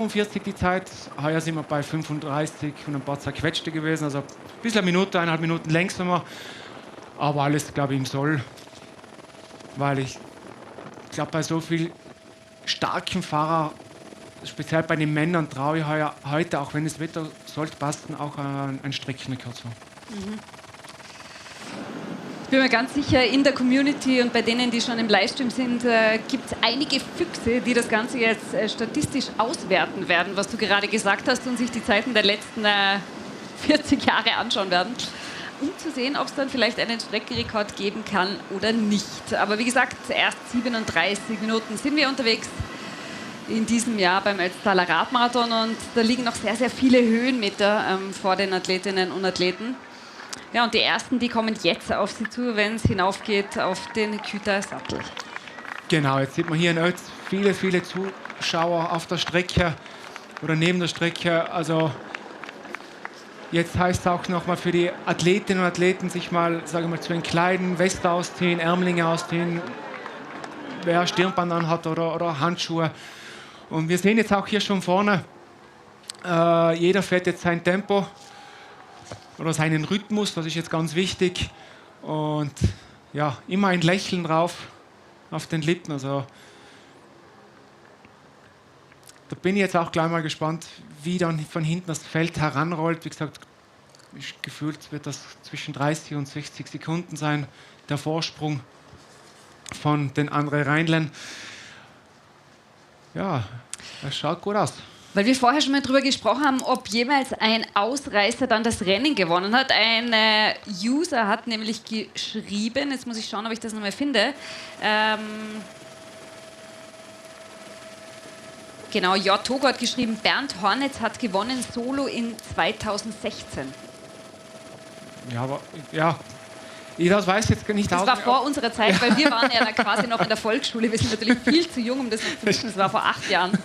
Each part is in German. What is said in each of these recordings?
45 die Zeit. Heuer sind wir bei 35 und ein paar zerquetschte gewesen. Also ein bisschen eine Minute, 1,5 Minuten langsamer. Aber alles, glaube ich, im Soll. Weil ich glaube, bei so viel starken Fahrer, speziell bei den Männern, traue ich heute, auch wenn das Wetter sollte passen, auch ein Streckenrekord zu. Ich bin mir ganz sicher, in der Community und bei denen, die schon im Livestream sind, gibt es einige Füchse, die das Ganze jetzt statistisch auswerten werden, was du gerade gesagt hast, und sich die Zeiten der letzten 40 Jahre anschauen werden, um zu sehen, ob es dann vielleicht einen Streckenrekord geben kann oder nicht. Aber wie gesagt, erst 37 Minuten sind wir unterwegs in diesem Jahr beim Ötztaler Radmarathon, und da liegen noch sehr, sehr viele Höhenmeter vor den Athletinnen und Athleten. Ja, und die ersten, die kommen jetzt auf sie zu, wenn es hinaufgeht auf den Kühter Sattel. Genau, jetzt sieht man hier in Ötz viele, viele Zuschauer auf der Strecke oder neben der Strecke. Also jetzt heißt es auch noch mal für die Athletinnen und Athleten, sich mal, sage ich mal, zu entkleiden, Weste ausziehen, Ärmlinge ausziehen, wer Stirnband anhat oder Handschuhe. Und wir sehen jetzt auch hier schon vorne, jeder fährt jetzt sein Tempo oder seinen Rhythmus, das ist jetzt ganz wichtig. Und ja, immer ein Lächeln drauf auf den Lippen. Also da bin ich jetzt auch gleich mal gespannt, wie dann von hinten das Feld heranrollt. Wie gesagt, gefühlt wird das zwischen 30 und 60 Sekunden sein, der Vorsprung von den André Reinlen. Ja, das schaut gut aus. Weil wir vorher schon mal darüber gesprochen haben, ob jemals ein Ausreißer dann das Rennen gewonnen hat. Ein User hat nämlich geschrieben, jetzt muss ich schauen, ob ich das nochmal finde. Genau, J. Togo hat geschrieben, Bernd Hornitz hat gewonnen solo in 2016. Ja, aber ja. Ich das weiß jetzt nicht. Das war vor unserer Zeit, weil wir waren ja da quasi noch in der Volksschule. Wir sind natürlich viel zu jung, um das noch zu wissen. Das war vor 8 Jahren.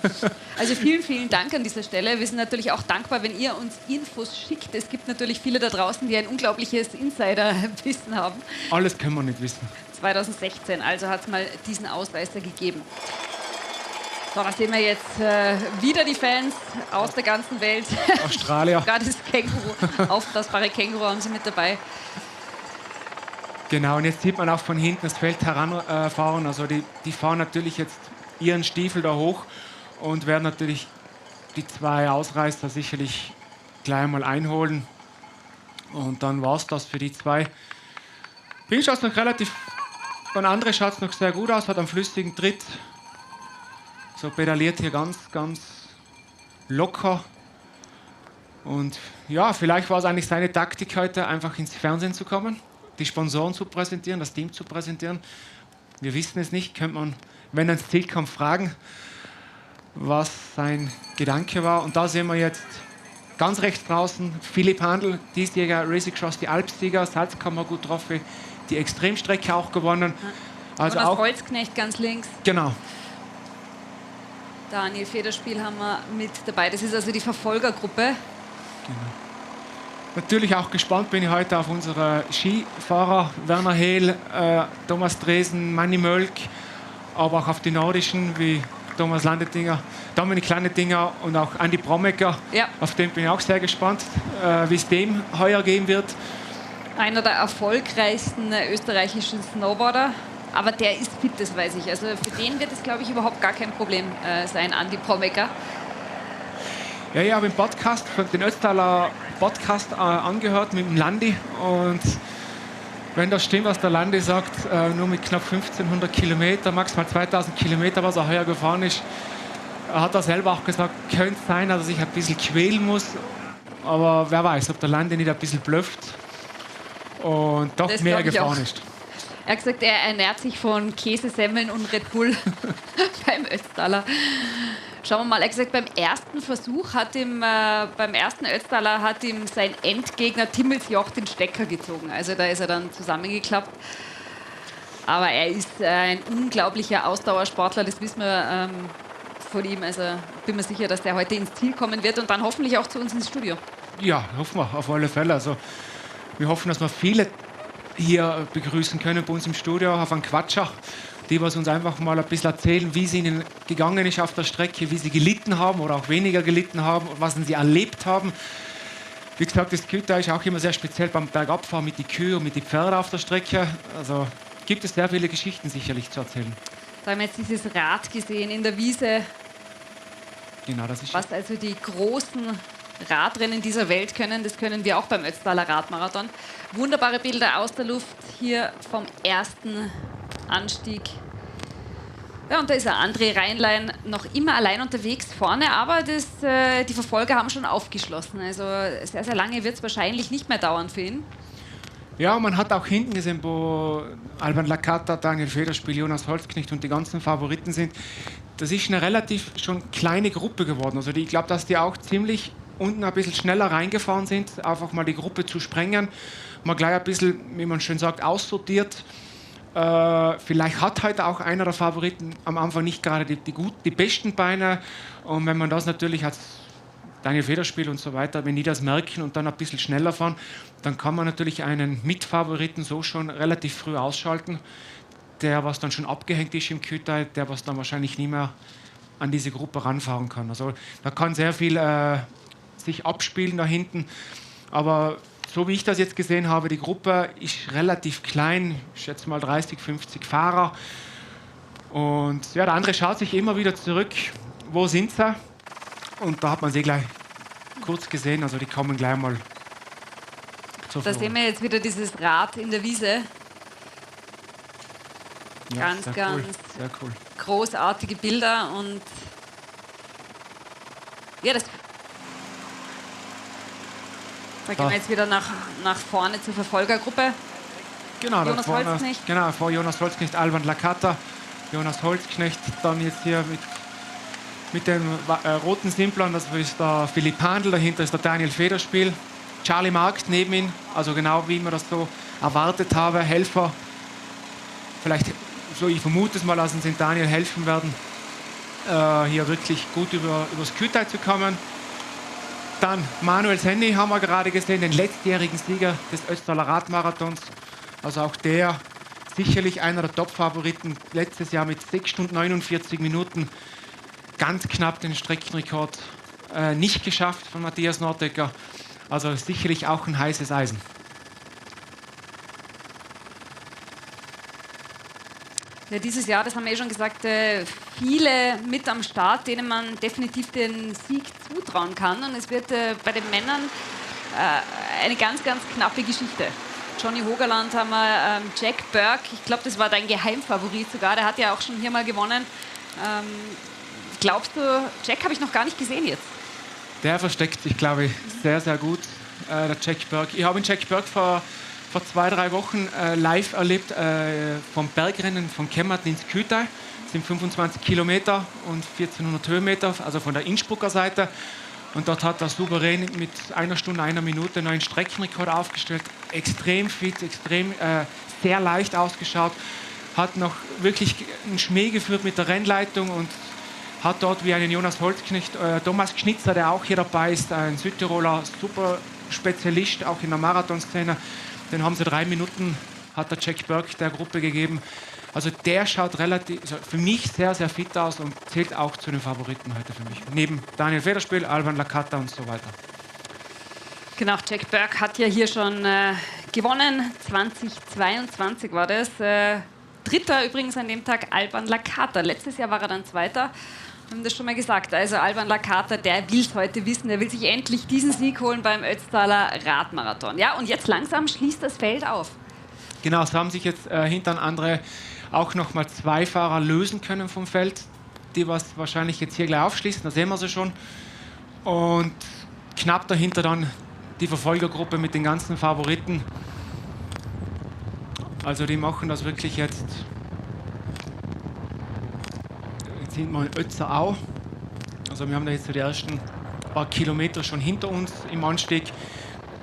Also vielen, vielen Dank an dieser Stelle. Wir sind natürlich auch dankbar, wenn ihr uns Infos schickt. Es gibt natürlich viele da draußen, die ein unglaubliches Insiderwissen haben. Alles können wir nicht wissen. 2016, also hat es mal diesen Ausreißer gegeben. So, da sehen wir jetzt wieder die Fans aus der ganzen Welt. Australier. Gerade das Känguru, aufblasbare Känguru haben sie mit dabei. Genau, und jetzt sieht man auch von hinten das Feld heranfahren. Also die fahren natürlich jetzt ihren Stiefel da hoch und werden natürlich die 2 Ausreißer sicherlich gleich mal einholen. Und dann war es das für die 2. Für ihn schaut es noch relativ, von André schaut es noch sehr gut aus, hat einen flüssigen Tritt. So pedaliert hier ganz, ganz locker. Und ja, vielleicht war es eigentlich seine Taktik heute, einfach ins Fernsehen zu kommen, die Sponsoren zu präsentieren, das Team zu präsentieren. Wir wissen es nicht, könnte man, wenn er ins Ziel kommt, fragen, was sein Gedanke war. Und da sehen wir jetzt ganz rechts draußen Philipp Handl, diesjähriger Racing Cross, die Alpsieger, Salzkammer gut drauf, die Extremstrecke auch gewonnen. Also Jonas auch Holzknecht ganz links. Genau. Daniel Federspiel haben wir mit dabei. Das ist also die Verfolgergruppe. Genau. Natürlich auch gespannt bin ich heute auf unsere Skifahrer, Werner Hehl, Thomas Dresen, Manni Mölk, aber auch auf die Nordischen wie Thomas Landetinger, Dominik Landetinger und auch Andi Brommecker. Ja. Auf den bin ich auch sehr gespannt, wie es dem heuer gehen wird. Einer der erfolgreichsten österreichischen Snowboarder. Aber der ist fit, das weiß ich. Also für den wird es, glaube ich, überhaupt gar kein Problem sein, Andi Brommecker. Ja, ich habe den Podcast, den Ötztaler Podcast angehört mit dem Landi, und wenn das stimmt, was der Landi sagt, nur mit knapp 1500 Kilometer, maximal 2000 Kilometer, was er heuer gefahren ist, hat er selber auch gesagt, könnte sein, dass er sich ein bisschen quälen muss, aber wer weiß, ob der Landi nicht ein bisschen blufft und doch Das mehr glaub ich gefahren auch. ist. Er hat gesagt, er ernährt sich von Käse, Semmeln und Red Bull beim Ötztaler. Schauen wir mal, er hat gesagt, beim ersten Versuch beim ersten Ötztaler hat ihm sein Endgegner Timmels Joch den Stecker gezogen. Also da ist er dann zusammengeklappt. Aber er ist ein unglaublicher Ausdauersportler, das wissen wir von ihm. Also bin mir sicher, dass der heute ins Ziel kommen wird und dann hoffentlich auch zu uns ins Studio. Ja, hoffen wir auf alle Fälle. Also wir hoffen, dass wir viele hier begrüßen können bei uns im Studio auf einen Quatscher die was uns einfach mal ein bisschen erzählen, wie es ihnen gegangen ist auf der Strecke, wie sie gelitten haben oder auch weniger gelitten haben, was sie erlebt haben. Wie gesagt, das Küta ist auch immer sehr speziell beim Bergabfahren mit den Kühen und mit den Pferden auf der Strecke. Also gibt es sehr viele Geschichten sicherlich zu erzählen. Da haben wir jetzt dieses Rad gesehen in der Wiese. Genau, das ist was also die großen Radrennen dieser Welt können, das können wir auch beim Ötztaler Radmarathon. Wunderbare Bilder aus der Luft hier vom ersten Anstieg. Ja, und da ist André Reinlein noch immer allein unterwegs vorne, aber die Verfolger haben schon aufgeschlossen. Also sehr, sehr lange wird es wahrscheinlich nicht mehr dauern für ihn. Ja, man hat auch hinten gesehen, wo Alban Lakatta, Daniel Federspiel, Jonas Holzknecht und die ganzen Favoriten sind. Das ist eine relativ schon kleine Gruppe geworden. Also ich glaube, dass die auch ziemlich unten ein bisschen schneller reingefahren sind, einfach mal die Gruppe zu sprengen. Man gleich ein bisschen, wie man schön sagt, aussortiert. Vielleicht hat heute auch einer der Favoriten am Anfang nicht gerade die besten Beine. Und wenn man das natürlich als Daniel Federspiel und so weiter, wenn die das merken und dann ein bisschen schneller fahren, dann kann man natürlich einen Mitfavoriten so schon relativ früh ausschalten. Der, was dann schon abgehängt ist im Kütai, der, was dann wahrscheinlich nie mehr an diese Gruppe ranfahren kann. Also da kann sehr viel sich abspielen da hinten. Aber so wie ich das jetzt gesehen habe, die Gruppe ist relativ klein, ich schätze mal 30, 50 Fahrer. Und ja, der andere schaut sich immer wieder zurück, wo sind sie? Und da hat man sie gleich kurz gesehen, also die kommen gleich mal zur Da Führung. sehen wir jetzt wieder dieses Rad in der Wiese. Ja, Ganz, sehr ganz cool, sehr cool. großartige Bilder und ja, da gehen wir jetzt wieder nach vorne zur Verfolgergruppe. Genau, Jonas Holzknecht. Genau, vor Jonas Holzknecht, Alban Lakatta. Jonas Holzknecht, dann jetzt hier mit dem roten Simplon, das ist der Philipp Handl, dahinter ist der Daniel Federspiel. Charlie Marx neben ihm, also genau wie man das so erwartet habe, Helfer. Vielleicht, so ich vermute es mal, dass uns den Daniel helfen werden, hier wirklich gut übers Kütai zu kommen. Dann Manuel Senni haben wir gerade gesehen, den letztjährigen Sieger des Ötztaler Radmarathons. Also auch der sicherlich einer der Top-Favoriten. Letztes Jahr mit 6 Stunden 49 Minuten ganz knapp den Streckenrekord nicht geschafft von Matthias Nordecker. Also sicherlich auch ein heißes Eisen. Ja, dieses Jahr, das haben wir schon gesagt, viele mit am Start, denen man definitiv den Sieg zutrauen kann. Und es wird bei den Männern eine ganz, ganz knappe Geschichte. Johnny Hogerland haben wir, Jack Burke, ich glaube, das war dein Geheimfavorit sogar, der hat ja auch schon hier mal gewonnen. Glaubst du, Jack habe ich noch gar nicht gesehen jetzt? Der versteckt sich, glaube ich, sehr, sehr gut, der Jack Burke. Ich habe den Jack Burke vor 2-3 Wochen live erlebt vom Bergrennen von Kemmerten ins Kütai. Das sind 25 Kilometer und 1400 Höhenmeter, also von der Innsbrucker Seite. Und dort hat er souverän mit 1 Stunde, 1 Minute einen neuen Streckenrekord aufgestellt. Extrem fit, sehr leicht ausgeschaut. Hat noch wirklich einen Schmäh geführt mit der Rennleitung und hat dort wie einen Jonas Holzknecht, Thomas Schnitzer, der auch hier dabei ist, ein Südtiroler super Spezialist, auch in der Marathonszene. Den haben sie 3 Minuten, hat der Jack Burke der Gruppe gegeben. Also der schaut relativ, also für mich sehr, sehr fit aus und zählt auch zu den Favoriten heute für mich. Neben Daniel Federspiel, Alban Lakatta und so weiter. Genau, Jack Burke hat ja hier schon gewonnen. 2022 war das. Dritter übrigens an dem Tag Alban Lakatta. Letztes Jahr war er dann Zweiter. Wir haben das schon mal gesagt. Also Alban Lakatta, der will es heute wissen. Der will sich endlich diesen Sieg holen beim Ötztaler Radmarathon. Ja, und jetzt langsam schließt das Feld auf. Genau, es haben sich jetzt hinter andere auch noch mal 2 Fahrer lösen können vom Feld, die was wahrscheinlich jetzt hier gleich aufschließen. Da sehen wir sie schon. Und knapp dahinter dann die Verfolgergruppe mit den ganzen Favoriten. Also die machen das wirklich jetzt. Jetzt sind wir in Ötzerau. Also wir haben da jetzt so die ersten paar Kilometer schon hinter uns im Anstieg.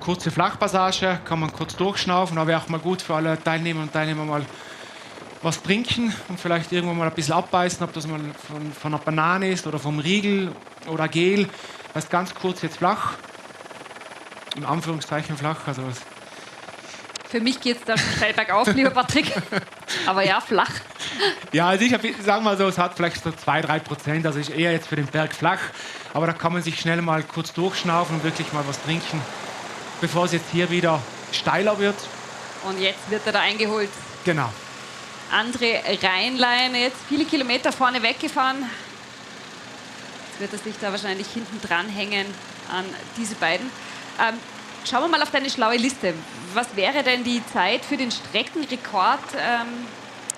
Kurze Flachpassage, kann man kurz durchschnaufen, aber auch mal gut für alle Teilnehmer und Teilnehmer mal was trinken und vielleicht irgendwann mal ein bisschen abbeißen, ob das mal von einer Banane ist oder vom Riegel oder Gel. Das ist ganz kurz jetzt flach, in Anführungszeichen flach. Also für mich geht es da schon steil bergauf, lieber Patrick. Aber ja, flach. Ja, also sagen wir so, es hat vielleicht so 2-3%, also ist eher jetzt für den Berg flach, aber da kann man sich schnell mal kurz durchschnaufen und wirklich mal was trinken, bevor es jetzt hier wieder steiler wird. Und jetzt wird er da eingeholt. Genau. André Reinlein, jetzt viele Kilometer vorne weggefahren. Jetzt wird er sich da wahrscheinlich hinten dran hängen an diese beiden. Schauen wir mal auf deine schlaue Liste. Was wäre denn die Zeit für den Streckenrekord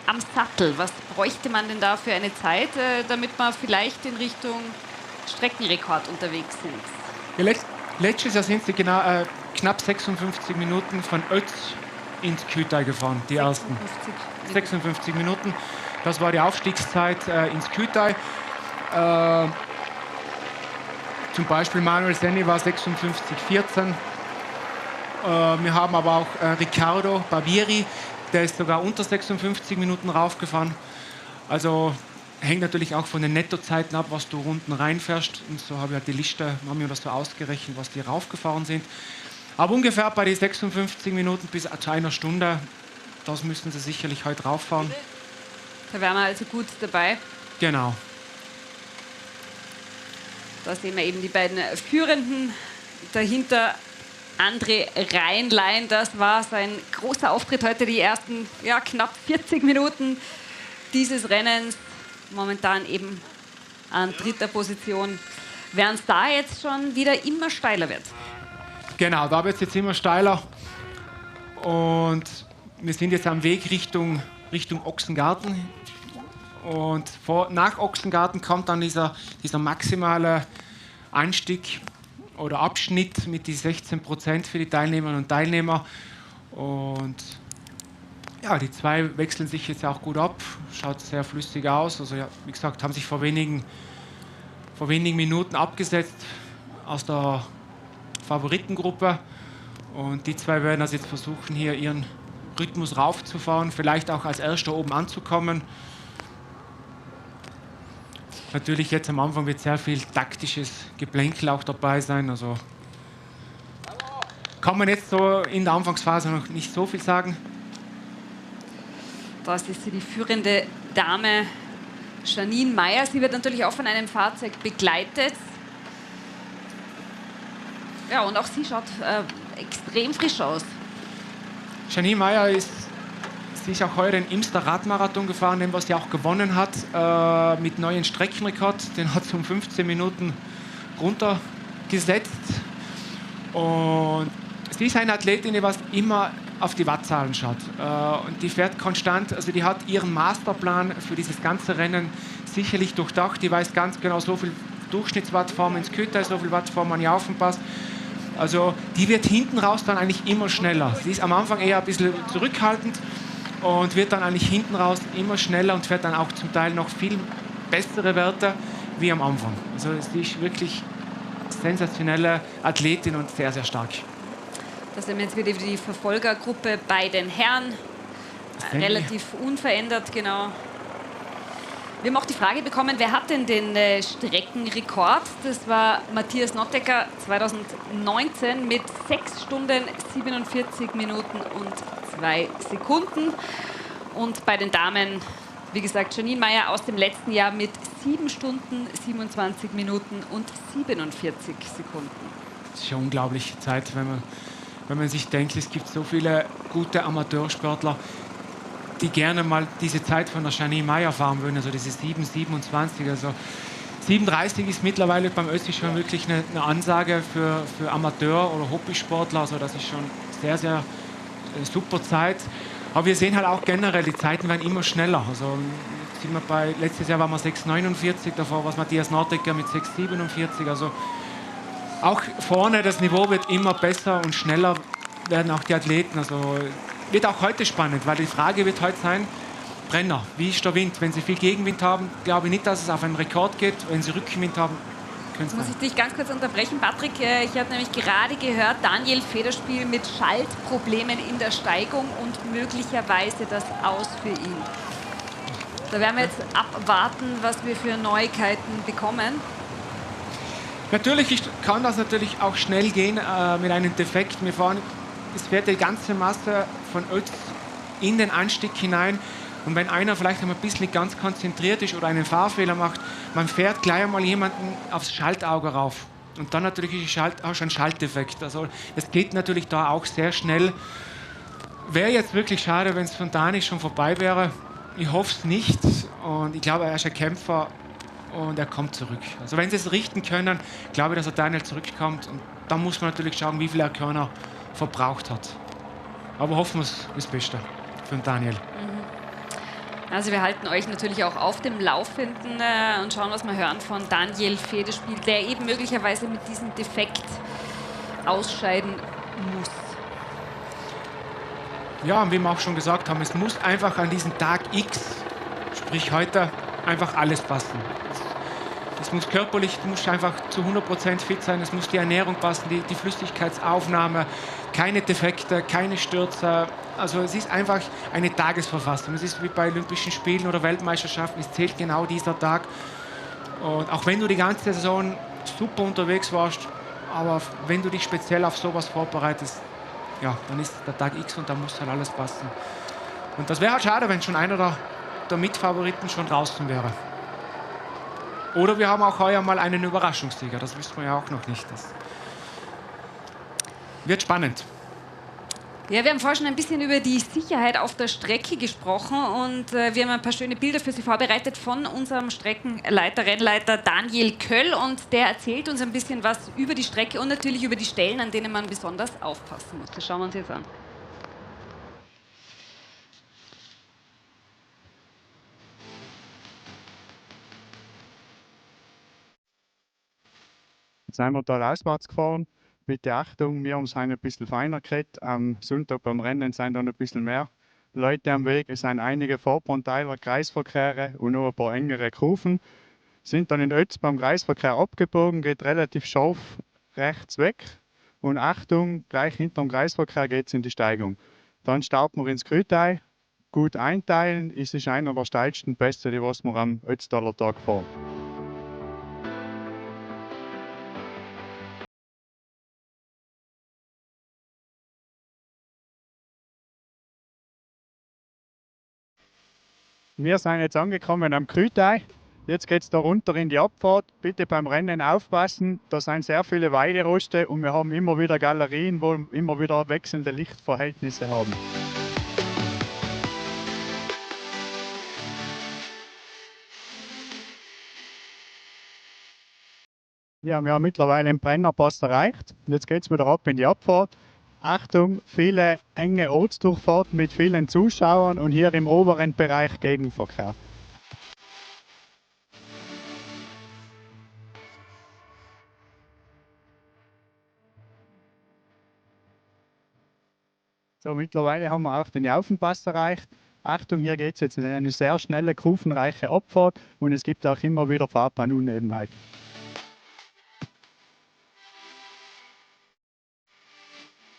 am Sattel? Was bräuchte man denn da für eine Zeit, damit wir vielleicht in Richtung Streckenrekord unterwegs sind? Ja, letztes Jahr sind sie genau, knapp 56 Minuten von Ötz ins Kütai gefahren, die ersten. 56 Minuten. Das war die Aufstiegszeit ins Kütai. Zum Beispiel Manuel Senni war 56,14. Wir haben aber auch Riccardo Barbieri, der ist sogar unter 56 Minuten raufgefahren. Also hängt natürlich auch von den Nettozeiten ab, was du unten reinfährst. Und so habe ich halt die Liste, haben wir das so ausgerechnet, was die raufgefahren sind. Aber ungefähr bei den 56 Minuten bis zu einer Stunde, das müssen sie sicherlich heute rauffahren. Da wären wir also gut dabei. Genau. Da sehen wir eben die beiden Führenden. Dahinter André Reinlein. Das war sein großer Auftritt heute, die ersten knapp 40 Minuten dieses Rennens. Momentan eben an 3. Position. Während es da jetzt schon wieder immer steiler wird. Genau, da wird es jetzt immer steiler. Und wir sind jetzt am Weg Richtung Ochsengarten. Und nach Ochsengarten kommt dann dieser maximale Anstieg oder Abschnitt mit die 16% für die Teilnehmerinnen und Teilnehmer. Und ja, die zwei wechseln sich jetzt auch gut ab. Schaut sehr flüssig aus. Also ja, wie gesagt, haben sich vor wenigen Minuten abgesetzt aus der Favoritengruppe. Und die zwei werden also jetzt versuchen, hier ihren Rhythmus raufzufahren, vielleicht auch als Erster oben anzukommen. Natürlich jetzt am Anfang wird sehr viel taktisches Geplänkel auch dabei sein. Also kann man jetzt so in der Anfangsphase noch nicht so viel sagen. Das ist die führende Dame Janine Meyer. Sie wird natürlich auch von einem Fahrzeug begleitet. Ja, und auch sie schaut extrem frisch aus. Janine Meyer sie ist auch heute den Imster Radmarathon gefahren, den was sie auch gewonnen hat, mit neuen Streckenrekord. Den hat sie um 15 Minuten runtergesetzt. Und sie ist eine Athletin, die was immer auf die Wattzahlen schaut. Und die fährt konstant, also die hat ihren Masterplan für dieses ganze Rennen sicherlich durchdacht. Die weiß ganz genau, so viel Durchschnittswatt fahren wir ins Kütai, so viel Watt fahren wir an die Aufenpass. Also die wird hinten raus dann eigentlich immer schneller. Sie ist am Anfang eher ein bisschen zurückhaltend und wird dann eigentlich hinten raus immer schneller und fährt dann auch zum Teil noch viel bessere Werte wie am Anfang. Also sie ist wirklich sensationelle Athletin und sehr, sehr stark. Das sehen wir jetzt wieder die Verfolgergruppe bei den Herren. Relativ unverändert, genau. Wir haben auch die Frage bekommen, wer hat denn den Streckenrekord? Das war Matthias Nottecker 2019 mit 6 Stunden, 47 Minuten und 2 Sekunden. Und bei den Damen, wie gesagt, Janine Meyer aus dem letzten Jahr mit 7 Stunden, 27 Minuten und 47 Sekunden. Das ist schon eine unglaubliche Zeit, wenn man sich denkt, es gibt so viele gute Amateursportler, die gerne mal diese Zeit von der Janine Meyer fahren würden, also diese 7,27. Also 7,30 ist mittlerweile beim Ötzi schon wirklich eine Ansage für Amateur- oder Hobbysportler. Also das ist schon sehr, sehr super Zeit. Aber wir sehen halt auch generell, die Zeiten werden immer schneller. Also sind wir letztes Jahr waren wir 6,49, davor war es Matthias Nottecker mit 6,47. Also auch vorne, das Niveau wird immer besser und schneller werden auch die Athleten. Also wird auch heute spannend, weil die Frage wird heute sein, Brenner, wie ist der Wind? Wenn sie viel Gegenwind haben, glaube ich nicht, dass es auf einen Rekord geht. Wenn sie Rückenwind haben, können es Muss ich dich ganz kurz unterbrechen, Patrick? Ich habe nämlich gerade gehört, Daniel Federspiel mit Schaltproblemen in der Steigung und möglicherweise das Aus für ihn. Da werden wir jetzt abwarten, was wir für Neuigkeiten bekommen. Natürlich kann das natürlich auch schnell gehen mit einem Defekt. Es fährt die ganze Masse von Ötz in den Anstieg hinein Und wenn einer vielleicht einmal ein bisschen nicht ganz konzentriert ist oder einen Fahrfehler macht, man fährt gleich einmal jemanden aufs Schaltauge rauf. Und dann natürlich ist auch schon ein Schalteffekt. Also es geht natürlich da auch sehr schnell. Wäre jetzt wirklich schade, wenn es von Dani schon vorbei wäre. Ich hoffe es nicht. Und ich glaube, er ist ein Kämpfer und er kommt zurück. Also wenn sie es richten können, glaube ich, dass er Daniel zurückkommt. Und dann muss man natürlich schauen, wie viel er Körner verbraucht hat. Aber hoffen wir es das Beste für den Daniel. Also wir halten euch natürlich auch auf dem Laufenden und schauen, was wir hören von Daniel Federspiel, der eben möglicherweise mit diesem Defekt ausscheiden muss. Ja, und wie wir auch schon gesagt haben, es muss einfach an diesem Tag X, sprich heute, einfach alles passen. Es muss körperlich, du musst einfach zu 100% fit sein, es muss die Ernährung passen, die Flüssigkeitsaufnahme, keine Defekte, keine Stürze. Also es ist einfach eine Tagesverfassung. Es ist wie bei Olympischen Spielen oder Weltmeisterschaften, es zählt genau dieser Tag. Und auch wenn du die ganze Saison super unterwegs warst, aber wenn du dich speziell auf sowas vorbereitest, ja, dann ist der Tag X und da muss halt alles passen. Und das wäre halt schade, wenn schon einer der Mitfavoriten schon draußen wäre. Oder wir haben auch heuer mal einen Überraschungssieger, das wissen wir ja auch noch nicht. Das wird spannend. Ja, wir haben vorhin schon ein bisschen über die Sicherheit auf der Strecke gesprochen und wir haben ein paar schöne Bilder für Sie vorbereitet von unserem Streckenleiter, Rennleiter Daniel Köll und der erzählt uns ein bisschen was über die Strecke und natürlich über die Stellen, an denen man besonders aufpassen muss. Das schauen wir uns jetzt an. Jetzt sind wir da rauswärts gefahren. Bitte Achtung, wir haben es ein bisschen feiner geredet. Am Sonntag beim Rennen sind dann ein bisschen mehr Leute am Weg. Es sind einige Fahrbahnteile, Kreisverkehre und noch ein paar engere Kurven. Sind dann in Ötz beim Kreisverkehr abgebogen, geht relativ scharf rechts weg. Und Achtung, gleich hinter dem Kreisverkehr geht es in die Steigung. Dann starten wir ins Grütei, gut einteilen. Es ist einer der steilsten Pässe, die was wir am Ötztaler Tag fahren. Wir sind jetzt angekommen am Grütei. Jetzt geht es da runter in die Abfahrt. Bitte beim Rennen aufpassen. Da sind sehr viele Weideroste und wir haben immer wieder Galerien, wo wir immer wieder wechselnde Lichtverhältnisse haben. Ja, wir haben mittlerweile den Brennerpass erreicht. Jetzt geht es wieder ab in die Abfahrt. Achtung, viele enge Ortsdurchfahrten mit vielen Zuschauern und hier im oberen Bereich Gegenverkehr. So, mittlerweile haben wir auch den Jaufenpass erreicht. Achtung, hier geht es jetzt in eine sehr schnelle, kurvenreiche Abfahrt und es gibt auch immer wieder Fahrbahnunnebenheiten.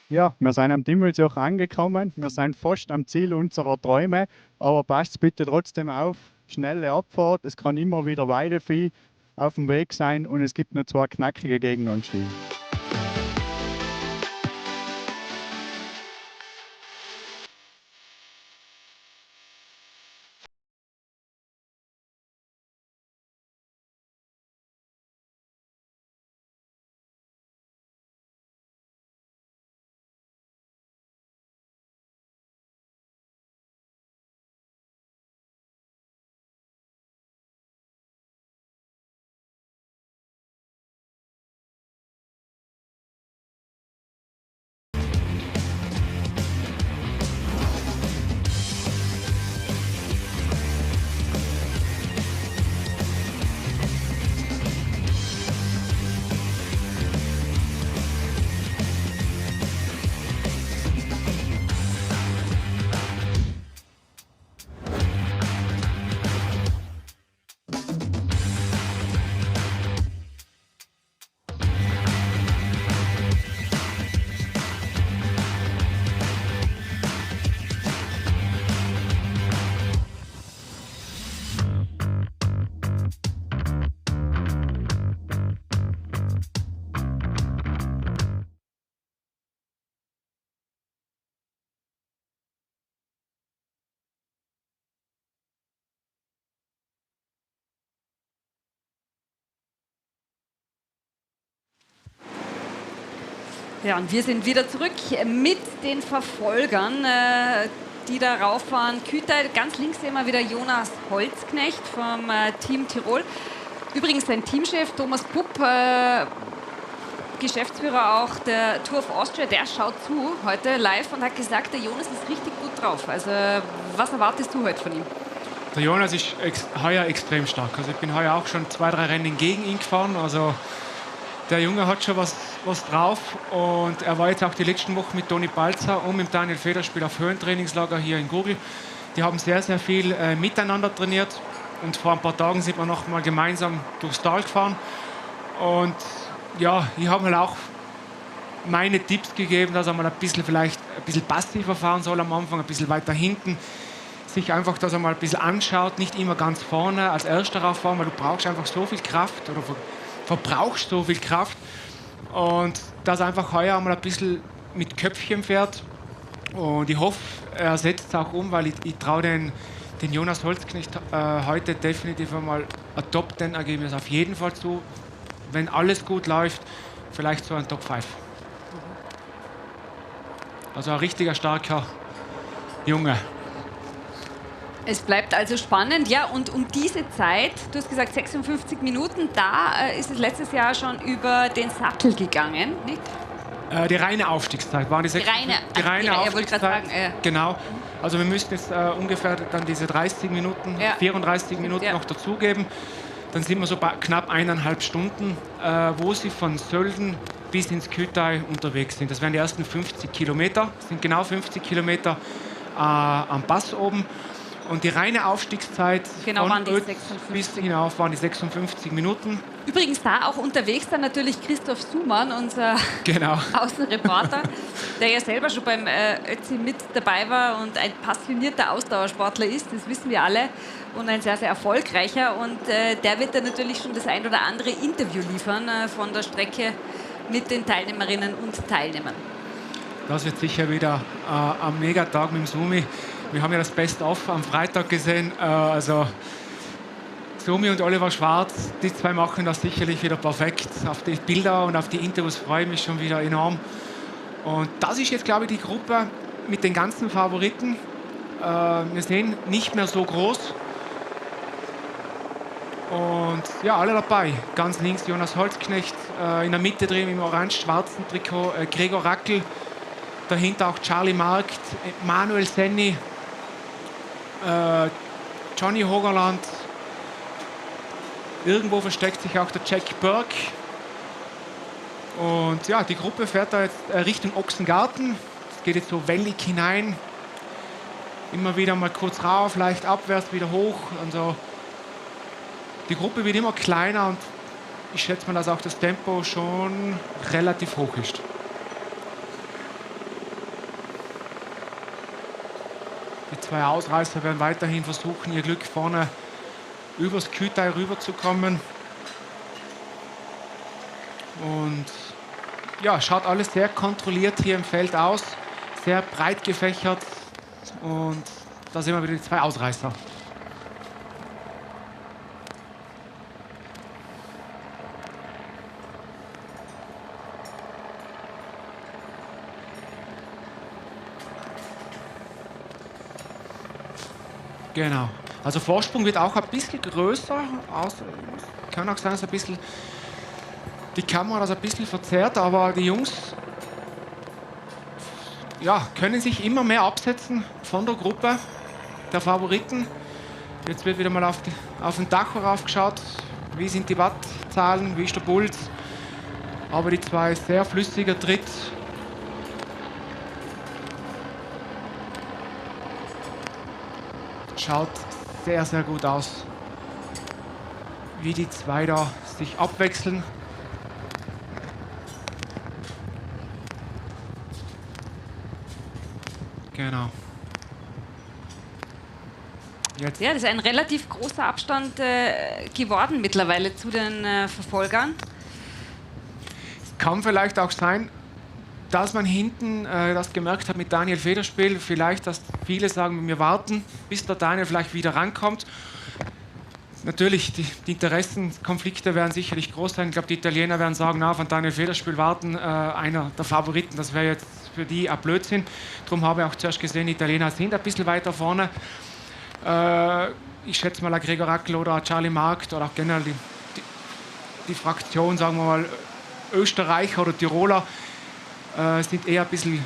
Ja, wir sind am Dimmelsjoch angekommen. Wir sind fast am Ziel unserer Träume, aber passt bitte trotzdem auf. Schnelle Abfahrt, es kann immer wieder Weidevieh auf dem Weg sein und es gibt nur 2 knackige Gegenanstiege. Ja, und wir sind wieder zurück mit den Verfolgern, die da rauffahren. Kütai, ganz links sehen wir wieder Jonas Holzknecht vom Team Tirol. Übrigens sein Teamchef Thomas Pupp, Geschäftsführer auch der Tour of Austria, der schaut zu heute live und hat gesagt, der Jonas ist richtig gut drauf. Also was erwartest du heute von ihm? Der Jonas ist heuer extrem stark. Also ich bin heuer auch schon 2, 3 Rennen gegen ihn gefahren. Also der Junge hat schon was drauf. Und er war jetzt auch die letzten Wochen mit Toni Balzer und mit Daniel Federspiel auf Höhentrainingslager hier in Gurgel. Die haben sehr, sehr viel miteinander trainiert. Und vor ein paar Tagen sind wir noch mal gemeinsam durchs Tal gefahren. Und ja, ich habe halt auch meine Tipps gegeben, dass er mal vielleicht ein bisschen passiver fahren soll am Anfang, ein bisschen weiter hinten. Sich einfach, dass er mal ein bisschen anschaut, nicht immer ganz vorne als Erster rauffahren, weil du brauchst einfach so viel Kraft oder verbrauchst so viel Kraft. Und dass er einfach heuer mal ein bisschen mit Köpfchen fährt. Und ich hoffe, er setzt es auch um, weil ich traue den Jonas Holzknecht heute definitiv einmal ein Top-10-Ergebnis auf jeden Fall zu. Wenn alles gut läuft, vielleicht so ein Top 5. Also ein richtiger starker Junge. Es bleibt also spannend, ja, und um diese Zeit, du hast gesagt 56 Minuten, da ist es letztes Jahr schon über den Sattel gegangen, nicht? Die reine Aufstiegszeit waren die reine Aufstiegszeit. Genau. Also wir müssten jetzt ungefähr dann diese 30 Minuten, 34 Minuten noch dazugeben. Dann sind wir so bei knapp 1,5 Stunden, wo sie von Sölden bis ins Kütai unterwegs sind. Das wären die ersten 50 Kilometer, das sind genau 50 Kilometer am Pass oben. Und die reine Aufstiegszeit genau, von Ötz bis hinauf waren die 56 Minuten. Übrigens da auch unterwegs dann natürlich Christoph Sumann, unser Außenreporter, der ja selber schon beim Ötzi mit dabei war und ein passionierter Ausdauersportler ist, das wissen wir alle, und ein sehr, sehr erfolgreicher. Und der wird dann natürlich schon das ein oder andere Interview liefern von der Strecke mit den Teilnehmerinnen und Teilnehmern. Das wird sicher wieder am Megatag mit dem Sumi. Wir haben ja das Best-of am Freitag gesehen. Also Sumi und Oliver Schwarz, die zwei machen das sicherlich wieder perfekt. Auf die Bilder und auf die Interviews freue ich mich schon wieder enorm. Und das ist jetzt, glaube ich, die Gruppe mit den ganzen Favoriten. Wir sehen nicht mehr so groß. Und ja, alle dabei. Ganz links Jonas Holzknecht, in der Mitte drin im orange-schwarzen Trikot Gregor Rackel. Dahinter auch Charlie Markt, Manuel Senni, Johnny Hogerland. Irgendwo versteckt sich auch der Jack Burke. Und ja, die Gruppe fährt da jetzt Richtung Ochsengarten. Es geht jetzt so wellig hinein. Immer wieder mal kurz rauf, leicht abwärts, wieder hoch. Also die Gruppe wird immer kleiner und ich schätze mal, dass auch das Tempo schon relativ hoch ist. Die zwei Ausreißer werden weiterhin versuchen, ihr Glück vorne übers Kütai rüberzukommen. Und ja, schaut alles sehr kontrolliert hier im Feld aus, sehr breit gefächert. Und da sehen wir wieder die zwei Ausreißer. Genau. Also Vorsprung wird auch ein bisschen größer. Kann auch sein, dass ein bisschen die Kamera das ein bisschen verzerrt, aber die Jungs können sich immer mehr absetzen von der Gruppe der Favoriten. Jetzt wird wieder mal auf den Tacho raufgeschaut. Wie sind die Wattzahlen, wie ist der Puls? Aber die zwei sehr flüssiger Tritt. Schaut sehr, sehr gut aus, wie die zwei da sich abwechseln. Genau. Jetzt. Ja, das ist ein relativ großer Abstand geworden mittlerweile zu den Verfolgern. Es kann vielleicht auch sein, dass man hinten das gemerkt hat mit Daniel Federspiel, vielleicht, dass viele sagen, wir warten, bis der Daniel vielleicht wieder rankommt. Natürlich, die Interessenkonflikte werden sicherlich groß sein. Ich glaube, die Italiener werden sagen, na, von Daniel Federspiel warten, einer der Favoriten, das wäre jetzt für die ein Blödsinn. Darum habe ich auch zuerst gesehen, die Italiener sind ein bisschen weiter vorne. Ich schätze mal, ein Gregor Rackl oder ein Charlie Markt oder auch generell die Fraktion, sagen wir mal, Österreicher oder Tiroler, sind eher ein bisschen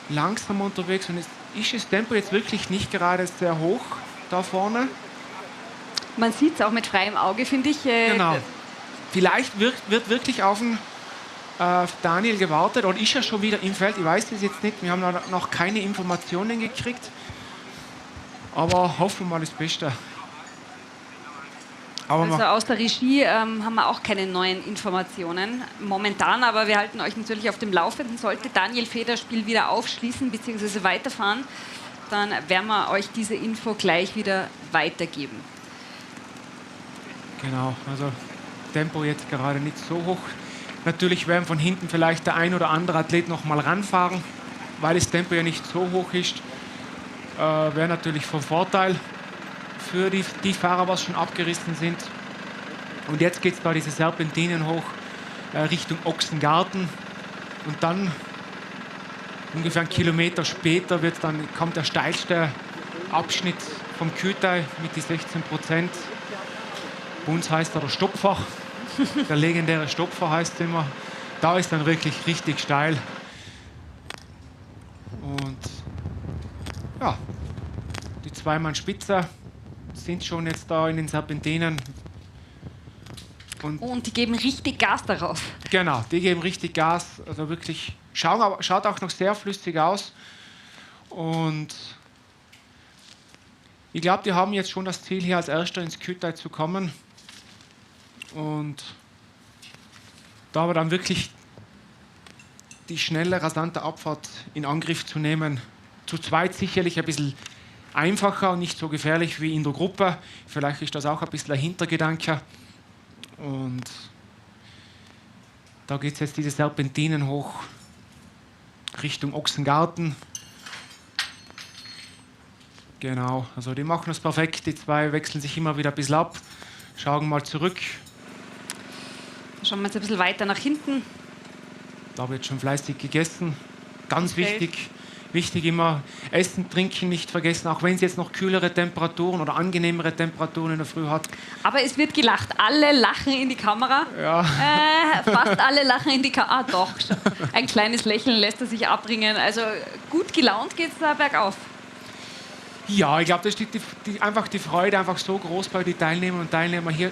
langsam unterwegs. Und ist das Tempo jetzt wirklich nicht gerade sehr hoch da vorne? Man sieht es auch mit freiem Auge, finde ich. Genau. Vielleicht wird wirklich auf Daniel gewartet oder ist er schon wieder im Feld? Ich weiß es jetzt nicht. Wir haben noch keine Informationen gekriegt. Aber hoffen wir mal das Beste. Also aus der Regie haben wir auch keine neuen Informationen momentan, aber wir halten euch natürlich auf dem Laufenden. Sollte Daniel Federspiel wieder aufschließen bzw. weiterfahren, dann werden wir euch diese Info gleich wieder weitergeben. Genau, also Tempo jetzt gerade nicht so hoch. Natürlich werden von hinten vielleicht der ein oder andere Athlet noch mal ranfahren, weil das Tempo ja nicht so hoch ist. Wäre natürlich von Vorteil für die Fahrer, was schon abgerissen sind. Und jetzt geht es da diese Serpentinen hoch Richtung Ochsengarten. Und dann, ungefähr einen Kilometer später, kommt der steilste Abschnitt vom Kütai mit die 16%. Bei uns heißt er der Stopfer. Der legendäre Stopfer heißt es immer. Da ist dann wirklich richtig steil. Und ja, die Zweimann-Spitze sind schon jetzt da in den Serpentinen. Und die geben richtig Gas darauf. Genau, die geben richtig Gas. Also wirklich, schaut auch noch sehr flüssig aus. Und ich glaube, die haben jetzt schon das Ziel, hier als Erster ins Kütai zu kommen. Und da aber dann wirklich die schnelle, rasante Abfahrt in Angriff zu nehmen. Zu zweit sicherlich ein bisschen einfacher und nicht so gefährlich wie in der Gruppe. Vielleicht ist das auch ein bisschen ein Hintergedanke. Und da geht es jetzt diese Serpentinen hoch Richtung Ochsengarten. Genau, also die machen das perfekt. Die zwei wechseln sich immer wieder ein bisschen ab. Schauen mal zurück. Schauen wir jetzt ein bisschen weiter nach hinten. Da wird schon fleißig gegessen. Ganz wichtig immer Essen, Trinken nicht vergessen, auch wenn es jetzt noch kühlere Temperaturen oder angenehmere Temperaturen in der Früh hat. Aber es wird gelacht. Alle lachen in die Kamera. Ja. Fast alle lachen in die Kamera. Ah, doch. Ein kleines Lächeln lässt er sich abbringen. Also gut gelaunt geht es da bergauf. Ja, ich glaube, das ist einfach die Freude einfach so groß bei den Teilnehmern und Teilnehmern, hier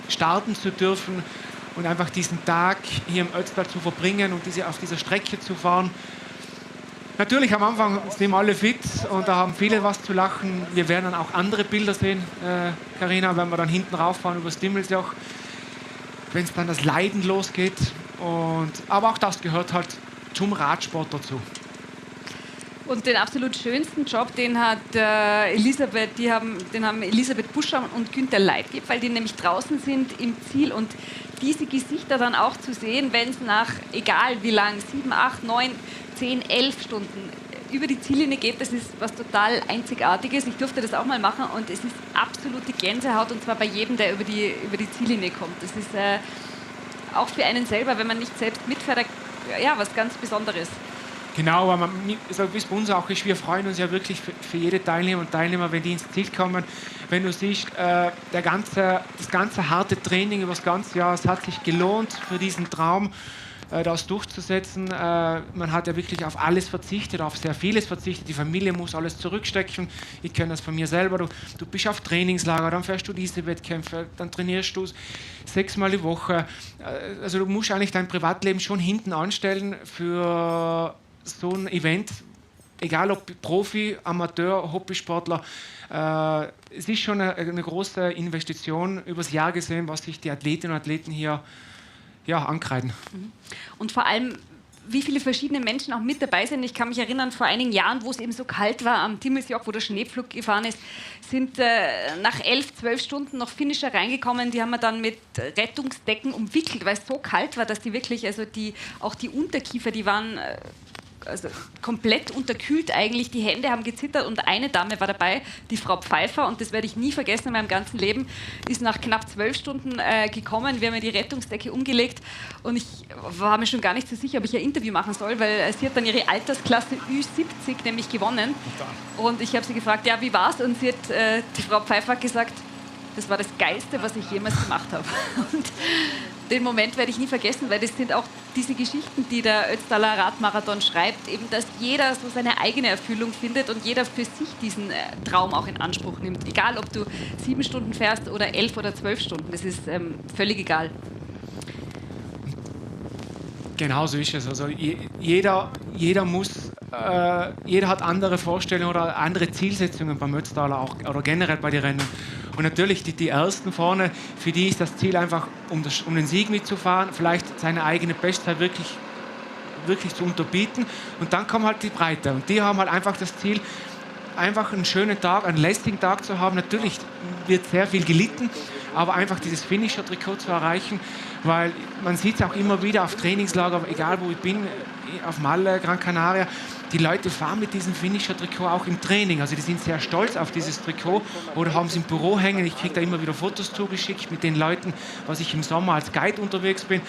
starten zu dürfen und einfach diesen Tag hier im Ötztal zu verbringen und auf dieser Strecke zu fahren. Natürlich am Anfang sind alle fit und da haben viele was zu lachen. Wir werden dann auch andere Bilder sehen, Carina, wenn wir dann hinten rauffahren über das Dimmelsjoch, wenn es dann das Leiden losgeht. Aber auch das gehört halt zum Radsport dazu. Und den absolut schönsten Job, den hat Elisabeth Buscham und Günther Leitgeb, weil die nämlich draußen sind im Ziel und diese Gesichter dann auch zu sehen, wenn es nach, egal wie lang, 7, 8, 9, 10, 11 Stunden über die Ziellinie geht, das ist was total Einzigartiges. Ich durfte das auch mal machen und es ist absolute Gänsehaut und zwar bei jedem, der über die Ziellinie kommt. Das ist auch für einen selber, wenn man nicht selbst mitfährt, ja, was ganz Besonderes. Genau, aber wie es bei uns auch ist, wir freuen uns ja wirklich für jede Teilnehmer und Teilnehmer, wenn die ins Ziel kommen. Wenn du siehst, das ganze harte Training über das ganze Jahr, es hat sich gelohnt für diesen Traum, das durchzusetzen. Man hat ja wirklich auf alles verzichtet, auf sehr vieles verzichtet. Die Familie muss alles zurückstecken. Ich kenne das von mir selber. Du bist auf Trainingslager, dann fährst du diese Wettkämpfe, dann trainierst du 6-mal die Woche. Also du musst eigentlich dein Privatleben schon hinten anstellen für so ein Event, egal ob Profi, Amateur, Hobbysportler. Es ist schon eine große Investition übers Jahr gesehen, was sich die Athletinnen und Athleten hier ankreiden. Und vor allem, wie viele verschiedene Menschen auch mit dabei sind. Ich kann mich erinnern, vor einigen Jahren, wo es eben so kalt war am Dimmelsjoch, wo der Schneepflug gefahren ist, sind nach 11, 12 Stunden noch Finisher reingekommen. Die haben wir dann mit Rettungsdecken umwickelt, weil es so kalt war, dass die wirklich, also auch die Unterkiefer, die waren also komplett unterkühlt eigentlich. Die Hände haben gezittert und eine Dame war dabei, die Frau Pfeiffer, und das werde ich nie vergessen in meinem ganzen Leben, ist nach knapp 12 Stunden gekommen. Wir haben ihr die Rettungsdecke umgelegt und ich war mir schon gar nicht so sicher, ob ich ein Interview machen soll, weil sie hat dann ihre Altersklasse Ü70 nämlich gewonnen. Und ich habe sie gefragt, ja, wie war's? Und sie hat, die Frau Pfeiffer hat gesagt, das war das Geilste, was ich jemals gemacht habe. Und den Moment werde ich nie vergessen, weil das sind auch diese Geschichten, die der Ötztaler Radmarathon schreibt, eben, dass jeder so seine eigene Erfüllung findet und jeder für sich diesen Traum auch in Anspruch nimmt. Egal, ob du 7 Stunden fährst oder 11 oder 12 Stunden, das ist völlig egal. Genau so ist es. Also jeder hat andere Vorstellungen oder andere Zielsetzungen beim Ötztaler auch, oder generell bei den Rennen. Und natürlich die Ersten vorne, für die ist das Ziel einfach, um den Sieg mitzufahren, vielleicht seine eigene Bestzeit wirklich zu unterbieten. Und dann kommt halt die Breite. Und die haben halt einfach das Ziel, einfach einen schönen Tag, einen lästigen Tag zu haben. Natürlich wird sehr viel gelitten, aber einfach dieses Finisher-Trikot zu erreichen, weil man sieht es auch immer wieder auf Trainingslager, egal wo ich bin, auf Malle, Gran Canaria, die Leute fahren mit diesem Finisher-Trikot auch im Training. Also die sind sehr stolz auf dieses Trikot oder haben es im Büro hängen. Ich kriege da immer wieder Fotos zugeschickt mit den Leuten, was ich im Sommer als Guide unterwegs bin,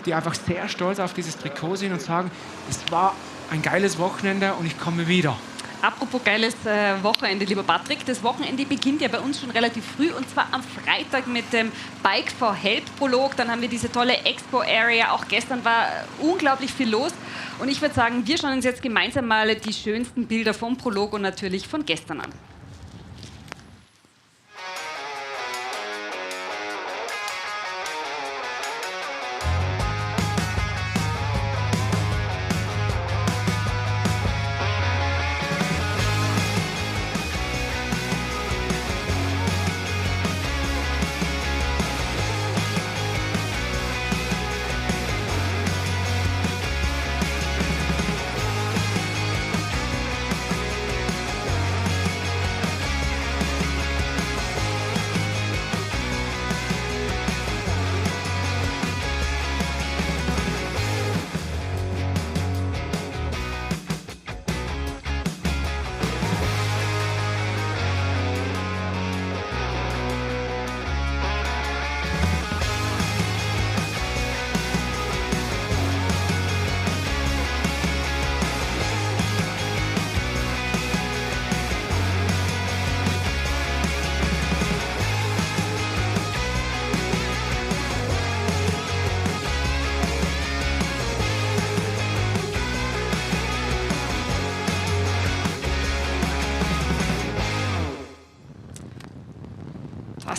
die einfach sehr stolz auf dieses Trikot sind und sagen, es war ein geiles Wochenende und ich komme wieder. Apropos geiles Wochenende, lieber Patrick. Das Wochenende beginnt ja bei uns schon relativ früh und zwar am Freitag mit dem Bike for Help Prolog. Dann haben wir diese tolle Expo-Area. Auch gestern war unglaublich viel los. Und ich würde sagen, wir schauen uns jetzt gemeinsam mal die schönsten Bilder vom Prolog und natürlich von gestern an.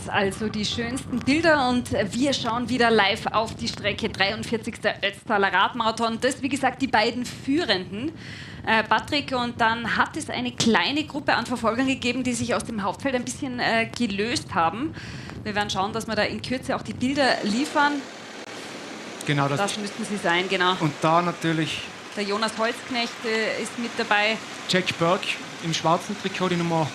Das also die schönsten Bilder und wir schauen wieder live auf die Strecke. 43. Ötztaler Radmarathon. Das, wie gesagt, die beiden Führenden, Patrick. Und dann hat es eine kleine Gruppe an Verfolgern gegeben, die sich aus dem Hauptfeld ein bisschen gelöst haben. Wir werden schauen, dass wir da in Kürze auch die Bilder liefern. Genau, das müssten sie sein, genau. Und da natürlich der Jonas Holzknecht ist mit dabei. Jack Burke im schwarzen Trikot, die Nummer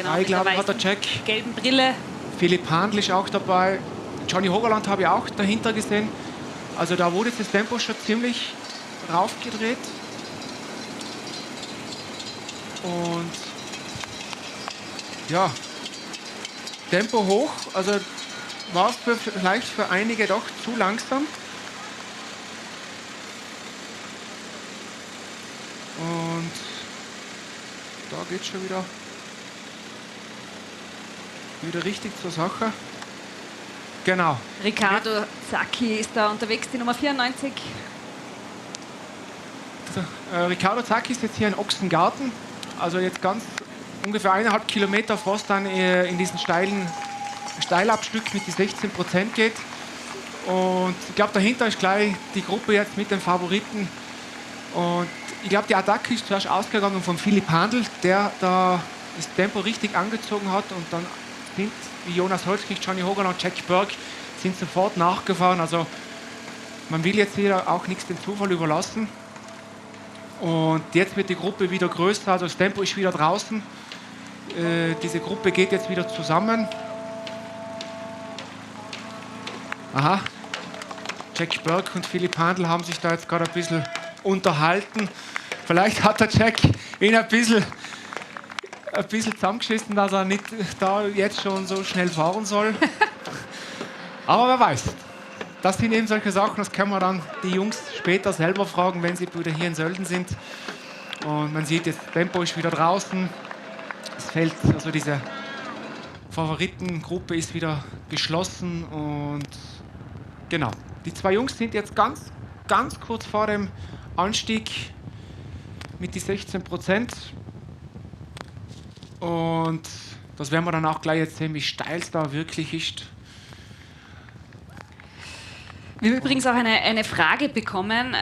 3, glaube ich, hat der Jack. Gelben Brille. Philipp Handl ist auch dabei. Johnny Hogerland habe ich auch dahinter gesehen. Also da wurde jetzt das Tempo schon ziemlich raufgedreht. Und ja, Tempo hoch. Also war es vielleicht für einige doch zu langsam. Und da geht es schon wieder richtig zur Sache. Genau. Riccardo Zacchi ist da unterwegs, die Nummer 94. Riccardo Zacchi ist jetzt hier in Ochsengarten. Also jetzt ganz ungefähr 1,5 Kilometer, bevor es dann in diesen Steilabschnitt mit die 16% geht. Und ich glaube, dahinter ist gleich die Gruppe jetzt mit den Favoriten. Und ich glaube, die Attacke ist zuerst ausgegangen von Philipp Handl, der da das Tempo richtig angezogen hat. Und dann sind, wie Jonas Holzknecht, Johnny Hogerland und Jack Burke sind sofort nachgefahren. Also man will jetzt hier auch nichts dem Zufall überlassen. Und jetzt wird die Gruppe wieder größer, also das Tempo ist wieder draußen. Diese Gruppe geht jetzt wieder zusammen. Aha, Jack Burke und Philipp Handl haben sich da jetzt gerade ein bisschen unterhalten. Vielleicht hat der Jack ihn ein bisschen zusammengeschissen, dass er nicht da jetzt schon so schnell fahren soll. Aber wer weiß. Das sind eben solche Sachen, das können wir dann die Jungs später selber fragen, wenn sie wieder hier in Sölden sind. Und man sieht jetzt, Tempo ist wieder draußen. Das Feld, also diese Favoritengruppe ist wieder geschlossen. Und genau, die zwei Jungs sind jetzt ganz kurz vor dem Anstieg mit die 16%. Und das werden wir dann auch gleich jetzt sehen, wie steil es da wirklich ist. Wir haben übrigens auch eine Frage bekommen,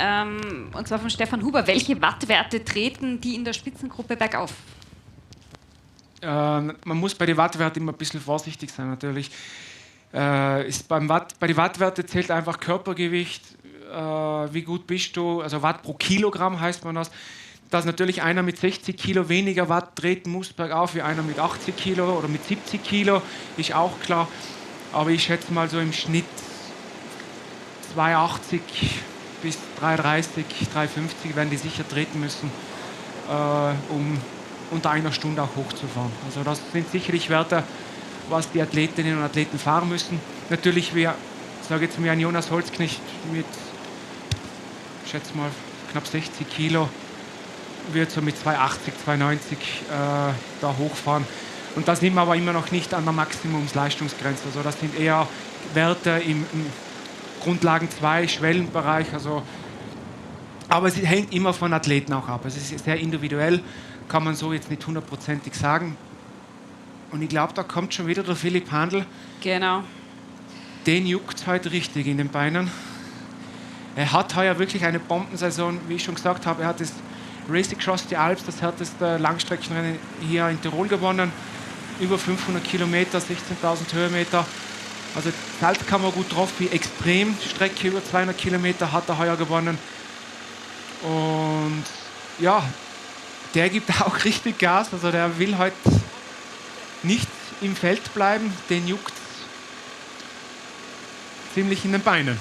und zwar von Stefan Huber. Welche Wattwerte treten die in der Spitzengruppe bergauf? Man muss bei den Wattwerten immer ein bisschen vorsichtig sein, natürlich. Bei den Wattwerten zählt einfach Körpergewicht, wie gut bist du, also Watt pro Kilogramm heißt man das. Dass natürlich einer mit 60 Kilo weniger Watt treten muss bergauf wie einer mit 80 Kilo oder mit 70 Kilo, ist auch klar. Aber ich schätze mal so im Schnitt 280 bis 330, 350 werden die sicher treten müssen, um unter einer Stunde auch hochzufahren. Also das sind sicherlich Werte, was die Athletinnen und Athleten fahren müssen. Natürlich, ich sage jetzt mal, ein Jonas Holzknecht mit, ich schätze mal, knapp 60 Kilo wird so mit 280, 290 da hochfahren. Und da sind wir aber immer noch nicht an der Maximumsleistungsgrenze. Also das sind eher Werte im Grundlagen 2, Schwellenbereich. Also, aber es hängt immer von Athleten auch ab. Es ist sehr individuell, kann man so jetzt nicht hundertprozentig sagen. Und ich glaube, da kommt schon wieder der Philipp Handl. Genau. Den juckt heute richtig in den Beinen. Er hat heuer wirklich eine Bombensaison, wie ich schon gesagt habe. Er hat das Race Across the Alps, das härteste Langstreckenrennen hier in Tirol gewonnen. Über 500 Kilometer, 16.000 Höhenmeter. Also Salzkammer gut drauf, wie Extremstrecke über 200 Kilometer hat er heuer gewonnen. Und ja, der gibt auch richtig Gas. Also der will heute nicht im Feld bleiben, den juckt ziemlich in den Beinen.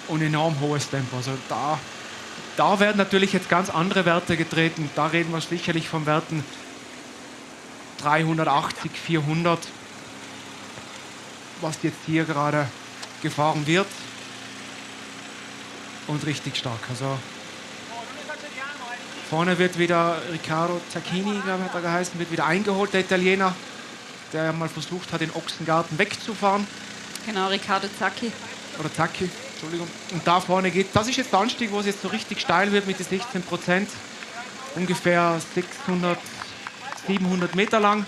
Und enorm hohes Tempo. Also da werden natürlich jetzt ganz andere Werte getreten. Da reden wir sicherlich von Werten 380, 400, was jetzt hier gerade gefahren wird. Und richtig stark. Also vorne wird wieder Riccardo Zacchini, glaube ich, hat er geheißen, wird wieder eingeholt, der Italiener, der mal versucht hat, den Ochsengarten wegzufahren. Genau, Riccardo Zacchi. Oder Zacchi, Entschuldigung. Und da vorne geht, das ist jetzt der Anstieg, wo es jetzt so richtig steil wird mit den 16%. Ungefähr 600, 700 Meter lang.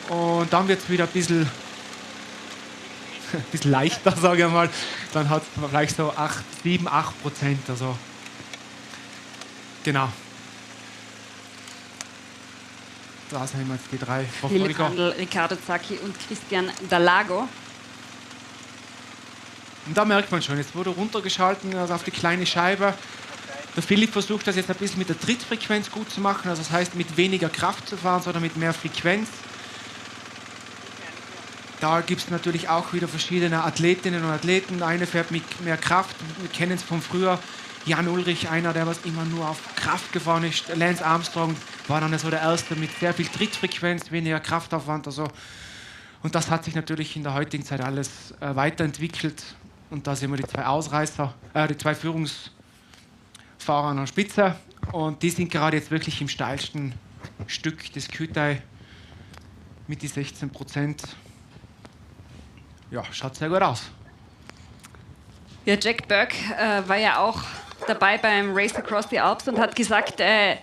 Und dann wird es wieder ein bisschen leichter, sage ich mal. Dann hat es vielleicht so 7, 8%. Also genau. Da sind jetzt die drei Philipp Verfolger. Handl, Riccardo Zacchi und Christian Dalago. Und da merkt man schon, jetzt wurde runtergeschalten, also auf die kleine Scheibe. Der Philipp versucht das jetzt ein bisschen mit der Trittfrequenz gut zu machen, also das heißt mit weniger Kraft zu fahren, sondern mit mehr Frequenz. Da gibt es natürlich auch wieder verschiedene Athletinnen und Athleten. Der eine fährt mit mehr Kraft, wir kennen es von früher. Jan Ulrich, einer, der was immer nur auf Kraft gefahren ist. Lance Armstrong war dann so der Erste mit sehr viel Trittfrequenz, weniger Kraftaufwand. Also. Und das hat sich natürlich in der heutigen Zeit alles weiterentwickelt. Und da sehen wir die zwei Ausreißer, die zwei Führungsfahrer an der Spitze. Und die sind gerade jetzt wirklich im steilsten Stück des Kütai mit die 16%. Ja, schaut sehr gut aus. Ja, Jack Burke war ja auch dabei beim Race Across the Alps und hat gesagt, der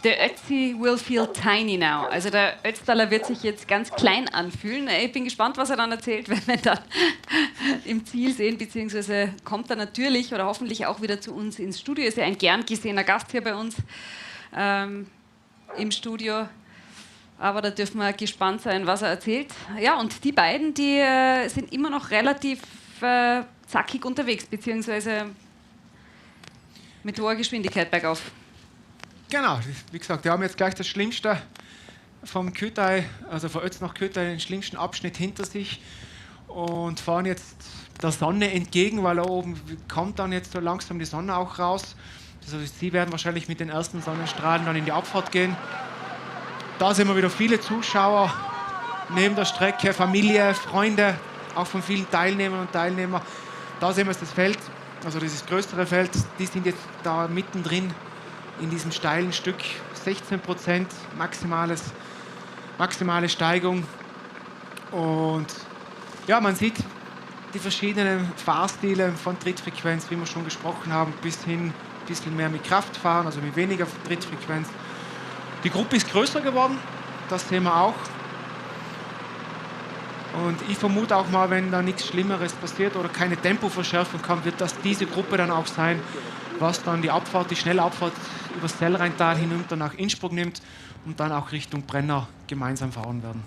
Ötzi will feel tiny now. Also der Ötztaler wird sich jetzt ganz klein anfühlen. Ich bin gespannt, was er dann erzählt, wenn wir dann im Ziel sehen, beziehungsweise kommt er natürlich oder hoffentlich auch wieder zu uns ins Studio. Ist ja ein gern gesehener Gast hier bei uns im Studio. Aber da dürfen wir gespannt sein, was er erzählt. Ja, und die beiden, die sind immer noch relativ zackig unterwegs, beziehungsweise mit hoher Geschwindigkeit bergauf. Genau, wie gesagt, wir haben jetzt gleich das Schlimmste vom Kütai, also von Ötz nach Kütai, den schlimmsten Abschnitt hinter sich und fahren jetzt der Sonne entgegen, weil da oben kommt dann jetzt so langsam die Sonne auch raus. Das heißt, sie werden wahrscheinlich mit den ersten Sonnenstrahlen dann in die Abfahrt gehen. Da sehen wir wieder viele Zuschauer neben der Strecke, Familie, Freunde, auch von vielen Teilnehmern und Teilnehmern. Da sehen wir das Feld, also dieses größere Feld, die sind jetzt da mittendrin in diesem steilen Stück. 16% maximale Steigung. Und ja, man sieht die verschiedenen Fahrstile von Trittfrequenz, wie wir schon gesprochen haben, bis hin ein bisschen mehr mit Kraftfahren, also mit weniger Trittfrequenz. Die Gruppe ist größer geworden, das sehen wir auch. Und ich vermute auch mal, wenn da nichts Schlimmeres passiert oder keine Tempoverschärfung kommt, wird das diese Gruppe dann auch sein, was dann die schnelle Abfahrt übers Sellrheintal hinunter nach Innsbruck nimmt und dann auch Richtung Brenner gemeinsam fahren werden.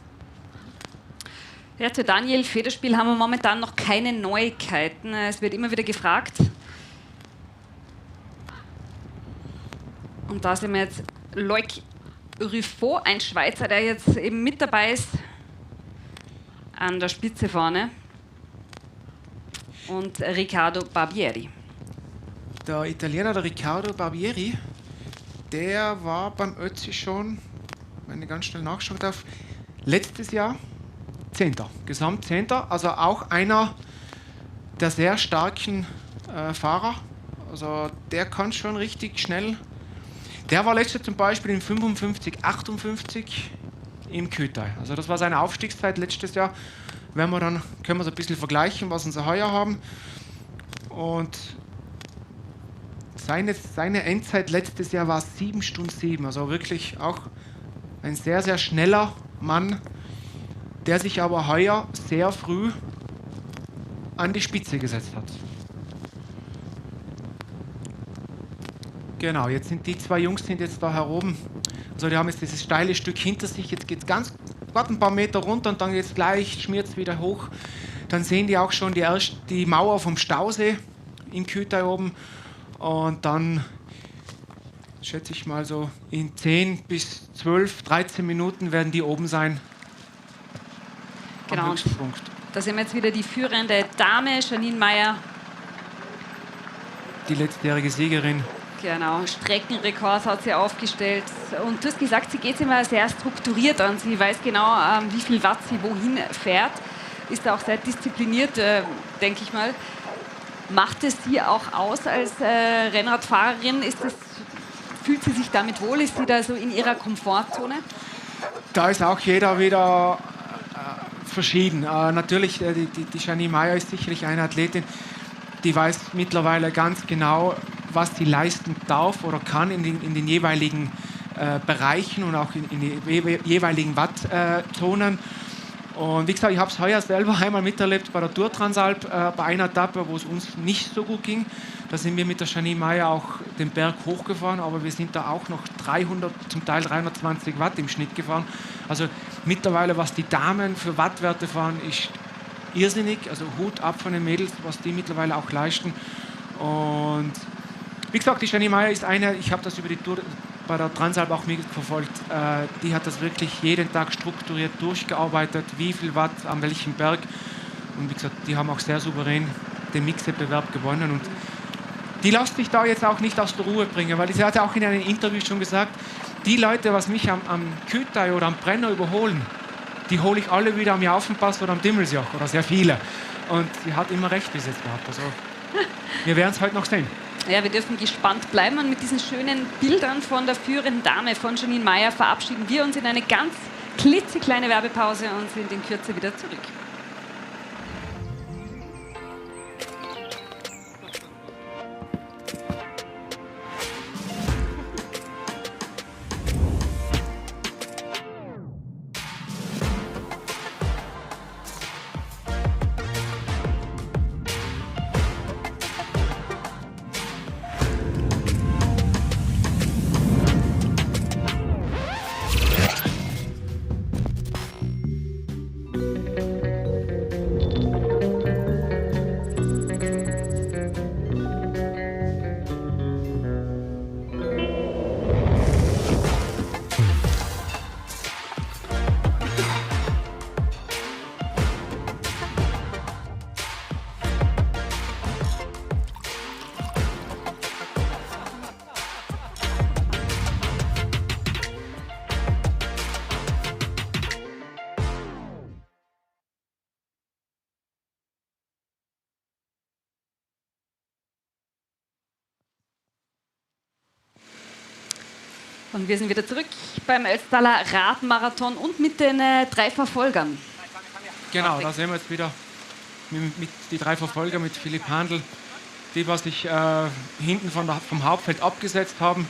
Ja, zu Daniel Federspiel haben wir momentan noch keine Neuigkeiten. Es wird immer wieder gefragt. Und da sehen wir jetzt Loic Ruffo, ein Schweizer, der jetzt eben mit dabei ist an der Spitze vorne. Und Riccardo Barbieri. Der Italiener, der Riccardo Barbieri, der war beim Ötzi schon, wenn ich ganz schnell nachschauen darf, letztes Jahr 10. Gesamt 10. Also auch einer der sehr starken Fahrer. Also der kann schon richtig schnell. Der war letztes Jahr zum Beispiel in 55,58 im Kütai. Also das war seine Aufstiegszeit letztes Jahr. Können wir so ein bisschen vergleichen, was wir heuer haben. Und seine Endzeit letztes Jahr war 7 Stunden 7. Also wirklich auch ein sehr, sehr schneller Mann, der sich aber heuer sehr früh an die Spitze gesetzt hat. Genau, jetzt sind die zwei Jungs jetzt da heroben. Also die haben jetzt dieses steile Stück hinter sich. Jetzt geht es gerade ein paar Meter runter und dann jetzt gleich schmiert es wieder hoch. Dann sehen die auch schon die Mauer vom Stausee im Kütai oben. Und dann schätze ich mal so in 10 bis 12, 13 Minuten werden die oben sein. Genau. Da sehen wir jetzt wieder die führende Dame, Janine Meyer. Die letztjährige Siegerin. Genau, Streckenrekord hat sie aufgestellt. Und du hast gesagt, sie geht immer sehr strukturiert an. Sie weiß genau, wie viel Watt sie wohin fährt. Ist auch sehr diszipliniert, denke ich mal. Macht es sie auch aus als Rennradfahrerin? Fühlt sie sich damit wohl? Ist sie da so in ihrer Komfortzone? Da ist auch jeder wieder verschieden. Natürlich, die Janine Meyer ist sicherlich eine Athletin, die weiß mittlerweile ganz genau, was sie leisten darf oder kann in den jeweiligen Bereichen und auch in den jeweiligen Wattzonen. Und wie gesagt, ich habe es heuer selber einmal miterlebt bei der Tour Transalp, bei einer Etappe, wo es uns nicht so gut ging. Da sind wir mit der Janine Meyer auch den Berg hochgefahren, aber wir sind da auch noch 300, zum Teil 320 Watt im Schnitt gefahren. Also mittlerweile, was die Damen für Wattwerte fahren, ist irrsinnig. Also Hut ab von den Mädels, was die mittlerweile auch leisten. Und wie gesagt, die Janine Meyer ist eine, ich habe das über die Tour bei der Transalp auch mitverfolgt, die hat das wirklich jeden Tag strukturiert durchgearbeitet, wie viel Watt an welchem Berg. Und wie gesagt, die haben auch sehr souverän den Mixwettbewerb gewonnen. Und die lässt sich da jetzt auch nicht aus der Ruhe bringen, weil sie hat ja auch in einem Interview schon gesagt, die Leute, was mich am Kütai oder am Brenner überholen, die hole ich alle wieder am Jaufenpass oder am Dimmelsjoch oder sehr viele. Und sie hat immer recht bis jetzt gehabt. Also, wir werden es heute noch sehen. Ja, wir dürfen gespannt bleiben und mit diesen schönen Bildern von der führenden Dame von Janine Meyer verabschieden wir uns in eine ganz klitzekleine Werbepause und sind in Kürze wieder zurück. Und wir sind wieder zurück beim Ötztaler Radmarathon und mit den 3 Verfolgern. Genau, da sehen wir jetzt wieder mit die 3 Verfolger mit Philipp Handl, die, was sich hinten vom Hauptfeld abgesetzt haben,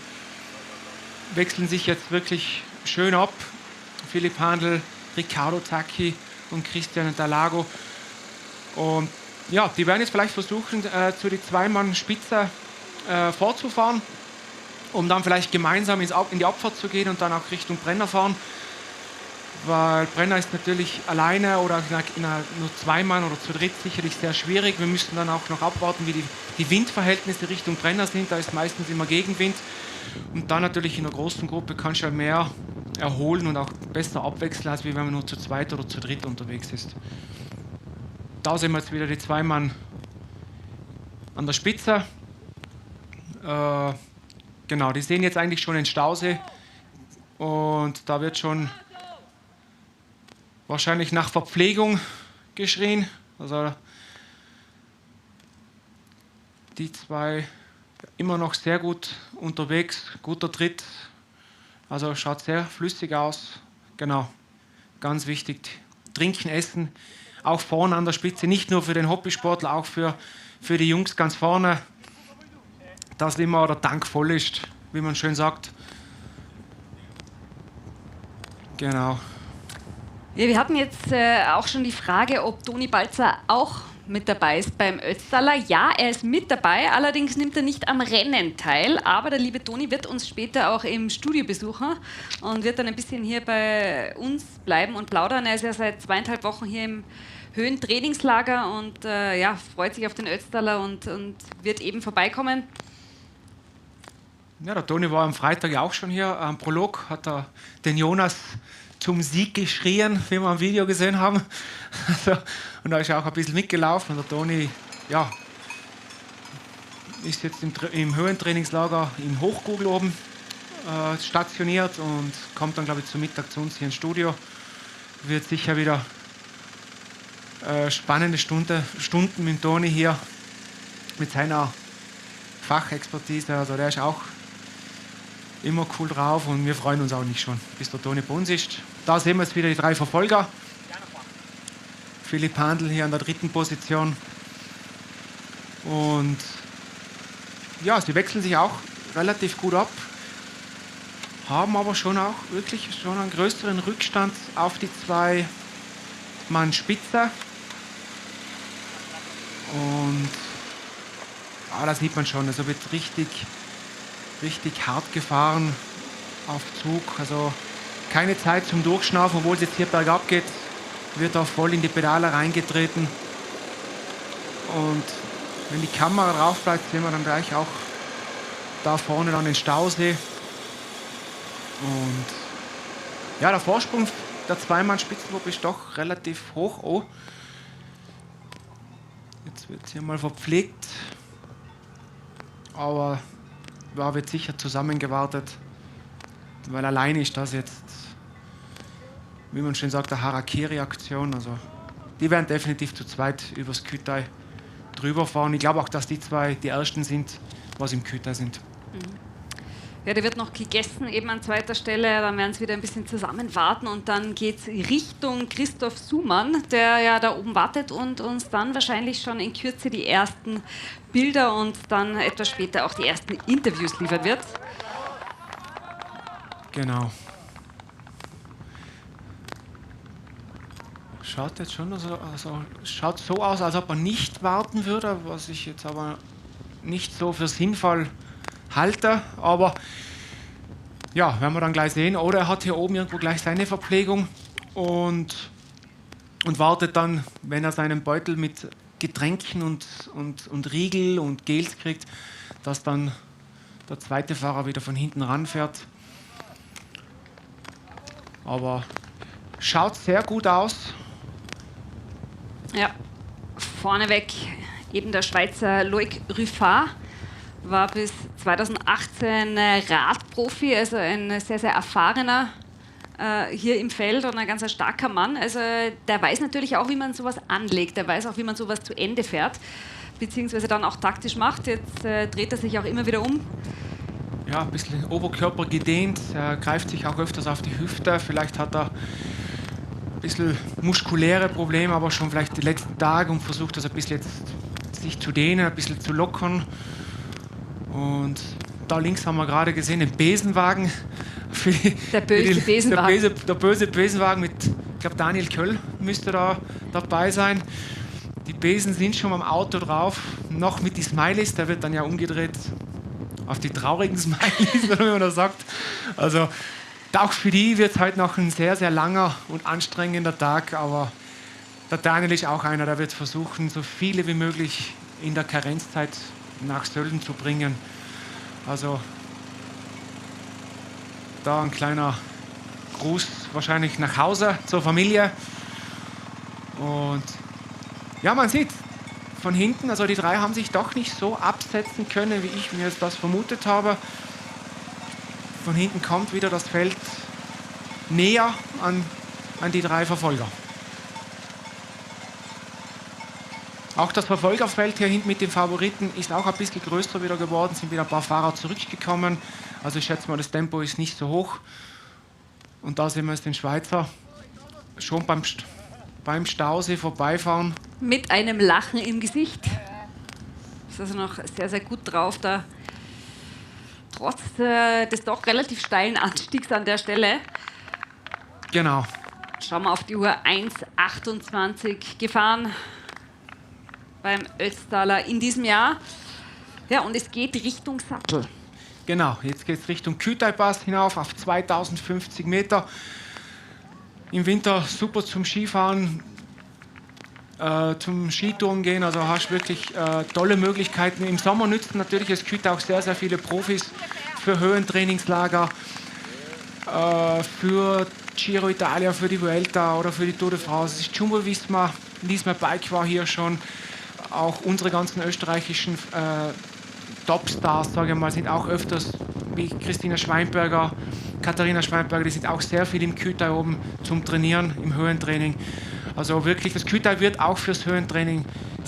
wechseln sich jetzt wirklich schön ab. Philipp Handl, Riccardo Zacchi und Christian Dalago. Und ja, die werden jetzt vielleicht versuchen, zu die 2-Mann-Spitze vorzufahren, um dann vielleicht gemeinsam in die Abfahrt zu gehen und dann auch Richtung Brenner fahren. Weil Brenner ist natürlich alleine oder nur 2 Mann oder zu dritt sicherlich sehr schwierig. Wir müssen dann auch noch abwarten, wie die Windverhältnisse Richtung Brenner sind. Da ist meistens immer Gegenwind. Und dann natürlich in einer großen Gruppe kannst du ja mehr erholen und auch besser abwechseln, als wenn man nur zu zweit oder zu dritt unterwegs ist. Da sehen wir jetzt wieder die 2 Mann an der Spitze. Genau, die sehen jetzt eigentlich schon den Stausee. Und da wird schon wahrscheinlich nach Verpflegung geschrien. Also die 2 immer noch sehr gut unterwegs, guter Tritt. Also schaut sehr flüssig aus. Genau, ganz wichtig. Trinken, essen, auch vorne an der Spitze, nicht nur für den Hobbysportler, auch für die Jungs ganz vorne, dass immer der Tank voll ist, wie man schön sagt. Genau. Ja, wir hatten jetzt auch schon die Frage, ob Toni Balzer auch mit dabei ist beim Ötztaler. Ja, er ist mit dabei, allerdings nimmt er nicht am Rennen teil. Aber der liebe Toni wird uns später auch im Studio besuchen und wird dann ein bisschen hier bei uns bleiben und plaudern. Er ist ja seit 2,5 Wochen hier im Höhentrainingslager und ja, freut sich auf den Ötztaler und wird eben vorbeikommen. Ja, der Toni war am Freitag ja auch schon hier. Am Prolog hat er den Jonas zum Sieg geschrien, wie wir am Video gesehen haben. Also, und da ist er auch ein bisschen mitgelaufen. Und der Toni, ja, ist jetzt im Höhentrainingslager in Hochkugel oben stationiert und kommt dann, glaube ich, zum Mittag zu uns hier ins Studio. Wird sicher wieder spannende Stunden mit dem Toni hier, mit seiner Fachexpertise. Also der ist auch immer cool drauf und wir freuen uns auch nicht schon, bis der Toni bei uns ist. Da sehen wir jetzt wieder die 3 Verfolger. Philipp Handl hier an der 3. Position. Und ja, sie wechseln sich auch relativ gut ab, haben aber schon auch wirklich schon einen größeren Rückstand auf die 2 Mann Spitze. Und da sieht man schon, also wird richtig hart gefahren auf Zug. Also keine Zeit zum Durchschnaufen, obwohl es jetzt hier bergab geht, wird auch voll in die Pedale reingetreten. Und wenn die Kamera drauf bleibt, sehen wir dann gleich auch da vorne dann den Stausee. Und ja, der Vorsprung der 2-Mann-Spitzengruppe ist doch relativ hoch. Oh. Jetzt wird hier mal verpflegt. Aber ja, wird sicher zusammengewartet, weil alleine ist das jetzt, wie man schön sagt, eine Harakiri-Aktion. Also die werden definitiv zu zweit übers Kütai drüber fahren. Ich glaube auch, dass die 2 die ersten sind, was im Kütai sind. Ja, da wird noch gegessen, eben an 2. Stelle. Dann werden sie wieder ein bisschen zusammen warten und dann geht es Richtung Christoph Sumann, der ja da oben wartet und uns dann wahrscheinlich schon in Kürze die ersten Bilder und dann etwas später auch die ersten Interviews liefern wird. Genau. Schaut jetzt schon schaut so aus, als ob er nicht warten würde, was ich jetzt aber nicht so für sinnvoll halte. Aber ja, werden wir dann gleich sehen. Oder er hat hier oben irgendwo gleich seine Verpflegung und wartet dann, wenn er seinen Beutel mit Getränken und Riegel und Gels kriegt, dass dann der zweite Fahrer wieder von hinten ranfährt. Aber schaut sehr gut aus. Ja, vorneweg eben der Schweizer Loic Ruffat war bis 2018 Radprofi, also ein sehr, sehr erfahrener hier im Feld und ein ganz starker Mann. Also der weiß natürlich auch, wie man sowas anlegt, der weiß auch, wie man sowas zu Ende fährt, beziehungsweise dann auch taktisch macht. Jetzt dreht er sich auch immer wieder um ja, ein bisschen den Oberkörper gedehnt, er greift sich auch öfters auf die Hüfte, vielleicht hat er ein bisschen muskuläre Probleme, aber schon vielleicht die letzten Tage und versucht das ein bisschen jetzt sich zu dehnen, ein bisschen zu lockern. Und da links haben wir gerade gesehen den Besenwagen. Der böse Besenwagen. Der böse Besenwagen mit, ich glaube, Daniel Köll müsste da dabei sein. Die Besen sind schon am Auto drauf, noch mit die Smileys, der wird dann ja umgedreht auf die traurigen Smileys, wie man das sagt. Also auch für die wird es heute noch ein sehr, sehr langer und anstrengender Tag, aber der Daniel ist auch einer, der wird versuchen, so viele wie möglich in der Karenzzeit nach Sölden zu bringen. Also da ein kleiner Gruß wahrscheinlich nach Hause zur Familie. Und ja, man sieht von hinten, also die drei haben sich doch nicht so absetzen können, wie ich mir das vermutet habe. Von hinten kommt wieder das Feld näher an die drei Verfolger. Auch das Verfolgerfeld hier hinten mit den Favoriten ist auch ein bisschen größer wieder geworden, sind wieder ein paar Fahrer zurückgekommen. Also ich schätze mal, das Tempo ist nicht so hoch. Und da sehen wir jetzt den Schweizer schon beim Stausee vorbeifahren. Mit einem Lachen im Gesicht. Ist also noch sehr, sehr gut drauf, da trotz des doch relativ steilen Anstiegs an der Stelle. Genau. Schauen wir auf die Uhr, 1,28 gefahren beim Ötztaler in diesem Jahr. Ja, und es geht Richtung Sattel. Genau, jetzt geht es Richtung Kühteipass hinauf auf 2050 Meter. Im Winter super zum Skifahren, zum Skitouren gehen, also hast wirklich tolle Möglichkeiten. Im Sommer nützen natürlich das Kütei auch sehr, sehr viele Profis für Höhentrainingslager, für Giro Italia, für die Vuelta oder für die Tour de France. Das ist Jumbo-Visma, Lisma Bike war hier schon. Auch unsere ganzen österreichischen Topstars, sage ich mal, sind auch öfters, wie Christina Schweinberger, Katharina Schweinberger, die sind auch sehr viel im Kütei oben zum Trainieren, im Höhentraining. Also wirklich, das Kütei wird auch fürs Höhentraining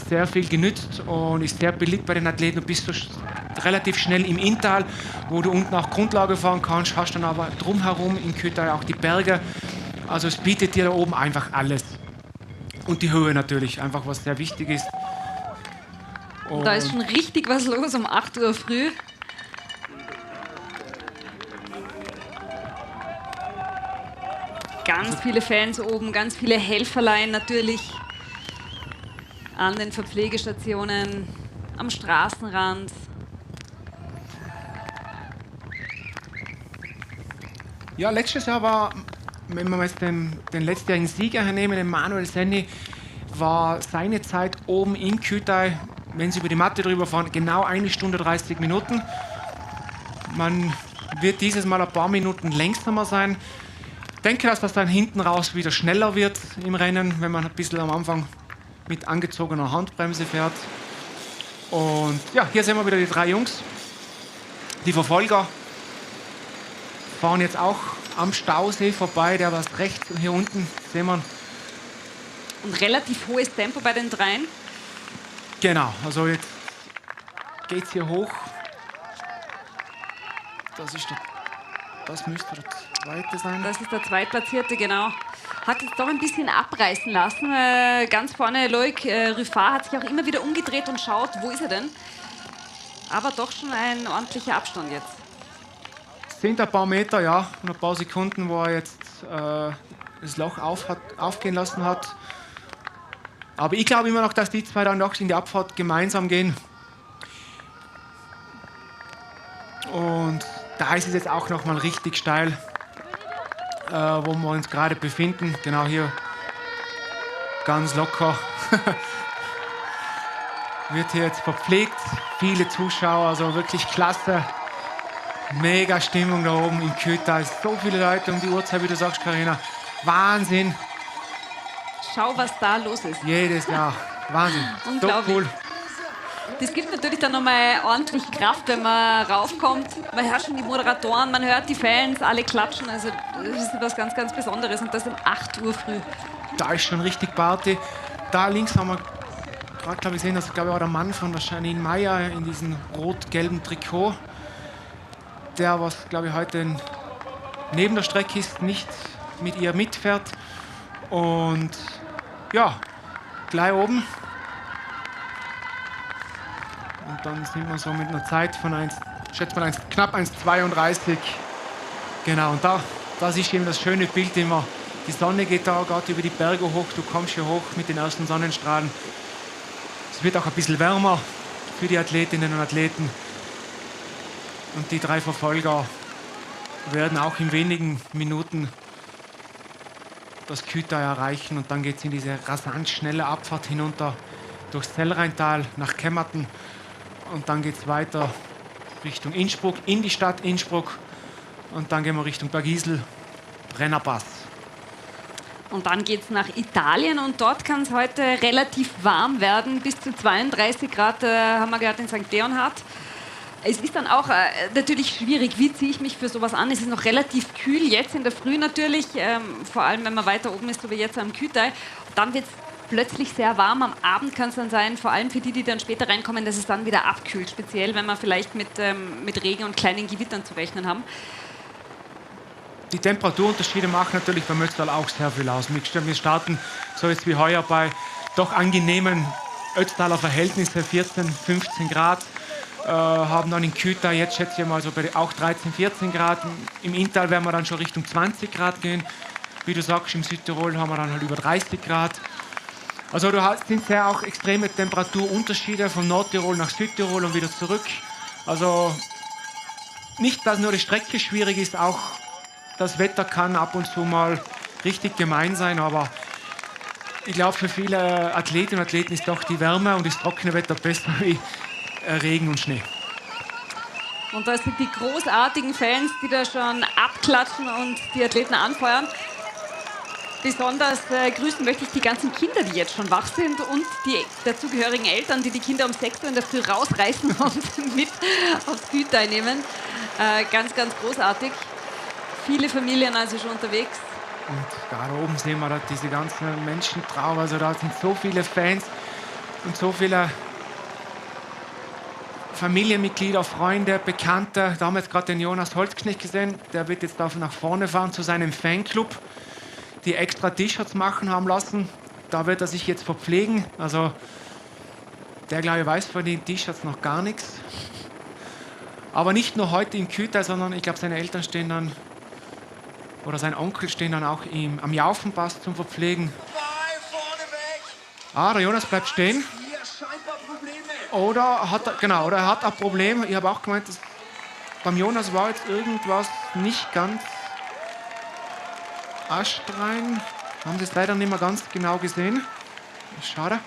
sehr viel genützt und ist sehr beliebt bei den Athleten. Du bist so relativ schnell im Inntal, wo du unten auch Grundlage fahren kannst, hast dann aber drumherum im Kütei auch die Berge. Also es bietet dir da oben einfach alles. Und die Höhe natürlich, einfach was sehr wichtig ist. Und da ist schon richtig was los um 8 Uhr früh. Ganz viele Fans oben, ganz viele Helferlein natürlich an den Verpflegestationen, am Straßenrand. Ja, letztes Jahr war, wenn wir jetzt den letztjährigen Sieger hernehmen, den Manuel Senni, war seine Zeit oben in Kütei, wenn Sie über die Matte drüber fahren, genau 1 Stunde 30 Minuten. Man wird dieses Mal ein paar Minuten langsamer sein. Ich denke, dass das dann hinten raus wieder schneller wird im Rennen, wenn man ein bisschen am Anfang mit angezogener Handbremse fährt. Und ja, hier sehen wir wieder die drei Jungs. Die Verfolger fahren jetzt auch am Stausee vorbei, der was rechts hier unten sehen wir. Und relativ hohes Tempo bei den dreien. Genau, also jetzt geht es hier hoch. Das müsste der zweite sein. Das ist der Zweitplatzierte, genau. Hat jetzt doch ein bisschen abreißen lassen. Ganz vorne Loic Ruffard hat sich auch immer wieder umgedreht und schaut, wo ist er denn? Aber doch schon ein ordentlicher Abstand jetzt. Es sind ein paar Meter, ja, und ein paar Sekunden, wo er jetzt das Loch aufgehen lassen hat. Aber ich glaube immer noch, dass die zwei dann noch in die Abfahrt gemeinsam gehen. Und da ist es jetzt auch noch mal richtig steil, wo wir uns gerade befinden. Genau hier, ganz locker. Wird hier jetzt verpflegt, viele Zuschauer, also wirklich klasse. Mega Stimmung da oben in Kütei. So viele Leute um die Uhrzeit, wie du sagst, Carina. Wahnsinn. Schau, was da los ist. Jedes Jahr. Wahnsinn. Unglaublich. So cool. Das gibt natürlich dann nochmal ordentlich Kraft, wenn man raufkommt. Man hört schon die Moderatoren, man hört die Fans, alle klatschen. Also das ist was ganz, ganz Besonderes. Und das um 8 Uhr früh. Da ist schon richtig Party. Da links haben wir gerade, glaube ich, gesehen, das war der Mann von der Janine Meyer in diesem rot-gelben Trikot. der, was glaube ich heute neben der Strecke ist, nicht mit ihr mitfährt. Und ja, gleich oben. Und dann sind wir so mit einer Zeit von knapp 1,32. Genau, und das ist eben das schöne Bild, immer. Die Sonne geht da gerade über die Berge hoch, du kommst hier hoch mit den ersten Sonnenstrahlen. Es wird auch ein bisschen wärmer für die Athletinnen und Athleten. Und die 3 Verfolger werden auch in wenigen Minuten das Kühtal erreichen. Und dann geht es in diese rasant schnelle Abfahrt hinunter durchs Zellrheintal nach Kemmerten. Und dann geht es weiter Richtung Innsbruck, in die Stadt Innsbruck. Und dann gehen wir Richtung Bergisel, Brennerpass. Und dann geht es nach Italien und dort kann es heute relativ warm werden. Bis zu 32 Grad haben wir gehört in St. Leonhard. Es ist dann auch natürlich schwierig, wie ziehe ich mich für sowas an? Es ist noch relativ kühl, jetzt in der Früh natürlich, vor allem wenn man weiter oben ist, so wie jetzt am Kühtal. Dann wird es plötzlich sehr warm, am Abend kann es dann sein, vor allem für die, die dann später reinkommen, dass es dann wieder abkühlt, speziell wenn wir vielleicht mit Regen und kleinen Gewittern zu rechnen haben. Die Temperaturunterschiede machen natürlich beim Ötztal auch sehr viel aus. Wir starten so jetzt wie heuer bei doch angenehmen Ötztaler Verhältnissen, 14, 15 Grad. Haben dann in Kühtal jetzt schätze ich mal so bei auch 13, 14 Grad. Im Inntal werden wir dann schon Richtung 20 Grad gehen. Wie du sagst, im Südtirol haben wir dann halt über 30 Grad. Also du hast sehr auch extreme Temperaturunterschiede von Nordtirol nach Südtirol und wieder zurück. Also nicht, dass nur die Strecke schwierig ist, auch das Wetter kann ab und zu mal richtig gemein sein, aber ich glaube, für viele Athletinnen und Athleten ist doch die Wärme und das trockene Wetter besser wie Regen und Schnee. Und da sind die großartigen Fans, die da schon abklatschen und die Athleten anfeuern. Besonders grüßen möchte ich die ganzen Kinder, die jetzt schon wach sind und die dazugehörigen Eltern, die die Kinder um 6 Uhr in der Früh rausreißen und mit aufs Kühtal nehmen. Ganz, ganz großartig. Viele Familien also schon unterwegs. Und gerade oben sehen wir da diese ganzen Menschentraum. Also da sind so viele Fans und so viele Familienmitglieder, Freunde, Bekannte. Da haben wir jetzt gerade den Jonas Holzknecht gesehen. Der wird jetzt nach vorne fahren zu seinem Fanclub, die extra T-Shirts machen haben lassen. Da wird er sich jetzt verpflegen. Also der, glaube ich, weiß von den T-Shirts noch gar nichts. Aber nicht nur heute in Kühtal, sondern ich glaube, seine Eltern stehen dann, oder sein Onkel stehen dann auch am Jaufenpass zum Verpflegen. Ah, der Jonas bleibt stehen. Oder er hat ein Problem. Ich habe auch gemeint, dass beim Jonas war jetzt irgendwas nicht ganz astrein. Haben Sie es leider nicht mehr ganz genau gesehen. Schade.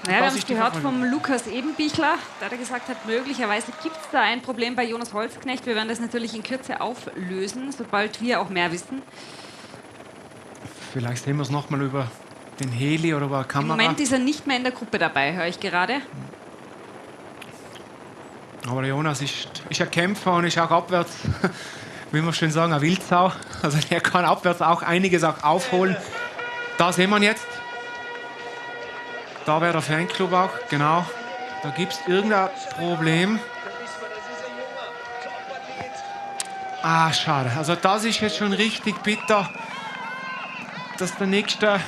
Naja, wir haben es gehört vom Lukas Ebenbichler, der gesagt hat, möglicherweise gibt es da ein Problem bei Jonas Holzknecht. Wir werden das natürlich in Kürze auflösen, sobald wir auch mehr wissen. Vielleicht sehen wir es nochmal über den Heli oder über eine Kamera. Im Moment ist er nicht mehr in der Gruppe dabei, höre ich gerade. Aber der Jonas ist ein Kämpfer und ist auch abwärts, wie wir schön sagen, eine Wildsau. Also er kann abwärts auch einiges auch aufholen. Da sehen wir ihn jetzt. Da wäre der Fanclub auch, genau. Da gibt es irgendein Problem. Ah, schade. Also das ist jetzt schon richtig bitter, dass der nächste...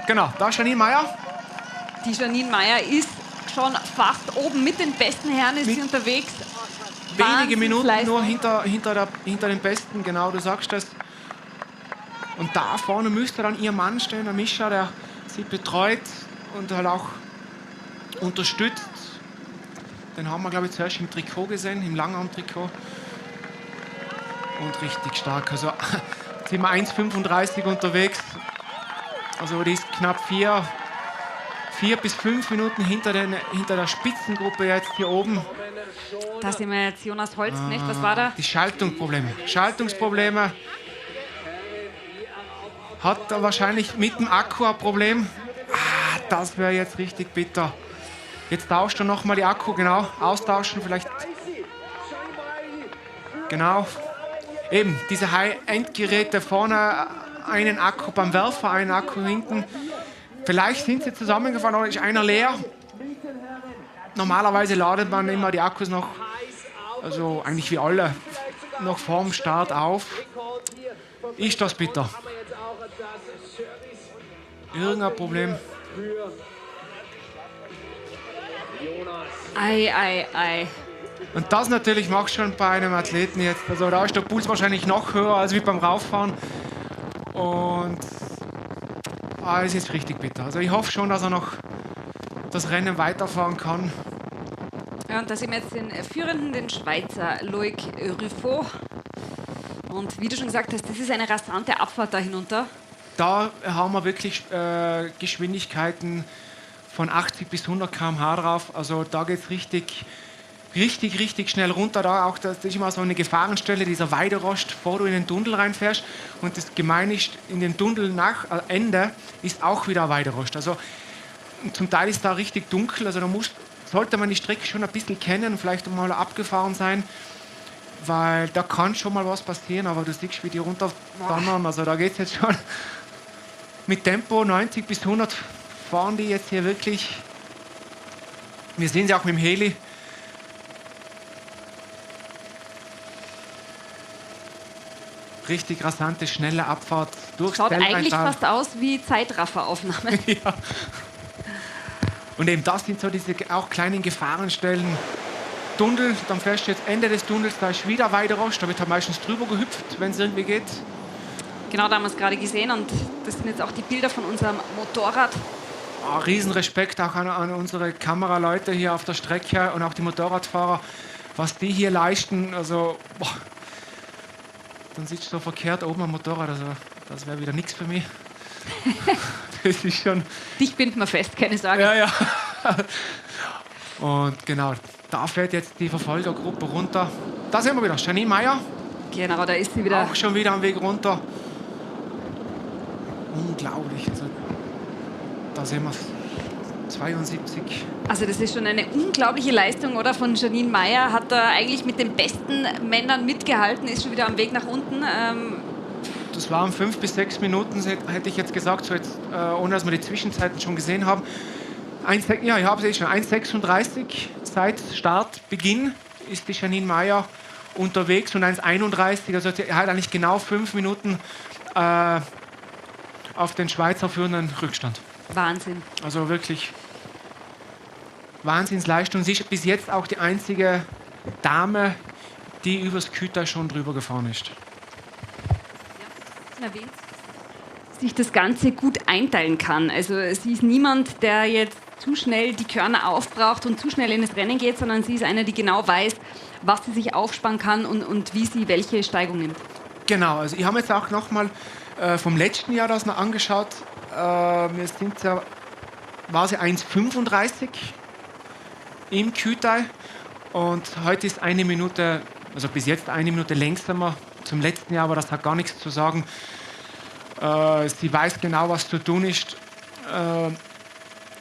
Genau, da ist Janine Meyer. Die Janine Meyer ist schon fast oben mit den besten Herren, ist sie unterwegs. Wenige Minuten nur hinter den Besten, genau, du sagst das. Und da vorne müsste dann ihr Mann stehen, der Mischa, der sie betreut und halt auch unterstützt. Den haben wir, glaube ich, zuerst im Trikot gesehen, im Langarm-Trikot. Und richtig stark. Also sind wir 1,35 unterwegs. Also die ist knapp 4 bis 5 Minuten hinter der Spitzengruppe jetzt hier oben. Da sind wir jetzt Jonas Holzknecht. Was war da? Die Schaltungsprobleme. Hat er wahrscheinlich mit dem Akku ein Problem. Das wäre jetzt richtig bitter. Jetzt tauscht er nochmal die Akku, genau. Austauschen vielleicht. Genau. Eben, diese High-End-Geräte vorne, einen Akku beim Werfer, einen Akku hinten. Vielleicht sind sie zusammengefallen oder ist einer leer. normalerweise ladet man immer die Akkus noch, also eigentlich wie alle, noch vorm Start auf. Ist das bitter? Irgendein Problem? Ei. Und das natürlich macht schon bei einem Athleten jetzt, also da ist der Puls wahrscheinlich noch höher als wie beim Rauffahren. Und es ist richtig bitter. Also ich hoffe schon, dass er noch das Rennen weiterfahren kann. Ja, und da sehen wir jetzt den Führenden, den Schweizer Loic Ruffo. Und wie du schon gesagt hast, das ist eine rasante Abfahrt da hinunter. Da haben wir wirklich Geschwindigkeiten von 80 bis 100 km/h drauf. Also da geht es richtig schnell runter. Da auch, das ist immer so eine Gefahrenstelle, dieser Weiderost, bevor du in den Tunnel reinfährst. Und das Gemeine ist, in den Tunnel nach Ende ist auch wieder ein Weiderost. Also zum Teil ist da richtig dunkel. Also da sollte man die Strecke schon ein bisschen kennen, vielleicht mal abgefahren sein. Weil da kann schon mal was passieren, aber du siehst, wie die runterdonnern. Also da geht es jetzt schon mit Tempo 90 bis 100 fahren die jetzt hier wirklich. Wir sehen sie auch mit dem Heli. Richtig rasante, schnelle Abfahrt durchs Schaut eigentlich Zellrheintal. fast aus wie Zeitrafferaufnahmen. Ja. Und eben das sind so diese auch kleinen Gefahrenstellen. Tunnel, dann fährst du jetzt Ende des Tunnels, da ist wieder Weiderost, da wird halt meistens drüber gehüpft, wenn es irgendwie geht. Genau, da haben wir es gerade gesehen und das sind jetzt auch die Bilder von unserem Motorrad. Riesenrespekt auch an unsere Kameraleute hier auf der Strecke und auch die Motorradfahrer, was die hier leisten. Also, dann sitzt du so verkehrt oben am Motorrad, also das wäre wieder nichts für mich. Das ist schon... Dich binden wir fest, keine Sorge. Ja. Und genau, da fährt jetzt die Verfolgergruppe runter. Da sehen wir wieder Janine Meyer. Genau, da ist sie wieder. Auch schon wieder am Weg runter. Unglaublich. Also, da sehen wir es. 72. Also das ist schon eine unglaubliche Leistung, oder? Von Janine Meyer hat da eigentlich mit den besten Männern mitgehalten, ist schon wieder am Weg nach unten. Das waren 5 bis 6 Minuten, hätte ich jetzt gesagt, so jetzt, ohne dass wir die Zwischenzeiten schon gesehen haben. Ja, ich habe es schon. 1,36 seit Startbeginn ist die Janine Meyer unterwegs und 1,31. Also er hat eigentlich genau 5 Minuten auf den Schweizer führenden Rückstand. Wahnsinn. Also wirklich Wahnsinnsleistung. Sie ist bis jetzt auch die einzige Dame, die übers Küter schon drüber gefahren ist. Erwähnt, sich das Ganze gut einteilen kann. Also sie ist niemand, der jetzt zu schnell die Körner aufbraucht und zu schnell in das Rennen geht, sondern sie ist eine, die genau weiß, was sie sich aufsparen kann und wie sie welche Steigung nimmt. Genau, also ich habe jetzt auch noch mal vom letzten Jahr das noch angeschaut. War sie 1,35 im Kütai und heute ist eine Minute, also bis jetzt eine Minute langsamer zum letzten Jahr, aber das hat gar nichts zu sagen. Sie weiß genau, was zu tun ist.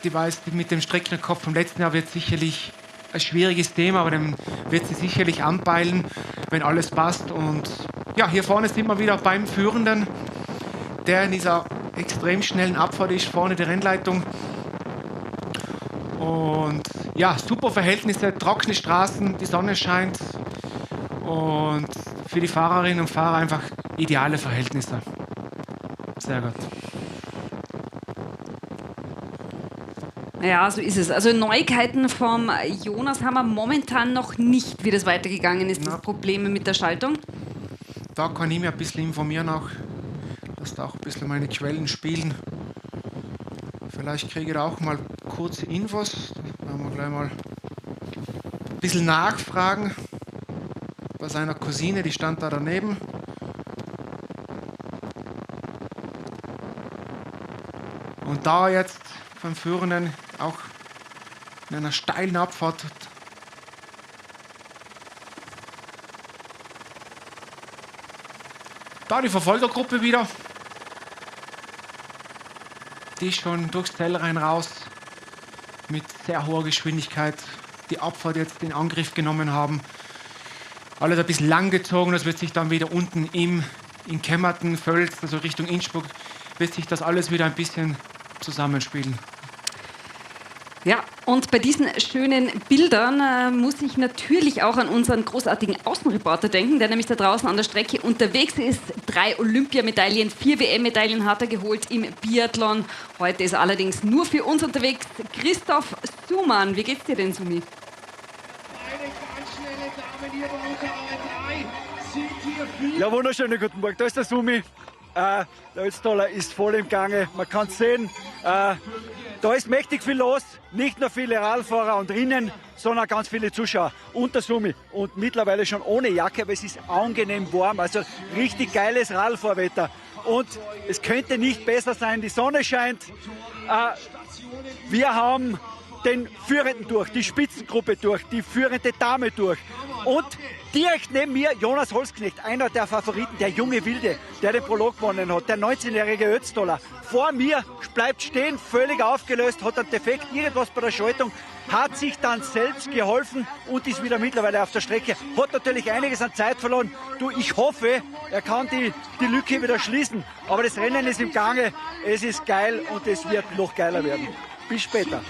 Die weiß, mit dem Streckenkopf vom letzten Jahr wird sicherlich ein schwieriges Thema, aber dann wird sie sicherlich anpeilen, wenn alles passt. Und ja, hier vorne sind wir wieder beim Führenden, der in dieser extrem schnellen Abfahrt ist, vorne die Rennleitung. Und ja, super Verhältnisse, trockene Straßen, die Sonne scheint und für die Fahrerinnen und Fahrer einfach ideale Verhältnisse. Sehr gut. Ja, so ist es. Also Neuigkeiten vom Jonas haben wir momentan noch nicht, wie das weitergegangen ist, diese Probleme mit der Schaltung. Da kann ich mich ein bisschen informieren auch, dass da auch ein bisschen meine Quellen spielen. Vielleicht kriege ich da auch mal kurze Infos. Da werden wir gleich mal ein bisschen nachfragen bei seiner Cousine, die stand da daneben. Und da jetzt beim Führenden auch in einer steilen Abfahrt. Da die Verfolgergruppe wieder. Die schon durchs Zellrein raus mit sehr hoher Geschwindigkeit die Abfahrt jetzt in Angriff genommen haben. Alles ein bisschen lang gezogen, das wird sich dann wieder unten in Kemmerten, Völz, also Richtung Innsbruck, wird sich das alles wieder ein bisschen zusammenspielen. Ja, und bei diesen schönen Bildern muss ich natürlich auch an unseren großartigen Außenreporter denken, der nämlich da draußen an der Strecke unterwegs ist. 3 Olympiamedaillen, 4 WM-Medaillen hat er geholt im Biathlon. Heute ist er allerdings nur für uns unterwegs. Christoph Sumann, wie geht's dir denn, Sumi? Eine ganz schnelle Dame hier bei uns, alle 3 sind hier. Ja, wunderschönen guten Morgen. Da ist der Sumi. Der Ötztaler ist voll im Gange. Man kann es sehen. Da ist mächtig viel los. Nicht nur viele Radfahrer und Rinnen, sondern ganz viele Zuschauer. Und der Sumi. Und mittlerweile schon ohne Jacke, aber es ist angenehm warm. Also richtig geiles Radfahrwetter. Und es könnte nicht besser sein. Die Sonne scheint. Wir haben den Führenden durch, die Spitzengruppe durch, die führende Dame durch. Und direkt neben mir Jonas Holzknecht, einer der Favoriten, der junge Wilde, der den Prolog gewonnen hat, der 19-jährige Ötztaler. Vor mir bleibt stehen, völlig aufgelöst, hat einen Defekt, irgendwas bei der Schaltung, hat sich dann selbst geholfen und ist wieder mittlerweile auf der Strecke. Hat natürlich einiges an Zeit verloren. Du, ich hoffe, er kann die Lücke wieder schließen. Aber das Rennen ist im Gange, es ist geil und es wird noch geiler werden. Bis später.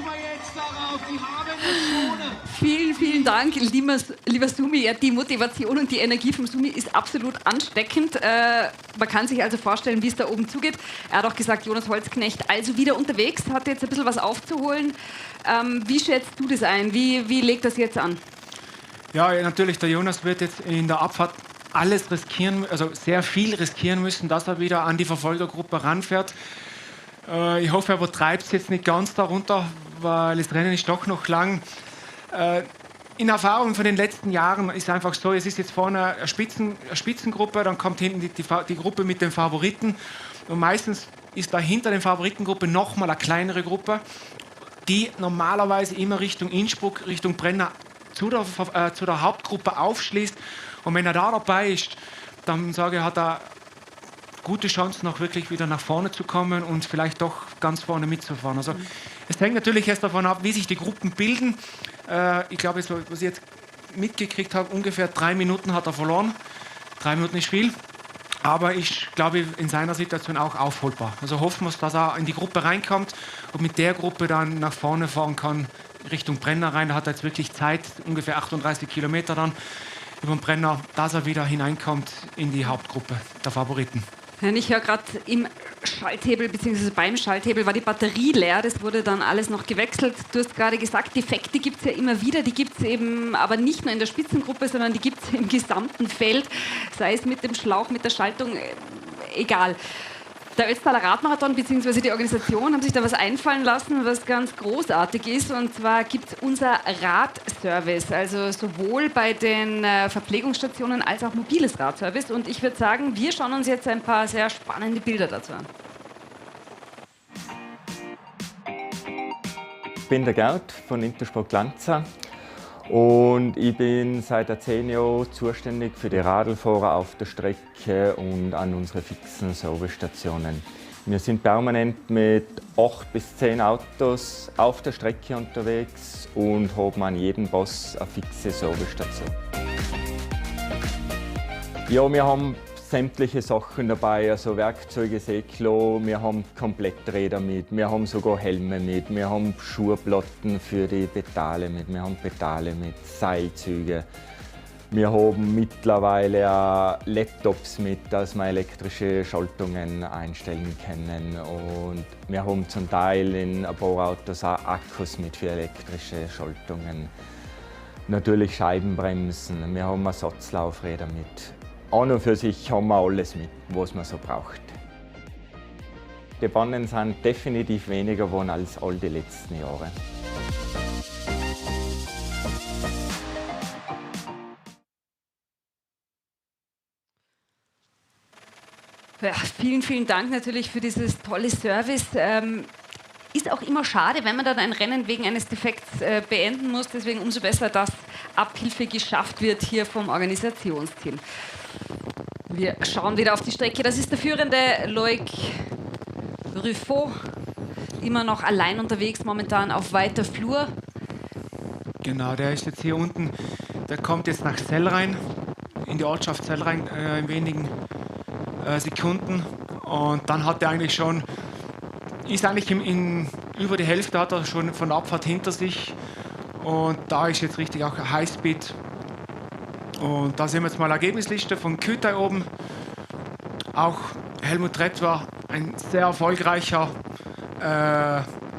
Vielen, vielen Dank, lieber Sumi. Ja, die Motivation und die Energie vom Sumi ist absolut ansteckend. Man kann sich also vorstellen, wie es da oben zugeht. Er hat auch gesagt, Jonas Holzknecht also wieder unterwegs, hat jetzt ein bisschen was aufzuholen. Wie schätzt du das ein? Wie legt das jetzt an? Ja, natürlich, der Jonas wird jetzt in der Abfahrt alles riskieren, also sehr viel riskieren müssen, dass er wieder an die Verfolgergruppe ranfährt. Ich hoffe, er übertreibt es jetzt nicht ganz darunter, weil das Rennen ist doch noch lang. In Erfahrung von den letzten Jahren ist es einfach so, es ist jetzt vorne eine Spitzengruppe, dann kommt hinten die Gruppe mit den Favoriten und meistens ist da hinter den Favoritengruppe nochmal eine kleinere Gruppe, die normalerweise immer Richtung Innsbruck, Richtung Brenner zu der Hauptgruppe aufschließt. Und wenn er da dabei ist, dann sage ich, hat er gute Chancen, noch wirklich wieder nach vorne zu kommen und vielleicht doch ganz vorne mitzufahren. Also es hängt natürlich erst davon ab, wie sich die Gruppen bilden. Ich glaube, was ich jetzt mitgekriegt habe, ungefähr 3 Minuten hat er verloren. 3 Minuten ist viel, aber ich glaube, in seiner Situation auch aufholbar. Also hoffen wir, dass er in die Gruppe reinkommt und mit der Gruppe dann nach vorne fahren kann, Richtung Brenner rein. Da hat er jetzt wirklich Zeit, ungefähr 38 Kilometer dann über den Brenner, dass er wieder hineinkommt in die Hauptgruppe der Favoriten. Ich höre gerade im Schalthebel, beziehungsweise beim Schalthebel war die Batterie leer, das wurde dann alles noch gewechselt. Du hast gerade gesagt, Defekte gibt es ja immer wieder, die gibt es eben aber nicht nur in der Spitzengruppe, sondern die gibt es im gesamten Feld, sei es mit dem Schlauch, mit der Schaltung, egal. Der Ötztaler Radmarathon bzw. die Organisation haben sich da was einfallen lassen, was ganz großartig ist. Und zwar gibt es unser Radservice, also sowohl bei den Verpflegungsstationen als auch mobiles Radservice. Und ich würde sagen, wir schauen uns jetzt ein paar sehr spannende Bilder dazu an. Ich bin der Gerd von Intersport Lanza und ich bin seit 10 Jahren zuständig für die Radlfahrer auf der Strecke und an unseren fixen Servicestationen. Wir sind permanent mit 8 bis 10 Autos auf der Strecke unterwegs und haben an jedem Boss eine fixe Servicestation. Ja, wir haben sämtliche Sachen dabei, also Werkzeuge, Säglo, wir haben Kompletträder mit, wir haben sogar Helme mit, wir haben Schuhplatten für die Pedale mit, wir haben Pedale mit, Seilzüge. Wir haben mittlerweile auch Laptops mit, dass wir elektrische Schaltungen einstellen können. Und wir haben zum Teil in ein paar Autos auch Akkus mit für elektrische Schaltungen. Natürlich Scheibenbremsen, wir haben Ersatzlaufräder mit. An und für sich haben wir alles mit, was man so braucht. Die Bannen sind definitiv weniger geworden als all die letzten Jahre. Ja, vielen, vielen Dank natürlich für dieses tolle Service. Ist auch immer schade, wenn man dann ein Rennen wegen eines Defekts beenden muss. Deswegen umso besser, dass Abhilfe geschafft wird hier vom Organisationsteam. Wir schauen wieder auf die Strecke. Das ist der führende Loic Ruffo. Immer noch allein unterwegs, momentan auf weiter Flur. Genau, der ist jetzt hier unten. Der kommt jetzt nach Sellrhein, in die Ortschaft Sellrhein in wenigen Sekunden. Und dann hat er eigentlich schon, ist eigentlich über die Hälfte hat er schon von der Abfahrt hinter sich. Und da ist jetzt richtig auch Highspeed. Und da sehen wir jetzt mal Ergebnisliste von Kütai oben. Auch Helmut Rett war ein sehr erfolgreicher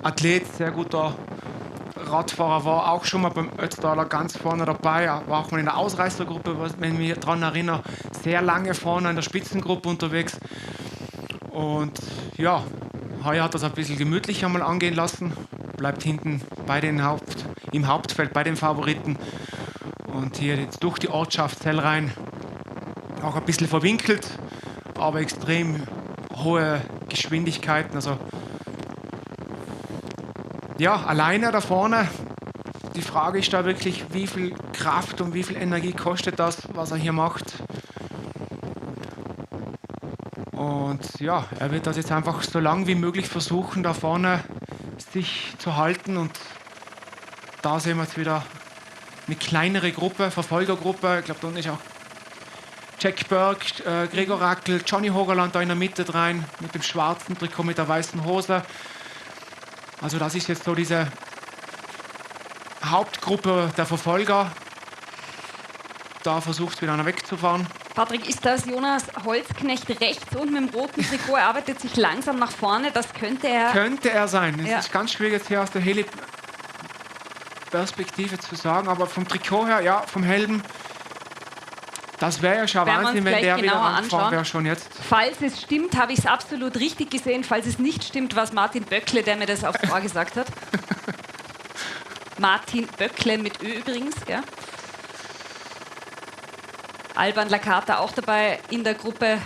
Athlet, sehr guter Radfahrer, war auch schon mal beim Ötztaler ganz vorne dabei, war auch mal in der Ausreißergruppe, wenn ich mich daran erinnere, sehr lange vorne in der Spitzengruppe unterwegs. Und ja, heuer hat er es ein bisschen gemütlicher mal angehen lassen, bleibt hinten bei den im Hauptfeld bei den Favoriten. Und hier jetzt durch die Ortschaft Zellrhein auch ein bisschen verwinkelt, aber extrem hohe Geschwindigkeiten. Also ja, alleine da vorne. Die Frage ist da wirklich, wie viel Kraft und wie viel Energie kostet das, was er hier macht. Und ja, er wird das jetzt einfach so lang wie möglich versuchen, da vorne sich zu halten. Und da sehen wir jetzt wieder eine kleinere Gruppe, Verfolgergruppe. Ich glaube, da unten ist auch Jack Burke, Gregor Rackel, Johnny Hogerland da in der Mitte rein, mit dem schwarzen Trikot, mit der weißen Hose. Also das ist jetzt so diese Hauptgruppe der Verfolger. Da versucht wieder einer wegzufahren. Patrick, ist das Jonas Holzknecht rechts und mit dem roten Trikot? Er arbeitet sich langsam nach vorne. Das könnte er... Könnte er sein. Es Ja. ist ganz schwierig jetzt hier aus der Heli-Perspektive zu sagen. Aber vom Trikot her, ja, vom Helm, das wäre ja schon Werden wir Wahnsinn, uns wenn der gleich wieder genauer rangefahren anschauen. wäre schon jetzt. Falls es stimmt, habe ich es absolut richtig gesehen. Falls es nicht stimmt, war es Martin Böckle, der mir das aufs Ohr gesagt hat. Martin Böckle mit Ö übrigens. Gell? Alban Lakata auch dabei in der Gruppe.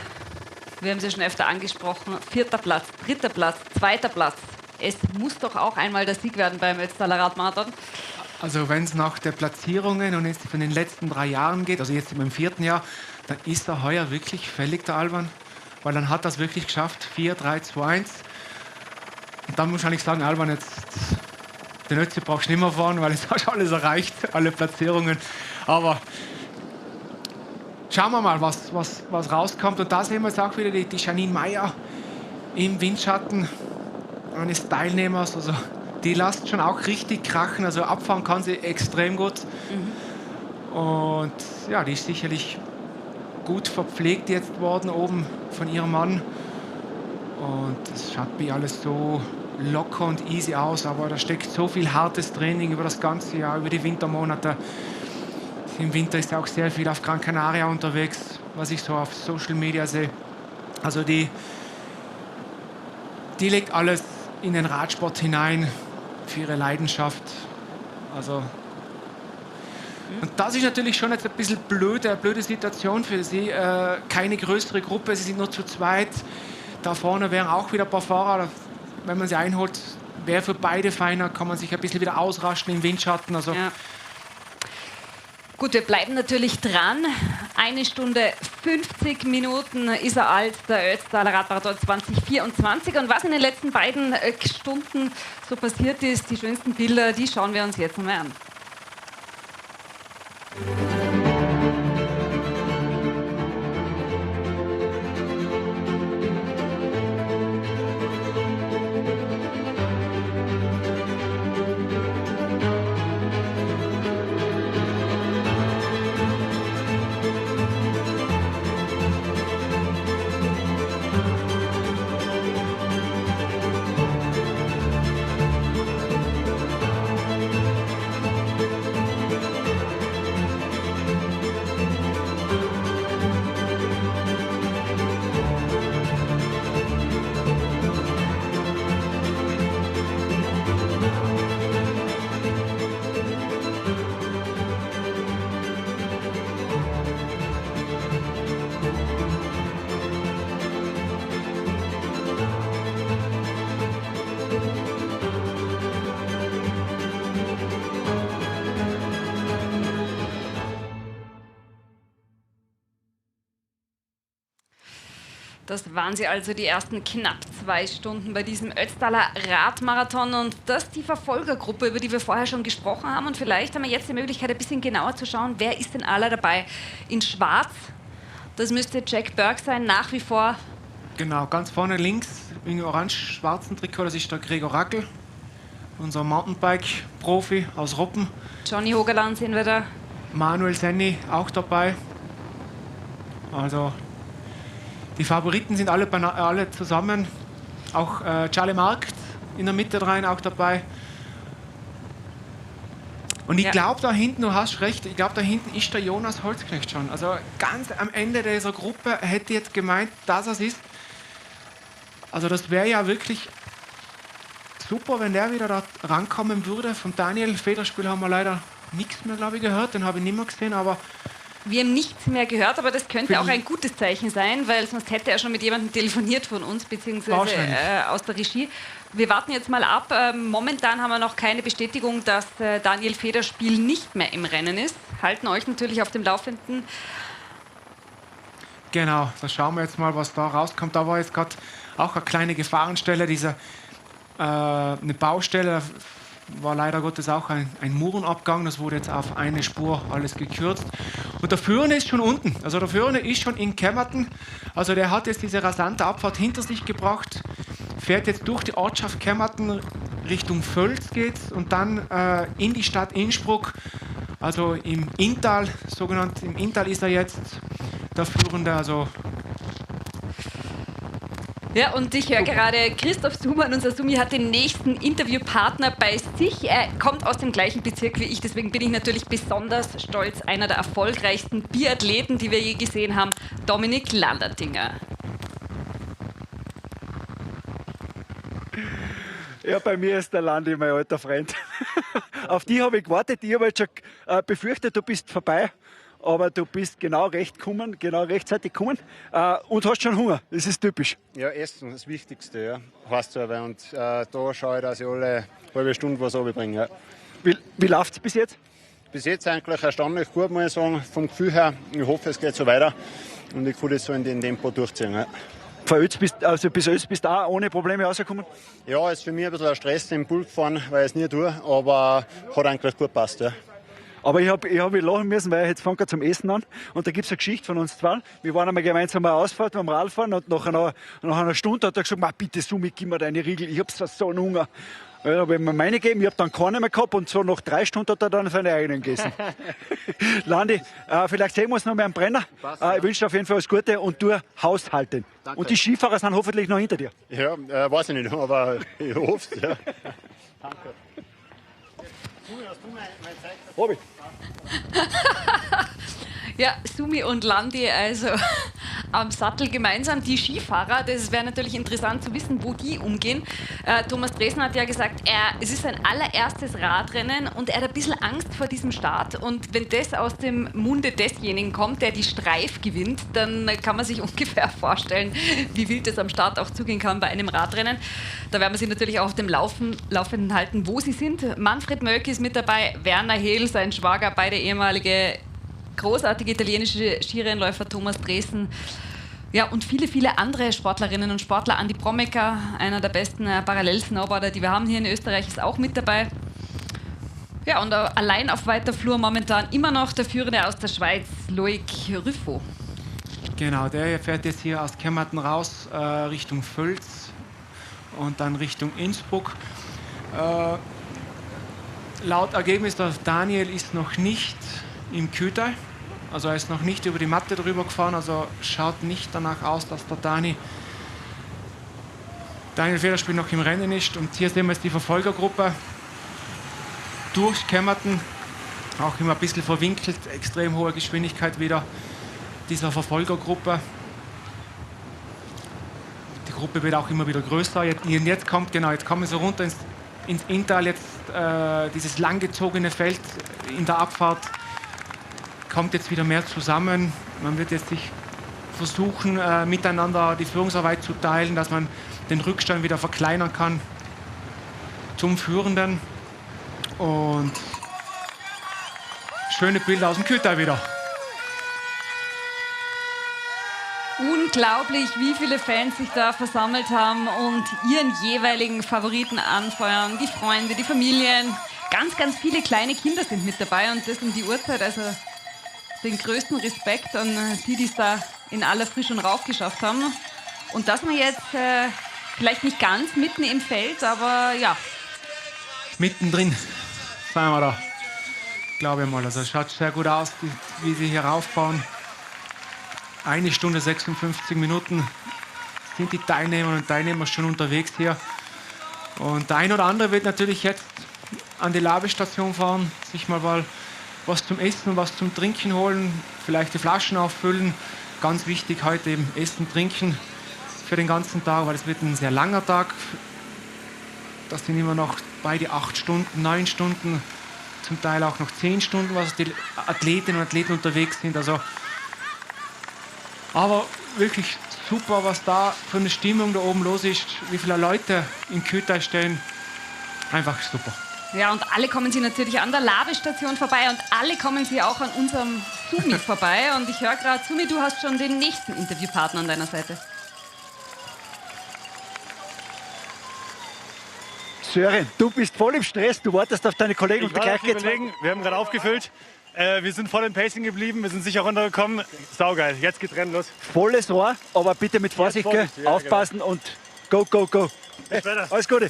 Wir haben sie schon öfter angesprochen. 4. Platz, 3. Platz, 2. Platz. Es muss doch auch einmal der Sieg werden beim Ötztaler Radmarathon. Also wenn es nach der Platzierungen und jetzt von den letzten 3 Jahren geht, also jetzt im 4. Jahr, dann ist er heuer wirklich fällig, der Alban. Weil dann hat er es wirklich geschafft, 4, 3, 2, 1. Und dann muss ich sagen, Alban, jetzt den Ötzi brauchst du nicht mehr fahren, weil es hast alles erreicht, alle Platzierungen. Aber schauen wir mal, was rauskommt. Und da sehen wir jetzt auch wieder die Janine Meyer im Windschatten eines Teilnehmers. Also die lässt schon auch richtig krachen. Also abfahren kann sie extrem gut. Und ja, die ist sicherlich gut verpflegt jetzt worden oben von ihrem Mann. Und es schaut wie alles so locker und easy aus. Aber da steckt so viel hartes Training über das ganze Jahr, über die Wintermonate. Im Winter ist auch sehr viel auf Gran Canaria unterwegs, was ich so auf Social Media sehe. Also die legt alles in den Radsport hinein für ihre Leidenschaft. Also und das ist natürlich schon jetzt ein bisschen eine blöde Situation für sie. Keine größere Gruppe, sie sind nur zu zweit. Da vorne wären auch wieder ein paar Fahrer. Wenn man sie einholt, wäre für beide feiner, kann man sich ein bisschen wieder ausraschen im Windschatten. Also Ja. Gut, wir bleiben natürlich dran. 1 Stunde 50 Minuten ist er alt, der Ötztaler Radmarathon 2024. Und was in den letzten beiden Stunden so passiert ist, die schönsten Bilder, die schauen wir uns jetzt einmal an. Das waren sie also, die ersten knapp 2 Stunden bei diesem Ötztaler Radmarathon. Und das die Verfolgergruppe, über die wir vorher schon gesprochen haben. Und vielleicht haben wir jetzt die Möglichkeit, ein bisschen genauer zu schauen, wer ist denn alle dabei. In Schwarz, das müsste Jack Burke sein, nach wie vor. genau, ganz vorne links, im orange-schwarzen Trikot, das ist der Gregor Rackel. unser Mountainbike-Profi aus Ruppen. Johnny Hogerland sehen wir da. Manuel Senni auch dabei. Also die Favoriten sind alle zusammen. Auch Charlie Markt in der Mitte rein auch dabei. Und ich glaube da hinten, du hast recht, ich glaube da hinten ist der Jonas Holzknecht schon. Also ganz am Ende dieser Gruppe hätte ich jetzt gemeint, dass er es ist. Also das wäre ja wirklich super, wenn der wieder da rankommen würde. Von Daniel Federspiel haben wir leider nichts mehr, glaube ich, gehört. Den habe ich nicht mehr gesehen, aber... Wir haben nichts mehr gehört, aber das könnte auch ein gutes Zeichen sein, weil sonst hätte er schon mit jemandem telefoniert von uns, beziehungsweise aus der Regie. Wir warten jetzt mal ab. Momentan haben wir noch keine Bestätigung, dass Daniel Federspiel nicht mehr im Rennen ist. Halten euch natürlich auf dem Laufenden. Genau, da schauen wir jetzt mal, was da rauskommt. Da war jetzt gerade auch eine kleine Gefahrenstelle, eine Baustelle. Da war leider Gottes auch ein Murenabgang. Das wurde jetzt auf eine Spur alles gekürzt. Und der Führende ist schon unten. Also der Führende ist schon in Kemmerton. Also der hat jetzt diese rasante Abfahrt hinter sich gebracht. Fährt jetzt durch die Ortschaft Kemmerton Richtung Völz geht's und dann in die Stadt Innsbruck. Also im Inntal, sogenannt im Inntal ist er jetzt der Führende. Also ja, und ich höre gerade, Christoph Sumann, unser Sumi, hat den nächsten Interviewpartner bei sich. Er kommt aus dem gleichen Bezirk wie ich, deswegen bin ich natürlich besonders stolz. Einer der erfolgreichsten Biathleten, die wir je gesehen haben, Dominik Landertinger. Ja, bei mir ist der Landi mein alter Freund. Auf die habe ich gewartet. Ich habe jetzt schon befürchtet, du bist vorbei. Aber du bist genau rechtzeitig gekommen und hast schon Hunger. Das ist typisch. Ja, Essen, das Wichtigste, ja. Heißt so, und da schaue ich, dass ich alle halbe Stunde was runterbringe. Ja. Wie läuft es bis jetzt? Bis jetzt eigentlich erstaunlich gut, muss ich sagen, vom Gefühl her. Ich hoffe, es geht so weiter und ich kann das so in dem Tempo durchziehen. Ja. Bis Öls bist du auch ohne Probleme rausgekommen? Ja, ist für mich ein bisschen ein Stress im Pult gefahren, weil ich es nie tue, aber hat eigentlich gut gepasst. Ja. Aber ich hab lachen müssen, weil jetzt fangen wir zum Essen an. Und da gibt es eine Geschichte von uns zwei. Wir waren einmal gemeinsam eine Ausfahrt beim Radfahren und nach einer Stunde hat er gesagt, bitte Sumi, gib mir deine Riegel, ich hab so einen Hunger. Ja, da habe ich mir meine gegeben, ich habe dann keine mehr gehabt und so nach 3 Stunden hat er dann seine eigenen gegessen. Landi, vielleicht sehen wir uns noch mal am Brenner. Ich wünsche dir auf jeden Fall alles Gute und du haushalten. Danke. Und die Skifahrer sind hoffentlich noch hinter dir. Ja, weiß ich nicht, aber ich hoffe es. Ja. Danke. Robby. Ja, Sumi und Landi, also am Sattel gemeinsam. Die Skifahrer, das wäre natürlich interessant zu wissen, wo die umgehen. Thomas Dresden hat ja gesagt, es ist sein allererstes Radrennen und er hat ein bisschen Angst vor diesem Start. Und wenn das aus dem Munde desjenigen kommt, der die Streif gewinnt, dann kann man sich ungefähr vorstellen, wie wild es am Start auch zugehen kann bei einem Radrennen. Da werden wir sie natürlich auch auf dem Laufenden halten, wo sie sind. Manfred Mölk ist mit dabei, Werner Hehl, sein Schwager, beide ehemalige großartige italienische Skirennläufer, Thomas Dresden. Ja, und viele, viele andere Sportlerinnen und Sportler. Andi Bromecker, einer der besten Parallel-Snowboarder, die wir haben hier in Österreich, ist auch mit dabei. Ja, und allein auf weiter Flur momentan immer noch der Führende aus der Schweiz, Loic Ruffo. Genau, der fährt jetzt hier aus Kemmerton raus, Richtung Völz und dann Richtung Innsbruck. Laut Ergebnis, der Daniel ist noch nicht im Kühltal. Also er ist noch nicht über die Matte drüber gefahren, also schaut nicht danach aus, dass der Daniel Federspiel noch im Rennen ist. Und hier sehen wir jetzt die Verfolgergruppe durch Kemmerton, auch immer ein bisschen verwinkelt, extrem hohe Geschwindigkeit wieder dieser Verfolgergruppe. Die Gruppe wird auch immer wieder größer. Jetzt kommen sie runter ins Inntal, jetzt dieses langgezogene Feld in der Abfahrt kommt jetzt wieder mehr zusammen. Man wird jetzt sich versuchen, miteinander die Führungsarbeit zu teilen, dass man den Rückstand wieder verkleinern kann zum Führenden. Und schöne Bilder aus dem Kühltal wieder. Unglaublich, wie viele Fans sich da versammelt haben und ihren jeweiligen Favoriten anfeuern. Die Freunde, die Familien. Ganz, ganz viele kleine Kinder sind mit dabei und das um die Uhrzeit. Also den größten Respekt an die es da in aller Frische und raufgeschafft haben. Und dass wir jetzt vielleicht nicht ganz mitten im Feld, aber ja, mittendrin sind wir da, glaube ich mal. Also es schaut sehr gut aus, wie sie hier raufbauen. 1 Stunde 56 Minuten sind die Teilnehmerinnen und Teilnehmer schon unterwegs hier. Und der ein oder andere wird natürlich jetzt an die Labestation fahren, sich mal was zum Essen, was zum Trinken holen, vielleicht die Flaschen auffüllen. Ganz wichtig heute eben Essen, Trinken für den ganzen Tag, weil es wird ein sehr langer Tag. Das sind immer noch bei die 8 Stunden, 9 Stunden, zum Teil auch noch 10 Stunden, was die Athletinnen und Athleten unterwegs sind. Also, aber wirklich super, was da für eine Stimmung da oben los ist, wie viele Leute in Kütai stehen. Einfach super. Ja, und alle kommen Sie natürlich an der Labestation vorbei und alle kommen Sie auch an unserem Sumi vorbei. Und ich höre gerade, Sumi, du hast schon den nächsten Interviewpartner an deiner Seite. Sören, du bist voll im Stress, du wartest auf deine Kollegen und gleich geht's. Wir haben gerade aufgefüllt. Wir sind voll im Pacing geblieben, wir sind sicher runtergekommen. Saugeil, jetzt geht's Rennen los. Volles Rohr, aber bitte mit Vorsicht, gell? Ja, Aufpassen genau. und go, go, go. Bis später. Alles Gute.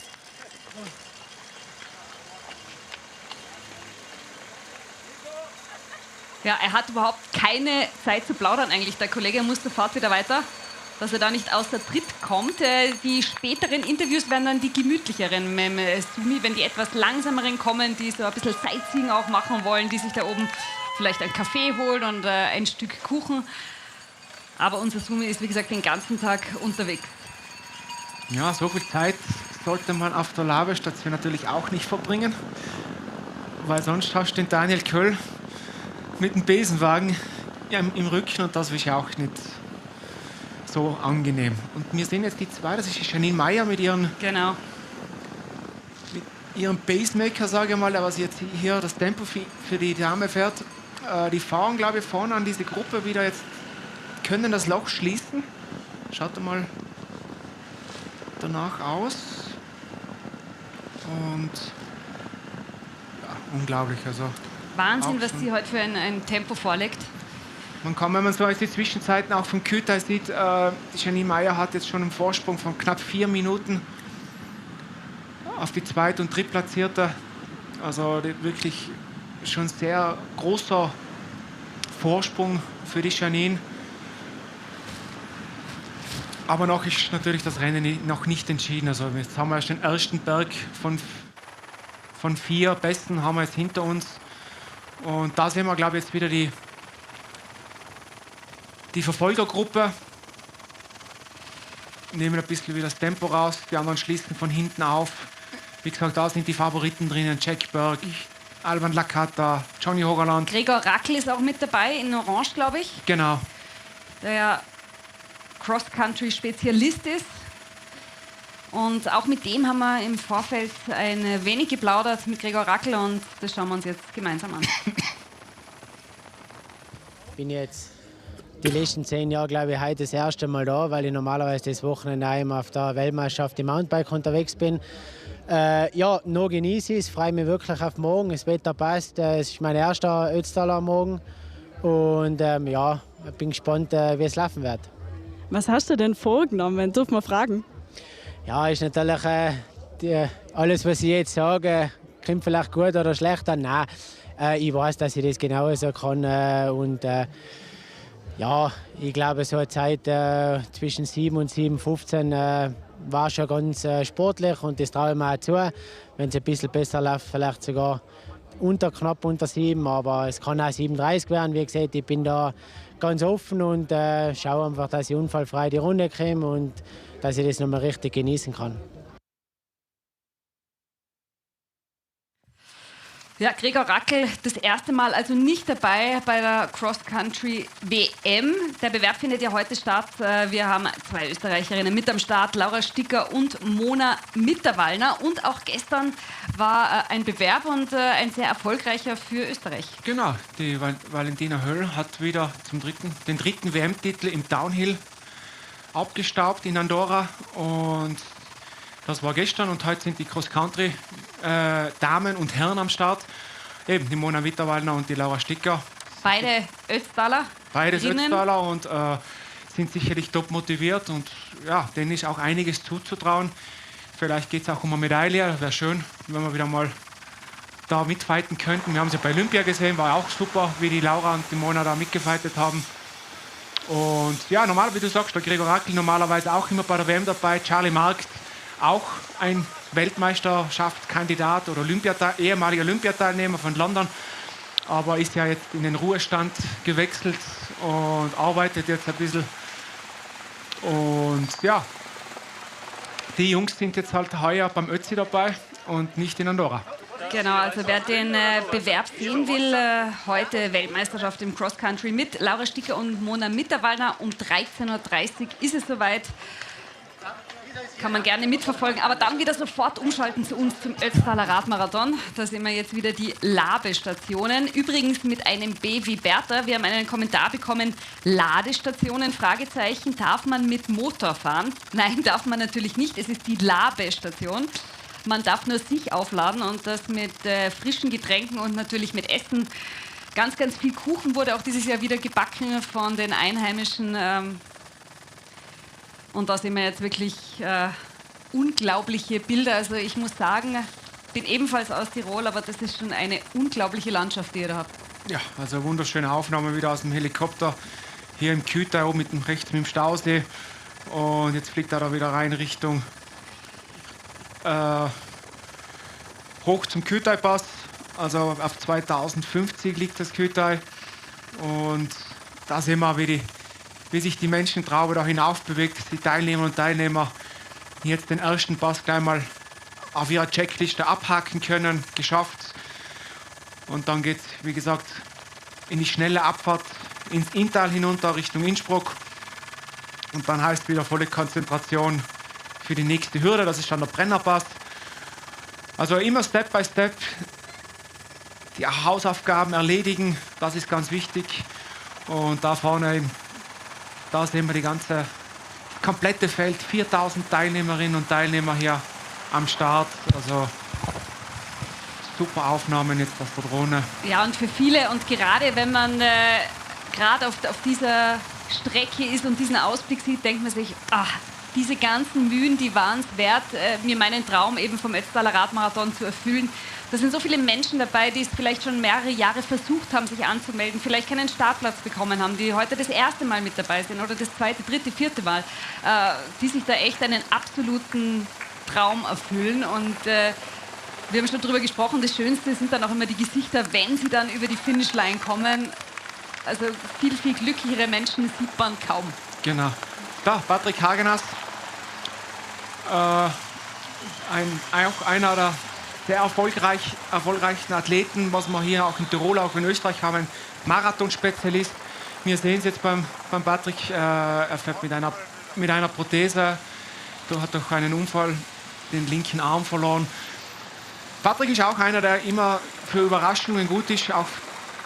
Ja, er hat überhaupt keine Zeit zu plaudern eigentlich. Der Kollege muss sofort wieder weiter, dass er da nicht außer Tritt kommt. Die späteren Interviews werden dann die gemütlicheren mit Sumi, wenn die etwas langsameren kommen, die so ein bisschen Sightseeing auch machen wollen, die sich da oben vielleicht einen Kaffee holen und ein Stück Kuchen. Aber unser Sumi ist, wie gesagt, den ganzen Tag unterwegs. Ja, so viel Zeit sollte man auf der Labestation natürlich auch nicht verbringen, weil sonst hast du den Daniel Köll mit dem Besenwagen im Rücken und das ist ja auch nicht so angenehm. Und wir sehen jetzt die zwei, das ist die Janine Meyer mit ihrem Pacemaker, sage ich mal, was jetzt hier das Tempo für die Dame fährt. Die fahren, glaube ich, vorne an diese Gruppe wieder jetzt, können das Loch schließen. Schaut mal danach aus. Und ja, unglaublich, also Wahnsinn, was sie heute für ein Tempo vorlegt. Man kann, wenn man so die Zwischenzeiten auch von Kütai sieht, die Janine Meyer hat jetzt schon einen Vorsprung von knapp 4 Minuten auf die Zweit- und Drittplatzierte. Also wirklich schon sehr großer Vorsprung für die Janine. Aber noch ist natürlich das Rennen noch nicht entschieden. Also jetzt haben wir erst den ersten Berg von 4 Besten haben wir jetzt hinter uns. Und da sehen wir, glaube ich, jetzt wieder die Verfolgergruppe. Nehmen ein bisschen wieder das Tempo raus. Die anderen schließen von hinten auf. Wie gesagt, da sind die Favoriten drinnen. Jack Berg, Alban Lakata, Johnny Hogerland. Gregor Rackl ist auch mit dabei, in Orange, glaube ich. Genau. Der ja Cross-Country-Spezialist ist. Und auch mit dem haben wir im Vorfeld ein wenig geplaudert mit Gregor Rackl und das schauen wir uns jetzt gemeinsam an. Ich bin jetzt die letzten 10 Jahre, glaube ich, heute das erste Mal da, weil ich normalerweise das Wochenende auch immer auf der Weltmeisterschaft im Mountainbike unterwegs bin. Ja, noch genieße ich es, freue mich wirklich auf morgen. Das Wetter passt, es ist mein erster Ötztaler am Morgen. Und ja, ich bin gespannt, wie es laufen wird. Was hast du denn vorgenommen? Darf man fragen? Ja, ist natürlich alles, was ich jetzt sage, klingt vielleicht gut oder schlecht an. Nein, ich weiß, dass ich das genauso kann. Und ja, ich glaube, so eine Zeit zwischen 7 und 7,15 war schon ganz sportlich und das traue ich mir auch zu. Wenn es ein bisschen besser läuft, vielleicht sogar knapp unter 7, aber es kann auch 7,30 werden. Wie gesagt, ich bin da ganz offen und schaue einfach, dass ich unfallfrei die Runde komme und dass ich das nochmal richtig genießen kann. Ja, Gregor Rackl das erste Mal also nicht dabei bei der Cross-Country-WM. Der Bewerb findet ja heute statt. Wir haben 2 Österreicherinnen mit am Start, Laura Sticker und Mona Mitterwallner. Und auch gestern war ein Bewerb und ein sehr erfolgreicher für Österreich. Genau, die Valentina Höll hat wieder den dritten WM-Titel im Downhill abgestaubt in Andorra. Und das war gestern und heute sind die Cross-Country Damen und Herren am Start. Eben die Mona Mitterwallner und die Laura Sticker. Beide Ötztaler. Beides Ötztaler und sind sicherlich top motiviert und ja, denen ist auch einiges zuzutrauen. Vielleicht geht es auch um eine Medaille. Wäre schön, wenn wir wieder mal da mitfighten könnten. Wir haben sie bei Olympia gesehen, war auch super, wie die Laura und die Mona da mitgefightet haben. Und ja, normal, wie du sagst, der Gregor Rackel normalerweise auch immer bei der WM dabei. Charlie Markt, auch ein Weltmeisterschaftskandidat oder ehemaliger Olympiateilnehmer von London. Aber ist ja jetzt in den Ruhestand gewechselt und arbeitet jetzt ein bisschen. Und ja, die Jungs sind jetzt halt heuer beim Ötzi dabei und nicht in Andorra. Genau, also wer den Bewerb sehen will, heute Weltmeisterschaft im Cross-Country mit Laura Sticker und Mona Mitterwallner. Um 13:30 Uhr ist es soweit. Kann man gerne mitverfolgen, aber dann wieder sofort umschalten zu uns zum Ötztaler Radmarathon. Da sehen wir jetzt wieder die Labestationen. Übrigens mit einem B wie Bertha. Wir haben einen Kommentar bekommen, Ladestationen, Fragezeichen, darf man mit Motor fahren? Nein, darf man natürlich nicht. Es ist die Labestation. Man darf nur sich aufladen und das mit frischen Getränken und natürlich mit Essen. Ganz, ganz viel Kuchen wurde auch dieses Jahr wieder gebacken von den Einheimischen. Und da sehen wir jetzt wirklich unglaubliche Bilder. Also ich muss sagen, ich bin ebenfalls aus Tirol, aber das ist schon eine unglaubliche Landschaft, die ihr da habt. Ja, also wunderschöne Aufnahme wieder aus dem Helikopter. Hier im Kütai oben rechts mit dem Stausee. Und jetzt fliegt er da wieder rein Richtung hoch zum Kütai-Pass. Also auf 2050 liegt das Kütai. Und da sehen wir, wie sich die Menschentraube da hinauf bewegt. Die Teilnehmer und Teilnehmer jetzt den ersten Pass gleich mal auf ihrer Checkliste abhaken können. Geschafft. Und dann geht es, wie gesagt, in die schnelle Abfahrt ins Inntal hinunter Richtung Innsbruck. Und dann heißt wieder volle Konzentration für die nächste Hürde. Das ist dann der Brennerpass. Also immer Step by Step die Hausaufgaben erledigen. Das ist ganz wichtig. Und da vorne, da sehen wir die ganze komplette Feld. 4000 Teilnehmerinnen und Teilnehmer hier am Start. Also super Aufnahmen jetzt auf der Drohne. Ja, und für viele, und gerade wenn man gerade auf dieser Strecke ist und diesen Ausblick sieht, denkt man sich, diese ganzen Mühen, die waren es wert, mir meinen Traum eben vom Ötztaler Radmarathon zu erfüllen. Da sind so viele Menschen dabei, die es vielleicht schon mehrere Jahre versucht haben, sich anzumelden, vielleicht keinen Startplatz bekommen haben, die heute das erste Mal mit dabei sind oder das zweite, dritte, vierte Mal, die sich da echt einen absoluten Traum erfüllen. Und wir haben schon darüber gesprochen, das Schönste sind dann auch immer die Gesichter, wenn sie dann über die Finishline kommen. Also viel, viel glücklichere Menschen sieht man kaum. Genau. Da, Patrick Hagenas, auch einer der sehr erfolgreichen Athleten, was wir hier auch in Tirol, auch in Österreich haben, ein Marathonspezialist. Wir sehen es jetzt beim Patrick, er fährt mit einer Prothese, er hat durch einen Unfall den linken Arm verloren. Patrick ist auch einer, der immer für Überraschungen gut ist, auch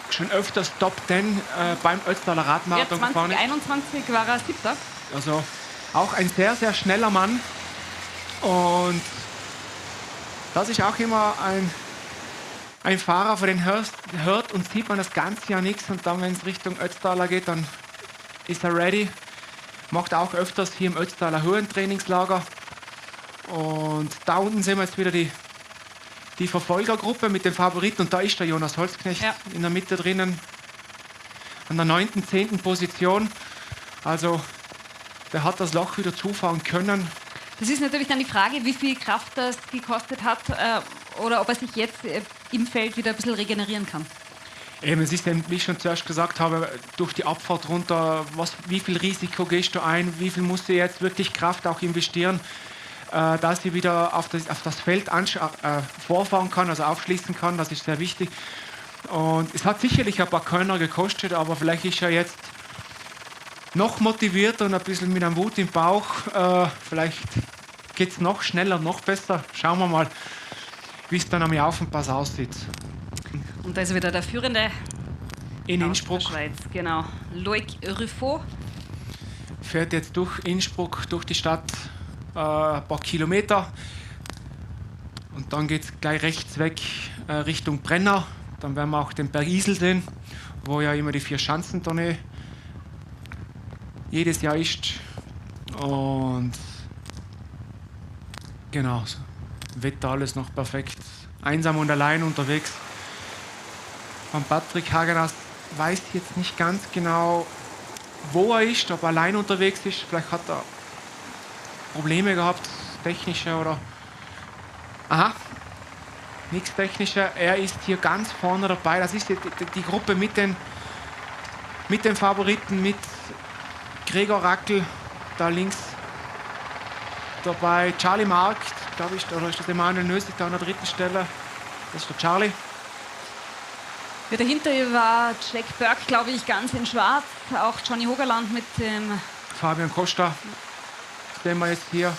schon öfters Top 10 beim Ötztaler Radmarathon gefahren ist. 2021 war er 7. Also auch ein sehr, sehr schneller Mann. Und das ist auch immer ein Fahrer, für den hört und sieht man das ganze Jahr nichts. Und dann, wenn es Richtung Ötztaler geht, dann ist er ready. Macht auch öfters hier im Ötztaler Höhentrainingslager. Und da unten sehen wir jetzt wieder die Verfolgergruppe mit dem Favoriten. Und da ist der Jonas Holzknecht in der Mitte drinnen. An der 9., 10. Position. Also der hat das Loch wieder zufahren können. Das ist natürlich dann die Frage, wie viel Kraft das gekostet hat oder ob er sich jetzt im Feld wieder ein bisschen regenerieren kann. Eben, es ist, wie ich schon zuerst gesagt habe, durch die Abfahrt runter, wie viel Risiko gehst du ein, wie viel musst du jetzt wirklich Kraft auch investieren, dass sie wieder auf das Feld vorfahren kann, also aufschließen kann, das ist sehr wichtig. Und es hat sicherlich ein paar Körner gekostet, aber vielleicht ist er jetzt noch motiviert und ein bisschen mit einem Wut im Bauch. Vielleicht geht es noch schneller, noch besser. Schauen wir mal, wie es dann am Jaufenpass aussieht. Und da ist wieder der Führende in Innsbruck. Der Schweiz, genau. Loic Ruffo. Fährt jetzt durch Innsbruck, durch die Stadt, ein paar Kilometer. Und dann geht es gleich rechts weg Richtung Brenner. Dann werden wir auch den Berg Isel sehen, wo ja immer die 4-Schanzentournee jedes Jahr ist. Und Genau, Wetter alles noch perfekt. Einsam und allein unterwegs. Von Patrick Hagenas weiß jetzt nicht ganz genau, wo er ist, ob er allein unterwegs ist. Vielleicht hat er Probleme gehabt, technische oder... Aha, nichts technischer. Er ist hier ganz vorne dabei. Das ist die Gruppe mit den Favoriten, mit Gregor Rackel, da links dabei. Charlie Markt, glaube ich, oder ist das Emanuel Nösig da an der dritten Stelle? Das ist der Charlie. Ja, dahinter war Jack Burke, glaube ich, ganz in schwarz. Auch Johnny Hogerland mit dem... Fabian Costa, sehen wir jetzt hier.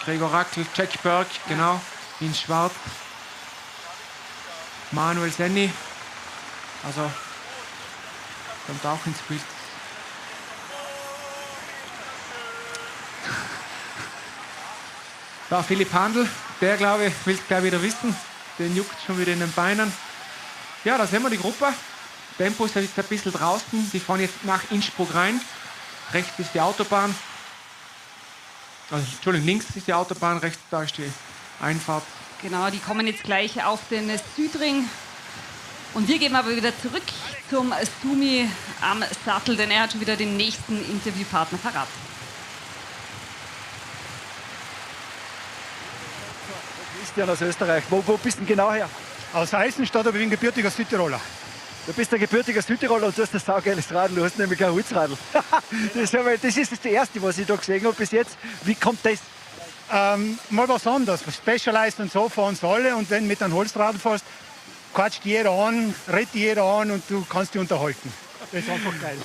Gregor Rackel, Jack Burke, genau, in schwarz. Manuel Senni, also kommt auch ins Bild. Da Philipp Handel, der glaube ich will es gleich wieder wissen. Den juckt schon wieder in den Beinen. Ja, da sehen wir die Gruppe. Tempo ist jetzt ein bisschen draußen. Die fahren jetzt nach Innsbruck rein. Rechts ist die Autobahn. Also, Entschuldigung, links ist die Autobahn, rechts da ist die Einfahrt. Genau, die kommen jetzt gleich auf den Südring. Und wir gehen aber wieder zurück zum Sumi am Sattel, denn er hat schon wieder den nächsten Interviewpartner parat. Christian aus Österreich. Wo bist du denn genau her? Aus Eisenstadt, aber ich bin gebürtiger Südtiroler. Du bist ein gebürtiger Südtiroler und du hast ein saugeiles Radl, du hast nämlich kein Holzradl. Das ist das Erste, was ich da gesehen habe bis jetzt. Wie kommt das? Mal was anderes. Specialized und so fahren sie alle und wenn du mit einem Holzradl fährst, quatscht jeder an, redet jeder an und du kannst dich unterhalten. Das ist einfach geil.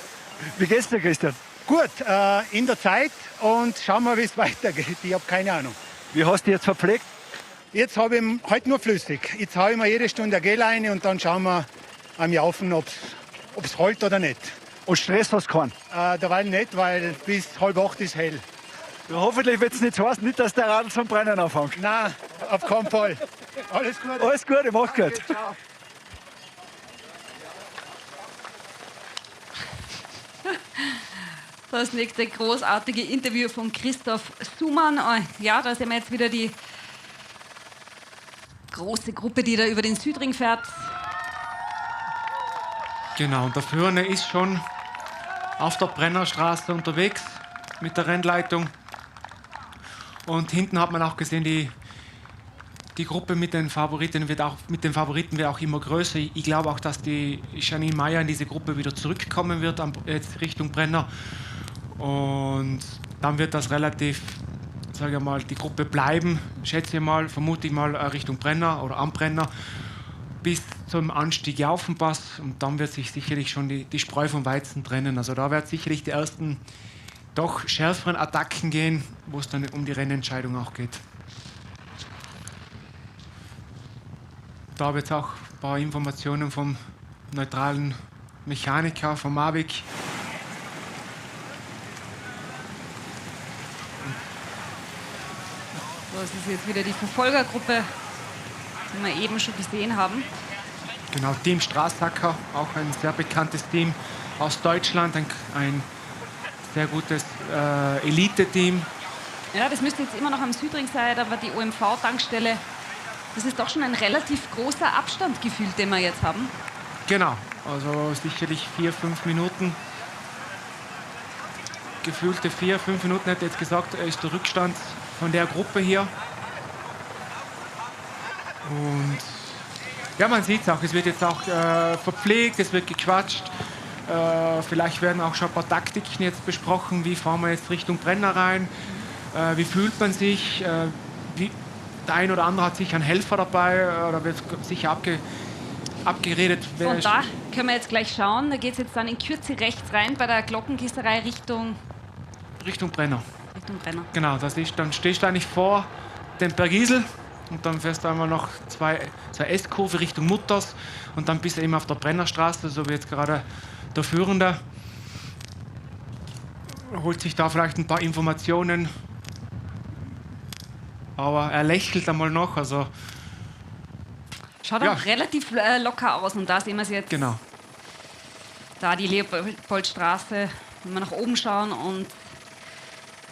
Wie geht's dir, Christian? Gut, in der Zeit und schauen wir, wie es weitergeht. Ich habe keine Ahnung. Wie hast du jetzt verpflegt? Jetzt habe ich heute nur flüssig. Jetzt haue ich mir jede Stunde eine Gel und dann schauen wir am Laufen, ob es hält oder nicht. Und Stress hast du keinen? Derweil nicht, weil bis 7:30 ist hell. Ja, hoffentlich wird es nicht heißen, nicht, dass der Radl zum Brennen anfängt. Nein, auf keinen Fall. Alles gut. Alles Gute, mach gut. Ciao. Das nächste großartige Interview von Christoph Sumann. Ja, da sehen wir jetzt wieder die große Gruppe, die da über den Südring fährt. Genau, und der Führende ist schon auf der Brennerstraße unterwegs mit der Rennleitung. Und hinten hat man auch gesehen, die Gruppe mit den Favoriten wird auch immer größer. Ich glaube auch, dass die Janine Meyer in diese Gruppe wieder zurückkommen wird, jetzt Richtung Brenner. Und dann wird das relativ, sage ich mal, die Gruppe bleiben, schätze ich mal, vermute ich mal Richtung Brenner oder am Brenner, bis zum Anstieg Jaufenpass. Und dann wird sich sicherlich schon die Spreu vom Weizen trennen. Also da wird sicherlich die ersten doch schärferen Attacken gehen, wo es dann um die Rennentscheidung auch geht. Da habe ich jetzt auch ein paar Informationen vom neutralen Mechaniker, vom Mavic. So, das ist jetzt wieder die Verfolgergruppe, die wir eben schon gesehen haben. Genau, Team Straßhacker, auch ein sehr bekanntes Team aus Deutschland, ein sehr gutes Elite-Team. Ja, das müsste jetzt immer noch am Südring sein, aber die OMV-Tankstelle, das ist doch schon ein relativ großer Abstand gefühlt, den wir jetzt haben. Genau, also sicherlich 4-5 Minuten. Gefühlte 4-5 Minuten, hätte jetzt gesagt, ist der Rückstand von der Gruppe hier. Und ja, man sieht es auch, es wird jetzt auch verpflegt, es wird gequatscht. Vielleicht werden auch schon ein paar Taktiken jetzt besprochen. Wie fahren wir jetzt Richtung Brenner rein? Wie fühlt man sich? Der ein oder andere hat sicher einen Helfer dabei oder wird sicher abgeredet. Von da können wir jetzt gleich schauen. Da geht es jetzt dann in Kürze rechts rein bei der Glockengießerei Richtung Brenner. Richtung Brenner. Genau, dann stehst du eigentlich vor dem Bergisel und dann fährst du einmal noch zwei S-Kurve Richtung Mutters und dann bist du eben auf der Brennerstraße, so wie jetzt gerade der Führende. Holt sich da vielleicht ein paar Informationen. Aber er lächelt einmal noch. Also schaut auch relativ locker aus und da sehen wir es jetzt. Genau. Da die Leopoldstraße, wenn wir nach oben schauen und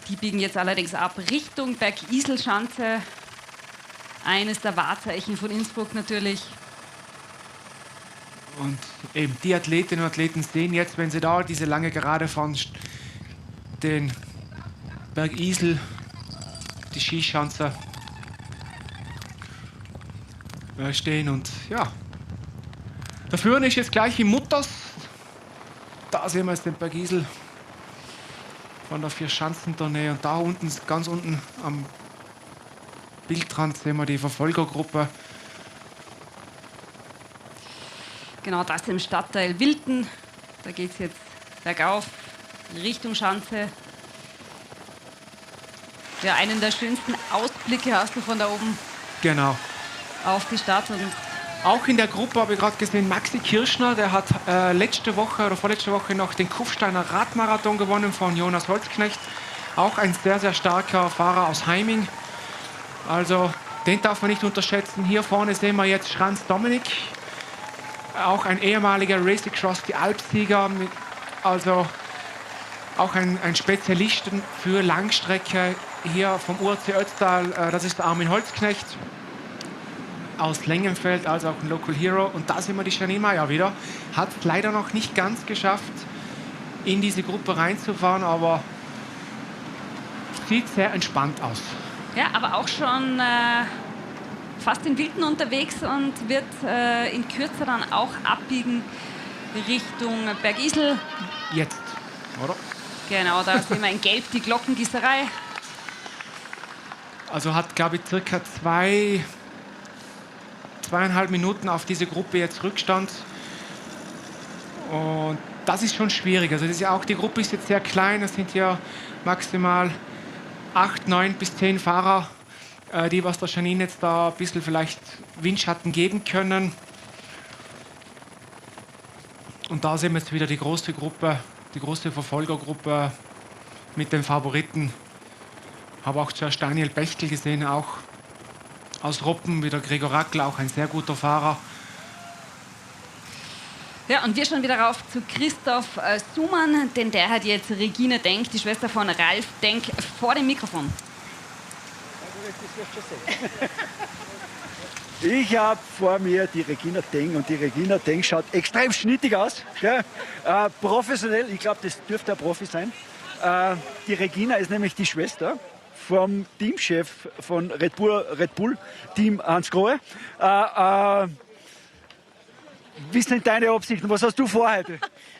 die biegen jetzt allerdings ab Richtung Bergiselschanze. eines der Wahrzeichen von Innsbruck natürlich. Und eben die Athletinnen und Athleten sehen jetzt, wenn sie da diese lange Gerade fahren, den Berg Isel, die Skischanze stehen. Und ja, der Führende ist jetzt gleich im Mutters. Da sehen wir jetzt den Berg Isel von der Vierschanzentournee. Und da unten, ganz unten am Bildrand, sehen wir die Verfolgergruppe. Genau, das im Stadtteil Wilten. Da geht es jetzt bergauf, Richtung Schanze. Ja, einen der schönsten Ausblicke hast du von da oben. Genau. Auf die Stadt. Und auch in der Gruppe habe ich gerade gesehen, Maxi Kirschner, der hat letzte Woche oder vorletzte Woche noch den Kufsteiner Radmarathon gewonnen von Jonas Holzknecht. Auch ein sehr, sehr starker Fahrer aus Heiming. Also den darf man nicht unterschätzen. Hier vorne sehen wir jetzt Schranz Dominik. Auch ein ehemaliger Race Across the Alps-Sieger, also auch ein Spezialisten für Langstrecke hier vom UAC Ötztal. Das ist der Armin Holzknecht aus Lengenfeld, also auch ein Local Hero. Und da sehen wir die Janine Meyer wieder. Hat es leider noch nicht ganz geschafft, in diese Gruppe reinzufahren, aber sieht sehr entspannt aus. ja, aber auch schon fast in Wilten unterwegs und wird in Kürze dann auch abbiegen Richtung Berg Isel. Jetzt, oder? Genau, da sehen wir in Gelb die Glockengießerei. Also hat, glaube ich, circa 2,5 Minuten auf diese Gruppe jetzt Rückstand. Und das ist schon schwierig. Also das ist ja auch, die Gruppe ist jetzt sehr klein. Es sind ja maximal 8, 9 bis 10 Fahrer, die was der Janine jetzt da ein bisschen vielleicht Windschatten geben können. Und da sehen wir jetzt wieder die große Gruppe, die große Verfolgergruppe mit den Favoriten. Habe auch zuerst Daniel Bechtel gesehen, auch aus Roppen, wie der Gregor Rackl, auch ein sehr guter Fahrer. Ja, und wir schauen wieder rauf zu Christoph Sumann, denn der hat jetzt Regina Denk, die Schwester von Ralf Denk, vor dem Mikrofon. Ich habe vor mir die Regina Denk und die Regina Denk schaut extrem schnittig aus. Gell? Professionell, ich glaube, das dürfte ein Profi sein. Die Regina ist nämlich die Schwester vom Teamchef von Red Bull Team Hans Grohe. Wie sind deine Absichten? Was hast du vor heute?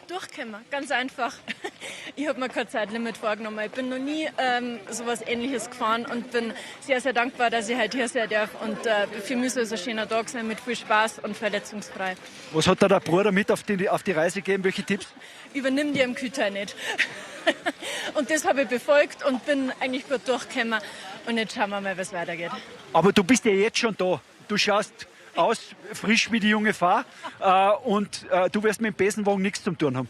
Durchkommen, ganz einfach. Ich habe mir kein Zeitlimit vorgenommen. Ich bin noch nie sowas Ähnliches gefahren und bin sehr, sehr dankbar, dass ich heute hier sein darf. Und für mich soll es ein schöner Tag sein mit viel Spaß und verletzungsfrei. Was hat da der Bruder mit auf die Reise gegeben? Welche Tipps? Übernimm dir im Kühlteil nicht. Und das habe ich befolgt und bin eigentlich gut durchgekommen. Und jetzt schauen wir mal, was weitergeht. Aber du bist ja jetzt schon da. Du schaust aus, frisch wie die junge Frau. Und du wirst mit dem Besenwagen nichts zu tun haben.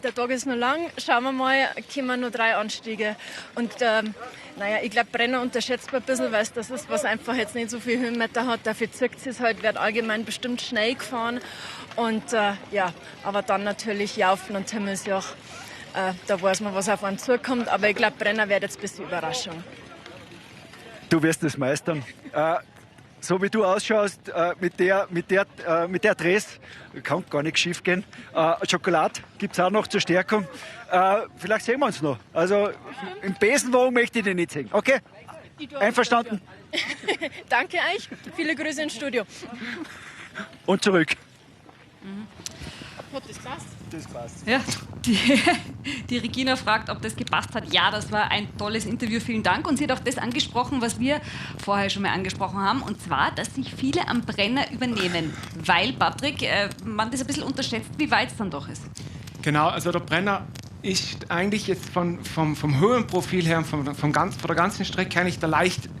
Der Tag ist noch lang. Schauen wir mal, kommen noch 3 Anstiege. Und ich glaube, Brenner unterschätzt man ein bisschen, weil das ist, was einfach jetzt nicht so viel Höhenmeter hat. Dafür zirkt es halt, wird allgemein bestimmt schnell gefahren. Und aber dann natürlich Jaufen und Himmelsjoch. Da weiß man, was auf einen zukommt. Aber ich glaube, Brenner wird jetzt ein bisschen Überraschung. Du wirst es meistern. So wie du ausschaust, mit der Dress, kann gar nichts schief gehen. Schokolade gibt es auch noch zur Stärkung. Vielleicht sehen wir uns noch. Also im Besenwagen möchte ich dich nicht sehen. Okay? Einverstanden? Danke euch. Viele Grüße ins Studio. Und zurück. Hat das passt? Das passt. Ja, die Regina fragt, ob das gepasst hat. Ja, das war ein tolles Interview. Vielen Dank. Und sie hat auch das angesprochen, was wir vorher schon mal angesprochen haben. Und zwar, dass sich viele am Brenner übernehmen. Weil, Patrick, man das ein bisschen unterschätzt, wie weit es dann doch ist. Genau, also der Brenner ist eigentlich jetzt vom Höhenprofil her, von der ganzen Strecke eigentlich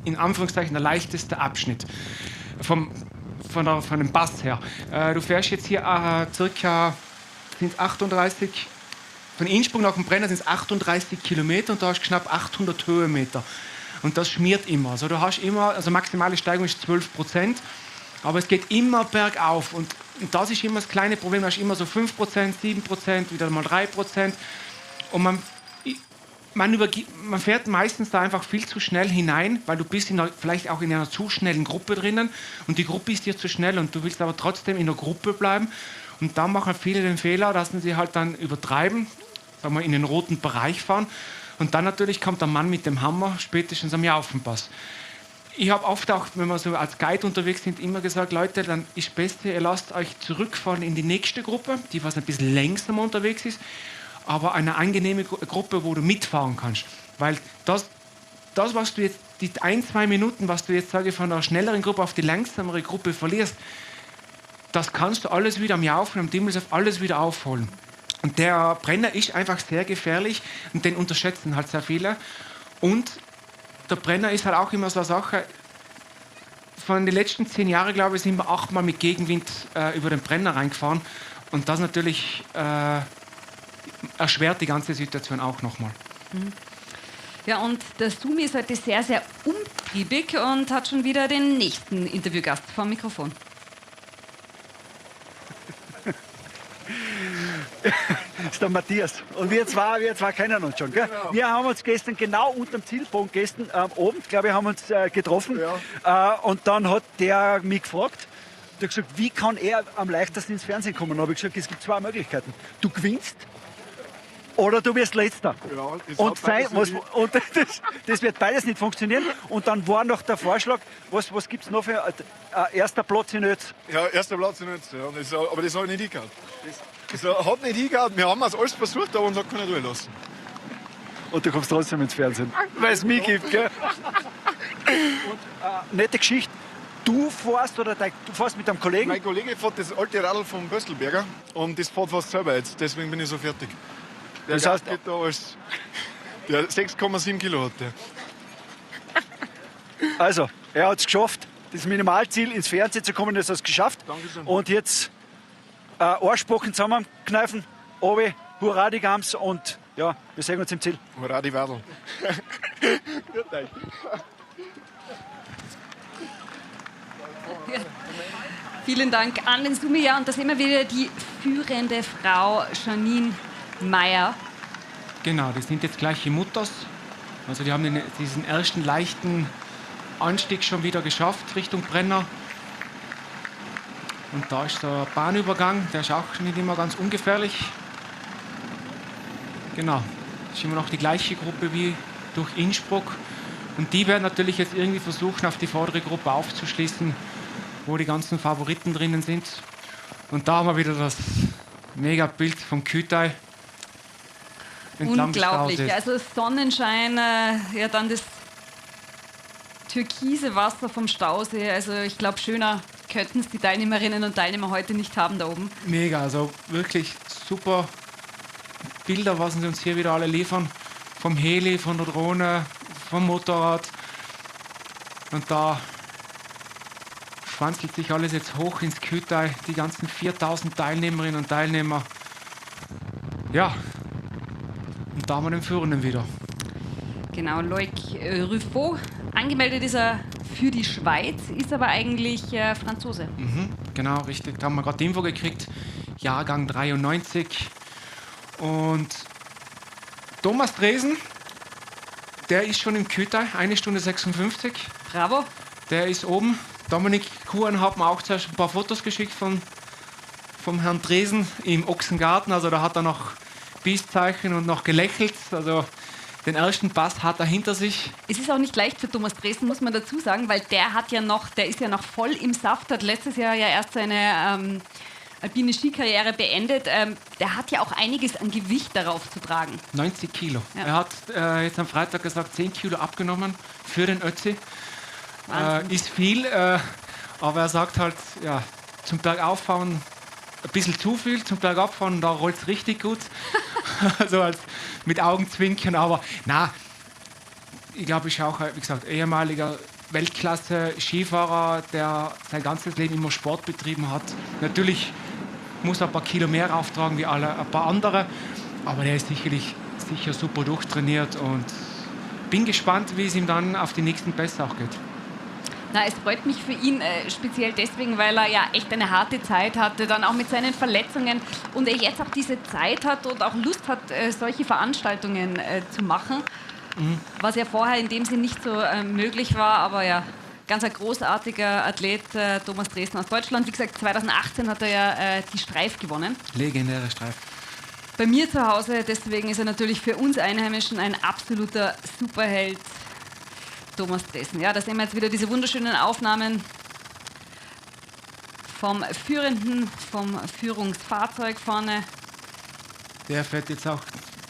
in Anführungszeichen der leichteste Abschnitt. Von dem Pass her. Du fährst jetzt hier circa sind 38, von Innsbruck nach dem Brenner sind es 38 Kilometer und da hast du knapp 800 Höhenmeter. Und das schmiert immer. Also du hast immer, also maximale Steigung ist 12%, aber es geht immer bergauf. Und das ist immer das kleine Problem. Du hast immer so 5%, 7%, wieder mal 3%. Und man man fährt meistens da einfach viel zu schnell hinein, weil du bist vielleicht auch in einer zu schnellen Gruppe drinnen und die Gruppe ist dir zu schnell und du willst aber trotzdem in der Gruppe bleiben. Und da machen viele den Fehler, dass sie halt dann übertreiben, sagen wir, in den roten Bereich fahren. Und dann natürlich kommt der Mann mit dem Hammer spätestens am Jaufenpass. Ich habe oft auch, wenn wir so als Guide unterwegs sind, immer gesagt, Leute, dann ist das Beste, ihr lasst euch zurückfahren in die nächste Gruppe, die was ein bisschen langsamer unterwegs ist, aber eine angenehme Gruppe, wo du mitfahren kannst. Weil das was du jetzt, die 1-2 Minuten, was du jetzt, sage ich, von einer schnelleren Gruppe auf die langsamere Gruppe verlierst, das kannst du alles wieder am Jaufen, am Dimmelshof, alles wieder aufholen. Und der Brenner ist einfach sehr gefährlich und den unterschätzen halt sehr viele. Und der Brenner ist halt auch immer so eine Sache, von den letzten 10 Jahren, glaube ich, sind wir 8-mal mit Gegenwind über den Brenner reingefahren. Und das natürlich erschwert die ganze Situation auch nochmal. Ja, und der Sumi ist heute sehr, sehr umtriebig und hat schon wieder den nächsten Interviewgast vom Mikrofon. Das ist der Matthias. Und wir zwei kennen uns schon. Gell? Genau. Wir haben uns gestern genau unterm Zielpunkt, oben, glaube ich, haben uns getroffen. Ja. Und dann hat der mich gefragt, der hat gesagt, wie kann er am leichtesten ins Fernsehen kommen? Dann habe ich gesagt, es gibt 2 Möglichkeiten. Du gewinnst oder du wirst Letzter. Ja, und das wird beides nicht funktionieren. Und dann war noch der Vorschlag, was gibt es noch für erster Platz in Ötz? Ja, erster Platz in Ötz. Ja. Aber das habe ich nicht hingehört. Das hat nicht hingehört. Wir haben alles versucht, aber uns hat keiner durchlassen. Und du kommst trotzdem ins Fernsehen, weil es mich gibt. Gell? Und nette Geschichte. Du fährst mit deinem Kollegen? Mein Kollege fährt das alte Radl vom Bösselberger und das fährt fast selber jetzt. Deswegen bin ich so fertig. Das heißt, geht da alles. Der 6,7 Kilo hat der. Also, er hat es geschafft. Das Minimalziel, ins Fernsehen zu kommen, das hat es geschafft. Dankeschön. Und jetzt Arschbacken zusammenkneifen, obi, hurra die Gams und ja, wir sehen uns im Ziel. Hurra die Wadel. Ja. Vielen Dank an den Sumi. Ja, und da sehen wir wieder die führende Frau Janine Meyer. Genau, die sind jetzt gleiche Mutters. Also die haben diesen ersten leichten Anstieg schon wieder geschafft Richtung Brenner. Und da ist der Bahnübergang, der ist auch nicht immer ganz ungefährlich. Genau, das ist immer noch die gleiche Gruppe wie durch Innsbruck. Und die werden natürlich jetzt irgendwie versuchen, auf die vordere Gruppe aufzuschließen, wo die ganzen Favoriten drinnen sind. Und da haben wir wieder das Mega-Bild vom Kütai. Unglaublich, also Sonnenschein, ja dann das türkise Wasser vom Stausee. Also ich glaube, schöner könnten es die Teilnehmerinnen und Teilnehmer heute nicht haben da oben. Mega, also wirklich super Bilder, was sie uns hier wieder alle liefern. Vom Heli, von der Drohne, vom Motorrad. Und da schwanzelt sich alles jetzt hoch ins Kütai. Die ganzen 4000 Teilnehmerinnen und Teilnehmer. Ja, und da haben wir den Führenden wieder. Genau, Loic Ruffo. Angemeldet ist er für die Schweiz, ist aber eigentlich Franzose. Genau, richtig. Da haben wir gerade die Info gekriegt. Jahrgang 93. Und Thomas Dresen, der ist schon im Kütai, 1 Stunde 56. Bravo. Der ist oben. Dominik Kuhn hat mir auch zuerst ein paar Fotos geschickt vom Herrn Dresen im Ochsengarten. Also da hat er noch Peace-Zeichen und noch gelächelt. Also den ersten Pass hat er hinter sich. Es ist auch nicht leicht für Thomas Dresen, muss man dazu sagen, weil der ist ja noch voll im Saft, hat letztes Jahr ja erst seine alpine Skikarriere beendet. Der hat ja auch einiges an Gewicht darauf zu tragen. 90 Kilo. Ja. Er hat jetzt am Freitag gesagt, 10 Kilo abgenommen für den Ötzi. Ist viel, aber er sagt halt, ja, zum Bergauffahren ein bisschen zu viel, zum Bergabfahren, da rollt es richtig gut. Also als mit Augenzwinkern, aber na, ich glaube, ich auch, wie gesagt, ehemaliger Weltklasse-Skifahrer, der sein ganzes Leben immer Sport betrieben hat. Natürlich muss er ein paar Kilo mehr auftragen wie ein paar andere, aber der ist sicher super durchtrainiert und bin gespannt, wie es ihm dann auf die nächsten Pässe auch geht. Na, es freut mich für ihn speziell deswegen, weil er ja echt eine harte Zeit hatte, dann auch mit seinen Verletzungen und er jetzt auch diese Zeit hat und auch Lust hat, solche Veranstaltungen zu machen, was ja vorher in dem Sinn nicht so möglich war, aber ja, ganz ein großartiger Athlet, Thomas Dresden aus Deutschland. Wie gesagt, 2018 hat er ja die Streif gewonnen. Legendäre Streif. Bei mir zu Hause, deswegen ist er natürlich für uns Einheimischen ein absoluter Superheld. Thomas Dresden. Ja, da sehen wir jetzt wieder diese wunderschönen Aufnahmen vom Führungsfahrzeug vorne. Der fährt jetzt auch,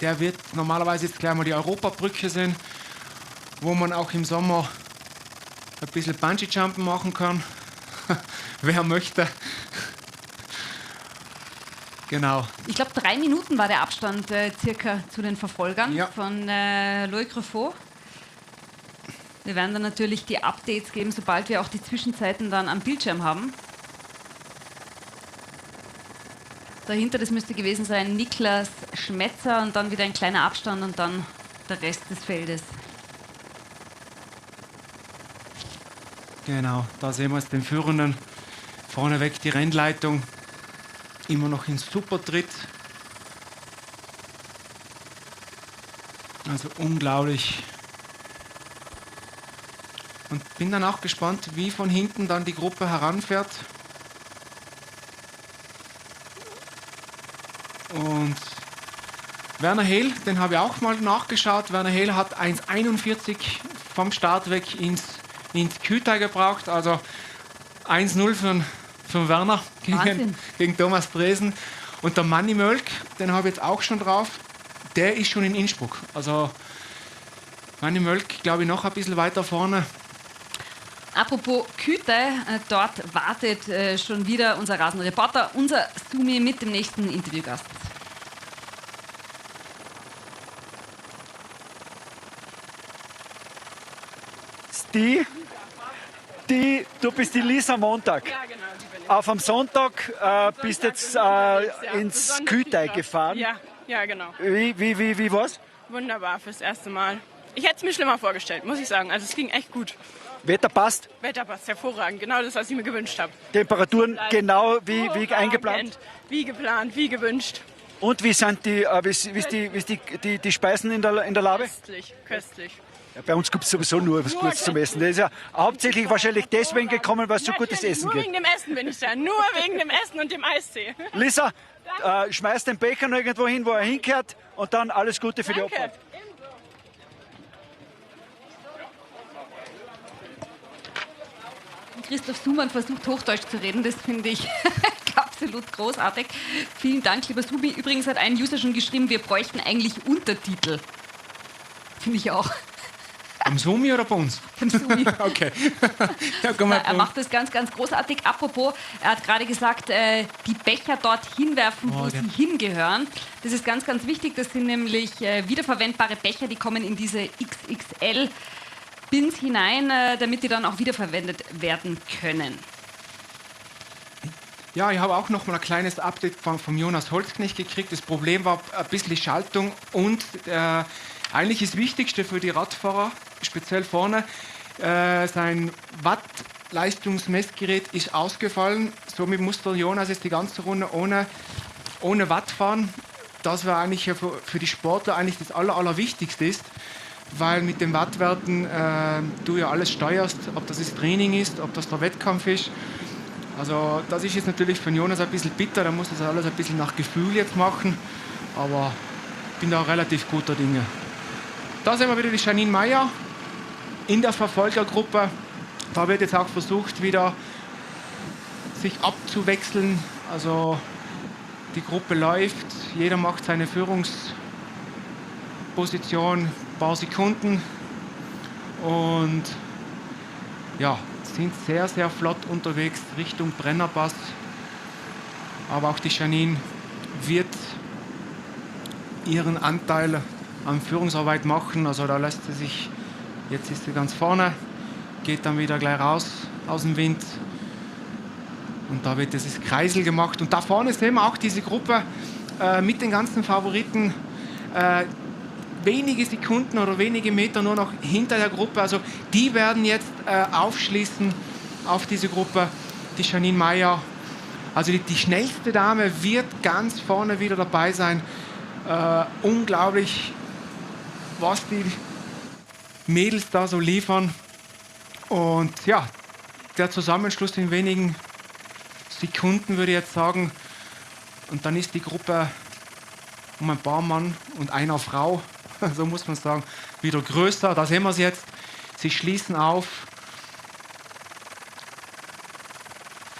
der wird normalerweise jetzt gleich mal die Europabrücke sehen, wo man auch im Sommer ein bisschen Bungee-Jumpen machen kann, wer möchte. Genau. Ich glaube, 3 Minuten war der Abstand circa zu den Verfolgern von Loic Ruffaux. Wir werden dann natürlich die Updates geben, sobald wir auch die Zwischenzeiten dann am Bildschirm haben. Dahinter, das müsste gewesen sein, Niklas Schmetzer und dann wieder ein kleiner Abstand und dann der Rest des Feldes. Genau, da sehen wir es den Führenden. Vorneweg die Rennleitung, immer noch in Supertritt. Also unglaublich. Und bin dann auch gespannt, wie von hinten dann die Gruppe heranfährt. Und Werner Hehl, den habe ich auch mal nachgeschaut. Werner Hehl hat 1,41 vom Start weg ins Kütai gebraucht. Also 1-0 für Werner gegen Thomas Dresden. Und der Manni Mölk, den habe ich jetzt auch schon drauf, der ist schon in Innsbruck. Also Manni Mölk, glaube ich, noch ein bisschen weiter vorne. Apropos Kütai, dort wartet schon wieder unser Rasenreporter, unser Sumi mit dem nächsten Interviewgast. Du bist die Lisa Montag. Ja, genau, die bin ich. Auf am Sonntag bist jetzt ins Kütai gefahren. Ja, genau. Wie war's? Wunderbar, fürs erste Mal. Ich hätte es mir schlimmer vorgestellt, muss ich sagen. Also es ging echt gut. Wetter passt? Wetter passt hervorragend, genau das, was ich mir gewünscht habe. Temperaturen genau wie eingeplant? Wie geplant, wie gewünscht. Und wie sind die Speisen in der Labe? Köstlich. Ja, bei uns gibt es sowieso nur was Gutes zum Essen. Das ist ja hauptsächlich wahrscheinlich deswegen gekommen, weil es so gutes Essen gibt. Nur wegen dem Essen bin ich da. Nur wegen dem Essen und dem Eistee. Lisa, schmeiß den Becher noch irgendwo hin, wo er hinkehrt und dann alles Gute für die Abfahrt. Christoph Sumann versucht Hochdeutsch zu reden, das finde ich absolut großartig. Vielen Dank, lieber Subi. Übrigens hat ein User schon geschrieben, wir bräuchten eigentlich Untertitel. Finde ich auch. Am Sumi oder bei uns? Am Sumi. Okay. Er macht das ganz, ganz großartig. Apropos, er hat gerade gesagt, die Becher dort hinwerfen, wo sie hingehören. Das ist ganz, ganz wichtig. Das sind nämlich wiederverwendbare Becher, die kommen in diese XXL Bins hinein, damit die dann auch wiederverwendet werden können. Ja, ich habe auch noch mal ein kleines Update vom Jonas Holzknecht gekriegt. Das Problem war ein bisschen die Schaltung und eigentlich das Wichtigste für die Radfahrer, speziell vorne, sein Watt-Leistungsmessgerät ist ausgefallen. Somit musste Jonas jetzt die ganze Runde ohne Watt fahren. Das war eigentlich für die Sportler eigentlich das Allerwichtigste ist, weil mit den Wattwerten du ja alles steuerst, ob das Training ist, ob das der Wettkampf ist. Also das ist jetzt natürlich für Jonas ein bisschen bitter, da muss das alles ein bisschen nach Gefühl jetzt machen, aber ich bin da relativ guter Dinge. Da sehen wir wieder die Janine Meyer in der Verfolgergruppe. Da wird jetzt auch versucht, wieder sich abzuwechseln. Also die Gruppe läuft, jeder macht seine Führungsposition, ein paar Sekunden und ja, sind sehr, sehr flott unterwegs Richtung Brennerpass. Aber auch die Janine wird ihren Anteil an Führungsarbeit machen. Also da lässt sie sich, jetzt ist sie ganz vorne, geht dann wieder gleich raus aus dem Wind. Und da wird dieses Kreisel gemacht. Und da vorne sehen wir auch diese Gruppe mit den ganzen Favoriten. wenige Sekunden oder wenige Meter nur noch hinter der Gruppe. Also die werden jetzt aufschließen auf diese Gruppe. Die Janine Meyer, also die schnellste Dame, wird ganz vorne wieder dabei sein. Unglaublich, was die Mädels da so liefern. Und ja, der Zusammenschluss in wenigen Sekunden, würde ich jetzt sagen. Und dann ist die Gruppe um ein paar Mann und einer Frau, so muss man sagen, wieder größer. Da sehen wir es jetzt. Sie schließen auf.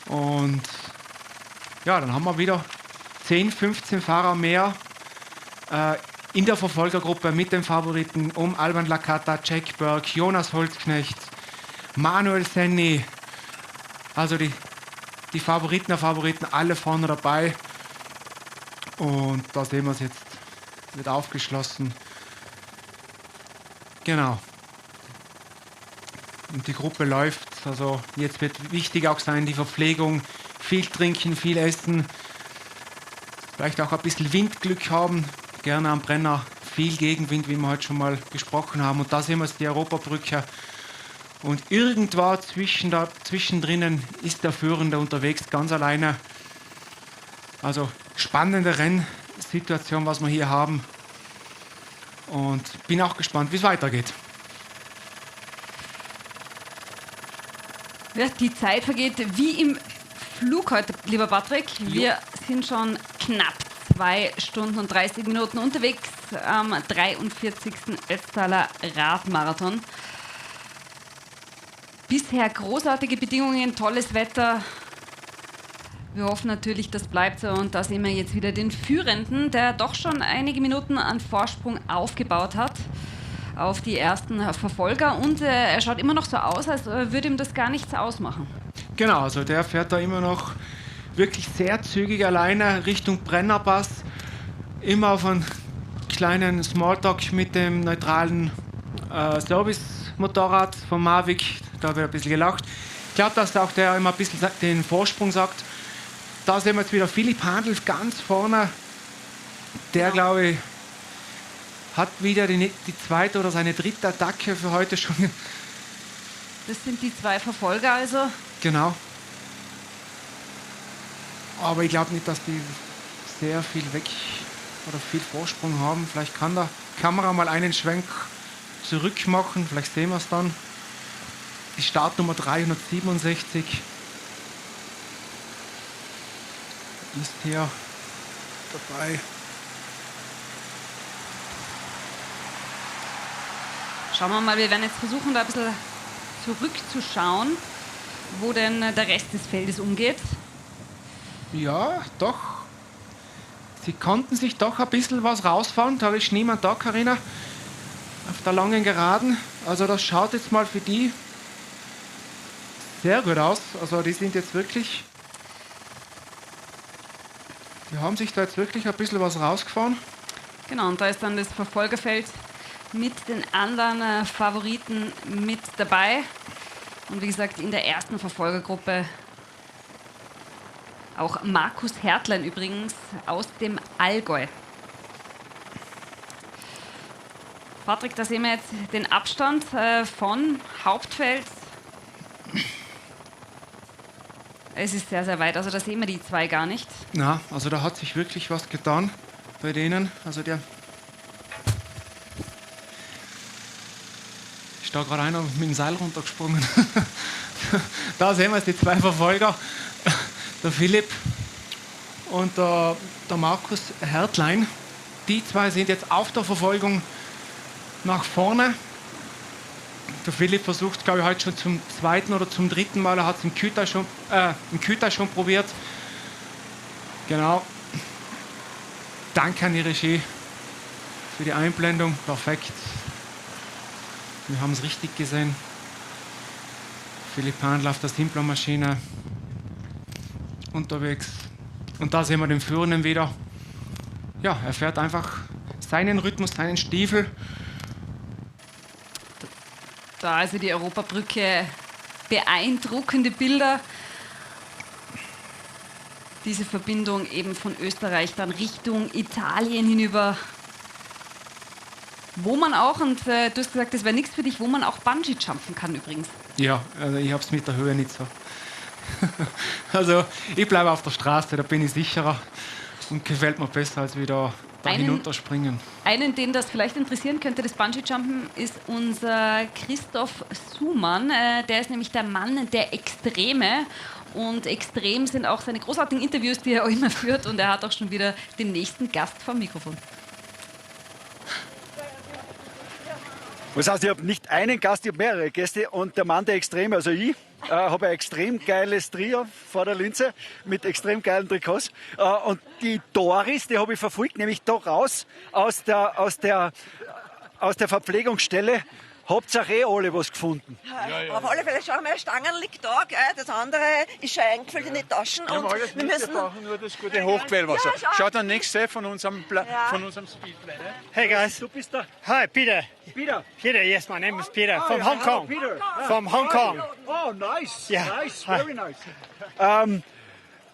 Und ja, dann haben wir wieder 10, 15 Fahrer mehr in der Verfolgergruppe mit den Favoriten um Alban Lakatta, Jack Burke, Jonas Holzknecht, Manuel Senni. Also die Favoriten der Favoriten, alle vorne dabei. Und da sehen wir es jetzt, wird aufgeschlossen. Genau. Und die Gruppe läuft. Also jetzt wird wichtig auch sein, die Verpflegung, viel trinken, viel essen. Vielleicht auch ein bisschen Windglück haben. Gerne am Brenner viel Gegenwind, wie wir heute schon mal gesprochen haben. Und da sehen wir es, die Europabrücke. Und irgendwo zwischendrin ist der Führende unterwegs, ganz alleine. Also spannende Rennsituation, was wir hier haben. Und bin auch gespannt, wie es weitergeht. Ja, die Zeit vergeht wie im Flug heute, lieber Patrick. Wir sind schon knapp 2 Stunden und 30 Minuten unterwegs am 43. Ötztaler Radmarathon. Bisher großartige Bedingungen, tolles Wetter. Wir hoffen natürlich, das bleibt so. Und da sehen wir jetzt wieder den Führenden, der doch schon einige Minuten an Vorsprung aufgebaut hat auf die ersten Verfolger. Und er schaut immer noch so aus, als würde ihm das gar nichts ausmachen. Genau, also der fährt da immer noch wirklich sehr zügig alleine Richtung Brennerpass. Immer auf einen kleinen Smalltalk mit dem neutralen Service-Motorrad von Mavic. Da wird ein bisschen gelacht. Ich glaube, dass auch der immer ein bisschen den Vorsprung sagt. Da sehen wir jetzt wieder Philipp Handl ganz vorne. Der, glaube ich, hat wieder die zweite oder seine dritte Attacke für heute schon. Das sind die 2 Verfolger also. Genau. Aber ich glaube nicht, dass die sehr viel weg oder viel Vorsprung haben. Vielleicht kann der Kamera mal einen Schwenk zurück machen. Vielleicht sehen wir es dann. Die Startnummer 367 ist hier dabei. Schauen wir mal, wir werden jetzt versuchen, da ein bisschen zurückzuschauen, wo denn der Rest des Feldes umgeht. Ja, doch. Sie konnten sich doch ein bisschen was rausfahren. Da ist niemand da, Carina, auf der langen Geraden. Also das schaut jetzt mal für die sehr gut aus. Also die sind jetzt wirklich... Die haben sich da jetzt wirklich ein bisschen was rausgefahren. Genau, und da ist dann das Verfolgerfeld mit den anderen Favoriten mit dabei. Und wie gesagt, in der ersten Verfolgergruppe auch Markus Hertlein übrigens aus dem Allgäu. Patrick, da sehen wir jetzt den Abstand von Hauptfeld. Es ist sehr, sehr weit, also da sehen wir die 2 gar nicht. Na, also da hat sich wirklich was getan bei denen. Also der ist da gerade einer mit dem Seil runtergesprungen. Da sehen wir jetzt die 2 Verfolger, der Philipp und der Markus Hertlein. Die 2 sind jetzt auf der Verfolgung nach vorne. Der Philipp versucht, glaube ich, heute schon zum 2. oder zum 3. Mal. Er hat es im Küta schon probiert. Genau. Danke an die Regie für die Einblendung. Perfekt. Wir haben es richtig gesehen. Philipp Handl auf der Simpler-Maschine unterwegs. Und da sehen wir den Führenden wieder. Ja, er fährt einfach seinen Rhythmus, seinen Stiefel. Da also die Europabrücke, beeindruckende Bilder. Diese Verbindung eben von Österreich dann Richtung Italien hinüber. wo man auch, und du hast gesagt, das wäre nichts für dich, wo man auch Bungee-Jumpen kann übrigens. Ja, also ich habe es mit der Höhe nicht so. Also ich bleibe auf der Straße, da bin ich sicherer und gefällt mir besser als wieder da hinunterspringen. Einen, den das vielleicht interessieren könnte, das Bungee-Jumpen, ist unser Christoph Sumann. Der ist nämlich der Mann der Extreme. Und extrem sind auch seine großartigen Interviews, die er auch immer führt. Und er hat auch schon wieder den nächsten Gast vom Mikrofon. Das heißt, ich habe nicht einen Gast, ich habe mehrere Gäste. Und der Mann der Extreme, also ich, habe ein extrem geiles Trio vor der Linse mit extrem geilen Trikots. Und die Doris, die habe ich verfolgt, nämlich da raus aus der Verpflegungsstelle. Habt ihr auch alle was gefunden? Ja. Auf alle Fälle, schau mal, Stangen liegt da, gell? Das andere ist schon eingefüllt in die Taschen. Wir haben alles wir brauchen nur das gute Hochquellwasser. Ja, schaut dann nichts von unserem Speedplay. Ne? Hey guys. Du bist da. Hi, Peter. Peter, yes, my name is Peter. From Hong Kong. Peter. From Hong Kong. Oh, nice. Yeah. Nice, very nice.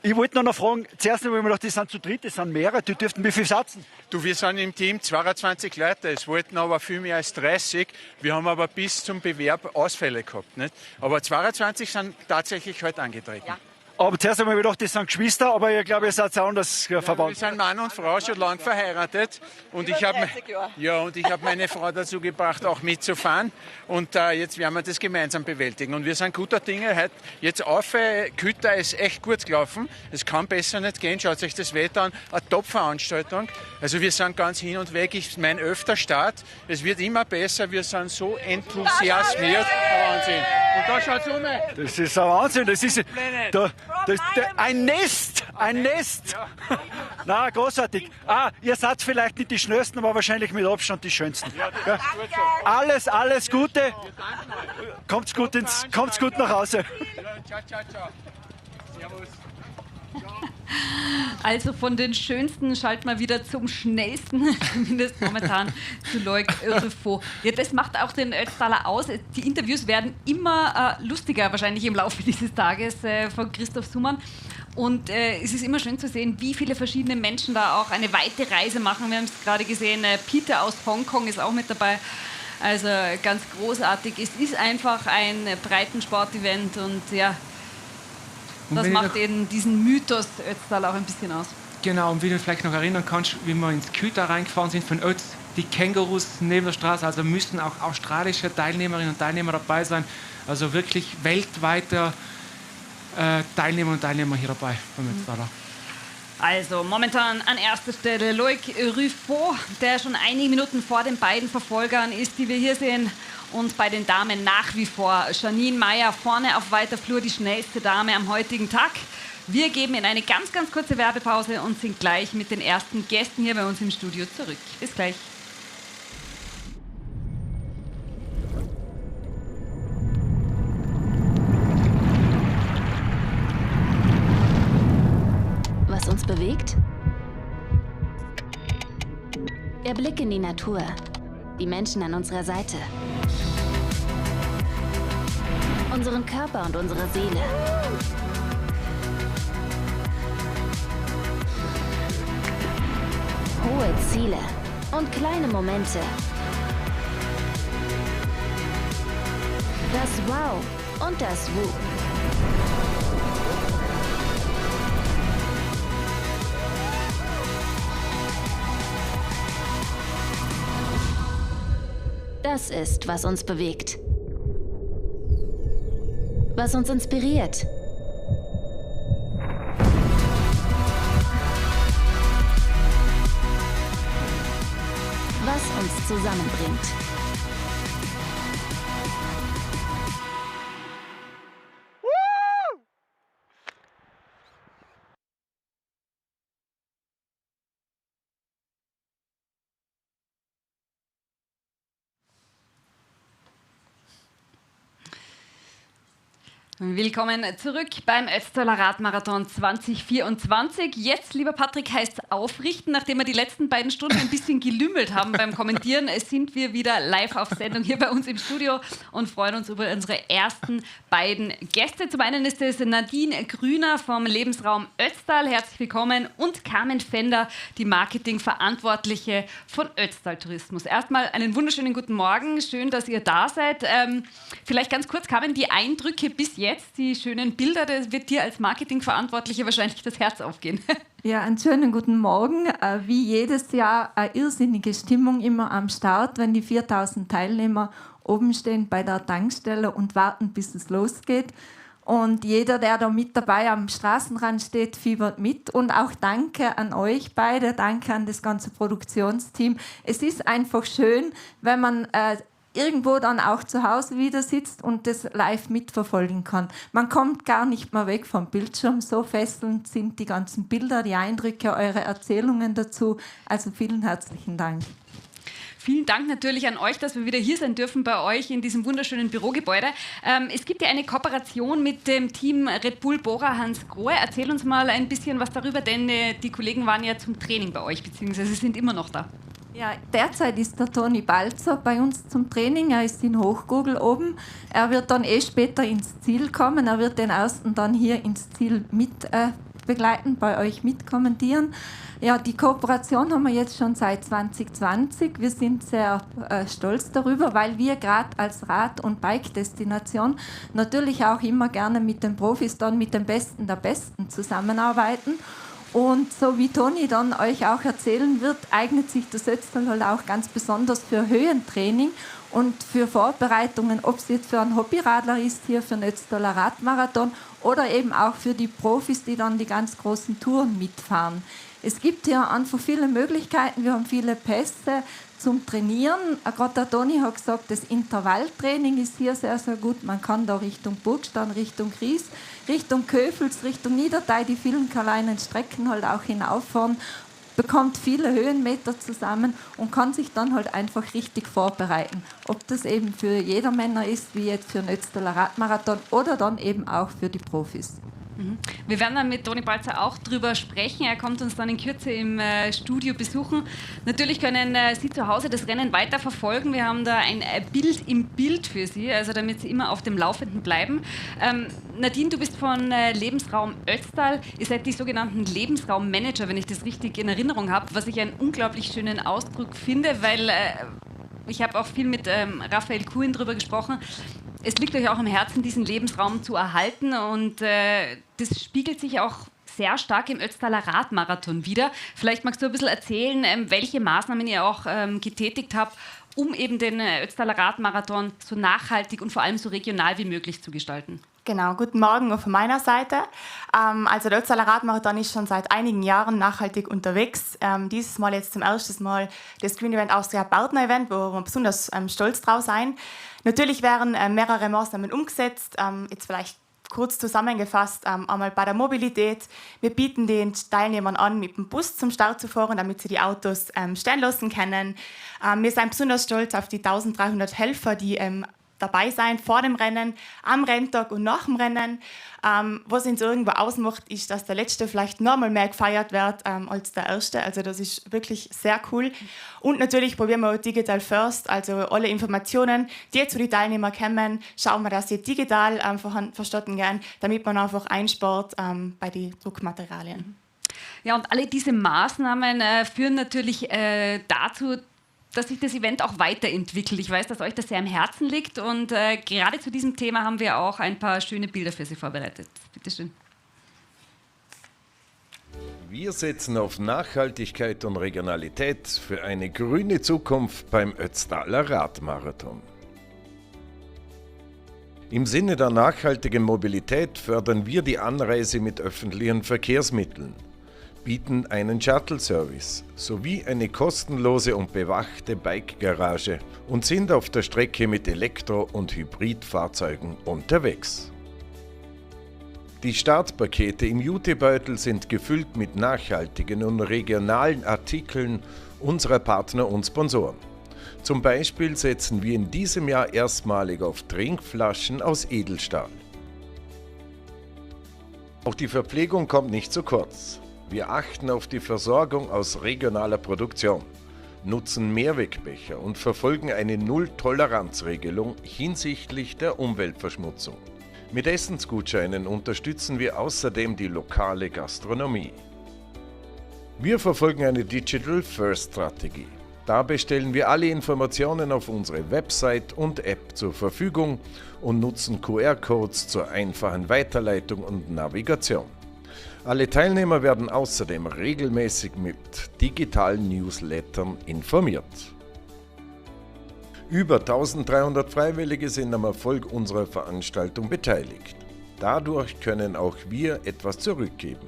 Ich wollte noch fragen, zuerst habe ich mir gedacht, die sind zu dritt, das sind mehrere, die dürften wie viel satzen? Du, wir sind im Team 22 Leute, es wollten aber viel mehr als 30. Wir haben aber bis zum Bewerb Ausfälle gehabt. Nicht? Aber 22 sind tatsächlich heute angetreten. Ja. Aber zuerst habe ich mir gedacht, das sind Geschwister, aber ich glaube, ihr seid auch anders verwandt. Wir sind Mann und Frau schon lange verheiratet. Und ich habe meine Frau dazu gebracht, auch mitzufahren. Und jetzt werden wir das gemeinsam bewältigen. Und wir sind guter Dinge. Heute jetzt auf Kütter ist echt gut gelaufen. Es kann besser nicht gehen. Schaut euch das Wetter an. Eine Top-Veranstaltung. Also wir sind ganz hin und weg. Ich mein 11. Start. Es wird immer besser. Wir sind so enthusiasmiert. Wahnsinn. Und da schaut's um. Das ist ein Wahnsinn. Das ist ein Nest. Ein Nest. Na, großartig. Ihr seid vielleicht nicht die schnellsten, aber wahrscheinlich mit Abstand die schönsten. Ja. Alles Gute. Kommt's gut nach Hause. Ciao. Servus. Also von den Schönsten schalten wir wieder zum Schnellsten, zumindest momentan zu Loic Ruffo. Ja, das macht auch den Ötztaler aus. Die Interviews werden immer lustiger, wahrscheinlich im Laufe dieses Tages von Christoph Sumann. Und es ist immer schön zu sehen, wie viele verschiedene Menschen da auch eine weite Reise machen. Wir haben es gerade gesehen, Peter aus Hongkong ist auch mit dabei. Also ganz großartig. Es ist einfach ein Breitensport-Event und ja, das macht eben diesen Mythos Ötztal auch ein bisschen aus. Genau, und wie du vielleicht noch erinnern kannst, wie wir ins Küter reingefahren sind von Ötz, die Kängurus neben der Straße, also müssen auch australische Teilnehmerinnen und Teilnehmer dabei sein. Also wirklich weltweite Teilnehmer und Teilnehmer hier dabei beim Ötztaler. Also momentan an erster Stelle Loic Ruffo, der schon einige Minuten vor den beiden Verfolgern ist, die wir hier sehen. Und bei den Damen nach wie vor Janine Meyer vorne auf weiter Flur, die schnellste Dame am heutigen Tag. Wir geben in eine ganz kurze Werbepause und sind gleich mit den ersten Gästen hier bei uns im Studio zurück. Bis gleich. Was uns bewegt? Der Blick in die Natur. Die Menschen an unserer Seite. Unseren Körper und unsere Seele. Hohe Ziele und kleine Momente. Das Wow und das Woo. Das ist, was uns bewegt. Was uns inspiriert. Was uns zusammenbringt. Willkommen zurück beim Ötztaler Radmarathon 2024. Jetzt, lieber Patrick, heißt es aufrichten. Nachdem wir die letzten beiden Stunden ein bisschen gelümmelt haben beim Kommentieren, sind wir wieder live auf Sendung hier bei uns im Studio und freuen uns über unsere ersten beiden Gäste. Zum einen ist es Nadine Grüner vom Lebensraum Ötztal. Herzlich willkommen. Und Carmen Fender, die Marketingverantwortliche von Ötztal Tourismus. Erstmal einen wunderschönen guten Morgen. Schön, dass ihr da seid. Vielleicht ganz kurz, Carmen, die Eindrücke bis jetzt, die schönen Bilder, das wird dir als Marketingverantwortliche wahrscheinlich das Herz aufgehen. Ja, einen schönen guten Morgen. Wie jedes Jahr eine irrsinnige Stimmung immer am Start, wenn die 4000 Teilnehmer oben stehen bei der Tankstelle und warten, bis es losgeht. Und jeder, der da mit dabei am Straßenrand steht, fiebert mit. Und auch danke an euch beide, danke an das ganze Produktionsteam. Es ist einfach schön, wenn man irgendwo dann auch zu Hause wieder sitzt und das live mitverfolgen kann. Man kommt gar nicht mehr weg vom Bildschirm. So fesselnd sind die ganzen Bilder, die Eindrücke, eure Erzählungen dazu. Also vielen herzlichen Dank. Vielen Dank natürlich an euch, dass wir wieder hier sein dürfen bei euch in diesem wunderschönen Bürogebäude. Es gibt ja eine Kooperation mit dem Team Red Bull Bora Hansgrohe. Erzähl uns mal ein bisschen was darüber, denn die Kollegen waren ja zum Training bei euch, beziehungsweise sind immer noch da. Ja, derzeit ist der Toni Balzer bei uns zum Training. Er ist in Hochgurgel oben. Er wird dann später ins Ziel kommen. Er wird den ersten dann hier ins Ziel mit begleiten, bei euch mitkommentieren. Ja, die Kooperation haben wir jetzt schon seit 2020. Wir sind sehr stolz darüber, weil wir gerade als Rad- und Bike-Destination natürlich auch immer gerne mit den Profis, dann mit den Besten der Besten zusammenarbeiten. Und so wie Toni dann euch auch erzählen wird, eignet sich das Ötztal halt auch ganz besonders für Höhentraining und für Vorbereitungen, ob es jetzt für einen Hobbyradler ist, hier für den Ötztaler Radmarathon oder eben auch für die Profis, die dann die ganz großen Touren mitfahren. Es gibt hier einfach viele Möglichkeiten, wir haben viele Pässe zum Trainieren. Gerade der Toni hat gesagt, das Intervalltraining ist hier sehr, sehr gut. Man kann da Richtung Burgstern, Richtung Gries, Richtung Köfels, Richtung Niedertei, die vielen kleinen Strecken halt auch hinauffahren, bekommt viele Höhenmeter zusammen und kann sich dann halt einfach richtig vorbereiten. Ob das eben für Jedermänner ist, wie jetzt für den Ötztaler Radmarathon oder dann eben auch für die Profis. Wir werden dann mit Toni Balzer auch drüber sprechen. Er kommt uns dann in Kürze im Studio besuchen. Natürlich können Sie zu Hause das Rennen weiter verfolgen. Wir haben da ein Bild im Bild für Sie, also damit Sie immer auf dem Laufenden bleiben. Nadine, du bist von Lebensraum Ötztal. Ihr seid die sogenannten Lebensraummanager, wenn ich das richtig in Erinnerung habe, was ich einen unglaublich schönen Ausdruck finde, weil ich habe auch viel mit Raphael Kuhn darüber gesprochen. Es liegt euch auch am Herzen, diesen Lebensraum zu erhalten und das spiegelt sich auch sehr stark im Ötztaler Radmarathon wider. Vielleicht magst du ein bisschen erzählen, welche Maßnahmen ihr auch getätigt habt, um eben den Ötztaler Radmarathon so nachhaltig und vor allem so regional wie möglich zu gestalten. Genau, guten Morgen auch von meiner Seite. Also der Ötztaler Radmarathon ist schon seit einigen Jahren nachhaltig unterwegs. Dieses Mal jetzt zum ersten Mal das Green Event Austria Partner Event, wo wir besonders stolz drauf sein. Natürlich werden mehrere Maßnahmen umgesetzt. Jetzt vielleicht kurz zusammengefasst, einmal bei der Mobilität. Wir bieten den Teilnehmern an, mit dem Bus zum Start zu fahren, damit sie die Autos stehen lassen können. Wir sind besonders stolz auf die 1300 Helfer, die dabei sein vor dem Rennen, am Renntag und nach dem Rennen. Was uns irgendwo ausmacht, ist, dass der Letzte vielleicht noch mal mehr gefeiert wird als der Erste. Also das ist wirklich sehr cool. Und natürlich probieren wir auch Digital First, also alle Informationen, die zu den Teilnehmern kommen, schauen wir, dass sie digital verstatten gehen, damit man einfach einspart bei den Druckmaterialien. Ja, und alle diese Maßnahmen führen natürlich dazu, dass sich das Event auch weiterentwickelt. Ich weiß, dass euch das sehr am Herzen liegt und gerade zu diesem Thema haben wir auch ein paar schöne Bilder für Sie vorbereitet. Bitte schön. Wir setzen auf Nachhaltigkeit und Regionalität für eine grüne Zukunft beim Ötztaler Radmarathon. Im Sinne der nachhaltigen Mobilität fördern wir die Anreise mit öffentlichen Verkehrsmitteln, bieten einen Shuttle-Service sowie eine kostenlose und bewachte Bike-Garage und sind auf der Strecke mit Elektro- und Hybridfahrzeugen unterwegs. Die Startpakete im Jutebeutel sind gefüllt mit nachhaltigen und regionalen Artikeln unserer Partner und Sponsoren. Zum Beispiel setzen wir in diesem Jahr erstmalig auf Trinkflaschen aus Edelstahl. Auch die Verpflegung kommt nicht zu kurz. Wir achten auf die Versorgung aus regionaler Produktion, nutzen Mehrwegbecher und verfolgen eine Null-Toleranz-Regelung hinsichtlich der Umweltverschmutzung. Mit Essensgutscheinen unterstützen wir außerdem die lokale Gastronomie. Wir verfolgen eine Digital-First-Strategie. Dabei stellen wir alle Informationen auf unsere Website und App zur Verfügung und nutzen QR-Codes zur einfachen Weiterleitung und Navigation. Alle Teilnehmer werden außerdem regelmäßig mit digitalen Newslettern informiert. Über 1300 Freiwillige sind am Erfolg unserer Veranstaltung beteiligt. Dadurch können auch wir etwas zurückgeben.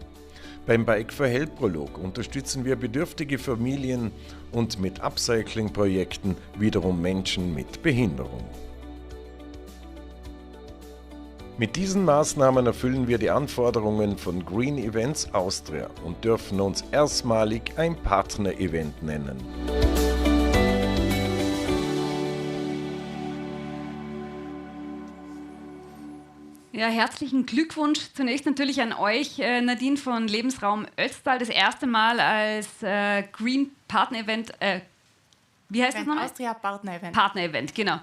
Beim Bike for Help Prolog unterstützen wir bedürftige Familien und mit Upcycling-Projekten wiederum Menschen mit Behinderung. Mit diesen Maßnahmen erfüllen wir die Anforderungen von Green Events Austria und dürfen uns erstmalig ein Partner-Event nennen. Ja, herzlichen Glückwunsch zunächst natürlich an euch, Nadine von Lebensraum Ötztal, das erste Mal als Green Partner Event, wie heißt das nochmal? Austria Partner Event. Partner Event, genau.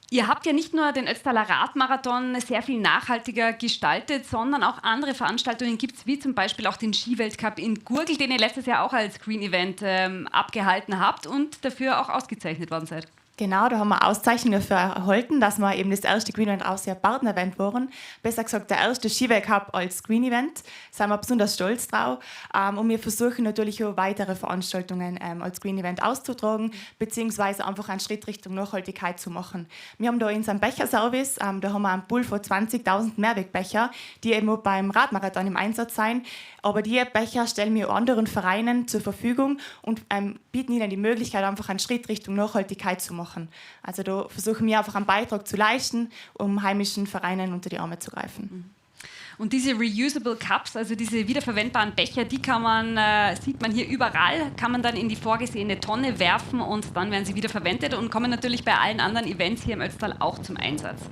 Ihr habt ja nicht nur den Ötztaler Radmarathon sehr viel nachhaltiger gestaltet, sondern auch andere Veranstaltungen gibt es, wie zum Beispiel auch den Skiweltcup in Gurgl, den ihr letztes Jahr auch als Green Event abgehalten habt und dafür auch ausgezeichnet worden seid. Genau, da haben wir Auszeichnungen dafür erhalten, dass wir eben das erste Green Event Austria Partner Event waren. Besser gesagt, der erste Skiweltcup als Green Event. Da sind wir besonders stolz drauf. Und wir versuchen natürlich auch weitere Veranstaltungen als Green Event auszutragen, beziehungsweise einfach einen Schritt Richtung Nachhaltigkeit zu machen. Wir haben da in unserem Becherservice, da haben wir einen Pool von 20.000 Mehrwegbecher, die eben auch beim Radmarathon im Einsatz sein. Aber die Becher stellen wir anderen Vereinen zur Verfügung und bieten ihnen die Möglichkeit, einfach einen Schritt Richtung Nachhaltigkeit zu machen. Also da versuchen wir einfach einen Beitrag zu leisten, um heimischen Vereinen unter die Arme zu greifen. Und diese Reusable Cups, also diese wiederverwendbaren Becher, die kann man, sieht man hier überall, kann man dann in die vorgesehene Tonne werfen und dann werden sie wiederverwendet und kommen natürlich bei allen anderen Events hier im Ötztal auch zum Einsatz.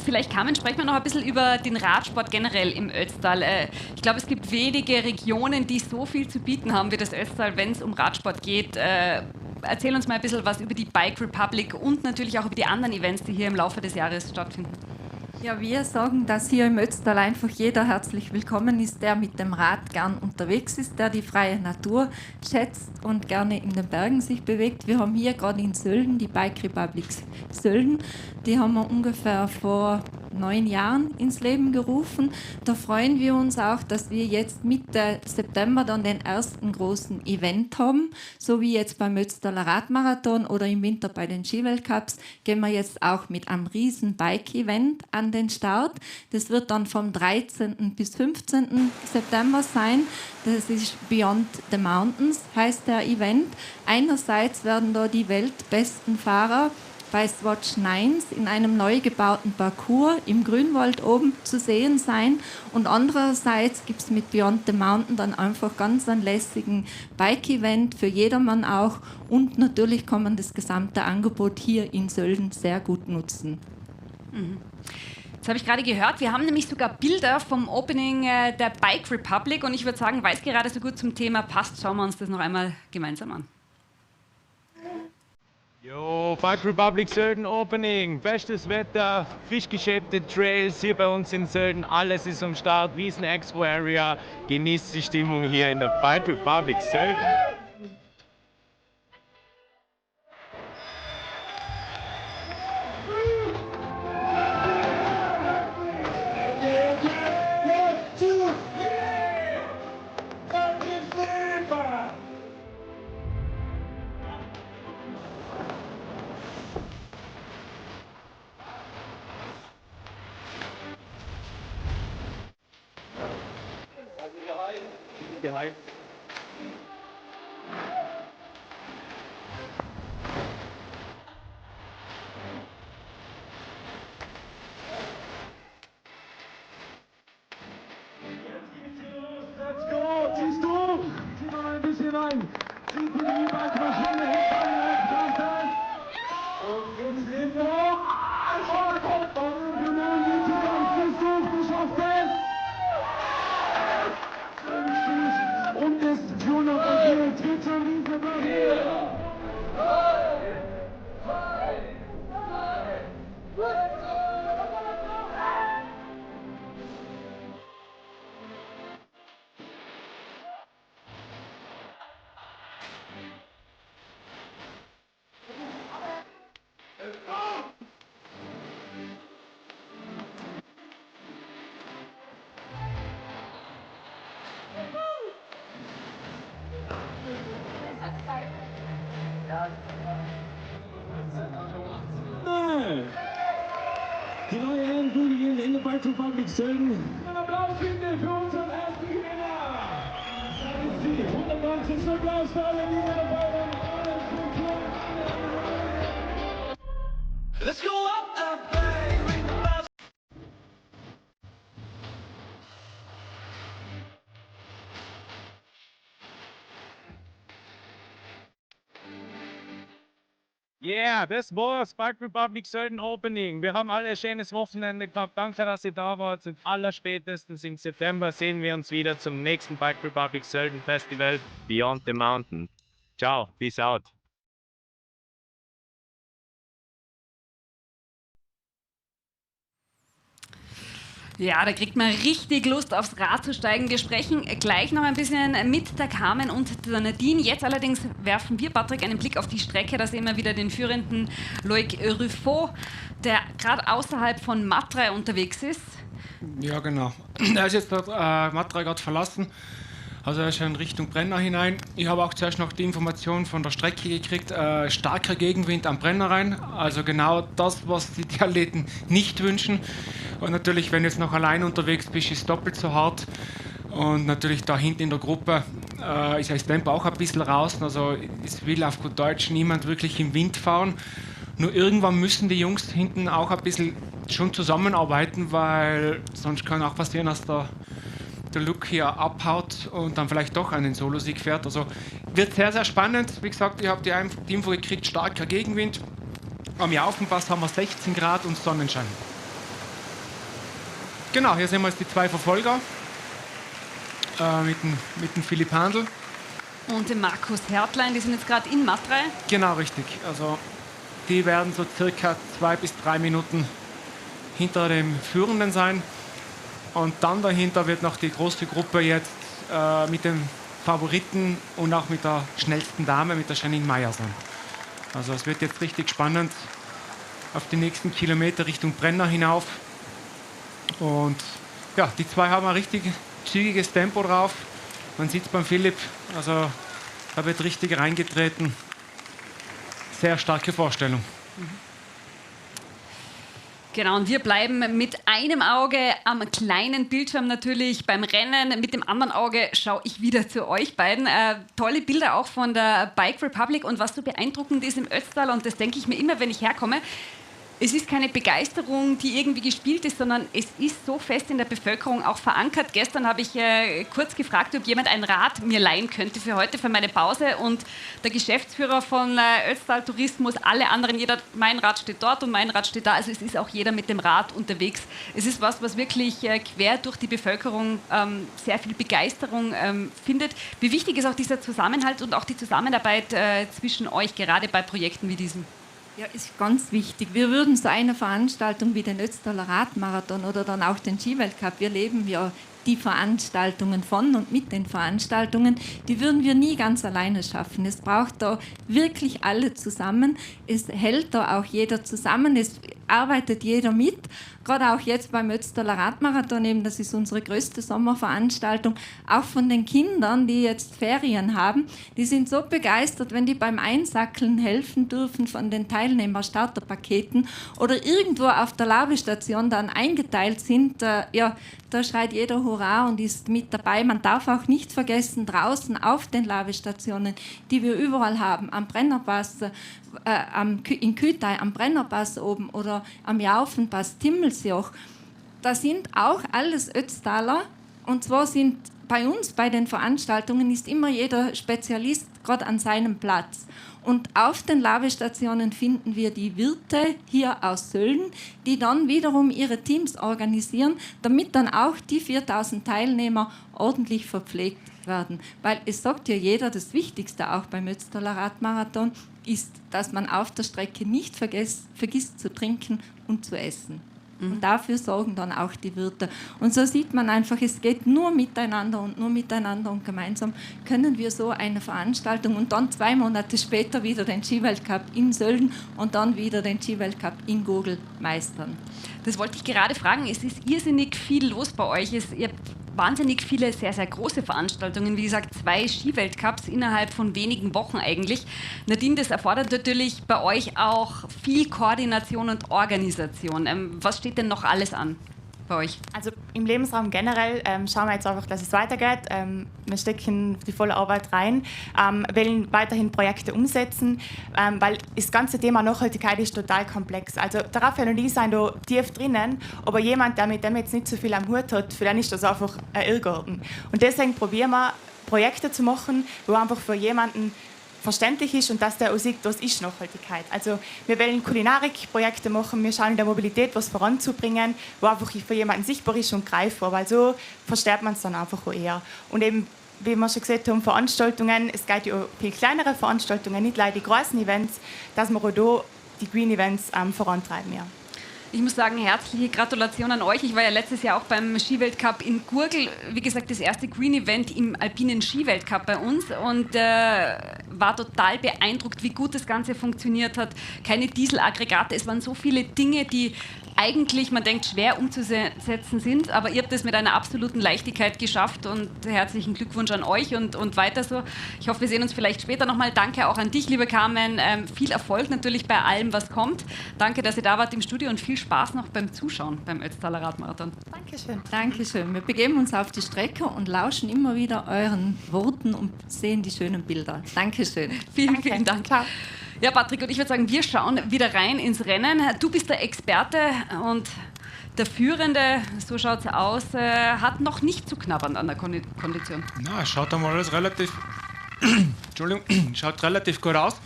Vielleicht, Carmen, sprechen wir noch ein bisschen über den Radsport generell im Ötztal. Ich glaube, es gibt wenige Regionen, die so viel zu bieten haben wie das Ötztal, wenn es um Radsport geht. Erzähl uns mal ein bisschen was über die Bike Republic und natürlich auch über die anderen Events, die hier im Laufe des Jahres stattfinden. Ja, wir sagen, dass hier im Ötztal einfach jeder herzlich willkommen ist, der mit dem Rad gern unterwegs ist, der die freie Natur schätzt und gerne in den Bergen sich bewegt. Wir haben hier gerade in Sölden die Bike Republic Sölden. Die haben wir ungefähr vor 9 Jahren ins Leben gerufen. Da freuen wir uns auch, dass wir jetzt Mitte September dann den ersten großen Event haben. So wie jetzt beim Ötztaler Radmarathon oder im Winter bei den Skiweltcups gehen wir jetzt auch mit einem riesen Bike-Event an den Start. Das wird dann vom 13. bis 15. September sein. Das ist Beyond the Mountains, heißt der Event. Einerseits werden da die weltbesten Fahrer bei Swatch 9 in einem neu gebauten Parcours im Grünwald oben zu sehen sein. Und andererseits gibt es mit Beyond the Mountain dann einfach ganz einen lässigen Bike-Event für jedermann auch. Und natürlich kann man das gesamte Angebot hier in Sölden sehr gut nutzen. Mhm. Das habe ich gerade gehört. Wir haben nämlich sogar Bilder vom Opening der Bike Republic. Und ich würde sagen, weil es gerade so gut zum Thema passt, schauen wir uns das noch einmal gemeinsam an. Jo, Bike Republic Sölden Opening, bestes Wetter, frisch geschäbte Trails hier bei uns in Sölden, alles ist am Start, Wiesen Expo Area, genießt die Stimmung hier in der Bike Republic Sölden. Geheim. Let's go! Ziehst du! Zieh mal ein bisschen ein! Zieh die E-Bike-Maschine hinten! Und jetzt sind wir! Du schaffst es! Bike Republic Sölden. Einen Applaus bitte für unseren ersten Gewinner. Das ist die 119. Applaus für alle, die dabei waren. Let's go up, Yeah, das war's. Bike Republic Sölden Opening. Wir haben alle ein schönes Wochenende gehabt. Danke, dass ihr da wart. Und allerspätestens im September sehen wir uns wieder zum nächsten Bike Republic Sölden Festival Beyond the Mountain. Ciao, peace out. Ja, da kriegt man richtig Lust, aufs Rad zu steigen. Wir sprechen gleich noch ein bisschen mit der Carmen und der Nadine. Jetzt allerdings werfen wir, Patrick, einen Blick auf die Strecke. Da sehen wir wieder den führenden Loic Ruffo, der gerade außerhalb von Matra unterwegs ist. Ja, genau. Er ist jetzt Matra gerade verlassen. Also er ist in Richtung Brenner hinein. Ich habe auch zuerst noch die Information von der Strecke gekriegt. Starker Gegenwind am Brenner rein. Also genau das, was die Athleten nicht wünschen. Und natürlich, wenn du jetzt noch allein unterwegs bist, ist es doppelt so hart. Und natürlich da hinten in der Gruppe ist das Tempo auch ein bisschen raus. Also es will auf gut Deutsch niemand wirklich im Wind fahren. Nur irgendwann müssen die Jungs hinten auch ein bisschen schon zusammenarbeiten, weil sonst kann auch passieren, dass der Look hier abhaut und dann vielleicht doch einen Solosieg fährt. Also wird sehr, sehr spannend. Wie gesagt, ich habe die Info gekriegt, starker Gegenwind. Am Jaufenpass haben wir 16 Grad und Sonnenschein. Genau, hier sehen wir jetzt die zwei Verfolger mit dem Philipp Handl. Und dem Markus Hertlein, die sind jetzt gerade in Matra. Genau, richtig. Also die werden so circa 2 bis 3 Minuten hinter dem Führenden sein. Und dann dahinter wird noch die große Gruppe jetzt mit dem Favoriten und auch mit der schnellsten Dame, mit der Janine Meyer sein. Also es wird jetzt richtig spannend auf die nächsten Kilometer Richtung Brenner hinauf. Und ja, die zwei haben ein richtig zügiges Tempo drauf. Man sieht es beim Philipp, also da wird richtig reingetreten. Sehr starke Vorstellung. Genau, und wir bleiben mit einem Auge am kleinen Bildschirm natürlich beim Rennen. Mit dem anderen Auge schaue ich wieder zu euch beiden. Tolle Bilder auch von der Bike Republic. Und was so beeindruckend ist im Ötztal, und das denke ich mir immer, wenn ich herkomme, es ist keine Begeisterung, die irgendwie gespielt ist, sondern es ist so fest in der Bevölkerung auch verankert. Gestern habe ich kurz gefragt, ob jemand ein Rad mir leihen könnte für heute, für meine Pause. Und der Geschäftsführer von Ötztal Tourismus, alle anderen, jeder, mein Rad steht dort und mein Rad steht da. Also es ist auch jeder mit dem Rad unterwegs. Es ist was wirklich quer durch die Bevölkerung sehr viel Begeisterung findet. Wie wichtig ist auch dieser Zusammenhalt und auch die Zusammenarbeit zwischen euch, gerade bei Projekten wie diesem? Ja, ist ganz wichtig. Wir würden so eine Veranstaltung wie den Ötztaler Radmarathon oder dann auch den Skiweltcup, wir leben ja die Veranstaltungen von und mit den Veranstaltungen, die würden wir nie ganz alleine schaffen. Es braucht da wirklich alle zusammen. Es hält da auch jeder zusammen. Es arbeitet jeder mit. Gerade auch jetzt beim Ötztaler Radmarathon, eben, das ist unsere größte Sommerveranstaltung, auch von den Kindern, die jetzt Ferien haben, die sind so begeistert, wenn die beim Einsackeln helfen dürfen von den Teilnehmer-Starterpaketen oder irgendwo auf der Labestation dann eingeteilt sind, ja, da schreit jeder Hurra und ist mit dabei. Man darf auch nicht vergessen, draußen auf den Labestationen, die wir überall haben, am Brennerpass, in Kütai, am Brennerpass oben oder am Jaufenpass, Timmelsjoch, da sind auch alles Ötztaler. Und zwar sind bei uns, bei den Veranstaltungen, ist immer jeder Spezialist gerade an seinem Platz. Und auf den Labestationen finden wir die Wirte hier aus Sölden, die dann wiederum ihre Teams organisieren, damit dann auch die 4000 Teilnehmer ordentlich verpflegt werden. Weil es sagt ja jeder, das Wichtigste auch beim Ötztaler Radmarathon ist, dass man auf der Strecke nicht vergisst zu trinken und zu essen. Und dafür sorgen dann auch die Wirte. Und so sieht man einfach, es geht nur miteinander und gemeinsam können wir so eine Veranstaltung und dann 2 Monate später wieder den Skiweltcup in Sölden und dann wieder den Skiweltcup in Gogl meistern. Das wollte ich gerade fragen. Es ist irrsinnig viel los bei euch. Ihr habt wahnsinnig viele sehr, sehr große Veranstaltungen. Wie gesagt, 2 Skiweltcups innerhalb von wenigen Wochen eigentlich. Nadine, das erfordert natürlich bei euch auch viel Koordination und Organisation. Was steht denn noch alles an? bei euch? Also im Lebensraum generell schauen wir jetzt einfach, dass es weitergeht. Wir stecken die volle Arbeit rein, wollen weiterhin Projekte umsetzen, weil das ganze Thema Nachhaltigkeit ist total komplex. Also der Raphael und ich sind da tief drinnen, aber jemand, der mit dem jetzt nicht so viel am Hut hat, für den ist das einfach ein Irrgarten. Und deswegen probieren wir, Projekte zu machen, wo einfach für jemanden verständlich ist und dass der auch sieht, was ist Nachhaltigkeit. Also wir wollen Kulinarik-Projekte machen, wir schauen in der Mobilität was voranzubringen, wo einfach für jemanden sichtbar ist und greifbar, weil so versteht man es dann einfach auch eher. Und eben, wie wir schon gesagt haben, Veranstaltungen, es geht ja auch viel kleinere Veranstaltungen, nicht leider die großen Events, dass wir auch da die Green Events vorantreiben. Ja. Ich muss sagen, herzliche Gratulation an euch. Ich war ja letztes Jahr auch beim Skiweltcup in Gurgl. Wie gesagt, das erste Green-Event im alpinen Skiweltcup bei uns und war total beeindruckt, wie gut das Ganze funktioniert hat. Keine Dieselaggregate, es waren so viele Dinge, die eigentlich, man denkt, schwer umzusetzen sind, aber ihr habt das mit einer absoluten Leichtigkeit geschafft und herzlichen Glückwunsch an euch und weiter so. Ich hoffe, wir sehen uns vielleicht später nochmal. Danke auch an dich, liebe Carmen. Viel Erfolg natürlich bei allem, was kommt. Danke, dass ihr da wart im Studio und viel Spaß noch beim Zuschauen beim Ötztaler Radmarathon. Dankeschön. Dankeschön. Wir begeben uns auf die Strecke und lauschen immer wieder euren Worten und sehen die schönen Bilder. Dankeschön. Vielen Dank. Ciao. Ja, Patrick, und ich würde sagen, wir schauen wieder rein ins Rennen. Du bist der Experte und der Führende, so schaut es aus, hat noch nicht zu knabbern an der Kondition. Na, schaut einmal alles relativ, schaut relativ gut aus.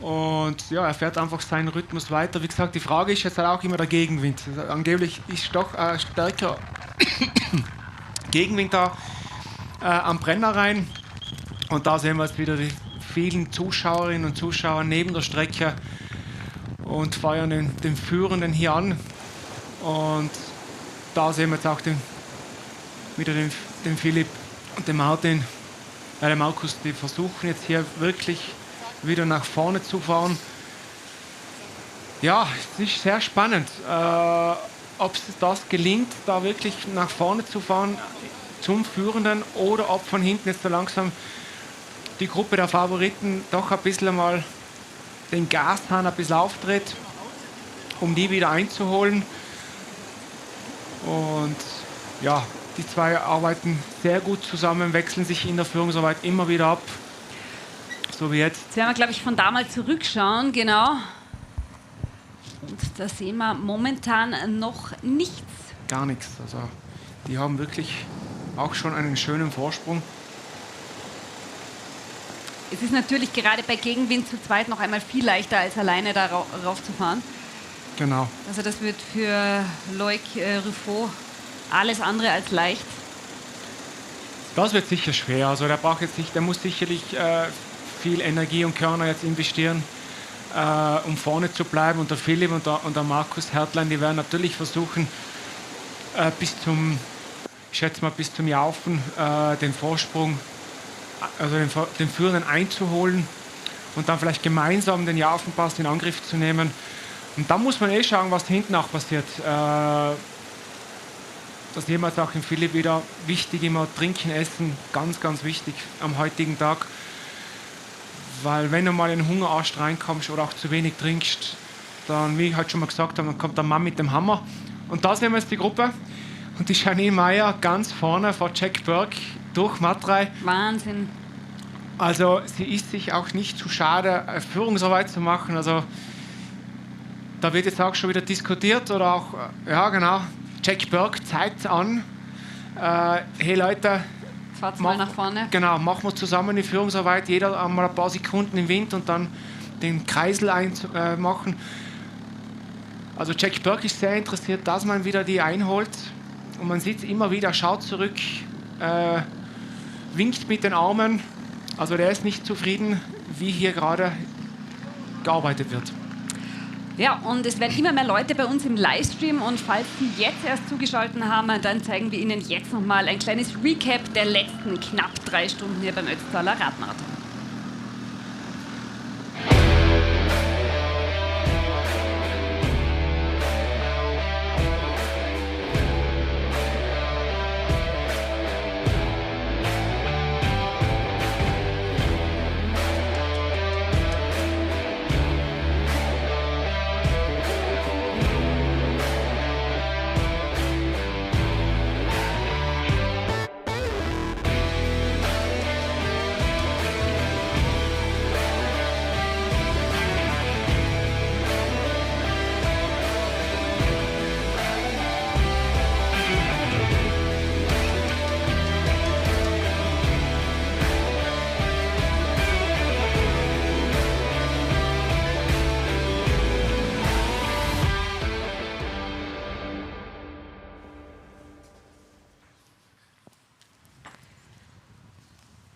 Und ja, er fährt einfach seinen Rhythmus weiter. Wie gesagt, die Frage ist jetzt halt auch immer der Gegenwind. Also, angeblich ist doch stärker Gegenwind da am Brennerrhein. Und da sehen wir jetzt wieder die vielen Zuschauerinnen und Zuschauer neben der Strecke und feuern den Führenden hier an. Und da sehen wir jetzt auch wieder den Philipp und den Martin, den Markus, die versuchen jetzt hier wirklich wieder nach vorne zu fahren. Ja, es ist sehr spannend, ob es das gelingt, da wirklich nach vorne zu fahren zum Führenden oder ob von hinten jetzt so langsam die Gruppe der Favoriten doch ein bisschen mal den Gashahn ein bisschen auftritt, um die wieder einzuholen. Und ja, die zwei arbeiten sehr gut zusammen, wechseln sich in der Führungsarbeit immer wieder ab, so wie jetzt. Jetzt werden wir, glaube ich, von da mal zurückschauen, genau. Und da sehen wir momentan noch nichts. Gar nichts. Also die haben wirklich auch schon einen schönen Vorsprung. Es ist natürlich gerade bei Gegenwind zu zweit noch einmal viel leichter, als alleine da raufzufahren. Genau. Also das wird für Loic Ruffo alles andere als leicht. Das wird sicher schwer. Also der muss sicherlich viel Energie und Körner jetzt investieren, um vorne zu bleiben. Und der Philipp und der Markus Hertlein, die werden natürlich versuchen, bis zum Jaufen den Vorsprung, also den Führenden einzuholen und dann vielleicht gemeinsam den Jaufenpass in Angriff zu nehmen. Und dann muss man schauen, was hinten auch passiert. Das jemals auch im Philipp wieder wichtig, immer trinken, essen, ganz, ganz wichtig am heutigen Tag. Weil wenn du mal in den Hungerast reinkommst oder auch zu wenig trinkst, dann, wie ich halt schon mal gesagt habe, dann kommt der Mann mit dem Hammer. Und da sehen wir jetzt die Gruppe. Und die Janine Meyer ganz vorne vor Jack Burke durch Matrei. Wahnsinn. Also sie ist sich auch nicht zu schade, Führungsarbeit zu machen. Also da wird jetzt auch schon wieder diskutiert oder auch, ja genau, Jack Burke zeigt an, hey Leute, fahrt mal nach vorne. Genau, machen wir zusammen die Führungsarbeit, jeder einmal ein paar Sekunden im Wind und dann den Kreisel machen. Also Jack Burke ist sehr interessiert, dass man wieder die einholt. Und man sieht immer wieder, schaut zurück, winkt mit den Armen. Also der ist nicht zufrieden, wie hier gerade gearbeitet wird. Ja, und es werden immer mehr Leute bei uns im Livestream. Und falls Sie jetzt erst zugeschaltet haben, dann zeigen wir Ihnen jetzt nochmal ein kleines Recap der letzten knapp 3 Stunden hier beim Ötztaler Radmarathon.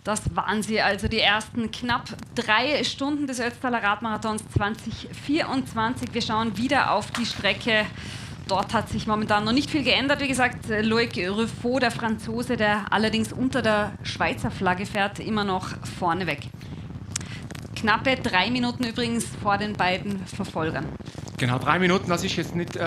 Das waren sie, also die ersten knapp 3 Stunden des Ötztaler Radmarathons 2024. Wir schauen wieder auf die Strecke. Dort hat sich momentan noch nicht viel geändert. Wie gesagt, Loic Ruffo, der Franzose, der allerdings unter der Schweizer Flagge fährt, immer noch vorne weg. Knappe 3 Minuten übrigens vor den beiden Verfolgern. Genau, 3 Minuten, das ist jetzt nicht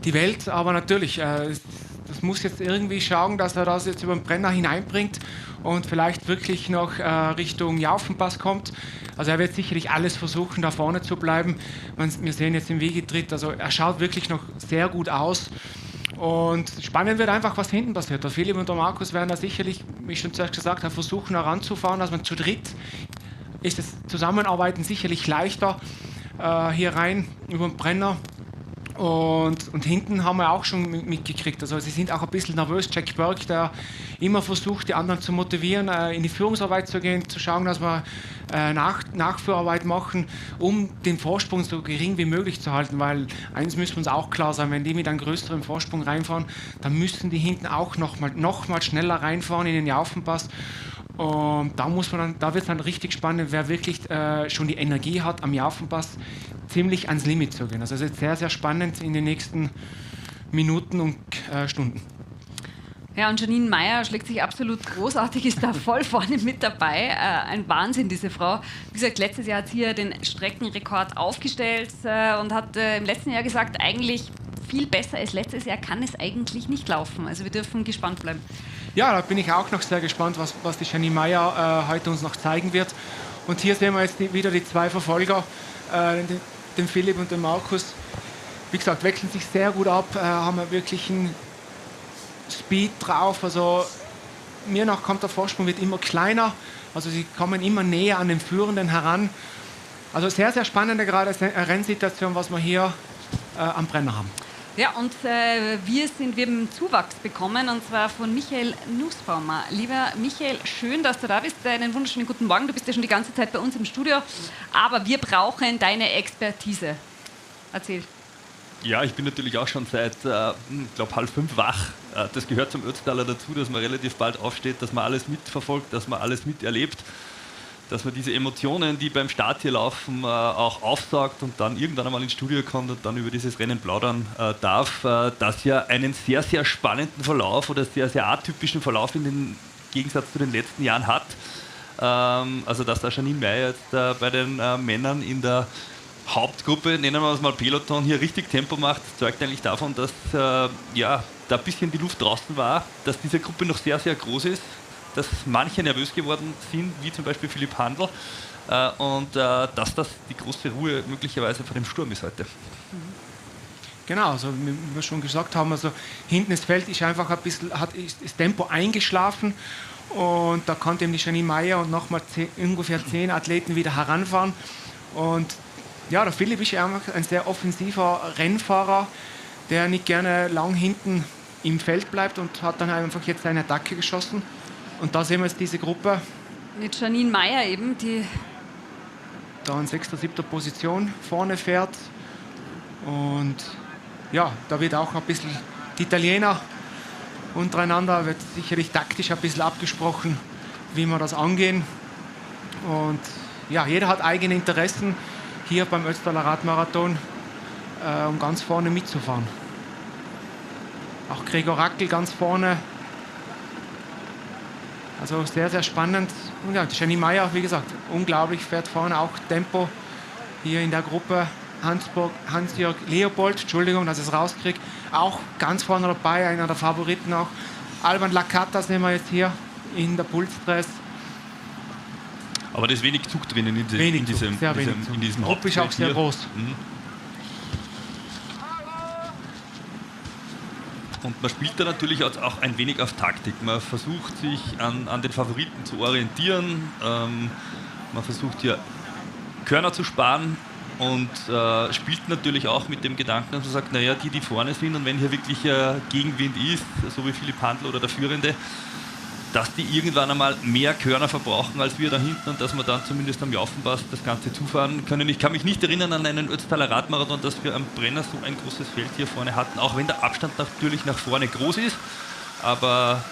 die Welt, aber natürlich, das muss jetzt irgendwie schauen, dass er das jetzt über den Brenner hineinbringt und vielleicht wirklich noch Richtung Jaufenpass kommt. Also er wird sicherlich alles versuchen, da vorne zu bleiben. Wir sehen jetzt im Wegetritt, also er schaut wirklich noch sehr gut aus. Und spannend wird einfach, was hinten passiert. Der Philipp und der Markus werden da sicherlich, wie ich schon zuerst gesagt habe, versuchen heranzufahren, dass man zu dritt ist das Zusammenarbeiten sicherlich leichter hier rein über den Brenner. Und hinten haben wir auch schon mitgekriegt, also sie sind auch ein bisschen nervös. Jack Burke, der immer versucht, die anderen zu motivieren, in die Führungsarbeit zu gehen, zu schauen, dass wir Nachführarbeit machen, um den Vorsprung so gering wie möglich zu halten, weil eins müssen uns auch klar sein, wenn die mit einem größeren Vorsprung reinfahren, dann müssen die hinten auch noch mal schneller reinfahren in den Jaufenpass. Und da wird es dann richtig spannend, wer wirklich schon die Energie hat, am Jaufenpass ziemlich ans Limit zu gehen. Also es ist sehr, sehr spannend in den nächsten Minuten und Stunden. Ja, und Janine Meyer schlägt sich absolut großartig, ist da voll vorne mit dabei. Ein Wahnsinn, diese Frau. Wie gesagt, letztes Jahr hat sie ja den Streckenrekord aufgestellt und hat im letzten Jahr gesagt, eigentlich viel besser als letztes Jahr kann es eigentlich nicht laufen. Also wir dürfen gespannt bleiben. Ja, da bin ich auch noch sehr gespannt, was die Janine Meyer heute uns noch zeigen wird. Und hier sehen wir jetzt wieder die 2 Verfolger, den Philipp und den Markus. Wie gesagt, wechseln sich sehr gut ab, haben wirklich einen Speed drauf. Also mir nach kommt der Vorsprung, wird immer kleiner. Also sie kommen immer näher an den Führenden heran. Also sehr, sehr spannende gerade Rennsituation, was wir hier am Brenner haben. Ja, und wir haben Zuwachs bekommen, und zwar von Michael Nussbaumer. Lieber Michael, schön, dass du da bist. Einen wunderschönen guten Morgen. Du bist ja schon die ganze Zeit bei uns im Studio, aber wir brauchen deine Expertise. Erzähl. Ja, ich bin natürlich auch schon seit, ich glaube, 4:30 wach. Das gehört zum Ötztaler dazu, dass man relativ bald aufsteht, dass man alles mitverfolgt, dass man alles miterlebt, dass man diese Emotionen, die beim Start hier laufen, auch aufsaugt und dann irgendwann einmal ins Studio kommt und dann über dieses Rennen plaudern darf, das ja einen sehr, sehr spannenden Verlauf oder sehr, sehr atypischen Verlauf im Gegensatz zu den letzten Jahren hat. Also dass da Janine Meyer jetzt bei den Männern in der Hauptgruppe, nennen wir es mal Peloton, hier richtig Tempo macht, zeugt eigentlich davon, dass ja, da ein bisschen die Luft draußen war, dass diese Gruppe noch sehr, sehr groß ist, dass manche nervös geworden sind, wie zum Beispiel Philipp Handl, und dass das die große Ruhe möglicherweise vor dem Sturm ist heute. Genau, also wie wir schon gesagt haben, also hinten das Feld ist einfach ein bisschen, ist das Tempo eingeschlafen und da konnte eben die Janine Meyer und nochmal ungefähr 10 Athleten wieder heranfahren. Und ja, der Philipp ist einfach ein sehr offensiver Rennfahrer, der nicht gerne lang hinten im Feld bleibt und hat dann einfach jetzt eine Attacke geschossen. Und da sehen wir jetzt diese Gruppe. Mit Janine Meyer eben, die da in 6., 7. Position vorne fährt. Und ja, da wird auch ein bisschen die Italiener untereinander, wird sicherlich taktisch ein bisschen abgesprochen, wie wir das angehen. Und ja, jeder hat eigene Interessen hier beim Ötztaler Radmarathon, um ganz vorne mitzufahren. Auch Gregor Rackel ganz vorne. Also sehr, sehr spannend. Und ja, Janine Meyer, wie gesagt, unglaublich, fährt vorne auch Tempo hier in der Gruppe. Hans-Jörg Leopold, Entschuldigung, dass ich es rauskriege, auch ganz vorne dabei, einer der Favoriten auch. Alban Lakatta sehen wir jetzt hier in der Pulsdress. Aber da ist wenig Zug drinnen in diesem Gruppe ist auch sehr groß. Mhm. Und man spielt da natürlich auch ein wenig auf Taktik. Man versucht sich an den Favoriten zu orientieren. Man versucht hier Körner zu sparen und spielt natürlich auch mit dem Gedanken, dass man sagt, naja, die vorne sind und wenn hier wirklich Gegenwind ist, so wie Philipp Handl oder der Führende, dass die irgendwann einmal mehr Körner verbrauchen als wir da hinten und dass wir dann zumindest am Jaufenpass das Ganze zufahren können. Ich kann mich nicht erinnern an einen Ötztaler Radmarathon, dass wir am Brenner so ein großes Feld hier vorne hatten, auch wenn der Abstand natürlich nach vorne groß ist, aber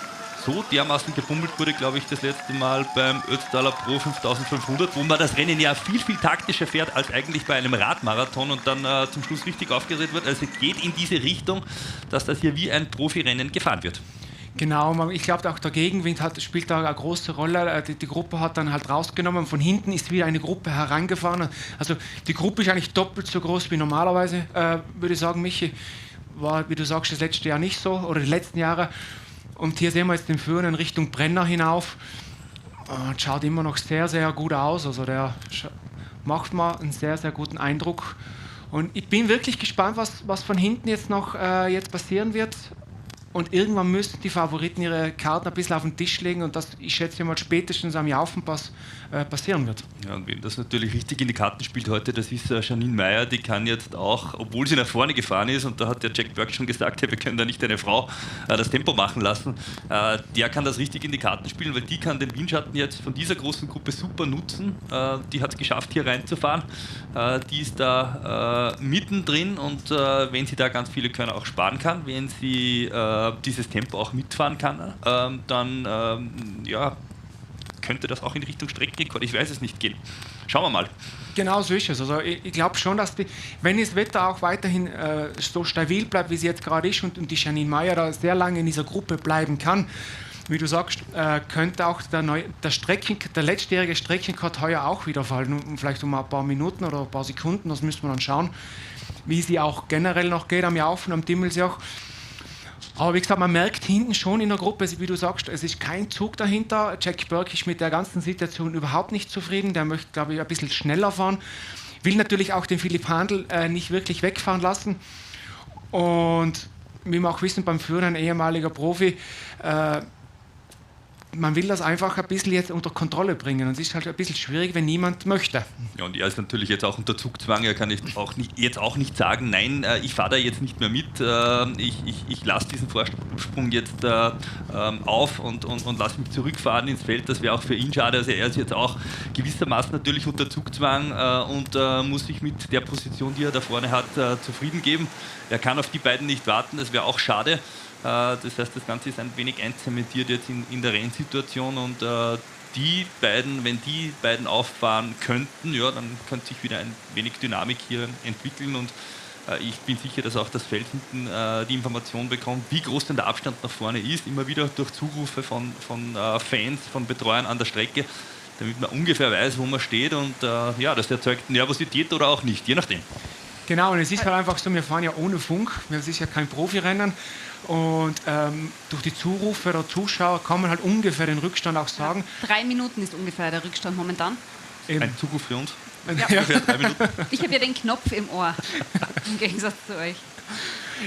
so dermaßen gebummelt wurde, glaube ich, das letzte Mal beim Ötztaler Pro 5500, wo man das Rennen ja viel, viel taktischer fährt als eigentlich bei einem Radmarathon und dann zum Schluss richtig aufgedreht wird. Also geht in diese Richtung, dass das hier wie ein Profirennen gefahren wird. Genau, ich glaube auch der Gegenwind spielt da eine große Rolle. Die Gruppe hat dann halt rausgenommen, von hinten ist wieder eine Gruppe herangefahren. Also die Gruppe ist eigentlich doppelt so groß wie normalerweise, würde ich sagen, Michi. War, wie du sagst, das letzte Jahr nicht so, oder die letzten Jahre. Und hier sehen wir jetzt den Führenden Richtung Brenner hinauf. Schaut immer noch sehr, sehr gut aus. Also der macht mal einen sehr, sehr guten Eindruck. Und ich bin wirklich gespannt, was von hinten jetzt noch jetzt passieren wird. Und irgendwann müssen die Favoriten ihre Karten ein bisschen auf den Tisch legen und das, ich schätze mal, spätestens am Jaufenpass passieren wird. Ja, und wem das natürlich richtig in die Karten spielt heute, das ist Janine Meyer, die kann jetzt auch, obwohl sie nach vorne gefahren ist, und da hat der Jack Burke schon gesagt, hey, wir können da nicht eine Frau das Tempo machen lassen, der kann das richtig in die Karten spielen, weil die kann den Windschatten jetzt von dieser großen Gruppe super nutzen. Die hat es geschafft, hier reinzufahren. Die ist da mittendrin und wenn sie da ganz viele Körner auch sparen kann, wenn sie dieses Tempo auch mitfahren kann, dann könnte das auch in Richtung Streckenrekord, ich weiß es nicht, gehen. Schauen wir mal. Genau so ist es. Also ich glaube schon, dass wenn das Wetter auch weiterhin so stabil bleibt, wie es jetzt gerade ist, und die Janine Meyer da sehr lange in dieser Gruppe bleiben kann, wie du sagst, könnte auch der letztjährige Streckenrekord heuer auch wieder fallen, vielleicht um ein paar Minuten oder ein paar Sekunden, das müssen wir dann schauen, wie sie auch generell noch geht am Jaufen, am Dimmelsjoch. Aber wie gesagt, man merkt hinten schon in der Gruppe, wie du sagst, es ist kein Zug dahinter. Jack Burke ist mit der ganzen Situation überhaupt nicht zufrieden. Der möchte, glaube ich, ein bisschen schneller fahren. Will natürlich auch den Philipp Handl nicht wirklich wegfahren lassen. Und wie wir auch wissen, beim Führen ein ehemaliger Profi, man will das einfach ein bisschen jetzt unter Kontrolle bringen. Und es ist halt ein bisschen schwierig, wenn niemand möchte. Ja, und er ist natürlich jetzt auch unter Zugzwang. Er kann jetzt auch nicht sagen, nein, ich fahre da jetzt nicht mehr mit. Ich lasse diesen Vorsprung jetzt auf und lasse mich zurückfahren ins Feld. Das wäre auch für ihn schade. Also er ist jetzt auch gewissermaßen natürlich unter Zugzwang und muss sich mit der Position, die er da vorne hat, zufrieden geben. Er kann auf die beiden nicht warten. Das wäre auch schade. Das heißt, das Ganze ist ein wenig einzementiert jetzt in der Rennsituation und die beiden, wenn die beiden auffahren könnten, ja, dann könnte sich wieder ein wenig Dynamik hier entwickeln und ich bin sicher, dass auch das Feld hinten die Information bekommt, wie groß denn der Abstand nach vorne ist, immer wieder durch Zurufe von Fans, von Betreuern an der Strecke, damit man ungefähr weiß, wo man steht und das erzeugt Nervosität oder auch nicht, je nachdem. Genau, und es ist halt einfach so, wir fahren ja ohne Funk, es ist ja kein Profirennen und durch die Zurufe der Zuschauer kann man halt ungefähr den Rückstand auch sagen. 3 Minuten ist ungefähr der Rückstand momentan. Eben. Ein Zuruf für uns. Ja. Ich habe ja den Knopf im Ohr, im Gegensatz zu euch.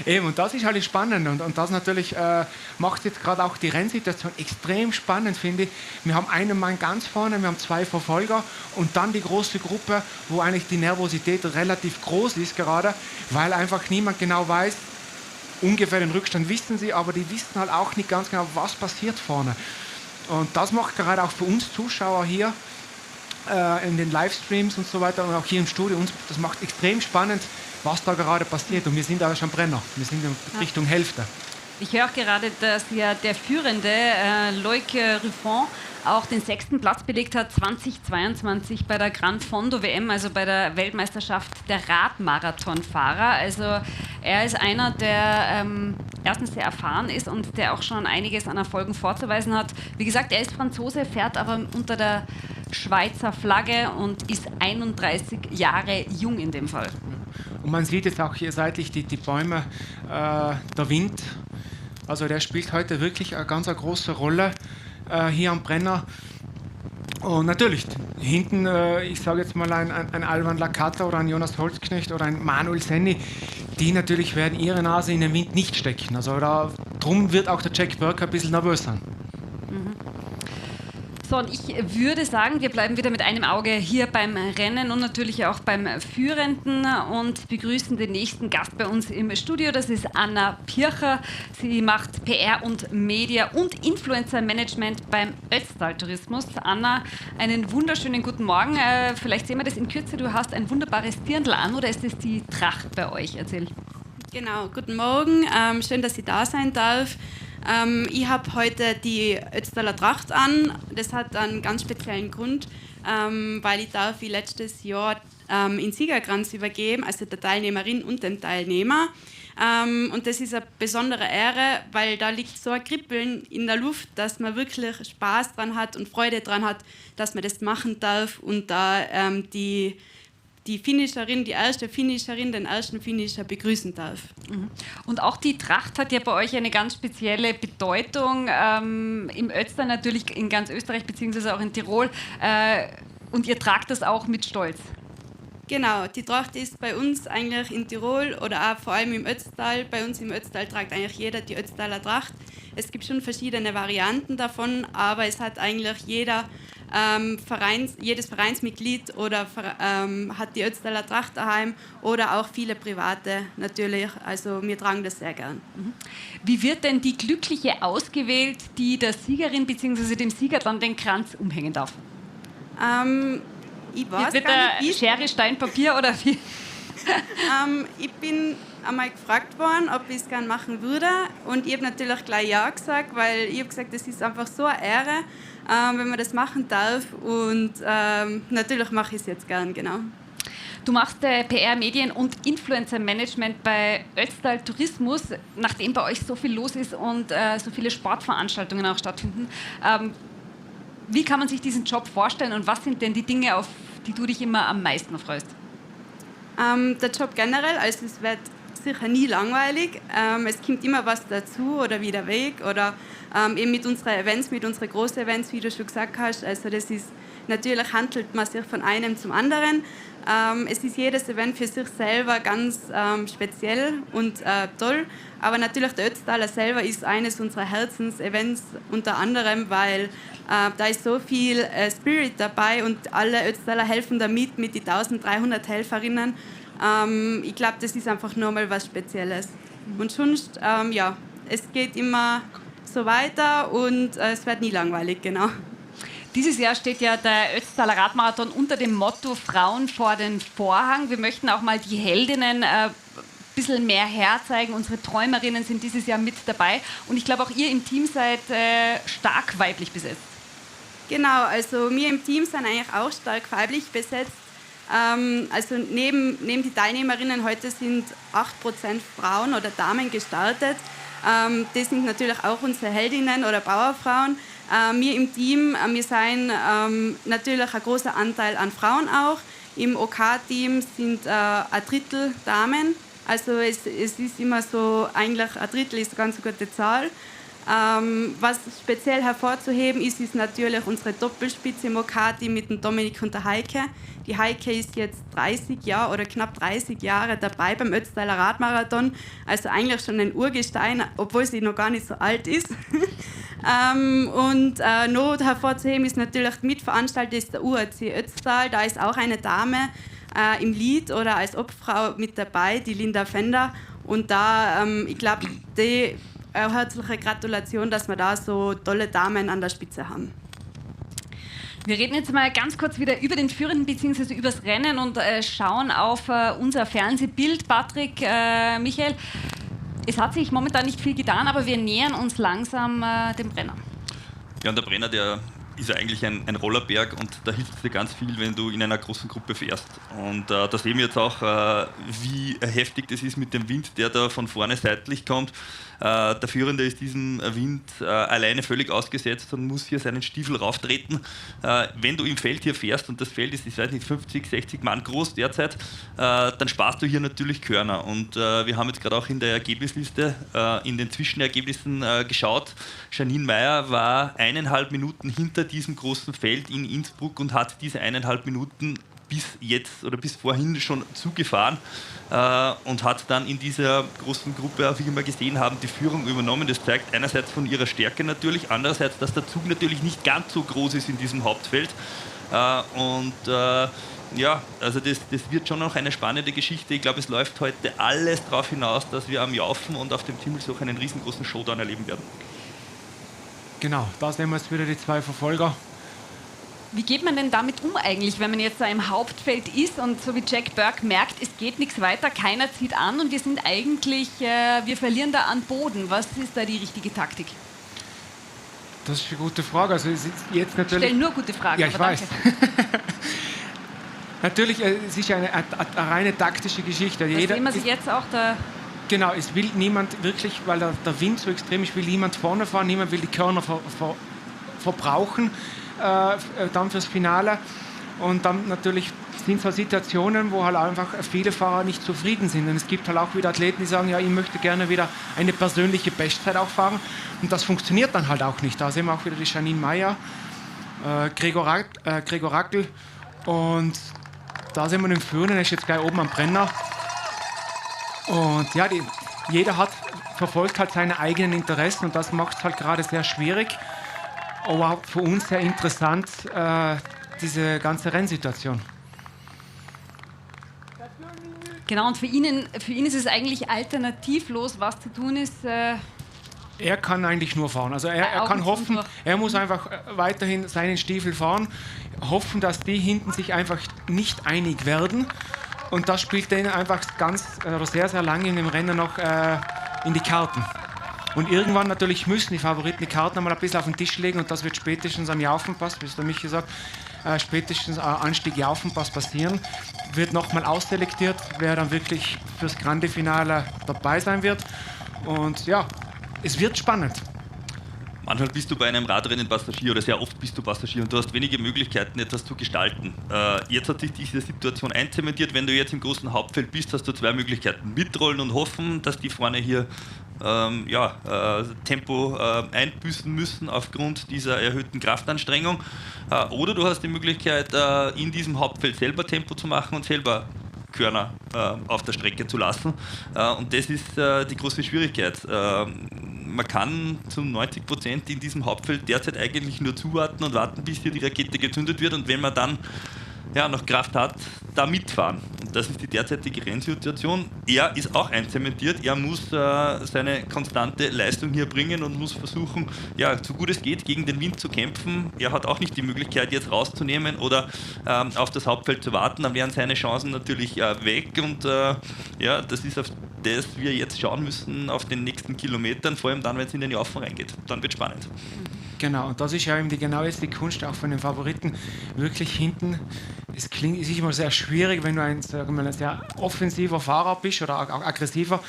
Eben, und das ist halt spannend und das natürlich macht jetzt gerade auch die Rennsituation extrem spannend, finde ich. Wir haben einen Mann ganz vorne, wir haben 2 Verfolger und dann die große Gruppe, wo eigentlich die Nervosität relativ groß ist gerade, weil einfach niemand genau weiß, ungefähr den Rückstand wissen sie, aber die wissen halt auch nicht ganz genau, was passiert vorne. Und das macht gerade auch für uns Zuschauer hier in den Livestreams und so weiter und auch hier im Studio, das macht extrem spannend, was da gerade passiert. Und wir sind da schon Brenner. Wir sind in Richtung Hälfte. Ich höre auch gerade, dass ja der führende Loic Ruffon auch den 6. Platz belegt hat 2022 bei der Gran Fondo WM, also bei der Weltmeisterschaft der Radmarathonfahrer. Also er ist einer, der erstens sehr erfahren ist und der auch schon einiges an Erfolgen vorzuweisen hat. Wie gesagt, er ist Franzose, fährt aber unter der Schweizer Flagge und ist 31 Jahre jung in dem Fall. Und man sieht jetzt auch hier seitlich die Bäume, der Wind. Also der spielt heute wirklich eine ganz große Rolle hier am Brenner. Und natürlich, hinten, ich sage jetzt mal ein Alban Lakatta oder ein Jonas Holzknecht oder ein Manuel Senni, die natürlich werden ihre Nase in den Wind nicht stecken. Also darum wird auch der Jack Burke ein bisschen nervös sein. So, und ich würde sagen, wir bleiben wieder mit einem Auge hier beim Rennen und natürlich auch beim Führenden und begrüßen den nächsten Gast bei uns im Studio. Das ist Anna Pircher. Sie macht PR und Media und Influencer-Management beim Ötztal Tourismus. Anna, einen wunderschönen guten Morgen. Vielleicht sehen wir das in Kürze. Du hast ein wunderbares Dirndl an, oder ist das die Tracht bei euch? Erzähl. Genau, guten Morgen. Schön, dass ich da sein darf. Ich habe heute die Ötztaler Tracht an. Das hat einen ganz speziellen Grund, weil ich darf letztes Jahr den Siegerkranz übergeben, also der Teilnehmerin und dem Teilnehmer. Und das ist eine besondere Ehre, weil da liegt so ein Kribbeln in der Luft, dass man wirklich Spaß dran hat und Freude dran hat, dass man das machen darf und da die Finisherin, die erste Finisherin, den ersten Finisher begrüßen darf. Und auch die Tracht hat ja bei euch eine ganz spezielle Bedeutung, im Ötztal natürlich, in ganz Österreich beziehungsweise auch in Tirol. Und ihr tragt das auch mit Stolz. Genau, die Tracht ist bei uns eigentlich in Tirol oder auch vor allem im Ötztal. Bei uns im Ötztal tragt eigentlich jeder die Ötztaler Tracht. Es gibt schon verschiedene Varianten davon, aber es hat eigentlich jedes Vereinsmitglied oder hat die Ötztaler Tracht daheim oder auch viele Private natürlich. Also wir tragen das sehr gern. Wie wird denn die Glückliche ausgewählt, die der Siegerin bzw. dem Sieger dann den Kranz umhängen darf? Ich weiß wird gar nicht, Schere, Stein, Papier oder wie? Ich bin einmal gefragt worden, ob ich es gerne machen würde und ich habe natürlich gleich ja gesagt, weil ich habe gesagt, das ist einfach so eine Ehre, wenn man das machen darf und natürlich mache ich es jetzt gern, genau. Du machst PR, Medien und Influencer-Management bei Ötztal Tourismus, nachdem bei euch so viel los ist und so viele Sportveranstaltungen auch stattfinden. Wie kann man sich diesen Job vorstellen und was sind denn die Dinge, auf die du dich immer am meisten freust? Der Job generell, also es wird sicher nie langweilig. Es kommt immer was dazu oder wieder weg oder eben mit unseren Events, mit unseren großen Events, wie du schon gesagt hast. Also das ist, natürlich handelt man sich von einem zum anderen. Es ist jedes Event für sich selber ganz speziell und toll. Aber natürlich der Ötztaler selber ist eines unserer Herzensevents unter anderem, weil da ist so viel Spirit dabei und alle Ötztaler helfen da mit die 1300 Helferinnen. Ich glaube, das ist einfach nochmal was Spezielles. Und sonst, ja, es geht immer so weiter und es wird nie langweilig, genau. Dieses Jahr steht ja der Ötztaler Radmarathon unter dem Motto Frauen vor den Vorhang. Wir möchten auch mal die Heldinnen ein bisschen mehr herzeigen. Unsere Träumerinnen sind dieses Jahr mit dabei. Und ich glaube, auch ihr im Team seid stark weiblich besetzt. Genau, also wir im Team sind eigentlich auch stark weiblich besetzt. Also neben die Teilnehmerinnen heute sind 8% Frauen oder Damen gestartet. Das sind natürlich auch unsere Heldinnen oder Bauerfrauen. Wir im Team, wir sind natürlich ein großer Anteil an Frauen auch. Im OK-Team sind ein Drittel Damen. Also es ist immer so, eigentlich ein Drittel ist eine ganz gute Zahl. Was speziell hervorzuheben ist natürlich unsere Doppelspitze im OK-Team mit dem Dominik und der Heike. Die Heike ist jetzt 30 Jahre oder knapp 30 Jahre dabei beim Ötztaler Radmarathon. Also eigentlich schon ein Urgestein, obwohl sie noch gar nicht so alt ist. Und noch hervorzuheben ist natürlich, Mitveranstalter ist der UAC Ötztal. Da ist auch eine Dame im Lied oder als Obfrau mit dabei, die Linda Fender. Und da, ich glaube, die herzliche Gratulation, dass wir da so tolle Damen an der Spitze haben. Wir reden jetzt mal ganz kurz wieder über den Führenden bzw. übers Rennen und schauen auf unser Fernsehbild. Patrick, Michael, es hat sich momentan nicht viel getan, aber wir nähern uns langsam dem Brenner. Ja, und der Brenner, der ist ja eigentlich ein Rollerberg und da hilft es dir ganz viel, wenn du in einer großen Gruppe fährst. Und da sehen wir jetzt auch, wie heftig das ist mit dem Wind, der da von vorne seitlich kommt. Der Führende ist diesem Wind alleine völlig ausgesetzt und muss hier seinen Stiefel rauftreten. Wenn du im Feld hier fährst und das Feld ist, ich weiß nicht, 50, 60 Mann groß derzeit, dann sparst du hier natürlich Körner. Und wir haben jetzt gerade auch in der Ergebnisliste, in den Zwischenergebnissen geschaut. Janine Meyer war 1,5 Minuten hinter diesem großen Feld in Innsbruck und hat diese 1,5 Minuten bis jetzt oder bis vorhin schon zugefahren und hat dann in dieser großen Gruppe, wie wir mal gesehen haben, die Führung übernommen. Das zeigt einerseits von ihrer Stärke natürlich, andererseits, dass der Zug natürlich nicht ganz so groß ist in diesem Hauptfeld. Ja, also das wird schon noch eine spannende Geschichte. Ich glaube, es läuft heute alles darauf hinaus, dass wir am Jaufen und auf dem Timmelshoch einen riesengroßen Showdown erleben werden. Genau, da sehen wir jetzt wieder die zwei Verfolger. Wie geht man denn damit um eigentlich, wenn man jetzt da im Hauptfeld ist und so wie Jack Burke merkt, es geht nichts weiter, keiner zieht an und wir sind eigentlich, wir verlieren da an Boden. Was ist da die richtige Taktik? Das ist eine gute Frage. Also es ist jetzt natürlich... Ich stelle nur gute Fragen. Ja, ich weiß. Natürlich, es ist eine reine taktische Geschichte. Jeder sehen wir sich jetzt auch da... Genau, es will niemand wirklich, weil der Wind so extrem ist, will niemand vorne fahren, niemand will die Körner verbrauchen dann fürs Finale. Und dann natürlich sind so Situationen, wo halt einfach viele Fahrer nicht zufrieden sind. Und es gibt halt auch wieder Athleten, die sagen, ja, ich möchte gerne wieder eine persönliche Bestzeit auch fahren. Und das funktioniert dann halt auch nicht. Da sehen wir auch wieder die Janine Meyer, Gregor Rackel. Und da sind wir im Führenden, er ist jetzt gleich oben am Brenner. Und ja, jeder verfolgt halt seine eigenen Interessen und das macht es halt gerade sehr schwierig. Aber auch für uns sehr interessant, diese ganze Rennsituation. Genau, und für ihn ist es eigentlich alternativlos, was zu tun ist. Er kann eigentlich nur fahren. Also er kann hoffen, er muss einfach weiterhin seinen Stiefel fahren, hoffen, dass die hinten sich einfach nicht einig werden. Und das spielt denen einfach sehr, sehr lange in dem Rennen noch in die Karten. Und irgendwann natürlich müssen die Favoriten die Karten einmal ein bisschen auf den Tisch legen und das wird spätestens am Jaufenpass, wie es der Michi sagt, spätestens Anstieg Jaufenpass passieren. Wird nochmal ausselektiert, wer dann wirklich fürs Grande Finale dabei sein wird. Und ja, es wird spannend. Manchmal bist du bei einem Radrennen Passagier oder sehr oft bist du Passagier und du hast wenige Möglichkeiten, etwas zu gestalten. Jetzt hat sich diese Situation einzementiert. Wenn du jetzt im großen Hauptfeld bist, hast du zwei Möglichkeiten. Mitrollen und hoffen, dass die vorne hier Tempo einbüßen müssen aufgrund dieser erhöhten Kraftanstrengung. Oder du hast die Möglichkeit, in diesem Hauptfeld selber Tempo zu machen und selber Körner auf der Strecke zu lassen. Und das ist die große Schwierigkeit. Man kann zu 90% in diesem Hauptfeld derzeit eigentlich nur zuwarten und warten, bis hier die Rakete gezündet wird. Und wenn man dann noch Kraft hat, da mitfahren. Und das ist die derzeitige Rennsituation. Er ist auch einzementiert. Er muss seine konstante Leistung hier bringen und muss versuchen, so gut es geht, gegen den Wind zu kämpfen. Er hat auch nicht die Möglichkeit, jetzt rauszunehmen oder auf das Hauptfeld zu warten. Dann wären seine Chancen natürlich weg. Und das ist, auf das wir jetzt schauen müssen auf den nächsten Kilometern, vor allem dann, wenn es in den Jaufen reingeht. Dann wird es spannend. Genau, und das ist ja eben die Kunst auch von den Favoriten, wirklich hinten. Es ist immer sehr schwierig, wenn du ein sehr offensiver Fahrer bist oder auch aggressiver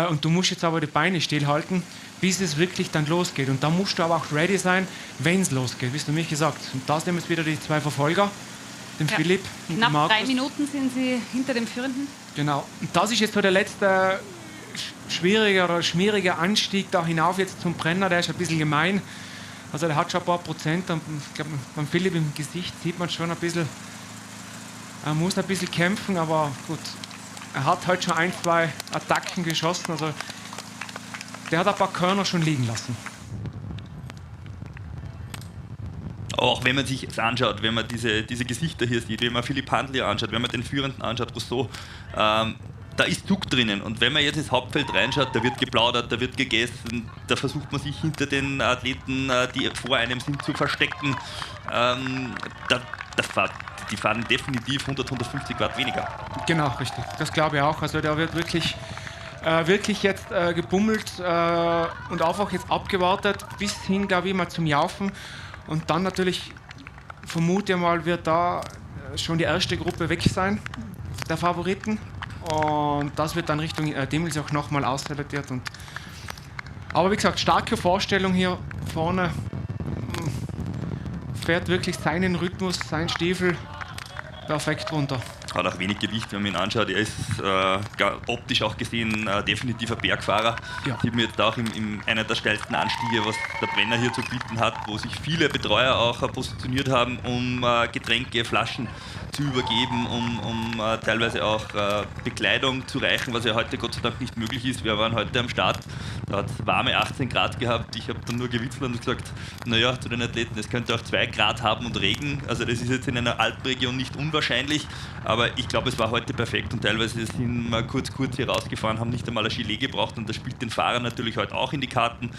und du musst jetzt aber die Beine stillhalten, bis es wirklich dann losgeht. Und da musst du aber auch ready sein, wenn es losgeht, wie du mich gesagt. Und da sind jetzt wieder die zwei Verfolger, den Philipp und den Markus. Knapp 3 Minuten sind sie hinter dem Führenden. Genau, und das ist jetzt so der letzte schwierige Anstieg da hinauf jetzt zum Brenner, der ist ein bisschen gemein. Also der hat schon ein paar Prozent und ich glaube, beim Philipp im Gesicht sieht man schon ein bisschen, er muss ein bisschen kämpfen, aber gut, er hat halt schon 1-2 Attacken geschossen, also der hat ein paar Körner schon liegen lassen. Auch wenn man sich jetzt anschaut, wenn man diese Gesichter hier sieht, wenn man Philipp Handl anschaut, wenn man den Führenden anschaut, Rousseau, da ist Zug drinnen. Und wenn man jetzt ins Hauptfeld reinschaut, da wird geplaudert, da wird gegessen, da versucht man sich hinter den Athleten, die vor einem sind, zu verstecken. Die fahren definitiv 100, 150 Watt weniger. Genau, richtig. Das glaube ich auch. Also da wird wirklich jetzt gebummelt und einfach jetzt abgewartet, bis hin, glaube ich, mal zum Jaufen. Und dann natürlich, vermute ich mal, wird da schon die erste Gruppe weg sein, der Favoriten. Und das wird dann Richtung Dimmels auch nochmal ausselektiert. Aber wie gesagt, starke Vorstellung hier vorne. Fährt wirklich seinen Rhythmus, seinen Stiefel perfekt runter. Hat auch wenig Gewicht, wenn man ihn anschaut. Er ist optisch auch gesehen definitiv ein Bergfahrer. Ja. Sieht man jetzt auch in einer der steilsten Anstiege, was der Brenner hier zu bieten hat, wo sich viele Betreuer auch positioniert haben, um Getränke, Flaschen zu übergeben, um teilweise auch Bekleidung zu reichen, was ja heute Gott sei Dank nicht möglich ist. Wir waren heute am Start, da hat es warme 18 Grad gehabt. Ich habe dann nur gewitzelt und gesagt, naja, zu den Athleten, es könnte auch 2 Grad haben und Regen. Also das ist jetzt in einer Alpenregion nicht unwahrscheinlich, aber ich glaube, es war heute perfekt und teilweise sind wir kurz hier rausgefahren, haben nicht einmal ein Gilet gebraucht und das spielt den Fahrern natürlich heute auch in die Karten.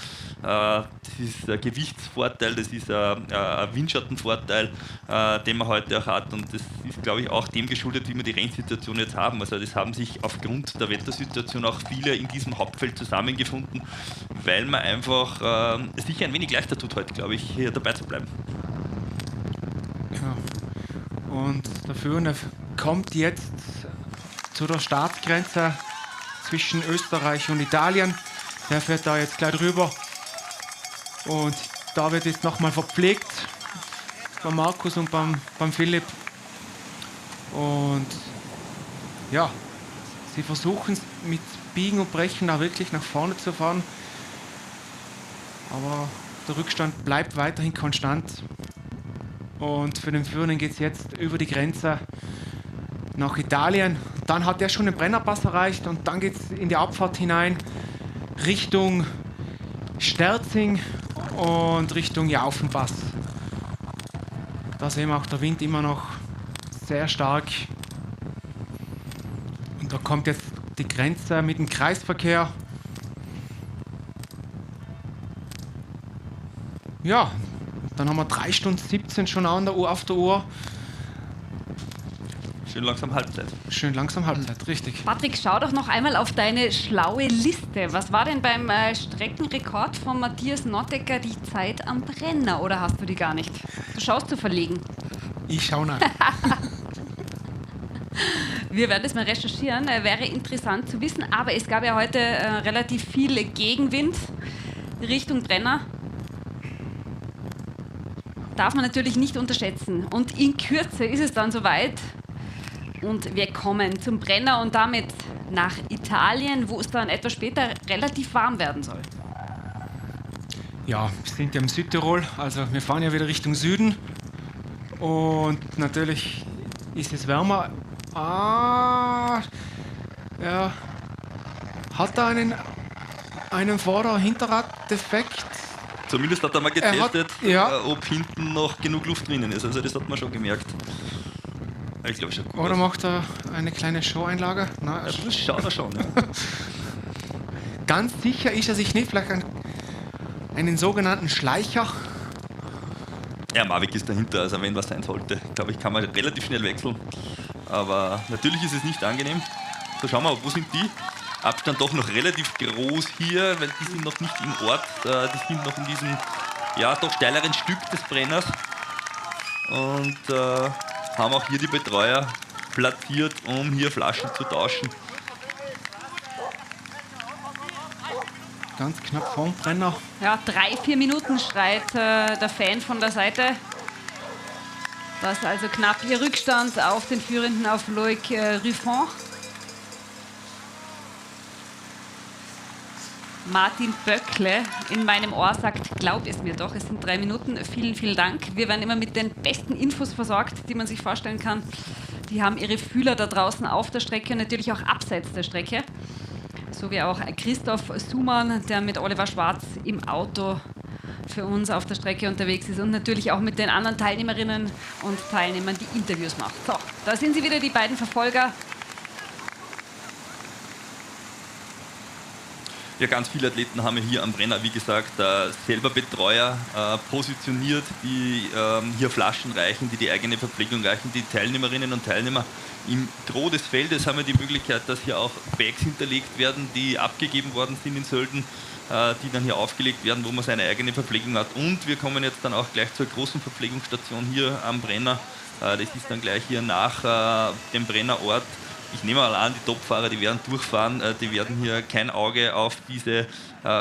Das ist ein Gewichtsvorteil, das ist ein Windschattenvorteil, den man heute auch hat und das ist, glaube ich, auch dem geschuldet, wie wir die Rennsituation jetzt haben. Also das haben sich aufgrund der Wettersituation auch viele in diesem Hauptfeld zusammengefunden, weil man einfach sicher ein wenig leichter tut heute, glaube ich, hier dabei zu bleiben. Ja. Und der Führende kommt jetzt zu der Startgrenze zwischen Österreich und Italien. Der fährt da jetzt gleich drüber. Und da wird jetzt nochmal verpflegt beim Markus und beim Philipp. Und ja, sie versuchen es mit Biegen und Brechen da wirklich nach vorne zu fahren. Aber der Rückstand bleibt weiterhin konstant. Und für den Führenden geht es jetzt über die Grenze nach Italien. Dann hat er schon den Brennerpass erreicht und dann geht es in die Abfahrt hinein Richtung Sterzing und Richtung Jaufenpass. Da sehen wir auch der Wind immer noch sehr stark. Und da kommt jetzt die Grenze mit dem Kreisverkehr. Ja, dann haben wir 3 Stunden 17 schon auf der Uhr. Schön langsam Halbzeit. Schön langsam Halbzeit, richtig. Patrick, schau doch noch einmal auf deine schlaue Liste. Was war denn beim Streckenrekord von Matthias Nottecker die Zeit am Brenner? Oder hast du die gar nicht? Du schaust zu verlegen. Ich schaue nach. Wir werden das mal recherchieren. Wäre interessant zu wissen. Aber es gab ja heute relativ viel Gegenwind Richtung Brenner. Darf man natürlich nicht unterschätzen. Und in Kürze ist es dann soweit. Und wir kommen zum Brenner und damit nach Italien, wo es dann etwas später relativ warm werden soll. Ja, wir sind ja im Südtirol, also wir fahren ja wieder Richtung Süden. Und natürlich ist es wärmer. Er hat da einen Vorder-Hinterrad-Defekt. Zumindest hat er mal getestet, ob hinten noch genug Luft drinnen ist. Also das hat man schon gemerkt. Ich glaube schon gut. Oder macht er eine kleine Show-Einlage? Nein, ja, das schaut er schon. Ja. Ganz sicher ist er sich nicht, vielleicht einen sogenannten Schleicher. Ja, Mavic ist dahinter, also wenn was sein sollte, glaube ich, kann man relativ schnell wechseln. Aber natürlich ist es nicht angenehm. So, schauen wir, wo sind die? Abstand doch noch relativ groß hier, weil die sind noch nicht im Ort. Die sind noch in diesem, ja, doch steileren Stück des Brenners. Und haben auch hier die Betreuer platziert, um hier Flaschen zu tauschen. Ganz knapp vorm Brenner. Ja, 3-4 Minuten schreit der Fan von der Seite. Das ist also knapp ihr Rückstand auf den Führenden, auf Loic Ruffin. Martin Böckle in meinem Ohr sagt, glaub es mir doch, es sind 3 Minuten. Vielen, vielen Dank. Wir werden immer mit den besten Infos versorgt, die man sich vorstellen kann. Die haben ihre Fühler da draußen auf der Strecke und natürlich auch abseits der Strecke. So wie auch Christoph Sumann, der mit Oliver Schwarz im Auto für uns auf der Strecke unterwegs ist und natürlich auch mit den anderen Teilnehmerinnen und Teilnehmern die Interviews macht. So, da sind sie wieder, die beiden Verfolger. Ja, ganz viele Athleten haben hier am Brenner, wie gesagt, selber Betreuer positioniert, die hier Flaschen reichen, die eigene Verpflegung reichen. Die Teilnehmerinnen und Teilnehmer im Gros des Feldes haben ja die Möglichkeit, dass hier auch Bags hinterlegt werden, die abgegeben worden sind in Sölden, die dann hier aufgelegt werden, wo man seine eigene Verpflegung hat. Und wir kommen jetzt dann auch gleich zur großen Verpflegungsstation hier am Brenner. Das ist dann gleich hier nach dem Brennerort. Ich nehme mal an, die Topfahrer, die werden durchfahren, die werden hier kein Auge auf diese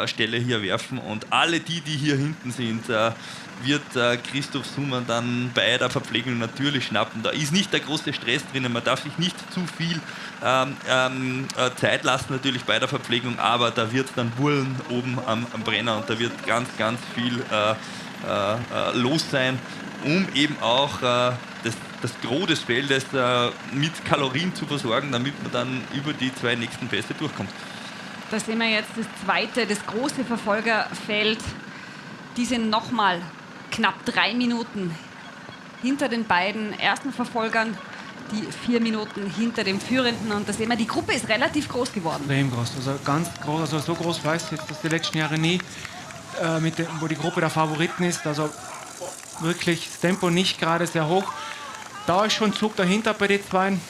Stelle hier werfen. Und alle die hier hinten sind, wird Christoph Sumann dann bei der Verpflegung natürlich schnappen. Da ist nicht der große Stress drinnen, man darf sich nicht zu viel Zeit lassen natürlich bei der Verpflegung, aber da wird dann Bullen oben am Brenner und da wird ganz, ganz viel los sein. um eben auch das Gros des Feldes mit Kalorien zu versorgen, damit man dann über die 2 nächsten Pässe durchkommt. Da sehen wir jetzt das zweite, das große Verfolgerfeld. Die sind nochmal knapp 3 Minuten hinter den beiden ersten Verfolgern, die 4 Minuten hinter dem Führenden. Und da sehen wir, die Gruppe ist relativ groß geworden. Extrem groß, also ganz groß, also so groß war es jetzt, dass die letzten Jahre nie, wo die Gruppe der Favoriten ist. Also wirklich das Tempo nicht gerade sehr hoch. Da ist schon Zug dahinter bei den Zweien.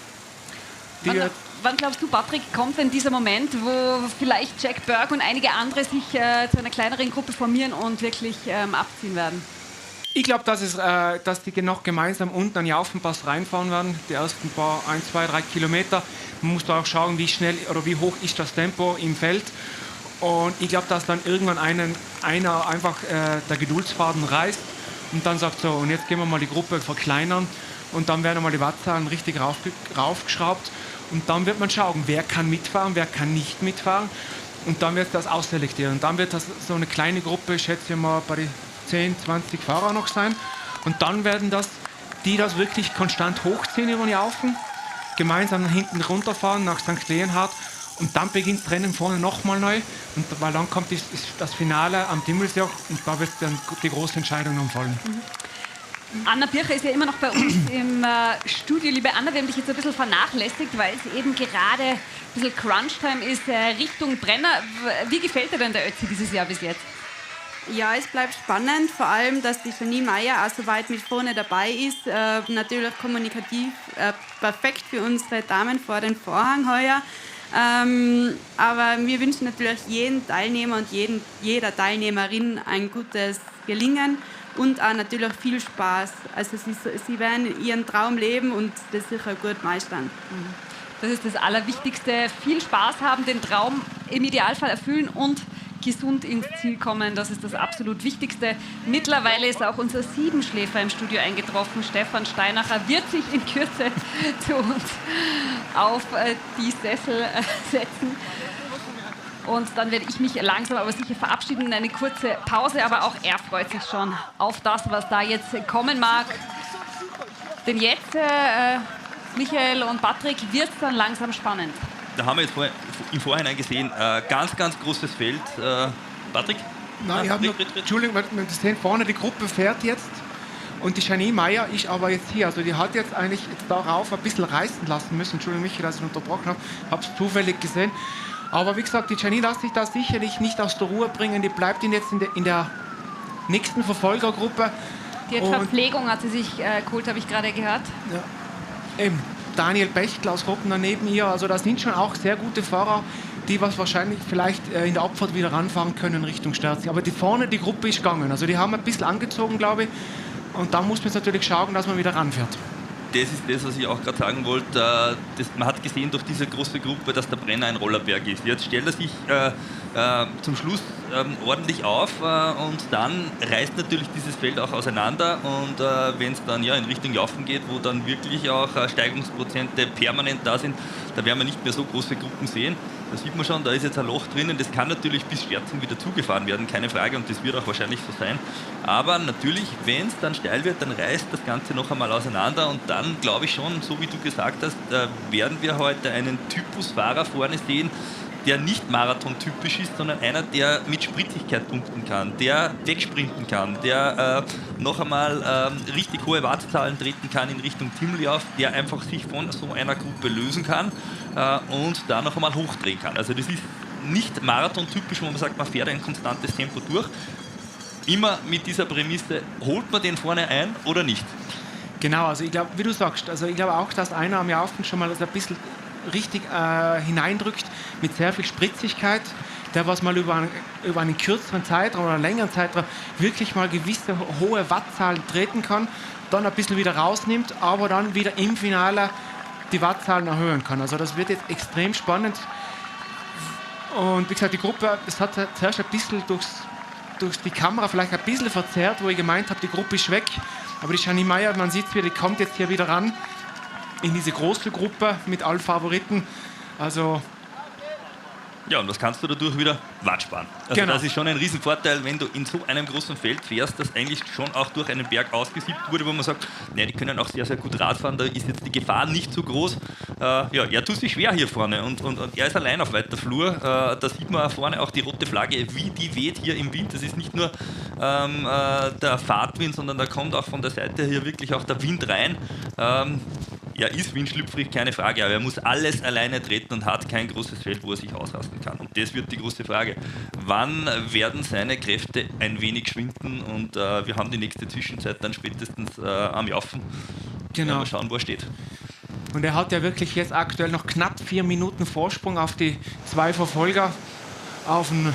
Wann glaubst du, Patrick, kommt denn dieser Moment, wo vielleicht Jack Burke und einige andere sich zu einer kleineren Gruppe formieren und wirklich abziehen werden? Ich glaube, dass die noch gemeinsam unten an den Jaufenpass reinfahren werden, die ersten 1, 2, 3 Kilometer. Man muss da auch schauen, wie schnell oder wie hoch ist das Tempo im Feld. Und ich glaube, dass dann irgendwann einer einfach der Geduldsfaden reißt und dann sagt so, und jetzt gehen wir mal die Gruppe verkleinern und dann werden mal die Wattzahlen richtig raufgeschraubt und dann wird man schauen, wer kann mitfahren, wer kann nicht mitfahren und dann wird das ausselektieren. Und dann wird das so eine kleine Gruppe, schätze ich mal, bei den 10, 20 Fahrer noch sein. Und dann werden die das wirklich konstant hochziehen über die Jaufen, gemeinsam hinten runterfahren nach St. Leonhard und dann beginnt das Rennen vorne nochmal neu. Und weil dann kommt das Finale am Dimmelsjoch und da wird dann die große Entscheidung umfallen. Anna Bircher ist ja immer noch bei uns im Studio. Liebe Anna, wir haben dich jetzt ein bisschen vernachlässigt, weil es eben gerade ein bisschen Crunch-Time ist Richtung Brenner. Wie gefällt dir denn der Ötzi dieses Jahr bis jetzt? Ja, es bleibt spannend, vor allem, dass die Janine Meyer auch so weit mit vorne dabei ist. Natürlich kommunikativ perfekt für unsere Damen vor den Vorhang heuer. Aber wir wünschen natürlich jedem Teilnehmer und jeder Teilnehmerin ein gutes Gelingen und auch natürlich viel Spaß. Also sie werden ihren Traum leben und das sicher gut meistern. Das ist das Allerwichtigste. Viel Spaß haben, den Traum im Idealfall erfüllen und gesund ins Ziel kommen, das ist das absolut Wichtigste. Mittlerweile ist auch unser Siebenschläfer im Studio eingetroffen. Stefan Steinacher wird sich in Kürze zu uns auf die Sessel setzen. Und dann werde ich mich langsam aber sicher verabschieden in eine kurze Pause. Aber auch er freut sich schon auf das, was da jetzt kommen mag. Denn jetzt, Michael und Patrick, wird es dann langsam spannend. Da haben wir jetzt im Vorhinein gesehen, ganz, ganz großes Feld. Patrick? Nein, ich habe Entschuldigung, wir sehen vorne, die Gruppe fährt jetzt und die Janine Meyer ist aber jetzt hier. Also die hat jetzt eigentlich darauf ein bisschen reißen lassen müssen. Entschuldigung, Michael, dass ich unterbrochen habe. Habe es zufällig gesehen. Aber wie gesagt, die Janine lässt sich da sicherlich nicht aus der Ruhe bringen. Die bleibt jetzt in der nächsten Verfolgergruppe. Die Verpflegung hat sie sich geholt, habe ich gerade gehört. Ja, eben. Daniel Bechtel aus Gruppen daneben ihr. Also das sind schon auch sehr gute Fahrer, die was wahrscheinlich vielleicht in der Abfahrt wieder ranfahren können Richtung Sterzing. Aber die Gruppe ist gegangen. Also die haben ein bisschen angezogen, glaube ich. Und da muss man jetzt natürlich schauen, dass man wieder ranfährt. Das ist das, was ich auch gerade sagen wollte. Man hat gesehen durch diese große Gruppe, dass der Brenner ein Rollerberg ist. Jetzt stellt er sich zum Schluss ordentlich auf und dann reißt natürlich dieses Feld auch auseinander. Und wenn es dann in Richtung Jaufen geht, wo dann wirklich auch Steigungsprozente permanent da sind, da werden wir nicht mehr so große Gruppen sehen. Da sieht man schon, da ist jetzt ein Loch drinnen. Das kann natürlich bis Sterzing wieder zugefahren werden, keine Frage. Und das wird auch wahrscheinlich so sein. Aber natürlich, wenn es dann steil wird, dann reißt das Ganze noch einmal auseinander. Und dann glaube ich schon, so wie du gesagt hast, werden wir heute einen Typusfahrer vorne sehen, der nicht marathontypisch ist, sondern einer, der mit Spritzigkeit punkten kann, der wegsprinten kann, der noch einmal richtig hohe Wattzahlen treten kann in Richtung Timmelauf, der einfach sich von so einer Gruppe lösen kann und da noch einmal hochdrehen kann. Also das ist nicht marathontypisch, wo man sagt, man fährt ein konstantes Tempo durch. Immer mit dieser Prämisse, holt man den vorne ein oder nicht? Genau, also ich glaube, wie du sagst, also ich glaube auch, dass einer am Jaufen schon mal ein bisschen richtig hineindrückt mit sehr viel Spritzigkeit, der was mal über einen kürzeren Zeitraum oder einen längeren Zeitraum wirklich mal gewisse hohe Wattzahlen treten kann, dann ein bisschen wieder rausnimmt, aber dann wieder im Finale die Wattzahlen erhöhen kann. Also das wird jetzt extrem spannend. Und wie gesagt, die Gruppe, es hat zuerst ein bisschen durch die Kamera vielleicht ein bisschen verzerrt, wo ich gemeint habe, die Gruppe ist weg. Aber die Janine Meyer, man sieht es wieder, die kommt jetzt hier wieder ran in diese große Gruppe mit allen Favoriten. Also Ja, und was kannst du dadurch wieder? Watt sparen. Also das ist schon ein Riesenvorteil, wenn du in so einem großen Feld fährst, das eigentlich schon auch durch einen Berg ausgesiebt wurde, wo man sagt, die können auch sehr, sehr gut Rad fahren, da ist jetzt die Gefahr nicht so groß. Er tut sich schwer hier vorne und er ist allein auf weiter Flur. Da sieht man vorne auch die rote Flagge, wie die weht hier im Wind. Das ist nicht nur der Fahrtwind, sondern da kommt auch von der Seite hier wirklich auch der Wind rein. Er ist windschlüpfrig, keine Frage, aber er muss alles alleine treten und hat kein großes Feld, wo er sich ausrasten kann. Und das wird die große Frage. Wann werden seine Kräfte ein wenig schwinden? Und wir haben die nächste Zwischenzeit dann spätestens am Jaufen. Genau. Mal schauen, wo er steht. Und er hat ja wirklich jetzt aktuell noch knapp 4 Minuten Vorsprung auf die 2 Verfolger, auf den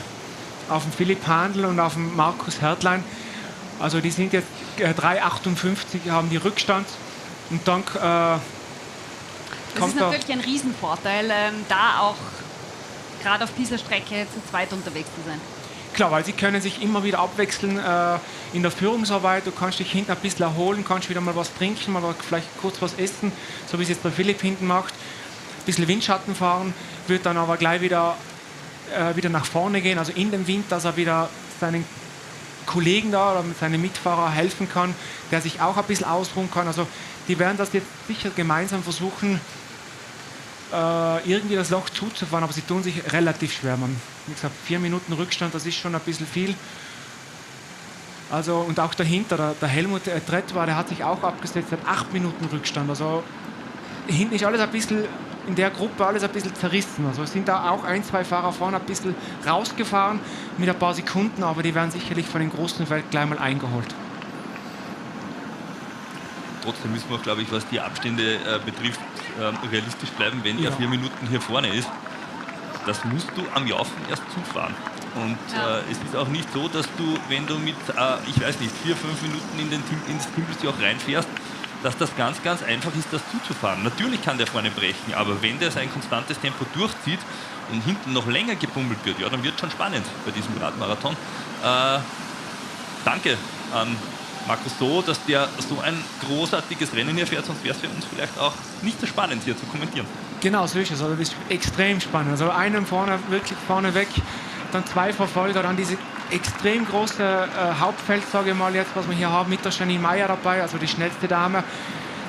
Philipp Handl und auf den Markus Hertlein. Also die sind jetzt 3,58, haben die Rückstand. Und dann das ist natürlich ein Riesenvorteil, da auch gerade auf dieser Strecke zu zweit unterwegs zu sein. Klar, weil sie können sich immer wieder abwechseln in der Führungsarbeit. Du kannst dich hinten ein bisschen erholen, kannst wieder mal was trinken, mal vielleicht kurz was essen, so wie es jetzt der Philipp hinten macht. Ein bisschen Windschatten fahren, wird dann aber gleich wieder nach vorne gehen, also in den Wind, dass er wieder seinen Kollegen da oder mit seinen Mitfahrer helfen kann, der sich auch ein bisschen ausruhen kann. Also die werden das jetzt sicher gemeinsam versuchen, irgendwie das Loch zuzufahren, aber sie tun sich relativ schwer. Wie gesagt, 4 Minuten Rückstand, das ist schon ein bisschen viel. Also, und auch dahinter, der Helmut Tretwa, der hat sich auch abgesetzt, der hat 8 Minuten Rückstand. Also hinten ist alles ein bisschen, in der Gruppe alles ein bisschen zerrissen. Also sind da auch 1, 2 Fahrer vorne ein bisschen rausgefahren mit ein paar Sekunden, aber die werden sicherlich von den großen Feld gleich mal eingeholt. Trotzdem müssen wir, glaube ich, was die Abstände betrifft, realistisch bleiben, wenn er 4 Minuten hier vorne ist. Das musst du am Jaufen erst zufahren. Und es ist auch nicht so, dass du, wenn du mit, ich weiß nicht, 4, 5 Minuten ins Timpelsjoch reinfährst, dass das ganz, ganz einfach ist, das zuzufahren. Natürlich kann der vorne brechen, aber wenn der sein konstantes Tempo durchzieht und hinten noch länger gebummelt wird, ja, dann wird es schon spannend bei diesem Radmarathon. Danke an Markus So, dass der so ein großartiges Rennen hier fährt, sonst wäre es für uns vielleicht auch nicht so spannend hier zu kommentieren. Genau, so ist es. Also das ist extrem spannend. Also einen vorne, wirklich vorne weg, dann 2 Verfolger, dann diese extrem große Hauptfeld, sage ich mal jetzt, was wir hier haben, mit der Janine Meyer dabei, also die schnellste Dame.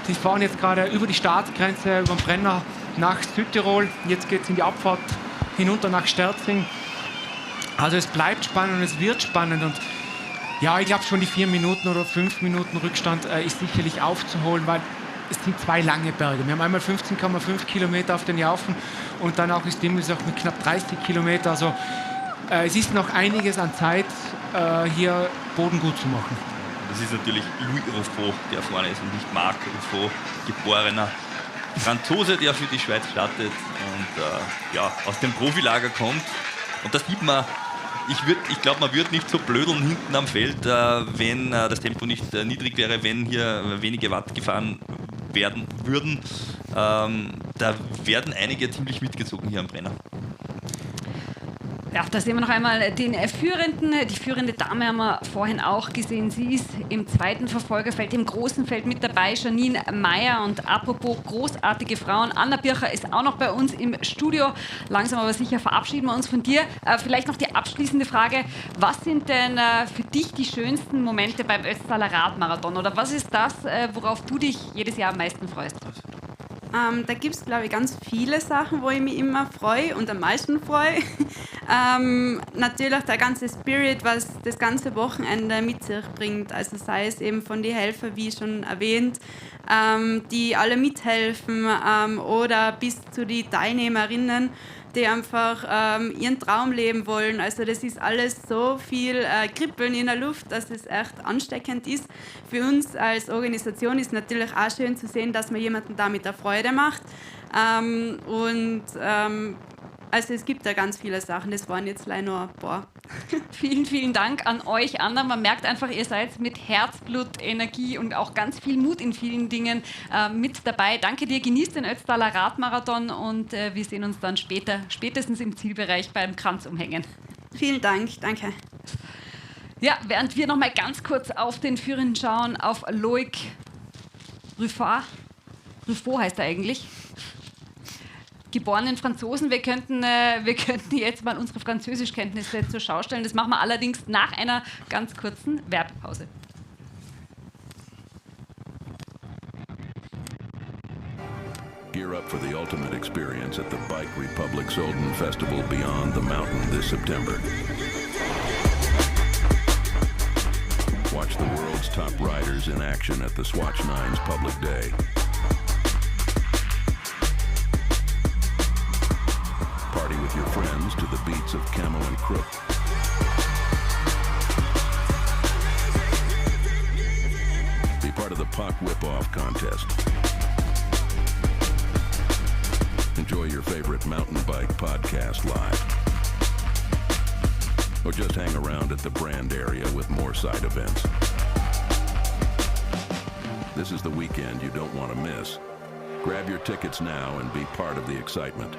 Die fahren jetzt gerade über die Staatsgrenze, über den Brenner nach Südtirol. Jetzt geht es in die Abfahrt hinunter nach Sterzing. Also es bleibt spannend und es wird spannend. Und ja, ich glaube schon die 4 Minuten oder 5 Minuten Rückstand ist sicherlich aufzuholen, weil es sind 2 lange Berge. Wir haben einmal 15,5 Kilometer auf den Jaufen und dann auch das Timmelsjoch mit knapp 30 Kilometer. Also es ist noch einiges an Zeit, hier Boden gut zu machen. Das ist natürlich Louis Rouffaut, der vorne ist und nicht Marc Rouffaut, geborener Franzose, der für die Schweiz startet und aus dem Profilager kommt. Und das sieht man. Ich glaube, man würde nicht so blödeln hinten am Feld, wenn das Tempo nicht niedrig wäre, wenn hier wenige Watt gefahren werden würden. Da werden einige ziemlich mitgezogen hier am Brenner. Ja, da sehen wir noch einmal den Führenden. Die führende Dame haben wir vorhin auch gesehen. Sie ist im 2. Verfolgerfeld, im großen Feld mit dabei, Janine Meyer. Und apropos großartige Frauen, Anna Bircher ist auch noch bei uns im Studio. Langsam aber sicher verabschieden wir uns von dir. Vielleicht noch die abschließende Frage. Was sind denn für dich die schönsten Momente beim Ötztaler Radmarathon? Oder was ist das, worauf du dich jedes Jahr am meisten freust? Da gibt es, glaube ich, ganz viele Sachen, wo ich mich immer freue und am meisten freue. Natürlich der ganze Spirit, was das ganze Wochenende mit sich bringt. Also sei es eben von den Helfern, wie schon erwähnt, die alle mithelfen oder bis zu den Teilnehmerinnen, die einfach ihren Traum leben wollen. Also das ist alles so viel Kribbeln in der Luft, dass es echt ansteckend ist. Für uns als Organisation ist natürlich auch schön zu sehen, dass man jemanden damit eine Freude macht. Also es gibt da ganz viele Sachen, das waren jetzt leider nur ein paar. Vielen, vielen Dank an euch, Anna. Man merkt einfach, ihr seid mit Herzblut, Energie und auch ganz viel Mut in vielen Dingen mit dabei. Danke dir, genießt den Ötztaler Radmarathon und wir sehen uns dann spätestens im Zielbereich beim Kranzumhängen. Vielen Dank, danke. Ja, während wir noch mal ganz kurz auf den Führenden schauen, auf Loic Ruffat heißt er eigentlich. geborenen Franzosen. Wir könnten jetzt mal unsere Französischkenntnisse zur Schau stellen. Das machen wir allerdings nach einer ganz kurzen Werbepause. Gear up for the ultimate experience at the Bike Republic Solden Festival Beyond the Mountain this September. Watch the world's top riders in action at the Swatch 9's Public Day. Party with your friends to the beats of Camo and Crook. Be part of the Puck Whip-Off contest. Enjoy your favorite mountain bike podcast live. Or just hang around at the brand area with more side events. This is the weekend you don't want to miss. Grab your tickets now and be part of the excitement.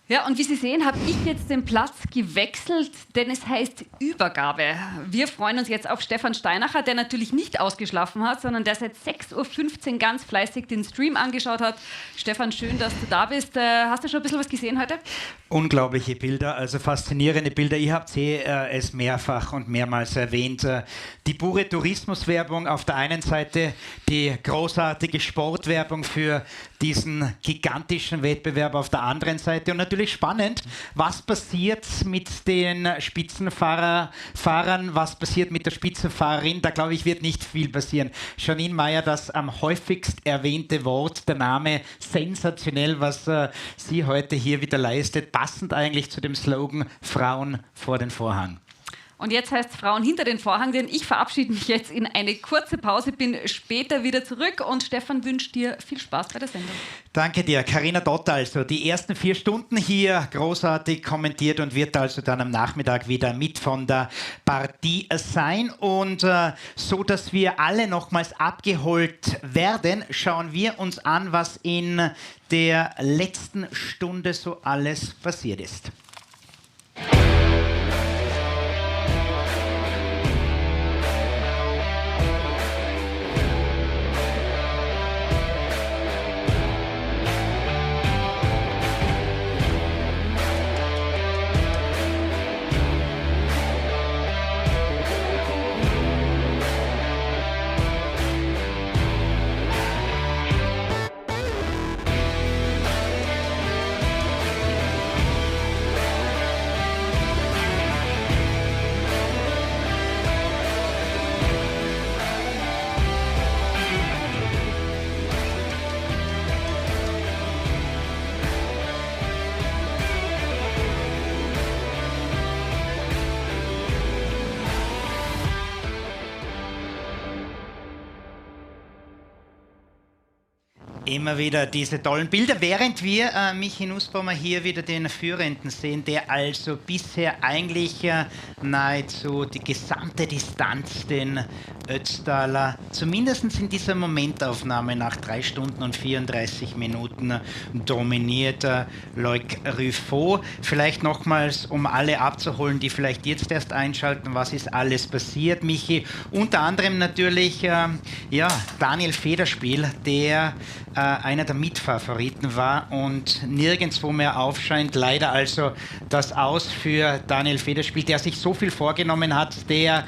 Ja, und wie Sie sehen, habe ich jetzt den Platz gewechselt, denn es heißt Übergabe. Wir freuen uns jetzt auf Stefan Steinacher, der natürlich nicht ausgeschlafen hat, sondern der seit 6.15 Uhr ganz fleißig den Stream angeschaut hat. Stefan, schön, dass du da bist. Hast du schon ein bisschen was gesehen heute? Unglaubliche Bilder, also faszinierende Bilder. Ihr habt es mehrfach und mehrmals erwähnt. Die pure Tourismuswerbung auf der einen Seite, die großartige Sportwerbung für diesen gigantischen Wettbewerb auf der anderen Seite und natürlich spannend, was passiert mit den Spitzenfahrern, was passiert mit der Spitzenfahrerin, da glaube ich, wird nicht viel passieren. Janine Meyer, das am häufigst erwähnte Wort, der Name, sensationell, was sie heute hier wieder leistet, passend eigentlich zu dem Slogan Frauen vor den Vorhang. Und jetzt heißt es Frauen hinter den Vorhang, denn ich verabschiede mich jetzt in eine kurze Pause, bin später wieder zurück und Stefan wünscht dir viel Spaß bei der Sendung. Danke dir, Carina Dott, also die ersten 4 Stunden hier großartig kommentiert und wird also dann am Nachmittag wieder mit von der Partie sein. Und so, dass wir alle nochmals abgeholt werden, schauen wir uns an, was in der letzten Stunde so alles passiert ist. Immer wieder diese tollen Bilder, während wir Michi Nussbaumer hier wieder den Führenden sehen, der also bisher eigentlich nahezu die gesamte Distanz den Ötztaler, zumindest in dieser Momentaufnahme nach 3 Stunden und 34 Minuten dominiert. Loic Ruffo, vielleicht nochmals, um alle abzuholen, die vielleicht jetzt erst einschalten, was ist alles passiert, Michi? Unter anderem natürlich Daniel Federspiel, der einer der Mitfavoriten war und nirgendwo mehr aufscheint. Leider also das Aus für Daniel Federspiel, der sich so viel vorgenommen hat, der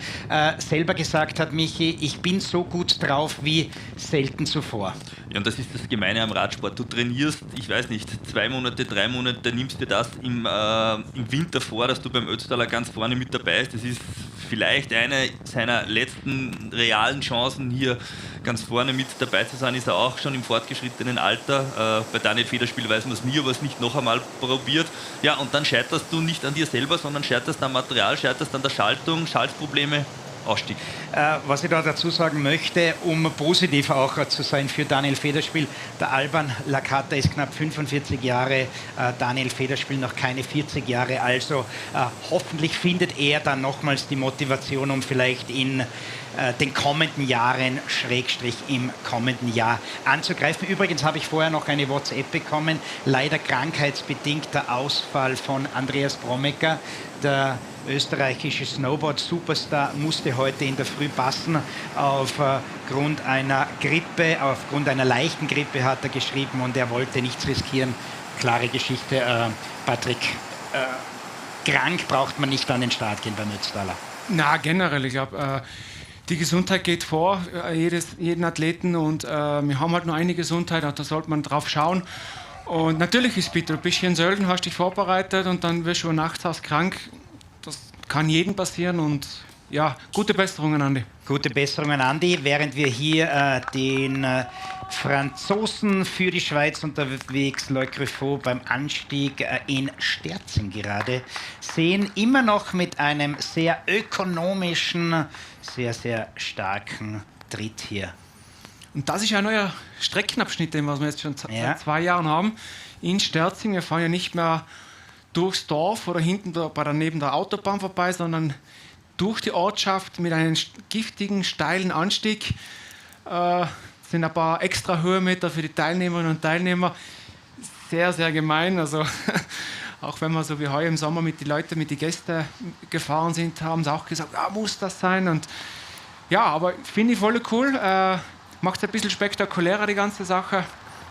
selber gesagt hat, Michi, ich bin so gut drauf wie selten zuvor. Ja, und das ist das Gemeine am Radsport. Du trainierst, ich weiß nicht, 2 Monate, 3 Monate, nimmst dir das im Winter vor, dass du beim Ötztaler ganz vorne mit dabei bist. Das ist vielleicht eine seiner letzten realen Chancen, hier ganz vorne mit dabei zu sein. Ist er auch schon im fortgeschrittenen Alter. Bei Daniel Federspiel weiß man es nie, aber es nicht noch einmal probiert. Ja, und dann scheiterst du nicht an dir selber, sondern scheiterst am Material, scheiterst an der Schaltung, Schaltprobleme. Ausstieg. Was ich da dazu sagen möchte, um positiv auch zu sein für Daniel Federspiel, der Alban Lakata ist knapp 45 Jahre, Daniel Federspiel noch keine 40 Jahre, also hoffentlich findet er dann nochmals die Motivation, um vielleicht in den kommenden Jahren, Schrägstrich im kommenden Jahr anzugreifen. Übrigens habe ich vorher noch eine WhatsApp bekommen, leider krankheitsbedingter Ausfall von Andreas Bromecker, der österreichische Snowboard-Superstar, musste heute in der Früh passen. Aufgrund einer Grippe, aufgrund einer leichten Grippe hat er geschrieben und er wollte nichts riskieren. Klare Geschichte, Patrick. Krank braucht man nicht an den Start gehen beim Ötztaler. Na, generell, ich glaube, die Gesundheit geht vor jeden Athleten und wir haben halt nur eine Gesundheit, da sollte man drauf schauen. Und natürlich ist bitter, du bist hier in Sölden, hast dich vorbereitet und dann wirst du nachts aus krank. Das kann jedem passieren und ja, gute Besserungen, Andi. Gute Besserungen, Andi. Während wir hier den Franzosen für die Schweiz unterwegs, Le Griffo, beim Anstieg in Sterzing gerade sehen, immer noch mit einem sehr ökonomischen, sehr, sehr starken Tritt hier. Und das ist ein neuer Streckenabschnitt, den wir jetzt schon seit 2 Jahren haben. In Sterzing, wir fahren ja nicht mehr durchs Dorf oder hinten neben der Autobahn vorbei, sondern durch die Ortschaft mit einem giftigen, steilen Anstieg. Sind ein paar extra Höhenmeter für die Teilnehmerinnen und Teilnehmer. Sehr, sehr gemein. Also, auch wenn wir so wie heuer im Sommer mit den Gästen gefahren sind, haben sie auch gesagt, muss das sein? Und ja, aber finde ich voll cool. Macht es ein bisschen spektakulärer, die ganze Sache.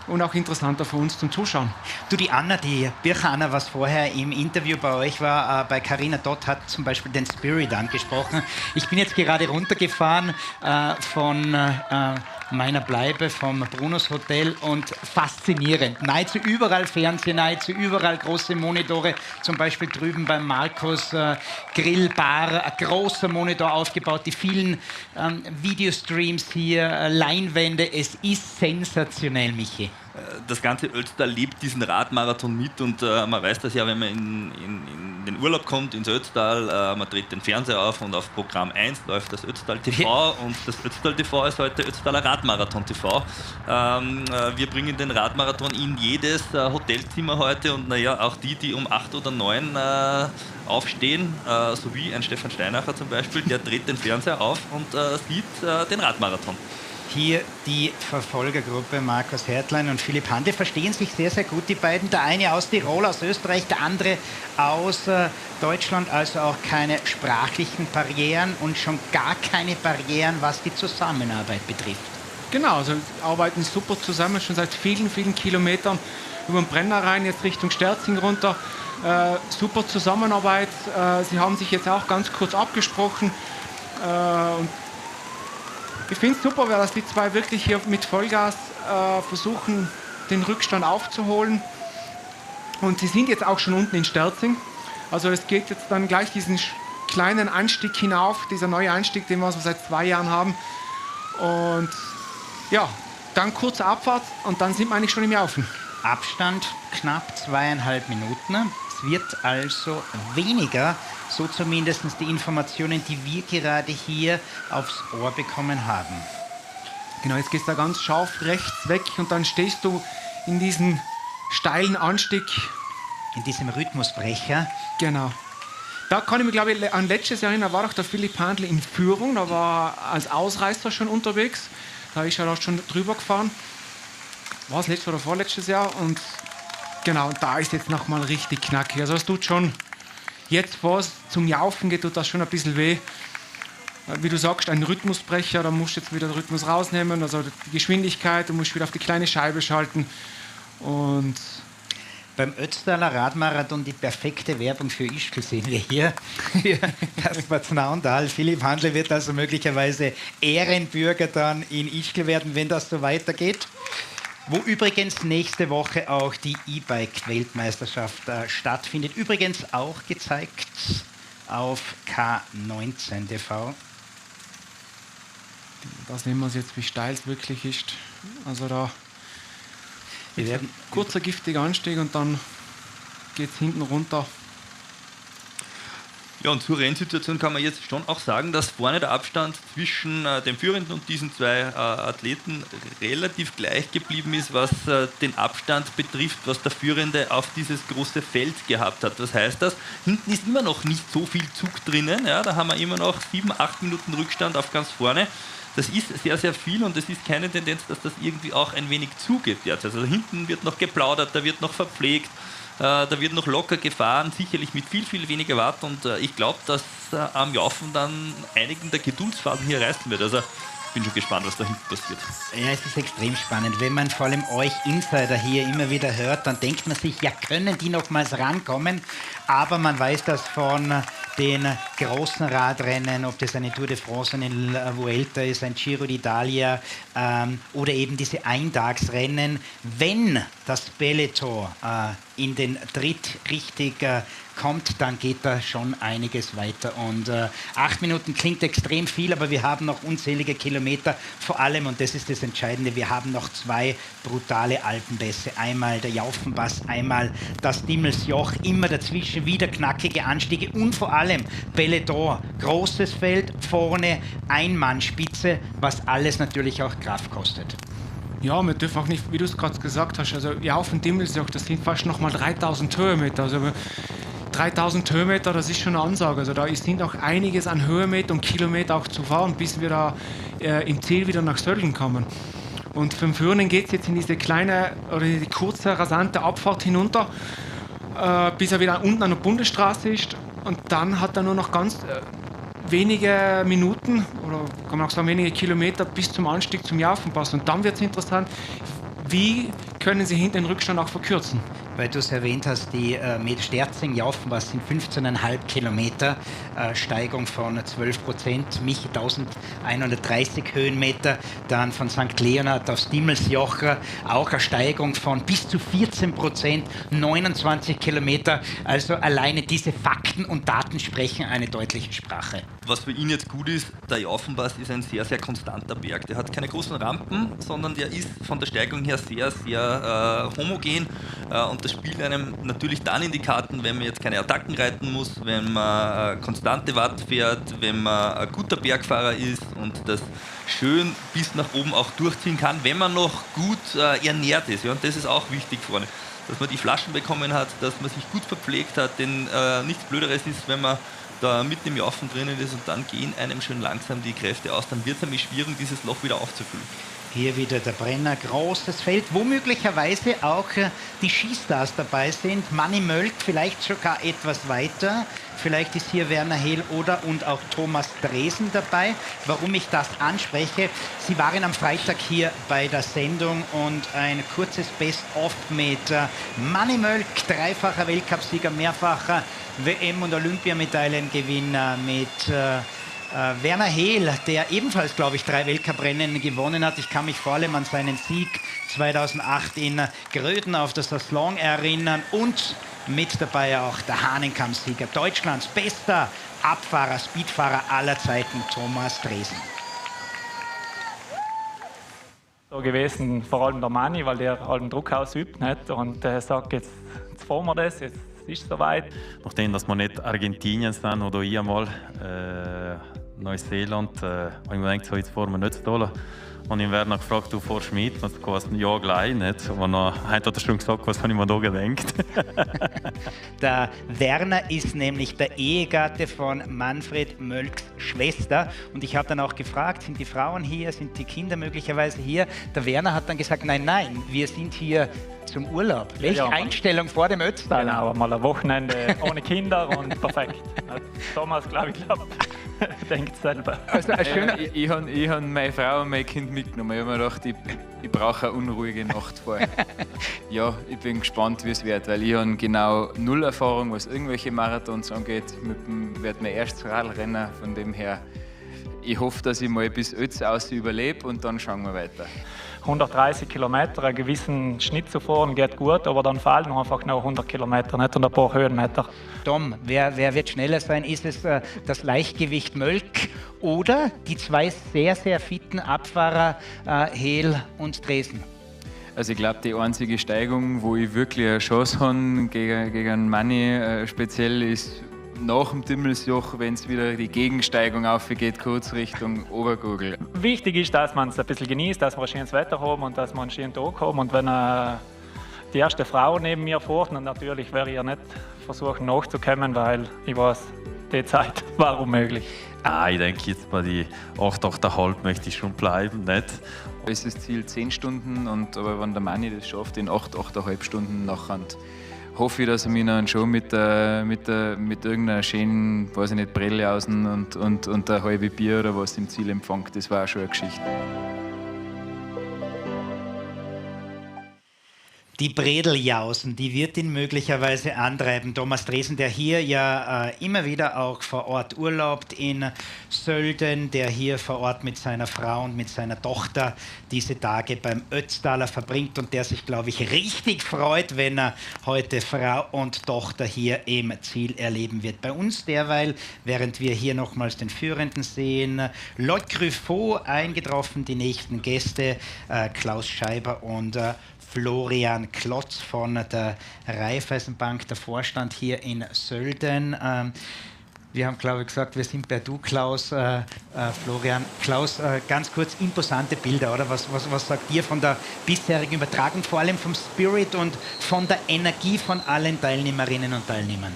Und auch interessanter für uns zum Zuschauen. Du, die Anna, die Bircher Anna, was vorher im Interview bei euch war, bei Carina Dott, hat zum Beispiel den Spirit angesprochen. Ich bin jetzt gerade runtergefahren von meiner Bleibe vom Brunus Hotel und faszinierend. Nahezu überall Fernsehen, nahezu überall große Monitore. Zum Beispiel drüben beim Markus Grillbar, ein großer Monitor aufgebaut. Die vielen Videostreams hier, Leinwände. Es ist sensationell, Michi. Das ganze Ötztal lebt diesen Radmarathon mit und man weiß das ja, wenn man in den Urlaub kommt, ins Ötztal, man dreht den Fernseher auf und auf Programm 1 läuft das Ötztal TV und das Ötztal TV ist heute Ötztaler Radmarathon TV. Wir bringen den Radmarathon in jedes Hotelzimmer heute und naja, auch die um 8 oder 9 aufstehen, so wie ein Stefan Steinacher zum Beispiel, der dreht den Fernseher auf und sieht den Radmarathon. Hier die Verfolgergruppe Markus Hertlein und Philipp Handel verstehen sich sehr, sehr gut, die beiden. Der eine aus Tirol, aus Österreich, der andere aus Deutschland, also auch keine sprachlichen Barrieren und schon gar keine Barrieren, was die Zusammenarbeit betrifft. Genau, also arbeiten super zusammen, schon seit vielen, vielen Kilometern über den Brennerrhein, jetzt Richtung Sterzing runter. Super Zusammenarbeit. Sie haben sich jetzt auch ganz kurz abgesprochen. Und ich finde es super, dass die zwei wirklich hier mit Vollgas versuchen, den Rückstand aufzuholen. Und sie sind jetzt auch schon unten in Sterzing. Also es geht jetzt dann gleich diesen kleinen Anstieg hinauf, dieser neue Anstieg, den wir so seit 2 Jahren haben. Und ja, dann kurze Abfahrt und dann sind wir eigentlich schon im Laufen. Abstand knapp 2,5 Minuten. Es wird also weniger, so zumindest die Informationen, die wir gerade hier aufs Ohr bekommen haben. Genau, jetzt gehst du da ganz scharf rechts weg und dann stehst du in diesem steilen Anstieg. In diesem Rhythmusbrecher. Genau. Da kann ich mich, glaube ich, an letztes Jahr erinnern, da war doch der Philipp Handl in Führung, da war er als Ausreißer schon unterwegs. Da ist er auch schon drüber gefahren. War es letztes oder vorletztes Jahr und genau, und da ist jetzt nochmal richtig knackig. Also es tut schon, jetzt wo es zum Laufen geht, tut das schon ein bisschen weh. Wie du sagst, ein Rhythmusbrecher, da musst du jetzt wieder den Rhythmus rausnehmen, also die Geschwindigkeit, du musst wieder auf die kleine Scheibe schalten. Und beim Ötztaler Radmarathon die perfekte Werbung für Ischgl sehen wir hier. Für das Nationaltal. Philipp Handl wird also möglicherweise Ehrenbürger dann in Ischgl werden, wenn das so weitergeht. Wo übrigens nächste Woche auch die E-Bike-Weltmeisterschaft stattfindet. Übrigens auch gezeigt auf K19 TV. Da sehen wir jetzt, wie steil es wirklich ist. Also da wir werden kurzer giftiger Anstieg und dann geht es hinten runter. Ja, und zur Rennsituation kann man jetzt schon auch sagen, dass vorne der Abstand zwischen dem Führenden und diesen zwei Athleten relativ gleich geblieben ist, was den Abstand betrifft, was der Führende auf dieses große Feld gehabt hat. Was heißt das? Hinten ist immer noch nicht so viel Zug drinnen. Ja, da haben wir immer noch 7-8 Minuten Rückstand auf ganz vorne. Das ist sehr, sehr viel und es ist keine Tendenz, dass das irgendwie auch ein wenig zugeht derzeit. Also hinten wird noch geplaudert, da wird noch verpflegt. Da wird noch locker gefahren, sicherlich mit viel, viel weniger Watt und ich glaube, dass am Laufen dann einigen der Geduldsfaden hier reißen wird. Also ich bin schon gespannt, was da hinten passiert. Ja, es ist extrem spannend. Wenn man vor allem euch Insider hier immer wieder hört, dann denkt man sich, ja, können die nochmals rankommen? Aber man weiß das von den großen Radrennen, ob das eine Tour de France, eine Vuelta ist, ein Giro d'Italia oder eben diese Eintagsrennen. Wenn das Peloton in den Tritt richtig kommt, dann geht da schon einiges weiter. Und 8 Minuten klingt extrem viel, aber wir haben noch unzählige Kilometer. Vor allem, und das ist das Entscheidende, wir haben noch 2 brutale Alpenpässe. Einmal der Jaufenpass, einmal das Dimmelsjoch, immer dazwischen wieder knackige Anstiege und vor allem Peloton, großes Feld, vorne Einmannspitze, was alles natürlich auch Kraft kostet. Ja, wir dürfen auch nicht, wie du es gerade gesagt hast, also Jaufen Dimmelsjoch, das sind fast nochmal 3000 Höhenmeter. Also 3000 Höhenmeter, das ist schon eine Ansage. Also da sind noch einiges an Höhenmeter und Kilometer auch zu fahren, bis wir da im Ziel wieder nach Sölden kommen. Und für den Führenden geht es jetzt in diese kleine oder die kurze, rasante Abfahrt hinunter, bis er wieder unten an der Bundesstraße ist. Und dann hat er nur noch ganz wenige Minuten oder kann man auch sagen wenige Kilometer bis zum Anstieg zum Jaufenpass. Und dann wird es interessant, wie können sie hinten den Rückstand auch verkürzen. Weil du es erwähnt hast, die Sterzing-Jaufenpass sind 15,5 Kilometer, Steigung von 12%, Michi 1130 Höhenmeter, dann von St. Leonhard aufs Dimmelsjoch auch eine Steigung von bis zu 14%, 29 Kilometer. Also alleine diese Fakten und Daten sprechen eine deutliche Sprache. Was für ihn jetzt gut ist, der Jaufenpass ist ein sehr, sehr konstanter Berg. Der hat keine großen Rampen, sondern der ist von der Steigung her sehr, sehr homogen. Und das spielt einem natürlich dann in die Karten, wenn man jetzt keine Attacken reiten muss, wenn man konstante Watt fährt, wenn man ein guter Bergfahrer ist und das schön bis nach oben auch durchziehen kann, wenn man noch gut ernährt ist. Ja, und das ist auch wichtig vorne, dass man die Flaschen bekommen hat, dass man sich gut verpflegt hat, denn nichts Blöderes ist, wenn man da mitten im Jaufen drinnen ist und dann gehen einem schön langsam die Kräfte aus, dann wird es nämlich schwierig, dieses Loch wieder aufzufüllen. Hier wieder der Brenner, großes Feld, wo möglicherweise auch die Skistars dabei sind. Manni Mölk vielleicht sogar etwas weiter. Vielleicht ist hier Werner Hehl und auch Thomas Dresen dabei. Warum ich das anspreche, Sie waren am Freitag hier bei der Sendung und ein kurzes Best-of mit Manni Mölk, dreifacher Weltcupsieger, mehrfacher WM- und Olympiamedaillengewinner, mit Werner Hehl, der ebenfalls, glaube ich, 3 Weltcuprennen gewonnen hat. Ich kann mich vor allem an seinen Sieg 2008 in Gröden auf der Saslong erinnern und mit dabei auch der Hahnenkamm-Sieger, Deutschlands bester Abfahrer, Speedfahrer aller Zeiten, Thomas Dresen. So gewesen, vor allem der Manni, weil der allen Druck ausübt, nicht? Und sagt, jetzt fahren wir das, jetzt ist es soweit. Nachdem dass wir nicht Argentinien sind oder ich einmal Neuseeland, habe ich mir gedacht, so, jetzt fahren wir nicht zu Dollar. Und ich werde noch gefragt, du fährst mit? Und ich habe ja gleich nicht. Und dann hat er schon gesagt, was habe ich mir da gedacht. Der Werner ist nämlich der Ehegatte von Manfred Mölks Schwester. Und ich habe dann auch gefragt, sind die Frauen hier, sind die Kinder möglicherweise hier? Der Werner hat dann gesagt, nein, nein, wir sind hier zum Urlaub. Welche Einstellung vor dem Ötztal? Genau, mal ein Wochenende ohne Kinder und perfekt. Thomas, glaube ich, denkt selber. Also, ich habe meine Frau und mein Kind mitgenommen. Ich habe mir gedacht, ich brauche eine unruhige Nacht vorher. Ja, ich bin gespannt, wie es wird, weil ich habe genau 0 Erfahrung, was irgendwelche Marathons angeht. Ich werde mein erstes Radrennen, von dem her. Ich hoffe, dass ich mal bis Ötz aus überlebe und dann schauen wir weiter. 130 Kilometer, einen gewissen Schnitt zu fahren, geht gut, aber dann fehlen einfach noch 100 Kilometer, nicht, und ein paar Höhenmeter. Tom, wer wird schneller sein? Ist es das Leichtgewicht Mölk oder die 2 sehr, sehr fitten Abfahrer Hehl und Dresen? Also ich glaube, die einzige Steigung, wo ich wirklich eine Chance habe gegen Manni speziell, ist nach dem Dimmelsjoch, wenn es wieder die Gegensteigung aufgeht, kurz Richtung Obergurgel. Wichtig ist, dass man es ein bisschen genießt, dass wir ein schönes Wetter haben und dass wir einen schönen Tag haben. Und wenn die erste Frau neben mir fährt, dann natürlich werde ich ja nicht versuchen nachzukommen, weil ich weiß, die Zeit war unmöglich. Ich denke, jetzt bei die 8,5 möchte ich schon bleiben, nicht? Es ist das Ziel 10 Stunden, aber wenn der Manni das schafft, in 8,5 Stunden nachher, hoffe ich, dass er mich dann schon mit irgendeiner schönen, weiß ich nicht, Brille außen und ein halbes Bier oder was im Ziel empfängt. Das war auch schon eine Geschichte. Die Bredeljausen, die wird ihn möglicherweise antreiben. Thomas Dresen, der hier ja immer wieder auch vor Ort urlaubt in Sölden, der hier vor Ort mit seiner Frau und mit seiner Tochter diese Tage beim Ötztaler verbringt und der sich, glaube ich, richtig freut, wenn er heute Frau und Tochter hier im Ziel erleben wird. Bei uns derweil, während wir hier nochmals den Führenden sehen, Lotte Gruffaux eingetroffen, die nächsten Gäste, Klaus Scheiber und Florian Klotz von der Raiffeisenbank, der Vorstand hier in Sölden. Wir haben, glaube ich, gesagt, wir sind per Du, Klaus. Florian, Klaus, ganz kurz, imposante Bilder, oder? Was sagt ihr von der bisherigen Übertragung, vor allem vom Spirit und von der Energie von allen Teilnehmerinnen und Teilnehmern?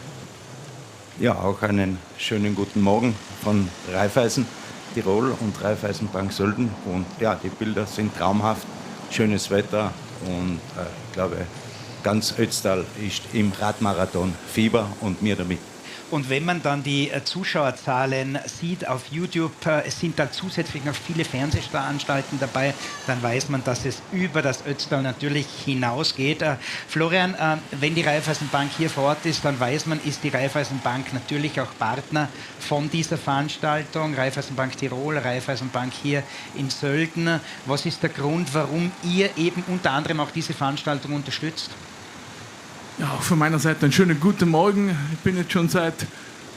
Ja, auch einen schönen guten Morgen von Raiffeisen Tirol und Raiffeisenbank Sölden. Und ja, die Bilder sind traumhaft, schönes Wetter. Und ich glaube, ganz Ötztal ist im Radmarathon Fieber und mir damit. Und wenn man dann die Zuschauerzahlen sieht auf YouTube, es sind da zusätzlich noch viele Fernsehveranstaltungen dabei, dann weiß man, dass es über das Ötztal natürlich hinausgeht. Florian, wenn die Raiffeisenbank hier vor Ort ist, dann weiß man, ist die Raiffeisenbank natürlich auch Partner von dieser Veranstaltung. Raiffeisenbank Tirol, Raiffeisenbank hier in Sölden. Was ist der Grund, warum ihr eben unter anderem auch diese Veranstaltung unterstützt? Ja, auch von meiner Seite einen schönen guten Morgen. Ich bin jetzt schon seit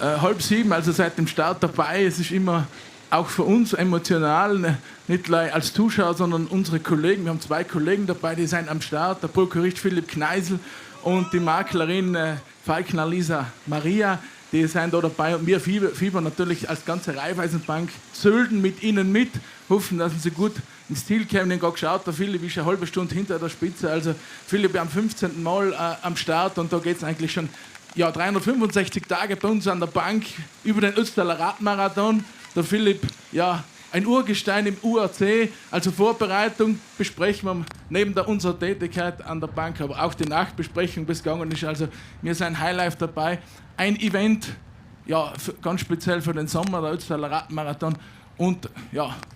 6:30, also seit dem Start dabei. Es ist immer auch für uns emotional, nicht nur als Zuschauer, sondern unsere Kollegen. Wir haben 2 Kollegen dabei, die sind am Start. Der Prokurist Philipp Kneisel und die Maklerin Falkner Lisa Maria. Die sind da dabei und wir fiebern natürlich als ganze Raiffeisenbank Sölden mit ihnen mit, hoffen, dass sie gut ins Ziel kommen. Ich habe gerade geschaut, der Philipp ist eine halbe Stunde hinter der Spitze, also Philipp am 15. Mal am Start und da geht es eigentlich schon 365 Tage bei uns an der Bank über den Ötztaler Radmarathon. Der Philipp, ein Urgestein im UAC, also Vorbereitung besprechen wir neben unserer Tätigkeit an der Bank, aber auch die Nachbesprechung, bis gegangen ist. Also wir sind Highlife dabei. Ein Event, ganz speziell für den Sommer, der Ötztaler Radmarathon. Und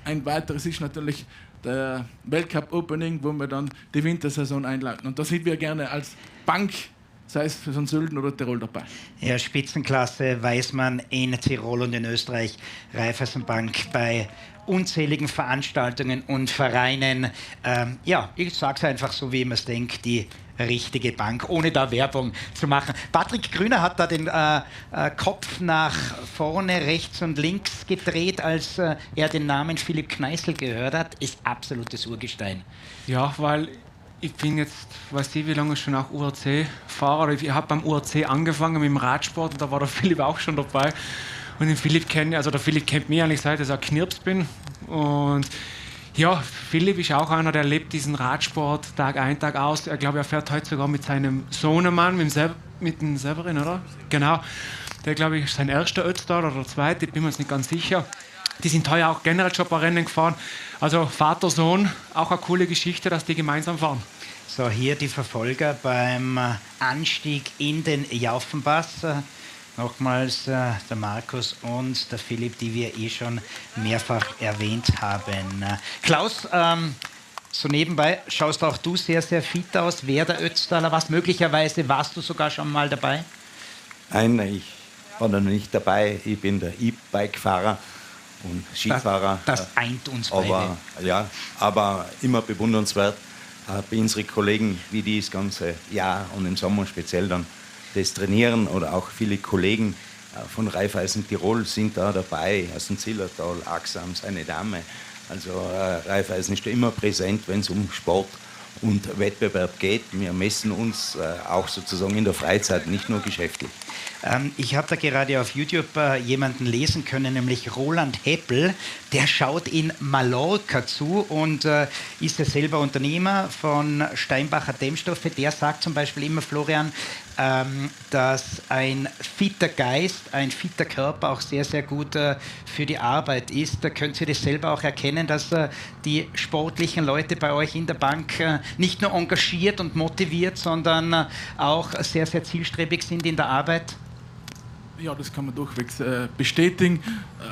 ein weiteres ist natürlich der Weltcup Opening, wo wir dann die Wintersaison einleiten. Und da sind wir gerne als Bank, sei es von Sölden oder Tirol, dabei. Ja, Spitzenklasse weiß man in Tirol und in Österreich. Raiffeisenbank bei unzähligen Veranstaltungen und Vereinen. Ich sage es einfach so, wie man es denkt, die richtige Bank, ohne da Werbung zu machen. Patrick Grüner hat da den Kopf nach vorne, rechts und links gedreht, als er den Namen Philipp Kneisel gehört hat. Ist absolutes Urgestein. Ja, weil ich bin jetzt, weiß ich wie lange schon auch UAC-Fahrer. Ich habe beim UAC angefangen mit dem Radsport und da war der Philipp auch schon dabei. Und der Philipp kennt mich eigentlich, seit ich ein Knirps bin. Und ja, Philipp ist auch einer, der lebt diesen Radsport Tag ein, Tag aus. Ich glaube, er fährt heute sogar mit seinem Sohnemann, mit dem Severin, oder? Genau. Der, glaube ich, ist sein erster Ötztaler oder zweiter, ich bin mir jetzt nicht ganz sicher. Die sind heuer auch generell schon ein paar Rennen gefahren. Also Vater, Sohn, auch eine coole Geschichte, dass die gemeinsam fahren. So, hier die Verfolger beim Anstieg in den Jaufenpass. Nochmals der Markus und der Philipp, die wir schon mehrfach erwähnt haben. Klaus, so nebenbei schaust auch du sehr, sehr fit aus. Wer der Ötztaler was? Möglicherweise warst du sogar schon mal dabei? Nein, ich war noch nicht dabei. Ich bin der E-Bike-Fahrer und Skifahrer. Das eint uns beide. Aber immer bewundernswert bei unseren Kollegen, wie die das ganze Jahr und im Sommer speziell dann das trainieren, oder auch viele Kollegen von Raiffeisen Tirol sind da dabei, aus dem Zillertal, Axam, seine Dame. Also Raiffeisen ist da immer präsent, wenn es um Sport und Wettbewerb geht. Wir messen uns auch sozusagen in der Freizeit, nicht nur geschäftlich. Ich habe da gerade auf YouTube jemanden lesen können, nämlich Roland Heppel. Der schaut in Mallorca zu und ist ja selber Unternehmer von Steinbacher Dämmstoffe. Der sagt zum Beispiel immer, Florian, dass ein fitter Geist, ein fitter Körper auch sehr, sehr gut für die Arbeit ist. Da könnt ihr das selber auch erkennen, dass die sportlichen Leute bei euch in der Bank nicht nur engagiert und motiviert, sondern auch sehr, sehr zielstrebig sind in der Arbeit? Ja, das kann man durchwegs bestätigen.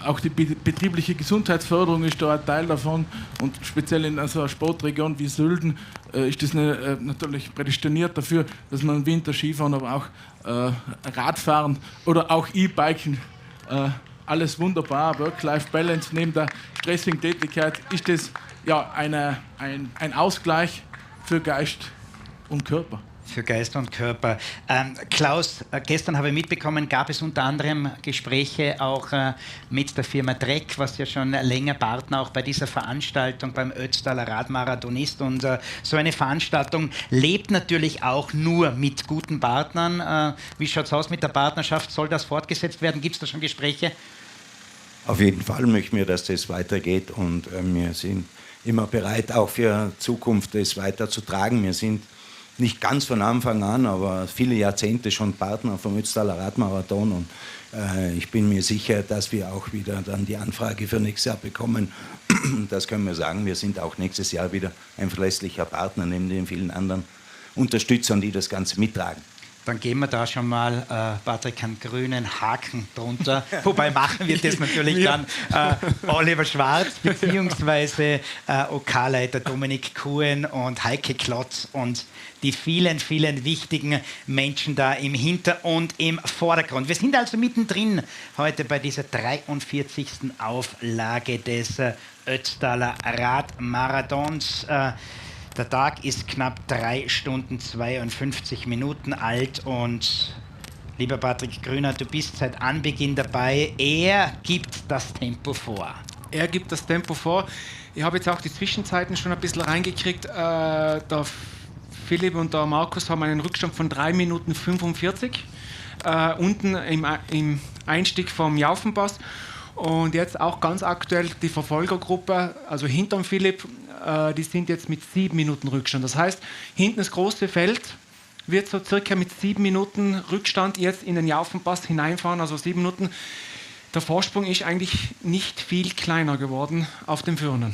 Auch die betriebliche Gesundheitsförderung ist da ein Teil davon. Und speziell in so einer Sportregion wie Sölden ist das natürlich prädestiniert dafür, dass man im Winter Skifahren, aber auch Radfahren oder auch E-Biken, alles wunderbar. Work-Life-Balance neben der stressigen Tätigkeit ist das ja ein Ausgleich für Geist und Körper. Für Geist und Körper. Klaus, gestern habe ich mitbekommen, gab es unter anderem Gespräche auch mit der Firma Trek, was ja schon länger Partner auch bei dieser Veranstaltung beim Ötztaler Radmarathon ist. Und so eine Veranstaltung lebt natürlich auch nur mit guten Partnern. Wie schaut es aus mit der Partnerschaft? Soll das fortgesetzt werden? Gibt es da schon Gespräche? Auf jeden Fall möchten wir, dass das weitergeht und wir sind immer bereit, auch für Zukunft das weiterzutragen. Wir sind nicht ganz von Anfang an, aber viele Jahrzehnte schon Partner vom Ötztaler Radmarathon und ich bin mir sicher, dass wir auch wieder dann die Anfrage für nächstes Jahr bekommen. Das können wir sagen, wir sind auch nächstes Jahr wieder ein verlässlicher Partner neben den vielen anderen Unterstützern, die das Ganze mittragen. Dann geben wir da schon mal, Patrick, einen grünen Haken drunter. Wobei machen wir das natürlich dann Oliver Schwarz beziehungsweise OK-Leiter Dominik Kuhn und Heike Klotz und die vielen, vielen wichtigen Menschen da im Hinter- und im Vordergrund. Wir sind also mittendrin heute bei dieser 43. Auflage des Ötztaler Radmarathons. Der Tag ist knapp 3 Stunden 52 Minuten alt und lieber Patrick Grüner, du bist seit Anbeginn dabei. Er gibt das Tempo vor. Er gibt das Tempo vor. Ich habe jetzt auch die Zwischenzeiten schon ein bisschen reingekriegt. Der Philipp und der Markus haben einen Rückstand von 3 Minuten 45 unten im Einstieg vom Jaufenpass. Und jetzt auch ganz aktuell die Verfolgergruppe, also hinterm Philipp, die sind jetzt mit 7 Minuten Rückstand. Das heißt, hinten das große Feld wird so circa mit 7 Minuten Rückstand jetzt in den Jaufenpass hineinfahren, also 7 Minuten. Der Vorsprung ist eigentlich nicht viel kleiner geworden auf dem Führenden.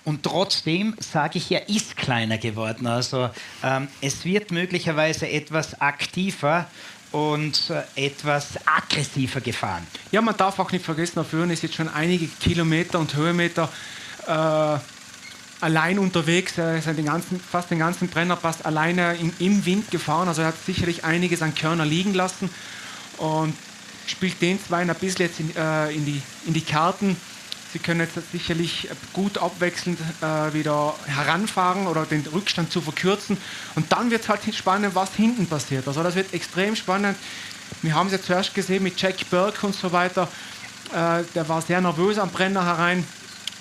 Und trotzdem sage ich, er ist kleiner geworden. Also es wird möglicherweise etwas aktiver und etwas aggressiver gefahren. Ja, man darf auch nicht vergessen, der Führende ist jetzt schon einige Kilometer und Höhenmeter allein unterwegs. Er ist fast den ganzen Brennerpass alleine im Wind gefahren. Also er hat sicherlich einiges an Körner liegen lassen und spielt den zwei ein bisschen jetzt in die Karten. Sie können jetzt sicherlich gut abwechselnd wieder heranfahren oder den Rückstand zu verkürzen. Und dann wird es halt spannend, was hinten passiert. Also das wird extrem spannend. Wir haben es ja zuerst gesehen mit Jack Burke und so weiter. Der war sehr nervös am Brenner herein.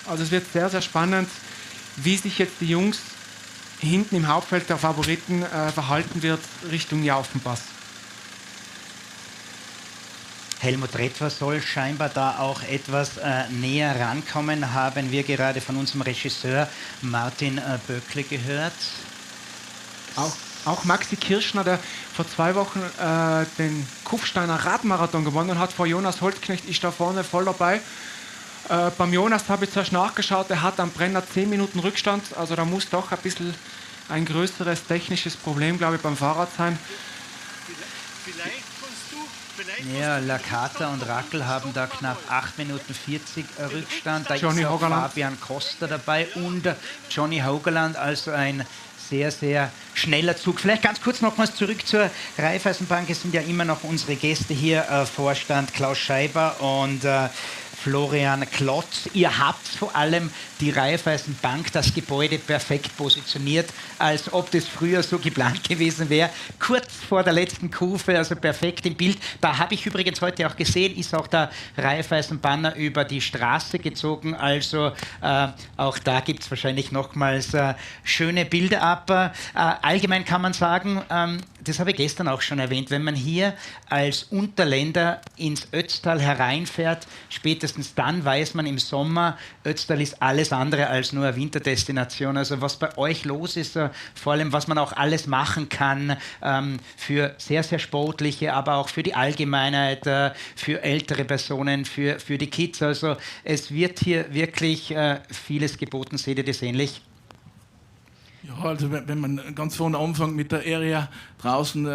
Also es wird sehr, sehr spannend, wie sich jetzt die Jungs hinten im Hauptfeld der Favoriten verhalten wird Richtung Jaufenpass. Helmut Retwer soll scheinbar da auch etwas näher rankommen, haben wir gerade von unserem Regisseur Martin Böckle gehört. Auch Maxi Kirschner, der vor 2 Wochen den Kufsteiner Radmarathon gewonnen hat, vor Jonas Holzknecht, ist da vorne voll dabei. Beim Jonas habe ich zuerst nachgeschaut, er hat am Brenner 10 Minuten Rückstand, also da muss doch ein bisschen ein größeres technisches Problem, glaube ich, beim Fahrrad sein. Ja, Lakata und Rackel haben da knapp 8 Minuten 40 Rückstand. Da Johnny ist auch Hogerland. Fabian Costa dabei und Johnny Hogerland, also ein sehr, sehr schneller Zug. Vielleicht ganz kurz nochmals zurück zur Raiffeisenbank. Es sind ja immer noch unsere Gäste hier, Vorstand Klaus Scheiber und Florian Klotz. Ihr habt vor allem die Raiffeisenbank, das Gebäude perfekt positioniert, als ob das früher so geplant gewesen wäre. Kurz vor der letzten Kurve, also perfekt im Bild. Da habe ich übrigens heute auch gesehen, ist auch der Raiffeisenbanner über die Straße gezogen. Also auch da gibt es wahrscheinlich nochmals schöne Bilder ab. Allgemein kann man sagen, das habe ich gestern auch schon erwähnt, wenn man hier als Unterländer ins Ötztal hereinfährt, spätestens dann weiß man im Sommer, Ötztal ist alles andere als nur eine Winterdestination. Also was bei euch los ist, vor allem was man auch alles machen kann für sehr, sehr sportliche, aber auch für die Allgemeinheit, für ältere Personen, für die Kids. Also es wird hier wirklich vieles geboten. Seht ihr das ähnlich? Ja, also wenn man ganz vorne anfängt mit der Area draußen,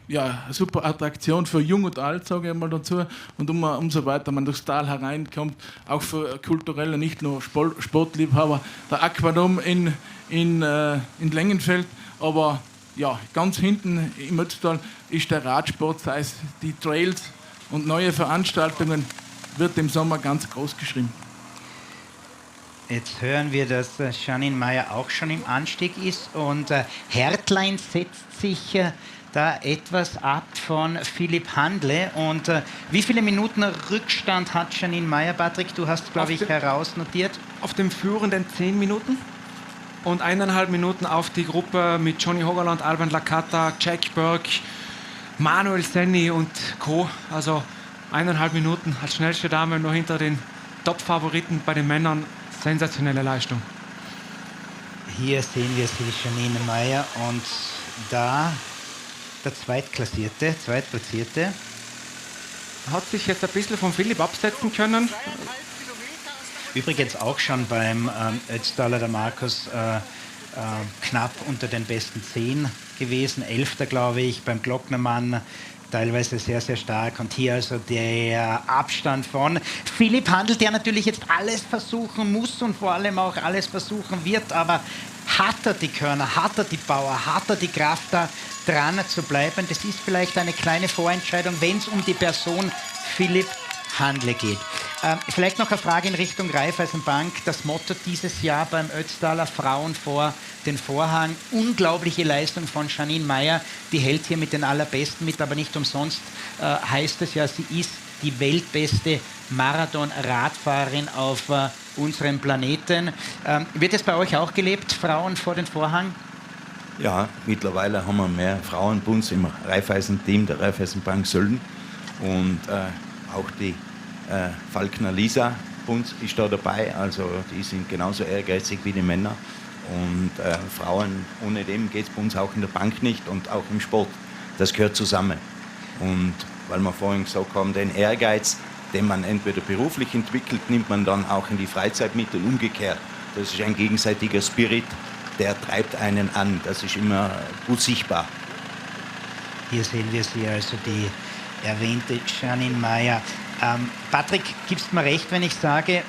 ja, eine super Attraktion für Jung und Alt, sage ich mal dazu. Und umso weiter man durchs Tal hereinkommt, auch für kulturelle, nicht nur Sportliebhaber, der Aquadom in Längenfeld, aber ja, ganz hinten im Ötztal ist der Radsport, sei es die Trails und neue Veranstaltungen, wird im Sommer ganz groß geschrieben. Jetzt hören wir, dass Janine Meyer auch schon im Anstieg ist und Hertlein setzt sich da etwas ab von Philipp Handle. Und wie viele Minuten Rückstand hat Janine Meyer, Patrick? Du hast, glaube ich, herausnotiert. Auf dem führenden 10 Minuten und 1,5 Minuten auf die Gruppe mit Johnny Hogerland, Alban Lakata, Jack Burke, Manuel Senni und Co. Also 1,5 Minuten als schnellste Dame nur hinter den Top-Favoriten bei den Männern. Sensationelle Leistung. Hier sehen wir sie, Janine Meyer, und da der Zweitplatzierte. Hat sich jetzt ein bisschen von Philipp absetzen können. Übrigens auch schon beim Ötztaler, der Markus, knapp unter den besten 10 gewesen, 11. glaube ich, beim Glocknermann. Teilweise sehr, sehr stark. Und hier also der Abstand von Philipp Handl, der natürlich jetzt alles versuchen muss und vor allem auch alles versuchen wird. Aber hat er die Körner, hat er die Power, hat er die Kraft, da dran zu bleiben? Das ist vielleicht eine kleine Vorentscheidung, wenn es um die Person Philipp Handle geht. Vielleicht noch eine Frage in Richtung Raiffeisenbank. Das Motto dieses Jahr beim Ötztaler: Frauen vor den Vorhang. Unglaubliche Leistung von Janine Meyer. Die hält hier mit den Allerbesten mit, aber nicht umsonst heißt es ja, sie ist die weltbeste Marathon-Radfahrerin auf unserem Planeten. Wird es bei euch auch gelebt, Frauen vor den Vorhang? Ja, mittlerweile haben wir mehr Frauen bei uns im Raiffeisen-Team der Raiffeisenbank Sölden. Und auch die Falkner Lisa Bunz ist da dabei, also die sind genauso ehrgeizig wie die Männer. Und Frauen, ohne dem geht es bei uns auch in der Bank nicht und auch im Sport. Das gehört zusammen. Und weil wir vorhin gesagt haben, den Ehrgeiz, den man entweder beruflich entwickelt, nimmt man dann auch in die Freizeit mit und umgekehrt. Das ist ein gegenseitiger Spirit, der treibt einen an. Das ist immer gut sichtbar. Hier sehen wir sie, also die erwähnte Janine Meyer. Patrick, gibst mir recht, wenn ich sage,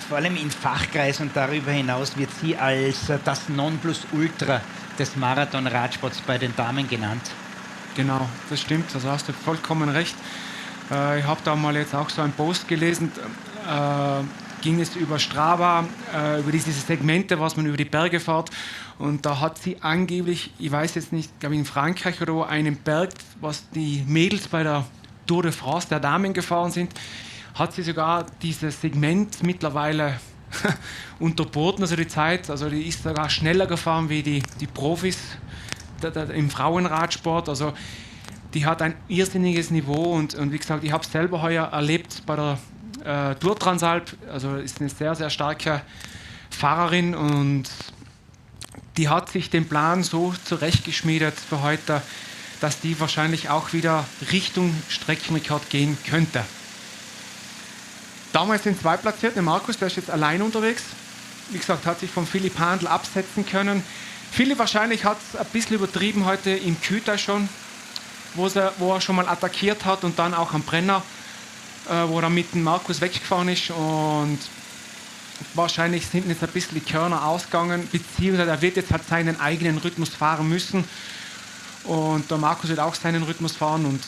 vor allem in Fachkreisen und darüber hinaus wird sie als das Nonplusultra des Marathon-Radsports bei den Damen genannt. Genau, das stimmt, also hast du vollkommen recht. Ich habe da mal jetzt auch so einen Post gelesen, ging es über Strava, über diese Segmente, was man über die Berge fährt. Und da hat sie angeblich, ich weiß jetzt nicht, glaube ich in Frankreich oder wo, einen Berg, was die Mädels bei der Tour de France der Damen gefahren sind, hat sie sogar dieses Segment mittlerweile unterboten, also die Zeit. Also die ist sogar schneller gefahren wie die Profis im Frauenradsport. Also die hat ein irrsinniges Niveau und wie gesagt, ich habe es selber heuer erlebt bei der Tour Transalp. Also ist eine sehr, sehr starke Fahrerin und die hat sich den Plan so zurechtgeschmiedet für heute, dass die wahrscheinlich auch wieder Richtung Streckenrekord gehen könnte. Damals den Zweitplatzierten, Markus, der ist jetzt allein unterwegs. Wie gesagt, hat sich von Philipp Handl absetzen können. Philipp wahrscheinlich hat es ein bisschen übertrieben heute im Küter schon, wo er schon mal attackiert hat und dann auch am Brenner, wo er mit dem Markus weggefahren ist. Und wahrscheinlich sind jetzt ein bisschen die Körner ausgegangen, beziehungsweise er wird jetzt halt seinen eigenen Rhythmus fahren müssen. Und der Markus wird auch seinen Rhythmus fahren und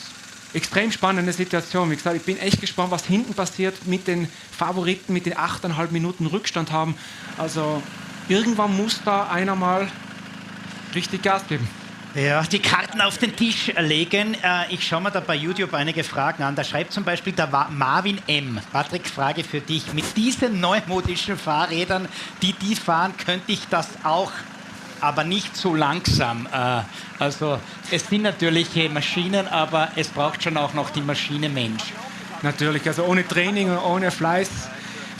extrem spannende Situation. Wie gesagt, ich bin echt gespannt, was hinten passiert mit den Favoriten, mit den 8,5 Minuten Rückstand haben. Also irgendwann muss da einer mal richtig Gas geben. Ja, die Karten auf den Tisch legen. Ich schaue mir da bei YouTube einige Fragen an. Da schreibt zum Beispiel der Marvin M. Patrick, Frage für dich. Mit diesen neumodischen Fahrrädern, die fahren, könnte ich das auch, aber nicht so langsam. Also es sind natürlich Maschinen, aber es braucht schon auch noch die Maschine Mensch. Natürlich, also ohne Training und ohne Fleiß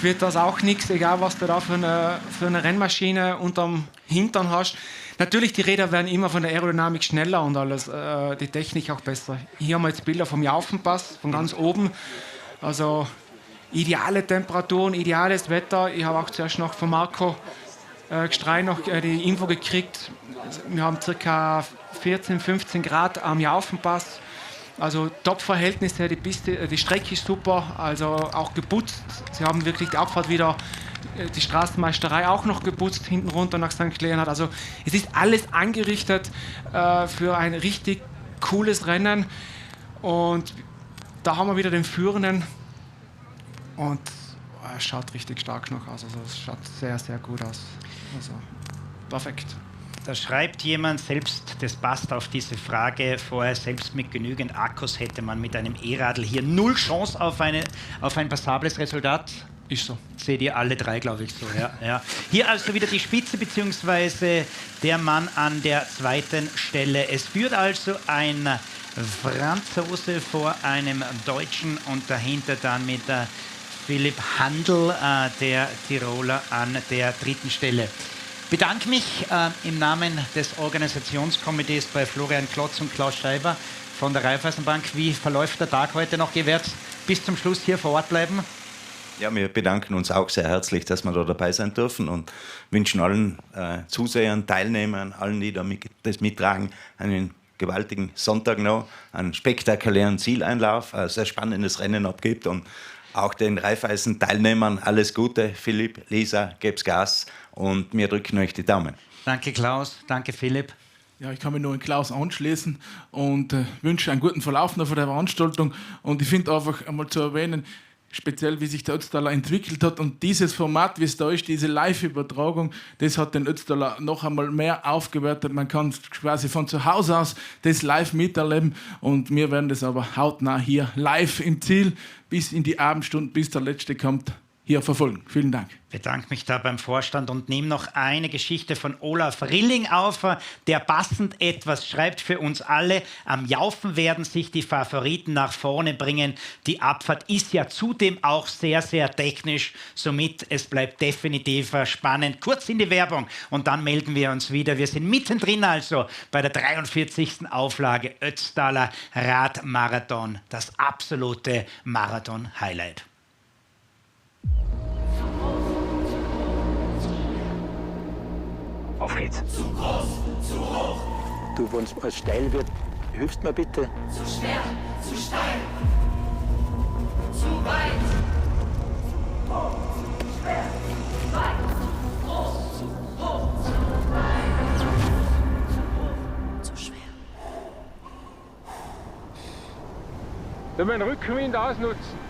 wird das auch nichts, egal was du da für eine Rennmaschine unterm Hintern hast. Natürlich, die Räder werden immer von der Aerodynamik schneller und alles, die Technik auch besser. Hier haben wir jetzt Bilder vom Jaufenpass, von ganz oben. Also ideale Temperaturen, ideales Wetter. Ich habe auch zuerst noch von Marco Gstrein noch die Info gekriegt. Wir haben ca. 14, 15 Grad am Jaufenpass. Also Top-Verhältnisse, die Strecke ist super, also auch geputzt. Sie haben wirklich die Abfahrt wieder, die Straßenmeisterei auch noch geputzt, hinten runter nach St. Leonhard. Also es ist alles angerichtet für ein richtig cooles Rennen. Und da haben wir wieder den Führenden. Und er schaut richtig stark noch aus. Also es schaut sehr, sehr gut aus. Also perfekt. Da schreibt jemand, selbst das passt auf diese Frage vorher, selbst mit genügend Akkus hätte man mit einem E-Radl hier null Chance auf ein passables Resultat. Ist so. Seht ihr alle drei, glaube ich, so. Ja. Hier also wieder die Spitze bzw. der Mann an der zweiten Stelle. Es führt also ein Franzose vor einem Deutschen und dahinter dann mit Philipp Handl, der Tiroler, an der dritten Stelle. Ich bedanke mich im Namen des Organisationskomitees bei Florian Klotz und Klaus Schreiber von der Raiffeisenbank. Wie verläuft der Tag heute noch? Ihr werdet bis zum Schluss hier vor Ort bleiben? Ja, wir bedanken uns auch sehr herzlich, dass wir da dabei sein dürfen und wünschen allen Zusehern, Teilnehmern, allen, die das mittragen, einen gewaltigen Sonntag noch, einen spektakulären Zieleinlauf, ein sehr spannendes Rennen abgibt und auch den Raiffeisen-Teilnehmern alles Gute. Philipp, Lisa, geb's Gas und wir drücken euch die Daumen. Danke Klaus, danke Philipp. Ja, ich kann mich nur an Klaus anschließen und wünsche einen guten Verlauf noch von der Veranstaltung. Und ich finde einfach einmal zu erwähnen, speziell wie sich der Ötztaler entwickelt hat und dieses Format, wie es da ist, diese Live-Übertragung, das hat den Ötztaler noch einmal mehr aufgewertet. Man kann quasi von zu Hause aus das live miterleben und wir werden das aber hautnah hier live im Ziel bis in die Abendstunden, bis der Letzte kommt, hier verfolgen. Vielen Dank. Ich bedanke mich da beim Vorstand und nehme noch eine Geschichte von Olaf Rilling auf, der passend etwas schreibt für uns alle. Am Jaufen werden sich die Favoriten nach vorne bringen. Die Abfahrt ist ja zudem auch sehr, sehr technisch. Somit, es bleibt definitiv spannend. Kurz in die Werbung und dann melden wir uns wieder. Wir sind mittendrin also bei der 43. Auflage Ötztaler Radmarathon. Das absolute Marathon-Highlight. Auf geht's. Zu groß, zu hoch. Du, wenn es mal steil wird, hilfst mir bitte. Zu schwer, zu steil. Zu weit. Hoch, zu schwer, zu weit. Zu groß, zu hoch, zu weit. Zu hoch, zu schwer. Dann meinen Rückenwind ausnutzen.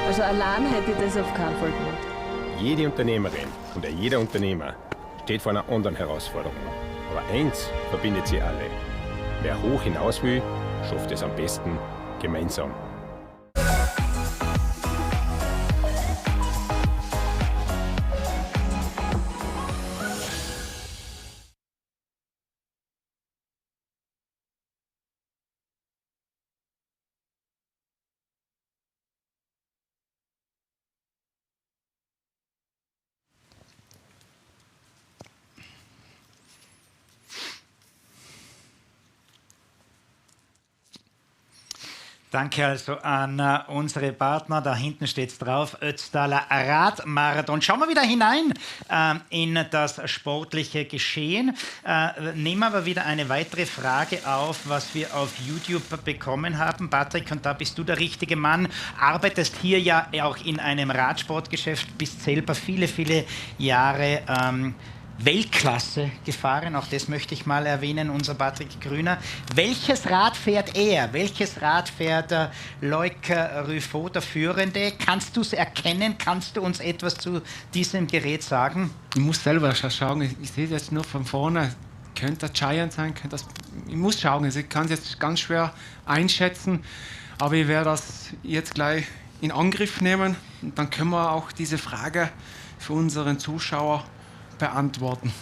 Also allein hätte ich das auf keinen Fall gemacht. Jede Unternehmerin und jeder Unternehmer steht vor einer anderen Herausforderung. Aber eins verbindet sie alle. Wer hoch hinaus will, schafft es am besten gemeinsam. Danke also an unsere Partner. Da hinten steht es drauf, Ötztaler Radmarathon. Schauen wir wieder hinein in das sportliche Geschehen. Nehmen aber wieder eine weitere Frage auf, was wir auf YouTube bekommen haben. Patrick, und da bist du der richtige Mann. Arbeitest hier ja auch in einem Radsportgeschäft, bist selber viele, viele Jahre Weltklasse gefahren, auch das möchte ich mal erwähnen, unser Patrick Grüner. Welches Rad fährt er? Welches Rad fährt Loic Ruffo, der Führende? Kannst du es erkennen? Kannst du uns etwas zu diesem Gerät sagen? Ich muss selber schauen, ich sehe es jetzt nur von vorne. Könnte das Giant sein? Ich muss schauen, ich kann es jetzt ganz schwer einschätzen, aber ich werde das jetzt gleich in Angriff nehmen und dann können wir auch diese Frage für unseren Zuschauer beantworten.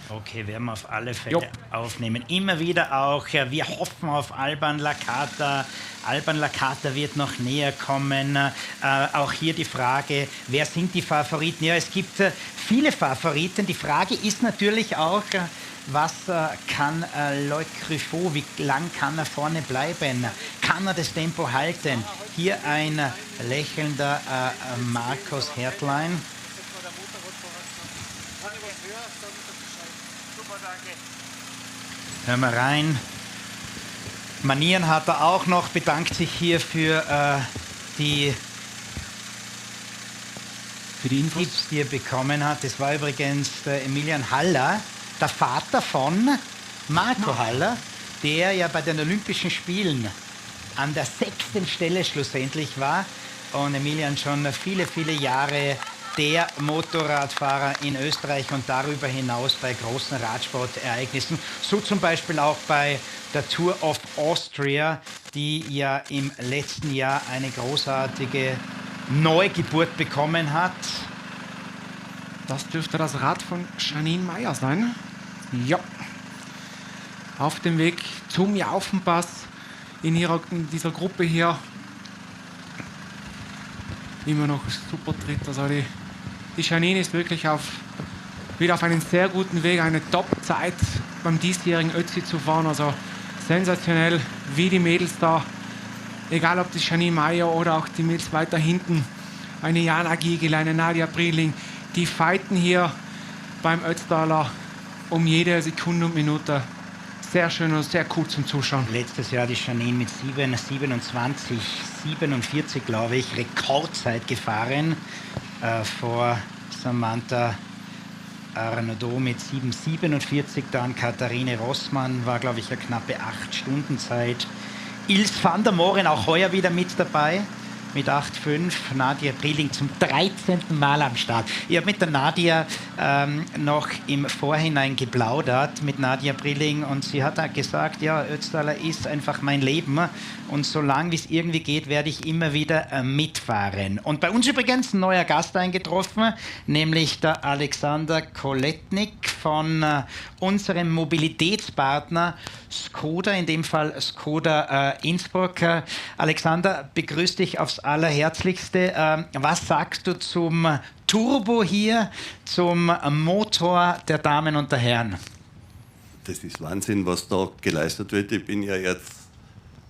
Okay, werden wir auf alle Fälle aufnehmen. Immer wieder auch, wir hoffen auf Alban Lacata. Alban Lacata wird noch näher kommen. Auch hier die Frage, wer sind die Favoriten? Ja, es gibt viele Favoriten. Die Frage ist natürlich auch, was kann Loic Ruffo, wie lang kann er vorne bleiben? Kann er das Tempo halten? Hier ein lächelnder Markus Hertlein. Hören wir rein. Manieren hat er auch noch, bedankt sich hier für die Tipps, die er bekommen hat. Das war übrigens der Emilian Haller, der Vater von Marco Haller, der ja bei den Olympischen Spielen an der 6. Stelle schlussendlich war. Und Emilian schon viele, viele Jahre der Motorradfahrer in Österreich und darüber hinaus bei großen Radsportereignissen. So zum Beispiel auch bei der Tour of Austria, die ja im letzten Jahr eine großartige Neugeburt bekommen hat. Das dürfte das Rad von Janine Meyer sein. Ja. Auf dem Weg zum Jaufenpass in dieser Gruppe hier. Immer noch super Tritt. Also die Janine ist wirklich wieder auf einem sehr guten Weg, eine Top-Zeit beim diesjährigen Ötzi zu fahren. Also sensationell, wie die Mädels da, egal ob die Janine Meyer oder auch die Mädels weiter hinten, eine Jana Giegel, eine Nadia Briling, die fighten hier beim Ötztaler um jede Sekunde und Minute. Sehr schön und sehr cool zum Zuschauen. Letztes Jahr die Janine mit 7:27,47, glaube ich, Rekordzeit gefahren. Vor Samantha Arnaud mit 7:47, dann Katharine Rossmann war, glaube ich, eine knappe 8 Stunden Zeit. Ils van der Moren auch heuer wieder mit dabei. Mit 8,5, Nadia Briling zum 13. Mal am Start. Ich habe mit der Nadia noch im Vorhinein geplaudert, mit Nadia Briling, und sie hat auch gesagt, ja, Ötztaler ist einfach mein Leben und solange wie es irgendwie geht, werde ich immer wieder mitfahren. Und bei uns übrigens ein neuer Gast eingetroffen, nämlich der Alexander Koletnik von unserem Mobilitätspartner Skoda, in dem Fall Skoda Innsbruck. Alexander, begrüß dich aufs Allerherzlichste. Was sagst du zum Turbo hier, zum Motor der Damen und der Herren? Das ist Wahnsinn, was da geleistet wird. Ich bin ja jetzt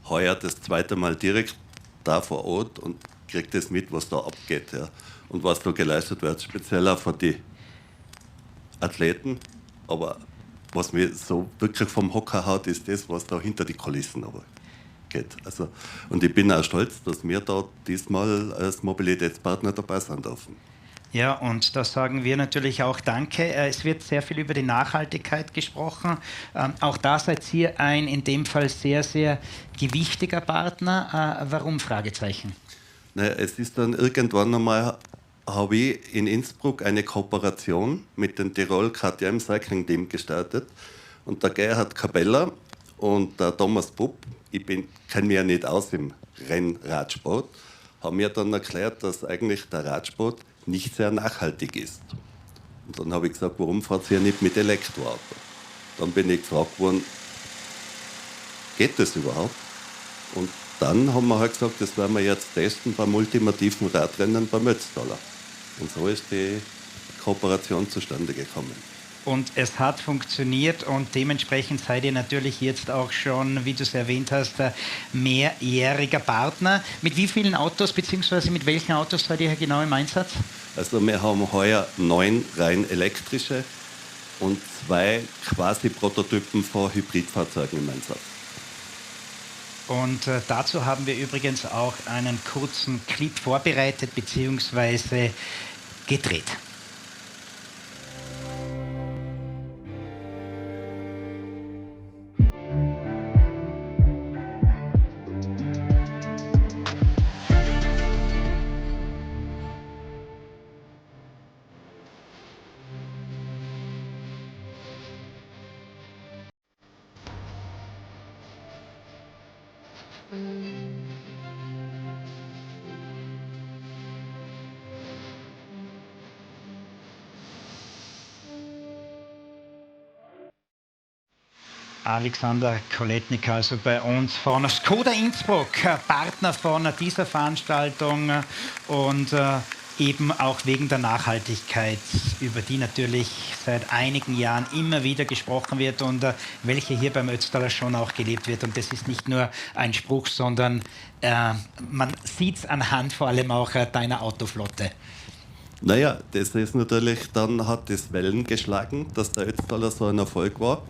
heuer das 2. Mal direkt da vor Ort und kriege das mit, was da abgeht. Ja. Und was da geleistet wird, speziell auch von den Athleten. Aber was mir so wirklich vom Hocker haut, ist das, was da hinter die Kulissen aber geht. Also, und ich bin auch stolz, dass wir da diesmal als Mobilitätspartner dabei sein dürfen. Ja, und da sagen wir natürlich auch Danke. Es wird sehr viel über die Nachhaltigkeit gesprochen. Auch da seid ihr ein in dem Fall sehr, sehr gewichtiger Partner. Warum? Fragezeichen. Naja, es ist dann irgendwann einmal, habe ich in Innsbruck eine Kooperation mit dem Tirol KTM Cycling Team gestartet. Und der Gerhard Cabella und der Thomas Pupp, ich kenne mich ja nicht aus im Rennradsport, haben mir dann erklärt, dass eigentlich der Radsport nicht sehr nachhaltig ist. Und dann habe ich gesagt, warum fahrt ihr nicht mit Elektroauto? Dann bin ich gefragt worden, geht das überhaupt? Und dann haben wir halt gesagt, das werden wir jetzt testen beim ultimativen Radrennen beim Ötztaler. Und so ist die Kooperation zustande gekommen. Und es hat funktioniert und dementsprechend seid ihr natürlich jetzt auch schon, wie du es erwähnt hast, mehrjähriger Partner. Mit wie vielen Autos bzw. mit welchen Autos seid ihr genau im Einsatz? Also wir haben heuer 9 rein elektrische und 2 quasi Prototypen von Hybridfahrzeugen im Einsatz. Und dazu haben wir übrigens auch einen kurzen Clip vorbereitet bzw. gedreht. Alexander Koletnik, also bei uns von Skoda Innsbruck, Partner von dieser Veranstaltung und eben auch wegen der Nachhaltigkeit, über die natürlich seit einigen Jahren immer wieder gesprochen wird und welche hier beim Ötztaler schon auch gelebt wird. Und das ist nicht nur ein Spruch, sondern man sieht es anhand vor allem auch deiner Autoflotte. Naja, das ist natürlich, dann hat das Wellen geschlagen, dass der Ötztaler so ein Erfolg war.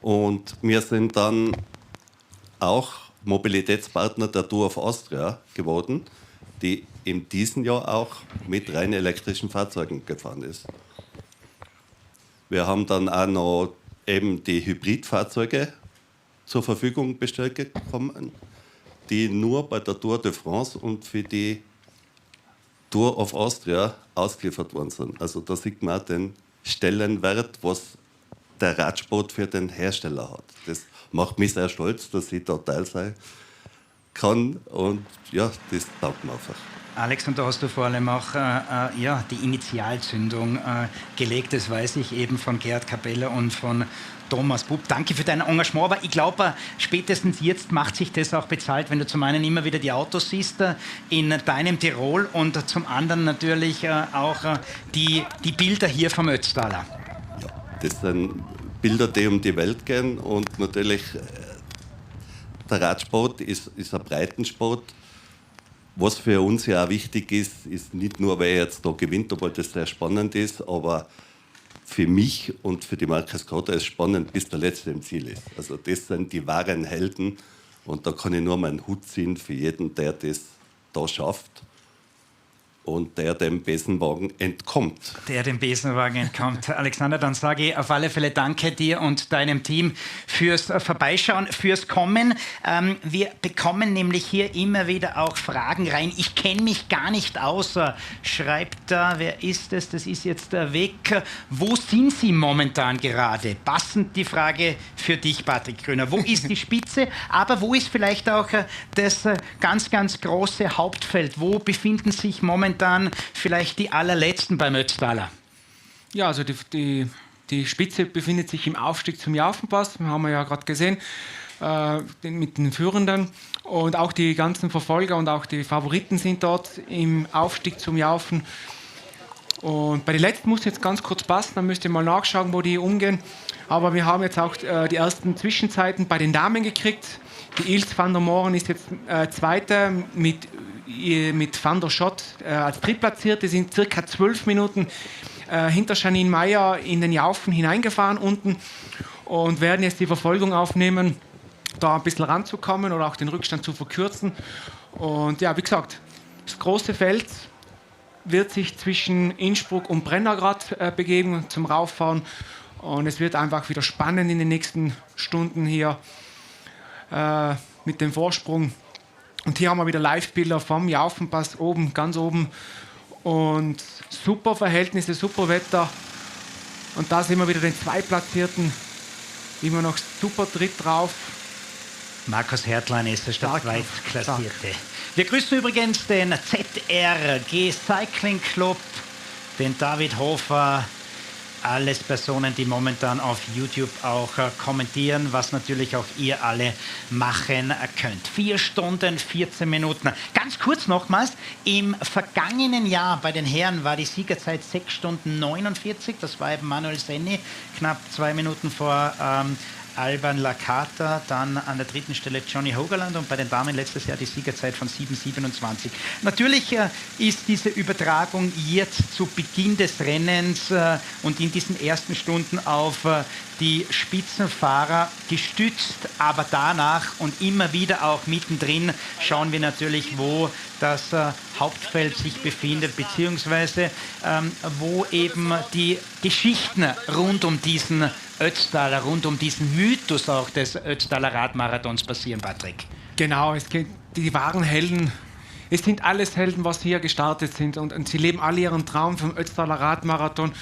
Und wir sind dann auch Mobilitätspartner der Tour of Austria geworden, die in diesem Jahr auch mit rein elektrischen Fahrzeugen gefahren ist. Wir haben dann auch noch eben die Hybridfahrzeuge zur Verfügung gestellt bekommen, die nur bei der Tour de France und für die Tour of Austria ausgeliefert worden sind. Also da sieht man auch den Stellenwert, was der Radsport für den Hersteller hat. Das macht mich sehr stolz, dass ich da Teil sein kann und ja, das taugt mir einfach. Alex, und da hast du vor allem auch die Initialzündung gelegt, das weiß ich eben von Gerhard Kapeller und von Thomas Bub. Danke für dein Engagement, aber ich glaube, spätestens jetzt macht sich das auch bezahlt, wenn du zum einen immer wieder die Autos siehst in deinem Tirol und zum anderen natürlich auch die Bilder hier vom Ötztaler. Das sind Bilder, die um die Welt gehen und natürlich der Radsport ist ein Breitensport. Was für uns ja auch wichtig ist, ist nicht nur, wer jetzt da gewinnt, obwohl das sehr spannend ist, aber für mich und für die Marke Skoda ist spannend, bis der Letzte im Ziel ist. Also das sind die wahren Helden und da kann ich nur meinen Hut ziehen für jeden, der das da schafft. Und der dem Besenwagen entkommt. Der dem Besenwagen entkommt. Alexander, dann sage ich auf alle Fälle danke dir und deinem Team fürs Vorbeischauen, fürs Kommen. Wir bekommen nämlich hier immer wieder auch Fragen rein. Ich kenne mich gar nicht aus, schreibt da, wer ist es? Das ist jetzt weg. Wo sind Sie momentan gerade? Passend die Frage für dich, Patrick Grüner. Wo ist die Spitze? Aber wo ist vielleicht auch das ganz, ganz große Hauptfeld? Wo befinden sich momentan vielleicht die allerletzten beim Ötztaler? Ja, also die Spitze befindet sich im Aufstieg zum Jaufenpass, haben wir ja gerade gesehen, mit den Führenden. Und auch die ganzen Verfolger und auch die Favoriten sind dort im Aufstieg zum Jaufen. Und bei den letzten muss jetzt ganz kurz passen, dann müsst ihr mal nachschauen, wo die umgehen. Aber wir haben jetzt auch die ersten Zwischenzeiten bei den Damen gekriegt. Die Ilse van der Moren ist jetzt Zweite mit Van der Schott als Drittplatzierte, sind circa 12 Minuten hinter Janine Meyer in den Jaufen hineingefahren unten und werden jetzt die Verfolgung aufnehmen, da ein bisschen ranzukommen oder auch den Rückstand zu verkürzen. Und ja, wie gesagt, das große Feld wird sich zwischen Innsbruck und Brennergrad begeben zum Rauffahren und es wird einfach wieder spannend in den nächsten Stunden hier mit dem Vorsprung. Und hier haben wir wieder Live-Bilder vom Jaufenpass oben, ganz oben. Und super Verhältnisse, super Wetter. Und da sehen wir wieder den Zweitplatzierten, immer noch super dritt drauf. Markus Hertlein ist der Zweitklassierte. Wir grüßen übrigens den ZRG Cycling Club, den David Hofer, alles Personen, die momentan auf YouTube auch kommentieren, was natürlich auch ihr alle machen könnt. 4 Stunden, 14 Minuten. Ganz kurz nochmals, im vergangenen Jahr bei den Herren war die Siegerzeit 6 Stunden 49, das war eben Manuel Senni, knapp 2 Minuten vor Alban Lakata, dann an der 3. Stelle Johnny Hogerland und bei den Damen letztes Jahr die Siegerzeit von 7,27. Natürlich ist diese Übertragung jetzt zu Beginn des Rennens und in diesen ersten Stunden auf die Spitzenfahrer gestützt, aber danach und immer wieder auch mittendrin schauen wir natürlich, wo das Hauptfeld sich befindet, beziehungsweise wo eben die Geschichten rund um diesen Ötztaler, rund um diesen Mythos auch des Ötztaler Radmarathons passieren, Patrick. Genau, es geht die wahren Helden. Es sind alles Helden, was hier gestartet sind und sie leben alle ihren Traum vom Ötztaler Radmarathon.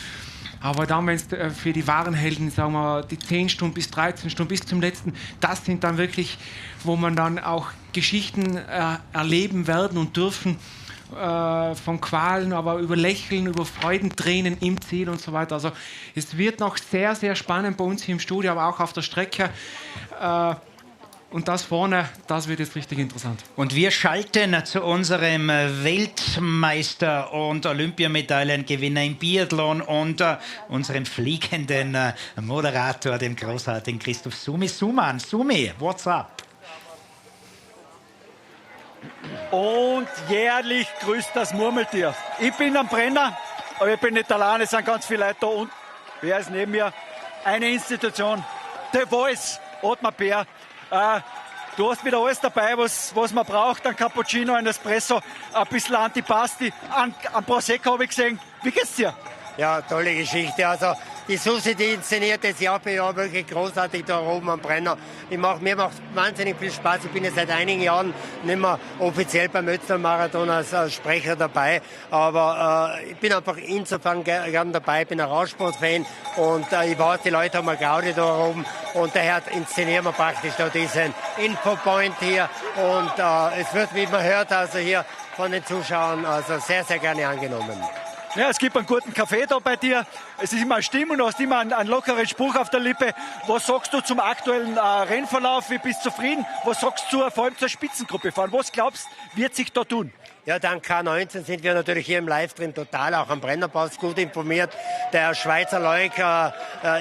Aber dann, wenn es für die wahren Helden, sagen wir, die 10 Stunden bis 13 Stunden bis zum letzten, das sind dann wirklich, wo man dann auch Geschichten erleben werden und dürfen, von Qualen, aber über Lächeln, über Freudentränen im Ziel und so weiter. Also es wird noch sehr, sehr spannend bei uns hier im Studio, aber auch auf der Strecke. Und das vorne, das wird jetzt richtig interessant. Und wir schalten zu unserem Weltmeister und Olympiamedaillengewinner im Biathlon und unserem fliegenden Moderator, dem großartigen Christoph Sumi. Sumi, what's up? Und jährlich grüßt das Murmeltier. Ich bin am Brenner, aber ich bin nicht allein, es sind ganz viele Leute da. Und wer ist neben mir? Eine Institution, The Voice, Ottmar Bär. Du hast wieder alles dabei, was man braucht. Ein Cappuccino, ein Espresso, ein bisschen Antipasti, ein Prosecco habe ich gesehen. Wie geht's dir? Ja, tolle Geschichte. Also die Susi, die inszeniert das Jahr für Jahr wirklich großartig da oben am Brenner. Mir macht wahnsinnig viel Spaß. Ich bin ja seit einigen Jahren nicht mehr offiziell beim Ötztal-Marathon als Sprecher dabei. Aber ich bin einfach insofern gern dabei. Ich bin ein Radsport-Fan und ich weiß, die Leute haben eine Gaudi da oben. Und daher inszenieren wir praktisch da diesen Infopoint hier. Und es wird, wie man hört, also hier von den Zuschauern also sehr, sehr gerne angenommen. Ja, es gibt einen guten Kaffee da bei dir. Es ist immer eine Stimmung, du hast immer einen lockeren Spruch auf der Lippe. Was sagst du zum aktuellen Rennverlauf? Wie bist du zufrieden? Was sagst du vor allem zur Spitzengruppe fahren? Was glaubst du, wird sich da tun? Ja, dank K19 sind wir natürlich hier im Livestream total auch am Brennerpass gut informiert. Der Schweizer Leuk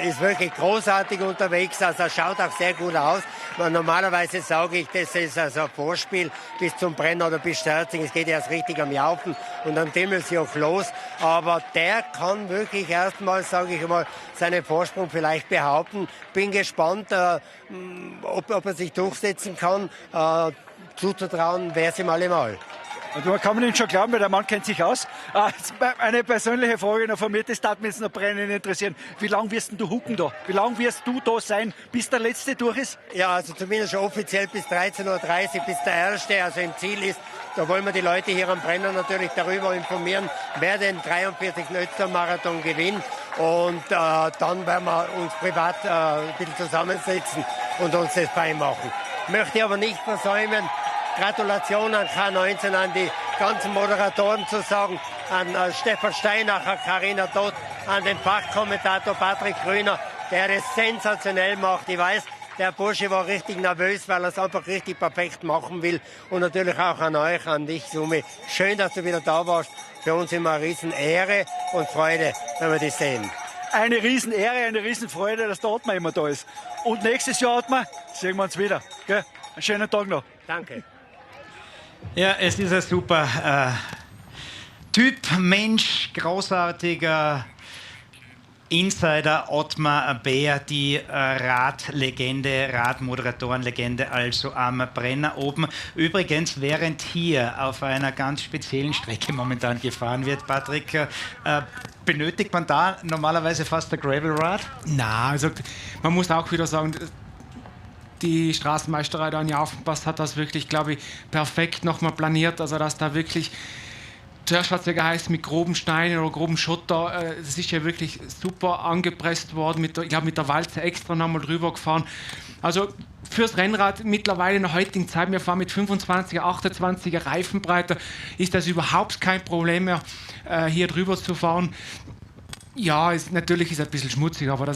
ist wirklich großartig unterwegs, also er schaut auch sehr gut aus. Normalerweise sage ich, das ist also ein Vorspiel bis zum Brenner oder bis Sterzing. Es geht erst richtig am Jaufen und dann dimmelt sie auch los. Aber der kann wirklich erstmal, sage ich mal, seinen Vorsprung vielleicht behaupten. Bin gespannt, ob er sich durchsetzen kann. Zuzutrauen wäre es ihm allemal. Und man kann ihn schon glauben, weil der Mann kennt sich aus. Eine persönliche Frage noch von mir, das darf mich jetzt noch brennend interessieren. Wie lange wirst du hucken da? Wie lange wirst du da sein, bis der Letzte durch ist? Ja, also zumindest schon offiziell bis 13:30 Uhr, bis der Erste also im Ziel ist. Da wollen wir die Leute hier am Brenner natürlich darüber informieren, wer den 43. Ötztal-Marathon gewinnt. Und dann werden wir uns privat ein bisschen zusammensetzen und uns das fein machen. Möchte aber nicht versäumen, Gratulation an K19, an die ganzen Moderatoren zu sagen, an Stefan Steinacher, Carina Todt, an den Fachkommentator Patrick Grüner, der das sensationell macht. Ich weiß, der Bursche war richtig nervös, weil er es einfach richtig perfekt machen will. Und natürlich auch an euch, an dich, Sumi. Schön, dass du wieder da warst. Für uns immer eine Riesenehre und Freude, wenn wir dich sehen. Eine Riesenehre, eine Riesenfreude, dass der Ottmar immer da ist. Und nächstes Jahr, Ottmar, sehen wir uns wieder. Gell? Einen schönen Tag noch. Danke. Ja, es ist ein super Typ, Mensch, großartiger Insider Ottmar Bär, die Radlegende, Radmoderatorenlegende, also am Brenner oben. Übrigens, während hier auf einer ganz speziellen Strecke momentan gefahren wird, Patrick, benötigt man da normalerweise fast ein Gravelrad? Na, also man muss auch wieder sagen, die Straßenmeisterei da in Jaufenpass hat das wirklich, glaube ich, perfekt nochmal planiert. Also dass da wirklich, zuerst hat es ja geheißen mit groben Steinen oder groben Schotter, das ist ja wirklich super angepresst worden. Ich glaube, mit der Walze extra nochmal drüber gefahren. Also fürs Rennrad mittlerweile in der heutigen Zeit, wir fahren mit 25er, 28er Reifenbreite, ist das überhaupt kein Problem mehr, hier drüber zu fahren. Ja, natürlich ist es ein bisschen schmutzig, aber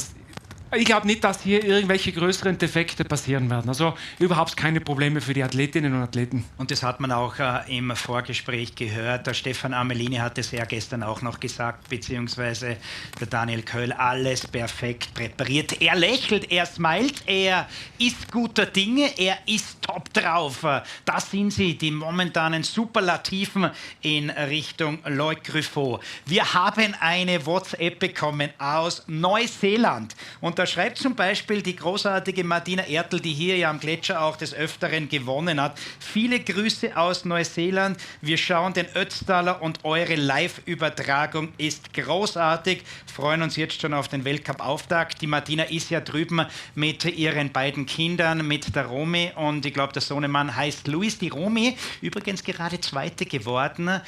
ich glaube nicht, dass hier irgendwelche größeren Defekte passieren werden. Also überhaupt keine Probleme für die Athletinnen und Athleten. Und das hat man auch im Vorgespräch gehört. Der Stefan Amelini hat es ja gestern auch noch gesagt, beziehungsweise der Daniel Köll, alles perfekt präpariert. Er lächelt, er smilet, er ist guter Dinge, er ist top drauf. Das sind sie, die momentanen Superlativen in Richtung Loic Gruffaux. Wir haben eine WhatsApp bekommen aus Neuseeland und Und da schreibt zum Beispiel die großartige Martina Ertl, die hier ja am Gletscher auch des Öfteren gewonnen hat. Viele Grüße aus Neuseeland. Wir schauen den Ötztaler und eure Live-Übertragung ist großartig. Freuen uns jetzt schon auf den Weltcup-Auftakt. Die Martina ist ja drüben mit ihren beiden Kindern, mit der Romy und ich glaube, der Sohnemann heißt Luis. Die Romy, übrigens gerade Zweite geworden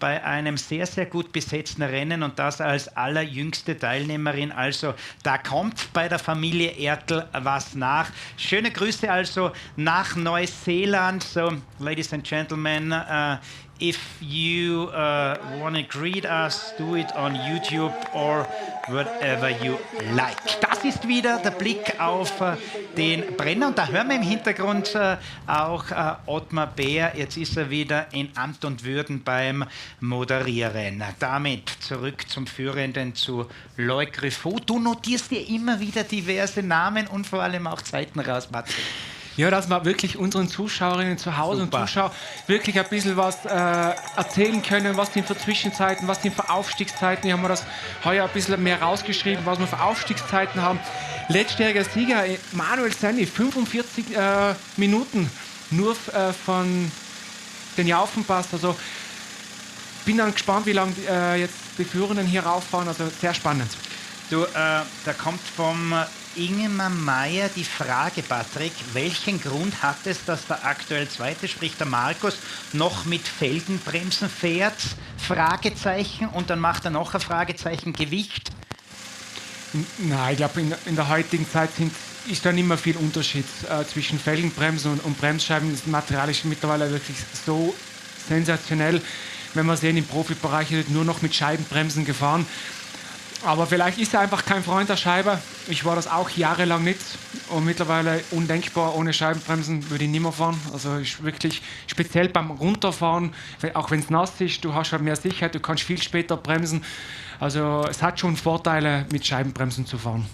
bei einem sehr, sehr gut besetzten Rennen und das als allerjüngste Teilnehmerin. Also da kommt bei der Familie Ertl was nach. Schöne Grüße also nach Neuseeland. So, Ladies and Gentlemen, if you want to greet us, do it on YouTube or whatever you like. Das ist wieder der Blick auf den Brenner. Und da hören wir im Hintergrund auch Ottmar Bär. Jetzt ist er wieder in Amt und Würden beim Moderieren. Damit zurück zum Führenden, zu Loic Griffo. Du notierst dir immer wieder diverse Namen und vor allem auch Zeiten raus, Patrick. Ja, dass wir wirklich unseren Zuschauerinnen zu Hause und Zuschauern wirklich ein bisschen was erzählen können, was sind für Zwischenzeiten, was sind für Aufstiegszeiten. Ich habe mir das heuer ein bisschen mehr rausgeschrieben, was wir für Aufstiegszeiten haben. Letztjähriger Sieger Manuel Senni, 45 Minuten nur von den Jaufenpass. Also bin dann gespannt, wie lange jetzt die Führenden hier rauffahren. Also sehr spannend. Du, da kommt vom Ingemar Meier die Frage, Patrick, welchen Grund hat es, dass der aktuell Zweite, sprich der Markus, noch mit Felgenbremsen fährt? Fragezeichen. Und dann macht er noch ein Fragezeichen, Gewicht. Nein, ich glaube, in der heutigen Zeit ist da nicht mehr viel Unterschied zwischen Felgenbremsen und Bremsscheiben. Das Material ist mittlerweile wirklich so sensationell. Wenn wir sehen, im Profibereich wird nur noch mit Scheibenbremsen gefahren. Aber vielleicht ist er einfach kein Freund der Scheibe. Ich war das auch jahrelang nicht. Und mittlerweile undenkbar, ohne Scheibenbremsen würde ich nicht mehr fahren. Also ist wirklich speziell beim Runterfahren, auch wenn es nass ist, du hast halt mehr Sicherheit, du kannst viel später bremsen. Also es hat schon Vorteile, mit Scheibenbremsen zu fahren.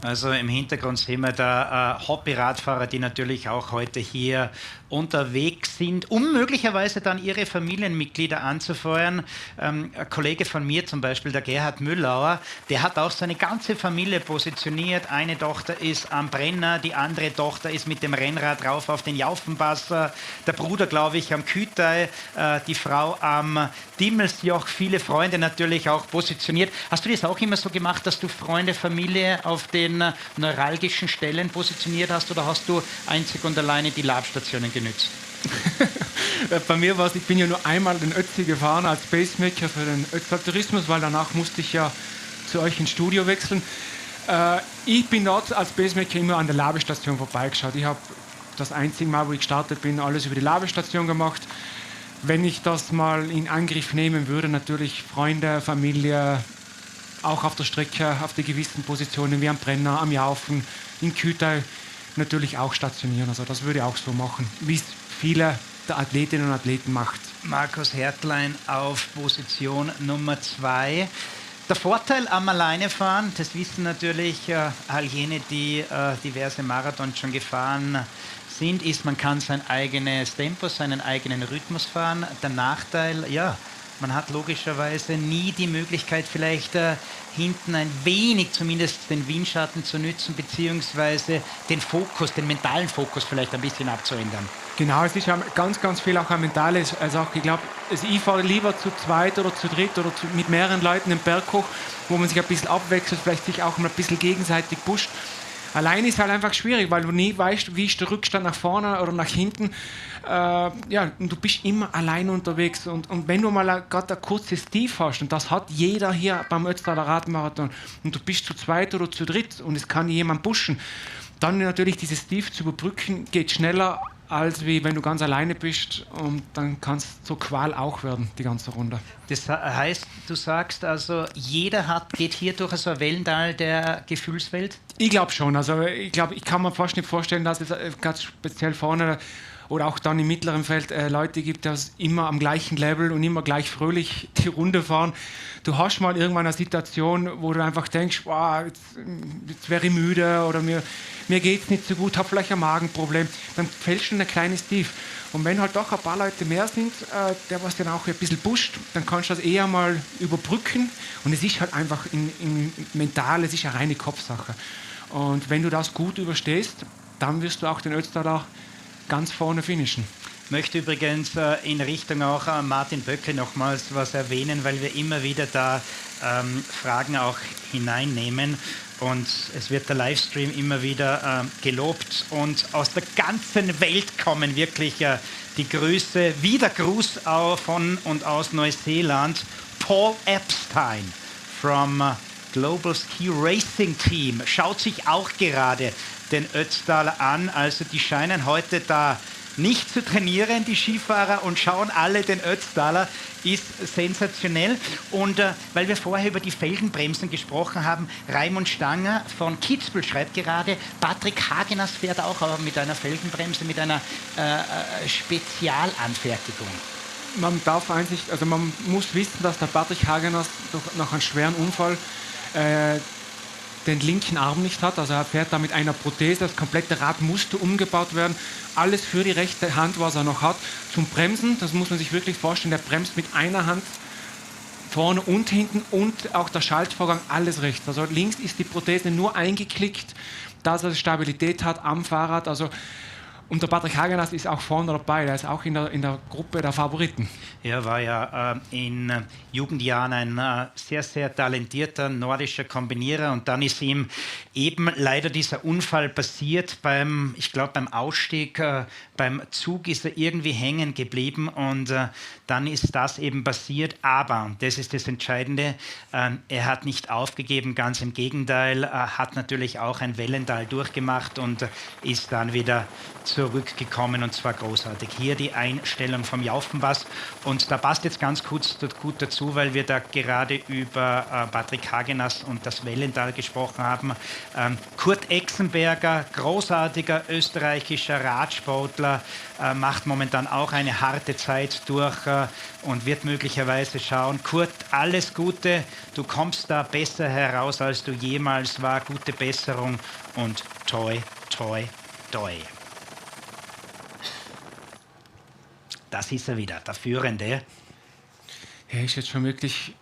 Also im Hintergrund sehen wir da Hobby-Radfahrer, die natürlich auch heute hier unterwegs sind, um möglicherweise dann ihre Familienmitglieder anzufeuern. Ein Kollege von mir zum Beispiel, der Gerhard Müllauer, der hat auch seine ganze Familie positioniert. Eine Tochter ist am Brenner, die andere Tochter ist mit dem Rennrad drauf auf den Jaufenpass, der Bruder, glaube ich, am Kütei, die Frau am Dimmelsjoch, viele Freunde natürlich auch positioniert. Hast du das auch immer so gemacht, dass du Freunde, Familie auf den neuralgischen Stellen positioniert hast oder hast du einzig und alleine die Labstationen genutzt? Bei mir war es, ich bin ja nur einmal den Ötzi gefahren als Pacemaker für den Ötztal Tourismus, weil danach musste ich ja zu euch ins Studio wechseln. Ich bin dort als Pacemaker immer an der Labestation vorbeigeschaut. Ich habe das einzige Mal, wo ich gestartet bin, alles über die Labestation gemacht. Wenn ich das mal in Angriff nehmen würde, natürlich Freunde, Familie, auch auf der Strecke, auf die gewissen Positionen wie am Brenner, am Jaufen, in Kütei natürlich auch stationieren. Also das würde ich auch so machen, wie es viele der Athletinnen und Athleten macht. Markus Hertlein auf Position Nummer 2. Der Vorteil am Alleinefahren, das wissen natürlich all jene, die diverse Marathons schon gefahren sind, ist, man kann sein eigenes Tempo, seinen eigenen Rhythmus fahren. Der Nachteil, ja, man hat logischerweise nie die Möglichkeit, vielleicht hinten ein wenig zumindest den Windschatten zu nützen, beziehungsweise den Fokus, den mentalen Fokus vielleicht ein bisschen abzuändern. Genau, es ist ja ganz, ganz viel auch eine mentale Sache. Ich glaube, ich fahre lieber zu zweit oder zu dritt oder mit mehreren Leuten den Berg hoch, wo man sich ein bisschen abwechselt, vielleicht sich auch mal ein bisschen gegenseitig pusht. Allein ist halt einfach schwierig, weil du nie weißt, wie ist der Rückstand nach vorne oder nach hinten. Ja, und du bist immer allein unterwegs. Und wenn du mal gerade ein kurzes Tief hast, und das hat jeder hier beim Ötztaler Radmarathon, und du bist zu zweit oder zu dritt und es kann jemand pushen, dann natürlich dieses Tief zu überbrücken, geht schneller, als wie wenn du ganz alleine bist, und dann kann es zur Qual auch werden, die ganze Runde. Das heißt, du sagst also, jeder geht hier durch so ein Wellental der Gefühlswelt? Ich glaube schon. Also ich glaube, ich kann mir fast nicht vorstellen, dass es ganz speziell vorne oder auch dann im mittleren Feld Leute gibt, die immer am gleichen Level und immer gleich fröhlich die Runde fahren. Du hast mal irgendwann eine Situation, wo du einfach denkst, wow, jetzt wäre ich müde oder mir geht es nicht so gut, habe vielleicht ein Magenproblem. Dann fällst du in ein kleines Tief. Und wenn halt doch ein paar Leute mehr sind, der was dann auch ein bisschen pusht, dann kannst du das eher mal überbrücken. Und es ist halt einfach mental, es ist eine reine Kopfsache. Und wenn du das gut überstehst, dann wirst du auch den Ötztaler ganz vorne finishen. Ich möchte übrigens in Richtung auch Martin Böcke nochmals was erwähnen, weil wir immer wieder da Fragen auch hineinnehmen. Und es wird der Livestream immer wieder gelobt. Und aus der ganzen Welt kommen wirklich die Grüße, wieder Gruß von und aus Neuseeland. Paul Epstein from Global Ski Racing Team schaut sich auch gerade den Ötztaler an. Also die scheinen heute da nicht zu trainieren, die Skifahrer, und schauen alle den Ötztaler. Ist sensationell. Und weil wir vorher über die Felgenbremsen gesprochen haben, Raimund Stanger von Kitzbühel schreibt gerade, Patrick Hagenas fährt auch mit einer Felgenbremse, mit einer Spezialanfertigung. Man muss wissen, dass der Patrick Hagenas nach einem schweren Unfall den linken Arm nicht hat. Also er fährt da mit einer Prothese, das komplette Rad musste umgebaut werden. Alles für die rechte Hand, was er noch hat. Zum Bremsen, das muss man sich wirklich vorstellen, der bremst mit einer Hand vorne und hinten und auch der Schaltvorgang, alles rechts. Also links ist die Prothese nur eingeklickt, dass er Stabilität hat am Fahrrad. Also, und der Patrick Hagenas ist auch vorne dabei, der ist auch in der Gruppe der Favoriten. Er war ja in Jugendjahren ein sehr, sehr talentierter nordischer Kombinierer, und dann ist ihm eben leider dieser Unfall passiert beim Ausstieg, beim Zug ist er irgendwie hängen geblieben, und dann ist das eben passiert. Aber, und das ist das Entscheidende, er hat nicht aufgegeben, ganz im Gegenteil, hat natürlich auch ein Wellental durchgemacht und ist dann wieder zurückgekommen, und zwar großartig. Hier die Einstellung vom Jaufenpass, und da passt jetzt ganz kurz gut dazu, weil wir da gerade über Patrick Hagenas und das Wellental gesprochen haben. Kurt Exenberger, großartiger österreichischer Radsportler, macht momentan auch eine harte Zeit durch und wird möglicherweise schauen. Kurt, alles Gute, du kommst da besser heraus, als du jemals war. Gute Besserung und toi, toi, toi. Das ist er wieder, der Führende. Er ist jetzt schon wirklich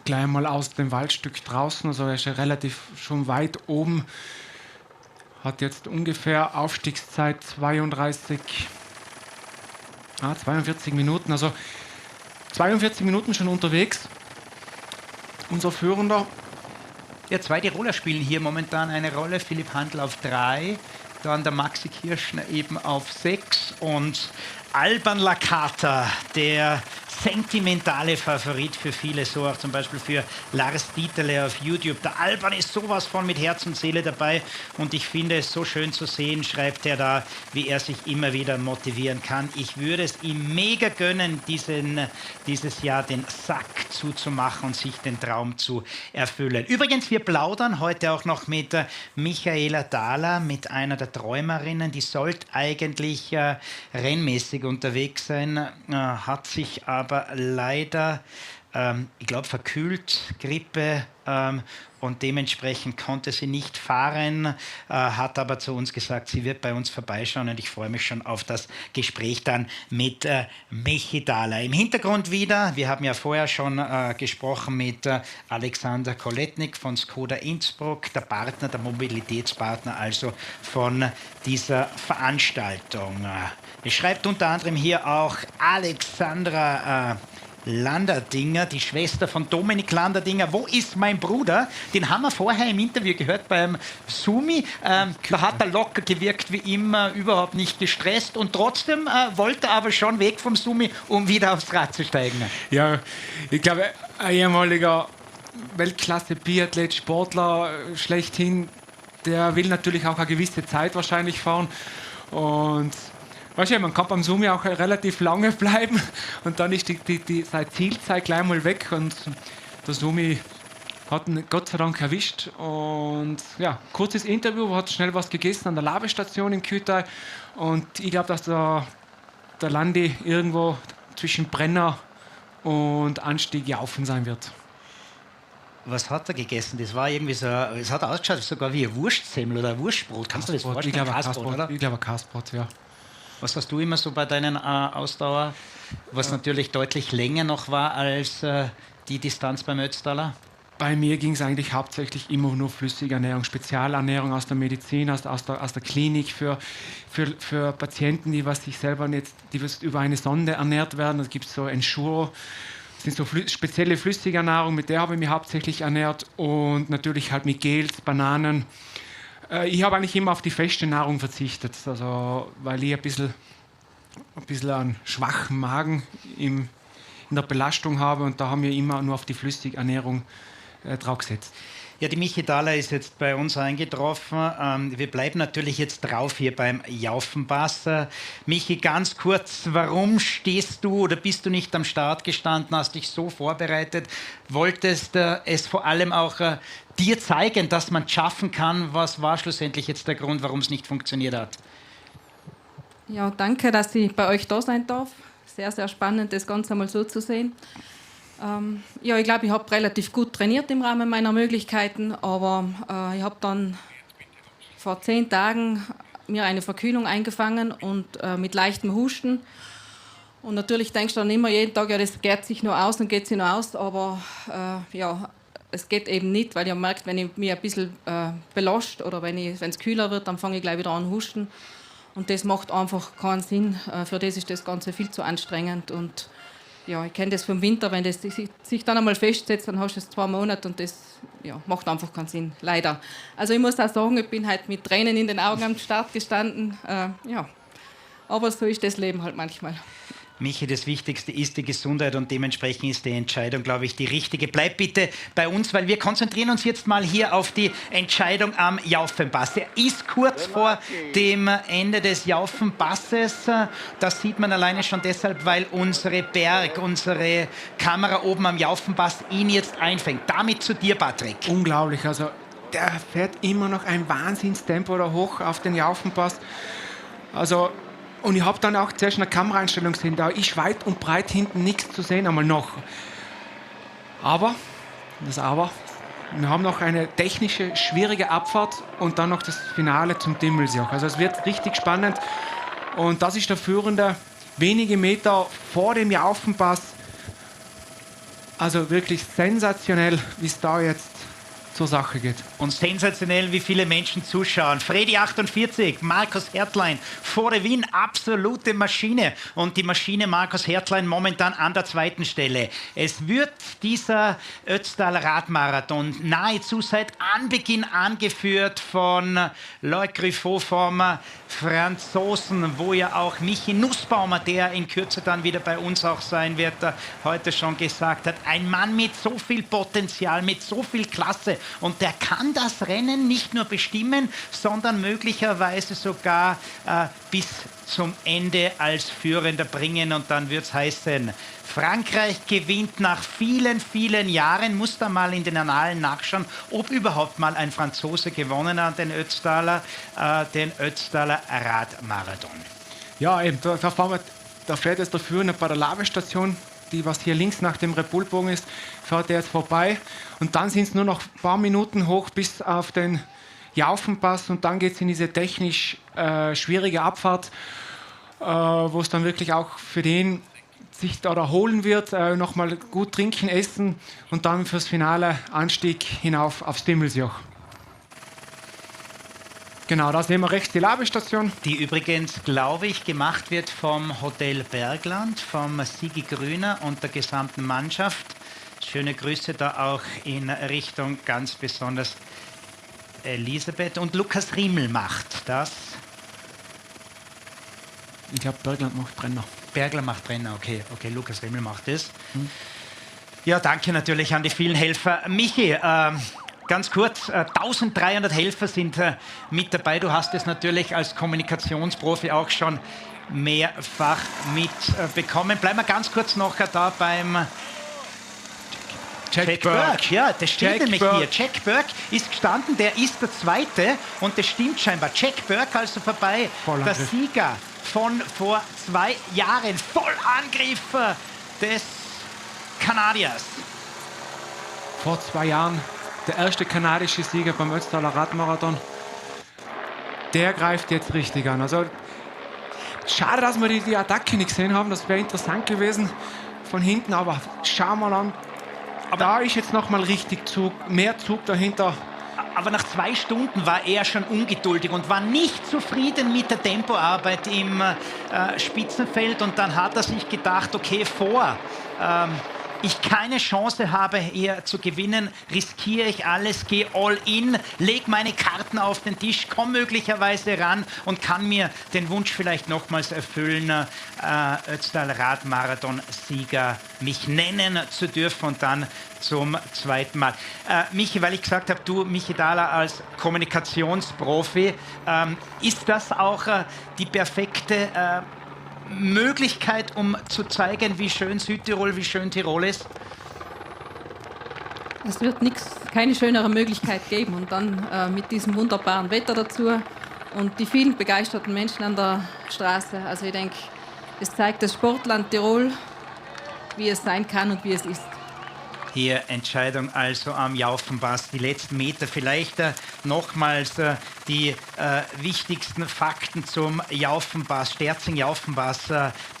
gleich mal aus dem Waldstück draußen, also er ist ja relativ schon weit oben. Hat jetzt ungefähr Aufstiegszeit 42 Minuten, also 42 Minuten schon unterwegs. Unser Führender. Ja, zwei Tiroler spielen hier momentan eine Rolle. Philipp Handl auf 3, dann der Maxi Kirschner eben auf 6 und Alban Lakata, der sentimentale Favorit für viele, so auch zum Beispiel für Lars Dieterle auf YouTube. Der Alban ist sowas von mit Herz und Seele dabei, und ich finde es so schön zu sehen, schreibt er da, wie er sich immer wieder motivieren kann. Ich würde es ihm mega gönnen, dieses Jahr den Sack zuzumachen und sich den Traum zu erfüllen. Übrigens, wir plaudern heute auch noch mit Michaela Dahler, mit einer der Träumerinnen, die sollte eigentlich rennmäßig unterwegs sein, hat sich aber leider, ich glaube, verkühlt, Grippe, und dementsprechend konnte sie nicht fahren, hat aber zu uns gesagt, sie wird bei uns vorbeischauen, und ich freue mich schon auf das Gespräch dann mit Michi Dahler. Im Hintergrund wieder, wir haben ja vorher schon gesprochen mit Alexander Koletnik von Skoda Innsbruck, der Partner, der Mobilitätspartner also von dieser Veranstaltung. Es schreibt unter anderem hier auch Alexandra Landerdinger, die Schwester von Dominik Landerdinger. Wo ist mein Bruder? Den haben wir vorher im Interview gehört beim Sumi. Da hat er locker gewirkt wie immer, überhaupt nicht gestresst, und trotzdem wollte er aber schon weg vom Sumi, um wieder aufs Rad zu steigen. Ja, ich glaube, ein ehemaliger Weltklasse-Biathlet, Sportler schlechthin, der will natürlich auch eine gewisse Zeit wahrscheinlich fahren, und weißt du, man kann beim Sumi auch relativ lange bleiben, und dann ist seine Zielzeit gleich mal weg, und der Sumi hat ihn Gott sei Dank erwischt. Und ja, kurzes Interview, hat schnell was gegessen an der Labestation in Kütai, und ich glaube, dass der der Landi irgendwo zwischen Brenner und Anstieg Jaufen sein wird. Was hat er gegessen? Das war irgendwie so, es hat ausgeschaut sogar wie ein Wurstsemmel oder ein Wurstbrot. Kannst du das vorstellen? Ich glaube, Kasbrot, ja. Was hast du immer so bei deinen Ausdauer, was natürlich deutlich länger noch war als die Distanz beim Ötztaler? Bei mir ging es eigentlich hauptsächlich immer nur flüssige Ernährung, Spezialernährung aus der Medizin, aus der Klinik für Patienten, die sich selber nicht, die über eine Sonde ernährt werden. Es gibt so Ensure, das sind so spezielle flüssige Nahrung, mit der habe ich mich hauptsächlich ernährt und natürlich halt mit Gels, Bananen. Ich habe eigentlich immer auf die feste Nahrung verzichtet, also, weil ich ein bisschen einen schwachen Magen in der Belastung habe und da haben wir immer nur auf die flüssige Ernährung drauf gesetzt. Ja, die Michi Thaler ist jetzt bei uns eingetroffen. Wir bleiben natürlich jetzt drauf hier beim Jaufenpass. Michi, ganz kurz, warum stehst du oder bist du nicht am Start gestanden, hast dich so vorbereitet, wolltest es vor allem auch dir zeigen, dass man es schaffen kann. Was war schlussendlich jetzt der Grund, warum es nicht funktioniert hat? Ja, danke, dass ich bei euch da sein darf. Sehr, sehr spannend, das Ganze einmal so zu sehen. Ja, ich glaube, ich habe relativ gut trainiert im Rahmen meiner Möglichkeiten, aber ich habe dann vor 10 Tagen mir eine Verkühlung eingefangen und mit leichtem Husten. Und natürlich denkst du dann immer jeden Tag, ja, das geht sich nur aus und geht sich nur aus, aber ja, es geht eben nicht, weil ich habe gemerkt, wenn ich mich ein bisschen belastet oder wenn es kühler wird, dann fange ich gleich wieder an zu husten. Und das macht einfach keinen Sinn. Für das ist das Ganze viel zu anstrengend. Und ja, ich kenne das vom Winter, wenn das sich dann einmal festsetzt, dann hast du es 2 Monate und das macht einfach keinen Sinn, leider. Also ich muss auch sagen, ich bin halt mit Tränen in den Augen am Start gestanden. Ja, aber so ist das Leben halt manchmal. Michi, das Wichtigste ist die Gesundheit und dementsprechend ist die Entscheidung, glaube ich, die richtige. Bleib bitte bei uns, weil wir konzentrieren uns jetzt mal hier auf die Entscheidung am Jaufenpass. Er ist kurz vor dem Ende des Jaufenpasses. Das sieht man alleine schon deshalb, weil unsere Kamera oben am Jaufenpass ihn jetzt einfängt. Damit zu dir, Patrick. Unglaublich, also der fährt immer noch ein Wahnsinnstempo da hoch auf den Jaufenpass. Also und ich habe dann auch zuerst eine Kameraeinstellung gesehen, da ist weit und breit hinten nichts zu sehen, einmal noch. Aber, wir haben noch eine technische, schwierige Abfahrt und dann noch das Finale zum Dimmelsjoch. Also es wird richtig spannend und das ist der Führende, wenige Meter vor dem Jaufenpass. Also wirklich sensationell, wie es da jetzt zur Sache geht. Und sensationell, wie viele Menschen zuschauen. Fredi 48, Markus Hertlein vor der Wien, absolute Maschine. Und die Maschine Markus Hertlein momentan an der 2. Stelle. Es wird dieser Ötztaler Radmarathon nahezu seit Anbeginn angeführt von Loic Griffo vom Franzosen, wo ja auch Michi Nussbaumer, der in Kürze dann wieder bei uns auch sein wird, heute schon gesagt hat, ein Mann mit so viel Potenzial, mit so viel Klasse. Und der kann das Rennen nicht nur bestimmen, sondern möglicherweise sogar bis zum Ende als Führender bringen. Und dann wird es heißen, Frankreich gewinnt nach vielen, vielen Jahren. Muss da mal in den Annalen nachschauen, ob überhaupt mal ein Franzose gewonnen hat, den Ötztaler Radmarathon. Ja, eben, da fährt jetzt der Führende bei der Lavestation, die was hier links nach dem Repulbogen ist, fährt er jetzt vorbei. Und dann sind es nur noch ein paar Minuten hoch bis auf den Jaufenpass und dann geht es in diese technisch schwierige Abfahrt, wo es dann wirklich auch für den sich da erholen wird, nochmal gut trinken, essen und dann fürs finale Anstieg hinauf aufs Dimmelsjoch. Genau, da sehen wir rechts die Labestation. Die übrigens, glaube ich, gemacht wird vom Hotel Bergland, vom Sigi Grüner und der gesamten Mannschaft. Schöne Grüße da auch in Richtung ganz besonders Elisabeth. Und Lukas Riemel macht das. Ich glaube, Bergland macht Brenner. Bergland macht Brenner, okay, Lukas Riemel macht das. Ja, danke natürlich an die vielen Helfer. Michi, ganz kurz, 1300 Helfer sind mit dabei. Du hast es natürlich als Kommunikationsprofi auch schon mehrfach mitbekommen. Bleiben wir ganz kurz noch da beim Jack Burke. Ja, das stimmt nämlich hier. Jack Burke ist gestanden, der ist der Zweite und das stimmt scheinbar. Jack Burke also vorbei, der Sieger von vor 2 Jahren. Vollangriff des Kanadiers. Vor 2 Jahren der erste kanadische Sieger beim Ötztaler Radmarathon. Der greift jetzt richtig an. Also schade, dass wir die Attacke nicht gesehen haben. Das wäre interessant gewesen von hinten. Aber schau mal an. Aber da ist jetzt noch mal richtig mehr Zug dahinter. Aber nach 2 Stunden war er schon ungeduldig und war nicht zufrieden mit der Tempoarbeit im Spitzenfeld. Und dann hat er sich gedacht, okay, ich keine Chance habe, hier zu gewinnen, riskiere ich alles, gehe all in, lege meine Karten auf den Tisch, komme möglicherweise ran und kann mir den Wunsch vielleicht nochmals erfüllen, Ötztaler Radmarathon-Sieger mich nennen zu dürfen und dann zum 2. Mal. Michi, weil ich gesagt habe, du, Michi Thaler als Kommunikationsprofi, ist das auch die perfekte Möglichkeit, um zu zeigen, wie schön Südtirol, wie schön Tirol ist? Es wird keine schönere Möglichkeit geben. Und dann mit diesem wunderbaren Wetter dazu und die vielen begeisterten Menschen an der Straße. Also ich denke, es zeigt das Sportland Tirol, wie es sein kann und wie es ist. Hier Entscheidung also am Jaufenpass. Die letzten Meter vielleicht nochmals die wichtigsten Fakten zum Jaufenpass. Sterzing-Jaufenpass,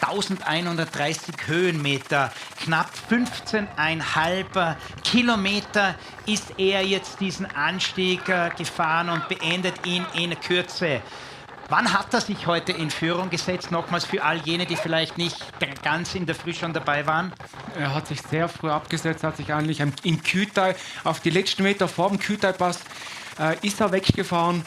1130 Höhenmeter, knapp 15,5 Kilometer ist er jetzt diesen Anstieg gefahren und beendet ihn in Kürze. Wann hat er sich heute in Führung gesetzt? Nochmals für all jene, die vielleicht nicht ganz in der Früh schon dabei waren. Er hat sich sehr früh abgesetzt, hat sich eigentlich im Kütai auf die letzten Meter vor dem Kütai-Pass ist er weggefahren,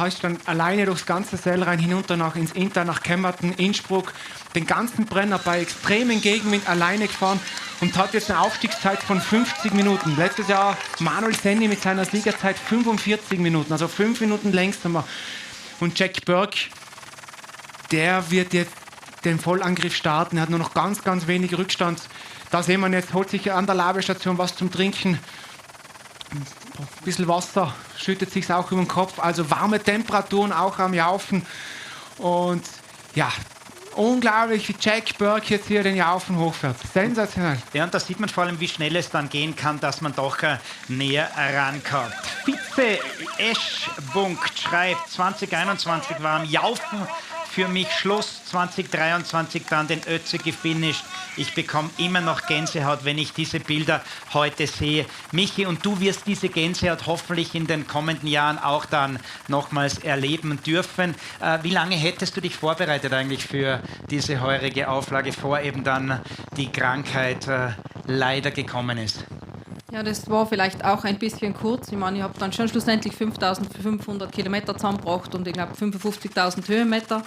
ist dann alleine durchs ganze Sellrhein hinunter ins Inntal, nach Kemmerton, Innsbruck, den ganzen Brenner bei extremen Gegenwind alleine gefahren und hat jetzt eine Aufstiegszeit von 50 Minuten. Letztes Jahr Manuel Senni mit seiner Siegerzeit 45 Minuten, also 5 Minuten längsamer. Und Jack Burke, der wird jetzt den Vollangriff starten. Er hat nur noch ganz, ganz wenig Rückstand. Da sehen wir jetzt, holt sich an der Labestation was zum Trinken. Ein bisschen Wasser, schüttet sich auch über den Kopf. Also warme Temperaturen auch am Jaufen. Und ja, unglaublich, wie Jack Burke jetzt hier den Jaufen hochfährt. Sensationell. Ja, und da sieht man vor allem, wie schnell es dann gehen kann, dass man doch näher rankommt. Fitze Eschbunkt schreibt, 2021 war am Jaufen für mich Schluss, 2023 dann den Ötzi gefinisht. Ich bekomme immer noch Gänsehaut, wenn ich diese Bilder heute sehe. Michi, und du wirst diese Gänsehaut hoffentlich in den kommenden Jahren auch dann nochmals erleben dürfen. Wie lange hättest du dich vorbereitet eigentlich für diese heurige Auflage, bevor eben dann die Krankheit leider gekommen ist? Ja, das war vielleicht auch ein bisschen kurz. Ich meine, ich habe dann schon schlussendlich 5.500 Kilometer zusammengebracht und ich glaube 55.000 Höhenmeter.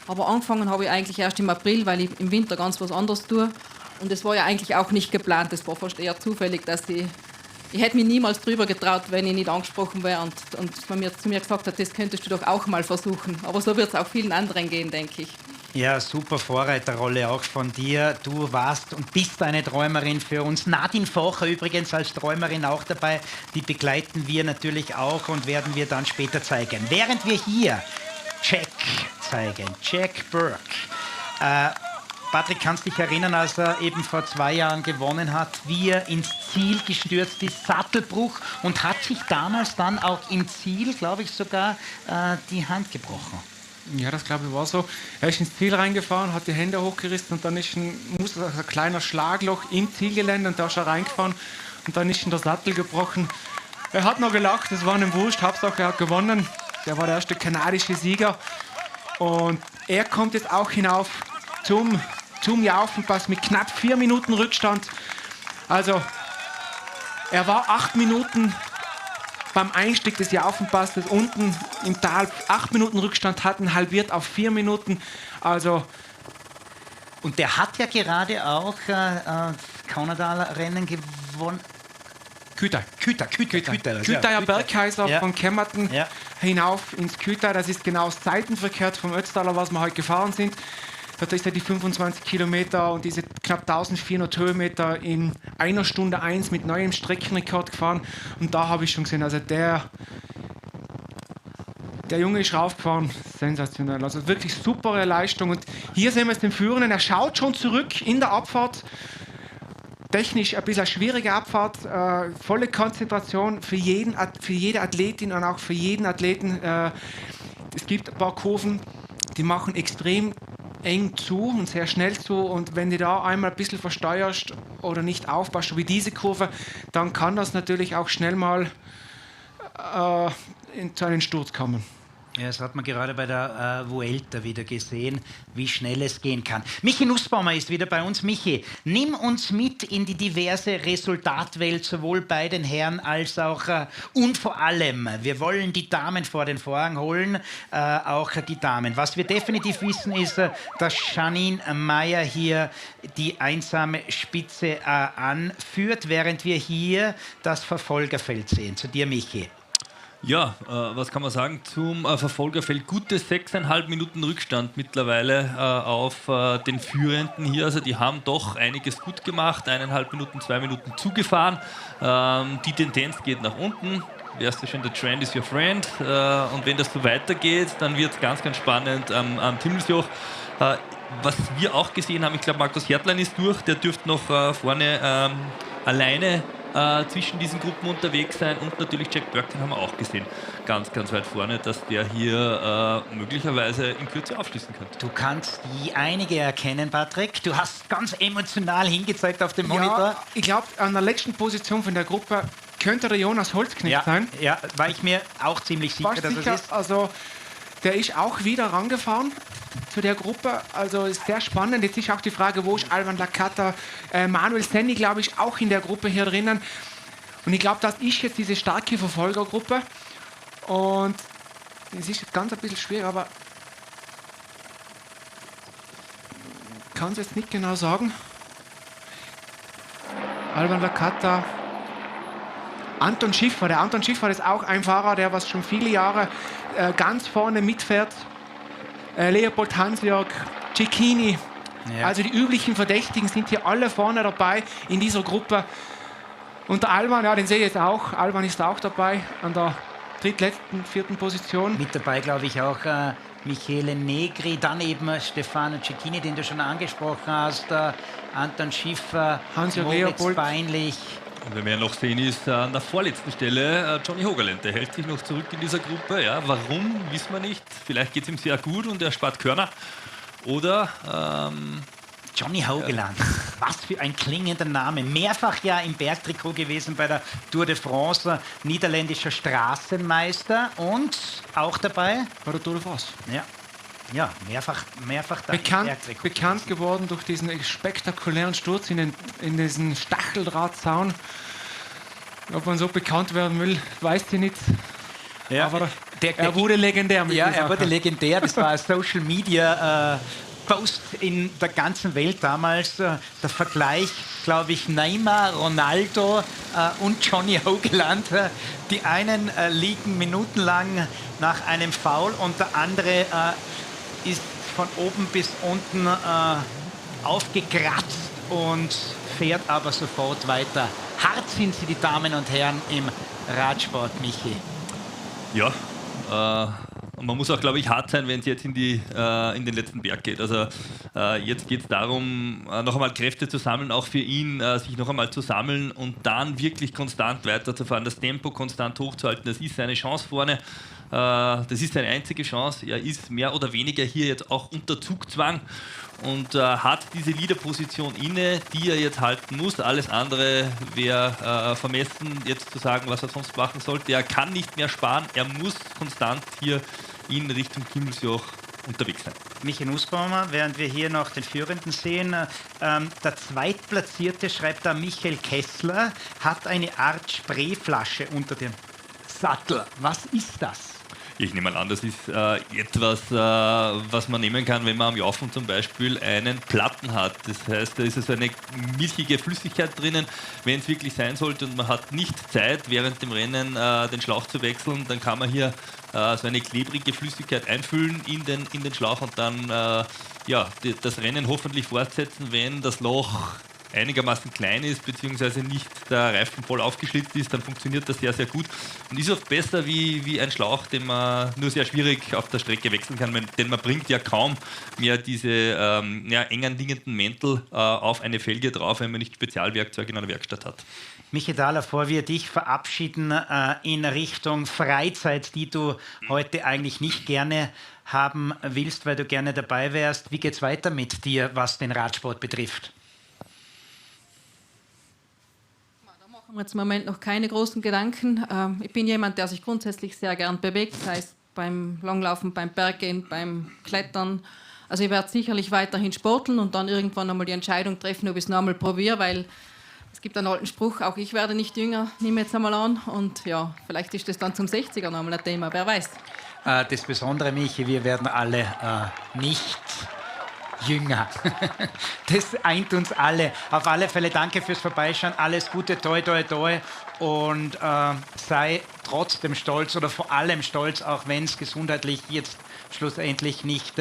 Aber angefangen habe ich eigentlich erst im April, weil ich im Winter ganz was anderes tue. Und es war ja eigentlich auch nicht geplant. Es war fast eher zufällig, dass ich hätte mich niemals drüber getraut, wenn ich nicht angesprochen wäre und man zu mir gesagt hat, das könntest du doch auch mal versuchen. Aber so wird es auch vielen anderen gehen, denke ich. Ja, super Vorreiterrolle auch von dir. Du warst und bist eine Träumerin für uns. Nadine Focher übrigens als Träumerin auch dabei. Die begleiten wir natürlich auch und werden wir dann später zeigen. Während wir hier Jack zeigen, Jack Burke. Patrick, kannst du dich erinnern, als er eben vor 2 Jahren gewonnen hat, wie er ins Ziel gestürzt ist, Sattelbruch, und hat sich damals dann auch im Ziel, glaube ich, sogar die Hand gebrochen. Ja, das glaube ich war so. Er ist ins Ziel reingefahren, hat die Hände hochgerissen und dann ist ein kleiner Schlagloch im Zielgelände und da ist er reingefahren und dann ist ihm der Sattel gebrochen. Er hat noch gelacht, es war ihm wurscht, Hauptsache er hat gewonnen. Der war der erste kanadische Sieger und er kommt jetzt auch hinauf zum Jaufenpass mit knapp 4 Minuten Rückstand. Also er war 8 Minuten beim Einstieg des Jaufenpasses unten im Tal, 8 Minuten Rückstand hatten, halbiert auf 4 Minuten. Also und der hat ja gerade auch Kanadaler-Rennen gewonnen. Kütai. Kütaier Bergkaiser von Kemmerton hinauf ins Kütai. Das ist genau seitenverkehrt vom Ötztaler, was wir heute gefahren sind. Da ist er die 25 Kilometer und diese knapp 1400 Höhenmeter in 1 Stunde 1 mit neuem Streckenrekord gefahren. Und da habe ich schon gesehen, also der Der Junge ist raufgefahren, sensationell. Also wirklich super Leistung. Und hier sehen wir es den Führenden. Er schaut schon zurück in der Abfahrt. Technisch ein bisschen eine schwierige Abfahrt. Volle Konzentration für jede Athletin und auch für jeden Athleten. Es gibt ein paar Kurven, die machen extrem eng zu und sehr schnell zu. Und wenn du da einmal ein bisschen versteuerst oder nicht aufpasst, wie diese Kurve, dann kann das natürlich auch schnell mal zu einem Sturz kommen. Ja, das hat man gerade bei der Vuelta wieder gesehen, wie schnell es gehen kann. Michi Nussbaumer ist wieder bei uns. Michi, nimm uns mit in die diverse Resultatwelt, sowohl bei den Herren als auch und vor allem, wir wollen die Damen vor den Vorhang holen, auch die Damen. Was wir definitiv wissen ist, dass Janine Meyer hier die einsame Spitze anführt, während wir hier das Verfolgerfeld sehen. Zu dir, Michi. Ja, was kann man sagen zum Verfolgerfeld? Gute 6,5 Minuten Rückstand mittlerweile auf den Führenden hier. Also die haben doch einiges gut gemacht. 1,5 Minuten, 2 Minuten zugefahren. Die Tendenz geht nach unten. Erst schon, der Trend is your friend. Und wenn das so weitergeht, dann wird es ganz, ganz spannend am Timmelsjoch. Was wir auch gesehen haben, ich glaube, Markus Hertlein ist durch. Der dürfte noch vorne alleine zwischen diesen Gruppen unterwegs sein, und natürlich Jack Burke, den haben wir auch gesehen, ganz, ganz weit vorne, dass der hier möglicherweise in Kürze aufschließen könnte. Du kannst einige erkennen, Patrick. Du hast ganz emotional hingezeigt auf dem Monitor. Ja, ich glaube, an der letzten Position von der Gruppe könnte der Jonas Holzknecht sein. Ja, war ich mir auch ziemlich sicher, dass es ist. Also, der ist auch wieder rangefahren zu der Gruppe. Also ist sehr spannend. Jetzt ist auch die Frage, wo ist Alban Lakata, Manuel Senni, glaube ich, auch in der Gruppe hier drinnen. Und ich glaube, das ist jetzt diese starke Verfolgergruppe. Und es ist jetzt ganz ein bisschen schwer, aber ich kann es jetzt nicht genau sagen. Alban Lakata, Anton Schiffer. Der Anton Schiffer ist auch ein Fahrer, der was schon viele Jahre ganz vorne mitfährt. Leopold Hansjörg, Cecchini. Ja. Also die üblichen Verdächtigen sind hier alle vorne dabei in dieser Gruppe. Und der Alban, ja, den sehe ich jetzt auch. Alban ist auch dabei an der drittletzten, 4. Position. Mit dabei, glaube ich, auch Michele Negri, dann eben Stefano Cecchini, den du schon angesprochen hast, Anton Schiffer, Hansjörg Moritz Leopold. Beinlich. Und wenn wir noch sehen, ist an der vorletzten Stelle Johnny Hogerland. Der hält sich noch zurück in dieser Gruppe. Ja, warum, wissen wir nicht. Vielleicht geht es ihm sehr gut und er spart Körner. Oder Johnny Hogerland, was für ein klingender Name. Mehrfach ja im Bergtrikot gewesen bei der Tour de France, niederländischer Straßenmeister und auch dabei bei der Tour de France. Ja, mehrfach bekannt geworden durch diesen spektakulären Sturz in diesen Stacheldrahtzaun. Ob man so bekannt werden will, weiß ich nicht. Ja, aber er wurde legendär. Er wurde legendär. Das war ein Social Media Post in der ganzen Welt damals. Der Vergleich, glaube ich, Neymar, Ronaldo und Johnny Hogerland. Die einen liegen minutenlang nach einem Foul und der andere ist von oben bis unten aufgekratzt und fährt aber sofort weiter. Hart sind sie, die Damen und Herren, im Radsport, Michi. Ja, und man muss auch, glaube ich, hart sein, wenn es jetzt in den letzten Berg geht. Also jetzt geht es darum, noch einmal Kräfte zu sammeln, auch für ihn, sich noch einmal zu sammeln und dann wirklich konstant weiterzufahren, das Tempo konstant hochzuhalten. Das ist seine Chance vorne. Das ist seine einzige Chance. Er ist mehr oder weniger hier jetzt auch unter Zugzwang und hat diese Leaderposition inne, die er jetzt halten muss. Alles andere wäre vermessen, jetzt zu sagen, was er sonst machen sollte. Er kann nicht mehr sparen. Er muss konstant hier in Richtung Timmelsjoch unterwegs sein. Michi Nussbaumer, während wir hier noch den Führenden sehen, der Zweitplatzierte, schreibt da Michael Kessler, hat eine Art Sprayflasche unter dem Sattel. Was ist das? Ich nehme mal an, das ist etwas, was man nehmen kann, wenn man am Jaufen zum Beispiel einen Platten hat. Das heißt, da ist so eine milchige Flüssigkeit drinnen. Wenn es wirklich sein sollte und man hat nicht Zeit, während dem Rennen den Schlauch zu wechseln, dann kann man hier so eine klebrige Flüssigkeit einfüllen in den Schlauch und dann das Rennen hoffentlich fortsetzen, wenn das Loch einigermaßen klein ist, beziehungsweise nicht der Reifen voll aufgeschlitzt ist, dann funktioniert das sehr, sehr gut und ist oft besser wie ein Schlauch, den man nur sehr schwierig auf der Strecke wechseln kann, denn man bringt ja kaum mehr diese eng anliegenden Mäntel auf eine Felge drauf, wenn man nicht Spezialwerkzeuge in einer Werkstatt hat. Michi Thaler, bevor wir dich verabschieden in Richtung Freizeit, die du heute eigentlich nicht gerne haben willst, weil du gerne dabei wärst. Wie geht es weiter mit dir, was den Radsport betrifft? Da machen wir jetzt im Moment noch keine großen Gedanken. Ich bin jemand, der sich grundsätzlich sehr gern bewegt, sei es beim Langlaufen, beim Berggehen, beim Klettern. Also ich werde sicherlich weiterhin sporteln und dann irgendwann einmal die Entscheidung treffen, ob ich es noch einmal probiere, weil es gibt einen alten Spruch, auch ich werde nicht jünger, nehme jetzt einmal an. Und ja, vielleicht ist das dann zum 60er noch einmal ein Thema, wer weiß. Das Besondere, Michi, wir werden alle nicht jünger. Das eint uns alle. Auf alle Fälle danke fürs Vorbeischauen. Alles Gute, toi, toi, toi. Und sei trotzdem stolz oder vor allem stolz, auch wenn es gesundheitlich jetzt schlussendlich nicht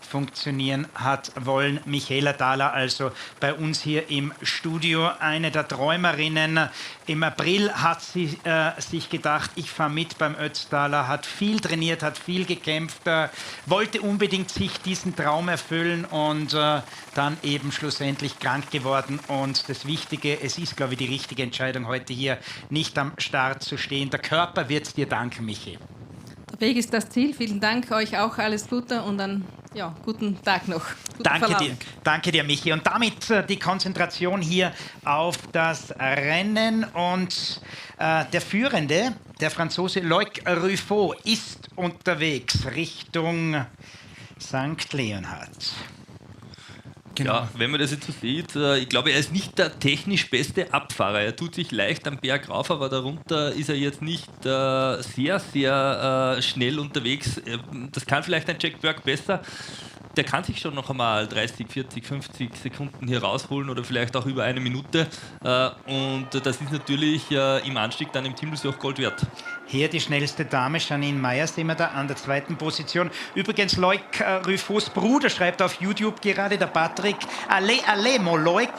funktionieren hat wollen. Michaela Thaler also bei uns hier im Studio, eine der Träumerinnen. Im April hat sie sich gedacht, ich fahre mit beim Ötztaler, hat viel trainiert, hat viel gekämpft, wollte unbedingt sich diesen Traum erfüllen und dann eben schlussendlich krank geworden. Und das Wichtige, es ist, glaube ich, die richtige Entscheidung, heute hier nicht am Start zu stehen. Der Körper wird dir danken, Michi. Der Weg ist das Ziel. Vielen Dank, euch auch alles Gute und einen guten Tag noch. Danke dir, Michi. Und damit die Konzentration hier auf das Rennen. Und der Führende, der Franzose Loic Ruffo, ist unterwegs Richtung St. Leonhard. Genau. Ja, wenn man das jetzt so sieht, ich glaube, er ist nicht der technisch beste Abfahrer. Er tut sich leicht am Berg rauf, aber darunter ist er jetzt nicht sehr, sehr schnell unterwegs. Das kann vielleicht ein Jack Burke besser. Der kann sich schon noch einmal 30, 40, 50 Sekunden hier rausholen oder vielleicht auch über eine Minute. Und das ist natürlich im Anstieg dann im Teamlose auch Gold wert. Hier die schnellste Dame, Janine Meyer, sehen wir da an der zweiten Position. Übrigens, Loic Ruffos Bruder schreibt auf YouTube gerade, der Patrick, Allez, mon Loic.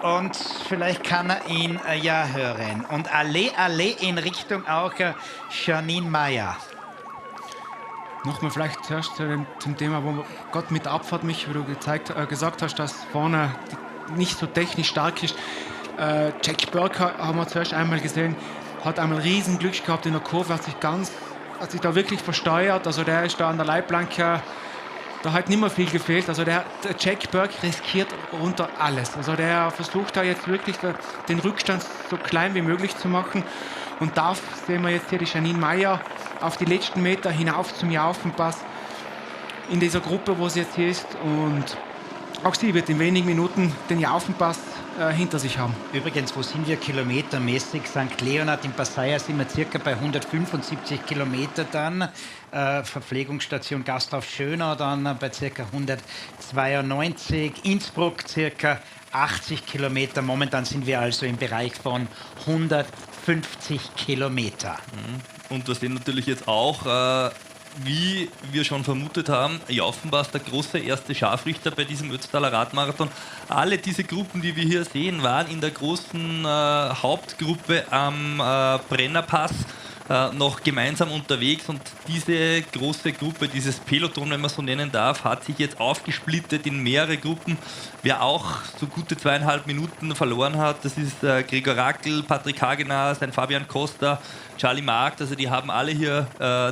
Und vielleicht kann er ihn ja hören. Und Allez in Richtung auch Janine Meyer. Nochmal vielleicht zuerst zum Thema, wo Gott mit der Abfahrt, Michi, wie du gesagt hast, dass vorne nicht so technisch stark ist. Jack Burke haben wir zuerst einmal gesehen, hat einmal riesen Glück gehabt in der Kurve, hat sich da wirklich versteuert. Also der ist da an der Leitplanke, da hat nicht mehr viel gefehlt. Also der Jack Burke riskiert runter alles. Also der versucht da jetzt wirklich den Rückstand so klein wie möglich zu machen. Und da sehen wir jetzt hier die Janine Meyer auf die letzten Meter hinauf zum Jaufenpass in dieser Gruppe, wo sie jetzt hier ist. Und auch sie wird in wenigen Minuten den Jaufenpass hinter sich haben. Übrigens, wo sind wir kilometermäßig? St. Leonhard in Passaia sind wir circa bei 175 Kilometer dann. Verpflegungsstation Gasthof Schönau dann bei circa 192. Innsbruck circa 80 Kilometer. Momentan sind wir also im Bereich von 150 Kilometer. Und wir sehen natürlich jetzt auch, wie wir schon vermutet haben, Jaufenpass, der große erste Scharfrichter bei diesem Ötztaler Radmarathon. Alle diese Gruppen, die wir hier sehen, waren in der großen Hauptgruppe am Brennerpass noch gemeinsam unterwegs und diese große Gruppe, dieses Peloton, wenn man so nennen darf, hat sich jetzt aufgesplittet in mehrere Gruppen. Wer auch so gute 2,5 Minuten verloren hat, das ist Gregor Rackl, Patrick Hagener, sein Fabian Costa, Charlie Markt, also die haben alle hier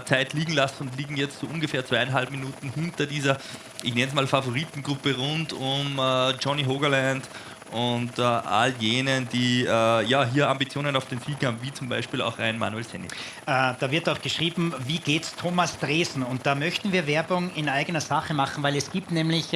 Zeit liegen lassen und liegen jetzt so ungefähr 2,5 Minuten hinter dieser, ich nenne es mal Favoritengruppe rund um Johnny Hogerland und all jenen, die hier Ambitionen auf den Sieg haben, wie zum Beispiel auch ein Manuel Senni. Da wird auch geschrieben, wie geht's Thomas Dresen? Und da möchten wir Werbung in eigener Sache machen, weil es gibt nämlich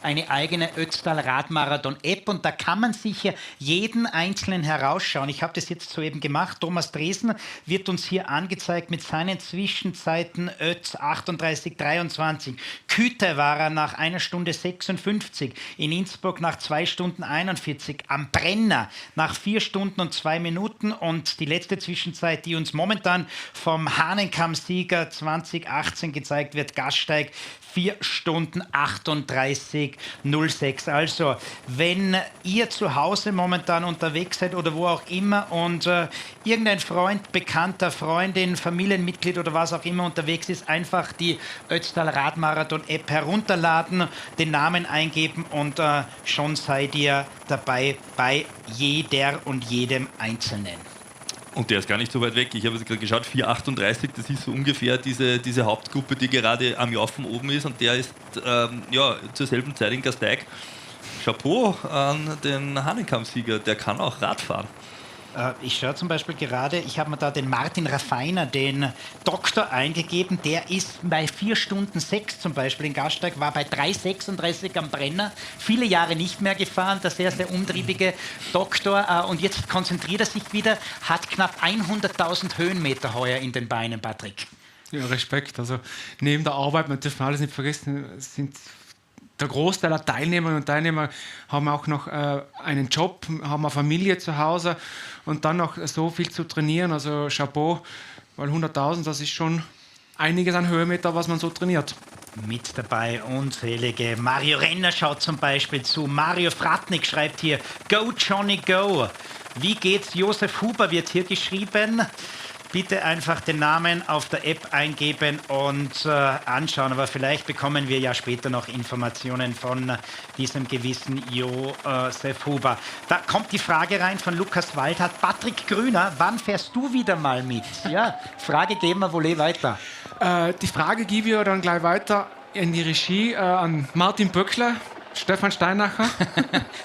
eine eigene Ötztal Radmarathon-App und da kann man sich jeden einzelnen herausschauen. Ich habe das jetzt soeben gemacht. Thomas Dresen wird uns hier angezeigt mit seinen Zwischenzeiten Ötz 38,23. Küte war er nach 1 Stunde 56. In Innsbruck nach 2 Stunden 41. Am Brenner nach 4 Stunden und 2 Minuten und die letzte Zwischenzeit, die uns momentan vom Hahnenkamm-Sieger 2018 gezeigt wird, Gasteig 4 Stunden 38:06. Also, wenn ihr zu Hause momentan unterwegs seid oder wo auch immer und irgendein Freund, Bekannter, Freundin, Familienmitglied oder was auch immer unterwegs ist, einfach die Ötztal Radmarathon-App herunterladen, den Namen eingeben und schon seid ihr dabei bei jeder und jedem Einzelnen. Und der ist gar nicht so weit weg. Ich habe jetzt gerade geschaut, 4,38, das ist so ungefähr diese Hauptgruppe, die gerade am Jaufen oben ist. Und der ist zur selben Zeit in Gasteig. Chapeau an den Hahnenkamm-Sieger, der kann auch Rad fahren. Ich schaue zum Beispiel gerade, ich habe mir da den Martin Raffiner, den Doktor, eingegeben. Der ist bei 4 Stunden 6 zum Beispiel in Gasteig, war bei 3,36 am Brenner. Viele Jahre nicht mehr gefahren, der sehr, sehr umtriebige Doktor. Und jetzt konzentriert er sich wieder, hat knapp 100.000 Höhenmeter heuer in den Beinen, Patrick. Ja, Respekt. Also neben der Arbeit, man darf alles nicht vergessen, sind der Großteil der Teilnehmerinnen und Teilnehmer haben auch noch einen Job, haben eine Familie zu Hause und dann noch so viel zu trainieren. Also Chapeau, weil 100.000, das ist schon einiges an Höhenmeter, was man so trainiert. Mit dabei unzählige. Mario Renner schaut zum Beispiel zu. Mario Fratnik schreibt hier, Go Johnny Go. Wie geht's? Josef Huber wird hier geschrieben. Bitte einfach den Namen auf der App eingeben und anschauen. Aber vielleicht bekommen wir ja später noch Informationen von diesem gewissen Josef Huber. Da kommt die Frage rein von Lukas Waldhardt. Patrick Grüner, wann fährst du wieder mal mit? Ja, Frage geben wir wohl weiter. Die Frage gebe ich dann gleich weiter in die Regie an Martin Böckler, Stefan Steinacher.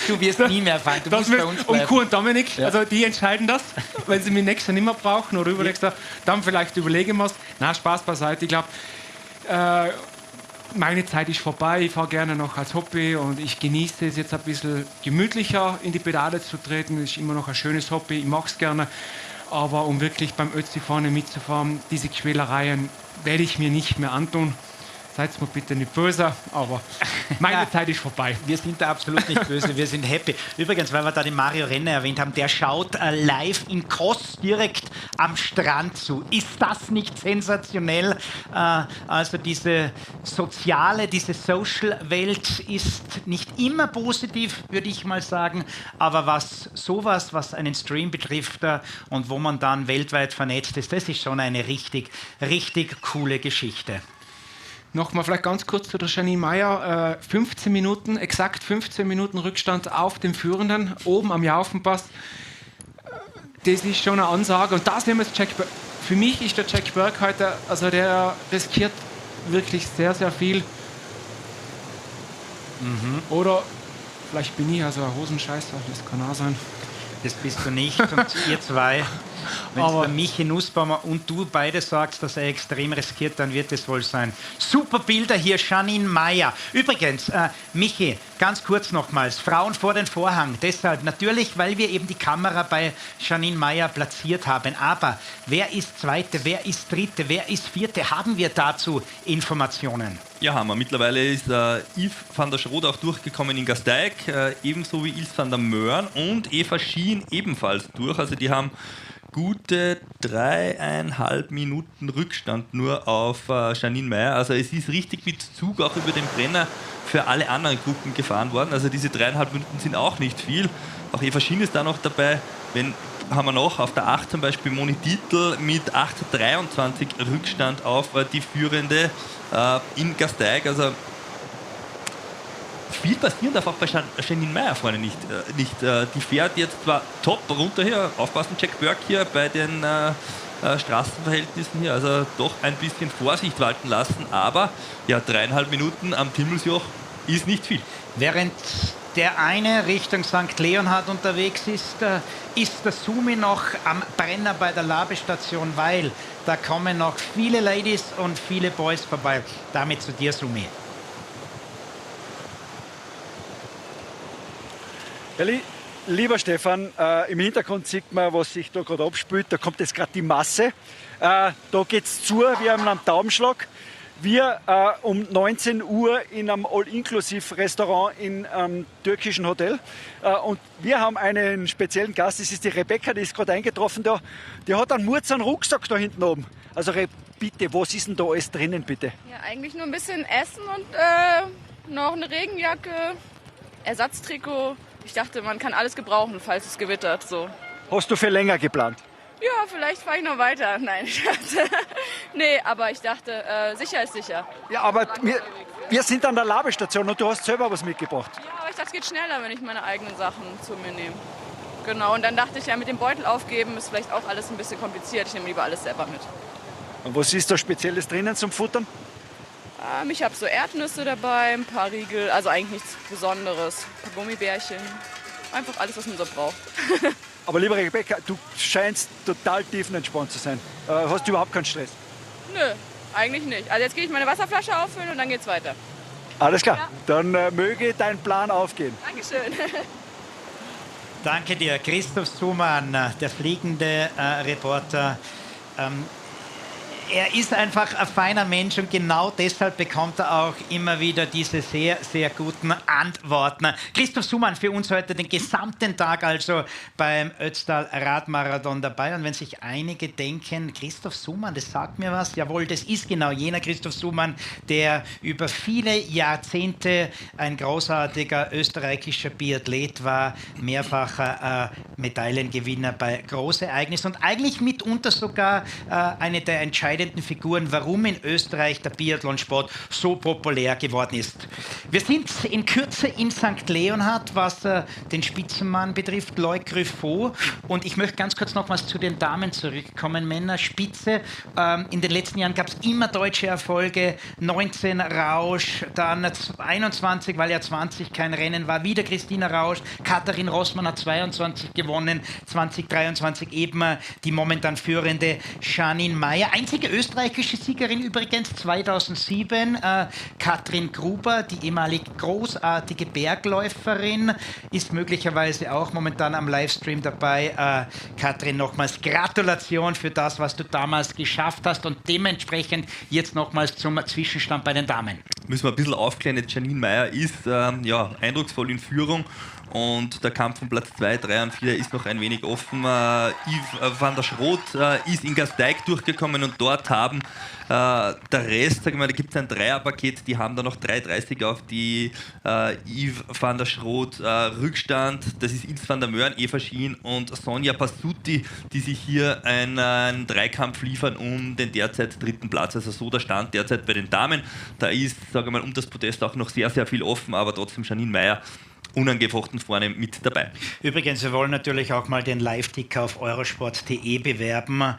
Du wirst nie mehr fahren, du musst bei uns bleiben. Und Kuh und Dominik, also die entscheiden das. Wenn sie mich nächstes Jahr nicht mehr brauchen oder übernächstes Jahr, dann vielleicht überlegen wir es. Na, Spaß beiseite. Ich glaube, meine Zeit ist vorbei. Ich fahre gerne noch als Hobby und ich genieße es jetzt ein bisschen gemütlicher in die Pedale zu treten. Das ist immer noch ein schönes Hobby, ich mache es gerne. Aber um wirklich beim Ötzi vorne mitzufahren, diese Quälereien werde ich mir nicht mehr antun. Seid mir bitte nicht böse, aber meine Zeit ist vorbei. Wir sind da absolut nicht böse, wir sind happy. Übrigens, weil wir da den Mario Renner erwähnt haben, der schaut live in Kos direkt am Strand zu. Ist das nicht sensationell? Also diese soziale, diese Social-Welt ist nicht immer positiv, würde ich mal sagen. Aber was einen Stream betrifft und wo man dann weltweit vernetzt ist, das ist schon eine richtig, richtig coole Geschichte. Nochmal vielleicht ganz kurz zu der Janine Meyer. exakt 15 Minuten Rückstand auf dem Führenden, oben am Jaufenpass. Das ist schon eine Ansage. Und da sehen wir jetzt Jack Burke. Für mich ist der Jack Burke heute, also der riskiert wirklich sehr, sehr viel. Oder vielleicht bin ich also ein Hosenscheißer, das kann auch sein. Das bist du nicht und ihr zwei. Wenn es der Michi Nussbaumer und du beide sagst, dass er extrem riskiert, dann wird es wohl sein. Super Bilder hier, Janine Meyer. Übrigens, Michi, ganz kurz nochmals, Frauen vor den Vorhang. Deshalb natürlich, weil wir eben die Kamera bei Janine Meyer platziert haben. Aber wer ist Zweite, wer ist Dritte, wer ist Vierte? Haben wir dazu Informationen? Ja, haben wir. Mittlerweile ist Yves van der Schroed auch durchgekommen in Gasteig, ebenso wie Ilse van der Möhren und Eva Schien ebenfalls durch. Also die haben gute 3,5 Minuten Rückstand nur auf Janine Meyer. Also es ist richtig mit Zug auch über den Brenner für alle anderen Gruppen gefahren worden. Also diese 3,5 Minuten sind auch nicht viel. Auch Eva Schien ist da noch dabei. Haben wir noch auf der 8 zum Beispiel Moni Dietl mit 8,23 Rückstand auf die Führende in Gasteig. Also viel passieren darf auch bei Janine Meyer vorne nicht. Die fährt jetzt zwar top runter hier, aufpassen Jack Burke hier bei den Straßenverhältnissen hier, also doch ein bisschen Vorsicht walten lassen, aber ja, 3,5 Minuten am Timmelsjoch ist nicht viel. Während der eine Richtung St. Leonhard unterwegs ist, ist der Sumi noch am Brenner bei der Labestation, weil da kommen noch viele Ladies und viele Boys vorbei. Damit zu dir, Sumi. Ja, lieber Stefan, im Hintergrund sieht man, was sich da gerade abspielt. Da kommt jetzt gerade die Masse. Da geht es zu, wir haben einen Taubenschlag. Wir um 19 Uhr in einem All-Inclusive-Restaurant in einem türkischen Hotel. Und wir haben einen speziellen Gast, das ist die Rebecca, die ist gerade eingetroffen da. Die hat einen Rucksack da hinten oben. Also bitte, was ist denn da alles drinnen, bitte? Ja, eigentlich nur ein bisschen Essen und noch eine Regenjacke, Ersatztrikot. Ich dachte, man kann alles gebrauchen, falls es gewittert. So. Hast du für länger geplant? Ja, vielleicht fahre ich noch weiter. Nein, nee, aber ich dachte, sicher ist sicher. Ja, aber wir sind an der Labestation und du hast selber was mitgebracht. Ja, aber ich dachte, es geht schneller, wenn ich meine eigenen Sachen zu mir nehme. Genau, und dann dachte ich, ja, mit dem Beutel aufgeben ist vielleicht auch alles ein bisschen kompliziert. Ich nehme lieber alles selber mit. Und was ist da Spezielles drinnen zum Futtern? Ich habe so Erdnüsse dabei, ein paar Riegel, also eigentlich nichts Besonderes. Ein paar Gummibärchen, einfach alles, was man so braucht. Aber lieber Rebecca, du scheinst total tiefenentspannt zu sein. Hast du überhaupt keinen Stress? Nö, eigentlich nicht. Also jetzt gehe ich meine Wasserflasche auffüllen und dann geht's weiter. Alles klar, Ja. dann möge dein Plan aufgehen. Dankeschön. Danke dir, Christoph Sumann, der fliegende Reporter. Er ist einfach ein feiner Mensch und genau deshalb bekommt er auch immer wieder diese sehr, sehr guten Antworten. Christoph Sumann für uns heute den gesamten Tag also beim Ötztal Radmarathon dabei. Und wenn sich einige denken, Christoph Sumann, das sagt mir was, jawohl, das ist genau jener Christoph Sumann, der über viele Jahrzehnte ein großartiger österreichischer Biathlet war, mehrfacher Medaillengewinner bei Großereignissen und eigentlich mitunter sogar eine der entscheidenden Figuren, warum in Österreich der Biathlonsport so populär geworden ist. Wir sind in Kürze in St. Leonhard, was den Spitzenmann betrifft, Loic Griffo. Und ich möchte ganz kurz nochmals zu den Damen zurückkommen. Männerspitze. In den letzten Jahren gab es immer deutsche Erfolge. 19 Rausch, dann 21, weil ja 20 kein Rennen war, wieder Christina Rausch. Katharin Rossmann hat 22 gewonnen, 2023 eben die momentan führende Janine Meyer. Einzige österreichische Siegerin übrigens 2007, Katrin Gruber, die ehemalige großartige Bergläuferin, ist möglicherweise auch momentan am Livestream dabei. Katrin, nochmals Gratulation für das, was du damals geschafft hast und dementsprechend jetzt nochmals zum Zwischenstand bei den Damen. Müssen wir ein bisschen aufklären, Janine Meyer ist eindrucksvoll in Führung. Und der Kampf um Platz 2, 3 und 4 ist noch ein wenig offen. Yves van der Schroot ist in Gasteig durchgekommen und dort haben der Rest, sagen wir mal, da gibt es ein Dreierpaket, die haben da noch 3,30 auf die Yves van der Schroot Rückstand. Das ist Ilse van der Möhren, Eva Schien und Sonja Passuti, die sich hier einen Dreikampf liefern um den derzeit 3. Platz. Also so der Stand derzeit bei den Damen. Da ist, sagen wir mal, um das Podest auch noch sehr, sehr viel offen, aber trotzdem Janine Meyer unangefochten vorne mit dabei. Übrigens, wir wollen natürlich auch mal den Live-Ticker auf eurosport.de bewerben.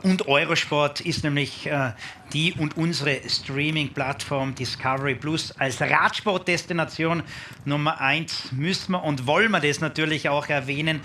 Und Eurosport ist nämlich die und unsere Streaming-Plattform Discovery Plus als Radsportdestination Nummer 1 müssen wir und wollen wir das natürlich auch erwähnen.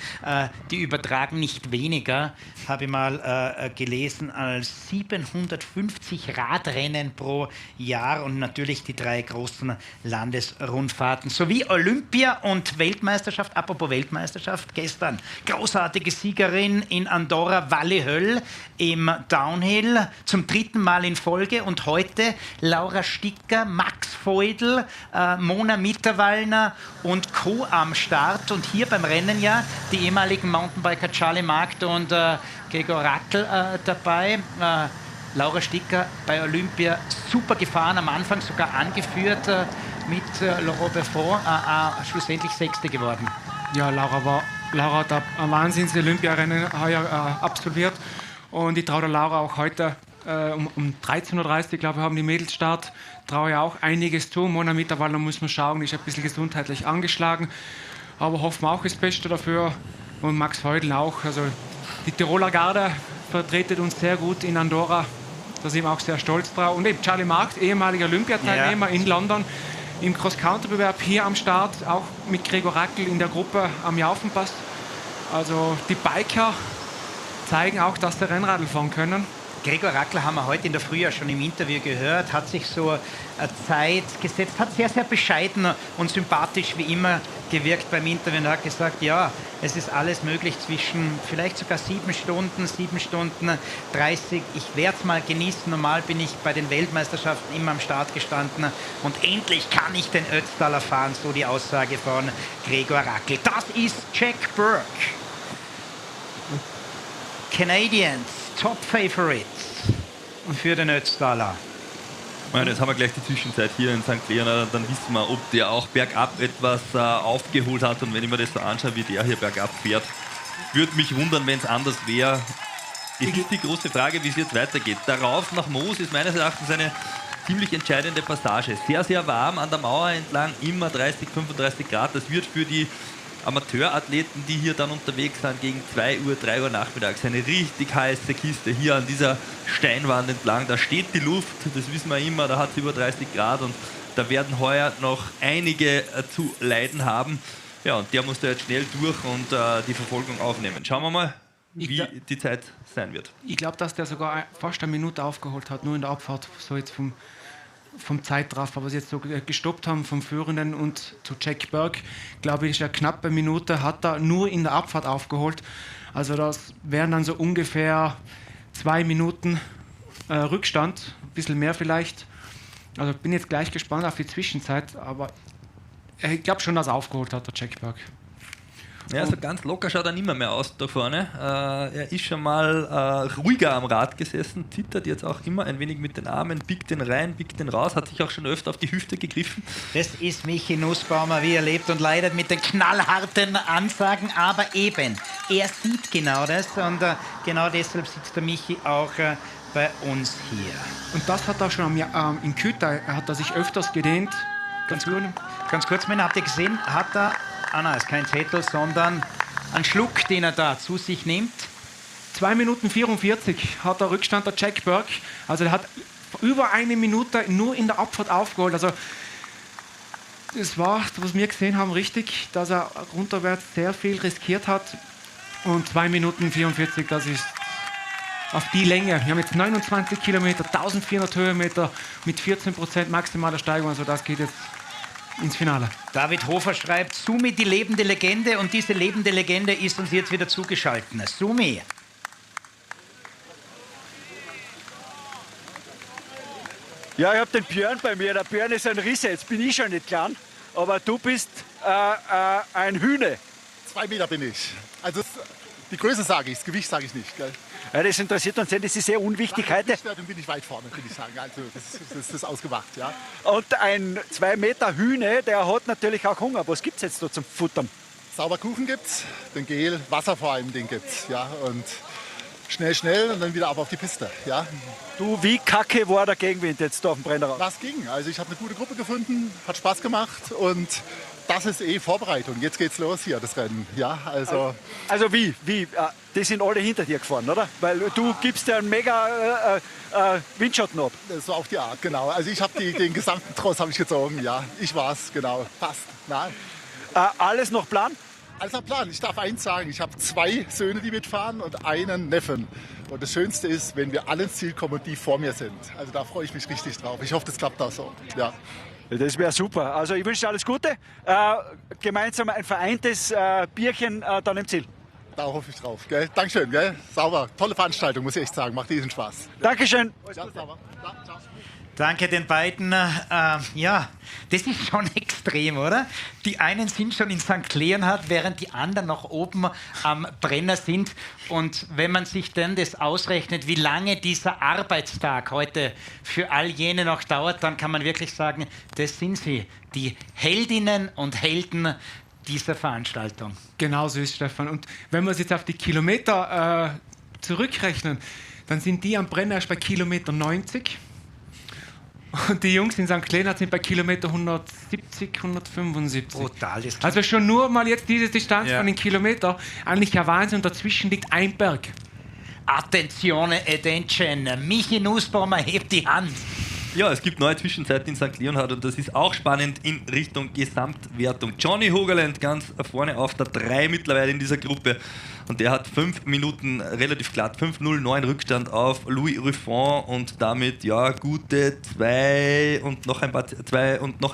Die übertragen nicht weniger, habe ich mal gelesen, als 750 Radrennen pro Jahr und natürlich die 3 großen Landesrundfahrten sowie Olympia und Weltmeisterschaft. Apropos Weltmeisterschaft, gestern großartige Siegerin in Andorra, Wally Höll im Downhill, zum 3. Mal in Folge und heute Laura Sticker, Max Feudel, Mona Mitterwallner und Co. am Start und hier beim Rennen ja die ehemaligen Mountainbiker Charlie Markt und Gregor Rackel dabei. Laura Sticker bei Olympia super gefahren, am Anfang sogar angeführt mit Laurent Berfond, schlussendlich 6. geworden. Ja, Laura hat ein Wahnsinns-Olympiarennen heuer absolviert und ich traue der Laura auch heute um 13.30 Uhr, glaube ich, haben die Mädels Start. Traue ja auch einiges zu. Mona Mitterwallner muss man schauen, die ist ein bisschen gesundheitlich angeschlagen, aber hoffen wir auch das Beste dafür und Max Feudel auch. Also die Tiroler Garde vertretet uns sehr gut in Andorra, da sind wir auch sehr stolz drauf. Und eben Charlie Markt, ehemaliger Olympiateilnehmer in London, im Cross-Country-Bewerb hier am Start, auch mit Gregor Rackel in der Gruppe am Jaufenpass. Also die Biker zeigen auch, dass sie Rennradl fahren können. Gregor Rackel haben wir heute in der Früh ja schon im Interview gehört, hat sich so eine Zeit gesetzt, hat sehr, sehr bescheiden und sympathisch wie immer gewirkt beim Interview und hat gesagt, ja, es ist alles möglich zwischen vielleicht sogar 7 Stunden 30. Ich werde es mal genießen. Normal bin ich bei den Weltmeisterschaften immer am Start gestanden und endlich kann ich den Ötztaler fahren, so die Aussage von Gregor Rackel. Das ist Jack Burke. Canadians, Top Favorites. für den Ötztaler. Jetzt haben wir gleich die Zwischenzeit hier in St. Leonhard, dann wissen wir, ob der auch bergab etwas aufgeholt hat. Und wenn ich mir das so anschaue, wie der hier bergab fährt, würde mich wundern, wenn es anders wäre. Es ist die große Frage, wie es jetzt weitergeht. Darauf nach Moos ist meines Erachtens eine ziemlich entscheidende Passage. Sehr, sehr warm an der Mauer entlang, immer 30, 35 Grad. Das wird für die Amateurathleten, die hier dann unterwegs sind, gegen 2 Uhr, 3 Uhr nachmittags eine richtig heiße Kiste hier an dieser Steinwand entlang. Da steht die Luft, das wissen wir immer, da hat es über 30 Grad und da werden heuer noch einige zu leiden haben. Ja, und der muss da jetzt schnell durch und die Verfolgung aufnehmen. Schauen wir mal, wie die Zeit sein wird. Ich glaube, dass der sogar fast eine Minute aufgeholt hat, nur in der Abfahrt, so jetzt vom Zeitraffer, was sie jetzt so gestoppt haben vom Führenden und zu Jack Burke, glaube ich, eine knappe Minute hat er nur in der Abfahrt aufgeholt. Also das wären dann so ungefähr 2 Minuten Rückstand, ein bisschen mehr vielleicht. Also bin jetzt gleich gespannt auf die Zwischenzeit, aber ich glaube schon, dass er aufgeholt hat, der Jack Burke. Ja, also ganz locker schaut er nicht mehr aus da vorne. Er ist schon mal ruhiger am Rad gesessen, zittert jetzt auch immer ein wenig mit den Armen, biegt den rein, biegt den raus, hat sich auch schon öfter auf die Hüfte gegriffen. Das ist Michi Nussbaumer, wie er lebt und leidet mit den knallharten Ansagen, aber eben, er sieht genau das und genau deshalb sitzt der Michi auch bei uns hier. Und das hat er schon in Küta, hat er sich öfters gedehnt. Ganz kurz, Männer, habt ihr gesehen, hat er... Ah nein, ist kein Zettel, sondern ein Schluck, den er da zu sich nimmt. 2 Minuten 44 hat der Rückstand der Jack Burke. Also er hat über 1 Minute nur in der Abfahrt aufgeholt. Also das war, was wir gesehen haben, richtig, dass er runterwärts sehr viel riskiert hat. Und 2 Minuten 44, das ist auf die Länge. Wir haben jetzt 29 Kilometer, 1400 Höhenmeter mit 14% maximaler Steigung. Also das geht jetzt ins Finale. David Hofer schreibt, Sumi, die lebende Legende, und diese lebende Legende ist uns jetzt wieder zugeschaltet. Sumi. Ja, ich habe den Björn bei mir. Der Björn ist ein Risse, jetzt bin ich schon nicht klein, aber du bist ein Hühne. 2 Meter bin ich. Also die Größe sage ich, das Gewicht sage ich nicht. Gell? Ja, das interessiert uns nicht, das ist sehr unwichtig heute. Dann bin ich weit vorne, würde ich sagen. Also das ist ausgemacht, ja. Und ein 2 Meter Hühne, der hat natürlich auch Hunger. Was gibt es jetzt da zum Futtern? Sauberkuchen gibt's, den Gel, Wasser vor allem, den gibt's, ja. Und schnell und dann wieder ab auf die Piste, ja. Du, wie kacke war der Gegenwind jetzt da auf dem Brennerraum? Das ging. Also ich habe eine gute Gruppe gefunden, hat Spaß gemacht und das ist Vorbereitung. Jetzt geht's los hier, das Rennen. Ja, also wie? Die sind alle hinter dir gefahren, oder? Weil du gibst ja einen mega Windschatten ab. So auf die Art, genau. Also ich habe den gesamten Tross habe ich gezogen, ja. Ich war's, genau. Passt. Nein. Alles noch Plan? Alles nach Plan. Ich darf eins sagen, ich habe 2 Söhne, die mitfahren und einen Neffen. Und das Schönste ist, wenn wir alle ins Ziel kommen und die vor mir sind. Also da freue ich mich richtig drauf. Ich hoffe, das klappt auch so. Ja. Das wäre super. Also ich wünsche dir alles Gute. Gemeinsam ein vereintes Bierchen dann im Ziel. Da hoffe ich drauf. Gell? Dankeschön. Gell? Sauber. Tolle Veranstaltung, muss ich echt sagen. Macht riesen Spaß. Dankeschön. Ja, sauber. Ja, ciao. Danke den beiden. Ja, das ist schon extrem, oder? Die einen sind schon in St. Leonhard, während die anderen noch oben am Brenner sind. Und wenn man sich dann das ausrechnet, wie lange dieser Arbeitstag heute für all jene noch dauert, dann kann man wirklich sagen, das sind sie, die Heldinnen und Helden dieser Veranstaltung. Genau so ist, Stefan. Und wenn wir es jetzt auf die Kilometer zurückrechnen, dann sind die am Brenner erst bei Kilometer 90. Und die Jungs in St. Leonhard sind bei Kilometer 170, 175. Brutal, das also schon nur mal jetzt diese Distanz von den Kilometern. Eigentlich ein Wahnsinn. Und dazwischen liegt ein Berg. Attenzione, attention. Michi Nussbaumer hebt die Hand. Ja, es gibt neue Zwischenzeiten in St. Leonhard und das ist auch spannend in Richtung Gesamtwertung. Johnny Hogerland ganz vorne auf der 3 mittlerweile in dieser Gruppe und der hat 5 Minuten relativ glatt, 5:09 Rückstand auf Louis Ruffin und damit ja gute 2 und noch ein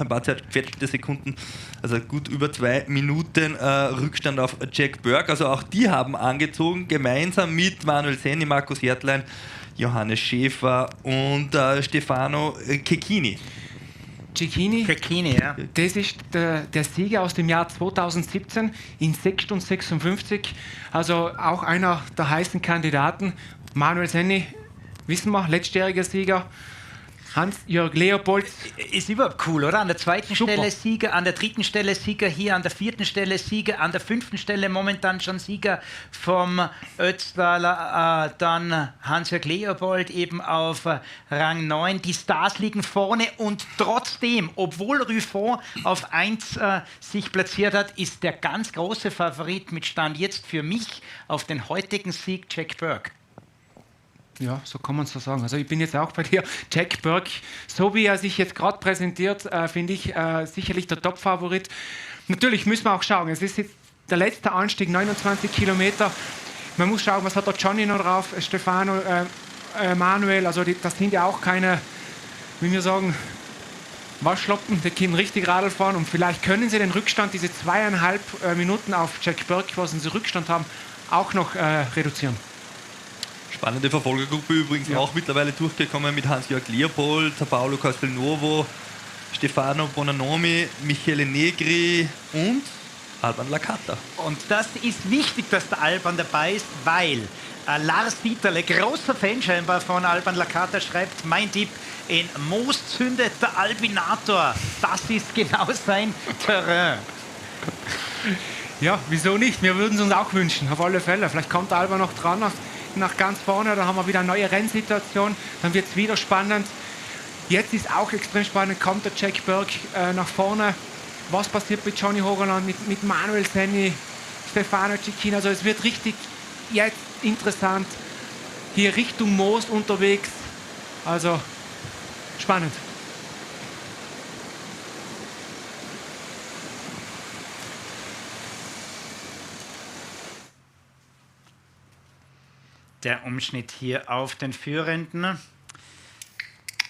paar zerquetschte Sekunden, also gut über 2 Minuten Rückstand auf Jack Burke. Also auch die haben angezogen, gemeinsam mit Manuel Senni, Markus Hertlein, Johannes Schäfer und Stefano Cecchini. Cecchini, ja. Das ist der Sieger aus dem Jahr 2017 in 6 Stunden 56. Also auch einer der heißen Kandidaten. Manuel Senni wissen wir, letztjähriger Sieger. Hans-Jörg Leopold. Ist überhaupt cool, oder? An der zweiten Super. Stelle Sieger, an der dritten Stelle Sieger, hier an der vierten Stelle Sieger, an der fünften Stelle momentan schon Sieger vom Ötztaler, dann Hans-Jörg Leopold eben auf Rang 9. Die Stars liegen vorne und trotzdem, obwohl Ruffon auf 1 sich platziert hat, ist der ganz große Favorit mit Stand jetzt für mich auf den heutigen Sieg Jack Burke. Ja, so kann man es so sagen. Also ich bin jetzt auch bei dir. Jack Burke, so wie er sich jetzt gerade präsentiert, finde ich sicherlich der Top-Favorit. Natürlich müssen wir auch schauen. Es ist jetzt der letzte Anstieg, 29 Kilometer. Man muss schauen, was hat der Johnny noch drauf, Stefano, Manuel. Also das sind ja auch keine, wie wir sagen, Waschlappen. Die können richtig Radl fahren und vielleicht können sie den Rückstand, diese 2,5 Minuten auf Jack Burke, was sie Rückstand haben, auch noch reduzieren. Spannende Verfolgergruppe übrigens auch mittlerweile durchgekommen mit Hans-Jörg Leopold, Paolo Castelnuovo, Stefano Bonanomi, Michele Negri und Alban Lacata. Und das ist wichtig, dass der Alban dabei ist, weil Lars Dieterle, großer Fan scheinbar von Alban Lacata, schreibt, mein Tipp, in Moos zündet der Albinator. Das ist genau sein Terrain. Ja, wieso nicht? Wir würden es uns auch wünschen, auf alle Fälle. Vielleicht kommt der Alban noch dran nach ganz vorne, dann haben wir wieder eine neue Rennsituation, dann wird es wieder spannend. Jetzt ist auch extrem spannend, kommt der Jack Burke nach vorne. Was passiert mit Johnny Hogerland, mit Manuel Senni, Stefano Cecchini? Also es wird richtig jetzt interessant. Hier Richtung Moos unterwegs. Also spannend. Der Umschnitt hier auf den Führenden.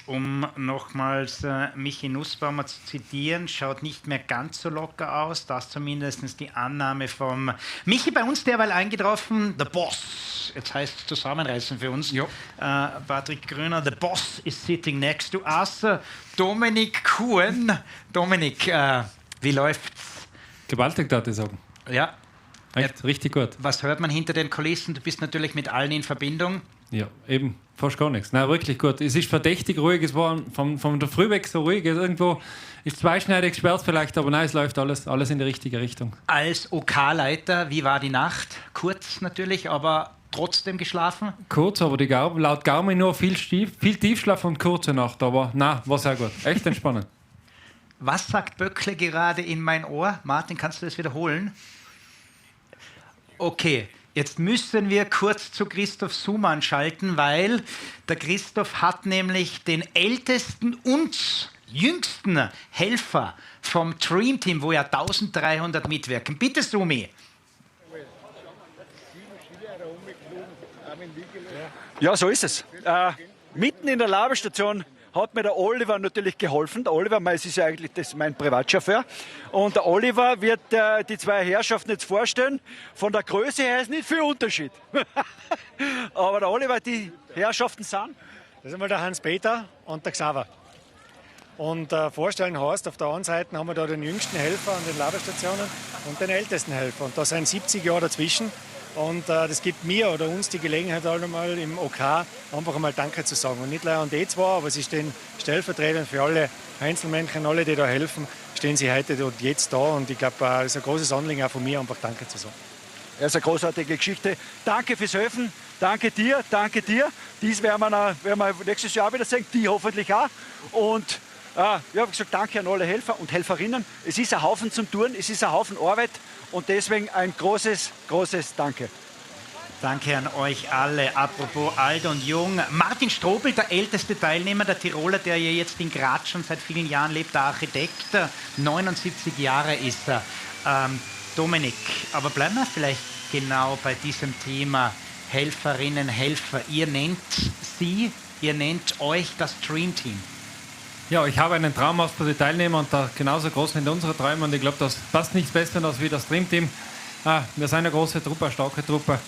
Um nochmals Michi Nussbaumer zu zitieren, schaut nicht mehr ganz so locker aus. Das zumindest die Annahme vom Michi, bei uns derweil eingetroffen. The Boss, jetzt heißt es zusammenreißen für uns. Patrick Grüner, the Boss is sitting next to us. Dominik Kuhn. Dominik, wie läuft's? Gewaltig, darf ich sagen. Ja. Echt, richtig gut. Was hört man hinter den Kulissen? Du bist natürlich mit allen in Verbindung. Ja, eben, fast gar nichts. Nein, wirklich gut. Es ist verdächtig ruhig, es war von der Früh weg so ruhig. Irgendwo ist zweischneidig gesperrt vielleicht, aber nein, es läuft alles in die richtige Richtung. Als OK-Leiter, wie war die Nacht? Kurz natürlich, aber trotzdem geschlafen? Kurz, aber laut Garmin nur viel Tiefschlaf und kurze Nacht, aber nein, war sehr gut. Echt entspannend. Was sagt Böckle gerade in mein Ohr? Martin, kannst du das wiederholen? Okay, jetzt müssen wir kurz zu Christoph Sumann schalten, weil der Christoph hat nämlich den ältesten und jüngsten Helfer vom Dream Team, wo ja 1300 mitwirken. Bitte, Sumi. Ja, so ist es. Mitten in der Labestation hat mir der Oliver natürlich geholfen. Der Oliver, es ist ja eigentlich mein Privatchauffeur. Und der Oliver wird die zwei Herrschaften jetzt vorstellen. Von der Größe her ist nicht viel Unterschied. Aber der Oliver, die Herrschaften sind? Das ist einmal der Hans-Peter und der Xaver. Und vorstellen heißt, auf der einen Seite haben wir da den jüngsten Helfer an den Labestationen und den ältesten Helfer. Und da sind 70 Jahre dazwischen. Und das gibt mir oder uns die Gelegenheit, einmal im OK einfach einmal Danke zu sagen. Und nicht nur an die zwei, aber sie stehen stellvertretend für alle Einzelmännchen, alle, die da helfen, stehen sie heute und jetzt da. Und ich glaube, es ist ein großes Anliegen auch von mir, einfach Danke zu sagen. Das ist eine großartige Geschichte. Danke fürs Helfen. Danke dir, danke dir. Dies werden wir nächstes Jahr wieder sehen, die hoffentlich auch. Und ja, ich habe gesagt, danke an alle Helfer und Helferinnen. Es ist ein Haufen zum Tun, es ist ein Haufen Arbeit. Und deswegen ein großes, großes Danke. Danke an euch alle. Apropos alt und jung. Martin Strobel, der älteste Teilnehmer, der Tiroler, der ja jetzt in Graz schon seit vielen Jahren lebt, der Architekt. 79 Jahre ist er. Dominik, aber bleiben wir vielleicht genau bei diesem Thema Helferinnen, Helfer. Ihr nennt euch das Dream Team. Ja, ich habe einen Traum für die Teilnehmer und da genauso groß sind unsere Träume und ich glaube, das passt nichts besser als wie das Dream Team. Wir sind eine große Truppe, eine starke Truppe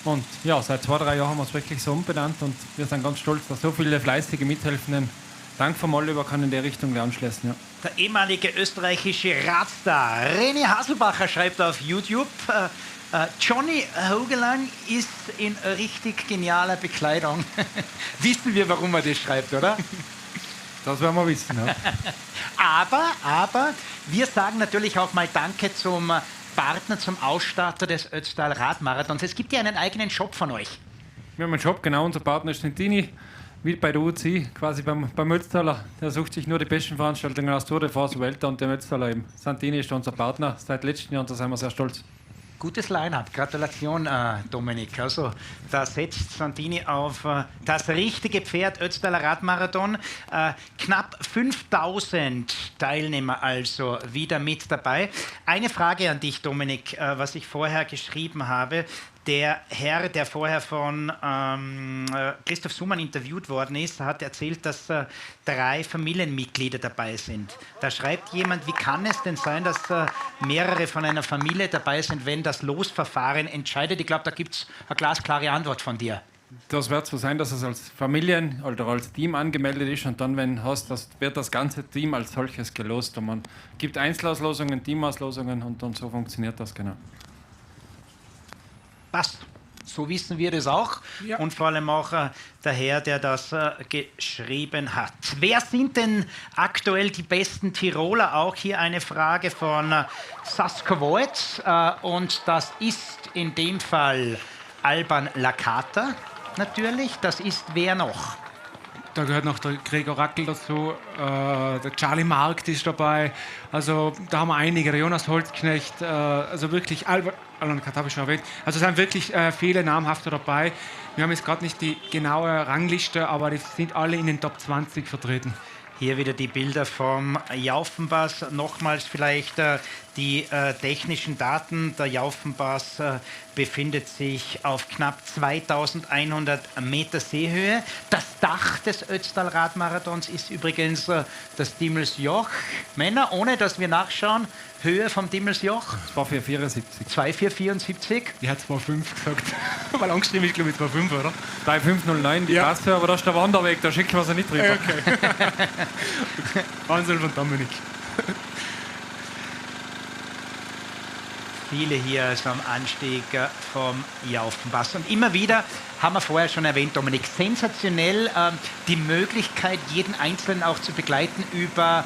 und ja, seit 2-3 Jahren haben wir es wirklich so umbenannt und wir sind ganz stolz, dass so viele fleißige Mithelfenden dank vom Oliver kann in der Richtung anschließen. Ja. Der ehemalige österreichische Radstar René Haselbacher schreibt auf YouTube, Johnny Hogelang ist in richtig genialer Bekleidung. Wissen wir, warum er das schreibt, oder? Das werden wir wissen. Ja. aber wir sagen natürlich auch mal Danke zum Partner, zum Ausstatter des Ötztal Radmarathons. Es gibt ja einen eigenen Shop von euch. Wir haben einen Shop, genau. Unser Partner ist Santini, wie bei der UCI, quasi beim Ötztaler. Der sucht sich nur die besten Veranstaltungen aus Tour de France, Vuelta und dem Ötztaler eben. Santini ist unser Partner seit letztem Jahr und da sind wir sehr stolz. Gutes Line-Up. Gratulation, Dominik. Also, da setzt Santini auf das richtige Pferd, Ötztaler Radmarathon. Knapp 5000 Teilnehmer also wieder mit dabei. Eine Frage an dich, Dominik, was ich vorher geschrieben habe. Der Herr, der vorher von Christoph Sumann interviewt worden ist, hat erzählt, dass 3 Familienmitglieder dabei sind. Da schreibt jemand, wie kann es denn sein, dass mehrere von einer Familie dabei sind, wenn das Losverfahren entscheidet? Ich glaube, da gibt es eine glasklare Antwort von dir. Das wird so sein, dass es als Familien- oder als Team angemeldet ist und dann, wenn hast, wird das ganze Team als solches gelost. Und man gibt Einzelauslosungen, Teamauslosungen und so funktioniert das genau. Passt. So wissen wir das auch. Ja. Und vor allem auch der Herr, der das geschrieben hat. Wer sind denn aktuell die besten Tiroler? Auch hier eine Frage von Sascha Voigt. Und das ist in dem Fall Alban Lakata natürlich. Das ist wer noch? Da gehört noch der Gregor Rackel dazu, der Charlie Markt ist dabei. Also da haben wir einige, der Jonas Holzknecht, also wirklich, Alan habe ich schon erwähnt. Also es sind wirklich viele namhafte dabei. Wir haben jetzt gerade nicht die genaue Rangliste, aber die sind alle in den Top 20 vertreten. Hier wieder die Bilder vom Jaufenpass. Nochmals vielleicht die technischen Daten. Der Jaufenpass befindet sich auf knapp 2100 Meter Seehöhe. Das Dach des Ötztal Radmarathons ist übrigens das Dimmelsjoch. Männer, ohne dass wir nachschauen, Höhe vom Dimmelsjoch? 2474. 2474? Die hat 25 gesagt. Weil angeschrieben ist, glaube ich, 25, oder? 3509, die passt ja, aber da ist der Wanderweg, da schicken wir sie nicht drüber. Okay. Wahnsinn von Dominik. Viele hier also am Anstieg vom Jaufenpass. Und immer wieder, haben wir vorher schon erwähnt, Dominik, sensationell die Möglichkeit, jeden Einzelnen auch zu begleiten über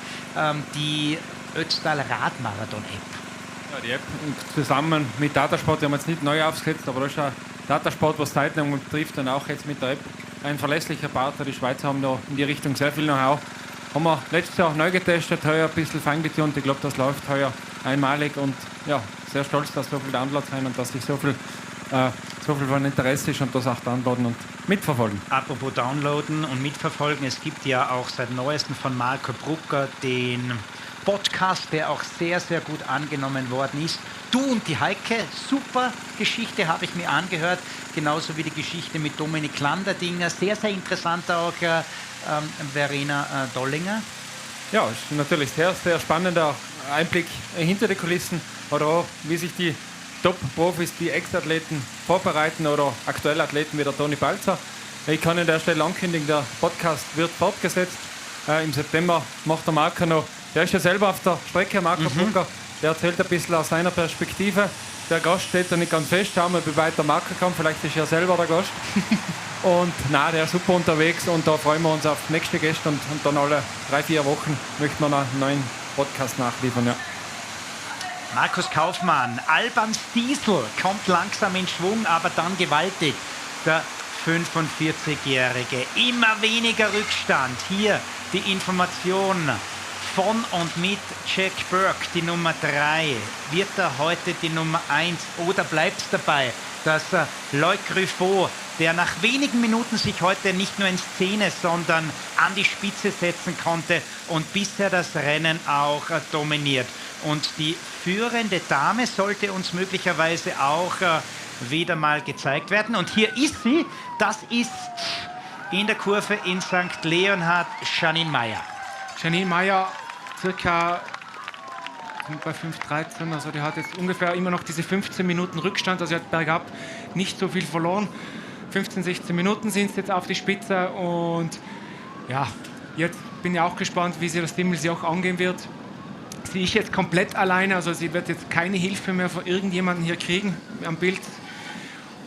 die Ötztal Radmarathon-App. Ja, die App zusammen mit Datasport, die haben wir jetzt nicht neu aufgesetzt, aber da ist ja Datasport, was Zeitnehmung betrifft, und auch jetzt mit der App ein verlässlicher Partner. Die Schweizer haben da in die Richtung sehr viel Know-how. Haben wir letztes Jahr auch neu getestet, heuer ein bisschen feingetunt. Ich glaube, das läuft heuer einmalig und ja, sehr stolz, dass so viele Downloads sind und dass sich so viel von Interesse ist und das auch downloaden und mitverfolgen. Apropos downloaden und mitverfolgen, es gibt ja auch seit neuestem von Marco Brucker den Podcast, der auch sehr, sehr gut angenommen worden ist. Du und die Heike, super Geschichte, habe ich mir angehört, genauso wie die Geschichte mit Dominik Landerdinger, sehr, sehr interessant auch Verena Dollinger. Ja, ist natürlich sehr, sehr spannender Einblick hinter die Kulissen oder auch, wie sich die Top-Profis, die Ex-Athleten vorbereiten oder aktuelle Athleten wie der Toni Balzer. Ich kann an der Stelle ankündigen, der Podcast wird fortgesetzt. Im September macht der Marco noch, der ist ja selber auf der Strecke, Marco Brucker, der erzählt ein bisschen aus seiner Perspektive. Der Gast steht da nicht ganz fest, schauen wir, wie weit der Marco kommt, vielleicht ist er selber der Gast. Und nein, der ist super unterwegs und da freuen wir uns auf nächste Gäste und dann alle 3-4 Wochen möchten wir einen neuen Podcast nachliefern. Ja. Markus Kaufmann, Alban Stiesel kommt langsam in Schwung, aber dann gewaltig. Der 45-Jährige, immer weniger Rückstand. Hier die Information von und mit Jack Burke, die Nummer 3. Wird er heute die Nummer 1 oder bleibt es dabei, dass Loic Ruffo, der nach wenigen Minuten sich heute nicht nur in Szene, sondern an die Spitze setzen konnte und bisher das Rennen auch dominiert. Und die führende Dame sollte uns möglicherweise auch wieder mal gezeigt werden. Und hier ist sie, das ist in der Kurve in St. Leonhard Janine Meyer. Janine Meyer, circa bei 5:13, also die hat jetzt ungefähr immer noch diese 15 Minuten Rückstand, also sie hat bergab nicht so viel verloren. 15, 16 Minuten sind es jetzt auf die Spitze und ja, Jetzt bin ich auch gespannt, wie sie das Dimmelsjoch angehen wird. Sie ist jetzt komplett alleine, also sie wird jetzt keine Hilfe mehr von irgendjemandem hier kriegen am Bild.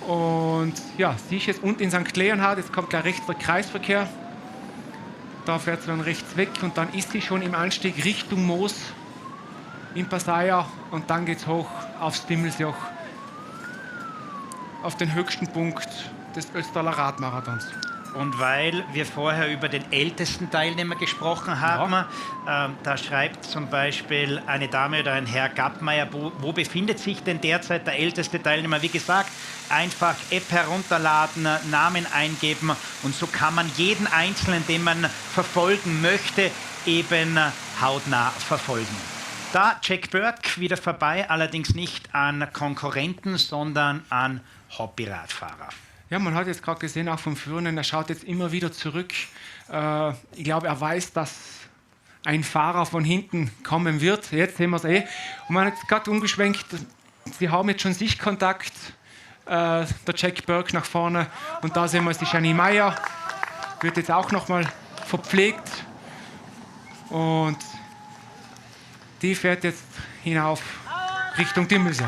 Und ja, sie ist jetzt unten in St. Leonhard, jetzt kommt gleich rechts der Kreisverkehr. Da fährt sie dann rechts weg und dann ist sie schon im Anstieg Richtung Moos in Passaia und dann geht es hoch aufs Dimmelsjoch, auf den höchsten Punkt des Ötztaler Radmarathons. Und weil wir vorher über den ältesten Teilnehmer gesprochen haben, da schreibt zum Beispiel eine Dame oder ein Herr Gappmeier, wo befindet sich denn derzeit der älteste Teilnehmer? Wie gesagt, einfach App herunterladen, Namen eingeben und so kann man jeden Einzelnen, den man verfolgen möchte, eben hautnah verfolgen. Da Jack Burke wieder vorbei, allerdings nicht an Konkurrenten, sondern an Hobbyradfahrer. Ja, man hat jetzt gerade gesehen, auch vom Führenden, er schaut jetzt immer wieder zurück. Ich glaube, er weiß, dass ein Fahrer von hinten kommen wird. Jetzt sehen wir es eh. Und man hat jetzt gerade umgeschwenkt, sie haben jetzt schon Sichtkontakt, der Jack Burke nach vorne. Und da sehen wir die Janine Meyer, wird jetzt auch nochmal verpflegt. Und die fährt jetzt hinauf Richtung Dimmelsjoch.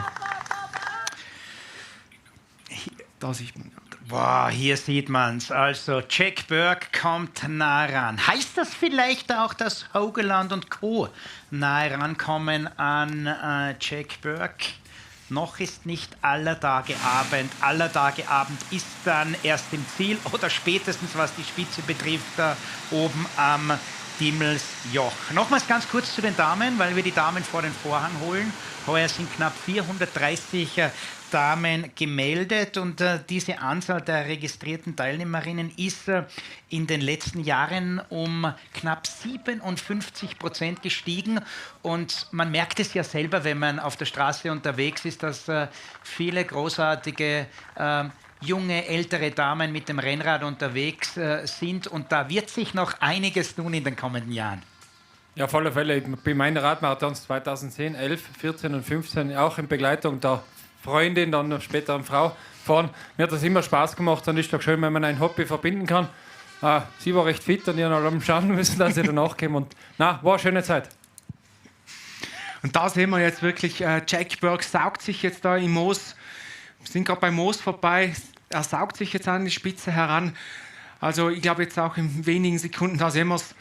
Da sieht man. Boah, hier sieht man es. Also Jack Burke kommt nah ran. Heißt das vielleicht auch, dass Hogeland und Co. nahe rankommen an Jack Burke? Noch ist nicht aller Tage Abend. Aller Tage Abend ist dann erst im Ziel oder spätestens, was die Spitze betrifft, da oben am Dimmelsjoch. Nochmals ganz kurz zu den Damen, weil wir die Damen vor den Vorhang holen. Heuer sind knapp 430 Damen gemeldet und diese Anzahl der registrierten Teilnehmerinnen ist in den letzten Jahren um knapp 57% gestiegen und man merkt es ja selber, wenn man auf der Straße unterwegs ist, dass viele großartige junge, ältere Damen mit dem Rennrad unterwegs sind und da wird sich noch einiges tun in den kommenden Jahren. Ja, auf alle Fälle. Bei meinen Radmarathons 2010, 11, 14 und 15 auch in Begleitung der Freundin, dann noch später eine Frau fahren. Mir hat das immer Spaß gemacht und ist doch schön, wenn man ein Hobby verbinden kann. Sie war recht fit und ich habe noch schauen müssen, dass ich danach komme. Und war eine schöne Zeit. Und da sehen wir jetzt wirklich, Jack Burke saugt sich jetzt da im Moos. Wir sind gerade beim Moos vorbei. Er saugt sich jetzt an die Spitze heran. Also ich glaube jetzt auch in wenigen Sekunden, da sehen wir es,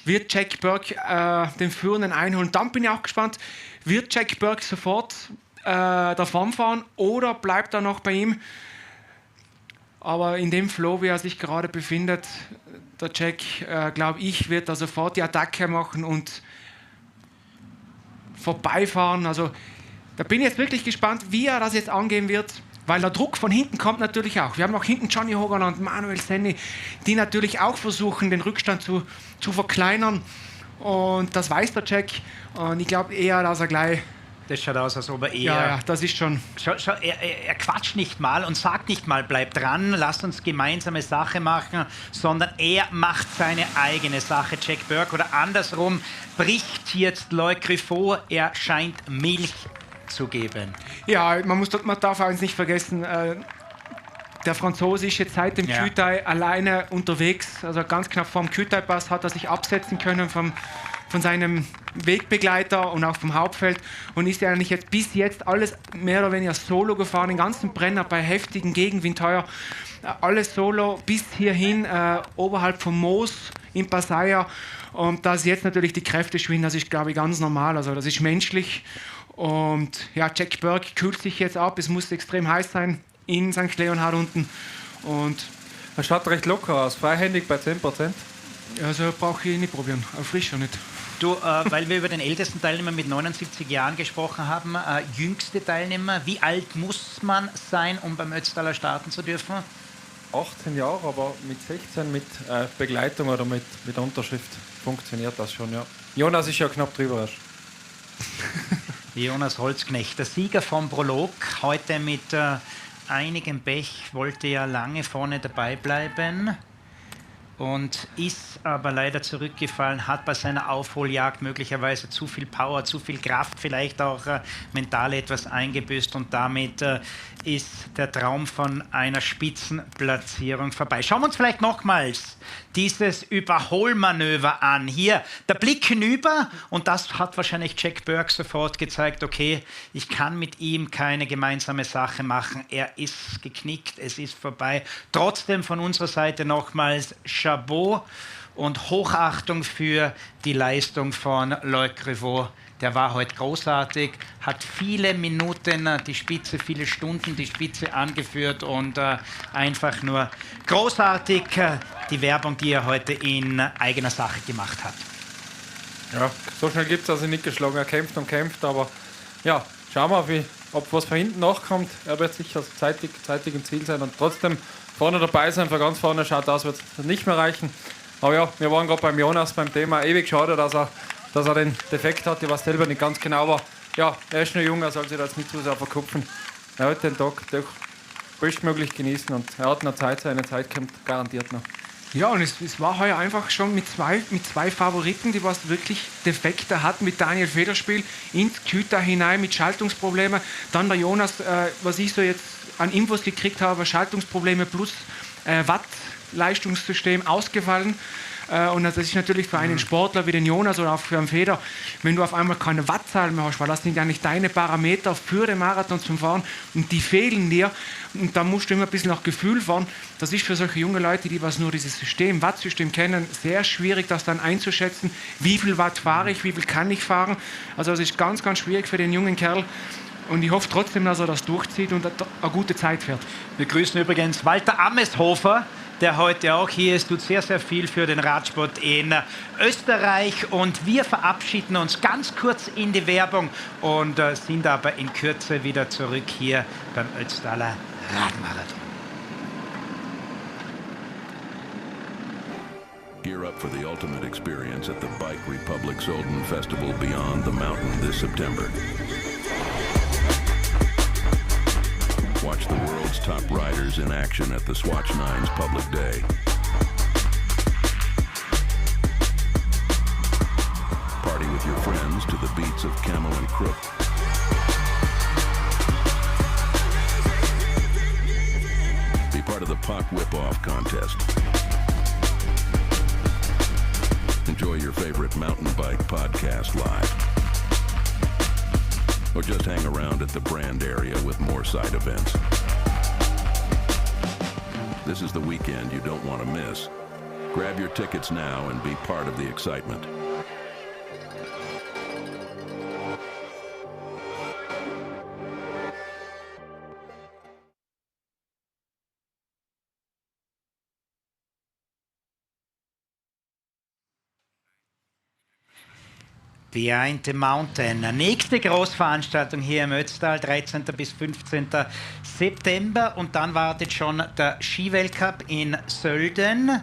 wird Jack Burke den Führenden einholen. Dann bin ich auch gespannt, wird Jack Burke sofort davon fahren oder bleibt er noch bei ihm? Aber in dem Flow, wie er sich gerade befindet, der Jack, glaube ich, wird da sofort die Attacke machen und vorbeifahren. Also da bin ich jetzt wirklich gespannt, wie er das jetzt angehen wird, weil der Druck von hinten kommt natürlich auch. Wir haben auch hinten Johnny Hogeland, Manuel Senni, die natürlich auch versuchen, den Rückstand zu verkleinern. Und das weiß der Jack. Und ich glaube eher, dass er gleich... Das schaut aus, als ob er eher... Ja, das ist schon... Schau, er quatscht nicht mal und sagt nicht mal, bleib dran, lasst uns gemeinsame Sache machen, sondern er macht seine eigene Sache, Jack Burke. Oder andersrum, bricht jetzt Loic Griffo, er scheint Milch zu geben. Ja, man darf eins nicht vergessen, der Franzose ist jetzt seit dem Kütai alleine unterwegs, also ganz knapp vor dem Kütai-Pass hat er sich absetzen können von seinem Wegbegleiter und auch vom Hauptfeld und ist ja eigentlich jetzt bis jetzt alles mehr oder weniger solo gefahren, den ganzen Brenner bei heftigem Gegenwind heuer, alles solo bis hierhin, oberhalb vom Moos in Passaia und dass jetzt natürlich die Kräfte schwinden, das ist glaube ich ganz normal, also das ist menschlich und ja, Jack Burke kühlt sich jetzt ab, es muss extrem heiß sein in St. Leonhard unten und er schaut recht locker aus, freihändig bei 10%. Also brauche ich nicht probieren, aber frischer nicht. Du, weil wir über den ältesten Teilnehmer mit 79 Jahren gesprochen haben, jüngste Teilnehmer, wie alt muss man sein, um beim Ötztaler starten zu dürfen? 18 Jahre, aber mit 16 mit Begleitung oder mit Unterschrift funktioniert das schon, ja. Jonas ist ja knapp drüber erst. Jonas Holzknecht, der Sieger vom Prolog, heute mit einigem Pech, wollte ja lange vorne dabei bleiben. und ist aber leider zurückgefallen, hat bei seiner Aufholjagd möglicherweise zu viel Power, zu viel Kraft, vielleicht auch mental etwas eingebüßt und damit ist der Traum von einer Spitzenplatzierung vorbei. Schauen wir uns vielleicht nochmals dieses Überholmanöver an. Hier der Blick hinüber und das hat wahrscheinlich Jack Burke sofort gezeigt, okay, ich kann mit ihm keine gemeinsame Sache machen. Er ist geknickt, es ist vorbei. Trotzdem von unserer Seite nochmals Chapeau und Hochachtung für die Leistung von Loic Crevaux. Der war heute großartig, hat viele Minuten die Spitze, viele Stunden die Spitze angeführt und einfach nur großartig die Werbung, die er heute in eigener Sache gemacht hat. Ja, so schnell gibt es also nicht geschlagen. Er kämpft und kämpft, aber ja, schauen wir, ob was von hinten nachkommt. Er wird sicher zeitig im Ziel sein und trotzdem vorne dabei sein. Von ganz vorne schaut aus, wird es nicht mehr reichen. Aber ja, wir waren gerade beim Jonas beim Thema. Ewig schade, dass er den Defekt hat. Ich weiß selber nicht ganz genau, aber ja, er ist noch jung, er soll sich da jetzt nicht zu sehr verkupfen. Er wird den Tag doch bestmöglich genießen und er hat noch Zeit, seine Zeit kommt garantiert noch. Ja, und es war heuer einfach schon mit zwei Favoriten, die was wirklich Defekte hatten, mit Daniel Federspiel ins Küter hinein mit Schaltungsproblemen. Dann der Jonas, was ich so jetzt an Infos gekriegt habe, Schaltungsprobleme plus Wattleistungssystem ausgefallen. Und das ist natürlich für einen Sportler wie den Jonas oder auch für einen Feder, wenn du auf einmal keine Wattzahl mehr hast, weil das sind ja nicht deine Parameter für den Marathon zum Fahren und die fehlen dir. Und da musst du immer ein bisschen nach Gefühl fahren. Das ist für solche junge Leute, die was nur dieses Wattsystem kennen, sehr schwierig, das dann einzuschätzen. Wie viel Watt fahre ich, wie viel kann ich fahren? Also das ist ganz, ganz schwierig für den jungen Kerl. Und ich hoffe trotzdem, dass er das durchzieht und eine gute Zeit fährt. Wir grüßen übrigens Walter Ameshofer, der heute auch hier ist, tut sehr, sehr viel für den Radsport in Österreich. Und wir verabschieden uns ganz kurz in die Werbung und sind aber in Kürze wieder zurück hier beim Ötztaler Radmarathon. Gear up for the ultimate experience at the Bike Republic Solden Festival Beyond the Mountain this September. Watch the world's top riders in action at the Swatch 9's Public Day. Party with your friends to the beats of Camel and Crook. Be part of the Puck Whip-Off contest. Enjoy your favorite mountain bike podcast live. Or just hang around at the brand area with more side events. This is the weekend you don't want to miss. Grab your tickets now and be part of the excitement. Behind the Mountain. Nächste Großveranstaltung hier im Ötztal, 13. bis 15. September. Und dann wartet schon der Skiweltcup in Sölden.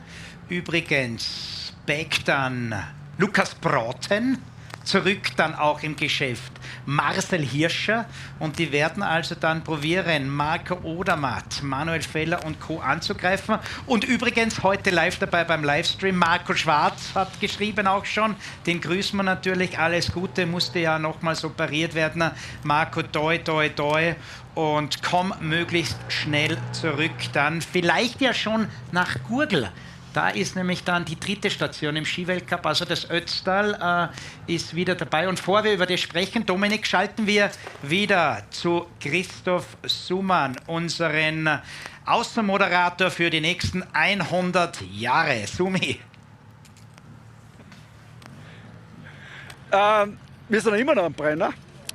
Übrigens, back dann Lukas Braten, zurück dann auch im Geschäft Marcel Hirscher und die werden also dann probieren, Marco Odermatt, Manuel Feller und Co. anzugreifen. Und übrigens heute live dabei beim Livestream, Marco Schwarz hat geschrieben auch schon, den grüßen wir natürlich, alles Gute, musste ja nochmals operiert werden. Marco, toi, toi, toi und komm möglichst schnell zurück, dann vielleicht ja schon nach Gurgl. Da ist nämlich dann die 3. Station im Skiweltcup, also das Ötztal ist wieder dabei. Und bevor wir über das sprechen, Dominik, schalten wir wieder zu Christoph Sumann, unseren Außenmoderator für die nächsten 100 Jahre. Sumi. Wir sind immer noch am Brenner,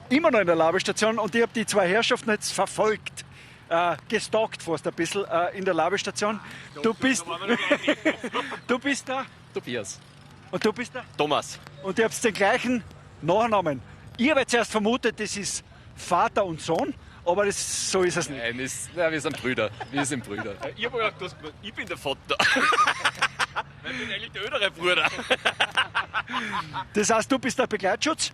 immer noch in der Labestation und ich habe die zwei Herrschaften jetzt verfolgt. Gestalkt fast ein bisschen in der Labestation. Du bist da? Tobias. Und du bist da? Thomas. Und ihr habt den gleichen Nachnamen. Ich habe zuerst vermutet, das ist Vater und Sohn, aber so ist es nicht. Nein, wir sind Brüder. Wir sind Brüder. Ich habe gedacht, ich bin der Vater. Ich bin eigentlich der ältere Bruder. Das heißt, du bist der Begleitschutz.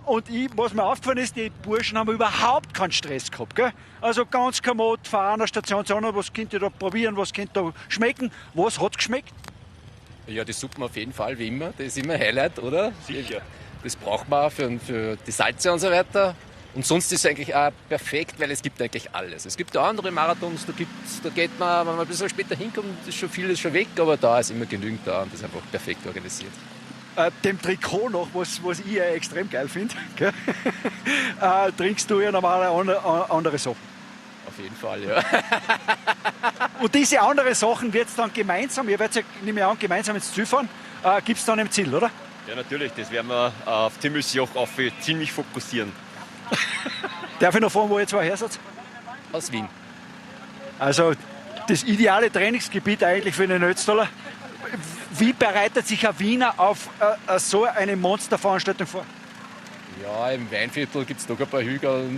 Und was mir aufgefallen ist, die Burschen haben überhaupt keinen Stress gehabt. Gell? Also ganz kommod von einer Station zu anderen, was könnt ihr da probieren, was könnt ihr da schmecken. Was hat geschmeckt? Ja, die Suppen auf jeden Fall, wie immer. Das ist immer ein Highlight, oder? Sicher. Das braucht man auch für die Salze und so weiter. Und sonst ist es eigentlich auch perfekt, weil es gibt eigentlich alles. Es gibt ja andere Marathons, da geht man, wenn man ein bisschen später hinkommt, ist schon vieles schon weg, aber da ist immer genügend da und das ist einfach perfekt organisiert. Dem Trikot noch, was ich ja extrem geil finde, trinkst du ja normalerweise andere Sachen. Auf jeden Fall, ja. Und diese anderen Sachen wird es dann gemeinsam, ihr werdet ja, nehme ich an, gemeinsam ins Ziel fahren, gibt es dann im Ziel, oder? Ja, natürlich, das werden wir auf Timmelsjoch auf ziemlich fokussieren. Darf ich noch fragen, wo ihr zwei her seid? Aus Wien. Also das ideale Trainingsgebiet eigentlich für den Ötztaler. Wie bereitet sich ein Wiener auf so eine Monsterveranstaltung vor? Ja, im Weinviertel gibt es noch ein paar Hügel.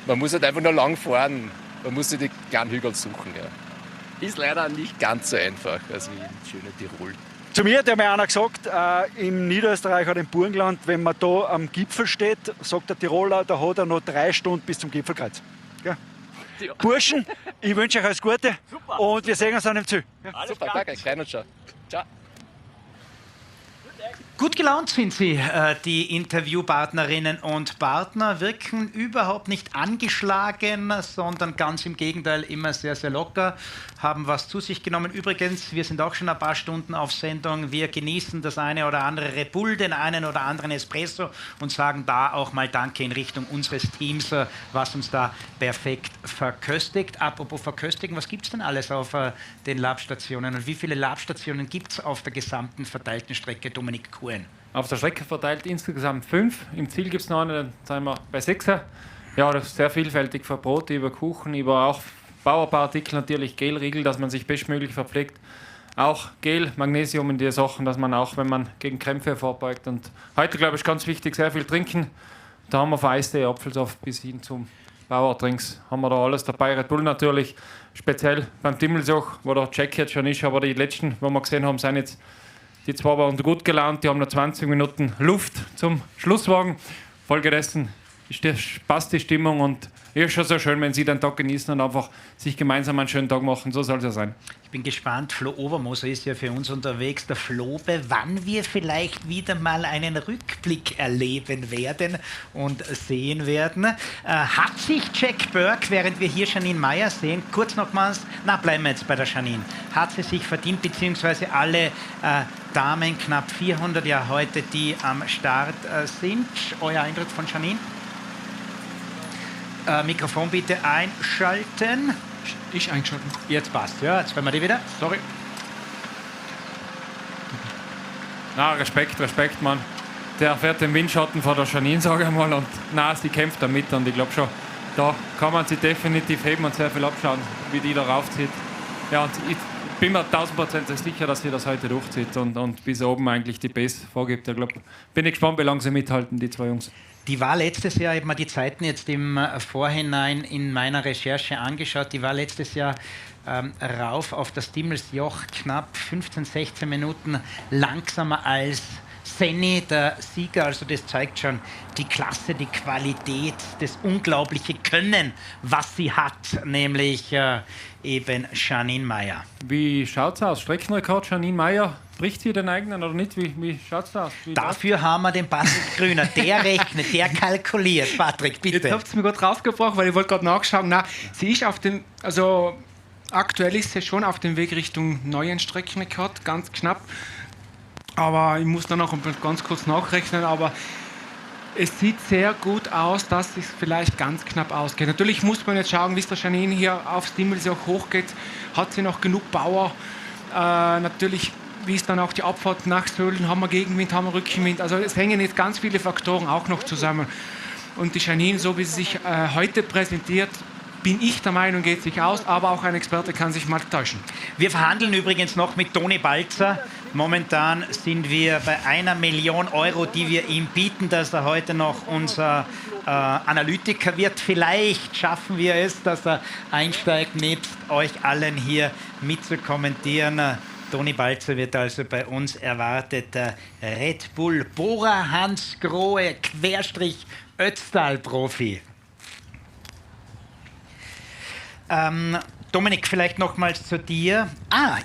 Man muss halt einfach nur lang fahren. Man muss sich die kleinen Hügel suchen. Ja. Ist leider nicht ganz so einfach als wie in schönen Tirol. Zu mir hat ja mal einer gesagt, im Niederösterreich oder im Burgenland, wenn man da am Gipfel steht, sagt der Tiroler, da hat er noch 3 Stunden bis zum Gipfelkreuz. Ja. Ja. Burschen, ich wünsche euch alles Gute. Super. Und wir sehen uns dann im Ziel. Ja. Super, danke, klein und schau. Ciao. Gut gelaunt sind Sie, die Interviewpartnerinnen und Partner, wirken überhaupt nicht angeschlagen, sondern ganz im Gegenteil immer sehr, sehr locker, haben was zu sich genommen. Übrigens, wir sind auch schon ein paar Stunden auf Sendung, wir genießen das eine oder andere Red Bull, den einen oder anderen Espresso und sagen da auch mal Danke in Richtung unseres Teams, was uns da perfekt verköstigt. Apropos verköstigen, was gibt es denn alles auf den Labstationen und wie viele Labstationen gibt es auf der gesamten verteilten Strecke, Dominik Kuhn? Auf der Strecke verteilt insgesamt 5. Im Ziel gibt es noch eine, dann sind wir bei 6. Ja, das ist sehr vielfältig, von Brote über Kuchen, über auch Bauartikel, natürlich Gelriegel, dass man sich bestmöglich verpflegt. Auch Gel, Magnesium in die Sachen, dass man auch, wenn man gegen Krämpfe vorbeugt. Und heute, glaube ich, ganz wichtig, sehr viel trinken. Da haben wir von Eistee, Apfelsaft bis hin zum Bauerdrinks. Haben wir da alles dabei. Red Bull natürlich, speziell beim Timmelsjoch, wo der Jack jetzt schon ist, aber die letzten, die wir gesehen haben, sind jetzt die zwei waren gut gelaunt, die haben noch 20 Minuten Luft zum Schlusswagen. Folgedessen passt die Stimmung und ist schon so schön, wenn sie den Tag genießen und einfach sich gemeinsam einen schönen Tag machen. So soll es ja sein. Ich bin gespannt, Flo Obermoser ist ja für uns unterwegs, der Flobe, wann wir vielleicht wieder mal einen Rückblick erleben werden und sehen werden. Hat sich Jack Burke, während wir hier Janine Meyer sehen, kurz nochmals, bleiben wir jetzt bei der Janine, hat sie sich verdient, beziehungsweise alle Damen, knapp 400 ja heute, die am Start sind. Euer Eindruck von Janine? Mikrofon bitte einschalten. Ich einschalten. Jetzt passt, ja. Jetzt hören wir die wieder. Sorry. Respekt, Mann. Der fährt den Windschatten von der Janine, sage ich mal. Und sie kämpft damit. Und ich glaube schon, da kann man sie definitiv heben und sehr viel abschauen, wie die da raufzieht. Ja, und ich bin mir 1000% sicher, dass sie das heute durchzieht und bis oben eigentlich die Pace vorgibt. Ich glaube, bin ich gespannt, wie lange sie mithalten, die zwei Jungs. Die war letztes Jahr, ich habe mir die Zeiten jetzt im Vorhinein in meiner Recherche angeschaut, die war letztes Jahr rauf auf das Timmelsjoch knapp 15, 16 Minuten langsamer als Senni, der Sieger. Also das zeigt schon die Klasse, die Qualität, das unglaubliche Können, was sie hat, nämlich eben Janine Meyer. Wie schaut es aus? Streckenrekord Janine Meyer? Bricht sie den eigenen oder nicht? Wie schaut es aus? Dafür haben wir den Patrick Grüner. Der rechnet, der kalkuliert. Patrick, bitte. Jetzt habt ihr mir gerade rausgebracht, weil ich wollte gerade nachschauen. Nein, sie ist auf dem, also aktuell ist sie schon auf dem Weg Richtung neuen Streckenrekord, ganz knapp. Aber ich muss dann noch ganz kurz nachrechnen, aber es sieht sehr gut aus, dass es vielleicht ganz knapp ausgeht. Natürlich muss man jetzt schauen, wie es der Janine hier aufs Timmelsjoch hochgeht. Hat sie noch genug Power? Natürlich, wie ist dann auch die Abfahrt nach Sölden? Haben wir Gegenwind, haben wir Rückenwind? Also es hängen jetzt ganz viele Faktoren auch noch zusammen. Und die Janine, so wie sie sich heute präsentiert, bin ich der Meinung, geht sich aus, aber auch ein Experte kann sich mal täuschen. Wir verhandeln übrigens noch mit Toni Balzer. Momentan sind wir bei 1 Million Euro, die wir ihm bieten, dass er heute noch unser Analytiker wird. Vielleicht schaffen wir es, dass er einsteigt, nebst euch allen hier mitzukommentieren. Toni Balzer wird also bei uns erwartet. Red Bull Bora Hans Grohe Ötztal Profi. Dominik, vielleicht nochmals zu dir.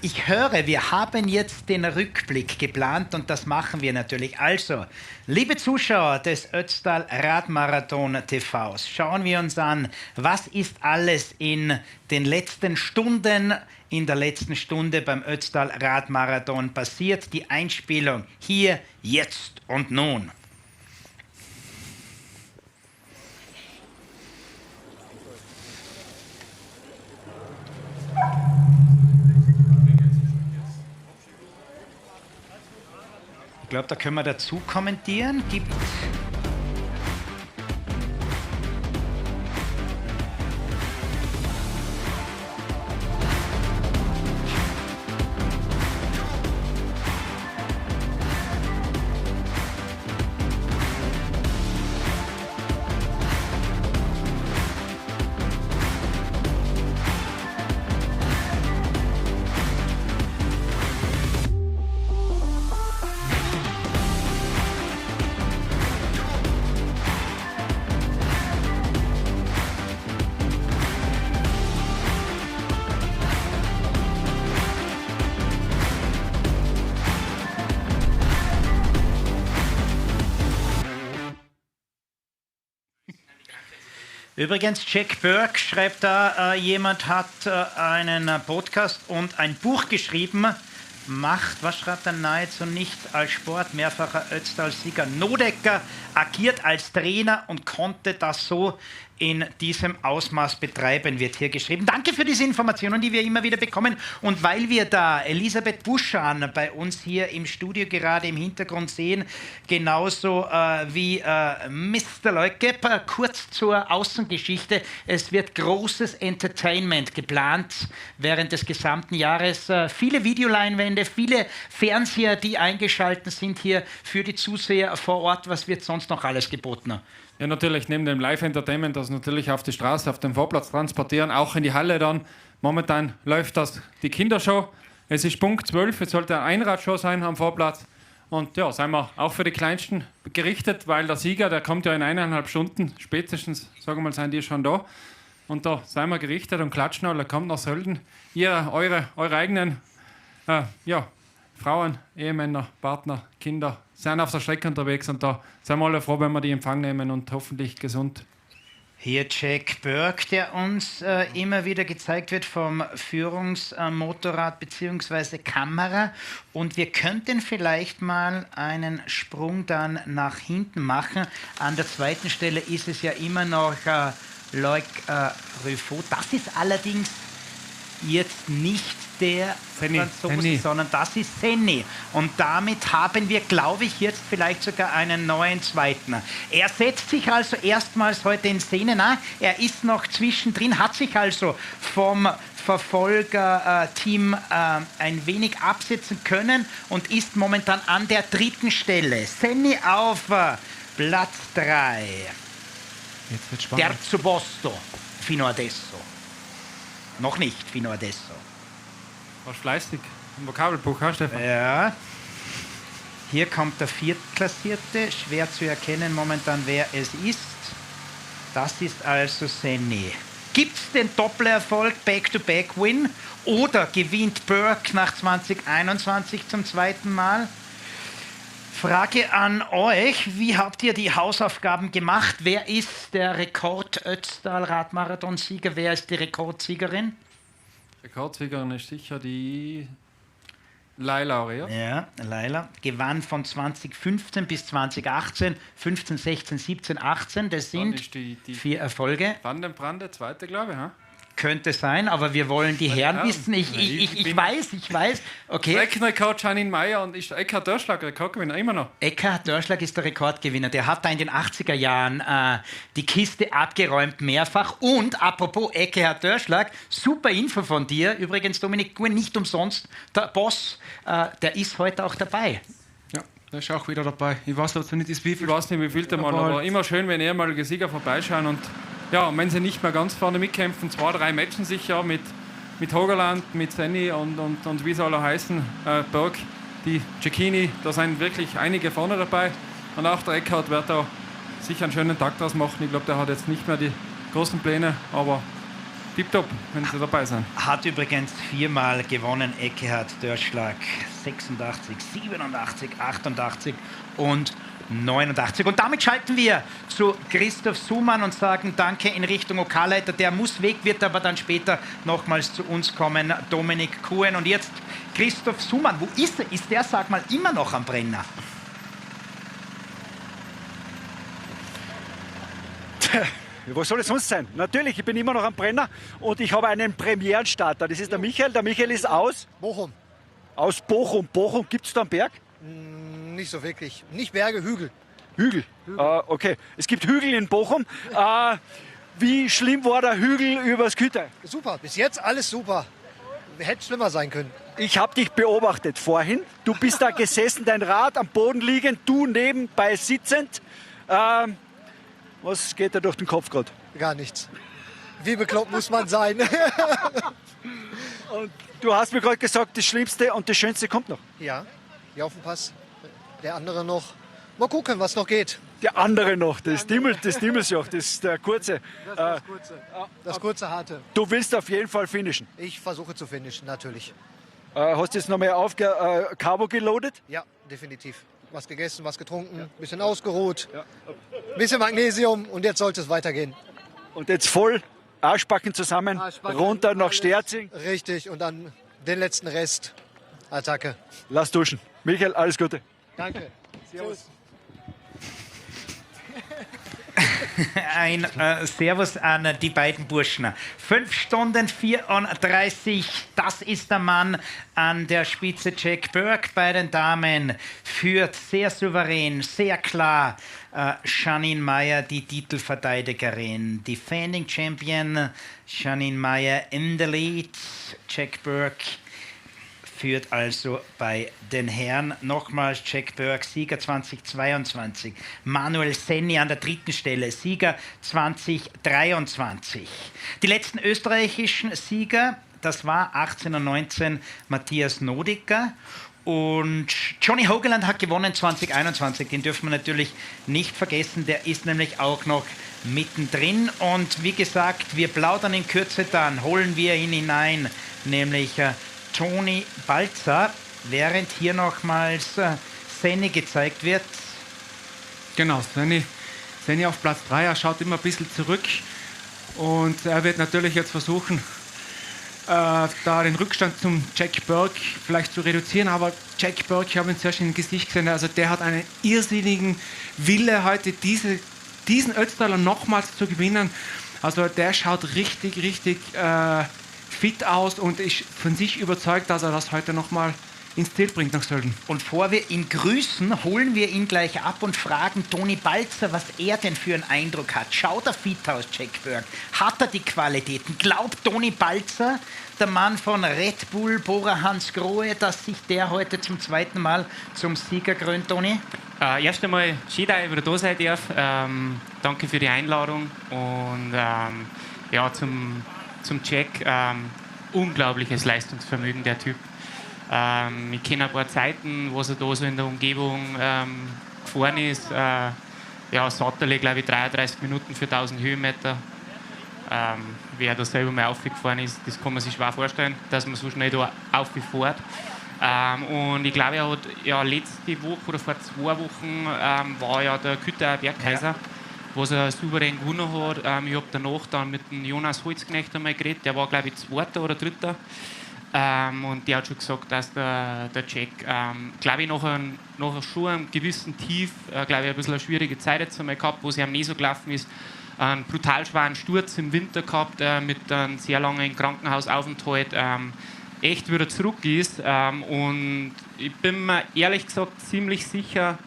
Ich höre, wir haben jetzt den Rückblick geplant und das machen wir natürlich. Also, liebe Zuschauer des Ötztal Radmarathon TVs, schauen wir uns an, was ist alles in den letzten Stunden, in der letzten Stunde beim Ötztal Radmarathon passiert. Die Einspielung hier, jetzt und nun. Ich glaube, da können wir dazu kommentieren. Übrigens, Jack Burke schreibt da, jemand hat einen Podcast und ein Buch geschrieben, was schreibt er, nahezu nicht als Sport, mehrfacher Ötztal-Sieger. Nodecker agiert als Trainer und konnte das so in diesem Ausmaß betreiben, wird hier geschrieben. Danke für diese Informationen, die wir immer wieder bekommen. Und weil wir da Elisabeth Buschan bei uns hier im Studio gerade im Hintergrund sehen, genauso wie Mr. Leukep, kurz zur Außengeschichte. Es wird großes Entertainment geplant während des gesamten Jahres. Viele Videoleinwände, viele Fernseher, die eingeschaltet sind hier für die Zuseher vor Ort. Was wird sonst noch alles geboten? Ja, natürlich neben dem Live-Entertainment, das natürlich auf die Straße, auf den Vorplatz transportieren, auch in die Halle dann. Momentan läuft das die Kindershow. Es ist Punkt 12, es sollte eine Einradshow sein am Vorplatz. Und ja, sind wir auch für die Kleinsten gerichtet, weil der Sieger, der kommt ja in 1,5 Stunden, spätestens, sagen wir mal, sind die schon da. Und da sind wir gerichtet und klatschen alle, kommt nach Sölden. Ihr, eure eigenen Frauen, Ehemänner, Partner, Kinder sind auf der Strecke unterwegs und da sind wir alle froh, wenn wir die in Empfang nehmen und hoffentlich gesund. Hier Jack Burke, der uns immer wieder gezeigt wird vom Führungsmotorrad bzw. Kamera. Und wir könnten vielleicht mal einen Sprung dann nach hinten machen. An der zweiten Stelle ist es ja immer noch Loic Ruffo. Das ist allerdings jetzt nicht der Franzose, sondern das ist Senni. Und damit haben wir, glaube ich, jetzt vielleicht sogar einen neuen Zweiten. Er setzt sich also erstmals heute in Szene. Na, er ist noch zwischendrin, hat sich also vom Verfolgerteam ein wenig absetzen können und ist momentan an der 3. Stelle. Senni auf Platz 3. Jetzt wird spannend. Terzo posto fino adesso. Noch nicht fino adesso. Warst fleißig im Vokabelbuch, hast du, Stefan? Ja. Hier kommt der Viertklattierte. Schwer zu erkennen momentan, wer es ist. Das ist also Senni. Gibt es den Doppelerfolg, Back-to-Back-Win? Oder gewinnt Burke nach 2021 zum zweiten Mal? Frage an euch, wie habt ihr die Hausaufgaben gemacht? Wer ist der Rekord-Ötztal-Radmarathon-Sieger? Wer ist die Rekordsiegerin? Rekordsiegerin ist sicher die Laila Aurea. Ja, Laila. Gewann von 2015 bis 2018, 15, 16, 17, 18. Das sind die 4 Erfolge. Van den Brande, zweite, glaube ich. Könnte sein, aber wir wollen die Herren wissen. Ich weiß. Okay. Streckenrekord Janine Meyer und ist Eckhard Dörschlag Rekordgewinner, immer noch. Eckhard Dörschlag ist der Rekordgewinner. Der hat da in den 80er Jahren die Kiste abgeräumt, mehrfach. Und apropos Eckhard Dörschlag, super Info von dir. Übrigens, Dominik, nicht umsonst, der Boss, der ist heute auch dabei. Ja, der ist auch wieder dabei. Ich weiß dazu nicht, wie viel. Ich weiß nicht, wie viel der Mann, aber immer schön, wenn ehemalige Sieger vorbeischauen und ja, wenn sie nicht mehr ganz vorne mitkämpfen, 2, 3 Matchen sicher mit Hogerland, mit Senni und wie sie alle heißen, Berg, die Cecchini, da sind wirklich einige vorne dabei. Und auch der Eckhard wird da sicher einen schönen Tag draus machen. Ich glaube, der hat jetzt nicht mehr die großen Pläne, aber tipptopp, wenn Sie dabei sind. Hat übrigens 4-mal gewonnen, Ekkehard Dörschlag, 86, 87, 88 und 89. Und damit schalten wir zu Christoph Sumann und sagen Danke in Richtung OK-Leiter. Der muss weg, wird aber dann später nochmals zu uns kommen, Dominik Kuhn. Und jetzt Christoph Sumann, wo ist er? Ist der, sag mal, immer noch am Brenner? Was soll es sonst sein? Natürlich, ich bin immer noch am Brenner und ich habe einen Premierenstarter. Das ist der Michael. Der Michael ist aus Bochum. Aus Bochum. Bochum, gibt es da einen Berg? Nicht so wirklich. Nicht Berge, Hügel. Hügel. Okay, es gibt Hügel in Bochum. Wie schlimm war der Hügel übers Küte? Super, bis jetzt alles super. Hätte schlimmer sein können. Ich habe dich beobachtet vorhin. Du bist da gesessen, dein Rad am Boden liegend, du nebenbei sitzend. Was geht da durch den Kopf gerade? Gar nichts. Wie bekloppt muss man sein? Und du hast mir gerade gesagt, das Schlimmste und das Schönste kommt noch. Ja, Jaufenpass. Der andere noch. Mal gucken, was noch geht. Der andere noch, das Dimmelsjoch, das ist der kurze. Das kurze, harte. Du willst auf jeden Fall finishen. Ich versuche zu finishen, natürlich. Hast du jetzt noch mehr auf Carbo geloadet? Ja, definitiv. Was gegessen, was getrunken, bisschen ausgeruht, bisschen Magnesium und jetzt sollte es weitergehen. Und jetzt voll Arschbacken zusammen, runter nach Sterzing. Richtig, und dann den letzten Rest. Attacke. Lass duschen. Michael, alles Gute. Danke. Servus. Ein Servus an die beiden Burschen. 5 Stunden 34, das ist der Mann an der Spitze. Jack Burke bei den Damen führt sehr souverän, sehr klar. Janine Meyer, die Titelverteidigerin. Defending Champion Janine Meyer in the lead. Jack Burke führt also bei den Herren. Nochmals Jack Burke, Sieger 2022. Manuel Senni an der 3. Stelle, Sieger 2023. Die letzten österreichischen Sieger, das war 18 und 19 Matthias Nodiker. Und Johnny Hogeland hat gewonnen 2021, den dürfen wir natürlich nicht vergessen, der ist nämlich auch noch mittendrin. Und wie gesagt, wir plaudern in Kürze, dann holen wir ihn hinein, nämlich Toni Balzer, während hier nochmals Senni gezeigt wird. Genau, Senni auf Platz 3, er schaut immer ein bisschen zurück und er wird natürlich jetzt versuchen, da den Rückstand zum Jack Burke vielleicht zu reduzieren, aber Jack Burke, ich habe ihn zuerst im Gesicht gesehen, also der hat einen irrsinnigen Wille heute diesen Ötztaler nochmals zu gewinnen, also der schaut richtig fit aus und ist von sich überzeugt, dass er das heute nochmal ins Ziel bringt nach Sölden. Und bevor wir ihn grüßen, holen wir ihn gleich ab und fragen Toni Balzer, was er denn für einen Eindruck hat. Schaut er fit aus, Jack Burke? Hat er die Qualitäten? Glaubt Toni Balzer, der Mann von Red Bull, Bora Hansgrohe, dass sich der heute zum 2. Mal zum Sieger krönt, Toni? Erst einmal schön, dass ich wieder da sein darf. Danke für die Einladung und ja, zum Jack, unglaubliches Leistungsvermögen, der Typ. Ich kenne ein paar Zeiten, wo er da so in der Umgebung gefahren ist. Ja, Satterle, glaube ich, 33 Minuten für 1000 Höhenmeter. Wer da selber mal aufgefahren ist, das kann man sich schwer vorstellen, dass man so schnell da aufgefährt. Und ich glaube, er hat ja letzte Woche oder vor 2 Wochen war ja der Kütter Bergkaiser. Ja. Was er souverän gewonnen hat. Ich habe danach dann mit dem Jonas Holzknecht einmal geredet, der war, glaube ich, 2. oder 3. Und der hat schon gesagt, dass der Jack, glaube ich, nach schon einem gewissen Tief, glaube ich, ein bisschen eine schwierige Zeit jetzt einmal gehabt, wo es ihm nicht so gelaufen ist, einen brutal schweren Sturz im Winter gehabt, mit einem sehr langen Krankenhausaufenthalt, echt wieder zurück ist. Und ich bin mir ehrlich gesagt ziemlich sicher,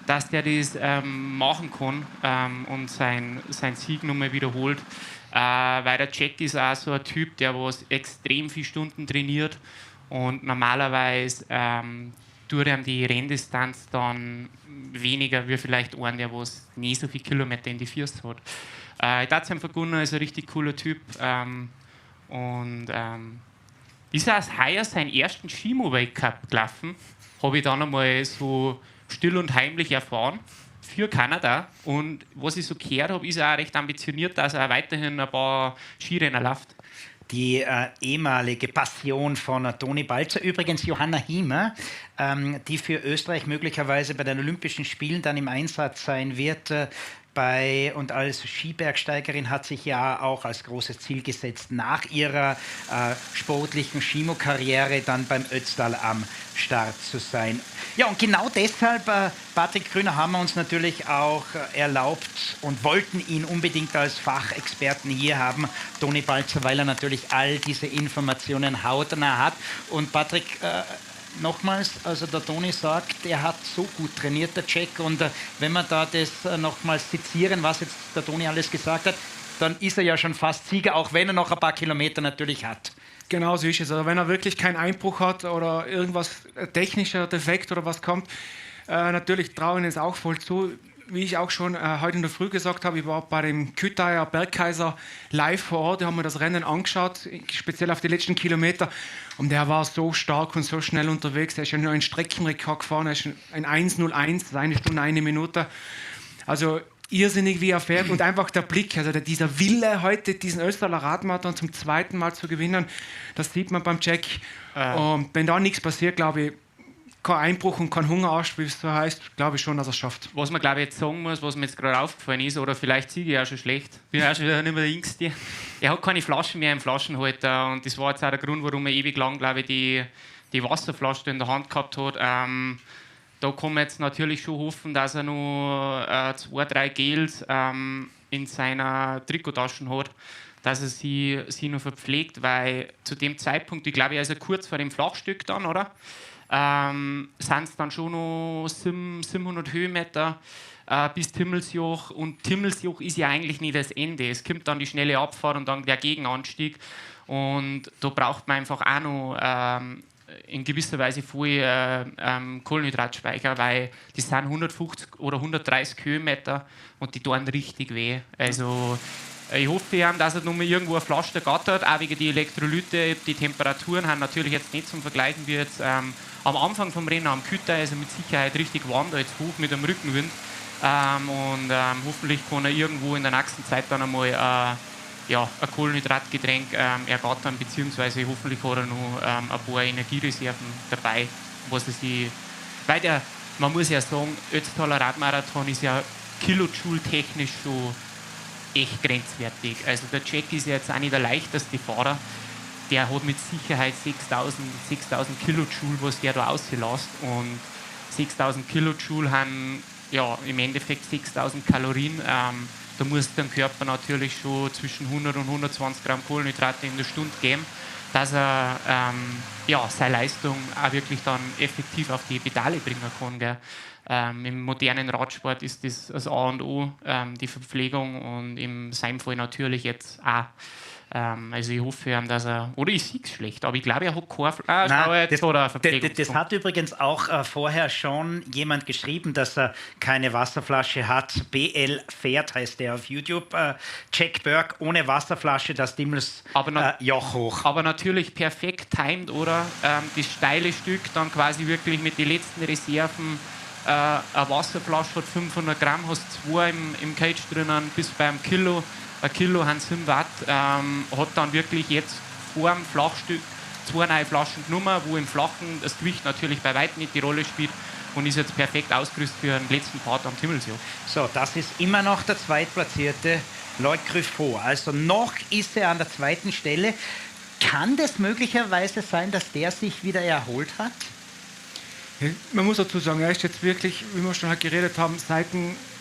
dass der das machen kann und sein Sieg nochmal wiederholt. Weil der Jack ist auch so ein Typ, der was extrem viele Stunden trainiert und normalerweise tut ihm die Renndistanz dann weniger wie vielleicht einen, der was nie so viele Kilometer in die Füße hat. Ich darf ihm vergunnen, ist ein richtig cooler Typ und ist auch heuer seinen ersten Skimo-Weltcup gelaufen. Habe ich dann einmal so still und heimlich erfahren. für Kanada. Und was ich so gehört habe, ist er auch recht ambitioniert, dass er weiterhin ein paar Skirenner läuft. Die ehemalige Passion von Toni Balzer, übrigens Johanna Hiemer, die für Österreich möglicherweise bei den Olympischen Spielen dann im Einsatz sein wird. Und als Skibergsteigerin hat sich ja auch als großes Ziel gesetzt, nach ihrer sportlichen Skimo-Karriere dann beim Ötztal am Start zu sein. Ja, und genau deshalb, Patrick Grüner, haben wir uns natürlich auch erlaubt und wollten ihn unbedingt als Fachexperten hier haben, Toni Balzer, weil er natürlich all diese Informationen hautnah hat. Und Patrick, nochmals, also der Toni sagt, er hat so gut trainiert, der Jack, und wenn wir da das nochmals sezieren, was jetzt der Toni alles gesagt hat, dann ist er ja schon fast Sieger, auch wenn er noch ein paar Kilometer natürlich hat. Genau so ist es. Also wenn er wirklich keinen Einbruch hat oder irgendwas technischer Defekt oder was kommt, natürlich trauen es auch voll zu. Wie ich auch schon heute in der Früh gesagt habe, ich war bei dem Kütaier Bergkaiser live vor Ort, die haben mir das Rennen angeschaut, speziell auf die letzten Kilometer, und der war so stark und so schnell unterwegs, er ist ja nur einen Streckenrekord gefahren, er ist ein 1:01, 1 Stunde, 1 Minute, also irrsinnig, wie er fährt, und einfach der Blick, also dieser Wille heute, diesen Ötztaler Radmarathon zum zweiten Mal zu gewinnen, das sieht man beim Jack, und wenn da nichts passiert, glaube ich, kein Einbruch und kein Hungerast, wie es so heißt, glaube ich schon, dass er es schafft. Was man, glaube ich, jetzt sagen muss, was mir jetzt gerade aufgefallen ist, oder vielleicht sehe ich auch schon schlecht, bin auch schon wieder nicht mehr der Jüngste, er hat keine Flaschen mehr im Flaschenhalter, und das war jetzt auch der Grund, warum er ewig lang, glaube ich, die Wasserflasche in der Hand gehabt hat. Da kann man jetzt natürlich schon hoffen, dass er noch 2, 3 Gels in seiner Trikottaschen hat, dass er sie noch verpflegt, weil zu dem Zeitpunkt, ich glaube, er ist ja kurz vor dem Flachstück dann, oder? Sind es dann schon noch 700 Höhenmeter bis Timmelsjoch, und Timmelsjoch ist ja eigentlich nicht das Ende. Es kommt dann die schnelle Abfahrt und dann der Gegenanstieg, und da braucht man einfach auch noch in gewisser Weise voll Kohlenhydratspeicher, weil die sind 150 oder 130 Höhenmeter und die tun richtig weh. Also ich hoffe, dass er noch mal irgendwo eine Flasche gattert, auch wegen die Elektrolyte. Die Temperaturen haben natürlich jetzt nicht zum Vergleichen wie jetzt am Anfang vom Rennen am Kütaier, also mit Sicherheit richtig warm, da jetzt hoch mit dem Rückenwind. Hoffentlich kann er irgendwo in der nächsten Zeit dann einmal ein Kohlenhydratgetränk ergattern, beziehungsweise hoffentlich hat er noch ein paar Energiereserven dabei, was er sich, weil man muss ja sagen, Ötztaler Radmarathon ist ja Kilojoule-technisch schon echt grenzwertig. Also der Jack ist ja jetzt auch nicht der leichteste Fahrer, der hat mit Sicherheit 6000 Kilojoule, was der da auslässt, und 6000 Kilojoule haben ja im Endeffekt 6000 Kalorien. Da muss der Körper natürlich schon zwischen 100 und 120 Gramm Kohlenhydrate in der Stunde geben, dass er seine Leistung auch wirklich dann effektiv auf die Pedale bringen kann. Gell? Im modernen Radsport ist das A und O, die Verpflegung, und in seinem Fall natürlich jetzt auch. Also ich hoffe, dass er, oder ich sehe es schlecht, aber ich glaube, er hat keine Verpflegung. Das hat übrigens auch vorher schon jemand geschrieben, dass er keine Wasserflasche hat. BL Fährt heißt der auf YouTube. Jack Burke ohne Wasserflasche, das Joch hoch. Aber natürlich perfekt timed, oder? Das steile Stück dann quasi wirklich mit den letzten Reserven. Eine Wasserflasche hat 500 Gramm, hast 2 im Cage drinnen, bis beim Kilo. Ein Kilo haben 7 Watt, hat dann wirklich jetzt vor dem Flachstück 2 neue Flaschen genommen, wo im Flachen das Gewicht natürlich bei weitem nicht die Rolle spielt, und ist jetzt perfekt ausgerüstet für den letzten Part am Timmelsjoch. So, das ist immer noch der zweitplatzierte Loic Griffo. Also noch ist er an der zweiten Stelle. Kann das möglicherweise sein, dass der sich wieder erholt hat? Man muss dazu sagen, er ist jetzt wirklich, wie wir schon halt geredet haben, seit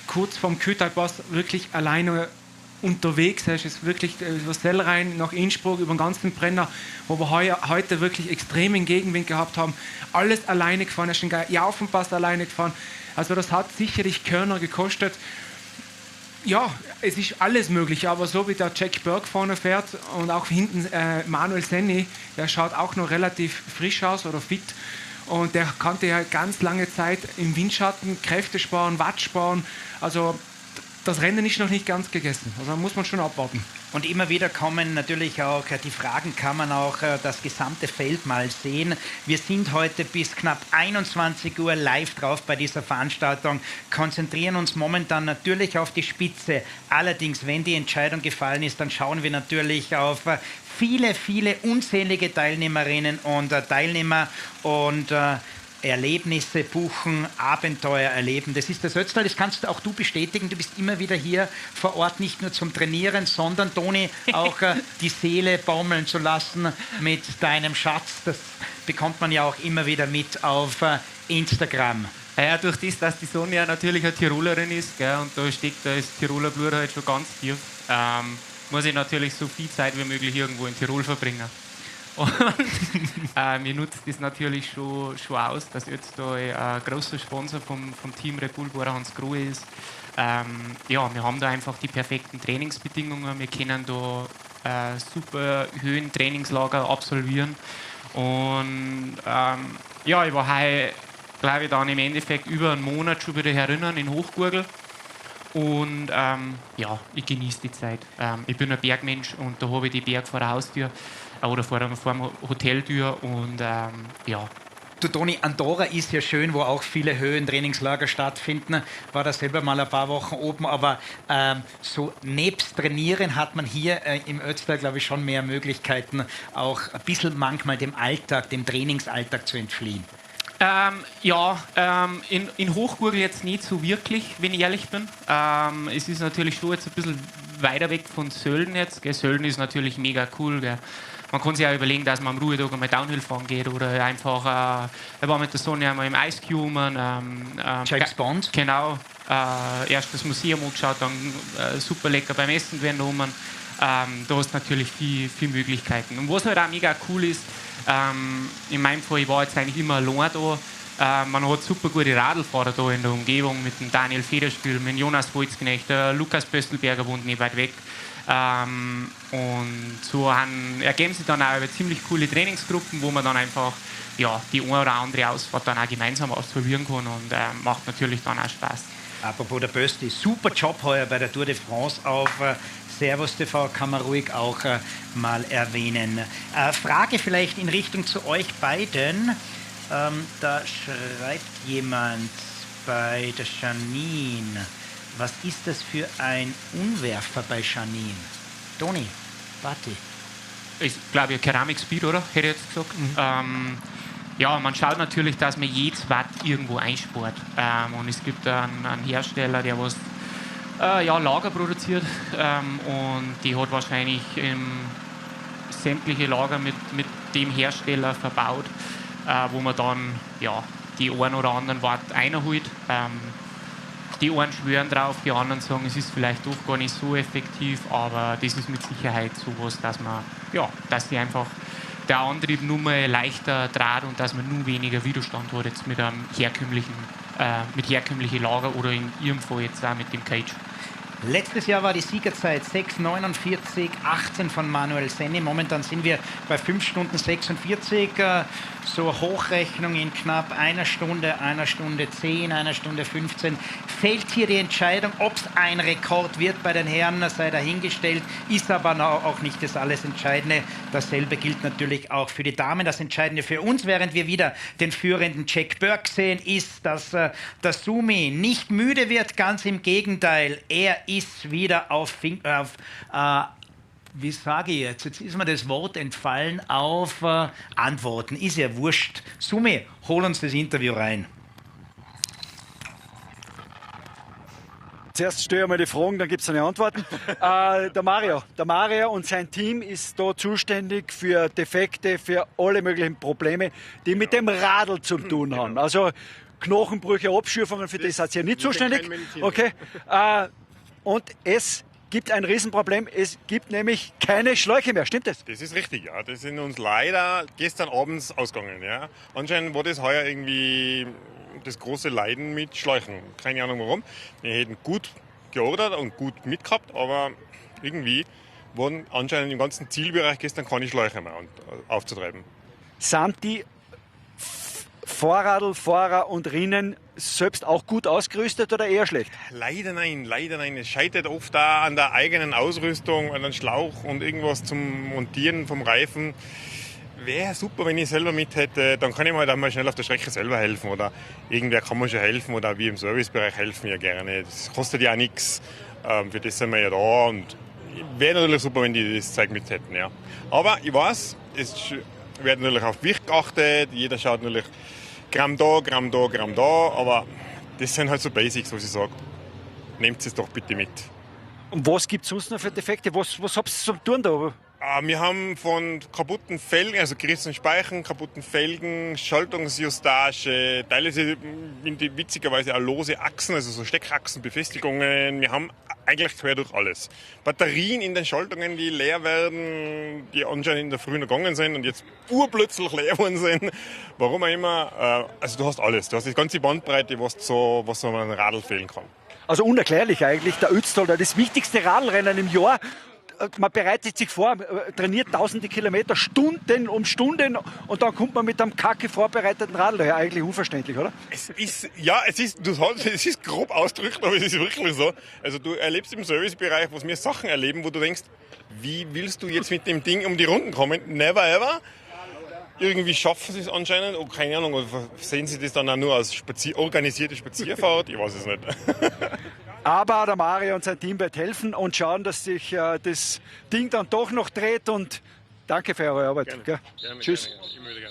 kurz vorm Kütaipass wirklich alleine unterwegs. Er ist jetzt wirklich über Sellrhein nach Innsbruck, über den ganzen Brenner, wo wir heute wirklich extremen Gegenwind gehabt haben. Alles alleine gefahren, er ist den Jaufenpass alleine gefahren. Also das hat sicherlich Körner gekostet. Ja, es ist alles möglich, aber so wie der Jack Burke vorne fährt und auch hinten Manuel Senni, der schaut auch noch relativ frisch aus oder fit. Und der konnte ja ganz lange Zeit im Windschatten Kräfte sparen, Watt sparen. Also das Rennen ist noch nicht ganz gegessen. Also muss man schon abwarten. Und immer wieder kommen natürlich auch die Fragen, kann man auch das gesamte Feld mal sehen. Wir sind heute bis knapp 21 Uhr live drauf bei dieser Veranstaltung, konzentrieren uns momentan natürlich auf die Spitze. Allerdings, wenn die Entscheidung gefallen ist, dann schauen wir natürlich auf viele, viele unzählige Teilnehmerinnen und Teilnehmer und Erlebnisse buchen, Abenteuer erleben. Das ist das Ötztal, das kannst auch du bestätigen. Du bist immer wieder hier vor Ort, nicht nur zum Trainieren, sondern, Toni, auch die Seele baumeln zu lassen mit deinem Schatz. Das bekommt man ja auch immer wieder mit auf Instagram. Ja, durch das, dass die Sonja natürlich eine Tirolerin ist, gell, und da steckt das Tiroler Blut halt schon ganz tief, muss ich natürlich so viel Zeit wie möglich irgendwo in Tirol verbringen. Und wir nutzen das natürlich schon aus, dass jetzt da ein großer Sponsor vom Team Red Bull Hans Grohe ist. Ja, wir haben da einfach die perfekten Trainingsbedingungen. Wir können da super Höhentrainingslager absolvieren. Und ja, ich war heute, glaube ich, dann im Endeffekt über einen Monat schon wieder herinnen in Hochgurgel. Und ja, ich genieße die Zeit. Ich bin ein Bergmensch und da habe ich die Berg vor der Haustür oder vor der Hoteltür und ja. Du, Toni, Andorra ist ja schön, wo auch viele Höhentrainingslager stattfinden. War da selber mal ein paar Wochen oben, aber so nebst Trainieren hat man hier im Ötztal, glaube ich, schon mehr Möglichkeiten, auch ein bisschen manchmal dem Alltag, dem Trainingsalltag zu entfliehen. In Hochgurgel jetzt nicht so wirklich, wenn ich ehrlich bin. Es ist natürlich schon jetzt ein bisschen weiter weg von Sölden jetzt. Gell. Sölden ist natürlich mega cool. Gell. Man kann sich auch überlegen, dass man am Ruhetag einmal Downhill fahren geht oder einfach, ich war mit der Sonja einmal im Ice Cube. James Bond? Genau. Erst das Museum angeschaut, dann super lecker beim Essen werden oben. Da hast du natürlich viel Möglichkeiten. Und was halt auch mega cool ist, in meinem Fall, ich war jetzt eigentlich immer allein da. Man hat super gute Radlfahrer da in der Umgebung mit dem Daniel Federspiel, mit dem Jonas Holzknecht, der Lukas Pöstelberger wohnt nicht weit weg. Und so ergeben sich dann auch über ziemlich coole Trainingsgruppen, wo man dann einfach ja, die eine oder andere Ausfahrt dann auch gemeinsam absolvieren kann und macht natürlich dann auch Spaß. Apropos der Bösti, super Job heuer bei der Tour de France auf Servus TV, kann man ruhig auch mal erwähnen. Frage vielleicht in Richtung zu euch beiden. Da schreibt jemand bei der Janine, was ist das für ein Unwerfer bei Janine? Toni, warte. Ich glaube, Keramik Speed, oder? Hätte ich jetzt gesagt. Ja, man schaut natürlich, dass man jedes Watt irgendwo einspart. Und es gibt einen Hersteller, der was Lager produziert und die hat wahrscheinlich sämtliche Lager mit dem Hersteller verbaut, wo man dann ja, die einen oder anderen Watt einholt. Die einen schwören drauf, die anderen sagen, es ist vielleicht doch gar nicht so effektiv, aber das ist mit Sicherheit sowas, dass sie einfach der Antrieb nur mal leichter dreht und dass man nur weniger Widerstand hat jetzt mit einem herkömmlichen Lager oder in ihrem Fall jetzt auch mit dem Cage. Letztes Jahr war die Siegerzeit 6:49,18 von Manuel Senni. Momentan sind wir bei 5 Stunden 46. So Hochrechnung in knapp einer Stunde 10, 1 Stunde 15. Fällt hier die Entscheidung, ob es ein Rekord wird bei den Herren, sei dahingestellt. Ist aber auch nicht das alles Entscheidende. Dasselbe gilt natürlich auch für die Damen. Das Entscheidende für uns, während wir wieder den führenden Jack Burke sehen, ist, dass der Sumi nicht müde wird. Ganz im Gegenteil. Er ist wieder wie sage ich jetzt ist mir das Wort entfallen, auf Antworten. Ist ja wurscht. Sumi, hol uns das Interview rein. Zuerst stelle ich mal die Fragen, dann gibt es eine Antworten. Der Mario und sein Team ist da zuständig für Defekte, für alle möglichen Probleme, die mit dem Radl zu tun haben. Also Knochenbrüche, Abschürfungen, für das seid ihr nicht zuständig. Okay. Und es gibt ein Riesenproblem. Es gibt nämlich keine Schläuche mehr. Stimmt das? Das ist richtig, ja. Das sind uns leider gestern abends ausgegangen. Ja. Anscheinend war das heuer irgendwie das große Leiden mit Schläuchen. Keine Ahnung warum. Wir hätten gut geordert und gut mitgehabt, aber irgendwie wurden anscheinend im ganzen Zielbereich gestern keine Schläuche mehr aufzutreiben. Sind die Vorradlfahrer und Rinnen selbst auch gut ausgerüstet oder eher schlecht? Leider nein. Es scheitert oft da an der eigenen Ausrüstung, an einem Schlauch und irgendwas zum Montieren vom Reifen. Wäre super, wenn ich selber mit hätte, dann kann ich mir halt einmal schnell auf der Strecke selber helfen oder irgendwer kann mir schon helfen oder wie im Servicebereich helfen ja gerne. Das kostet ja auch nichts, für das sind wir ja da und wäre natürlich super, wenn die das Zeug mit hätten. Ja. Aber ich weiß, es wird natürlich auf Gewicht geachtet, jeder schaut natürlich Gramm da, aber das sind halt so Basics, was ich sage. Nehmt es doch bitte mit. Und was gibt es sonst noch für Defekte? Was habt ihr zum Tun da? Wir haben von kaputten Felgen, also gerissenen Speichen, kaputten Felgen, Schaltungsjustage, teilweise witzigerweise auch lose Achsen, also so Steckachsenbefestigungen. Wir haben eigentlich quer durch alles. Batterien in den Schaltungen, die leer werden, die anscheinend in der Früh noch gegangen sind und jetzt urplötzlich leer geworden sind. Warum auch immer. Also du hast alles. Du hast die ganze Bandbreite, was so einem Radl fehlen kann. Also unerklärlich eigentlich. Der Ötztaler, das wichtigste Radlrennen im Jahr. Man bereitet sich vor, trainiert tausende Kilometer, Stunden um Stunden und dann kommt man mit einem kacke vorbereiteten Radl daher. Eigentlich unverständlich, oder? Es ist grob ausgedrückt, aber es ist wirklich so. Also du erlebst im Servicebereich, was wir Sachen erleben, wo du denkst, wie willst du jetzt mit dem Ding um die Runden kommen? Never ever. Irgendwie schaffen sie es anscheinend, oh, keine Ahnung, oder sehen sie das dann auch nur als organisierte Spazierfahrt? Ich weiß es nicht. Aber der Mario und sein Team wird helfen und schauen, dass sich das Ding dann doch noch dreht. Und danke für eure Arbeit. Gerne. Tschüss. Gerne.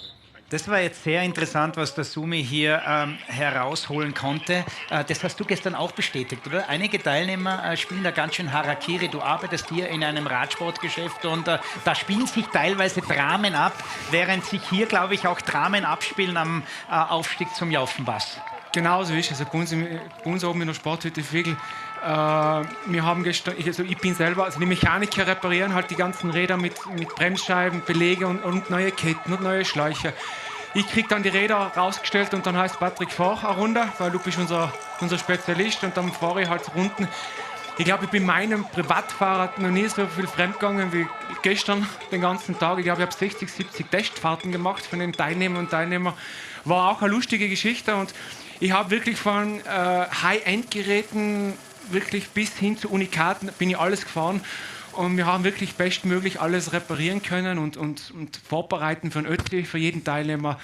Das war jetzt sehr interessant, was der Sumi hier herausholen konnte. Das hast du gestern auch bestätigt, oder? Einige Teilnehmer spielen da ganz schön Harakiri. Du arbeitest hier in einem Radsportgeschäft und da spielen sich teilweise Dramen ab, während sich hier, glaube ich, auch Dramen abspielen am Aufstieg zum Jaufenpass. Genauso ist es. Also bei uns oben in der Sporthütte Fegel. Wir haben gestern, ich bin selber, also die Mechaniker reparieren halt die ganzen Räder mit Bremsscheiben, Belege und neue Ketten und neue Schläuche. Ich kriege dann die Räder rausgestellt und dann heißt Patrick, fahr eine Runde, weil du bist unser Spezialist und dann fahre ich halt Runden. Ich glaube, ich bin meinem Privatfahrrad noch nie so viel fremdgegangen wie gestern den ganzen Tag. Ich glaube, ich habe 60, 70 Testfahrten gemacht von den Teilnehmern und Teilnehmern. War auch eine lustige Geschichte und ich habe wirklich von High-End-Geräten wirklich bis hin zu Unikaten bin ich alles gefahren und wir haben wirklich bestmöglich alles reparieren können und vorbereiten für ein Ötzi, für jeden Teilnehmer.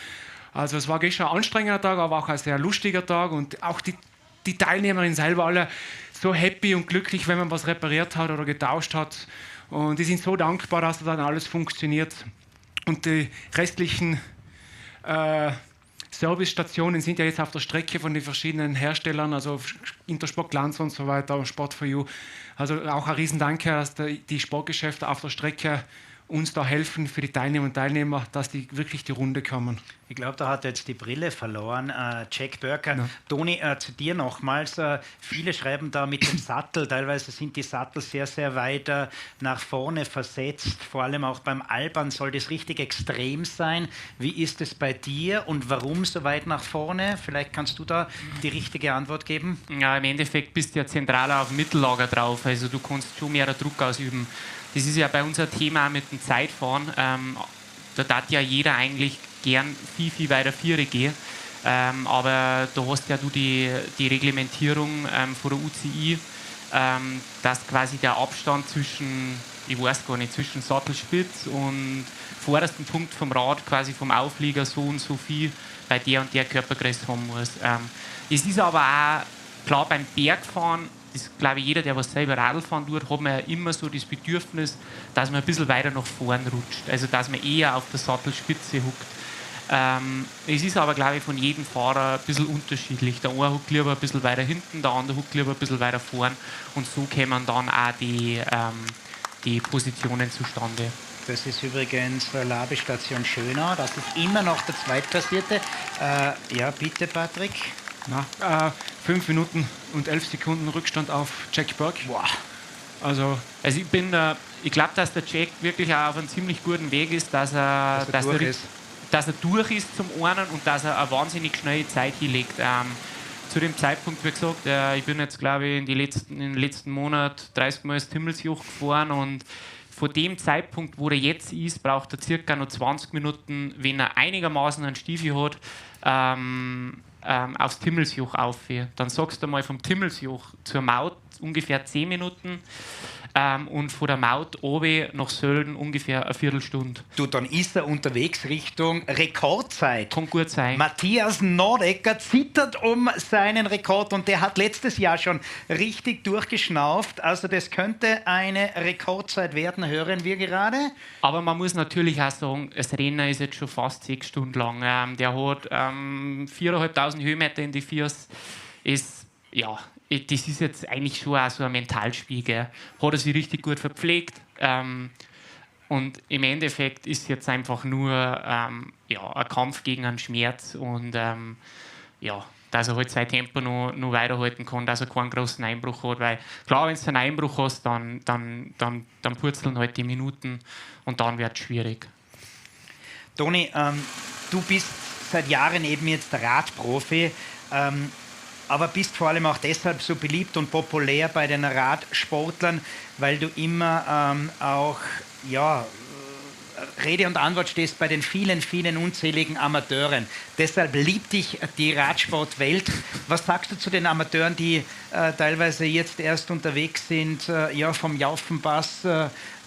Also es war gestern ein anstrengender Tag, aber auch ein sehr lustiger Tag und auch die Teilnehmerinnen selber alle so happy und glücklich, wenn man was repariert hat oder getauscht hat und die sind so dankbar, dass dann alles funktioniert und die restlichen Servicestationen sind ja jetzt auf der Strecke von den verschiedenen Herstellern, also Intersport, Glanz und so weiter, Sport4U. Also auch ein Riesendanke, dass die Sportgeschäfte auf der Strecke uns da helfen für die Teilnehmer und Teilnehmer, dass die wirklich die Runde kommen. Ich glaube, da hat er jetzt die Brille verloren. Jack Burker, ja. Toni, zu dir nochmals. Viele schreiben da mit dem Sattel. Teilweise sind die Sattel sehr, sehr weit nach vorne versetzt. Vor allem auch beim Alpern soll das richtig extrem sein. Wie ist es bei dir und warum so weit nach vorne? Vielleicht kannst du da die richtige Antwort geben. Ja, im Endeffekt bist du ja zentraler auf dem Mittellager drauf. Also du kannst schon mehr Druck ausüben. Das ist ja bei uns ein Thema mit dem Zeitfahren. Da darf ja jeder eigentlich gern viel weiter Viere gehen. Aber da hast ja du die Reglementierung von der UCI, dass quasi der Abstand zwischen, ich weiß gar nicht, zwischen Sattelspitz und vordersten Punkt vom Rad, quasi vom Auflieger so und so viel bei der und der Körpergröße haben muss. Es ist aber auch klar beim Bergfahren, das glaube ich, jeder, der was selber Radl fahren tut, hat man ja immer so das Bedürfnis, dass man ein bisschen weiter nach vorn rutscht. Also, dass man eher auf der Sattelspitze huckt. Es ist aber, glaube ich, von jedem Fahrer ein bisschen unterschiedlich. Der eine huckt lieber ein bisschen weiter hinten, der andere huckt lieber ein bisschen weiter vorn. Und so kämen dann auch die Positionen zustande. Das ist übrigens Labestation Schönau. Das ist immer noch der Zweitplatzierte. Ja, bitte, Patrick. 5 Minuten und 11 Sekunden Rückstand auf Jack Burke. Wow. Also ich glaube, dass der Jack wirklich auch auf einem ziemlich guten Weg ist, dass er durch ist zum einen und dass er eine wahnsinnig schnelle Zeit hinlegt. Zu dem Zeitpunkt, wie gesagt, ich bin jetzt, glaube ich, in den letzten Monat 30 Mal das Timmelsjoch gefahren und von dem Zeitpunkt, wo er jetzt ist, braucht er circa noch 20 Minuten, wenn er einigermaßen einen Stiefel hat, aufs Timmelsjoch auf. Dann sagst du mal vom Timmelsjoch zur Maut ungefähr 10 Minuten und von der Maut oben nach Sölden ungefähr eine Viertelstunde. Du, dann ist er unterwegs Richtung Rekordzeit. Kann gut sein. Matthias Nordecker zittert um seinen Rekord und der hat letztes Jahr schon richtig durchgeschnauft. Also das könnte eine Rekordzeit werden, hören wir gerade. Aber man muss natürlich auch sagen, das Rennen ist jetzt schon fast 6 Stunden lang. Der hat 4.500 Höhenmeter in die Füße. Das ist jetzt eigentlich schon auch so ein Mentalspiel. Gell? Hat er sich richtig gut verpflegt. Und im Endeffekt ist jetzt einfach nur ein Kampf gegen einen Schmerz. Und dass er halt sein Tempo noch weiterhalten kann, dass er keinen großen Einbruch hat. Weil klar, wenn du einen Einbruch hast, dann purzeln halt die Minuten und dann wird es schwierig. Toni, du bist seit Jahren eben jetzt Radprofi. Aber bist vor allem auch deshalb so beliebt und populär bei den Radsportlern, weil du immer Rede und Antwort stehst bei den vielen, vielen unzähligen Amateuren. Deshalb liebt dich die Radsportwelt. Was sagst du zu den Amateuren, die teilweise jetzt erst unterwegs sind, vom Jaufenpass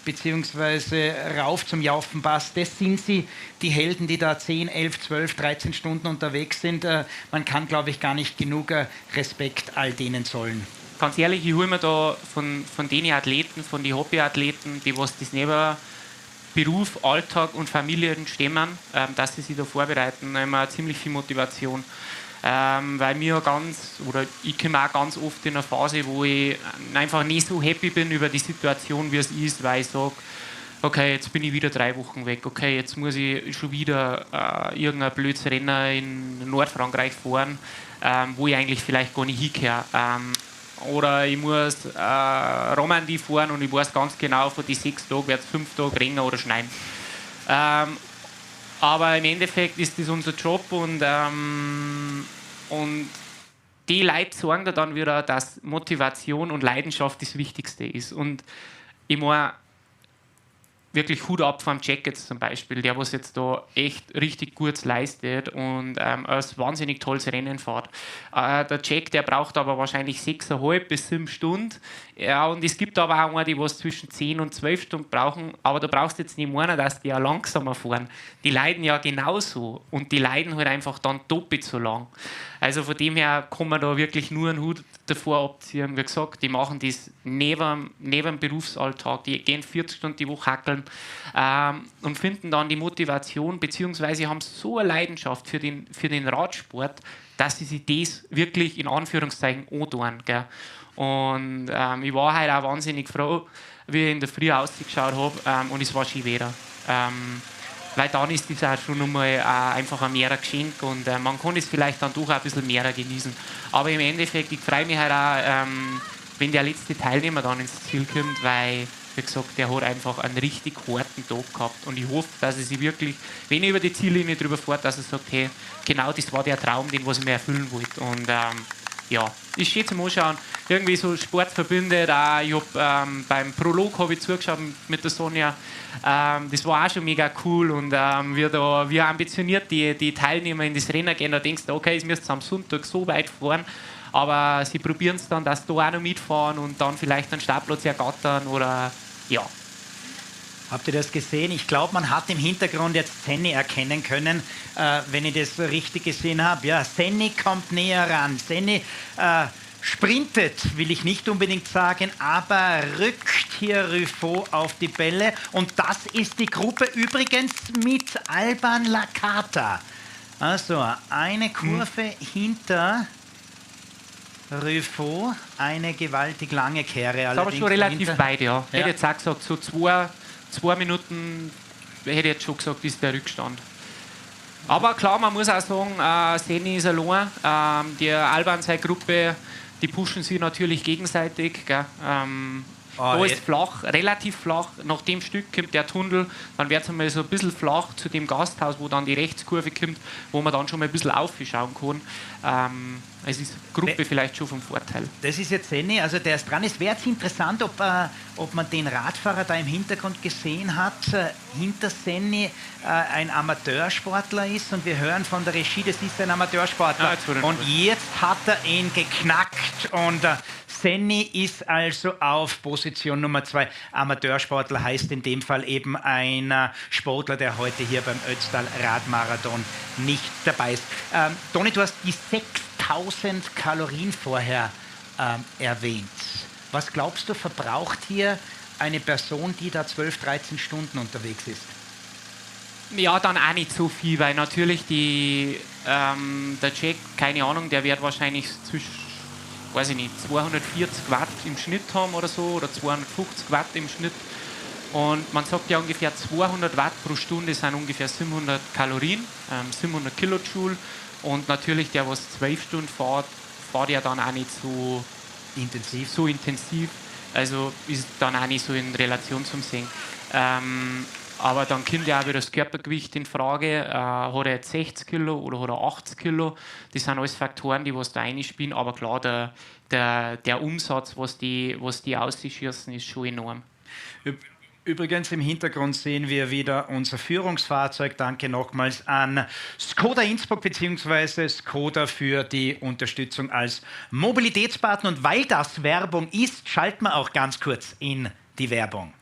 beziehungsweise rauf zum Jaufenpass? Das sind sie, die Helden, die da 10, 11, 12, 13 Stunden unterwegs sind. Man kann, glaube ich, gar nicht genug Respekt all denen zollen. Ganz ehrlich, ich hole mir da von den Athleten, von den Hobbyathleten, die was das neben Beruf, Alltag und Familien stemmen, dass sie sich da vorbereiten, immer ziemlich viel Motivation. Weil ich komme auch ganz oft in eine Phase, wo ich einfach nicht so happy bin über die Situation, wie es ist, weil ich sage, okay, jetzt bin ich wieder 3 Wochen weg, okay, jetzt muss ich schon wieder irgendein blödes Rennen in Nordfrankreich fahren, wo ich eigentlich vielleicht gar nicht hingehöre. Oder ich muss Romandie fahren und ich weiß ganz genau, von den 6 Tagen wird es 5 Tage regnen oder schneien. Aber im Endeffekt ist das unser Job und die Leute sagen da dann wieder, dass Motivation und Leidenschaft das Wichtigste ist. Und ich meine, wirklich Hut ab vom Jack jetzt zum Beispiel, der was jetzt da echt richtig gut leistet und ein wahnsinnig tolles Rennen fährt. Der Jack, der braucht aber wahrscheinlich 6,5 bis 7 Stunden. Ja, und es gibt aber auch einen, die was zwischen 10 und 12 Stunden brauchen, aber da brauchst du jetzt nicht meinen, dass die ja langsamer fahren. Die leiden ja genauso und die leiden halt einfach dann doppelt so lang. Also von dem her kann man da wirklich nur einen Hut davor abziehen. Wie gesagt, die machen das neben dem Berufsalltag, die gehen 40 Stunden die Woche hackeln und finden dann die Motivation, beziehungsweise haben so eine Leidenschaft für den Radsport, dass sie sich das wirklich in Anführungszeichen antun. Gell? Und ich war halt auch wahnsinnig froh, wie ich in der Früh ausgeschaut habe und es war Skiwetter. Weil dann ist das auch schon nochmal einfach ein mehrer Geschenk und man kann es vielleicht dann doch auch ein bisschen mehr genießen. Aber im Endeffekt, ich freue mich halt auch, wenn der letzte Teilnehmer dann ins Ziel kommt, weil, wie gesagt, der hat einfach einen richtig harten Tag gehabt und ich hoffe, dass er sich wirklich, wenn er über die Ziellinie drüber fährt, dass er sagt, hey, genau das war der Traum, den was ich mir erfüllen wollte. Und ist schön zum Anschauen. Irgendwie so Sport verbindet. Ich habe beim Prolog ich zugeschaut mit der Sonja. Das war auch schon mega cool. Und wie ambitioniert die Teilnehmer in das Rennen gehen. Da denkst du, okay, es müsst am Sonntag so weit fahren. Aber sie probieren es dann, dass sie da auch noch mitfahren und dann vielleicht einen Startplatz ergattern oder ja. Habt ihr das gesehen? Ich glaube, man hat im Hintergrund jetzt Senni erkennen können, wenn ich das richtig gesehen habe. Ja, Senni kommt näher ran. Senni sprintet, will ich nicht unbedingt sagen, aber rückt hier Rufo auf die Bälle. Und das ist die Gruppe übrigens mit Alban Lakata. Also eine Kurve hinter Rufo, eine gewaltig lange Kehre. Das ist aber schon relativ weit, ja. Ich hätte jetzt auch gesagt, so 2 Minuten, hätte ich jetzt schon gesagt, ist der Rückstand. Aber klar, man muss auch sagen, Senni ist allein. Die Alban, seine Gruppe, die pushen sich natürlich gegenseitig. Gell? Da ist flach, relativ flach. Nach dem Stück kommt der Tunnel, dann wird es einmal so ein bisschen flach zu dem Gasthaus, wo dann die Rechtskurve kommt, wo man dann schon mal ein bisschen aufschauen kann. Es ist Gruppe vielleicht schon vom Vorteil. Das ist jetzt Senni, also der ist dran. Es wäre jetzt interessant, ob man den Radfahrer da im Hintergrund gesehen hat. Hinter Senni ein Amateursportler ist und wir hören von der Regie, das ist ein Amateursportler. Und jetzt hat er ihn geknackt und Senni ist also auf Position Nummer 2. Amateursportler heißt in dem Fall eben ein Sportler, der heute hier beim Ötztal Radmarathon nicht dabei ist. Toni, du hast die 6000 Kalorien vorher erwähnt. Was glaubst du, verbraucht hier eine Person, die da 12, 13 Stunden unterwegs ist? Ja, dann auch nicht so viel, weil natürlich der Jack, keine Ahnung, der wird wahrscheinlich zwischen, weiß ich nicht, 240 Watt im Schnitt haben oder so, oder 250 Watt im Schnitt. Und man sagt ja ungefähr 200 Watt pro Stunde sind ungefähr 700 Kalorien, 700 Kilojoule. Und natürlich der, was 12 Stunden fährt ja dann auch nicht so intensiv. Also ist dann auch nicht so in Relation zum Sehen. Aber dann kommt ja auch wieder das Körpergewicht in Frage. Hat er jetzt 60 Kilo oder hat er 80 Kilo? Das sind alles Faktoren, die was da reinspielen. Aber klar, der Umsatz, was die ausschießen, ist schon enorm. Übrigens im Hintergrund sehen wir wieder unser Führungsfahrzeug. Danke nochmals an Skoda Innsbruck bzw. Skoda für die Unterstützung als Mobilitätspartner. Und weil das Werbung ist, schalten wir auch ganz kurz in die Werbung.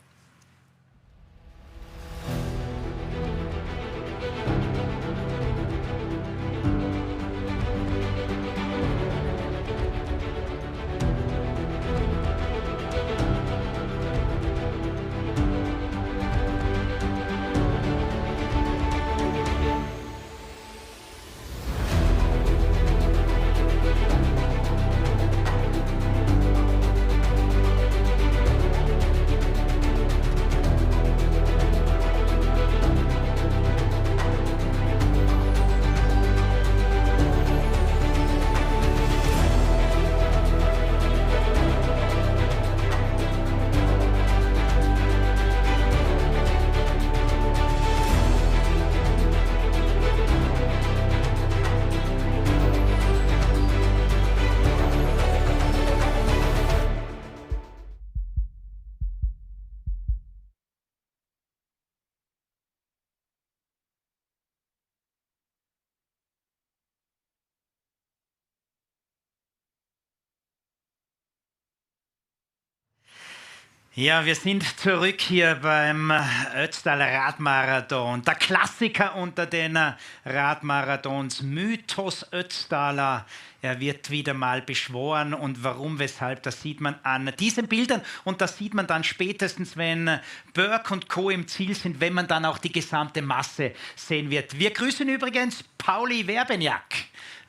Ja, wir sind zurück hier beim Ötztaler Radmarathon. Der Klassiker unter den Radmarathons, Mythos Ötztaler. Er wird wieder mal beschworen und warum, weshalb, das sieht man an diesen Bildern und das sieht man dann spätestens, wenn Burke und Co. im Ziel sind, wenn man dann auch die gesamte Masse sehen wird. Wir grüßen übrigens Pauli Werbenjak.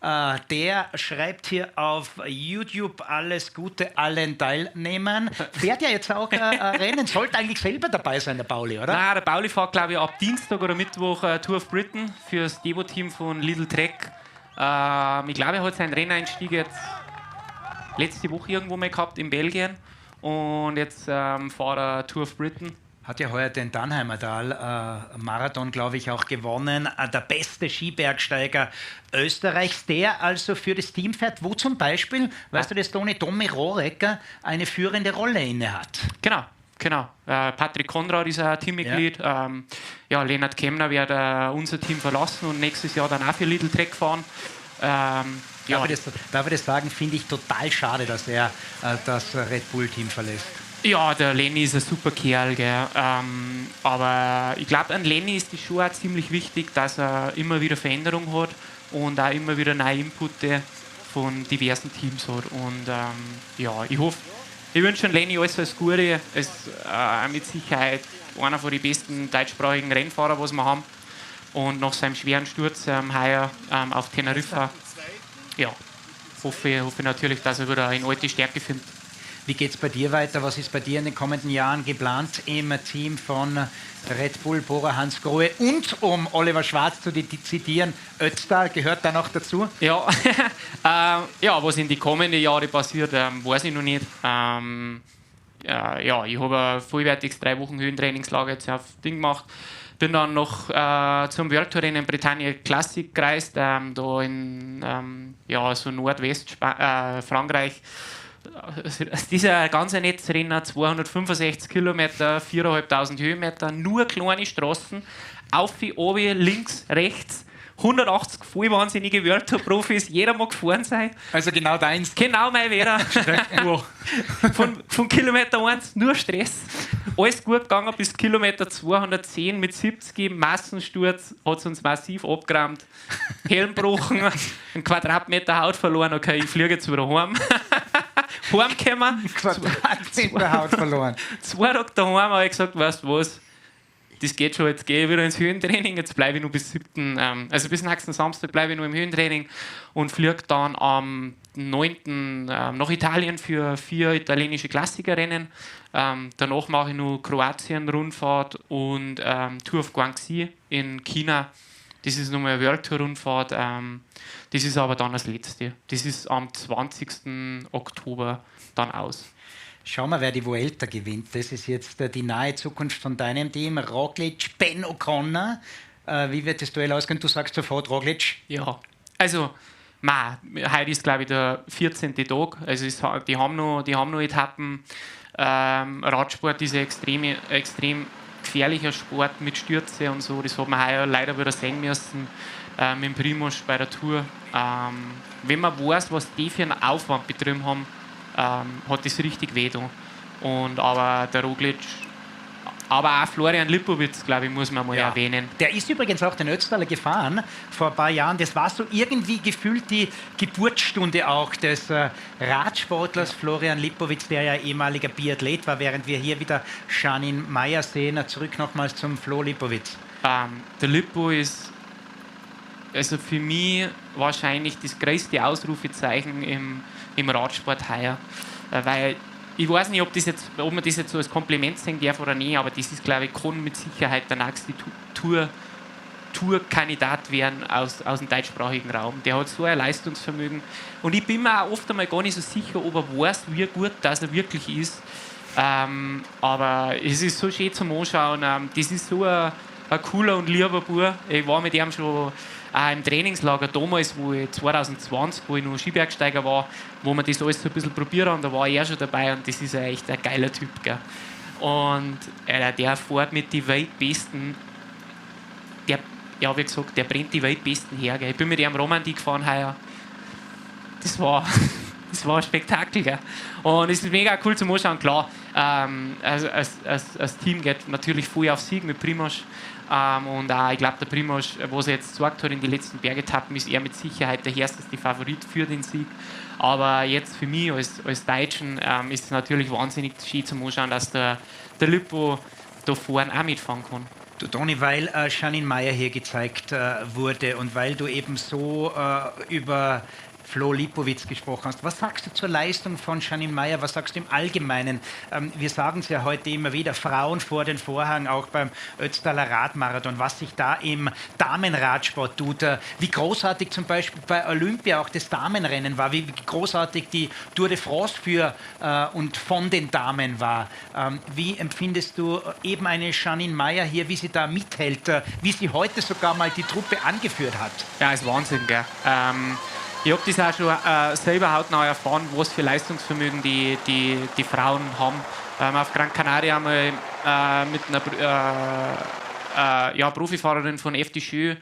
Der schreibt hier auf YouTube alles Gute allen Teilnehmern. Fährt ja jetzt auch Rennen, sollte eigentlich selber dabei sein, der Pauli, oder? Nein, der Pauli fährt, glaube ich, ab Dienstag oder Mittwoch Tour of Britain für das Devo-Team von Lidl Trek. Ich glaube, er hat seinen Renneinstieg jetzt letzte Woche irgendwo mal gehabt in Belgien und jetzt fährt er Tour of Britain. Hat ja heuer den Dannheimertal Marathon, glaube ich, auch gewonnen. Der beste Skibergsteiger Österreichs, der also für das Team fährt, wo zum Beispiel, weißt du das, Toni, Tommy Rohrecker eine führende Rolle inne hat. Genau. Patrick Konrad ist ein Teammitglied. Ja. Lennart Kemner wird unser Team verlassen und nächstes Jahr dann auch für Lidl Trek fahren. Darf ich das sagen, finde ich total schade, dass er das Red Bull-Team verlässt. Ja, der Lenny ist ein super Kerl, gell? Aber ich glaube, an Lenny ist es schon auch ziemlich wichtig, dass er immer wieder Veränderung hat und auch immer wieder neue Inputte von diversen Teams hat. Und ja, ich wünsche Lenny alles Gute. Er ist mit Sicherheit einer von den besten deutschsprachigen Rennfahrer, was wir haben. Und nach seinem schweren Sturz heuer auf Teneriffa, ja, hoffe ich natürlich, dass er wieder in alte Stärke findet. Wie geht es bei dir weiter? Was ist bei dir in den kommenden Jahren geplant im Team von Red Bull, Bora Hansgrohe und, um Oliver Schwarz zu zitieren, Ötztal gehört da noch dazu? Ja, ja, was in die kommenden Jahre passiert, weiß ich noch nicht. ich habe ein vollwertiges 3 Wochen Höhentrainingslager jetzt auf Ding gemacht. Bin dann noch zum World Tour Rennen Bretagne Classic gereist, da in so Nordwest Frankreich. Dieser ganze Netzrennen, 265 Kilometer, 4.500 Höhenmeter, nur kleine Straßen, auf, oben, links, rechts. 180 voll wahnsinnige World Tour Profis, jeder mag gefahren sein. Also genau deins. Genau mein Vera. von Kilometer 1 nur Stress. Alles gut gegangen bis Kilometer 210 mit 70, Massensturz, hat es uns massiv abgerammt. Helm gebrochen, 1 Quadratmeter Haut verloren, okay, ich fliege jetzt wieder heim. Heimgekommen. Quadratmeter Haut verloren. 2 Tage daheim habe ich gesagt, weißt du was, das geht schon, jetzt gehe ich wieder ins Höhentraining, jetzt bleibe ich noch bis 7., bis nächsten Samstag bleibe ich noch im Höhentraining und fliege dann am 9. nach Italien für 4 italienische Klassikerrennen. Danach mache ich noch Kroatien-Rundfahrt und Tour of Guangxi in China. Das ist nochmal eine World Tour Rundfahrt. Das ist aber dann das letzte. Das ist am 20. Oktober dann aus. Schau mal, wer die Vuelta gewinnt. Das ist jetzt die nahe Zukunft von deinem Team. Roglic, Ben O'Connor. Wie wird das Duell ausgehen? Du sagst sofort Roglic. Ja, also heute ist, glaube ich, der 14. Tag. Also die haben noch Etappen. Radsport ist ein extrem gefährlicher Sport mit Stürze und so. Das hat man heuer leider wieder sehen müssen mit dem Primož bei der Tour. Wenn man weiß, was die für einen Aufwand betrieben haben, hat das richtig wehgetan. Aber der Roglic, aber auch Florian Lipowitz, glaube ich, muss man mal erwähnen. Der ist übrigens auch den Ötztaler gefahren vor ein paar Jahren. Das war so irgendwie gefühlt die Geburtsstunde auch des Radsportlers Florian Lipowitz, der ja ehemaliger Biathlet war, während wir hier wieder Janine Meyer sehen. Zurück nochmals zum Flo Lipowitz. Der Lippo ist also für mich wahrscheinlich das größte Ausrufezeichen im Radsport heuer. Weil ich weiß nicht, ob man das jetzt so als Kompliment sehen darf oder nicht, aber das ist, glaube ich, kann mit Sicherheit der nächste Tour-Kandidat werden aus dem deutschsprachigen Raum. Der hat so ein Leistungsvermögen. Und ich bin mir auch oft einmal gar nicht so sicher, ob er weiß, wie gut das er wirklich ist. Aber es ist so schön zum Anschauen. Das ist so ein cooler und lieber Bub. Ich war mit ihm schon im Trainingslager damals, 2020, wo ich noch Skibergsteiger war, wo wir das alles so ein bisschen probiert haben, da war er schon dabei und das ist echt ein geiler Typ. Gell? Und der fährt mit den Weltbesten, wie gesagt, der brennt die Weltbesten her. Gell? Ich bin mit ihm Romandie gefahren heuer. Das war ein Spektakel. Gell? Und es ist mega cool zum Anschauen. Klar, das Team geht natürlich voll auf Sieg mit Primož. Und ich glaube, der Primož, was er jetzt gesagt hat in den letzten Bergetappen, ist er mit Sicherheit der erste Favorit für den Sieg. Aber jetzt für mich als Deutschen ist es natürlich wahnsinnig schön zum Anschauen, dass der Lippo da vorne auch mitfahren kann. Du Toni, weil Janine Meyer hier gezeigt wurde und weil du eben so über Flo Lipowitz gesprochen hast. Was sagst du zur Leistung von Janine Meyer? Was sagst du im Allgemeinen? Wir sagen es ja heute immer wieder, Frauen vor den Vorhang, auch beim Ötztaler Radmarathon, was sich da im Damenradsport tut. Wie großartig zum Beispiel bei Olympia auch das Damenrennen war, wie großartig die Tour de France für und von den Damen war. Wie empfindest du eben eine Janine Meyer hier, wie sie da mithält, wie sie heute sogar mal die Truppe angeführt hat? Ja, ist Wahnsinn, gell? Ich habe das auch schon selber hautnah erfahren, was für Leistungsvermögen die Frauen haben. Auf Gran Canaria haben wir mit einer Profifahrerin von FDJ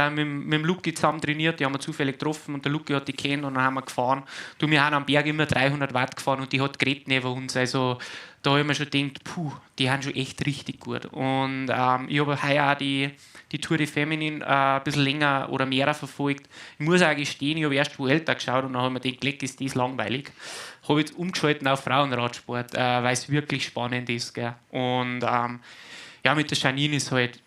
mit dem Luki zusammen trainiert. Die haben wir zufällig getroffen und der Luki hat die kennen und dann haben wir gefahren. Wir haben am Berg immer 300 Watt gefahren und die hat geredet neben uns. Also da habe ich mir schon gedacht, die haben schon echt richtig gut. Und ich habe heuer auch die Tour de Feminin ein bisschen länger oder mehr verfolgt. Ich muss auch gestehen, ich habe erst Vuelta geschaut und dann habe ich mir gedacht, ist das langweilig. Habe jetzt umgeschalten auf Frauenradsport, weil es wirklich spannend ist. Gell? Und mit der Janine ist halt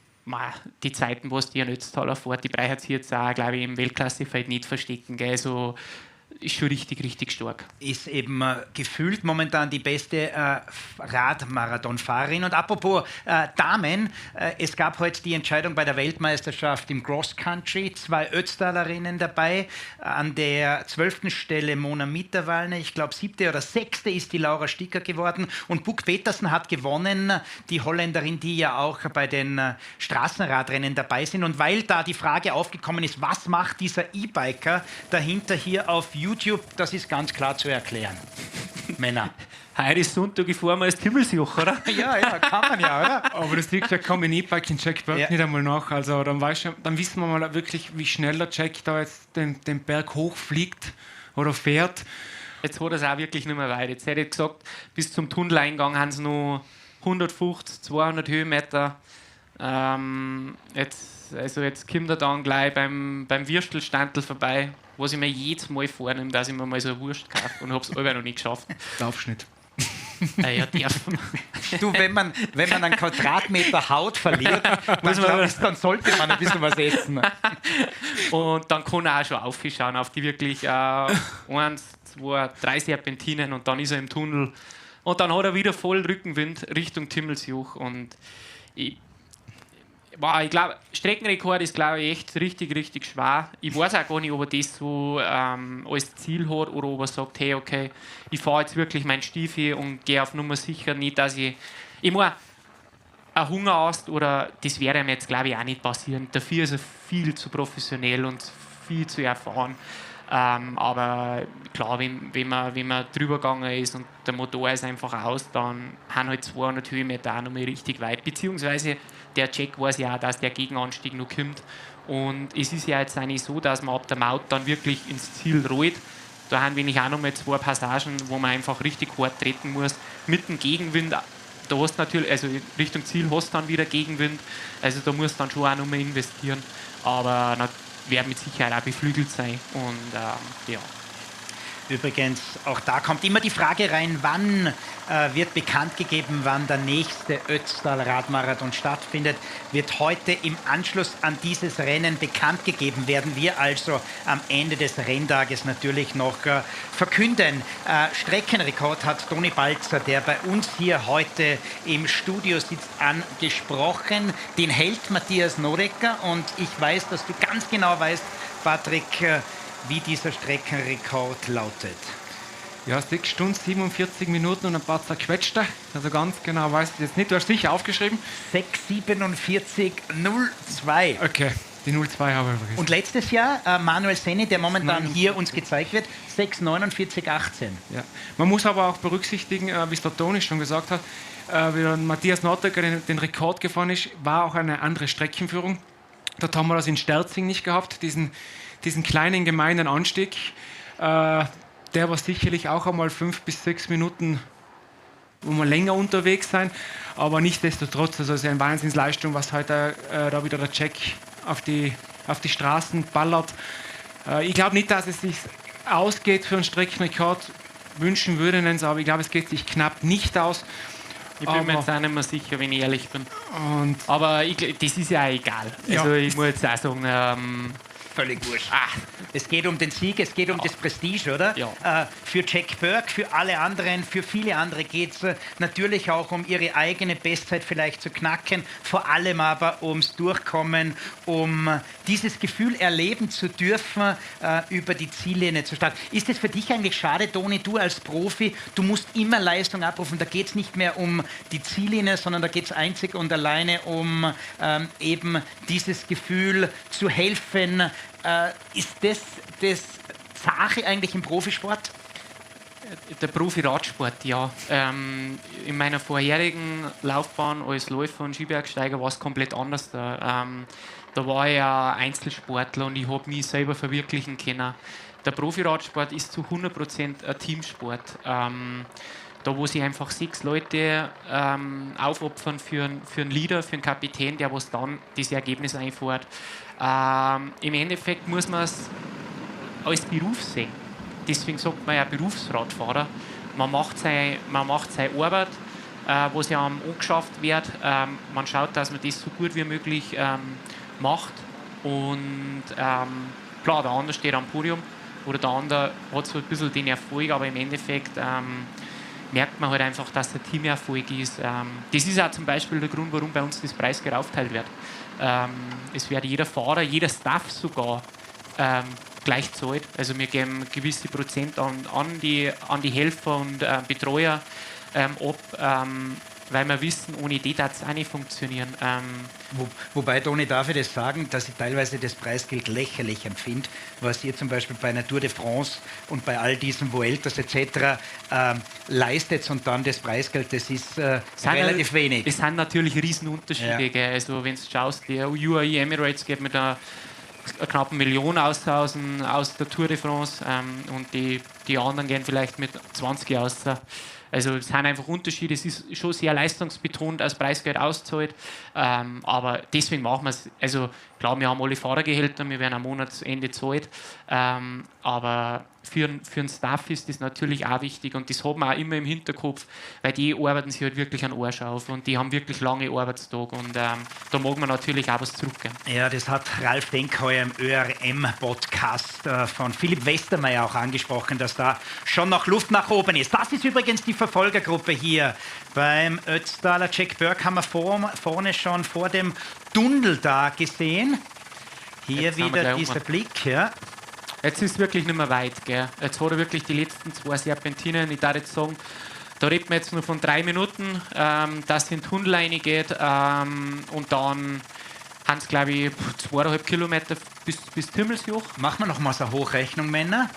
die Zeiten, was die in Ötztaler fährt, die braucht sie jetzt auch, glaube ich, im Weltklassefeld nicht verstecken. Gell? So ist schon richtig, richtig stark. Ist eben gefühlt momentan die beste Radmarathonfahrerin. Und apropos Damen, es gab heute die Entscheidung bei der Weltmeisterschaft im Cross Country. 2 Ötztalerinnen dabei. An der 12. Stelle Mona Mitterwallner. Ich glaube 7. oder 6. ist die Laura Sticker geworden. Und Buck Petersen hat gewonnen, die Holländerin, die ja auch bei den Straßenradrennen dabei sind. Und weil da die Frage aufgekommen ist, was macht dieser E-Biker dahinter hier auf YouTube, das ist ganz klar zu erklären. Männer. Heute ist Sonntag, ich fahre mal als Himmelsjoch, oder? ja, kann man ja, oder? Aber das liegt ja kaum in E-Bike in Jack Berg nicht einmal nach. Also dann wissen wir mal wirklich, wie schnell der Jack da jetzt den Berg hochfliegt oder fährt. Jetzt hat er es auch wirklich nicht mehr weit. Jetzt hätte ich gesagt, bis zum Tunneleingang haben sie noch 150, 200 Höhenmeter. Jetzt kommt er dann gleich beim Würstelstandl vorbei, was ich mir jedes Mal vornehme, dass ich mir mal so eine Wurst kaufe und habe es aber noch nicht geschafft. Aufschnitt. Ja, du, wenn man einen Quadratmeter Haut verliert, dann sollte man ein bisschen was essen. Und dann kann er auch schon aufschauen auf die wirklich 1, 2, 3 Serpentinen und dann ist er im Tunnel. Und dann hat er wieder voll Rückenwind Richtung Timmelsjoch. Und ich glaube, Streckenrekord ist, glaube ich, echt richtig, richtig schwer. Ich weiß auch gar nicht, ob er das so als Ziel hat oder ob er sagt, hey, okay, ich fahre jetzt wirklich meinen Stiefel und gehe auf Nummer sicher nicht, dass ich meine, ein Hungerast oder das wäre ihm jetzt, glaube ich, auch nicht passieren. Dafür ist er viel zu professionell und viel zu erfahren. Aber klar, wenn man drüber gegangen ist und der Motor ist einfach aus, dann haben halt 200 Höhenmeter auch noch mal richtig weit. Beziehungsweise der Jack weiß ja auch, dass der Gegenanstieg noch kommt. Und es ist ja jetzt eigentlich so, dass man ab der Maut dann wirklich ins Ziel rollt. Da haben wir auch noch mal 2 Passagen, wo man einfach richtig hart treten muss. Mit dem Gegenwind, da hast du natürlich, also Richtung Ziel hast du dann wieder Gegenwind. Also da musst du dann schon auch noch mal investieren. Aber werden mit Sicherheit auch beflügelt sein. Und ja. Übrigens, auch da kommt immer die Frage rein, wann wird bekannt gegeben, wann der nächste Ötztal-Radmarathon stattfindet. Wird heute im Anschluss an dieses Rennen bekannt gegeben, werden wir also am Ende des Renntages natürlich noch verkünden. Streckenrekord hat Toni Balzer, der bei uns hier heute im Studio sitzt, angesprochen. Den hält Matthias Norecker und ich weiß, dass du ganz genau weißt, Patrick, wie dieser Streckenrekord lautet. Ja, 6 Stunden, 47 Minuten und ein paar zerquetschte. Also ganz genau weiß ich jetzt nicht. Du hast sicher aufgeschrieben. 6:47:02. Okay, die 02 habe ich vergessen. Und letztes Jahr Manuel Senni, der momentan hier uns gezeigt wird, 6:49:18. Ja. Man muss aber auch berücksichtigen, wie es der Toni schon gesagt hat, wie der Matthias Norecker den Rekord gefahren ist, war auch eine andere Streckenführung. Dort haben wir das in Sterzing nicht gehabt, diesen kleinen gemeinen Anstieg. Der war sicherlich auch einmal 5 bis 6 Minuten, wo wir länger unterwegs sein. Aber nichtsdestotrotz, also es ist eine Wahnsinnsleistung, was heute da wieder der Jack auf die Straßen ballert. Ich glaube nicht, dass es sich ausgeht für einen Streckenrekord. Wünschen würde ich es, aber ich glaube, es geht sich knapp nicht aus. Ich bin mir jetzt auch nicht mehr sicher, wenn ich ehrlich bin. Aber das ist ja egal. Also ich muss jetzt auch sagen, völlig wurscht. Es geht um den Sieg, es geht um das Prestige, oder? Ja. Für Jack Berg, für alle anderen, für viele andere geht es natürlich auch um ihre eigene Bestzeit vielleicht zu knacken, vor allem aber ums Durchkommen, um dieses Gefühl erleben zu dürfen, über die Ziellinie zu starten. Ist es für dich eigentlich schade, Toni, du als Profi, du musst immer Leistung abrufen, da geht es nicht mehr um die Ziellinie, sondern da geht es einzig und alleine um eben dieses Gefühl zu helfen. Ist das Sache eigentlich im Profisport? Der Profi-Radsport, ja. In meiner vorherigen Laufbahn als Läufer und Skibergsteiger war es komplett anders. Da war ich ja Einzelsportler und ich habe mich selber verwirklichen können. Der Profi-Radsport ist zu 100% ein Teamsport. Da, wo sich einfach 6 Leute aufopfern für einen Leader, für einen Kapitän, der was dann das Ergebnis einfährt. Im Endeffekt muss man es als Beruf sehen. Deswegen sagt man ja Berufsradfahrer. Man macht seine Arbeit, was ja angeschafft wird. Man schaut, dass man das so gut wie möglich macht. Und klar, der andere steht am Podium. oder der andere hat so ein bisschen den Erfolg, aber im Endeffekt merkt man halt einfach, dass der Teamerfolg ist. Das ist auch zum Beispiel der Grund, warum bei uns das Preisgeld aufgeteilt wird. Es wird jeder Fahrer, jeder Staff sogar gleich zahlt. Also wir geben gewisse Prozent an die Helfer und Betreuer ab, weil wir wissen, ohne die darf es auch nicht funktionieren. Wobei, Toni, darf ich das sagen, dass ich teilweise das Preisgeld lächerlich empfinde, was ihr zum Beispiel bei einer Tour de France und bei all diesen Vueltas etc. Leistet und dann das Preisgeld, das ist relativ wenig. Es sind natürlich Riesenunterschiede. Ja. Also wenn du schaust, der UAE Emirates geht mit einer knapp 1 Million aus der Tour de France und die anderen gehen vielleicht mit 20 aus. Also es sind einfach Unterschiede. Es ist schon sehr leistungsbetont als Preisgeld auszahlt, aber deswegen machen wir es. Also klar, wir haben alle Fahrergehälter, wir werden am Monatsende zahlt, aber für den Staff ist das natürlich auch wichtig und das hat man auch immer im Hinterkopf, weil die arbeiten sich halt wirklich an Arsch auf und die haben wirklich lange Arbeitstage und da mag man natürlich auch was zurückgeben. Ja, das hat Ralf Denkheuer im ÖRM-Podcast von Philipp Westermeier auch angesprochen, dass da schon noch Luft nach oben ist. Das ist übrigens die Verfolgergruppe hier beim Ötztaler. Jack Burke haben wir vorne schon vor dem Tunnel da gesehen. Hier jetzt wieder dieser Blick. Ja. Jetzt ist es wirklich nicht mehr weit. Gell? Jetzt hat er wirklich die letzten 2 Serpentinen. Ich darf jetzt sagen, da redet man jetzt nur von 3 Minuten, dass es in den Tunnel reingeht. Und dann haben es, glaube ich, 2,5 Kilometer bis Tümmelsjoch. Machen wir noch mal so eine Hochrechnung, Männer.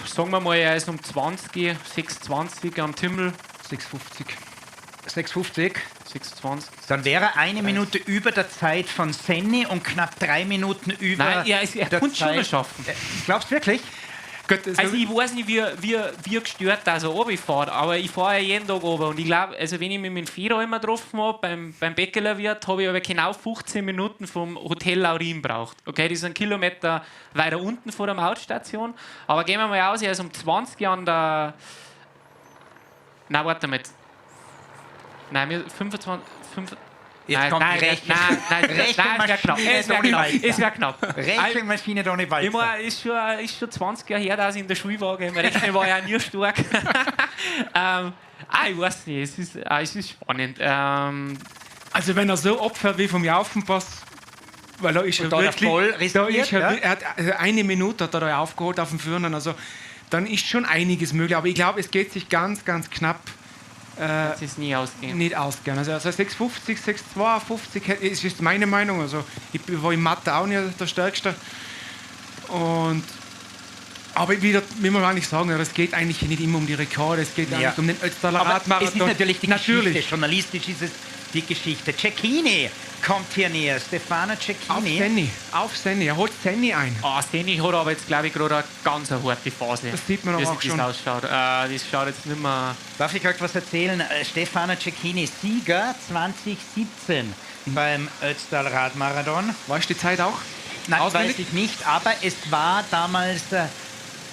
Sagen wir mal, er ist um 6,20 am Tümmel. 6,50. 6,20. Dann wäre er 1 Minute über der Zeit von Senni und knapp 3 Minuten über. Nein, er kann schon schaffen. Glaubst du wirklich? Gut, also ich weiß nicht, wie gestört da so runterfährt, aber ich fahre ja jeden Tag runter und ich glaube, also wenn ich mich mit dem Feder immer getroffen habe, beim Bäckerlerwirt, habe ich aber genau 15 Minuten vom Hotel Laurin braucht. Okay, das ist 1 Kilometer weiter unten vor der Mautstation, aber gehen wir mal aus, er ist um 20 an der... Nein, warte mal. Nein, 25... Jetzt kommt die Rechenmaschine. Es wäre knapp. Rechenmaschine Toni Balzer. Ist schon 20 Jahre her, dass ich in der Schule war. Im Rechnen war ja nie stark. Ich weiß nicht, es ist spannend. Also wenn er so abfährt wie vom Jaufenpass, weil er ist ja wirklich... Er hat 1 Minute hat er da aufgeholt auf dem Führenden, also dann ist schon einiges möglich. Aber ich glaube, es geht sich ganz, ganz knapp... das ist nie ausgehen. Nicht ausgehen. Also 6,50, 6,52 ist meine Meinung. Also ich war in Mathe auch nicht der Stärkste. Aber wieder, wie man eigentlich sagen, es geht eigentlich nicht immer um die Rekorde, es geht eigentlich um den Ötztaler Radmarathon. Es ist natürlich die Geschichte, journalistisch ist es die Geschichte. Cecchini kommt hier näher, Stefano Cecchini. Auf Senni, er holt Senni ein. Senni hat aber jetzt, glaube ich, gerade eine ganz harte Phase. Das sieht man aber auch schon. Das schaut jetzt nicht mehr... Darf ich euch was erzählen? Stefano Cecchini, Sieger 2017 beim Ötztaler Radmarathon. Weißt du die Zeit auch? Nein, weiß ich nicht, aber es war damals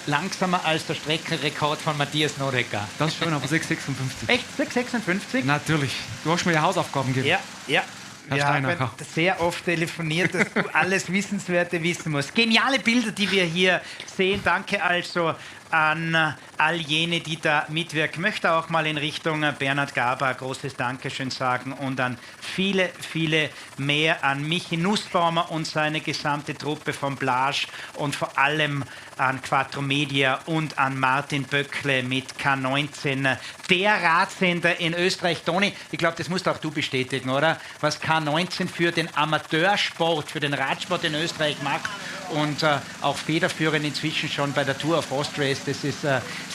langsamer als der Streckenrekord von Matthias Norecker. Das schon, aber 6,56. Echt? 6,56? Natürlich. Du hast mir ja Hausaufgaben gegeben. Ja. Wir haben sehr oft telefoniert, dass du alles Wissenswerte wissen musst. Geniale Bilder, die wir hier sehen. Danke also an all jene, die da mitwirken. Ich möchte auch mal in Richtung Bernhard Gaber großes Dankeschön sagen und an viele, viele mehr, an Michi Nussbaumer und seine gesamte Truppe von Blage und vor allem an Quattro Media und an Martin Böckle mit K19, der Radsender in Österreich. Toni, ich glaube, das musst auch du bestätigen, oder? Was K19 für den Amateursport, für den Radsport in Österreich macht und auch federführend inzwischen schon bei der Tour of Austria ist. Das ist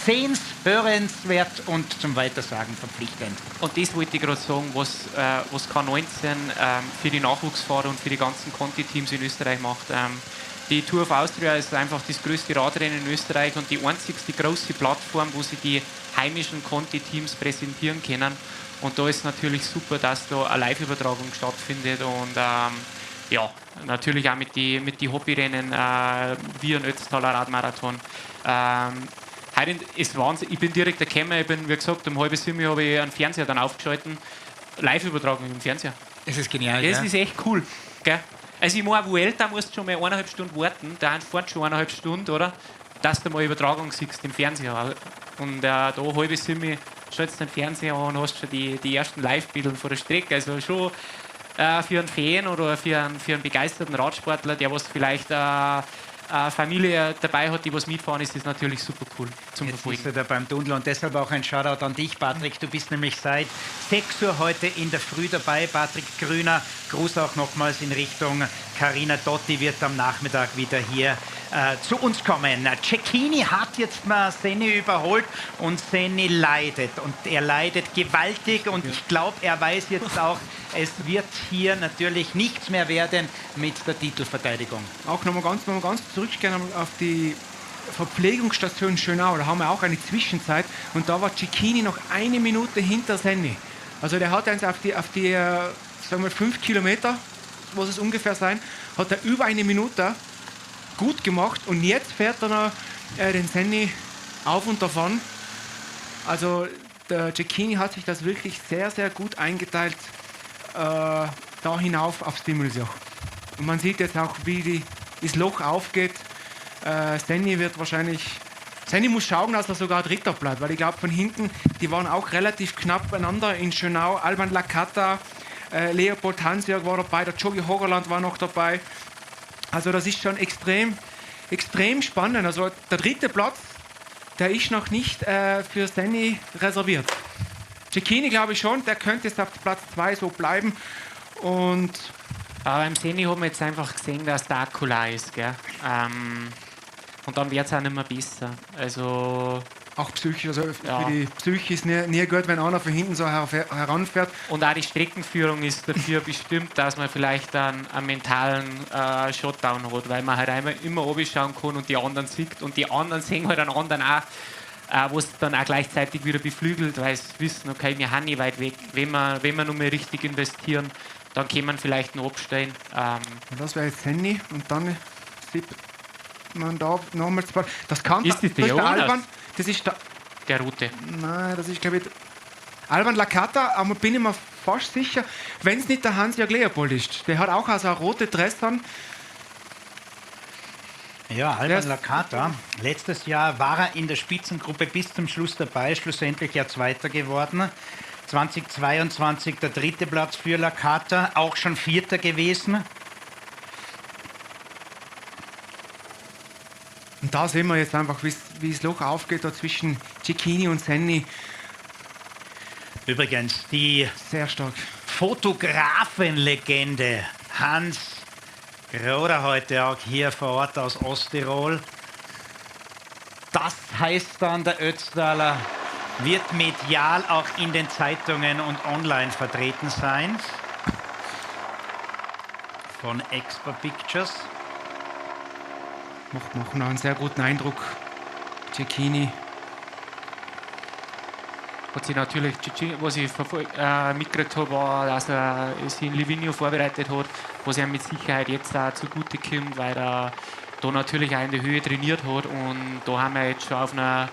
sehens-, hörenswert und zum Weitersagen verpflichtend. Und das wollte ich gerade sagen, was K19 für die Nachwuchsfahrer und für die ganzen Conti-Teams in Österreich macht. Die Tour of Austria ist einfach das größte Radrennen in Österreich und die einzigste große Plattform, wo sie die heimischen Conti-Teams präsentieren können. Und da ist natürlich super, dass da eine Live-Übertragung stattfindet und natürlich auch mit die Hobbyrennen wie ein Ötztaler Radmarathon. Ist Wahnsinn. Ich bin direkt gekommen, ich bin, wie gesagt, um 6:30 habe ich einen Fernseher dann aufgeschalten. Live-Übertragung im Fernseher. Das ist genial. Das ist echt cool. Gell? Also ich meine, Vuelta musst du schon mal 1,5 Stunden warten, der fährt schon 1,5 Stunden, oder? Dass du mal Übertragung siehst im Fernseher. Und da halbe Summe schaltest du den Fernseher an und hast schon die ersten Live-Bilder von der Strecke. Also schon für einen Fan oder für einen begeisterten Radsportler, der was vielleicht eine Familie dabei hat, die was mitfahren, ist das natürlich super cool zum Jetzt Verfolgen. ist er da beim Tunnel und deshalb auch ein Shoutout an dich, Patrick. Du bist nämlich seit 6 Uhr heute in der Früh dabei. Patrick Grüner, Gruß auch nochmals in Richtung Carina Dotti, wird am Nachmittag wieder hier zu uns kommen. Cecchini hat jetzt mal Senni überholt und Senni leidet. Und er leidet gewaltig und ich glaube, er weiß jetzt auch, es wird hier natürlich nichts mehr werden mit der Titelverteidigung. Auch nochmal ganz zurückgehen auf die Verpflegungsstation Schönau. Da haben wir auch eine Zwischenzeit und da war Cecchini noch 1 Minute hinter Senni. Also der hat jetzt auf die sagen wir 5 Kilometer, was es ungefähr sein, hat er über 1 Minute gut gemacht und jetzt fährt er noch den Senni auf und davon. Also der Cecchini hat sich das wirklich sehr, sehr gut eingeteilt da hinauf aufs Dimmelsjoch. Und man sieht jetzt auch, wie das Loch aufgeht. Senni muss schauen, dass er sogar Dritter bleibt, weil ich glaube, von hinten, die waren auch relativ knapp beieinander in Schönau. Alban Lakata, Leopold Hansjörg war dabei, der Jogi Hogerland war noch dabei. Also das ist schon extrem spannend. Also der 3. Platz, der ist noch nicht für Senni reserviert. Cecchini glaube ich schon, der könnte jetzt auf Platz 2 so bleiben. Und beim Senni haben wir jetzt einfach gesehen, dass der Akku leer ist. Gell? Und dann wird es auch nicht mehr besser. Also auch psychisch, also für die Psyche ist nie gut, wenn einer von hinten so heranfährt. Und auch die Streckenführung ist dafür bestimmt, dass man vielleicht einen mentalen Shutdown hat, weil man halt immer runterschauen kann und die anderen sieht. Und die anderen sehen halt einen anderen auch, wo es dann auch gleichzeitig wieder beflügelt, weil sie wissen, okay, wir haben nicht weit weg. Wenn wir nur mal richtig investieren, dann kann man vielleicht noch abstellen. Und das wäre jetzt Senni und dann sieht man da nochmal zwei. Das kann ist das der Alban, das ist der Route. Nein, das ist glaube ich Alban Lakata, aber bin ich mir fast sicher, wenn es nicht der Hansjörg Leopold ist. Der hat auch also eine rote Dress an. Ja, Alban Lakata. Letztes Jahr war er in der Spitzengruppe bis zum Schluss dabei, schlussendlich ja Zweiter geworden. 2022 der 3. Platz für Lakata, auch schon 4. gewesen. Und da sehen wir jetzt einfach, wie das Loch aufgeht da zwischen Cecchini und Senni. Übrigens, die sehr stark Fotografenlegende Hans Groder heute auch hier vor Ort aus Osttirol. Das heißt dann, der Ötztaler wird medial auch in den Zeitungen und online vertreten sein. Von Expo Pictures. Macht noch einen sehr guten Eindruck. Cecchini. Was ich natürlich mitgekriegt habe, war, dass er sich in Livigno vorbereitet hat, was er mit Sicherheit jetzt auch zugute kommt, weil er da natürlich auch in der Höhe trainiert hat. Und da haben wir jetzt schon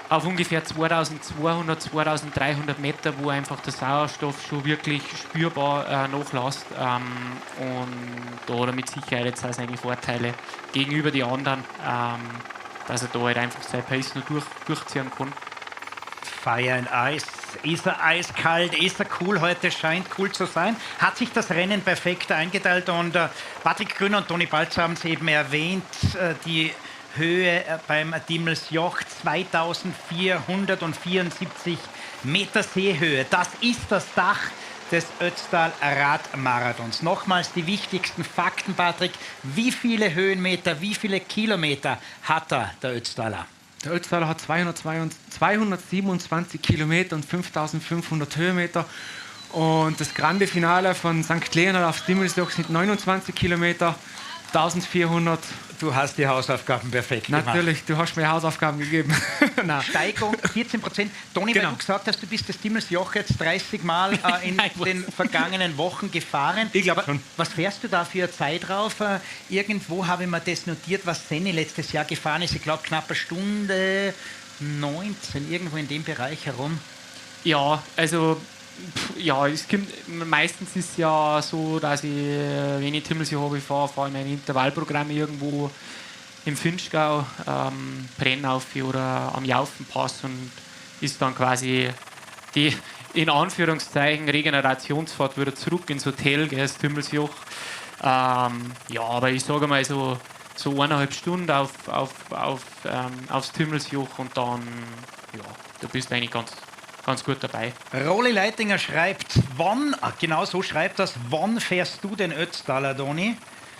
auf ungefähr 2200, 2300 Meter, wo einfach der Sauerstoff schon wirklich spürbar nachlässt. Und da hat er mit Sicherheit jetzt auch seine Vorteile gegenüber den anderen, dass er da halt einfach sein Pace noch durchziehen kann. Fire and Ice. Ist er eiskalt, ist er cool heute, scheint cool zu sein. Hat sich das Rennen perfekt eingeteilt und Patrick Grüner und Toni Balzer haben es eben erwähnt, die Höhe beim Dimmelsjoch 2474 Meter Seehöhe. Das ist das Dach des Ötztal Radmarathons. Nochmals die wichtigsten Fakten, Patrick. Wie viele Höhenmeter, wie viele Kilometer hat er, der Ötztaler? Der Ötztaler hat 227 Kilometer und 5500 Höhenmeter. Und das Grande Finale von St. Leonhard aufs Dimmelsjoch sind 29 Kilometer, 1400. Du hast die Hausaufgaben perfekt gemacht. Natürlich, du hast mir Hausaufgaben gegeben. Steigung 14%. Toni, genau. Weil du gesagt hast, du bist das Dimmelsjoch jetzt 30 Mal in den vergangenen Wochen gefahren. Ich glaube schon. Was fährst du da für eine Zeit drauf? Irgendwo habe ich mir das notiert, was Senni letztes Jahr gefahren ist. Ich glaube, knapp eine Stunde 19, irgendwo in dem Bereich herum. Ja, also Ja, meistens ist es ja so, dass ich, wenn ich Timmelsjoch fahre, fahre ich meine Intervallprogramme irgendwo im Finchgau, Brennauf oder am Jaufenpass und ist dann quasi die in Anführungszeichen Regenerationsfahrt wieder zurück ins Hotel, gell, das Timmelsjoch. Ja, aber ich sage mal so 1,5 Stunden aufs Timmelsjoch und dann, ja, da bist du eigentlich ganz gut dabei. Roli Leitinger schreibt, genau so schreibt das, wann fährst du den Ötztaler, Toni?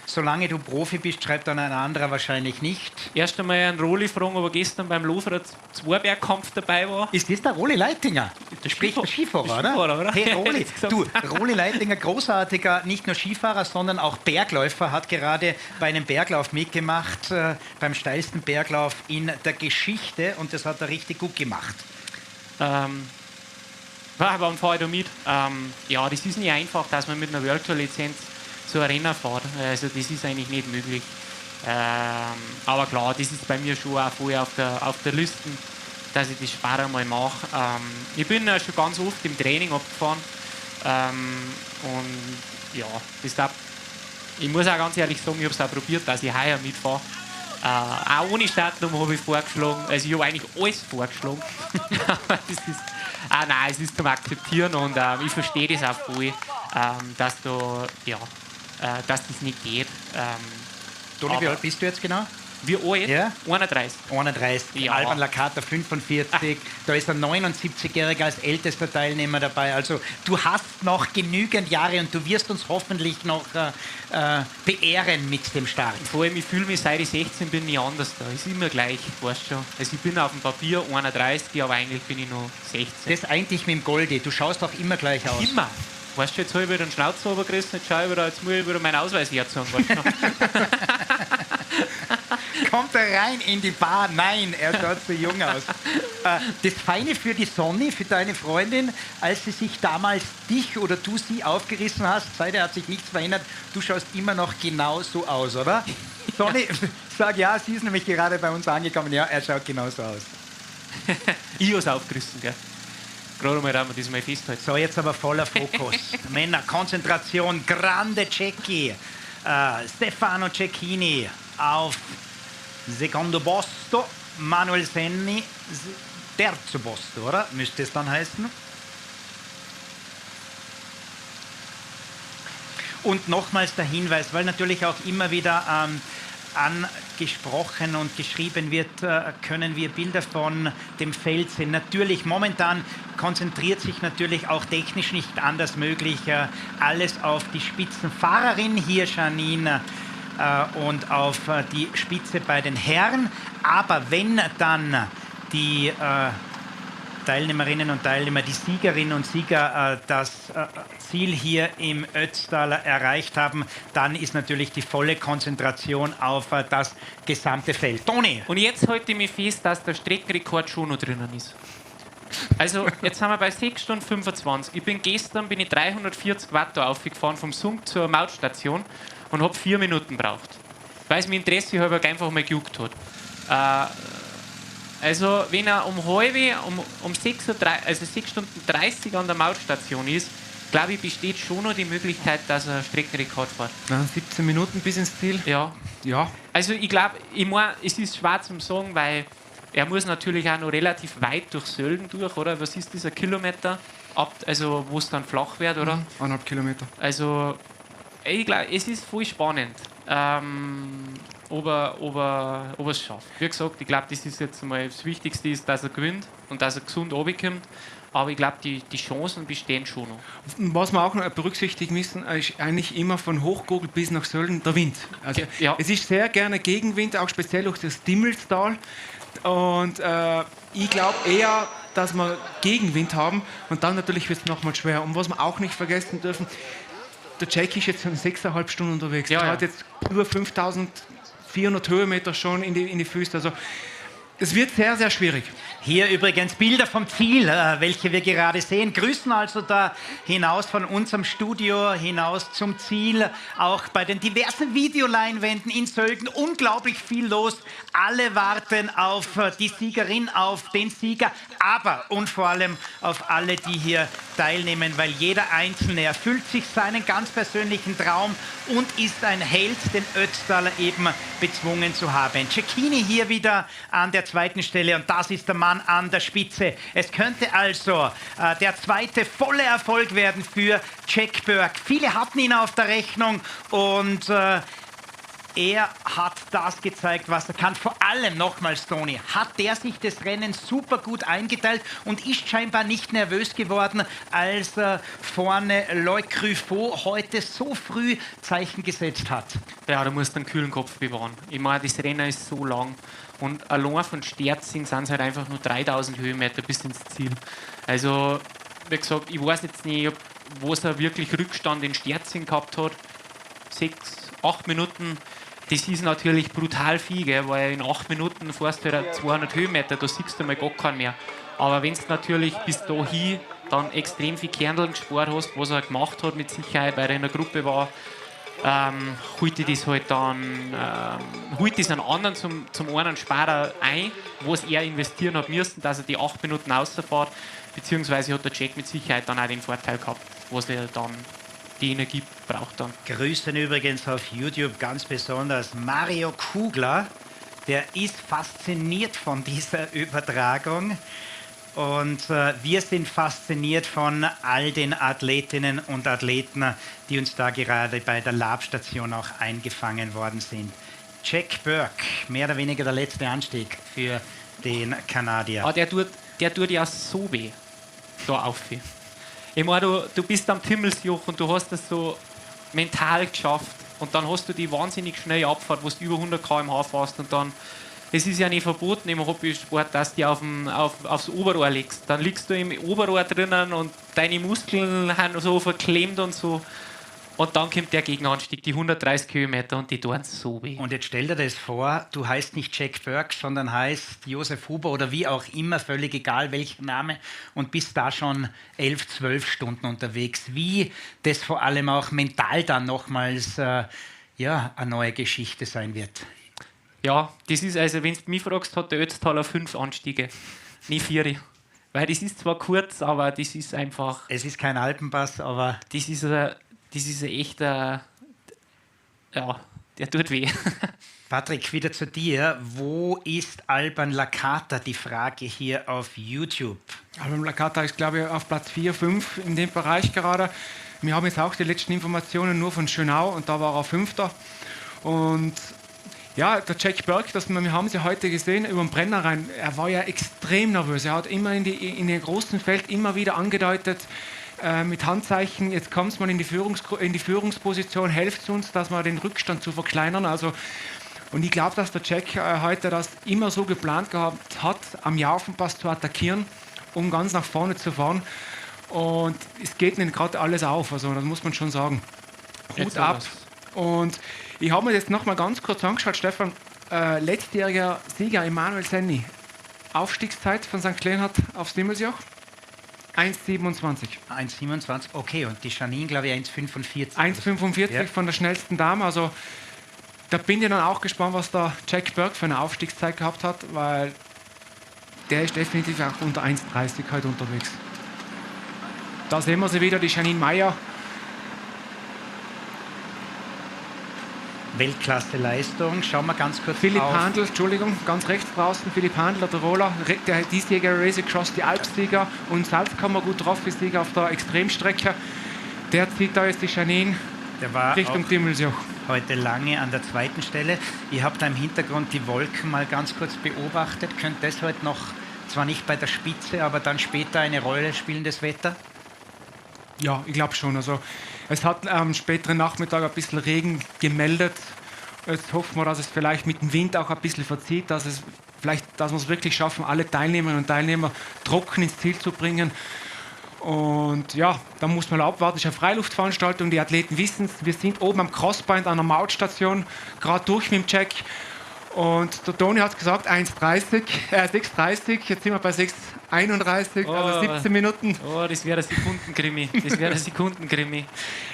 Solange du Profi bist, schreibt dann ein anderer wahrscheinlich nicht. Erst einmal einen Roli fragen, ob er gestern beim Loferer Zweibergkampf dabei war. Ist das der Roli Leitinger? Sprich der Skifahrer, oder? Hey, Roli, Roli Leitinger, großartiger, nicht nur Skifahrer, sondern auch Bergläufer, hat gerade bei einem Berglauf mitgemacht, beim steilsten Berglauf in der Geschichte und das hat er richtig gut gemacht. Warum fahre ich da mit? Ja, das ist nicht einfach, dass man mit einer World Tour Lizenz so ein Rennen fährt. Also das ist eigentlich nicht möglich. Aber klar, das ist bei mir schon auch vorher auf der Liste, dass ich das Sparren mal mache. Ich bin schon ganz oft im Training abgefahren. Und ja, ich muss auch ganz ehrlich sagen, ich habe es auch probiert, dass ich heuer mitfahre. Auch ohne Startnummer habe ich vorgeschlagen. Also ich habe eigentlich alles vorgeschlagen. Nein, es ist zum Akzeptieren und ich verstehe das auch voll, dass das nicht geht. Toni, wie alt bist du jetzt genau? Wie alt? Ja? 31. 31. Ja. Alban Lakata 45. Da ist ein 79-Jähriger als ältester Teilnehmer dabei. Also du hast noch genügend Jahre und du wirst uns hoffentlich noch beehren mit dem Start. Vor allem, ich fühle mich, seit ich 16 bin, nie anders da. Es ist immer gleich, weißt du schon. Also ich bin auf dem Papier 31, aber eigentlich bin ich noch 16. Das eint dich mit dem Goldi. Du schaust auch immer gleich aus. Immer. Weißt du, jetzt habe ich wieder einen Schnauzer runtergerissen, jetzt muss ich wieder meinen Ausweis herzogen. Weißt du? Kommt er rein in die Bar? Nein, er schaut so jung aus. Das Feine für die Sonny, für deine Freundin, als sie sich damals dich oder du sie aufgerissen hast, seitdem hat sich nichts verändert, du schaust immer noch genau so aus, oder? Sonny, sag ja, sie ist nämlich gerade bei uns angekommen, ja, er schaut genauso aus. Ich habe es aufgerissen, gell? Gerade mal, dass wir das mal festhalten. So, jetzt aber voller Fokus. Männer, Konzentration, Grande Cecchi, Stefano Cecchini auf Secondo Posto, Manuel Senni, Terzo Posto, oder? Müsste es dann heißen. Und nochmals der Hinweis, weil natürlich auch immer wieder angesprochen und geschrieben wird, können wir Bilder von dem Feld sehen. Natürlich, momentan konzentriert sich natürlich auch technisch nicht anders möglich alles auf die Spitzenfahrerin hier, Janine, und auf die Spitze bei den Herren. Aber wenn dann die Teilnehmerinnen und Teilnehmer, die Siegerinnen und Sieger das Ziel hier im Ötztaler erreicht haben, dann ist natürlich die volle Konzentration auf das gesamte Feld. Toni! Und jetzt halte ich mich fest, dass der Streckenrekord schon noch drinnen ist. Also jetzt sind wir bei 6 Stunden 25. Gestern bin ich 340 Watt aufgefahren vom Sunk zur Mautstation und habe 4 Minuten gebraucht. Weil es mir Interesse halber einfach mal gejuckt hat. Also wenn er um 6 Stunden 30 an der Mautstation ist, glaube ich, besteht schon noch die Möglichkeit, dass er Streckenrekord fährt. 17 Minuten bis ins Ziel? Ja. Also ich glaube, es ist schwer zu sagen, weil er muss natürlich auch noch relativ weit durch Sölden durch, oder? Was ist dieser Kilometer? Also wo es dann flach wird, oder? 1,5 Kilometer. Also ich glaube, es ist voll spannend. Ob er es schafft. Wie gesagt, ich glaube, das ist jetzt mal das Wichtigste, ist, dass er gewinnt und dass er gesund runterkommt. Aber ich glaube, die Chancen bestehen schon noch. Was wir auch noch berücksichtigen müssen, ist eigentlich immer von Hochgurgel bis nach Sölden der Wind. Also ja. Es ist sehr gerne Gegenwind, auch speziell durch das Dimmelstal. Und ich glaube eher, dass wir Gegenwind haben und dann natürlich wird es nochmal schwer. Und was wir auch nicht vergessen dürfen, der Jack ist jetzt 6,5 Stunden unterwegs. Er hat jetzt über 5.400 Höhenmeter schon in die Füße. Also Es wird sehr, sehr schwierig. Hier übrigens Bilder vom Ziel, welche wir gerade sehen. Grüßen also da hinaus von unserem Studio, hinaus zum Ziel. Auch bei den diversen Videoleinwänden in Sölden unglaublich viel los. Alle warten auf die Siegerin, auf den Sieger, aber und vor allem auf alle, die hier teilnehmen, weil jeder Einzelne erfüllt sich seinen ganz persönlichen Traum und ist ein Held, den Ötztaler eben bezwungen zu haben. Cecchini hier wieder an der zweiten Stelle und das ist der Mann an der Spitze. Es könnte also der zweite volle Erfolg werden für Jack Burke. Viele hatten ihn auf der Rechnung und er hat das gezeigt, was er kann. Vor allem, nochmals, Toni, hat der sich das Rennen super gut eingeteilt und ist scheinbar nicht nervös geworden, als vorne Loic Ruffo heute so früh Zeichen gesetzt hat. Ja, du musst einen kühlen Kopf bewahren. Ich meine, das Rennen ist so lang und allein von Sterzing sind es halt einfach nur 3000 Höhenmeter bis ins Ziel. Also, wie gesagt, ich weiß jetzt nicht, wo er wirklich Rückstand in Sterzing gehabt hat. 6, 8 Minuten. Das ist natürlich brutal viel, gell, weil in 8 Minuten fährst du halt 200 Höhenmeter, da siehst du mal gar keinen mehr. Aber wenn du natürlich bis dahin dann extrem viel Kernel gespart hast, was er gemacht hat mit Sicherheit, weil er in der Gruppe war, holt das halt dann, holt das einen anderen zum einen Sparer ein, was er investieren hat müssen, dass er die 8 Minuten rausfährt, beziehungsweise hat der Jack mit Sicherheit dann auch den Vorteil gehabt, was er dann die Energie braucht dann. Grüßen übrigens auf YouTube ganz besonders Mario Kugler. Der ist fasziniert von dieser Übertragung. Und wir sind fasziniert von all den Athletinnen und Athleten, die uns da gerade bei der Labstation auch eingefangen worden sind. Jack Burke, mehr oder weniger der letzte Anstieg für den Kanadier. Ah, der tut ja so weh, da auf. Ich meine, du bist am Timmelsjoch und du hast das so mental geschafft und dann hast du die wahnsinnig schnelle Abfahrt, wo du über 100 km/h fährst und dann, es ist ja nicht verboten im Hobbysport, dass du aufs Oberrohr legst. Dann liegst du im Oberrohr drinnen und deine Muskeln haben so verklemmt und so. Und dann kommt der Gegenanstieg, die 130 Kilometer und die tun so weh. Und jetzt stell dir das vor, du heißt nicht Jack Burke, sondern heißt Josef Huber oder wie auch immer, völlig egal welcher Name und bist da schon 11, 12 Stunden unterwegs. Wie das vor allem auch mental dann nochmals eine neue Geschichte sein wird. Ja, das ist also, wenn du mich fragst, hat der Ötztaler 5 Anstiege, nicht 4. Weil das ist zwar kurz, aber das ist einfach... Es ist kein Alpenpass, aber... Das ist ein echter, ja, der tut weh. Patrick, wieder zu dir. Wo ist Alban Lakata? Die Frage hier auf YouTube. Alban Lakata ist, glaube ich, auf Platz 4, 5 in dem Bereich gerade. Wir haben jetzt auch die letzten Informationen nur von Schönau und da war er 5. Und ja, der Jack Burke, wir haben sie heute gesehen über den Brenner rein, er war ja extrem nervös. Er hat immer in den großen Feld immer wieder angedeutet, mit Handzeichen, jetzt kommt es mal in die Führungsposition, helft uns, dass wir den Rückstand zu verkleinern. Also, und ich glaube, dass der Jack heute das immer so geplant gehabt hat, am Jaufenpass zu attackieren, um ganz nach vorne zu fahren. Und es geht nicht gerade alles auf, also das muss man schon sagen. Hut ab. Und ich habe mir jetzt noch mal ganz kurz angeschaut, Stefan, letztjähriger Sieger Emanuel Senni, Aufstiegszeit von St. Leonhard aufs Dimmelsjoch? 1,27. 1,27, okay. Und die Janine, glaube ich, 1,45. 1,45 ja. Von der schnellsten Dame. Also da bin ich dann auch gespannt, was der Jack Burke für eine Aufstiegszeit gehabt hat, weil der ist definitiv auch unter 1,30 heute unterwegs. Da sehen wir sie wieder, die Janine Meyer. Weltklasse-Leistung. Schauen wir ganz kurz Philipp auf. Handel, Entschuldigung, ganz rechts draußen. Philipp Handel, der Tiroler, der diesjährige Race Across die Alpsieger und Salzkammer gut drauf ist Sieger auf der Extremstrecke. Der zieht da jetzt die Janine Richtung Dimmelsjoch. Heute lange an der zweiten Stelle. Ihr habt da im Hintergrund die Wolken mal ganz kurz beobachtet. Könnte das heute noch, zwar nicht bei der Spitze, aber dann später eine Rolle spielen, das Wetter? Ja, ich glaube schon. Also, es hat am späteren Nachmittag ein bisschen Regen gemeldet. Jetzt hoffen wir, dass es vielleicht mit dem Wind auch ein bisschen verzieht, dass wir es wirklich schaffen, alle Teilnehmerinnen und Teilnehmer trocken ins Ziel zu bringen. Und ja, da muss man abwarten. Es ist eine Freiluftveranstaltung, die Athleten wissen es. Wir sind oben am Crossbind an der Mautstation, gerade durch mit dem Jack. Und der Toni hat gesagt 6,30, jetzt sind wir bei 6,31, also 17 Minuten. Oh, das wäre ein Sekundenkrimi.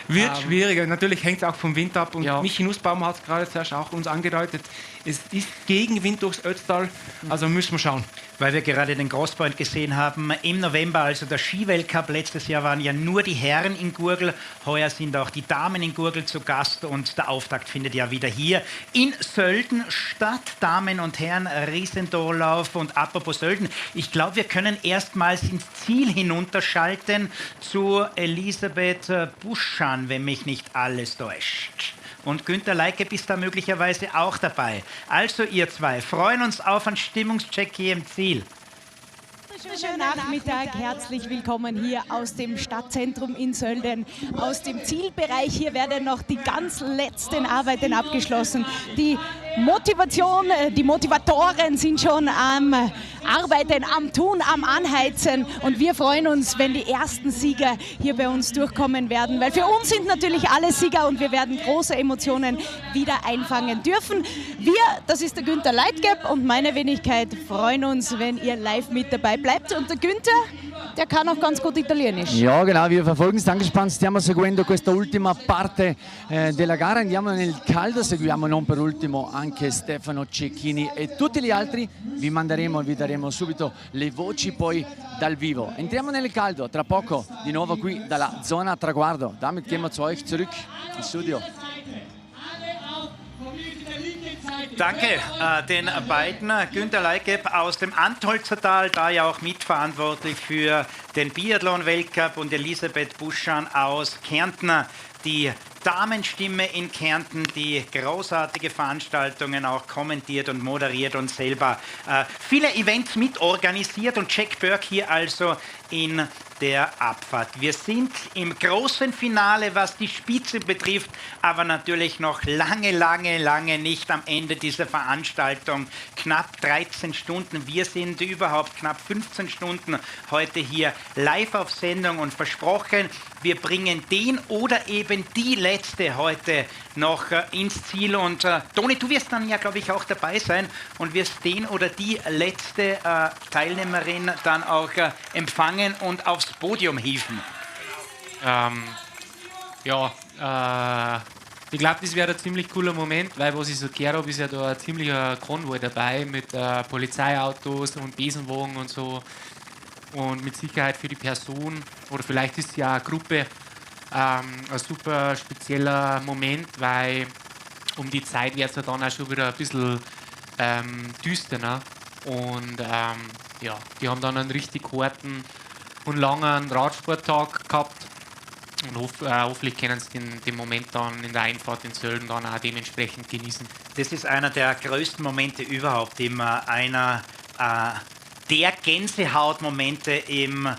Wird schwieriger. Natürlich hängt es auch vom Wind ab. Und Michi Nussbaum hat es gerade zuerst auch uns angedeutet. Es ist Gegenwind durchs Ötztal, also müssen wir schauen. Weil wir gerade den Crosspoint gesehen haben, im November, also der Skiweltcup, letztes Jahr waren ja nur die Herren in Gurgel, heuer sind auch die Damen in Gurgel zu Gast und der Auftakt findet ja wieder hier in Sölden statt. Damen und Herren, Riesendorlauf und apropos Sölden, ich glaube, wir können erstmals ins Ziel hinunterschalten zu Elisabeth Buschan, wenn mich nicht alles täuscht. Und Günter Leikep ist da möglicherweise auch dabei. Also ihr zwei freuen uns auf einen Stimmungscheck hier im Ziel. Schönen Nachmittag, herzlich willkommen hier aus dem Stadtzentrum in Sölden, aus dem Zielbereich. Hier werden noch die ganz letzten Arbeiten abgeschlossen. Die Motivation, die Motivatoren sind schon am Arbeiten, am Tun, am Anheizen und wir freuen uns, wenn die ersten Sieger hier bei uns durchkommen werden, weil für uns sind natürlich alle Sieger und wir werden große Emotionen wieder einfangen dürfen. Wir, das ist der Günter Leikep und meine Wenigkeit, freuen uns, wenn ihr live mit dabei bleibt und der Günther, der kann auch ganz gut Italienisch. Ja, genau, wir verfolgen angespannt, stiamo seguendo questa ultima parte della gara, andiamo nel caldo, seguiamo non per ultimo anche Stefano Cecchini e tutti gli altri, vi daremo subito le voci poi dal vivo. Entriamo nel caldo, tra poco di nuovo qui dalla zona Traguardo, damit gehen wir zu euch zurück ins Studio. Danke den beiden. Günter Leikep aus dem Antholzertal, da ja auch mitverantwortlich für den Biathlon-Weltcup und Elisabeth Buschan aus Kärnten, die Damenstimme in Kärnten, die großartige Veranstaltungen auch kommentiert und moderiert und selber viele Events mitorganisiert und Jack Burke hier also in der Abfahrt. Wir sind im großen Finale, was die Spitze betrifft, aber natürlich noch lange nicht am Ende dieser Veranstaltung. Knapp 13 Stunden, wir sind überhaupt knapp 15 Stunden heute hier live auf Sendung und versprochen, wir bringen den oder eben die letzte heute noch ins Ziel und Toni, du wirst dann ja, glaube ich, auch dabei sein und wirst den oder die letzte Teilnehmerin dann auch empfangen und aufs Podium hieven. Ich glaube, das wäre ein ziemlich cooler Moment, weil was ich so gehört habe, ist ja da ein ziemlicher Konvoi dabei mit Polizeiautos und Besenwagen und so. Und mit Sicherheit für die Person, oder vielleicht ist es ja eine Gruppe, ein super spezieller Moment, weil um die Zeit wird es ja dann auch schon wieder ein bisschen düsterer. Und die haben dann einen richtig harten und langen Radsporttag gehabt. Und hoffentlich können sie den Moment dann in der Einfahrt in Sölden dann auch dementsprechend genießen. Das ist einer der größten Momente überhaupt, einer der Gänsehautmomente im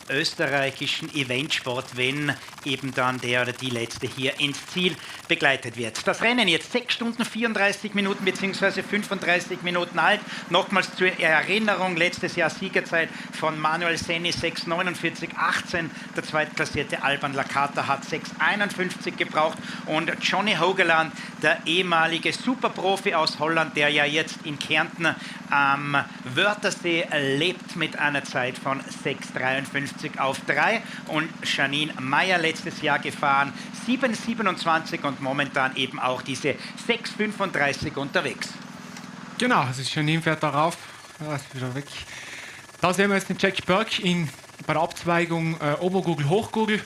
österreichischen Eventsport, wenn eben dann der oder die Letzte hier ins Ziel begleitet wird. Das Rennen jetzt 6 Stunden 34 Minuten bzw. 35 Minuten alt. Nochmals zur Erinnerung, letztes Jahr Siegerzeit von Manuel Senni 6:49,18. Der zweitplatzierte Alban Lakata hat 6:51 gebraucht und Johnny Hogeland, der ehemalige Superprofi aus Holland, der ja jetzt in Kärnten am Wörthersee lebt, mit einer Zeit von 6:53,3 und Janine Meyer letztes Jahr gefahren 7:27 und momentan eben auch diese 6:35 unterwegs. Genau, also Janine fährt darauf, ist wieder weg. Da sehen wir jetzt den Jack Burke bei der Abzweigung Obergurgel-Hochgurgel.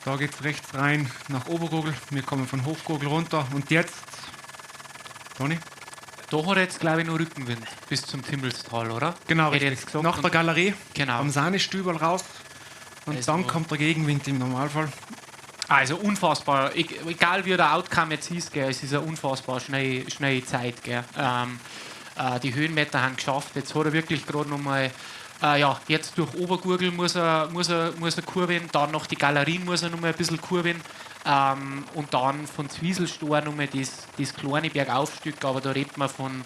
Da geht es rechts rein nach Obergurgel, wir kommen von Hochgurgel runter und jetzt, Toni? Da hat er jetzt, glaube ich, noch Rückenwind bis zum Timmelstal, oder? Genau, richtig. Nach der Galerie am Sahnestübel raus und also dann kommt der Gegenwind im Normalfall. Also unfassbar, egal wie der Outcome jetzt ist, gell, es ist eine unfassbar schnelle Zeit. Gell. Die Höhenmeter haben geschafft, jetzt hat er wirklich gerade nochmal, jetzt durch Obergurgel muss er kurven, dann noch die Galerien muss er nochmal ein bisschen kurven. Und dann von Zwieselstohr nochmal das kleine Bergaufstück, aber da redet man von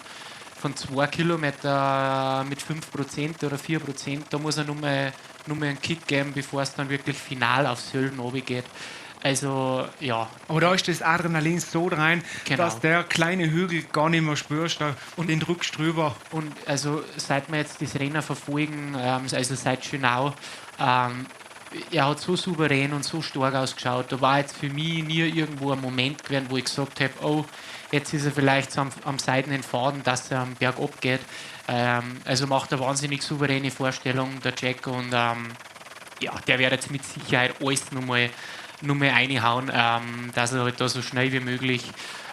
2 Kilometer mit 5% oder 4%. Da muss er nochmal einen Kick geben, bevor es dann wirklich final auf Sölden runtergeht. Also, ja. Aber da ist das Adrenalin so rein, Genau. dass der kleine Hügel gar nicht mehr spürst und den drückst drüber. Und also, seit wir jetzt das Rennen verfolgen, also seit Schönau, er hat so souverän und so stark ausgeschaut. Da war jetzt für mich nie irgendwo ein Moment gewesen, wo ich gesagt habe, oh, jetzt ist er vielleicht am seidenen Faden, dass er am Berg abgeht. Also macht eine wahnsinnig souveräne Vorstellung, der Jack. Und ja, der wird jetzt mit Sicherheit alles nochmal reinhauen, dass er halt da so schnell wie möglich.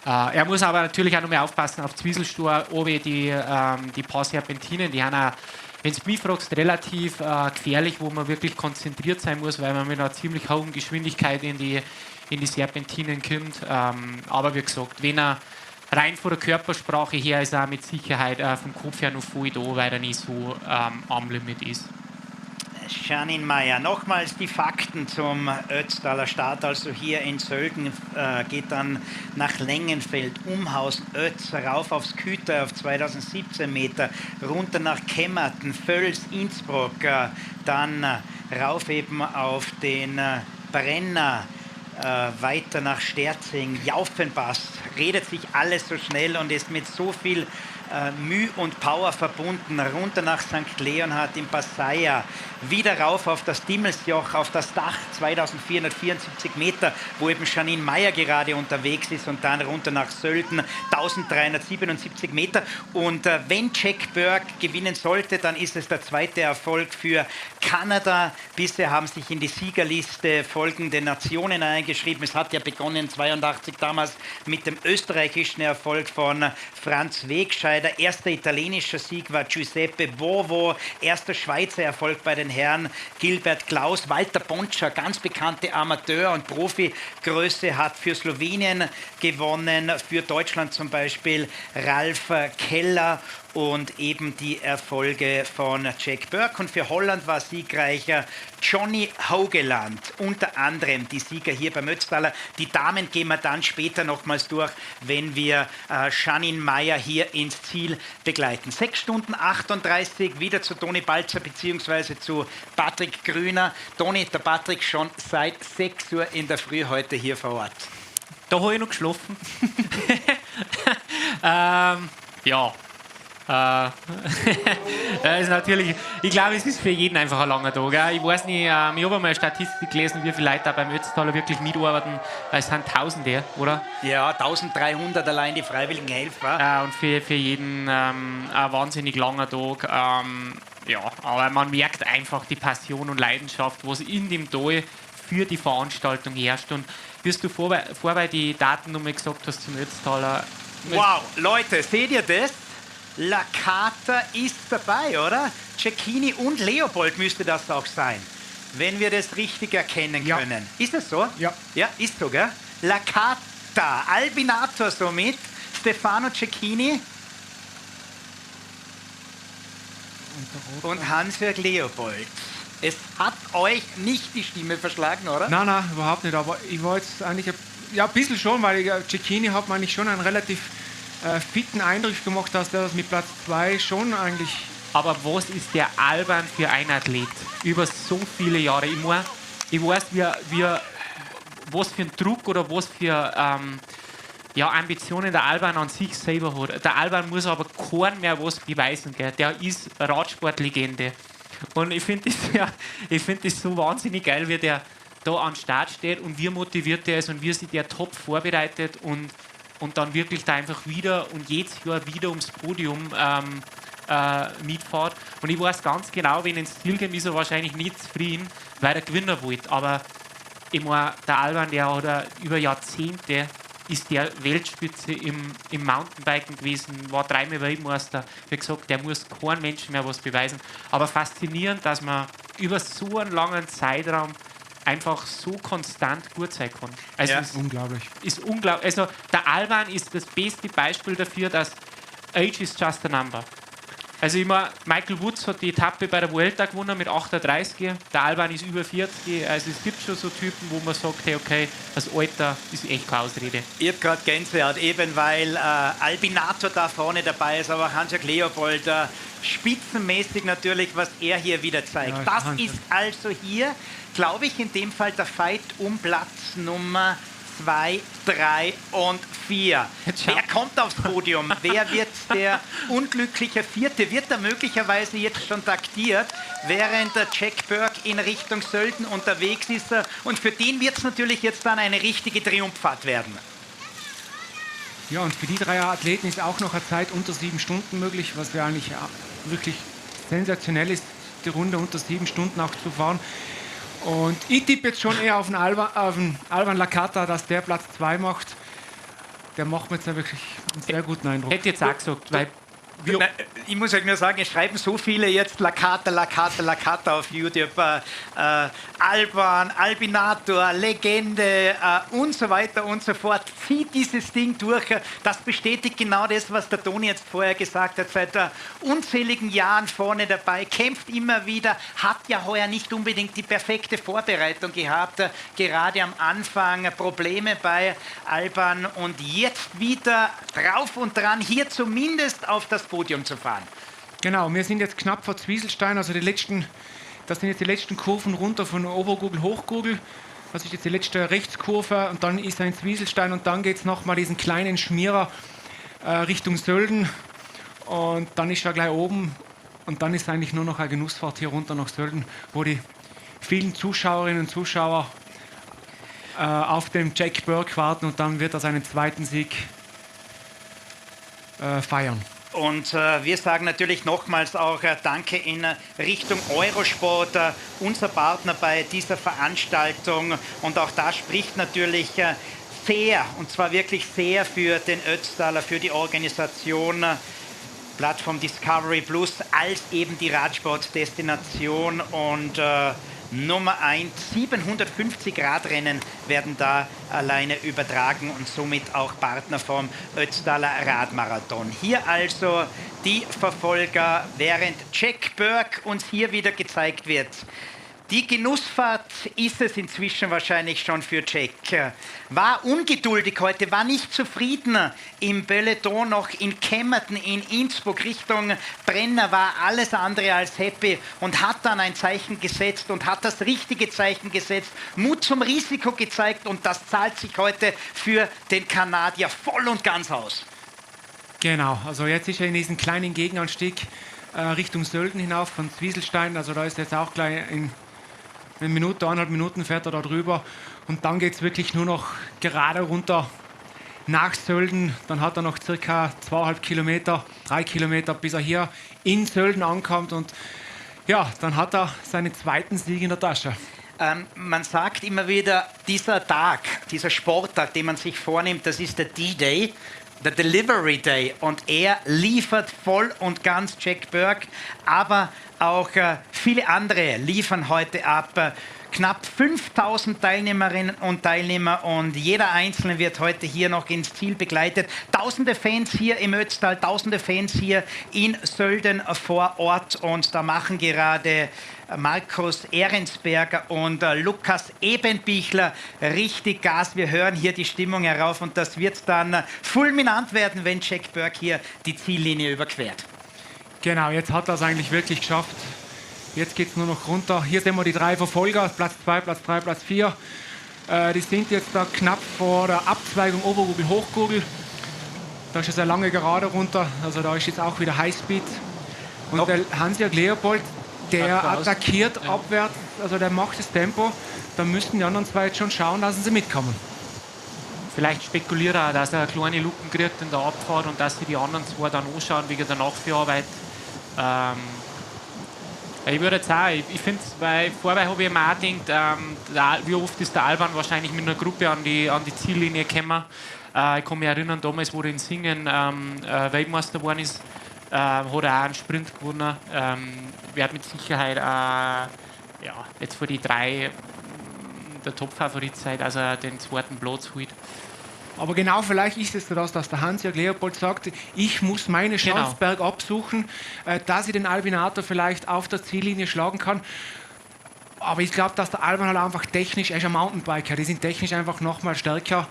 Er muss aber natürlich auch noch mehr aufpassen auf Zwieselstohr, die paar Serpentinen, die haben auch, wenn du mich fragst, relativ gefährlich, wo man wirklich konzentriert sein muss, weil man mit einer ziemlich hohen Geschwindigkeit in die Serpentinen kommt. Aber wie gesagt, wenn er rein von der Körpersprache her ist, er mit Sicherheit vom Kopf her noch voll da, weil er nicht so am Limit ist. Janine Meyer, nochmals die Fakten zum Ötztaler Start. Also hier in Sölden geht dann nach Lengenfeld, Umhausen, Ötz, rauf aufs Küter auf 2017 Meter, runter nach Kemmerten, Völs, Innsbruck, dann rauf eben auf den Brenner, weiter nach Sterzing, Jaufenpass. Redet sich alles so schnell und ist mit so viel Mühe und Power verbunden, runter nach St. Leonhard im Passaia, wieder rauf auf das Dimmelsjoch, auf das Dach, 2474 Meter, wo eben Janine Meyer gerade unterwegs ist, und dann runter nach Sölden, 1377 Meter. Und wenn Jack Burke gewinnen sollte, dann ist es der zweite Erfolg für Kanada. Bisher haben sich in die Siegerliste folgende Nationen eingeschrieben. Es hat ja begonnen 82 damals mit dem österreichischen Erfolg von Franz Wegscheider. Erster italienischer Sieg war Giuseppe Bovo. Erster Schweizer Erfolg bei den Herren Gilbert Klaus. Walter Bonča, ganz bekannte Amateur- und Profigröße, hat für Slowenien gewonnen. Für Deutschland zum Beispiel Ralf Keller. Und eben die Erfolge von Jack Burke. Und für Holland war siegreicher Johnny Haugeland, unter anderem die Sieger hier beim Ötztaler. Die Damen gehen wir dann später nochmals durch, wenn wir Janine Meyer hier ins Ziel begleiten. 6 Stunden 38, wieder zu Toni Balzer bzw. zu Patrick Grüner. Toni, der Patrick schon seit 6 Uhr in der Früh heute hier vor Ort. Da habe ich noch geschlafen. Ja. Ist natürlich, ich glaube, es ist für jeden einfach ein langer Tag. Gell? Ich weiß nicht, ich habe einmal eine Statistik gelesen, wie viele Leute da beim Ötztaler wirklich mitarbeiten. Es sind Tausende, oder? Ja, 1300 allein die freiwilligen Helfer. Und für jeden ein wahnsinnig langer Tag. Ja, aber man merkt einfach die Passion und Leidenschaft, was in dem Tal für die Veranstaltung herrscht. Und wirst du vorbei die Daten nochmal gesagt hast zum Ötztaler. Wow, Leute, seht ihr das? La Carta ist dabei, oder? Cecchini und Leopold müsste das auch sein, wenn wir das richtig erkennen können. Ist das so? Ja. Ja, ist so, gell? La Carta, Albinator somit, Stefano Cecchini und Hans-Jörg Leopold. Es hat euch nicht die Stimme verschlagen, oder? Nein, überhaupt nicht. Aber ich war jetzt eigentlich ein bisschen schon, weil Cecchini hat mir eigentlich schon einen relativ fitten Eindruck gemacht, dass der das mit Platz 2 schon eigentlich... Aber was ist der Alban für ein Athlet? Über so viele Jahre. Ich weiß, was für ein Druck oder was für Ambitionen der Alban an sich selber hat. Der Alban muss aber keinen mehr was beweisen. Gell? Der ist Radsportlegende. Und ich finde das so wahnsinnig geil, wie der da am Start steht und wie motiviert der ist und wie sich der top vorbereitet und dann wirklich da einfach wieder und jedes Jahr wieder ums Podium mitfährt. Und ich weiß ganz genau, wenn ins Ziel geht, ist er wahrscheinlich nicht zufrieden, weil er gewinnen wollte. Aber ich meine, der Alban, der hat über Jahrzehnte ist der Weltspitze im Mountainbiken gewesen, war 3-mal Weltmeister. Wie gesagt, der muss kein Mensch mehr was beweisen. Aber faszinierend, dass man über so einen langen Zeitraum einfach so konstant gut sein kann. Also ist unglaublich. Ist unglaublich. Also der Alban ist das beste Beispiel dafür, dass Age is just a number. Also immer, Michael Woods hat die Etappe bei der Vuelta gewonnen mit 38. Der Alban ist über 40. Also es gibt schon so Typen, wo man sagt, hey, okay, das Alter ist echt keine Ausrede. Ich habe gerade Gänsehaut, eben weil Albinato da vorne dabei ist, aber Hans-Jörg Leopold, spitzenmäßig natürlich, was er hier wieder zeigt. Ja, das Hans-Jörg. ist also hier, glaube ich, in dem Fall der Fight um Platz Nummer 2, 3 und 4. Wer kommt aufs Podium? Wer wird der unglückliche Vierte? Wird er möglicherweise jetzt schon taktiert, während der Jack Burke in Richtung Sölden unterwegs ist? Und für den wird es natürlich jetzt dann eine richtige Triumphfahrt werden. Ja, und für die 3 Athleten ist auch noch eine Zeit unter 7 Stunden möglich, was ja eigentlich wirklich sensationell ist, die Runde unter 7 Stunden auch zu fahren. Und ich tippe jetzt schon eher auf den Alban Lakata, dass der Platz 2 macht. Der macht mir jetzt wirklich einen sehr guten Eindruck. Hätte jetzt auch gesagt, weil ich muss euch nur sagen, es schreiben so viele jetzt Lakata auf YouTube. Alban, Albinator, Legende und so weiter und so fort. Zieht dieses Ding durch. Das bestätigt genau das, was der Toni jetzt vorher gesagt hat. Seit unzähligen Jahren vorne dabei, kämpft immer wieder, hat ja heuer nicht unbedingt die perfekte Vorbereitung gehabt. Gerade am Anfang Probleme bei Alban und jetzt wieder drauf und dran, hier zumindest auf das Podium zu fahren. Genau, wir sind jetzt knapp vor Zwieselstein, also das sind jetzt die letzten Kurven runter von Obergurgel, Hochgurgel. Das ist jetzt die letzte Rechtskurve und dann ist ein Zwieselstein und dann geht es nochmal diesen kleinen Schmierer Richtung Sölden und dann ist er gleich oben und dann ist eigentlich nur noch eine Genussfahrt hier runter nach Sölden, wo die vielen Zuschauerinnen und Zuschauer auf dem Jack Burke warten und dann wird er seinen zweiten Sieg feiern. Und wir sagen natürlich nochmals auch Danke in Richtung Eurosport, unser Partner bei dieser Veranstaltung. Und auch da spricht natürlich sehr, und zwar wirklich sehr für den Ötztaler, für die Organisation Plattform Discovery Plus als eben die Radsportdestination und Nummer 1, 750 Radrennen werden da alleine übertragen und somit auch Partner vom Ötztaler Radmarathon. Hier also die Verfolger, während Jack Burke uns hier wieder gezeigt wird. Die Genussfahrt ist es inzwischen wahrscheinlich schon für Jack. War ungeduldig heute, war nicht zufrieden im Peloton, noch in Kemmerton, in Innsbruck, Richtung Brenner, war alles andere als happy und hat dann ein Zeichen gesetzt und hat das richtige Zeichen gesetzt, Mut zum Risiko gezeigt und das zahlt sich heute für den Kanadier voll und ganz aus. Genau, also jetzt ist er in diesen kleinen Gegenanstieg Richtung Sölden hinauf von Zwieselstein, also da ist jetzt auch gleich in eine Minute, 1,5 Minuten fährt er da drüber und dann geht es wirklich nur noch gerade runter nach Sölden. Dann hat er noch circa 2,5 Kilometer, 3 Kilometer, bis er hier in Sölden ankommt und ja, dann hat er seinen zweiten Sieg in der Tasche. Man sagt immer wieder, dieser Tag, dieser Sporttag, den man sich vornimmt, das ist der D-Day, der Delivery Day und er liefert voll und ganz Jack Burke, aber auch viele andere liefern heute ab. Knapp 5000 Teilnehmerinnen und Teilnehmer und jeder Einzelne wird heute hier noch ins Ziel begleitet. Tausende Fans hier im Ötztal, tausende Fans hier in Sölden vor Ort und da machen gerade Markus Ehrensberger und Lukas Ebenbichler richtig Gas. Wir hören hier die Stimmung herauf und das wird dann fulminant werden, wenn Jack Burke hier die Ziellinie überquert. Genau, jetzt hat er es eigentlich wirklich geschafft. Jetzt geht es nur noch runter. Hier sehen wir die 3 Verfolger, Platz 2, Platz 3, Platz 4. Die sind jetzt da knapp vor der Abzweigung Obergurgel, Hochgurgel. Da ist eine lange Gerade runter, also da ist jetzt auch wieder Highspeed. Und der Hans-Jörg Leopold, der attackiert abwärts, also der macht das Tempo. Da müssten die anderen 2 jetzt schon schauen, dass sie mitkommen. Vielleicht spekuliert er auch, dass er kleine Lücken kriegt in der Abfahrt und dass sie die anderen 2 dann anschauen wegen der Nachführarbeit. Ich würde jetzt auch, ich finde es, weil vorher habe ich mir auch gedacht, wie oft ist der Alban wahrscheinlich mit einer Gruppe an die Ziellinie gekommen. Ich kann mich erinnern, damals, wo er in Singen Weltmeister geworden ist, hat er auch einen Sprint gewonnen. Wird mit Sicherheit jetzt für die 3 der Top-Favorit sein, also den zweiten Platz holt. Aber genau vielleicht ist es das, dass der Hans-Jörg Leopold sagt, ich muss meine Chance bergab suchen, dass ich den Albinator vielleicht auf der Ziellinie schlagen kann. Aber ich glaube, dass der Alban halt einfach technisch, er ist ein Mountainbiker, die sind technisch einfach nochmal stärker.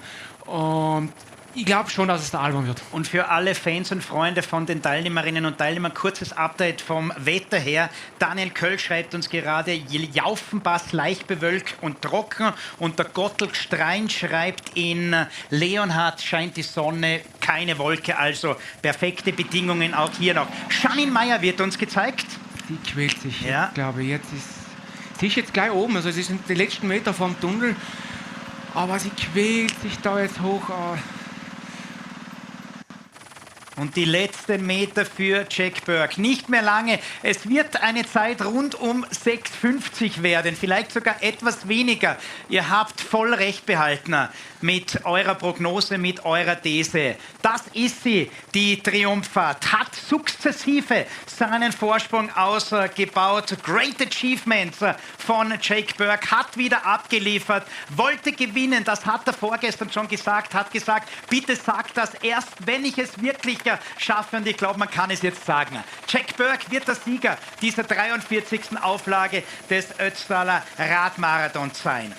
Und ich glaube schon, dass es der Alban wird. Und für alle Fans und Freunde von den Teilnehmerinnen und Teilnehmern, kurzes Update vom Wetter her. Daniel Köll schreibt uns gerade, Jaufenpass leicht bewölkt und trocken. Und der Gottl Strein schreibt, in Leonhard scheint die Sonne, keine Wolke, also perfekte Bedingungen auch hier noch. Janine Meyer wird uns gezeigt. Die quält sich, ich glaube, sie ist jetzt gleich oben, also sie sind die letzten Meter vom Tunnel, aber sie quält sich da jetzt hoch. Und die letzten Meter für Jack Burke. Nicht mehr lange. Es wird eine Zeit rund um 6,50 werden. Vielleicht sogar etwas weniger. Ihr habt voll recht behalten mit eurer Prognose, mit eurer These. Das ist sie, die Triumphfahrt. Hat sukzessive seinen Vorsprung ausgebaut. Great Achievements von Jake Burke. Hat wieder abgeliefert. Wollte gewinnen. Das hat er vorgestern schon gesagt. Hat gesagt, bitte sagt das erst, wenn ich es wirklich schaffe. Und ich glaube, man kann es jetzt sagen. Jack Burke wird der Sieger dieser 43. Auflage des Ötztaler Radmarathons sein.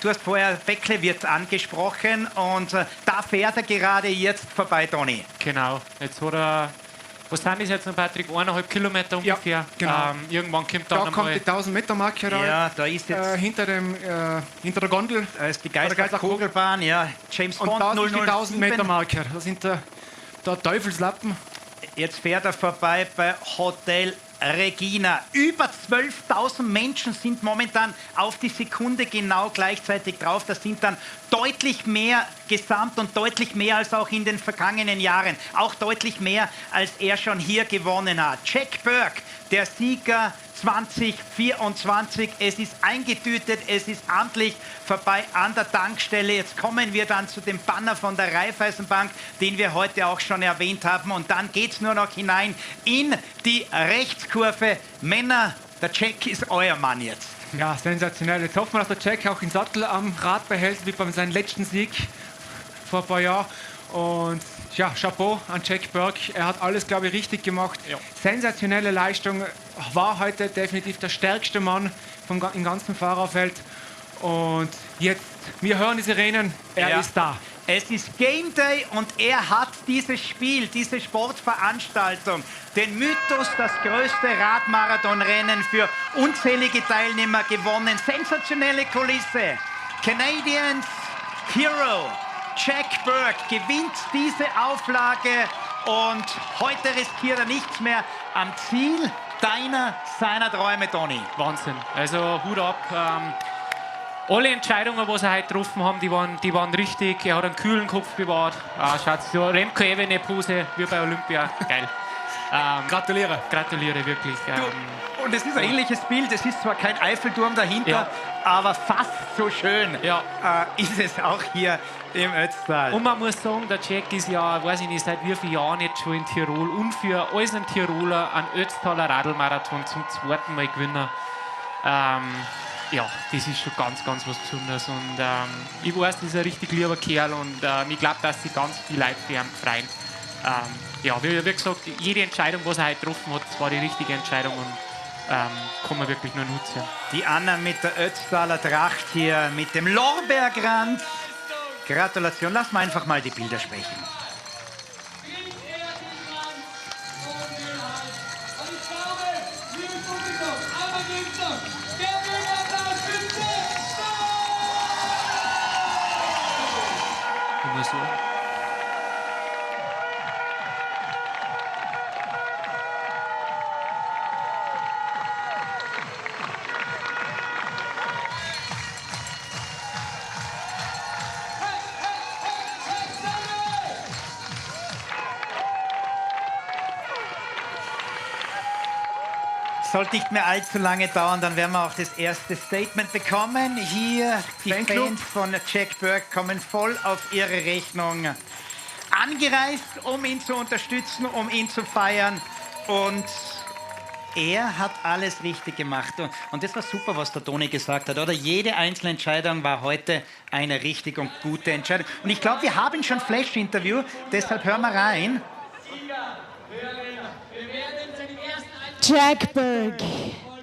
Du hast vorher Beckle wird angesprochen und da fährt er gerade jetzt vorbei, Toni. Genau. Jetzt hat er, was sind das jetzt noch, Patrick? 1,5 Kilometer ungefähr. Ja, genau. Irgendwann kommt dann da kommt die 1000-Meter-Marke rein. Ja, da ist jetzt hinter der Gondel. Da ist die Geisterkugelbahn, ja. James Bond 007. Und da ist die 1000-Meter-Marke. Das sind der Teufelslappen. Jetzt fährt er vorbei bei Hotel Regina. Über 12.000 Menschen sind momentan auf die Sekunde genau gleichzeitig drauf. Das sind dann deutlich mehr gesamt und deutlich mehr als auch in den vergangenen Jahren. Auch deutlich mehr, als er schon hier gewonnen hat. Jack Burke, der Sieger 2024. Es ist eingetütet, es ist amtlich vorbei an der Tankstelle. Jetzt kommen wir dann zu dem Banner von der Raiffeisenbank, den wir heute auch schon erwähnt haben. Und dann geht es nur noch hinein in die Rechtskurve. Männer, der Jack ist euer Mann jetzt. Ja, sensationell. Jetzt hoffen wir, dass der Jack auch den Sattel am Rad behält, wie bei seinem letzten Sieg vor ein paar Jahren. Und ja, Chapeau an Jack Burke. Er hat alles, glaube ich, richtig gemacht. Ja. Sensationelle Leistung. War heute definitiv der stärkste Mann im ganzen Fahrerfeld. Und jetzt, wir hören die Sirenen. Er ist da. Es ist Game Day und er hat dieses Spiel, diese Sportveranstaltung, den Mythos, das größte Radmarathonrennen für unzählige Teilnehmer gewonnen. Sensationelle Kulisse. Canadians Hero Jack Burke gewinnt diese Auflage und heute riskiert er nichts mehr am Ziel seiner Träume, Toni. Wahnsinn. Also Hut ab. Alle Entscheidungen, die sie heute getroffen haben, die waren richtig. Er hat einen kühlen Kopf bewahrt. Schaut so Remco Evenepoel wie bei Olympia. Geil. Gratuliere wirklich. Und es ist ein ähnliches Bild. Es ist zwar kein Eiffelturm dahinter, aber fast so schön ist es auch hier im Ötztal. Und man muss sagen, der Jack ist ja, weiß ich nicht, seit wie vielen Jahren jetzt schon in Tirol und für alles ein Tiroler einen Ötztaler Radlmarathon zum zweiten Mal gewinnen. Ja, das ist schon ganz, ganz was Besonderes. Und ich weiß, das ist ein richtig lieber Kerl und ich glaube, dass sich ganz viele Leute für ihn freuen. Ja, wie gesagt, jede Entscheidung, die er heute getroffen hat, das war die richtige Entscheidung und kann man wirklich nur nutzen. Die Anna mit der Ötztaler Tracht hier, mit dem Lorbeerkranz. Gratulation, lass mal einfach mal die Bilder sprechen. Sollte nicht mehr allzu lange dauern, dann werden wir auch das erste Statement bekommen. Hier die Fans von Jack Burke kommen voll auf ihre Rechnung angereist, um ihn zu unterstützen, um ihn zu feiern. Und Er hat alles richtig gemacht. Und das war super, was der Toni gesagt hat, oder? Jede einzelne Entscheidung war heute eine richtig und gute Entscheidung. Und ich glaube, wir haben schon Flash-Interview, deshalb hören wir rein. Jack Berg,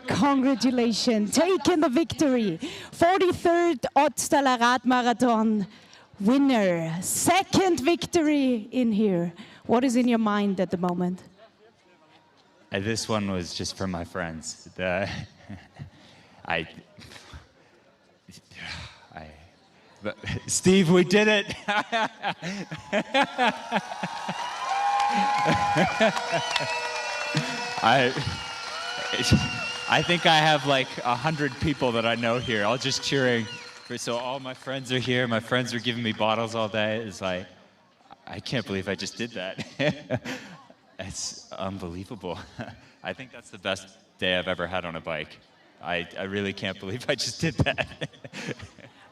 congratulations, taking the victory. 43rd Ötztaler Radmarathon winner, second victory in here. What is in your mind at the moment? This one was just for my friends. Steve, we did it. I think I have like 100 people that I know here, all just cheering. So all my friends are here. My friends are giving me bottles all day. It's like, I can't believe I just did that. It's unbelievable. I think that's the best day I've ever had on a bike. I really can't believe I just did that.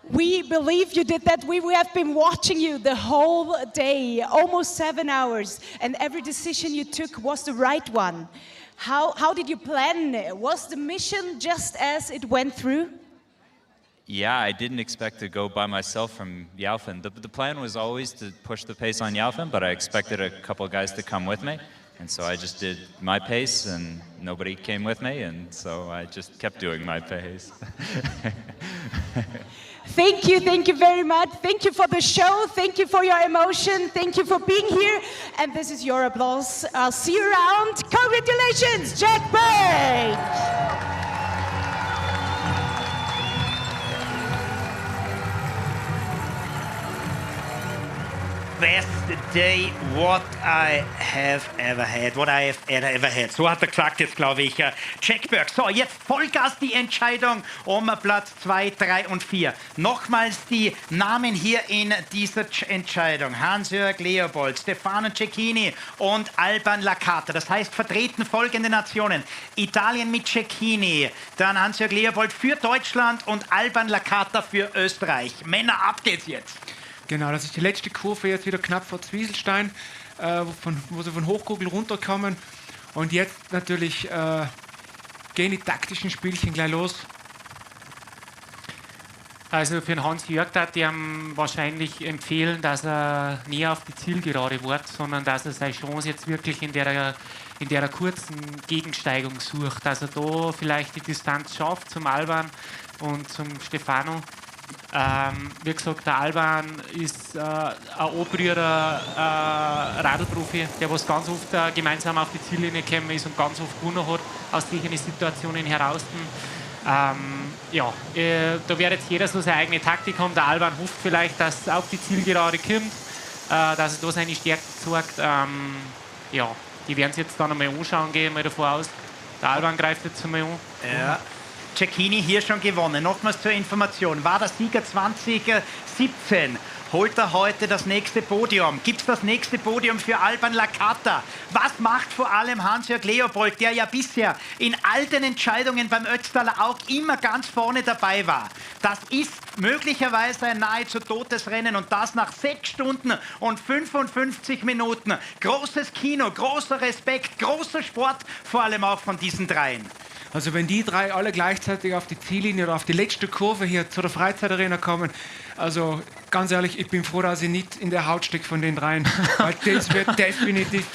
We believe you did that. We have been watching you the whole day, almost 7 hours, and every decision you took was the right one. How did you plan? Was the mission just as it went through? Yeah, I didn't expect to go by myself from Yaufen. The plan was always to push the pace on Yaufen, but I expected a couple of guys to come with me. And so I just did my pace, and nobody came with me, and so I just kept doing my pace. Thank you very much. Thank you for the show. Thank you for your emotion. Thank you for being here. And this is your applause. I'll see you around. Congratulations, Jack Berg! Best day what I have ever had. So hat er gesagt jetzt, glaube ich. Jack Berg. So, jetzt Vollgas die Entscheidung um Platz 2, 3 und 4. Nochmals die Namen hier in dieser Entscheidung. Hans-Jörg Leopold, Stefano Cecchini und Alban Lacata. Das heißt, vertreten folgende Nationen. Italien mit Cecchini, dann Hans-Jörg Leopold für Deutschland und Alban Lacata für Österreich. Männer, ab geht's jetzt. Genau, das ist die letzte Kurve, jetzt wieder knapp vor Zwieselstein, wo sie von Hochkugel runterkommen. Und jetzt natürlich gehen die taktischen Spielchen gleich los. Also für den Hans-Jörg würde ich ihm wahrscheinlich empfehlen, dass er nie auf die Zielgerade wird, sondern dass er seine Chance jetzt wirklich in der kurzen Gegensteigung sucht. Dass er da vielleicht die Distanz schafft zum Alban und zum Stefano. Wie gesagt, der Alban ist ein angerührter Radlprofi, der was ganz oft gemeinsam auf die Ziellinie gekommen ist und ganz oft gewonnen hat aus solchen Situationen heraus. Da wird jetzt jeder so seine eigene Taktik haben. Der Alban hofft vielleicht, dass es auf die Zielgerade kommt, dass er da seine Stärke zeigt. Die werden es jetzt dann einmal anschauen, gehe ich mal davon aus. Der Alban greift jetzt einmal an. Ja. Cecchini hier schon gewonnen. Nochmals zur Information. War der Sieger 2017. Holt er heute das nächste Podium? Gibt es das nächste Podium für Alban Lacata? Was macht vor allem Hans-Jörg Leopold, der ja bisher in all den Entscheidungen beim Ötztaler auch immer ganz vorne dabei war? Das ist möglicherweise ein nahezu totes Rennen und das nach 6 Stunden und 55 Minuten. Großes Kino, großer Respekt, großer Sport, vor allem auch von diesen dreien. Also wenn die drei alle gleichzeitig auf die Ziellinie oder auf die letzte Kurve hier zu der Freizeitarena kommen, also ganz ehrlich, ich bin froh, dass ich nicht in der Haut stecke von den dreien, weil das wird definitiv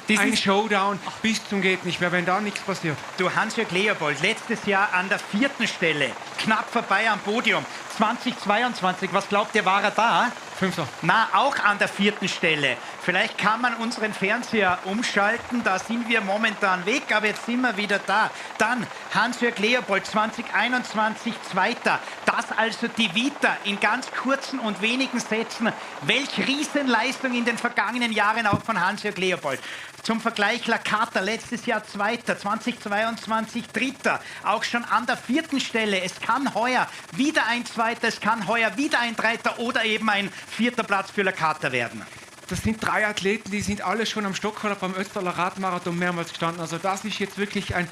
ein Showdown bis zum geht nicht mehr, wenn da nichts passiert. Du, Hans-Jörg Leopold, letztes Jahr an der 4. Stelle, knapp vorbei am Podium. 2022, was glaubt ihr, war er da? 5. Na, auch an der 4. Stelle. Vielleicht kann man unseren Fernseher umschalten, da sind wir momentan weg, aber jetzt sind wir wieder da. Dann Hans-Jörg Leopold, 2021 Zweiter. Das also die Vita in ganz kurzen und wenigen Sätzen. Welch Riesenleistung in den vergangenen Jahren auch von Hans-Jörg Leopold. Zum Vergleich Lacata, letztes Jahr Zweiter, 2022 Dritter, auch schon an der 4. Stelle. Es kann heuer wieder ein Zweiter, es kann heuer wieder ein Dritter oder eben ein 4. Platz für Lacata werden. Das sind 3 Athleten, die sind alle schon am Stockholm beim Ötztaler Radmarathon mehrmals gestanden. Also das ist jetzt wirklich ein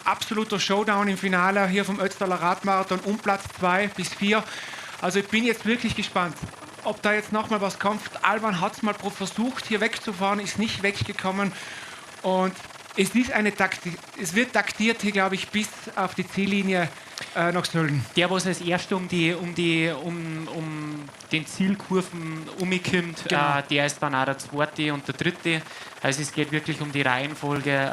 absoluter Showdown im Finale hier vom Ötztaler Radmarathon um Platz 2 bis 4. Also ich bin jetzt wirklich gespannt, ob da jetzt nochmal was kommt. Alban hat es mal versucht, hier wegzufahren, ist nicht weggekommen. Und Es wird taktiert hier, glaube ich, bis auf die Ziellinie nach Sölden. Der, was als Erster um den Zielkurven umkommt, Genau. der ist dann auch der Zweite und der Dritte. Also es geht wirklich um die Reihenfolge,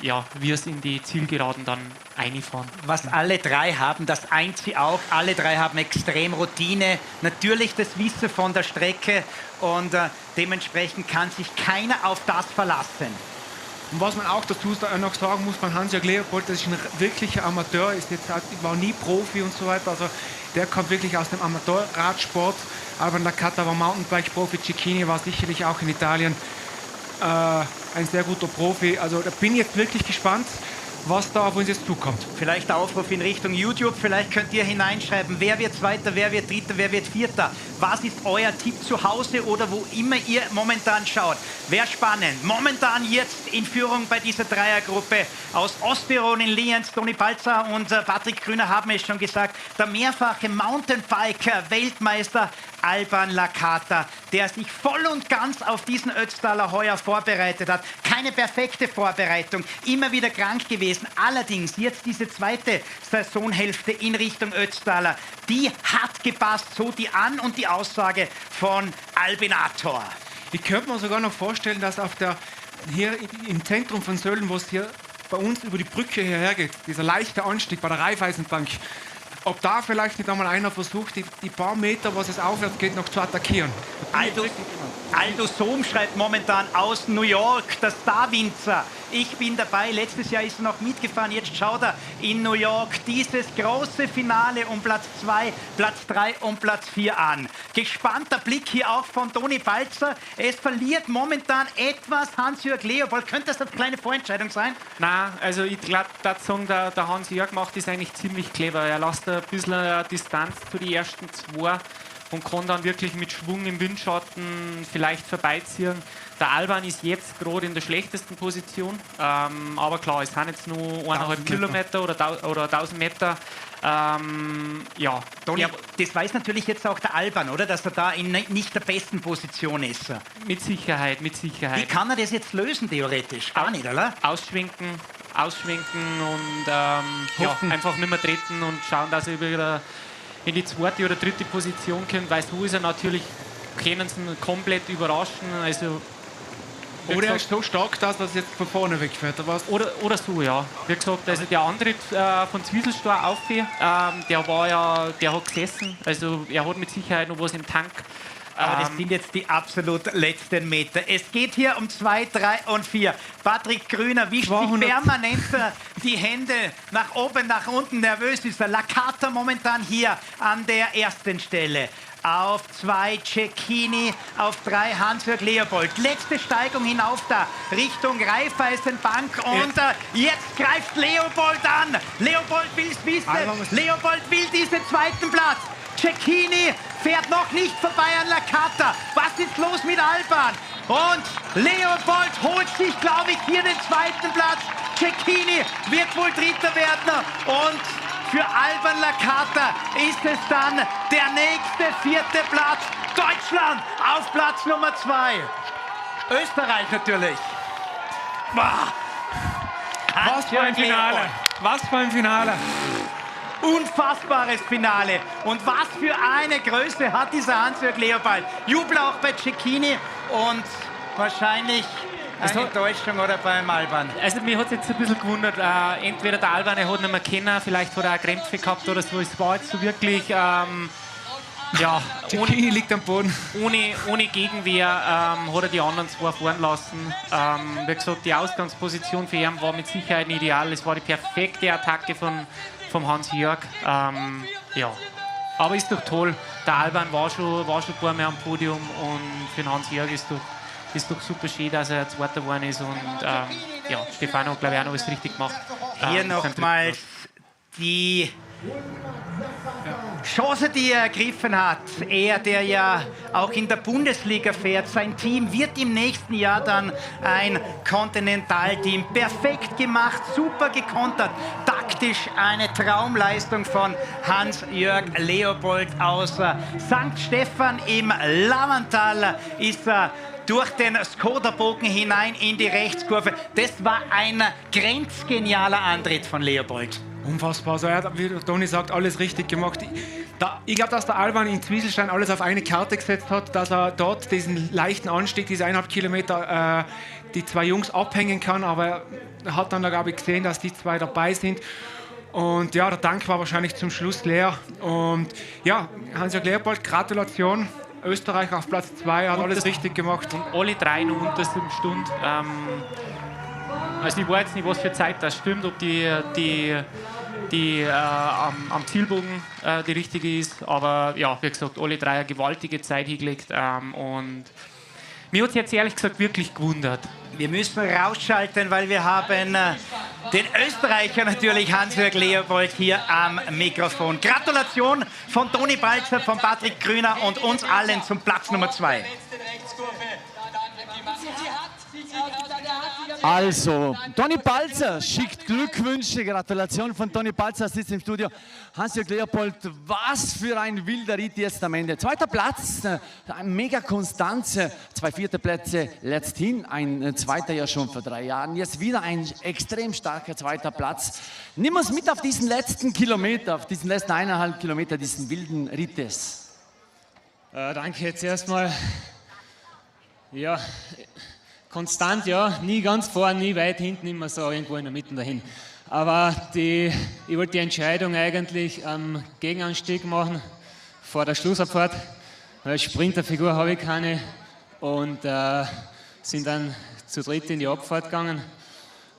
wie es in die Zielgeraden dann einfahren. Was alle drei haben, das eint sie auch. Alle drei haben extrem Routine. Natürlich das Wissen von der Strecke und dementsprechend kann sich keiner auf das verlassen. Und was man auch dazu noch sagen muss, von Hans-Jörg Leopold, das ist ein wirklicher Amateur, war nie Profi und so weiter. Also der kommt wirklich aus dem Amateurradsport. Alban Lakatta war Mountainbike-Profi, Cecchini war sicherlich auch in Italien ein sehr guter Profi. Also da bin ich jetzt wirklich gespannt, was da auf uns jetzt zukommt. Vielleicht der Aufruf in Richtung YouTube. Vielleicht könnt ihr hineinschreiben, wer wird Zweiter, wer wird Dritter, wer wird Vierter. Was ist euer Tipp zu Hause oder wo immer ihr momentan schaut? Wäre spannend. Momentan jetzt in Führung bei dieser Dreiergruppe aus Osttirol in Lienz. Toni Balzer und Patrick Grüner haben es schon gesagt. Der mehrfache Mountainbiker-Weltmeister Alban Lakatta, der sich voll und ganz auf diesen Ötztaler heuer vorbereitet hat. Keine perfekte Vorbereitung, immer wieder krank gewesen. Allerdings jetzt diese zweite Saisonhälfte in Richtung Ötztaler, die hat gepasst, so die An- und die Aussage von Albinator. Ich könnte mir sogar noch vorstellen, dass hier im Zentrum von Sölden, wo es hier bei uns über die Brücke hierher geht, dieser leichte Anstieg bei der Raiffeisenbank, ob da vielleicht nicht einmal einer versucht, die paar Meter, was es aufwärts geht, noch zu attackieren. Aldo Sohm schreibt momentan aus New York, der Star-Winzer. Ich bin dabei, letztes Jahr ist er noch mitgefahren, jetzt schaut er in New York dieses große Finale um Platz 2, Platz 3 und Platz 4 an. Gespannter Blick hier auch von Toni Balzer. Es verliert momentan etwas Hans-Jörg Leopold. Könnte das eine kleine Vorentscheidung sein? Nein, also ich glaube, der Hans-Jörg macht das eigentlich ziemlich clever. Er lässt ein bisschen Distanz zu den ersten zwei und kann dann wirklich mit Schwung im Windschatten vielleicht vorbeiziehen. Der Alban ist jetzt gerade in der schlechtesten Position, aber klar, es sind jetzt nur 1,5 Kilometer oder 1000 Meter. Toni, das weiß natürlich jetzt auch der Alban, oder? Dass er da in nicht der besten Position ist. Mit Sicherheit, mit Sicherheit. Wie kann er das jetzt lösen, theoretisch? Gar nicht, oder? Ausschwenken und einfach nicht mehr treten und schauen, dass er wieder in die zweite oder dritte Position kommt, weil so ist er natürlich, können sie ihn komplett überraschen. Also, oder er ist so stark, dass er jetzt von vorne wegfährt. Oder so, ja. Wie gesagt, also der Antritt von Zwieselstein auf, der hat gesessen. Also er hat mit Sicherheit noch was im Tank. Aber das sind jetzt die absolut letzten Meter. Es geht hier um 2, 3 und 4. Patrick Grüner wischt sich permanent die Hände nach oben, nach unten. Nervös ist er. Lakatta momentan hier an der ersten Stelle. Auf 2 Cecchini, auf 3 Hans-Jörg Leopold. Letzte Steigung hinauf da, Richtung Raiffeisenbank. Und jetzt greift Leopold an. Leopold will es wissen. Leopold will diesen zweiten Platz. Cecchini fährt noch nicht vorbei an Lakatta. Was ist los mit Alban? Und Leopold holt sich, glaube ich, hier den zweiten Platz. Cecchini wird wohl Dritter werden. Und für Alban Lakatta ist es dann der nächste 4. Platz. Deutschland auf Platz Nummer 2. Österreich natürlich. Boah. Was für ein Finale. Was für ein Finale. Unfassbares Finale. Und was für eine Größe hat dieser Hans-Jörg Leopold. Jubel auch bei Cecchini und wahrscheinlich eine Enttäuschung oder beim Alban. Also mir hat es jetzt ein bisschen gewundert. Entweder der Alban, er hat nicht mehr kennen, vielleicht hat er auch Krämpfe gehabt oder so. Es war jetzt so wirklich... Cecchini liegt am Boden. Ohne Gegenwehr hat er die anderen zwei fahren lassen. Wie gesagt, die Ausgangsposition für ihn war mit Sicherheit nicht ideal. Es war die perfekte Attacke vom Hans-Jörg. Aber ist doch toll. Der Alban war schon ein paar Mal am Podium und für den Hans-Jörg ist doch super schön, dass er Zweiter geworden ist. Und Stefano hat, glaube ich, auch noch was richtig gemacht. Hier nochmals die Chance, die er ergriffen hat. Er, der ja auch in der Bundesliga fährt, sein Team wird im nächsten Jahr dann ein Continental-Team. Perfekt gemacht, super gekontert. Taktisch eine Traumleistung von Hans-Jörg Leopold aus St. Stephan im Lavantal ist er durch den Skoda-Bogen hinein in die Rechtskurve. Das war ein grenzgenialer Antritt von Leopold. Unfassbar. Also er hat, wie der Toni sagt, alles richtig gemacht. Ich glaube, dass der Alban in Zwieselstein alles auf eine Karte gesetzt hat, dass er dort diesen leichten Anstieg, diese 1,5 Kilometer, die zwei Jungs abhängen kann. Aber er hat dann, glaube ich, gesehen, dass die zwei dabei sind. Und ja, der Tank war wahrscheinlich zum Schluss leer. Und ja, Hans-Jörg Leopold, Gratulation. Österreich auf Platz 2, hat alles richtig gemacht. Und alle drei noch unter 7 Stunden. Also ich weiß jetzt nicht, was für Zeit das stimmt, ob die am Zielbogen die richtige ist. Aber ja, wie gesagt, alle drei eine gewaltige Zeit hingelegt. Und mich hat es jetzt ehrlich gesagt wirklich gewundert. Wir müssen rausschalten, weil wir haben den Österreicher natürlich, Hans-Jörg Leopold, hier am Mikrofon. Gratulation von Toni Balzer, von Patrick Grüner und uns allen zum Platz Nummer 2. Also, Toni Balzer schickt Glückwünsche, Gratulation von Toni Balzer, sitzt im Studio. Hans-Jörg Leopold, was für ein wilder Ritt jetzt am Ende. Zweiter Platz, mega Konstanz, 2 vierte Plätze letzthin, ein zweiter ja schon vor 3 Jahren. Jetzt wieder ein extrem starker zweiter Platz. Nimm uns mit auf diesen letzten Kilometer, auf diesen letzten 1,5 Kilometer, diesen wilden Rittes. Danke jetzt erstmal. Ja, konstant, ja, nie ganz vorne, nie weit hinten, immer so irgendwo in der Mitte dahin. Aber ich wollte die Entscheidung eigentlich am Gegenanstieg machen, vor der Schlussabfahrt. Weil Sprinterfigur habe ich keine und sind dann zu dritt in die Abfahrt gegangen.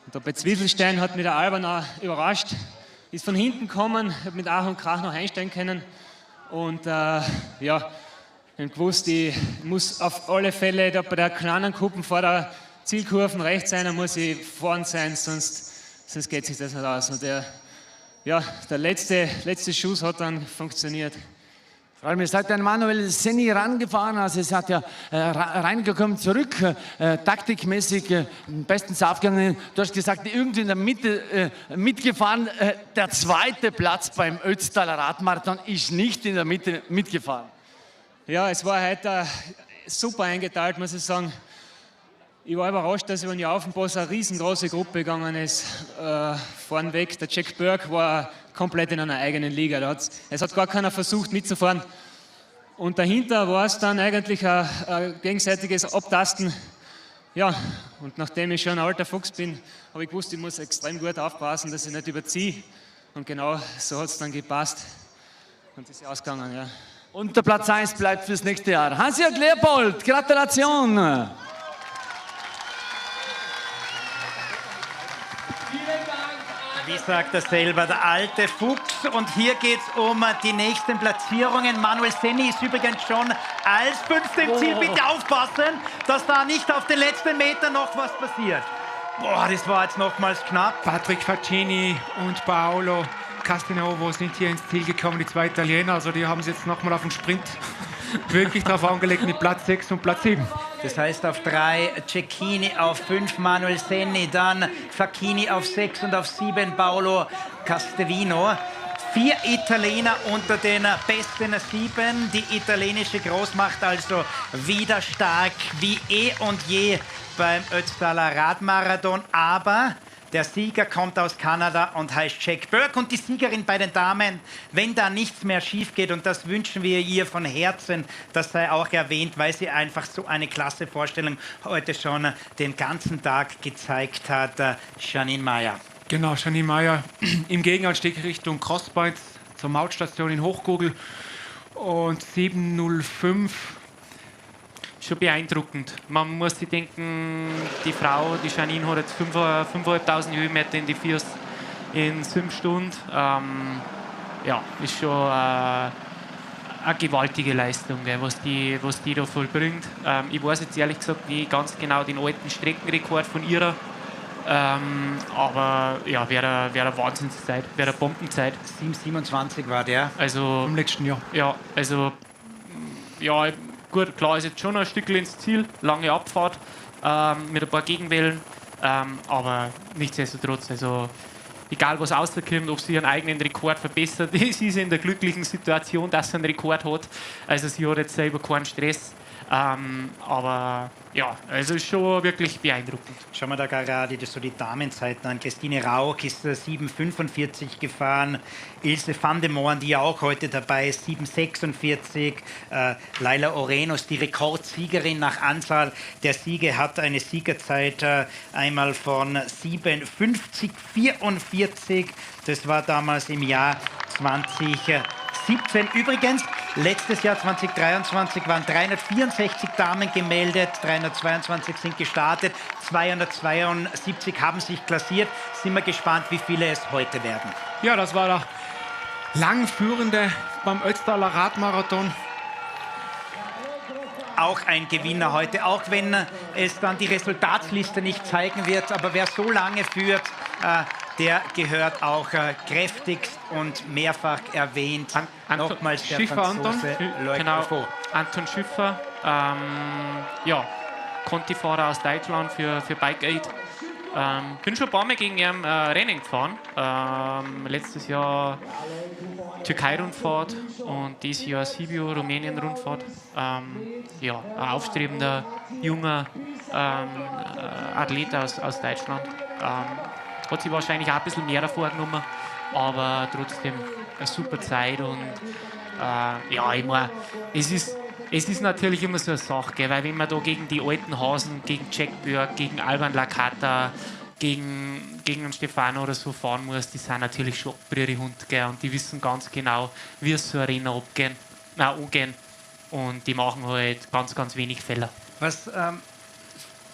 Und da bei Zwieselstein hat mich der Alban auch überrascht, ist von hinten gekommen, hat mit Ach und Krach noch einsteigen können und ja, ich habe gewusst, ich muss auf alle Fälle da bei der kleinen Kuppen vor der Zielkurve rechts sein, dann muss ich vorn sein, sonst geht sich das nicht aus. Und der letzte Schuss hat dann funktioniert. Vor allem, ihr seid an Manuel Senni rangefahren, also es hat ja reingekommen, zurück, taktikmäßig bestens aufgegangen. Du hast gesagt, irgendwie in der Mitte mitgefahren. Der zweite Platz beim Ötztaler Radmarathon ist nicht in der Mitte mitgefahren. Ja, es war heute super eingeteilt, muss ich sagen. Ich war überrascht, dass über den Jaufenpass eine riesengroße Gruppe gegangen ist. Vornweg, der Jack Burke war komplett in einer eigenen Liga. Es hat gar keiner versucht mitzufahren. Und dahinter war es dann eigentlich ein gegenseitiges Abtasten. Ja, und nachdem ich schon ein alter Fuchs bin, habe ich gewusst, ich muss extrem gut aufpassen, dass ich nicht überziehe. Und genau so hat es dann gepasst. Und ist ausgegangen, ja. Und der Platz 1 bleibt fürs nächste Jahr. Hans-Jörg Leopold, Gratulation! Wie sagt er selber, der alte Fuchs. Und hier geht es um die nächsten Platzierungen. Manuel Senni ist übrigens schon als 5. im Ziel. Bitte aufpassen, dass da nicht auf den letzten Metern noch was passiert. Boah, das war jetzt nochmals knapp. Patrick Faccini und Paolo Castelnuovo sind hier ins Ziel gekommen, die 2 Italiener. Also die haben es jetzt nochmal auf den Sprint wirklich drauf angelegt mit Platz 6 und Platz 7. Das heißt auf 3 Cecchini, auf 5 Manuel Senni, dann Facchini auf 6 und auf 7 Paolo Castellino. 4 Italiener unter den besten 7. Die italienische Großmacht also wieder stark wie eh und je beim Ötztaler Radmarathon. Aber der Sieger kommt aus Kanada und heißt Jack Burke. Und die Siegerin bei den Damen, wenn da nichts mehr schief geht, und das wünschen wir ihr von Herzen, das sei auch erwähnt, weil sie einfach so eine klasse Vorstellung heute schon den ganzen Tag gezeigt hat, Janine Meyer. Genau, Janine Meyer im Gegenanstieg Richtung Crosspoint zur Mautstation in Hochkugel und 7:05. Schon beeindruckend. Man muss sich denken, die Frau, die Janine, hat jetzt 5.500 Höhenmeter in die Füße in 7 Stunden. Ja, ist schon eine gewaltige Leistung, was die da vollbringt. Ich weiß jetzt ehrlich gesagt nicht ganz genau den alten Streckenrekord von ihrer. Aber ja, wäre eine Wahnsinnszeit, wäre eine Bombenzeit. 7:27 war der. Also im letzten Jahr. Ja, also ja, gut, klar ist jetzt schon ein Stück ins Ziel, lange Abfahrt mit ein paar Gegenwellen, aber nichtsdestotrotz, also egal was rauskommt, ob sie ihren eigenen Rekord verbessert, sie ist in der glücklichen Situation, dass sie einen Rekord hat, also sie hat jetzt selber keinen Stress. Aber ja, also ist schon wirklich beeindruckend. Schauen wir da gerade so die Damenzeiten an. Christine Rauch ist 7,45 gefahren. Ilse van de Moorn, die ja auch heute dabei ist, 7,46. Laila Orenos, die Rekordsiegerin nach Anzahl der Siege, hat eine Siegerzeit einmal von 7,50,44. Das war damals im Jahr 2017. Übrigens, letztes Jahr 2023 waren 364 Damen gemeldet, 322 sind gestartet, 272 haben sich klassiert. Sind wir gespannt, wie viele es heute werden. Ja, das war der Langführende beim Ötztaler Radmarathon. Auch ein Gewinner heute, auch wenn es dann die Resultatsliste nicht zeigen wird. Aber wer so lange führt, der gehört auch kräftigst und mehrfach erwähnt. Nochmals der Schiffer, Franzose Loic genau, Buffon. Anton Schiffer, ja, Conti-Fahrer aus Deutschland für Bike Aid. Bin schon ein paar Mal gegen ihn Rennen gefahren. Letztes Jahr Türkei-Rundfahrt und dieses Jahr Sibiu, Rumänien-Rundfahrt. Ja, ein aufstrebender, junger Athlet aus Deutschland. Hat sich wahrscheinlich auch ein bisschen mehr vorgenommen, aber trotzdem eine super Zeit. Und ja, ich meine, es ist natürlich immer so eine Sache, gell? Weil wenn man da gegen die alten Hasen, gegen Jack Björk, gegen Alban Lakata, gegen einen Stefano oder so fahren muss, die sind natürlich schon abbrühre Hund, gell? Und die wissen ganz genau, wie es so eine Arena angehen. Und die machen halt ganz, ganz wenig Fehler. Was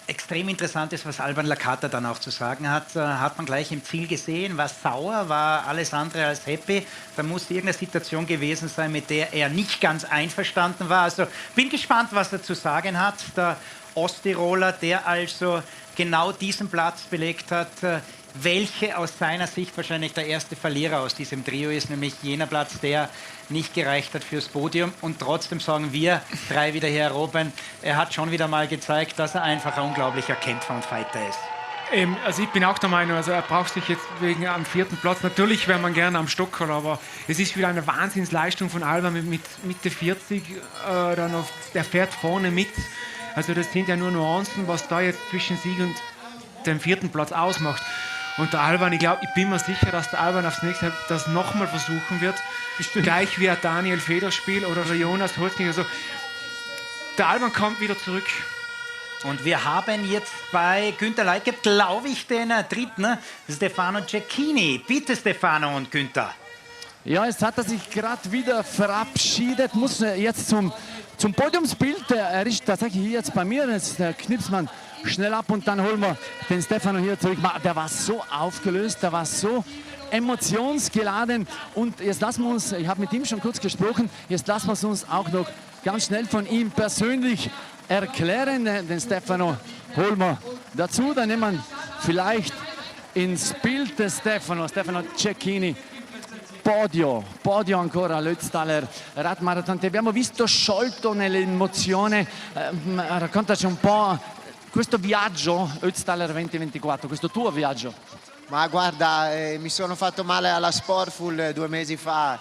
extrem interessant ist, was Alban Lakata dann auch zu sagen hat, hat man gleich im Ziel gesehen, war sauer, war alles andere als happy. Da muss irgendeine Situation gewesen sein, mit der er nicht ganz einverstanden war. Also bin gespannt, was er zu sagen hat. Der Osttiroler, der also genau diesen Platz belegt hat, welche aus seiner Sicht wahrscheinlich der erste Verlierer aus diesem Trio ist, nämlich jener Platz, der nicht gereicht hat fürs Podium. Und trotzdem sagen wir drei wieder hier, Robin, er hat schon wieder mal gezeigt, dass er einfach ein unglaublicher Kämpfer und Fighter ist. Also ich bin auch der Meinung, also er braucht sich jetzt wegen am 4. Platz, natürlich wäre man gerne am Stockerl, aber es ist wieder eine Wahnsinnsleistung von Alban mit Mitte 40, dann auf, der fährt vorne mit. Also das sind ja nur Nuancen, was da jetzt zwischen Sieg und dem 4. Platz ausmacht. Und der Alban, ich bin mir sicher, dass der Alban aufs nächste Mal das nochmal versuchen wird. Gleich wie ein Daniel Federspiel oder der Jonas Holznig. Also der Alban kommt wieder zurück. Und wir haben jetzt bei Günther Leitgeb, glaube ich, den dritten, Stefano Cecchini. Bitte Stefano und Günther. Ja, jetzt hat er sich gerade wieder verabschiedet, muss jetzt zum Podiumsbild. Er ist tatsächlich hier jetzt bei mir, jetzt knipst man schnell ab und dann holen wir den Stefano hier zurück. Der war so aufgelöst, der war so emotionsgeladen. Und jetzt lassen wir uns, ich habe mit ihm schon kurz gesprochen, jetzt lassen wir es uns auch noch ganz schnell von ihm persönlich erklären. Den Stefano holen wir dazu, dann nehmen wir vielleicht ins Bild des Stefano Cecchini. Podio ancora all'Ötztaler Radmarathon. Ti abbiamo visto sciolto nell'emozione. Raccontaci un po' questo viaggio Ötztaler 2024, questo tuo viaggio. Ma guarda, mi sono fatto male alla Sportful 2 mesi fa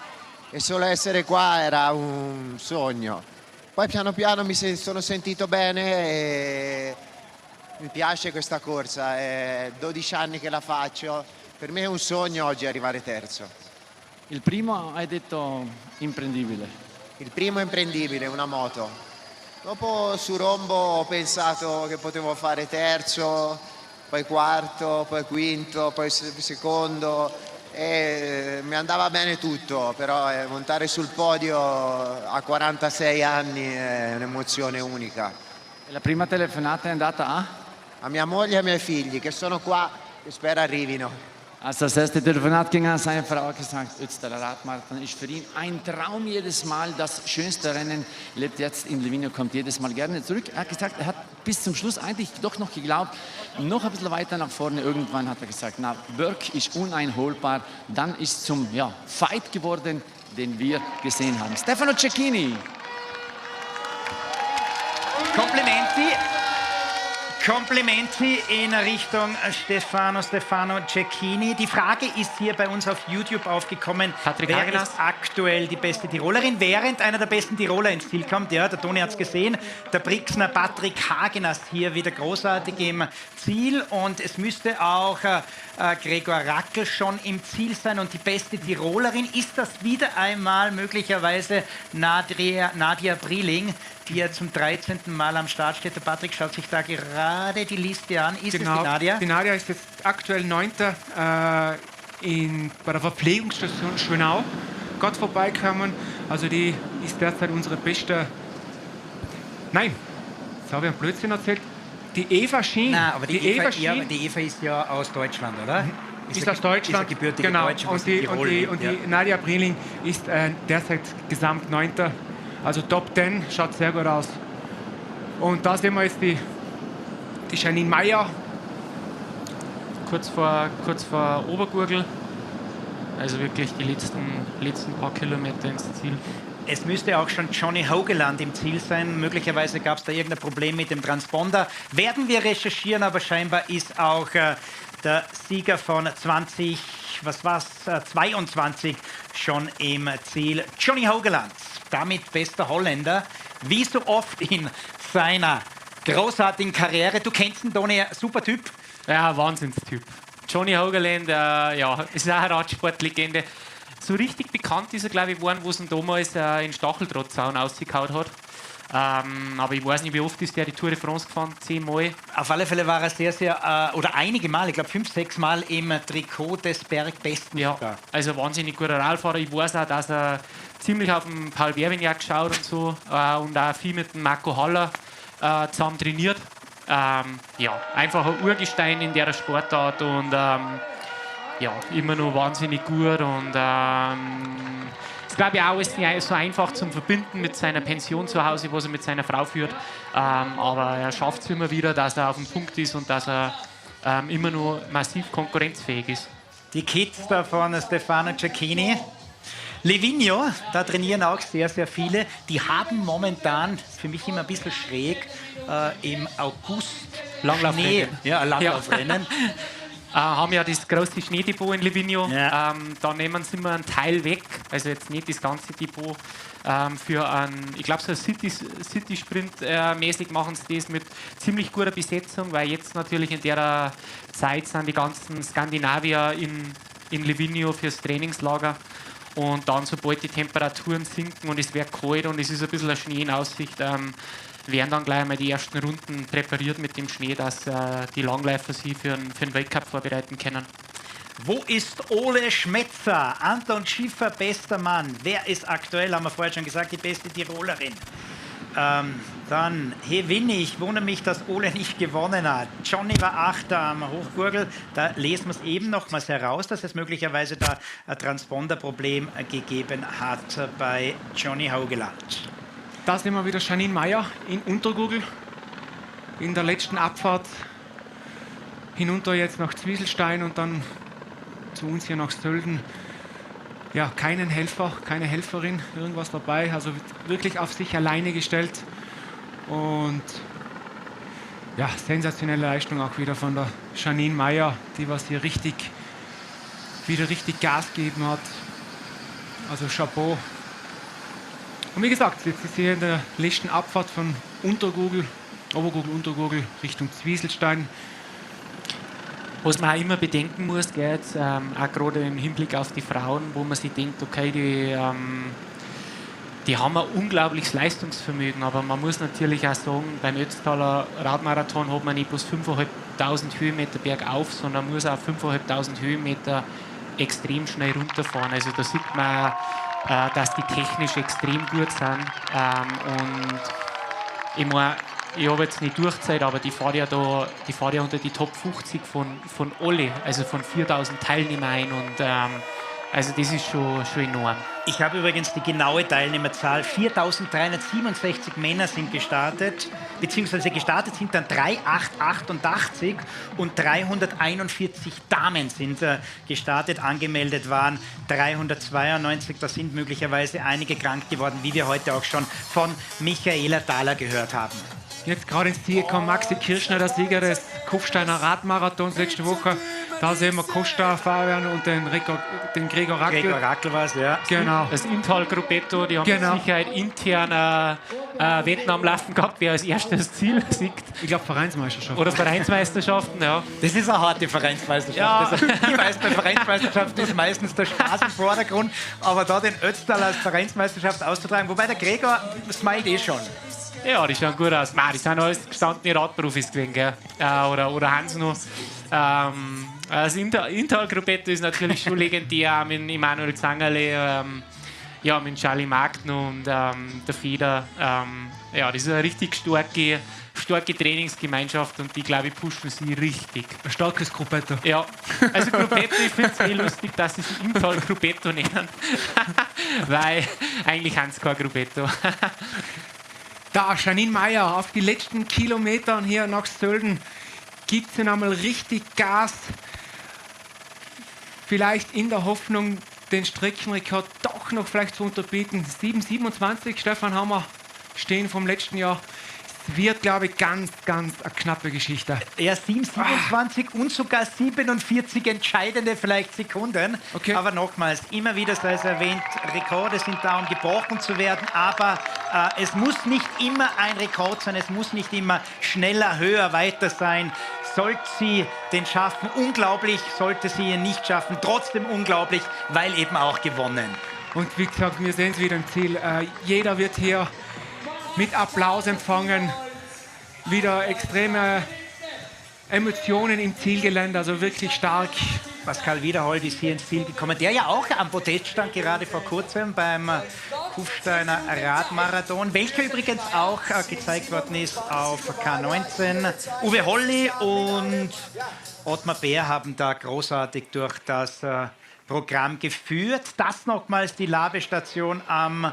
e solo essere qua era un sogno. Poi piano piano mi sono sentito bene e mi piace questa corsa. È 12 anni che la faccio. Per me è un sogno oggi arrivare terzo. Il primo hai detto imprendibile. Il primo imprendibile, una moto. Dopo su Rombo ho pensato che potevo fare terzo, poi quarto, poi quinto, poi secondo e mi andava bene tutto, però montare sul podio a 46 anni è un'emozione unica. E la prima telefonata è andata a mia moglie e ai miei figli che sono qua e spero arrivino. Als das erste Telefonat ging, hat seine Frau gesagt, Ötztaler Radmarathon ist für ihn ein Traum jedes Mal, das schönste Rennen, lebt jetzt in Livigno, kommt jedes Mal gerne zurück. Er hat gesagt, er hat bis zum Schluss eigentlich doch noch geglaubt, noch ein bisschen weiter nach vorne. Irgendwann hat er gesagt, na, Björk ist uneinholbar. Dann ist zum Fight geworden, den wir gesehen haben. Stefano Cecchini. Complimenti. Komplimenti in Richtung Stefano Cecchini. Die Frage ist hier bei uns auf YouTube aufgekommen. Wer ist aktuell die beste Tirolerin? Während einer der besten Tiroler ins Ziel kommt, ja, der Toni hat es gesehen, der Brixner Patrick Hagenas hier wieder großartig im Ziel. Und es müsste auch Gregor Rackel schon im Ziel sein. Und die beste Tirolerin ist das wieder einmal möglicherweise Nadia Brieling, die ja zum 13. Mal am Start steht. Der Patrick schaut sich da gerade die Liste an. Ist es die Nadia? Die Nadia ist jetzt aktuell 9. bei der Verpflegungsstation Schönau. Gott vorbeikommen. Also die ist derzeit unsere beste... Nein, jetzt habe ich einen Blödsinn erzählt. Die Eva Schien. Nein, aber die Eva ist ja aus Deutschland, oder? Ist aus Deutschland, ist gebürtige genau. Deutsche, Und die Nadia Brieling ist derzeit gesamt 9. Also Top 10, schaut sehr gut aus. Und da sehen wir jetzt die Janine Meyer. Kurz vor Obergurgel. Also wirklich die letzten paar Kilometer ins Ziel. Es müsste auch schon Johnny Hogeland im Ziel sein. Möglicherweise gab es da irgendein Problem mit dem Transponder. Werden wir recherchieren, aber scheinbar ist auch der Sieger von 22 schon im Ziel. Johnny Hogeland, damit bester Holländer, wie so oft in seiner großartigen Karriere. Du kennst ihn, Toni, super Typ. Ja, Wahnsinnstyp. Johnny Hogeland, ist auch eine Radsportlegende. So richtig bekannt ist er, glaube ich, geworden, wo es ihn damals in Stacheldrahtzaun ausgehauen hat. Aber ich weiß nicht, wie oft ist der die Tour de France gefahren? 10 Mal? Auf alle Fälle war er oder einige Mal, ich glaube 5, 6 Mal im Trikot des Bergbesten. Ja, also wahnsinnig guter Radfahrer. Ich weiß auch, dass er ziemlich auf den Paul Berwignac geschaut und so und auch viel mit dem Marco Haller zusammen trainiert. Einfach ein Urgestein in der Sportart und immer noch wahnsinnig gut und ist, glaube ich, auch ist nicht so einfach zum Verbinden mit seiner Pension zu Hause, was er mit seiner Frau führt. Aber er schafft es immer wieder, dass er auf dem Punkt ist und dass er immer noch massiv konkurrenzfähig ist. Die Kids da von Stefano Cecchini. Livigno, da trainieren auch sehr, sehr viele. Die haben momentan, für mich immer ein bisschen schräg, im August Langlaufrennen. Langlaufrennen. Haben ja das große Schneedepot in Livigno. Ja. Da nehmen sie immer einen Teil weg, also jetzt nicht das ganze Depot, für einen, ich glaube so ein City-Sprint mäßig machen sie das mit ziemlich guter Besetzung, weil jetzt natürlich in der Zeit sind die ganzen Skandinavier in Livigno fürs Trainingslager. Und dann, sobald die Temperaturen sinken und es wird kalt und es ist ein bisschen eine Schnee in Aussicht, werden dann gleich mal die ersten Runden präpariert mit dem Schnee, dass die Langläufer sich für den Weltcup vorbereiten können. Wo ist Ole Schmetzer? Anton Schiffer, bester Mann. Wer ist aktuell, haben wir vorher schon gesagt, die beste Tirolerin? Dann Winnie, ich wundere mich, dass Ole nicht gewonnen hat. Johnny war 8. am Hochgurgel. Da lesen wir es eben nochmals heraus, dass es möglicherweise da ein Transponderproblem gegeben hat bei Johnny Hogeland. Da sehen wir wieder Janine Meyer in Untergurgel. In der letzten Abfahrt hinunter jetzt nach Zwieselstein und dann zu uns hier nach Sölden. Ja, keinen Helfer, keine Helferin, irgendwas dabei. Also wirklich auf sich alleine gestellt. Und ja, sensationelle Leistung auch wieder von der Janine Meyer, die was hier wieder richtig Gas gegeben hat. Also Chapeau. Und wie gesagt, jetzt ist hier in der letzten Abfahrt von Obergurgel, Richtung Zwieselstein. Was man auch immer bedenken muss, gell, jetzt, auch gerade im Hinblick auf die Frauen, wo man sich denkt, okay, die haben ein unglaubliches Leistungsvermögen, aber man muss natürlich auch sagen, beim Ötztaler Radmarathon hat man nicht bloß 5.500 Höhenmeter bergauf, sondern muss auch 5.500 Höhenmeter extrem schnell runterfahren. Also da sieht man, dass die technisch extrem gut sind. Und ich meine, ich habe jetzt nicht durchgezählt, aber die fahren ja unter die Top 50 von alle, also von 4.000 Teilnehmern ein. Und also das ist schon enorm. Ich habe übrigens die genaue Teilnehmerzahl. 4.367 Männer sind gestartet, beziehungsweise gestartet sind dann 3.888 und 341 Damen sind gestartet. Angemeldet waren 392. Da sind möglicherweise einige krank geworden, wie wir heute auch schon von Michaela Thaler gehört haben. Jetzt gerade ins Ziel kam Maxi Kirschner, der Sieger des Kufsteiner Radmarathons letzte Woche. Da sehen wir Costa, Fabian und den Gregor Rackl. Gregor Rackl war es, ja. Genau. Das Intal Gruppetto, die haben mit Sicherheit intern Wetten am Laufen gehabt, wer als erstes Ziel siegt. Ich glaube Vereinsmeisterschaften. Oder Vereinsmeisterschaften, ja. Das ist eine harte Vereinsmeisterschaft. Ja. Also, die meisten Vereinsmeisterschaften ist meistens der Spaß im Vordergrund, aber da den Ötztal als Vereinsmeisterschaft auszutragen, wobei der Gregor smilet schon. Ja, die schauen gut aus. Die sind alles gestandene Radprofis gewesen, gell? Oder haben sie noch. Das Intal-Gruppetto ist natürlich schon legendär, auch mit Emanuel Zangerle, mit Charlie Magno und der Feder. Das ist eine richtig starke Trainingsgemeinschaft und die, glaube ich, pushen sie richtig. Ein starkes Gruppetto. Ja, also Gruppetto, ich finde es lustig, dass sie es Intal-Gruppetto nennen, weil eigentlich haben sie kein Gruppetto. Da, Janine Meyer auf die letzten Kilometern hier nach Sölden gibt sie einmal richtig Gas. Vielleicht in der Hoffnung, den Streckenrekord doch noch vielleicht zu unterbieten. 7,27, Stefan Hammer stehen vom letzten Jahr. Es wird, glaube ich, ganz eine knappe Geschichte. Ja, 7,27 und sogar 47 entscheidende vielleicht Sekunden. Okay. Aber nochmals, immer wieder sei es erwähnt, Rekorde sind da, um gebrochen zu werden. Aber es muss nicht immer ein Rekord sein, es muss nicht immer schneller, höher, weiter sein. Sollte sie den schaffen, unglaublich. Sollte sie ihn nicht schaffen, trotzdem unglaublich, weil eben auch gewonnen. Und wie gesagt, wir sehen es wieder im Ziel. Jeder wird hier mit Applaus empfangen. Wieder extreme Emotionen im Zielgelände, also wirklich stark. Pascal Wiederhold ist hier ins Ziel gekommen, der ja auch am Podest stand, gerade vor kurzem beim Kufsteiner Radmarathon, welcher übrigens auch gezeigt worden ist auf K19. Uwe Holly und Ottmar Bär haben da großartig durch das Programm geführt. Das nochmals die Labestation am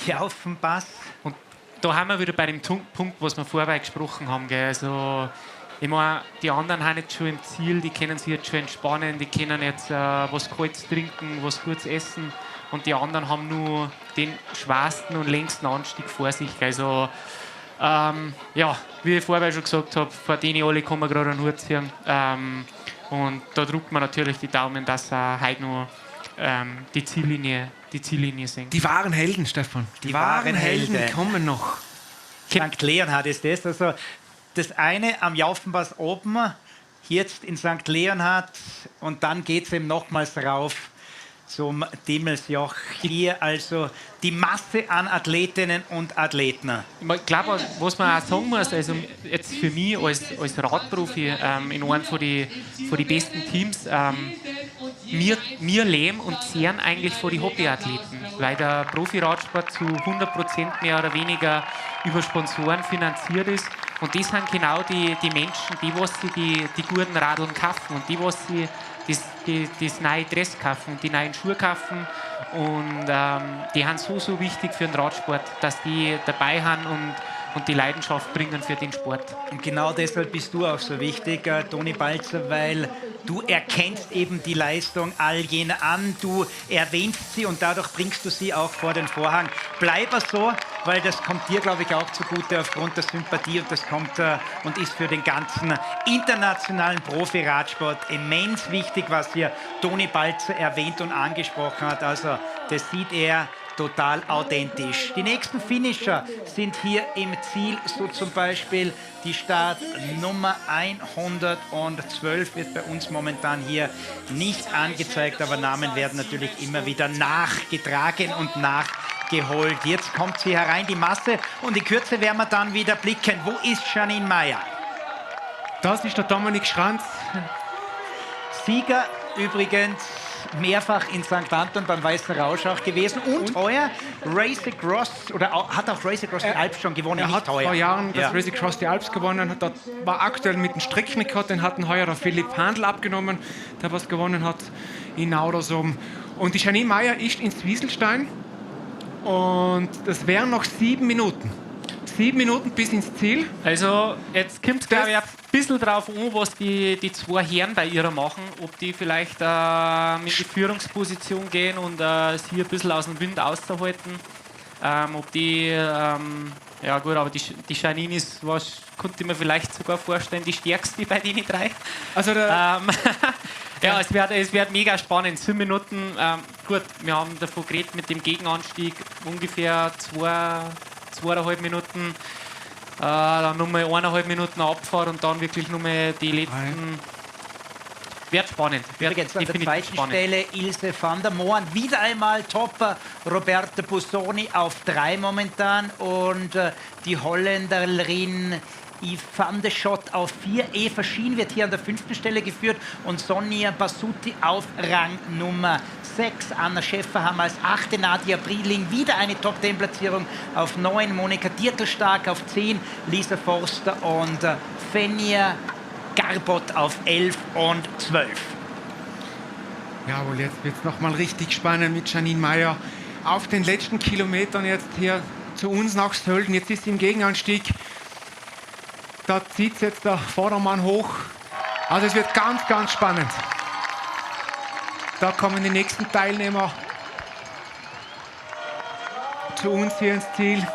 Jaufenpass. Und da haben wir wieder bei dem Punkt, was wir vorher gesprochen haben. Gell? Also, ich meine, die anderen haben jetzt schon im Ziel, die können sich jetzt schon entspannen, die können jetzt was Kaltes trinken, was Gutes essen und die anderen haben nur den schwersten und längsten Anstieg vor sich. Also, wie ich vorher schon gesagt habe, vor denen alle kann man gerade einen Hut ziehen. Und da drückt man natürlich die Daumen, dass heute noch die Ziellinie senkt. Die wahren Helden, Stefan. Die wahren Helden kommen noch. St. Leonhard ist das. Also das eine am Jaufenpass oben, jetzt in St. Leonhard und dann geht es eben nochmals rauf zum Dimmelsjoch. Hier also die Masse an Athletinnen und Athleten. Ich glaube, was man auch sagen muss, also jetzt für mich als Radprofi in einem von die besten Teams, wir leben und zehren eigentlich von den Hobbyathleten, weil der Profi-Radsport zu 100% mehr oder weniger über Sponsoren finanziert ist. Und das sind genau die Menschen, die die guten Radeln kaufen und die das neue Dress kaufen und die neuen Schuhe kaufen. Und die sind so wichtig für den Radsport, dass die dabei haben und die Leidenschaft bringen für den Sport. Und genau deshalb bist du auch so wichtig, Toni Balzer, weil du erkennst eben die Leistung all jener an, du erwähnst sie und dadurch bringst du sie auch vor den Vorhang. Bleib so, weil das kommt dir, glaube ich, auch zugute aufgrund der Sympathie und das kommt und ist für den ganzen internationalen Profi-Radsport immens wichtig, was hier Toni Balzer erwähnt und angesprochen hat. Also das sieht er total authentisch. Die nächsten Finisher sind hier im Ziel, so zum Beispiel die Startnummer 112 wird bei uns momentan hier nicht angezeigt, aber Namen werden natürlich immer wieder nachgetragen und nachgeholt. Jetzt kommt sie herein, die Masse, und in Kürze werden wir dann wieder blicken. Wo ist Janine Meyer? Das ist der Dominik Schranz. Sieger übrigens mehrfach in St. Anton beim Weißen Rausch auch gewesen und heuer Race Across, oder hat auch Race Across die Alps schon gewonnen. Er hat vor Jahren das Race Across die Alps gewonnen, war aktuell mit dem Streckenrekord, den hatten heuer der Philipp Handl abgenommen, der was gewonnen hat in Naudersum. Und die Janine Meyer ist in Zwieselstein und das wären noch 7 Minuten. 7 Minuten bis ins Ziel. Also jetzt kommt es, glaube ich, ein bisschen drauf an, was die zwei Herren bei ihr machen. Ob die vielleicht mit die Führungsposition gehen und sie ein bisschen aus dem Wind auszuhalten. Ob die Ja gut, aber die Janine ist, konnte ich mir vielleicht sogar vorstellen, die stärkste bei den 3. Also ja, es wird mega spannend. 7 Minuten, gut, wir haben davon geredet mit dem Gegenanstieg, ungefähr 2,5 Minuten, dann nochmal 1,5 Minuten Abfahrt und dann wirklich nochmal die letzten... Wird spannend. Übrigens an der zweiten Stelle Ilse van der Moen, wieder einmal Topper, Roberta Busoni auf 3 momentan und die Holländerin Yves van der Schot auf 4. Eva Schien wird hier an der 5. Stelle geführt und Sonja Basutti auf Rang Nummer 6. Anna Schäffer haben als 8. Nadia Brieling wieder eine Top-10-Platzierung auf 9. Monika Dirtelstark auf 10. Lisa Forster und Fenja Garbot auf 11 und 12. Jawohl, jetzt wird es nochmal richtig spannend mit Janine Meyer. Auf den letzten Kilometern jetzt hier zu uns nach Sölden. Jetzt ist sie im Gegenanstieg. Da zieht jetzt der Vordermann hoch. Also es wird ganz, ganz spannend. Da kommen die nächsten Teilnehmer zu uns hier ins Ziel.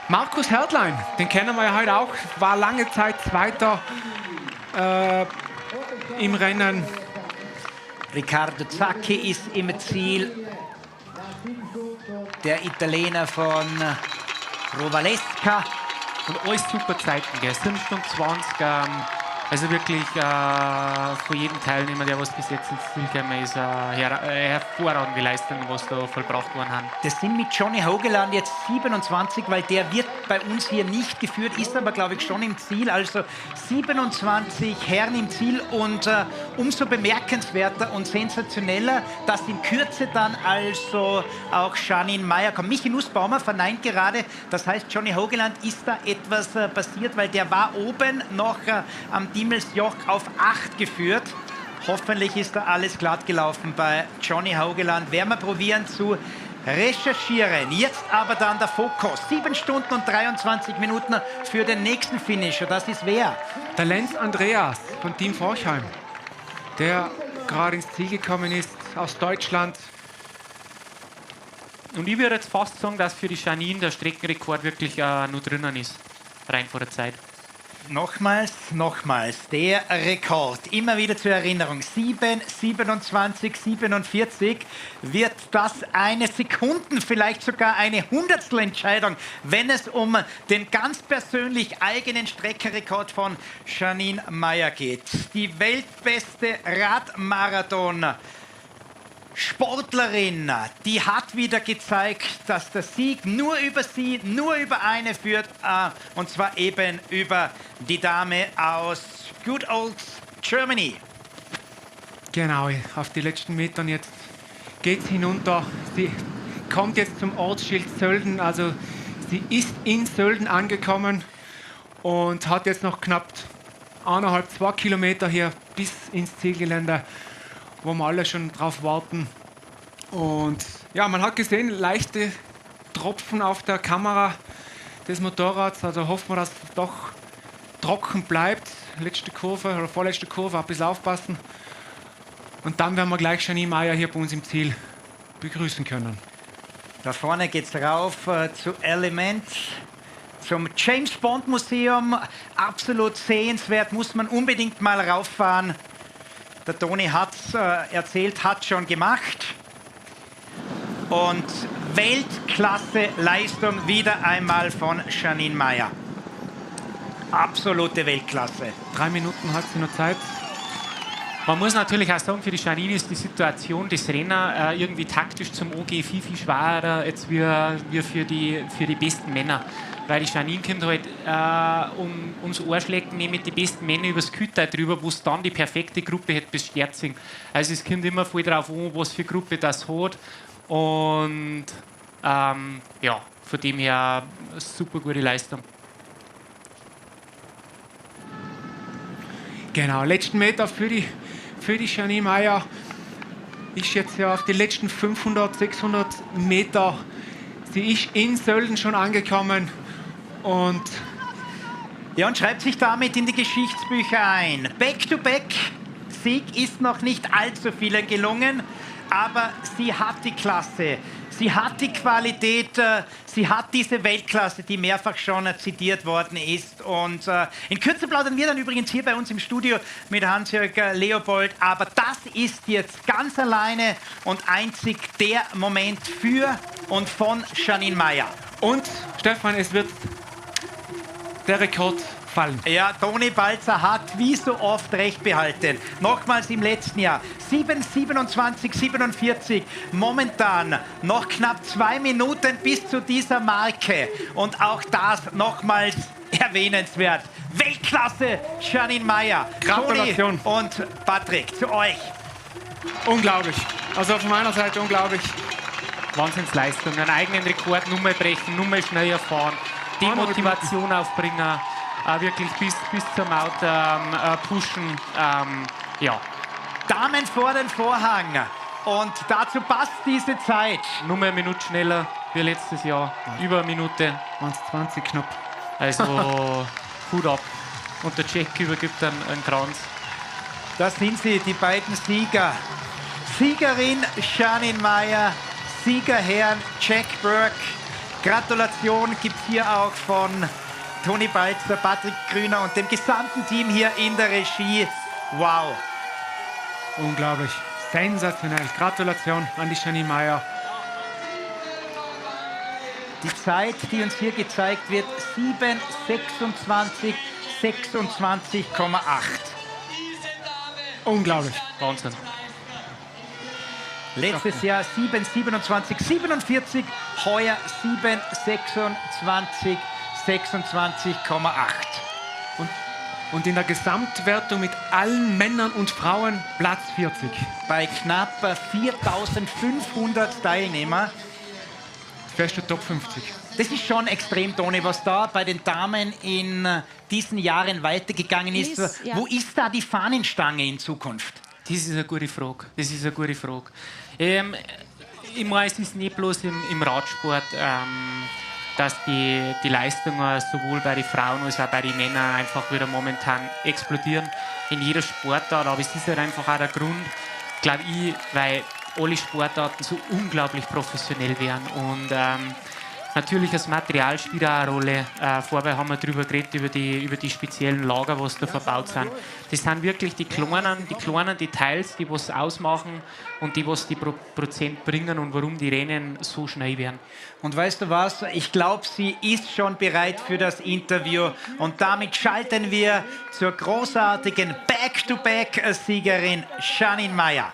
Markus Hertlein, den kennen wir ja heute auch, war lange Zeit Zweiter im Rennen. Riccardo Zacchi ist im Ziel. Der Italiener von Rovalesca. Und alles super Zeiten, gell? 7 Stunden 20. Also wirklich von jedem Teilnehmer, der was bis jetzt ins Ziel gekommen ist, hervorragende Leistungen, was da vollbracht worden haben. Das sind mit Johnny Hogeland jetzt 27, weil der wird bei uns hier nicht geführt, ist aber, glaube ich, schon im Ziel. Also 27 Herren im Ziel und umso bemerkenswerter und sensationeller, dass in Kürze dann also auch Janine Meyer kommt. Michi Nussbaumer verneint gerade, das heißt, Johnny Hogeland ist da etwas passiert, weil der war oben noch am Diemelsjoch auf 8 geführt. Hoffentlich ist da alles glatt gelaufen bei Johnny Hogeland. Werden wir probieren zu recherchieren. Jetzt aber dann der Fokus. 7 Stunden und 23 Minuten für den nächsten Finisher. Das ist wer? Der Lenz Andreas von Team Forchheim, der gerade ins Ziel gekommen ist, aus Deutschland. Und ich würde jetzt fast sagen, dass für die Janine der Streckenrekord wirklich nur drinnen ist. Rein vor der Zeit. Nochmals, der Rekord, immer wieder zur Erinnerung, 7:27:47, wird das eine Sekunden, vielleicht sogar eine Hundertstelentscheidung, wenn es um den ganz persönlich eigenen Streckenrekord von Janine Meyer geht. Die weltbeste Radmarathon Sportlerin, die hat wieder gezeigt, dass der Sieg nur über sie, nur über eine führt, und zwar eben über die Dame aus Good Old Germany. Genau, auf die letzten Metern jetzt geht es hinunter. Sie kommt jetzt zum Ortsschild Sölden, also sie ist in Sölden angekommen und hat jetzt noch knapp 1,5–2 Kilometer hier bis ins Zielgelände, wo wir alle schon drauf warten. Und ja, man hat gesehen, leichte Tropfen auf der Kamera des Motorrads. Also hoffen wir, dass es doch trocken bleibt. Letzte Kurve oder vorletzte Kurve, ein bisschen aufpassen. Und dann werden wir gleich Janine Meyer hier bei uns im Ziel begrüßen können. Da vorne geht's rauf zu Element, zum James Bond Museum. Absolut sehenswert, muss man unbedingt mal rauffahren. Der Toni hat es erzählt, hat schon gemacht. Und Weltklasse-Leistung wieder einmal von Janine Meyer. Absolute Weltklasse. 3 Minuten hat sie noch Zeit. Man muss natürlich auch sagen, für die Janine ist die Situation des Renners irgendwie taktisch zum OG viel schwerer jetzt wie für die besten Männer. Weil die Janine kommt halt ums Ohrschlecken mit die besten Männer übers Kühlteil drüber, wo es dann die perfekte Gruppe hat bis Sterzing. Also es kommt immer voll drauf an, was für Gruppe das hat. Und ja, von dem her eine super gute Leistung. Genau, letzten Meter für die Janine Meyer ist jetzt ja auf die letzten 500–600 Meter. Sie ist in Sölden schon angekommen. Und ja, und schreibt sich damit in die Geschichtsbücher ein. Back-to-back-Sieg ist noch nicht allzu vielen gelungen, aber sie hat die Klasse. Sie hat die Qualität, sie hat diese Weltklasse, die mehrfach schon zitiert worden ist. Und in Kürze plaudern wir dann übrigens hier bei uns im Studio mit Hans-Jörg Leopold. Aber das ist jetzt ganz alleine und einzig der Moment für und von Jeanine Meyer. Und Stefan, es wird der Rekord fallen. Ja, Toni Balzer hat wie so oft recht behalten. Nochmals im letzten Jahr 7:27:47. Momentan noch knapp 2 Minuten bis zu dieser Marke. Und auch das nochmals erwähnenswert. Weltklasse, Jeanine Meyer. Gratulation. Toni und Patrick, zu euch. Unglaublich. Also von meiner Seite unglaublich. Wahnsinnsleistung. Einen eigenen Rekord, Nummer brechen, Nummer schneller fahren, die Motivation aufbringen, wirklich bis zur Maut pushen. Ja. Damen vor den Vorhang. Und dazu passt diese Zeit. Nur eine Minute schneller wie letztes Jahr. Über eine Minute. 20 knapp. Also Hut ab. Und der Jack übergibt einen Kranz. Das sind sie, die beiden Sieger. Siegerin Jeanine Meyer, Siegerherrn Jack Burke. Gratulation gibt es hier auch von Toni Balzer, Patrick Grüner und dem gesamten Team hier in der Regie. Wow. Unglaublich. Sensationell. Gratulation an die Jeanine Meyer. Die Zeit, die uns hier gezeigt wird, 7:26:26,8. Unglaublich. Wahnsinn. Letztes Jahr 7:27:47, heuer 7:26:26,8. Und in der Gesamtwertung mit allen Männern und Frauen Platz 40. Bei knapp 4.500 Teilnehmern. Feste Top 50. Das ist schon extrem, Toni, was da bei den Damen in diesen Jahren weitergegangen ist. Ja. Wo ist da die Fahnenstange in Zukunft? Das ist eine gute Frage. Ich meine, es ist nicht bloß im Radsport, dass die Leistungen sowohl bei den Frauen als auch bei den Männern einfach wieder momentan explodieren. In jeder Sportart, aber es ist halt einfach auch der Grund, glaube ich, weil alle Sportarten so unglaublich professionell werden. Und natürlich das Material spielt auch eine Rolle. Vorher haben wir darüber geredet, über die speziellen Lager, was da verbaut sind. Das sind wirklich die kleinen Details, die was ausmachen und die was die Prozent bringen und warum die Rennen so schnell werden. Und weißt du was? Ich glaube, sie ist schon bereit für das Interview. Und damit schalten wir zur großartigen Back-to-Back-Siegerin Jeanine Meyer.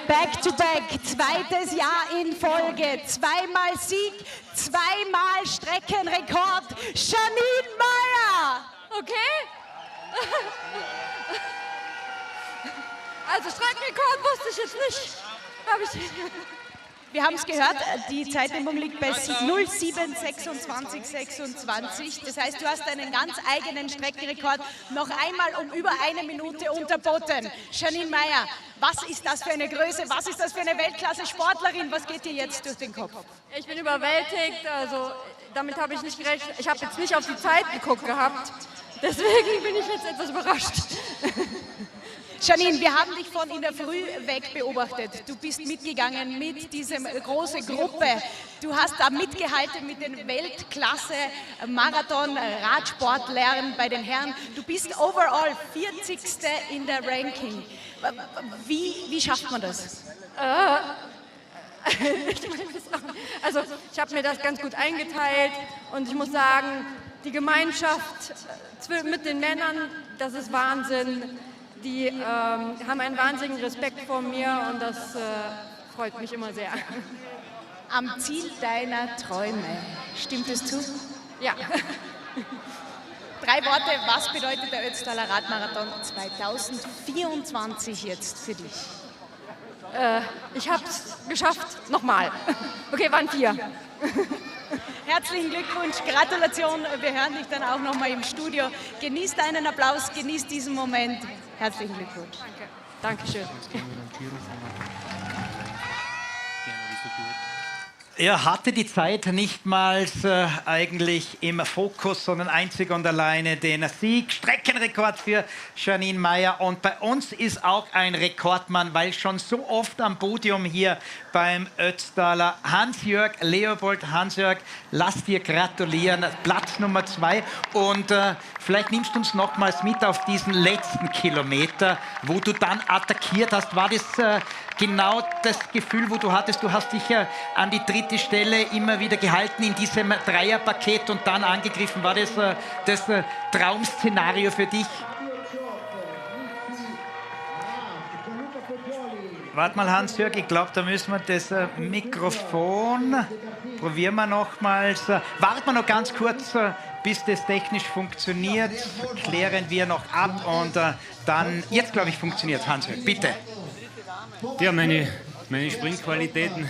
Back-to-back, zweites Jahr in Folge, zweimal Sieg, zweimal Streckenrekord, Jeanine Meyer! Okay. Also Streckenrekord wusste ich jetzt nicht. Wir haben es gehört, die Zeitnehmung liegt bei 07:26:26. Das heißt, du hast einen ganz eigenen Streckenrekord noch einmal um über 1 Minute unterboten. Jeanine Meyer, was ist das für eine Größe? Was ist das für eine Weltklasse-Sportlerin? Was geht dir jetzt durch den Kopf? Ich bin überwältigt, also damit habe ich nicht gerechnet. Ich habe jetzt nicht auf die Zeit geguckt gehabt. Deswegen bin ich jetzt etwas überrascht. Jeanine, wir haben dich von in der Früh weg beobachtet. Du bist mitgegangen mit dieser großen Gruppe. Du hast da mitgehalten mit den Weltklasse-Marathon-Radsportlern bei den Herren. Du bist overall 40. in der Ranking. Wie schafft man das? Also ich habe mir das ganz gut eingeteilt und ich muss sagen, die Gemeinschaft mit den Männern, das ist Wahnsinn. Die haben einen wahnsinnigen Respekt vor mir und das freut mich immer sehr. Am Ziel deiner Träume, stimmt es zu? Ja. 3 Worte, was bedeutet der Ötztaler Radmarathon 2024 jetzt für dich? Ich habe es geschafft, nochmal. Okay, waren 4. Herzlichen Glückwunsch, Gratulation. Wir hören dich dann auch noch mal im Studio. Genieß deinen Applaus, genieß diesen Moment. Herzlichen Glückwunsch. Danke. Dankeschön. Er hatte die Zeit nicht mal eigentlich im Fokus, sondern einzig und alleine den Sieg. Streckenrekord für Janine Meyer. Und bei uns ist auch ein Rekordmann, weil schon so oft am Podium hier beim Ötztaler. Hans-Jörg Leopold. Hans-Jörg, lass dir gratulieren. Platz Nummer 2. Und vielleicht nimmst du uns nochmals mit auf diesen letzten Kilometer, wo du dann attackiert hast. War das genau das Gefühl, wo du hattest? Du hast dich an die dritte Stelle immer wieder gehalten in diesem Dreierpaket und dann angegriffen. War das das Traumszenario für dich? Warte mal, Hans-Jörg, ich glaube, da müssen wir das Mikrofon, probieren wir nochmals. Warten wir noch ganz kurz, bis das technisch funktioniert. Klären wir noch ab und dann, jetzt glaube ich, funktioniert. Hans-Jörg, bitte. Ja, meine Springqualitäten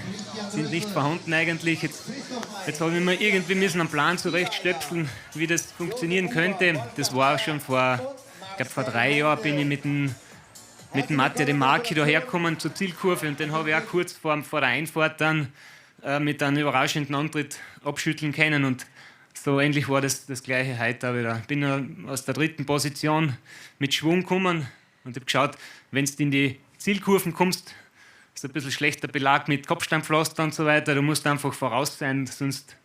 sind nicht vorhanden eigentlich. Jetzt habe ich mir irgendwie einen Plan zurechtstöpseln, wie das funktionieren könnte. Das war auch schon vor 3 Jahren, bin ich mit dem Mattia De Marchi dahergekommen zur Zielkurve und den habe ich auch kurz vor der Einfahrt dann mit einem überraschenden Antritt abschütteln können und so ähnlich war das Gleiche heute auch wieder. Ich bin aus der 3. Position mit Schwung gekommen und habe geschaut, wenn du in die Zielkurven kommst, ist ein bisschen schlechter Belag mit Kopfsteinpflaster und so weiter, du musst einfach voraus sein, sonst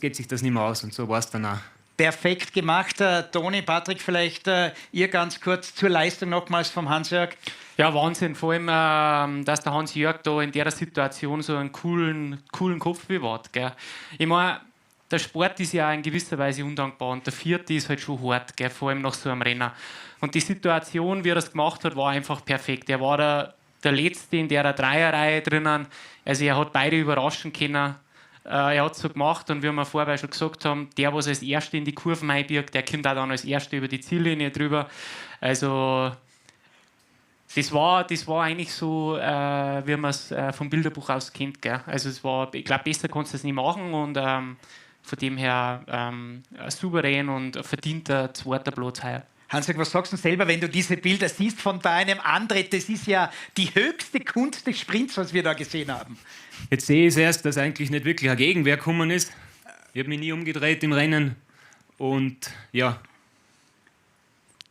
geht sich das nicht mehr aus und so war es dann auch. Perfekt gemacht. Toni, Patrick, vielleicht ihr ganz kurz zur Leistung nochmals vom Hans-Jörg. Ja, Wahnsinn. Vor allem, dass der Hans-Jörg da in der Situation so einen coolen Kopf bewahrt. Gell. Ich meine, der Sport ist ja in gewisser Weise undankbar und der 4. ist halt schon hart, gell, vor allem nach so einem Renner. Und die Situation, wie er das gemacht hat, war einfach perfekt. Er war der Letzte in der Dreierreihe drinnen. Also er hat beide überraschen können. Er hat es so gemacht und wie wir vorher schon gesagt haben, der, was als Erster in die Kurven einbirgt, der kommt auch dann als Erster über die Ziellinie drüber. Also das war eigentlich so, wie man es vom Bilderbuch aus kennt. Gell? Also es war, ich glaube, besser kannst du es nicht machen und von dem her souverän und verdienter 2. Platz heuer. Hans-Jörg, was sagst du selber, wenn du diese Bilder siehst von deinem Antritt? Das ist ja die höchste Kunst des Sprints, was wir da gesehen haben. Jetzt sehe ich es erst, dass eigentlich nicht wirklich eine Gegenwehr gekommen ist. Ich habe mich nie umgedreht im Rennen und ja,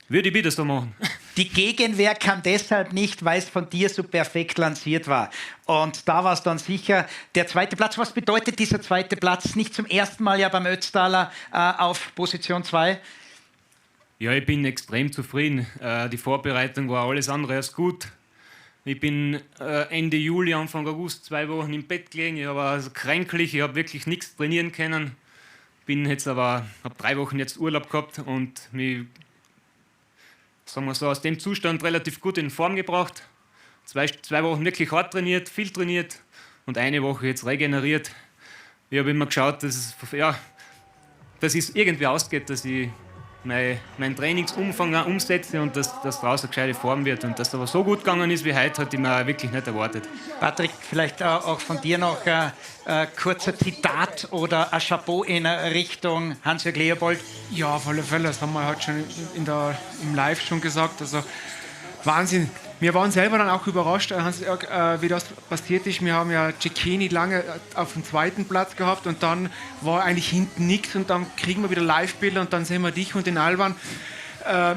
würde ich wieder so machen. Die Gegenwehr kam deshalb nicht, weil es von dir so perfekt lanciert war. Und da war es dann sicher der 2. Platz. Was bedeutet dieser 2. Platz? Nicht zum ersten Mal ja beim Ötztaler auf Position 2? Ja, ich bin extrem zufrieden. Die Vorbereitung war alles andere als gut. Ich bin Ende Juli, Anfang August 2 Wochen im Bett gelegen. Ich war also kränklich, ich habe wirklich nichts trainieren können. Bin jetzt aber, habe 3 Wochen jetzt Urlaub gehabt und mich, sagen wir so, aus dem Zustand relativ gut in Form gebracht. 2 Wochen wirklich hart trainiert, viel trainiert und 1 Woche jetzt regeneriert. Ich habe immer geschaut, dass es irgendwie ausgeht, dass ich meinen Trainingsumfang auch umsetze und dass daraus eine gescheite Form wird. Und dass es aber so gut gegangen ist wie heute, hatte ich mir wirklich nicht erwartet. Patrick, vielleicht auch von dir noch ein kurzer Zitat oder ein Chapeau in Richtung Hans-Jörg Leopold. Ja, auf alle Fälle, das haben wir heute schon im Live schon gesagt. Also Wahnsinn. Wir waren selber dann auch überrascht, wie das passiert ist. Wir haben ja Cecchini lange auf dem 2. Platz gehabt und dann war eigentlich hinten nichts und dann kriegen wir wieder Live-Bilder und dann sehen wir dich und den Alban.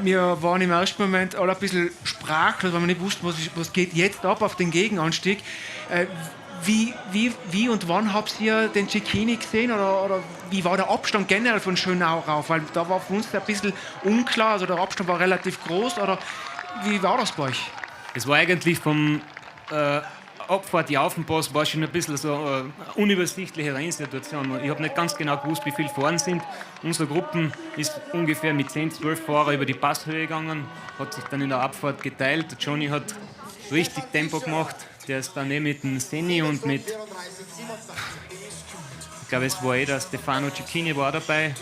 Wir waren im ersten Moment alle ein bisschen sprachlos, weil wir nicht wussten, was geht jetzt ab auf den Gegenanstieg. Wie und wann habt ihr den Cecchini gesehen oder wie war der Abstand generell von Schönau rauf? Weil da war für uns ein bisschen unklar, also der Abstand war relativ groß oder wie war das bei euch? Es war eigentlich vom Abfahrt auf den Pass war schon ein bisschen so eine unübersichtliche Rennsituation. Ich habe nicht ganz genau gewusst, wie viele Fahren sind. Unsere Gruppe ist ungefähr mit 10, 12 Fahrern über die Passhöhe gegangen, hat sich dann in der Abfahrt geteilt. Der Johnny hat richtig Tempo gemacht. Der ist dann mit dem Senni und mit, ich glaube, es war der Stefano Cecchini war dabei.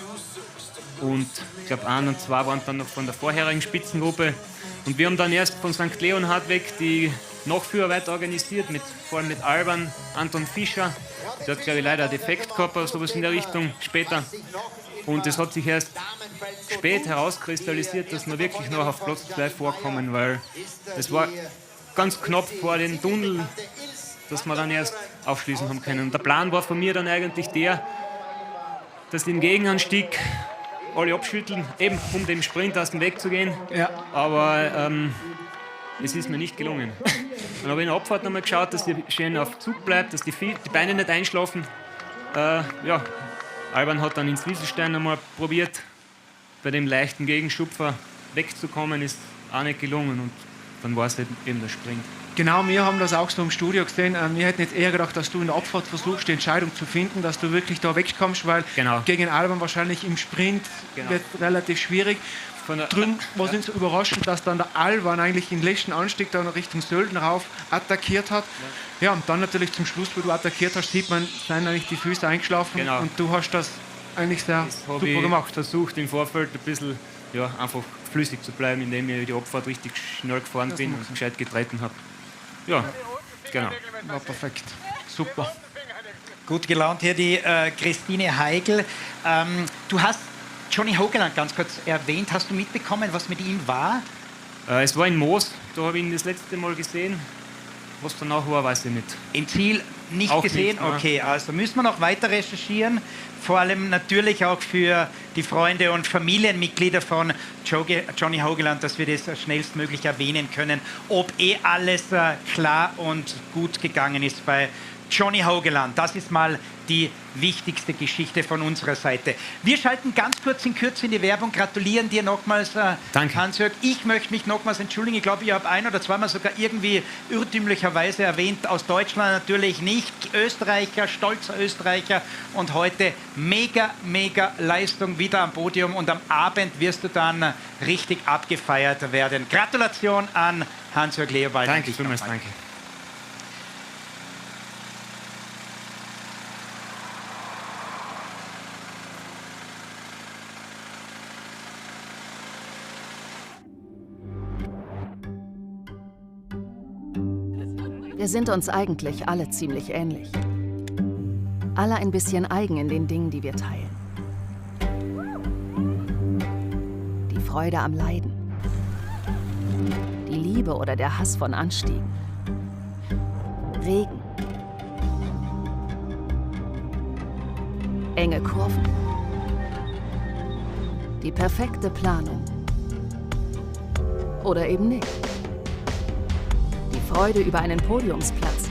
Und ich glaube, 1 und 2 waren dann noch von der vorherigen Spitzengruppe. Und wir haben dann erst von St. Leonhard weg die Nachführarbeit organisiert, vor allem mit Alban, Anton Fischer. Der hat, glaube ich, leider einen Defekt gehabt oder sowas in der Richtung später. Und es hat sich erst spät herauskristallisiert, dass wir wirklich noch auf Platz 2 vorkommen, weil es war ganz knapp vor dem Tunnel, dass wir dann erst aufschließen haben können. Und der Plan war von mir dann eigentlich der, dass im Gegenanstieg alle abschütteln, eben um dem Sprint aus dem Weg zu gehen. Ja. Aber es ist mir nicht gelungen. Dann habe ich in der Abfahrt nochmal geschaut, dass die schön auf Zug bleibt, dass die Beine nicht einschlafen. Ja, Alban hat dann ins Wieselstein nochmal probiert, bei dem leichten Gegenschupfer wegzukommen, ist auch nicht gelungen und dann war es eben der Sprint. Genau, wir haben das auch so im Studio gesehen. Wir hätten jetzt eher gedacht, dass du in der Abfahrt versuchst, die Entscheidung zu finden, dass du wirklich da wegkommst, weil gegen Alban wahrscheinlich im Sprint wird relativ schwierig. Drum war es nicht so überraschend, dass dann der Alban eigentlich den letzten Anstieg da Richtung Sölden rauf attackiert hat. Ja, und dann natürlich zum Schluss, wo du attackiert hast, sieht man, sind eigentlich die Füße eingeschlafen und du hast das eigentlich sehr super gemacht. Ich habe versucht im Vorfeld ein bisschen einfach flüssig zu bleiben, indem ich die Abfahrt richtig schnell gefahren bin und gescheit getreten habe. Ja, genau. War perfekt. Super. Gut gelaunt hier die Christine Heigl. Du hast Johnny Hogeland ganz kurz erwähnt. Hast du mitbekommen, was mit ihm war? Es war in Moos, da habe ich ihn das letzte Mal gesehen. Was danach war, weiß ich nicht. Im Ziel nicht auch gesehen? Nicht, okay, also müssen wir noch weiter recherchieren. Vor allem natürlich auch für die Freunde und Familienmitglieder von Johnny Hogeland, dass wir das schnellstmöglich erwähnen können, ob alles klar und gut gegangen ist bei Johnny Hogeland. Das ist mal die wichtigste Geschichte von unserer Seite. Wir schalten ganz kurz in Kürze in die Werbung. Gratulieren dir nochmals, Hans-Jörg. Ich möchte mich nochmals entschuldigen. Ich glaube, ich habe ein- oder zweimal sogar irgendwie irrtümlicherweise erwähnt. Aus Deutschland natürlich nicht. Österreicher, stolzer Österreicher. Und heute mega, mega Leistung wieder am Podium. Und am Abend wirst du dann richtig abgefeiert werden. Gratulation an Hans-Jörg Leobald. Danke vielmals, danke. Wir sind uns eigentlich alle ziemlich ähnlich. Alle ein bisschen eigen in den Dingen, die wir teilen. Die Freude am Leiden. Die Liebe oder der Hass von Anstiegen. Regen. Enge Kurven. Die perfekte Planung. Oder eben nicht. Die Freude über einen Podiumsplatz.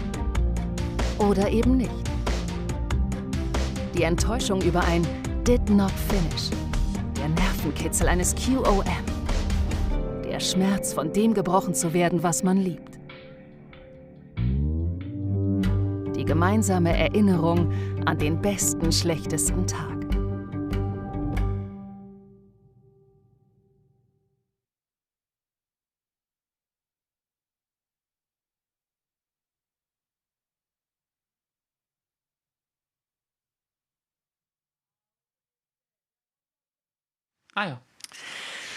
Oder eben nicht. Die Enttäuschung über ein Did Not Finish. Der Nervenkitzel eines QOM. Der Schmerz, von dem gebrochen zu werden, was man liebt. Die gemeinsame Erinnerung an den besten, schlechtesten Tag. Ah ja.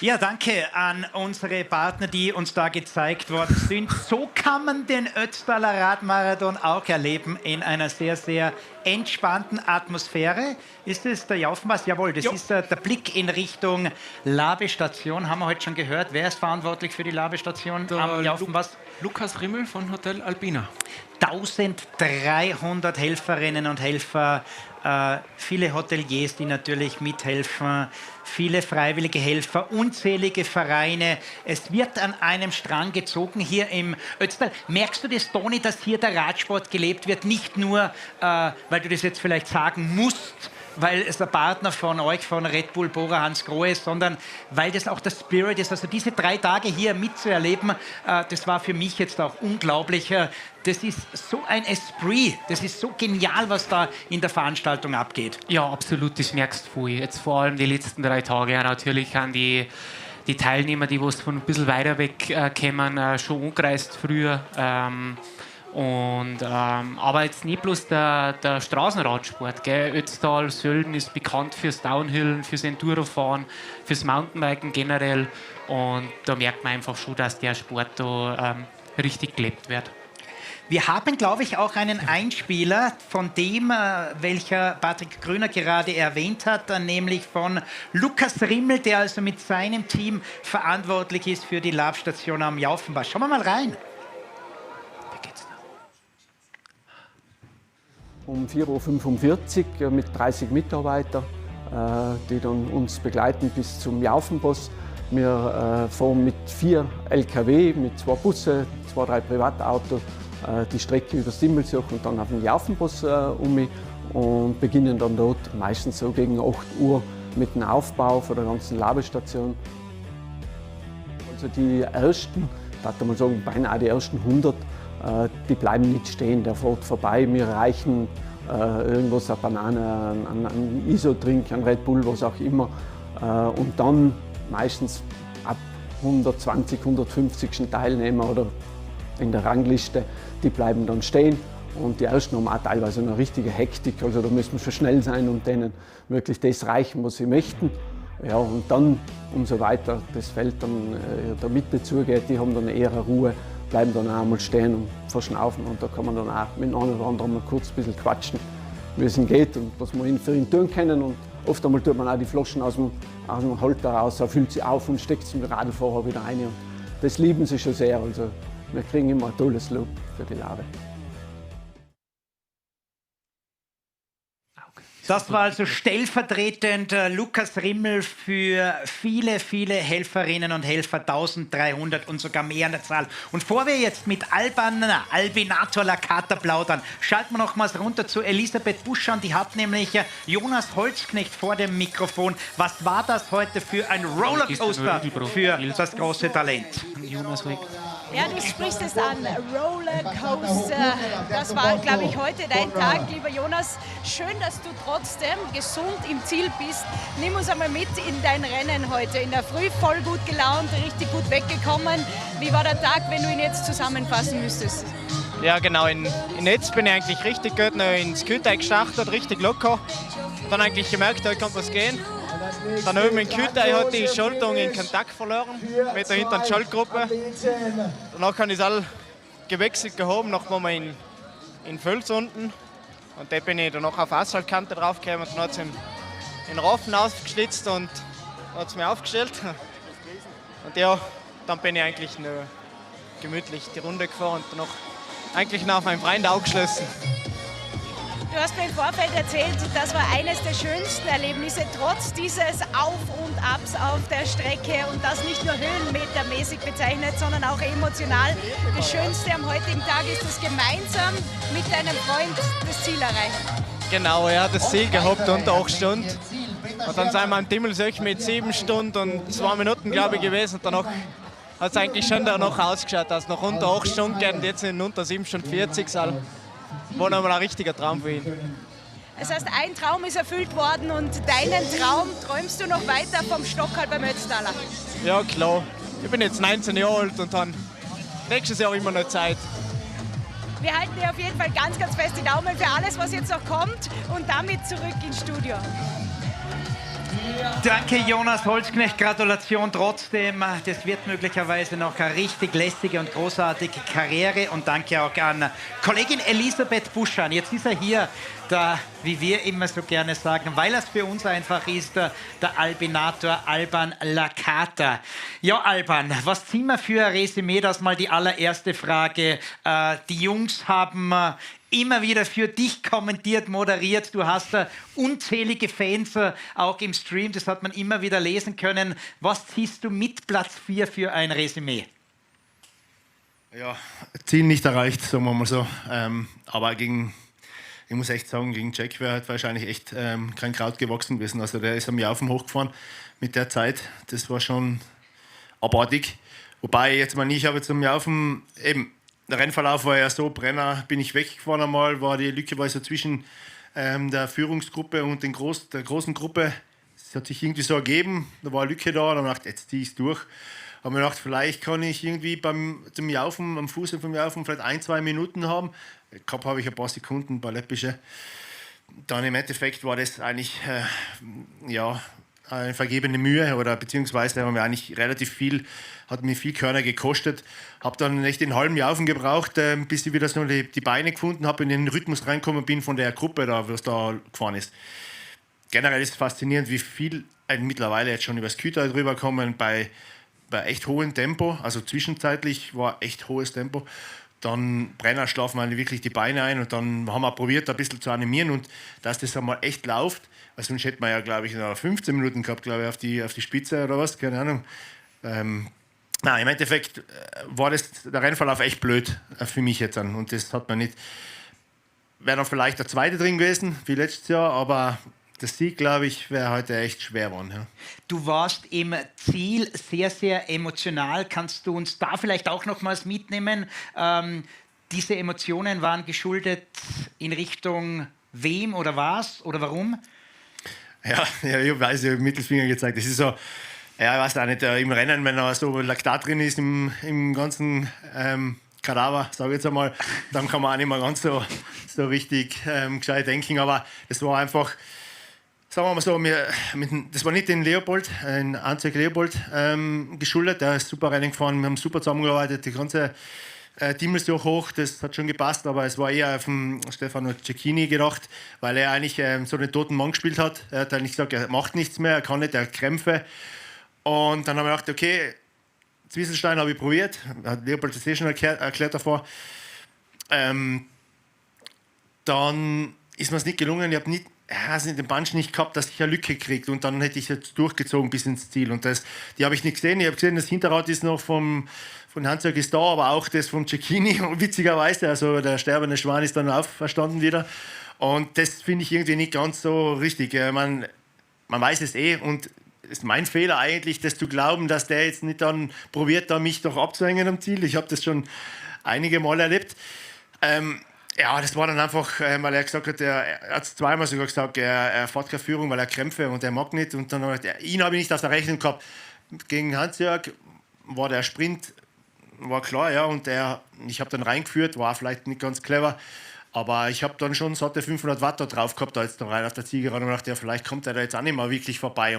Ja, danke an unsere Partner, die uns da gezeigt worden sind. So kann man den Ötztaler Radmarathon auch erleben in einer sehr, sehr entspannten Atmosphäre. Ist es der Jaufenpass? Jawohl, das ist der Blick in Richtung Labestation. Haben wir heute schon gehört. Wer ist verantwortlich für die Labestation am Jaufenpass? Lukas Rimmel von Hotel Alpina. 1300 Helferinnen und Helfer, viele Hoteliers, die natürlich mithelfen, viele freiwillige Helfer, unzählige Vereine. Es wird an einem Strang gezogen hier im Ötztal. Merkst du das, Toni, dass hier der Radsport gelebt wird? Nicht nur, weil du das jetzt vielleicht sagen musst, weil es der Partner von euch, von Red Bull, Bora Hansgrohe ist, sondern weil das auch der Spirit ist. Also diese 3 Tage hier mitzuerleben, das war für mich jetzt auch unglaublich. Das ist so ein Esprit, das ist so genial, was da in der Veranstaltung abgeht. Ja, absolut, das merkst du voll. Jetzt vor allem die letzten 3 Tage. Ja, natürlich an die Teilnehmer, die was von ein bisschen weiter weg kommen, schon angereist früher. Aber jetzt nicht bloß der Straßenradsport. Gell? Ötztal, Sölden ist bekannt fürs Downhillen, fürs Endurofahren, fürs Mountainbiken generell. Und da merkt man einfach schon, dass der Sport da richtig gelebt wird. Wir haben, glaube ich, auch einen Einspieler von dem, welcher Patrick Grüner gerade erwähnt hat, nämlich von Lukas Rimmel, der also mit seinem Team verantwortlich ist für die Labstation am Jaufenpass. Schauen wir mal rein. um 4:45 Uhr mit 30 Mitarbeitern, die dann uns begleiten bis zum Jaufenboss. Wir fahren mit 4 LKW, mit 2 Busse, 2, 3 Privatautos die Strecke über das Dimmelsjoch und dann auf den Jaufenboss und beginnen dann dort meistens so gegen 8 Uhr mit dem Aufbau von der ganzen Labestation. Also die ersten, ich würde mal sagen, beinahe die ersten 100, die bleiben nicht stehen, der fährt vorbei. Wir reichen irgendwas, eine Banane, einen Isotrink, einen Red Bull, was auch immer. Und dann meistens ab 120, 150. Teilnehmer oder in der Rangliste, die bleiben dann stehen. Und die ersten haben auch teilweise eine richtige Hektik, also da müssen wir schon schnell sein und denen wirklich das reichen, was sie möchten. Ja, und dann, umso weiter das Feld dann der Mitte zugeht, die haben dann eher Ruhe, bleiben dann auch mal stehen und verschnaufen. Und da kann man dann auch mit einem oder anderen mal kurz ein bisschen quatschen, wie es ihm geht und was wir für ihn tun können. Und oft einmal tut man auch die Flaschen aus dem Halter raus, füllt sie auf und steckt sie mit dem Radlfahrer wieder rein. Und das lieben sie schon sehr. Also wir kriegen immer ein tolles Lob für die Labe. Das war also stellvertretend Lukas Rimmel für viele, viele Helferinnen und Helfer, 1300 und sogar mehr an der Zahl. Und bevor wir jetzt mit Albinator Lakata plaudern, schalten wir nochmals runter zu Elisabeth Buschan. Die hat nämlich Jonas Holzknecht vor dem Mikrofon. Was war das heute für ein Rollercoaster für das große Talent? Jonas weg. Ja, du sprichst es an, Rollercoaster. Das war, glaube ich, heute dein Tag, lieber Jonas. Schön, dass du trotzdem gesund im Ziel bist. Nimm uns einmal mit in dein Rennen heute. In der Früh voll gut gelaunt, richtig gut weggekommen. Wie war der Tag, wenn du ihn jetzt zusammenfassen müsstest? Ja, genau. In Netz bin ich eigentlich richtig gut noch ins Kühlteig gestartet, richtig locker. Dann eigentlich gemerkt, heute kann was gehen. Dann oben in Kühlteig hat die Schaltung in Kontakt verloren mit der hinteren Schaltgruppe. Danach habe ich es all gewechselt gehoben, noch mal in Völz unten. Und da bin ich dann noch auf Asphaltkante draufgekommen und dann hat es in Raffen aufgeschlitzt und hat es mir aufgestellt. Und ja, dann bin ich eigentlich nur gemütlich die Runde gefahren und dann noch eigentlich nach meinem Freund aufgeschlossen. Du hast mir im Vorfeld erzählt, das war eines der schönsten Erlebnisse, trotz dieses Auf und Abs auf der Strecke und das nicht nur höhenmetermäßig bezeichnet, sondern auch emotional. Das Schönste am heutigen Tag ist es, gemeinsam mit deinem Freund das Ziel erreichen. Genau, er hat das Ziel gehabt unter 8 Stunden. Und dann sind wir am Dimmelsjoch mit 7 Stunden und 2 Minuten, glaube ich, gewesen. Und danach hat es eigentlich schon danach ausgeschaut, dass noch unter 8 Stunden geht und jetzt sind unter 7 Stunden 40. War nochmal ein richtiger Traum für ihn. Das heißt, ein Traum ist erfüllt worden und deinen Traum träumst du noch weiter vom Stockhalt beim Ötztaler? Ja, klar. Ich bin jetzt 19 Jahre alt und dann nächstes Jahr immer noch Zeit. Wir halten dir auf jeden Fall ganz, ganz fest die Daumen für alles, was jetzt noch kommt und damit zurück ins Studio. Danke Jonas Holzknecht, Gratulation trotzdem. Das wird möglicherweise noch eine richtig lästige und großartige Karriere. Und danke auch an Kollegin Elisabeth Buschan. Jetzt ist er hier, der, wie wir immer so gerne sagen, weil es für uns einfach ist, der Albinator Alban Lakata. Ja, Alban, was ziehen wir für ein Resümee? Das ist mal die allererste Frage. Die Jungs haben immer wieder für dich kommentiert, moderiert. Du hast unzählige Fans auch im Stream, das hat man immer wieder lesen können. Was ziehst du mit Platz 4 für ein Resümee? Ja, Ziel nicht erreicht, sagen wir mal so. Aber ich muss echt sagen, gegen Jack wäre halt wahrscheinlich echt kein Kraut gewachsen gewesen. Also der ist am Jaufen hochgefahren mit der Zeit. Das war schon abartig. Wobei, jetzt mal nicht, aber zum Jaufen eben. Der Rennverlauf war ja so, Brenner bin ich weggefahren einmal, die Lücke war so zwischen der Führungsgruppe und der großen Gruppe. Es hat sich irgendwie so ergeben, da war eine Lücke da, dann dachte ich, jetzt ziehe ich es durch. Habe mir gedacht, vielleicht kann ich irgendwie zum Jaufen, am Fuß vom Jaufen vielleicht 1-2 Minuten haben. Gehabt habe ich ein paar Sekunden, ein paar läppische. Dann im Endeffekt war das eigentlich eine vergebene Mühe oder beziehungsweise haben wir eigentlich hat mir viel Körner gekostet. Habe dann echt den halben Jaufen gebraucht, bis ich wieder so die Beine gefunden habe, in den Rhythmus reinkommen bin von der Gruppe, was da gefahren ist. Generell ist es faszinierend, wie viel mittlerweile jetzt schon übers Kühltal drüber kommen bei echt hohem Tempo. Also zwischenzeitlich war echt hohes Tempo. dann Brenner schlafen wir wirklich die Beine ein und dann haben wir probiert, ein bisschen zu animieren und dass das einmal echt läuft, weil sonst hätten wir ja, glaube ich, noch 15 Minuten gehabt, glaube ich, auf die Spitze oder was, keine Ahnung. Nein, im Endeffekt war der Rennverlauf echt blöd für mich jetzt an und das hat man nicht. Wäre noch vielleicht der zweite drin gewesen, wie letztes Jahr, aber der Sieg, glaube ich, wäre heute echt schwer geworden. Ja. Du warst im Ziel sehr, sehr emotional. Kannst du uns da vielleicht auch nochmals mitnehmen? Diese Emotionen waren geschuldet in Richtung wem oder was oder warum? Ja, ich weiß, ich habe Mittelfinger gezeigt. Das ist so, ja, ich weiß auch nicht, im Rennen, wenn da so Laktat drin ist im ganzen Kadaver, sage ich jetzt einmal, dann kann man auch nicht mehr ganz so richtig gescheit denken. Aber das war einfach, sagen wir mal so, das war nicht den Leopold, ein Anzeig Leopold geschuldet. Der ist super Rennen gefahren, wir haben super zusammengearbeitet, die ganze Team ist hoch, das hat schon gepasst, aber es war eher auf den Stefano Cecchini gedacht, weil er eigentlich so einen toten Mann gespielt hat. Er hat eigentlich gesagt, er macht nichts mehr, er kann nicht, er hat Krämpfe. Und dann haben wir gedacht, okay, Zwieselstein habe ich probiert, hat Leopold das schon erklärt davor. Dann ist mir es nicht gelungen, ich habe nicht den Punch nicht gehabt, dass ich eine Lücke kriege und dann hätte ich jetzt durchgezogen bis ins Ziel und die habe ich nicht gesehen. Ich habe gesehen, das Hinterrad ist noch von Hansjörg ist da, aber auch das vom Cecchini, witzigerweise, also der sterbende Schwan ist dann auferstanden wieder und das finde ich irgendwie nicht ganz so richtig. Man weiß es und ist mein Fehler eigentlich, das zu glauben, dass der jetzt nicht dann probiert, da mich doch abzuhängen am Ziel. Ich habe das schon einige Mal erlebt. Ja, das war dann einfach, weil er gesagt hat, er hat es zweimal sogar gesagt, er fährt keine Führung, weil er Krämpfe und er mag nicht. Und dann habe ich gesagt, ihn habe ich nicht auf der Rechnung gehabt. Gegen Hansjörg war der Sprint, war klar, ja, und ich habe dann reingeführt, war vielleicht nicht ganz clever. Aber ich habe dann schon satte 500 Watt da drauf gehabt, da jetzt noch rein auf der Zielgerade und dachte, ja, vielleicht kommt er da jetzt auch nicht mal wirklich vorbei.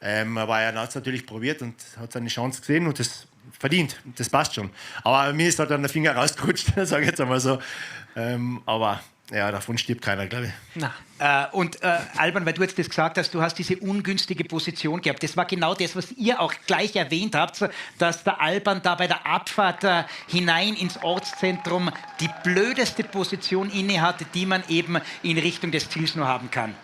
Aber er hat es natürlich probiert und hat seine Chance gesehen und das verdient. Das passt schon. Aber mir ist halt dann der Finger rausgerutscht, sage ich jetzt einmal so. Aber ja, davon stirbt keiner, glaube ich. Alban, weil du jetzt das gesagt hast, du hast diese ungünstige Position gehabt. Das war genau das, was ihr auch gleich erwähnt habt, dass der Alban da bei der Abfahrt hinein ins Ortszentrum die blödeste Position inne hatte, die man eben in Richtung des Ziels nur haben kann.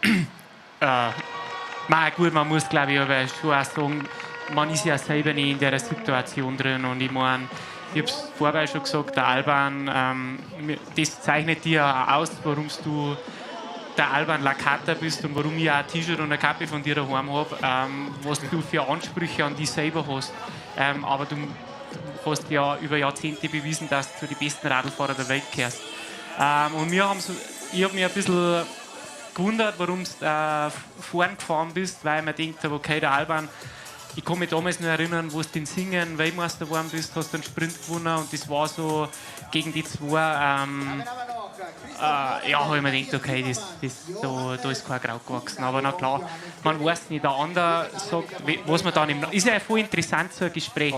Gut, man muss, glaube ich, aber schon auch sagen, man ist ja selber nicht in der Situation drin und ich meine, ich habe es vorher schon gesagt, der Alban, das zeichnet dir auch aus, warum du der Alban Lakata bist und warum ich auch ein T-Shirt und eine Kappe von dir daheim habe, was du für Ansprüche an dich selber hast. Aber du hast ja über Jahrzehnte bewiesen, dass du die besten Radlfahrer der Welt gehörst. Und ich habe mich ein bisschen gewundert, warum du vorn gefahren bist, weil man denkt, okay, der Alban, ich kann mich damals noch erinnern, wo du den Singen Weltmeister geworden bist, hast einen Sprint gewonnen und das war so gegen die zwei, habe ich mir gedacht, okay, da ist kein Kraut gewachsen. Aber na klar, man weiß nicht, der andere sagt, was man dann ist ja voll interessant, so ein Gespräch.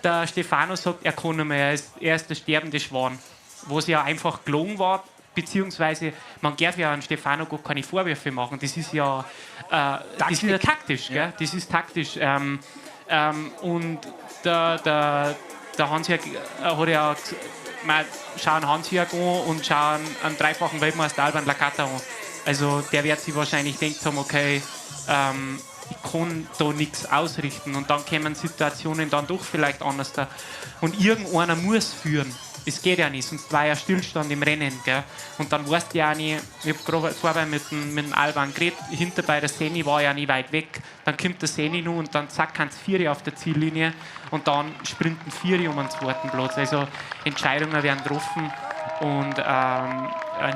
Der Stefano sagt, er kann nicht mehr, er ist der sterbende Schwan, was ja einfach gelogen war. Beziehungsweise, man darf ja an Stefano gar keine Vorwürfe machen. Das ist ja, taktisch. Ja. Gell? Das ist taktisch. Und der Hansjörg hat ja schauen Hansjörg an und schauen einen dreifachen Weltmeister Alban Lakata an. Also der wird sich wahrscheinlich denkt haben, okay, ich kann da nichts ausrichten. Und dann kommen Situationen dann doch vielleicht anders da. Und irgendeiner muss führen. Das geht ja nicht, sonst war ja Stillstand im Rennen. Gell? Und dann weißt du ja nicht, ich habe gerade vorher mit dem Alban geredet, hinter bei der Seni war ja nicht weit weg. Dann kommt der Seni noch und dann zack, kannst du 4 auf der Ziellinie und dann sprinten 4 um den zweiten Platz. Also Entscheidungen werden getroffen und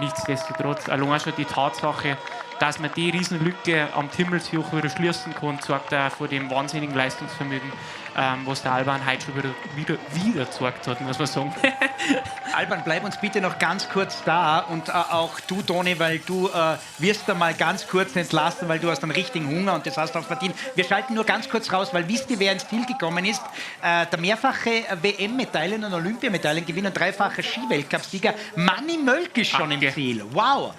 nichtsdestotrotz, allein schon die Tatsache, dass man die Riesenlücke am Timmelsjoch wieder schließen kann, zeigt auch von dem wahnsinnigen Leistungsvermögen, was der Alban heute schon wieder gezeigt hat, muss man sagen. Alban, bleib uns bitte noch ganz kurz da und auch du, Toni, weil du wirst da mal ganz kurz entlassen, weil du hast einen richtigen Hunger und das hast du auch verdient. Wir schalten nur ganz kurz raus, weil wisst ihr, wer ins Ziel gekommen ist? Der mehrfache WM-Medaillen- und Olympiamedaillengewinner und dreifache Skiweltcup-Sieger Manni Mölk ist schon im Ziel. Wow!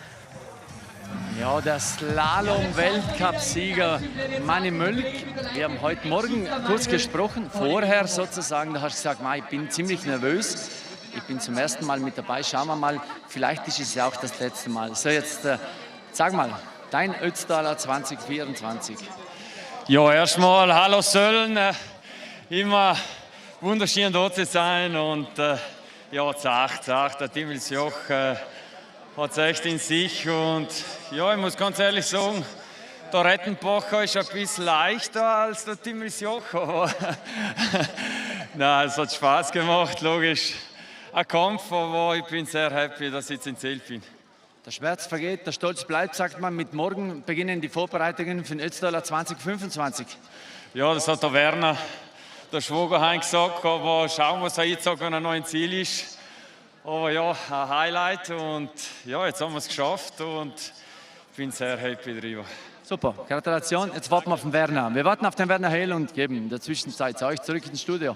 Ja, der Slalom-Weltcup-Sieger Manni Mölk. Wir haben heute Morgen kurz gesprochen, vorher sozusagen, da hast du gesagt, ich bin ziemlich nervös. Ich bin zum ersten Mal mit dabei. Schauen wir mal, vielleicht ist es ja auch das letzte Mal. So, jetzt sag mal, dein Ötztaler 2024. Ja, erstmal hallo Sölden. Immer wunderschön dort zu sein und ja, zart, der Timmelsjoch hat es echt in sich und ja, ich muss ganz ehrlich sagen, der Rettenbacher ist ein bisschen leichter als der Timmelsjoch, aber nein, es hat Spaß gemacht, logisch. Ein Kampf, aber ich bin sehr happy, dass ich jetzt in Ziel bin. Der Schmerz vergeht, der Stolz bleibt, sagt man. Mit morgen beginnen die Vorbereitungen für den Ötztaler 2025. Ja, das hat der Werner, der Schwagerheim, gesagt, aber schauen, was er jetzt sagt, wenn er noch im Ziel ist. Aber ja, ein Highlight und ja, jetzt haben wir es geschafft und ich bin sehr happy darüber. Super, Gratulation. Jetzt warten wir auf den Werner. Wir warten auf den Werner Hehl und geben in der Zwischenzeit zu euch zurück ins Studio.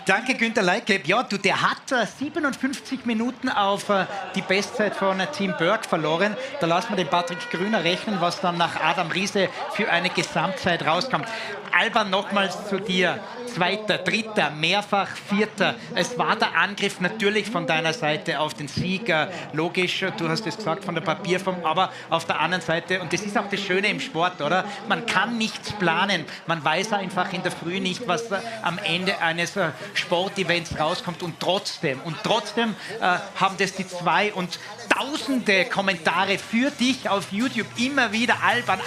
Danke, Günther Leitgeb. Ja, du, der hat 57 Minuten auf die Bestzeit von Tim Burke verloren. Da lassen wir den Patrick Grüner rechnen, was dann nach Adam Riese für eine Gesamtzeit rauskommt. Alban, nochmals zu dir. Zweiter, Dritter, mehrfach Vierter. Es war der Angriff natürlich von deiner Seite auf den Sieg. Logisch, du hast es gesagt, von der Papierform, aber auf der anderen Seite, und das ist auch das Schöne im Sport, oder? Man kann nichts planen. Man weiß einfach in der Früh nicht, was am Ende eines Sportevents rauskommt. Und trotzdem haben das die zwei und tausende Kommentare für dich auf YouTube immer wieder Alban.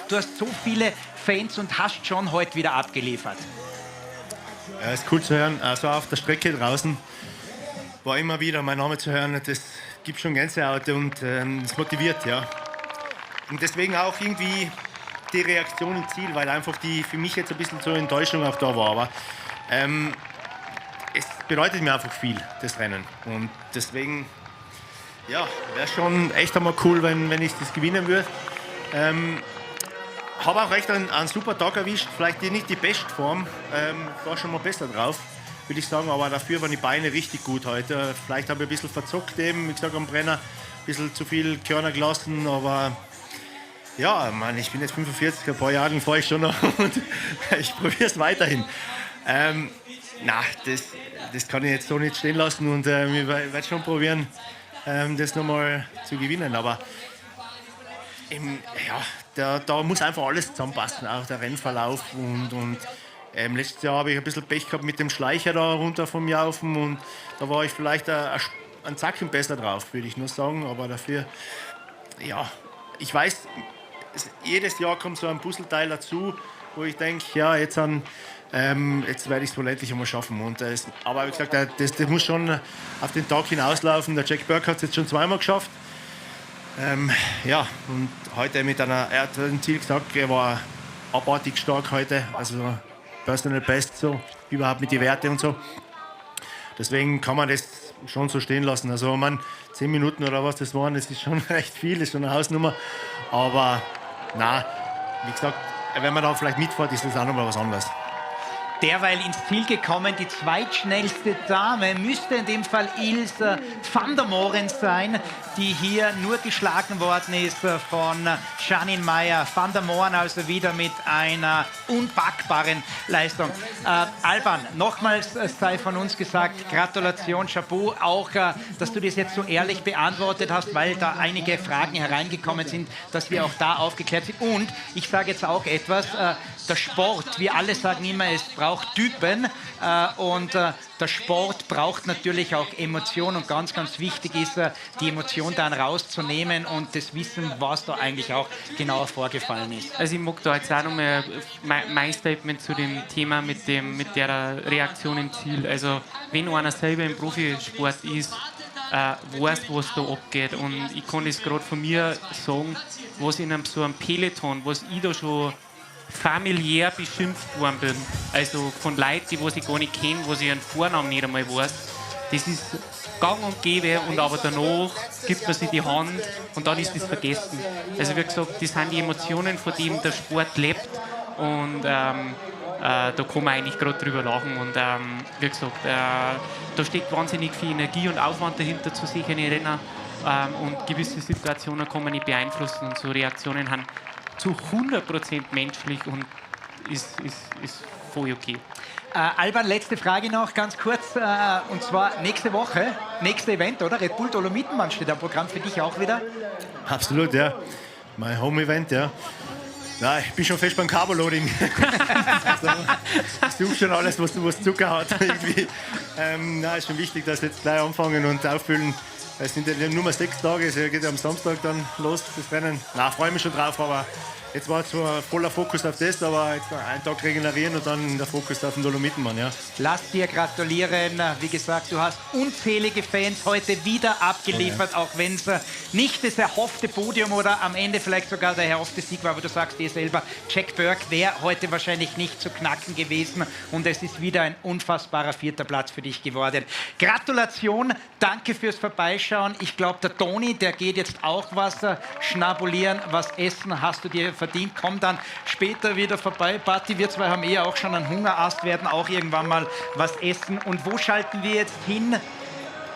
Du hast so viele Fans und hast schon heute wieder abgeliefert. Ja, ist cool zu hören. Also auf der Strecke draußen war immer wieder mein Name zu hören. Das gibt schon Gänsehaut und das motiviert, ja. Und deswegen auch irgendwie die Reaktion im Ziel, weil einfach die für mich jetzt ein bisschen so Enttäuschung auch da war. Aber es bedeutet mir einfach viel, das Rennen. Und deswegen, ja, wäre schon echt einmal cool, wenn ich das gewinnen würde. Habe auch echt einen super Tag erwischt, vielleicht nicht die Bestform, war schon mal besser drauf, würde ich sagen, aber dafür waren die Beine richtig gut heute. Vielleicht habe ich ein bisschen verzockt eben, wie gesagt, am Brenner, ein bisschen zu viel Körner gelassen, aber ja, Mann, ich bin jetzt 45, ein paar Jahre fahre ich schon noch und ich probiere es weiterhin. Das kann ich jetzt so nicht stehen lassen und ich werde schon probieren, das nochmal zu gewinnen, aber da muss einfach alles zusammenpassen, auch der Rennverlauf und letztes Jahr habe ich ein bisschen Pech gehabt mit dem Schleicher da runter vom Jaufen und da war ich vielleicht ein Zacken besser drauf, würde ich nur sagen, aber dafür, ja, ich weiß, jedes Jahr kommt so ein Puzzleteil dazu, wo ich denke, ja, jetzt werde ich es wohl endlich einmal schaffen. Aber wie gesagt, das muss schon auf den Tag hinauslaufen. Der Jack Burke hat es jetzt schon zweimal geschafft. Ja, und heute er hat ein Ziel gesagt, er war abartig stark heute, also Personal Best, so überhaupt mit den Werten und so. Deswegen kann man das schon so stehen lassen. Also 10 Minuten oder was das waren, das ist schon recht viel, das ist schon eine Hausnummer. Aber wie gesagt, wenn man da vielleicht mitfährt, ist das auch nochmal was anderes. Derweil ins Ziel gekommen, die zweitschnellste Dame müsste in dem Fall Ilse van der Moren sein, die hier nur geschlagen worden ist von Janine Meyer. Van der Moren also wieder mit einer unpackbaren Leistung. Alban, nochmals sei von uns gesagt, Gratulation, Chapeau, auch, dass du das jetzt so ehrlich beantwortet hast, weil da einige Fragen hereingekommen sind, dass wir auch da aufgeklärt sind. Und ich sage jetzt auch etwas, der Sport, wir alle sagen immer, es braucht Typen und der Sport braucht natürlich auch Emotion und ganz, ganz wichtig ist, die Emotion dann rauszunehmen und das Wissen, was da eigentlich auch genauer vorgefallen ist. Also ich mag da jetzt auch nochmal mein Statement zu dem Thema mit der Reaktion im Ziel. Also wenn einer selber im Profisport ist, weiß, was da abgeht und ich kann das gerade von mir sagen, was in so einem Peloton, was ich da schon familiär beschimpft worden bin. Also von Leuten, die ich gar nicht kenne, wo ich ihren Vornamen nicht einmal weiß. Das ist gang und gäbe und aber danach gibt man sich die Hand und dann ist das vergessen. Also wie gesagt, das sind die Emotionen, von denen der Sport lebt und da kann man eigentlich gerade drüber lachen und wie gesagt, da steckt wahnsinnig viel Energie und Aufwand dahinter zu solchen Rennen und gewisse Situationen kann man nicht beeinflussen und so Reaktionen haben zu 100% menschlich und ist voll okay. Alban, letzte Frage noch, ganz kurz, und zwar nächste Woche, nächste Event, oder? Red Bull Dolomitenmann steht am Programm für dich auch wieder. Absolut, ja. Mein Home-Event, ja. Ja, ich bin schon fest beim Carboloading. Ich suche schon alles, was Zucker hat. Irgendwie. Ist schon wichtig, dass wir jetzt gleich anfangen und auffüllen. Es sind ja nur mal 6 Tage, es geht ja am Samstag dann los, das Rennen. Na, freue mich schon drauf, aber jetzt war zwar voller Fokus auf das, aber jetzt einen Tag regenerieren und dann der Fokus auf den Dolomitenmann, ja. Lass dir gratulieren. Wie gesagt, du hast unzählige Fans heute wieder abgeliefert, auch wenn es nicht das erhoffte Podium oder am Ende vielleicht sogar der erhoffte Sieg war. Aber du sagst dir selber, Jack Burke wäre heute wahrscheinlich nicht zu knacken gewesen. Und es ist wieder ein unfassbarer 4. Platz für dich geworden. Gratulation, danke fürs Vorbeischauen. Ich glaube, der Toni, der geht jetzt auch was schnabulieren, was essen. Hast du dir verdient, komm dann später wieder vorbei. Patti, wir zwei haben auch schon einen Hungerast, werden auch irgendwann mal was essen. Und wo schalten wir jetzt hin?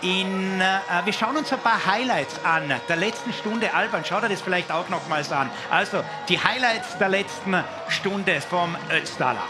Wir schauen uns ein paar Highlights an der letzten Stunde. Alban, schau dir das vielleicht auch nochmals an. Also die Highlights der letzten Stunde vom Ötztaler.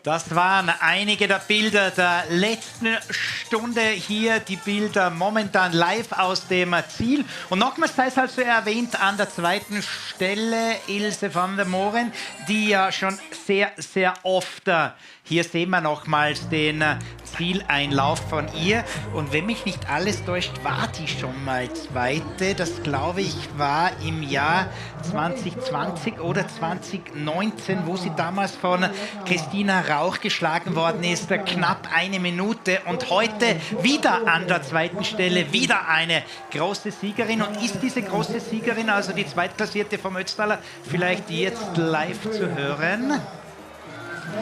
Das waren einige der Bilder der letzten Stunde hier, die Bilder momentan live aus dem Ziel. Und nochmals sei es also erwähnt, an der zweiten Stelle Ilse van der Moren, die ja schon sehr, sehr oft, hier sehen wir nochmals den Zieleinlauf von ihr. Und wenn mich nicht alles täuscht, war die schon mal zweite. Das glaube ich war im Jahr 2020 oder 2019, wo sie damals von Christina Rauch geschlagen worden ist. Knapp 1 Minute. Und heute wieder an der zweiten Stelle, wieder eine große Siegerin. Und ist diese große Siegerin, also die Zweitplatzierte vom Ötztaler, vielleicht jetzt live zu hören?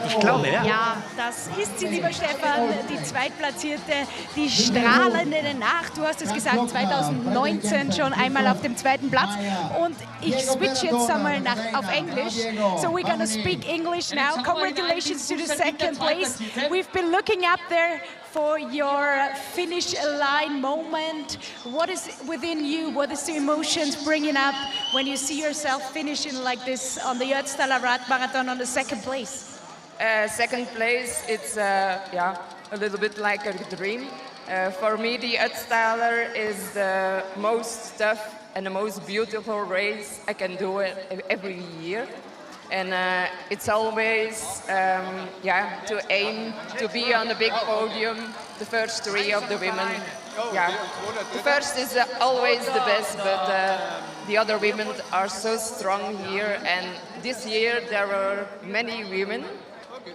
Ich glaube, ja. Ja, das ist sie, lieber Stefan, die Zweitplatzierte, die strahlende Nacht. Du hast es gesagt, 2019 schon einmal auf dem 2. Platz. Und ich switch jetzt einmal auf Englisch. So we're gonna speak English now. Congratulations to the 2nd place. We've been looking up there for your finish line moment. What is within you? What is the emotions bringing up when you see yourself finishing like this on the Ötztaler Radmarathon on the 2nd place? 2nd place, it's a little bit like a dream. For me, the Ötztaler is the most tough and the most beautiful race I can do it every year. And it's always, to aim to be on the big podium, the first 3 of the women. Yeah, the first is always the best, but the other women are so strong here. And this year there were many women.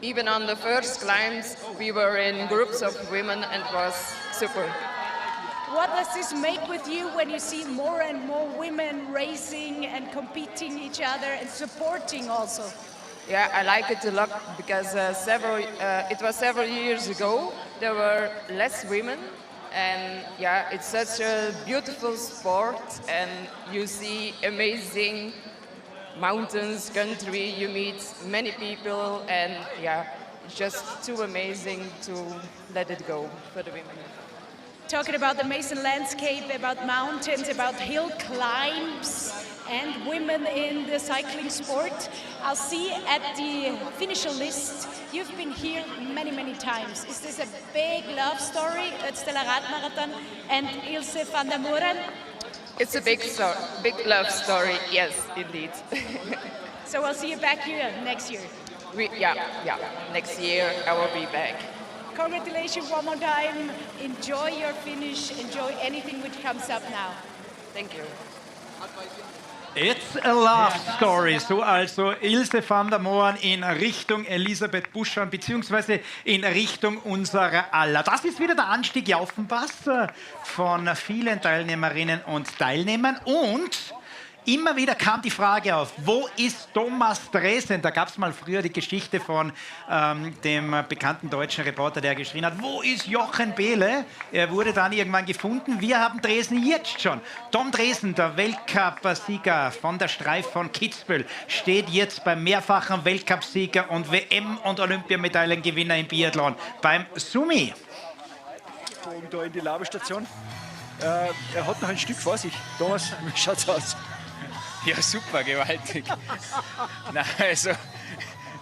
Even on the first climbs, we were in groups of women and it was super. What does this make with you when you see more and more women racing and competing each other and supporting also? Yeah, I like it a lot because it was several years ago. There were less women, and yeah, it's such a beautiful sport, and you see amazing mountains, country, you meet many people, and yeah, it's just too amazing to let it go for the women. Talking about the Mason landscape, about mountains, about hill climbs, and women in the cycling sport. I'll see at the finisher list, you've been here many, many times. Is this a big love story, Ötztaler Radmarathon and Ilse van der Moeren? It's a big love story, yes, indeed. So I'll see you back here next year. Yeah, next year I will be back. Congratulations one more time. Enjoy your finish. Enjoy anything which comes up now. Thank you. It's a love story. So also Ilse van der Moeren in Richtung Elisabeth Buschan beziehungsweise in Richtung unserer aller. Das ist wieder der Anstieg Jaufenpass von vielen Teilnehmerinnen und Teilnehmern und immer wieder kam die Frage auf, wo ist Thomas Dresen? Da gab es mal früher die Geschichte von dem bekannten deutschen Reporter, der geschrien hat, wo ist Jochen Behle? Er wurde dann irgendwann gefunden. Wir haben Dresen jetzt schon. Tom Dresen, der Weltcup-Sieger von der Streif von Kitzbühel, steht jetzt beim mehrfachen Weltcupsieger und WM- und Olympiamedaillengewinner im Biathlon beim Sumi. Da in die Labestation. Er hat noch ein Stück vor sich. Thomas, wie schaut's aus? Ja, super, gewaltig. Nein, also,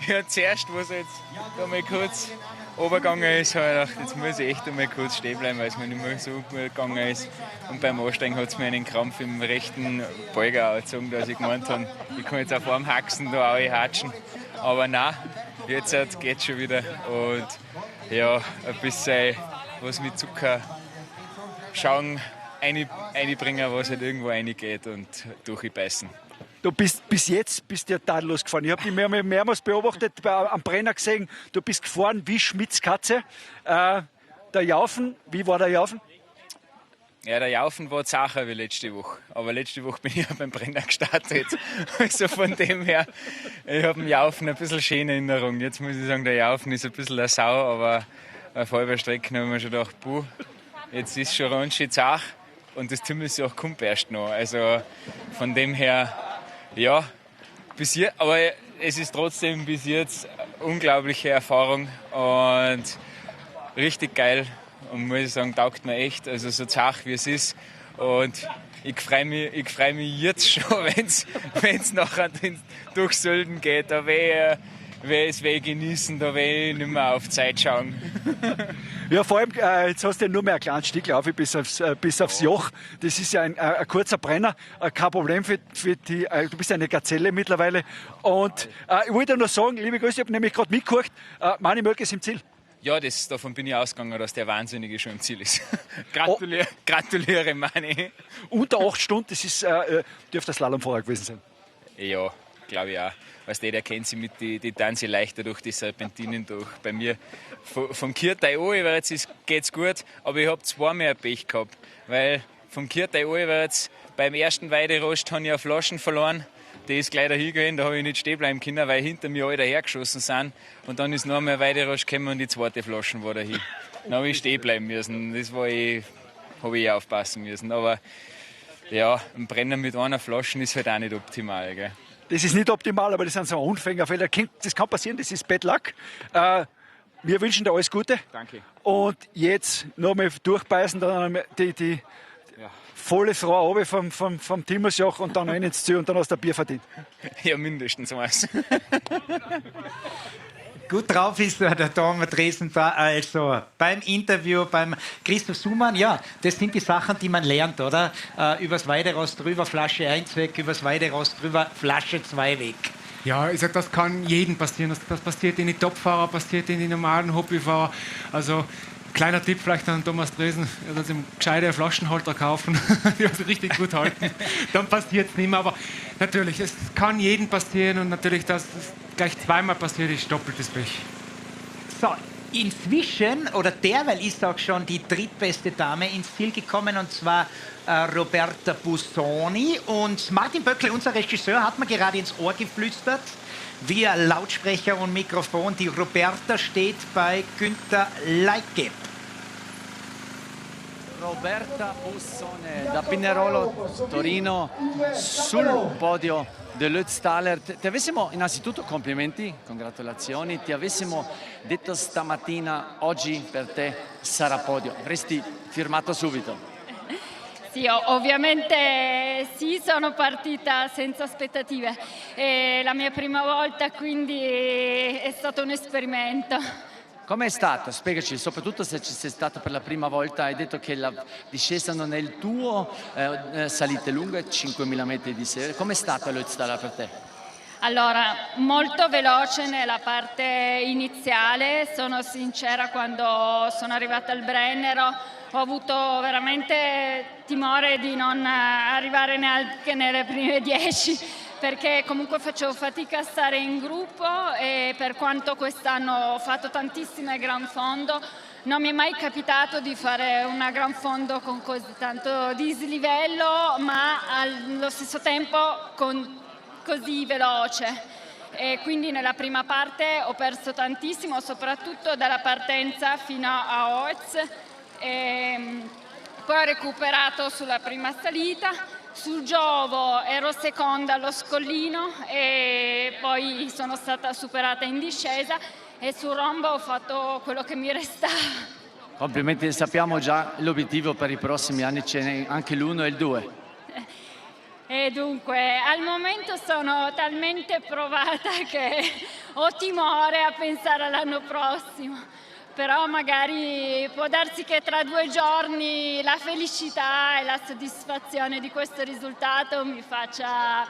ja, zuerst, wo es jetzt da mal kurz runtergegangen ist, habe ich gedacht, jetzt muss ich echt einmal kurz stehen bleiben, weil es mir nicht mehr so gut gegangen ist. Und beim Ansteigen hat es mir einen Krampf im rechten Beuger angezogen, dass ich gemeint habe, ich kann jetzt auf einem Haxen da auch hatschen. Aber nein, jetzt geht es schon wieder. Und ja, ein bisschen was mit Zucker schauen, einbringen, was halt irgendwo reingeht und durchbeißen. Du bist bis jetzt ja tadellos gefahren. Ich habe dich mehrmals beobachtet, am Brenner gesehen. Du bist gefahren wie Schmitz Katze. Der Jaufen, wie war der Jaufen? Ja, der Jaufen war zacher wie letzte Woche. Aber letzte Woche bin ich ja beim Brenner gestartet. Also von dem her, ich habe den Jaufen ein bisschen schöne Erinnerung. Jetzt muss ich sagen, der Jaufen ist ein bisschen eine Sau, aber auf halber Strecke habe ich mir schon gedacht, puh, jetzt ist schon ganz zach. Und das Tümmelsjoch kommt erst noch. Also von dem her, ja, bis jetzt, aber es ist trotzdem bis jetzt eine unglaubliche Erfahrung und richtig geil. Und muss ich sagen, taugt mir echt, also so zach wie es ist. Und ich freue mich jetzt schon, wenn es nachher durch Sölden geht. Da will ich genießen, da will ich nicht mehr auf Zeit schauen. Ja, vor allem, jetzt hast du ja nur mehr einen kleinen Stiegel auf bis aufs Joch. Das ist ja ein kurzer Brenner, kein Problem für die. Du bist eine Gazelle mittlerweile. Und ich wollte nur sagen, liebe Grüße, ich habe nämlich gerade mitgehört, Mani Mölk ist im Ziel. Ja, davon bin ich ausgegangen, dass der Wahnsinnige schon im Ziel ist. Gratuliere, Mani. Unter 8 Stunden, das ist, dürfte das Slalomfahrer gewesen sein. Ja, glaube ich auch. Weißt du, der kennt sich mit die tanze leichter durch die Serpentinen durch. Bei mir vom Kirtai anwärts geht es gut, aber ich habe zweimal Pech gehabt. Weil vom Kirtai anwärts beim ersten Weiderost habe ich eine Flaschen verloren. Die ist gleich dahin gewesen, da habe ich nicht stehen bleiben können, weil hinter mir alle dahergeschossen sind. Und dann ist noch einmal ein Weiderost gekommen und die zweite Flasche war dahin. Dann habe ich stehen bleiben müssen. Das habe ich aufpassen müssen. Aber ja, ein Brenner mit einer Flasche ist halt auch nicht optimal. Gell? Das ist nicht optimal, aber das sind so Anfängerfälle. Das kann passieren, das ist Bad Luck. Wir wünschen dir alles Gute. Danke. Und jetzt nochmal durchbeißen, dann die volle Frau runter vom Timmersjoch und dann rein ins Ziel und dann hast du ein Bier verdient. Ja, mindestens was. Gut drauf ist der Tom Dresen da, also beim Interview, beim Christoph Sumann, ja, das sind die Sachen, die man lernt, oder? Übers Weiderost drüber, Flasche 1 weg, übers Weiderost drüber, Flasche 2 weg. Ja, ich sag, das kann jedem passieren. Das passiert in die Topfahrer, passiert in die normalen Hobbyfahrer. Also kleiner Tipp vielleicht an Thomas Dresen, er soll sich einen gescheiten Flaschenhalter kaufen, die also richtig gut halten. Dann passiert es nicht mehr. Aber natürlich, es kann jedem passieren und natürlich, dass es gleich zweimal passiert ist, doppeltes Pech. So, inzwischen, oder derweil ist auch schon die drittbeste Dame ins Ziel gekommen, und zwar Roberta Busoni. Und Martin Böckle, unser Regisseur, hat mir gerade ins Ohr geflüstert, via Lautsprecher und Mikrofon, die Roberta steht bei Günther Leitgeb. Roberta Busoni da Pinerolo Torino sul podio dell'Ötztaler. Ti avessimo innanzitutto complimenti, congratulazioni, ti avessimo detto stamattina oggi per te sarà podio, avresti firmato subito. Sì, ovviamente sì, sono partita senza aspettative. È la mia prima volta, quindi è stato un esperimento. Com'è stato? Spiegaci, soprattutto se ci sei stato per la prima volta, hai detto che la discesa non è il tuo, salite lunghe, 5.000 metri di serie. Com'è stata l'Ötztaler per te? Allora, molto veloce nella parte iniziale, sono sincera, quando sono arrivata al Brennero ho avuto veramente timore di non arrivare neanche nelle prime 10, perché comunque facevo fatica a stare in gruppo e per quanto quest'anno ho fatto tantissime gran fondo, non mi è mai capitato di fare una gran fondo con così tanto dislivello, ma allo stesso tempo così veloce. E quindi nella prima parte ho perso tantissimo, soprattutto dalla partenza fino a Oez. Poi ho recuperato sulla prima salita, sul Giovo ero seconda allo scollino e poi sono stata superata in discesa e sul rombo ho fatto quello che mi restava. Complimenti, sappiamo già l'obiettivo per i prossimi anni, ce n'è anche l'1 e il 2. E dunque, al momento sono talmente provata che ho timore a pensare all'anno prossimo. Però magari può darsi che tra 2 giorni la felicità e la soddisfazione di questo risultato mi faccia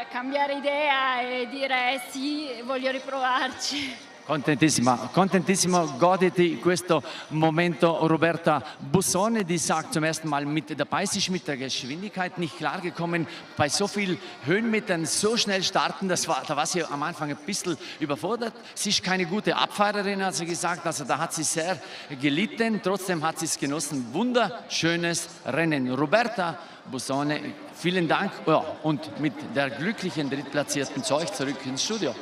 cambiare idea e dire sì, voglio riprovarci. Contentissimo, godete questo Momento. Roberta Bussone, die sagt zum ersten Mal mit dabei, sie ist mit der Geschwindigkeit nicht klargekommen, bei so vielen Höhenmetern so schnell starten, da war sie am Anfang ein bisschen überfordert. Sie ist keine gute Abfahrerin, hat sie gesagt, also da hat sie sehr gelitten, trotzdem hat sie es genossen. Wunderschönes Rennen. Roberta Bussone, vielen Dank, ja, und mit der glücklichen Drittplatzierten zu euch zurück ins Studio.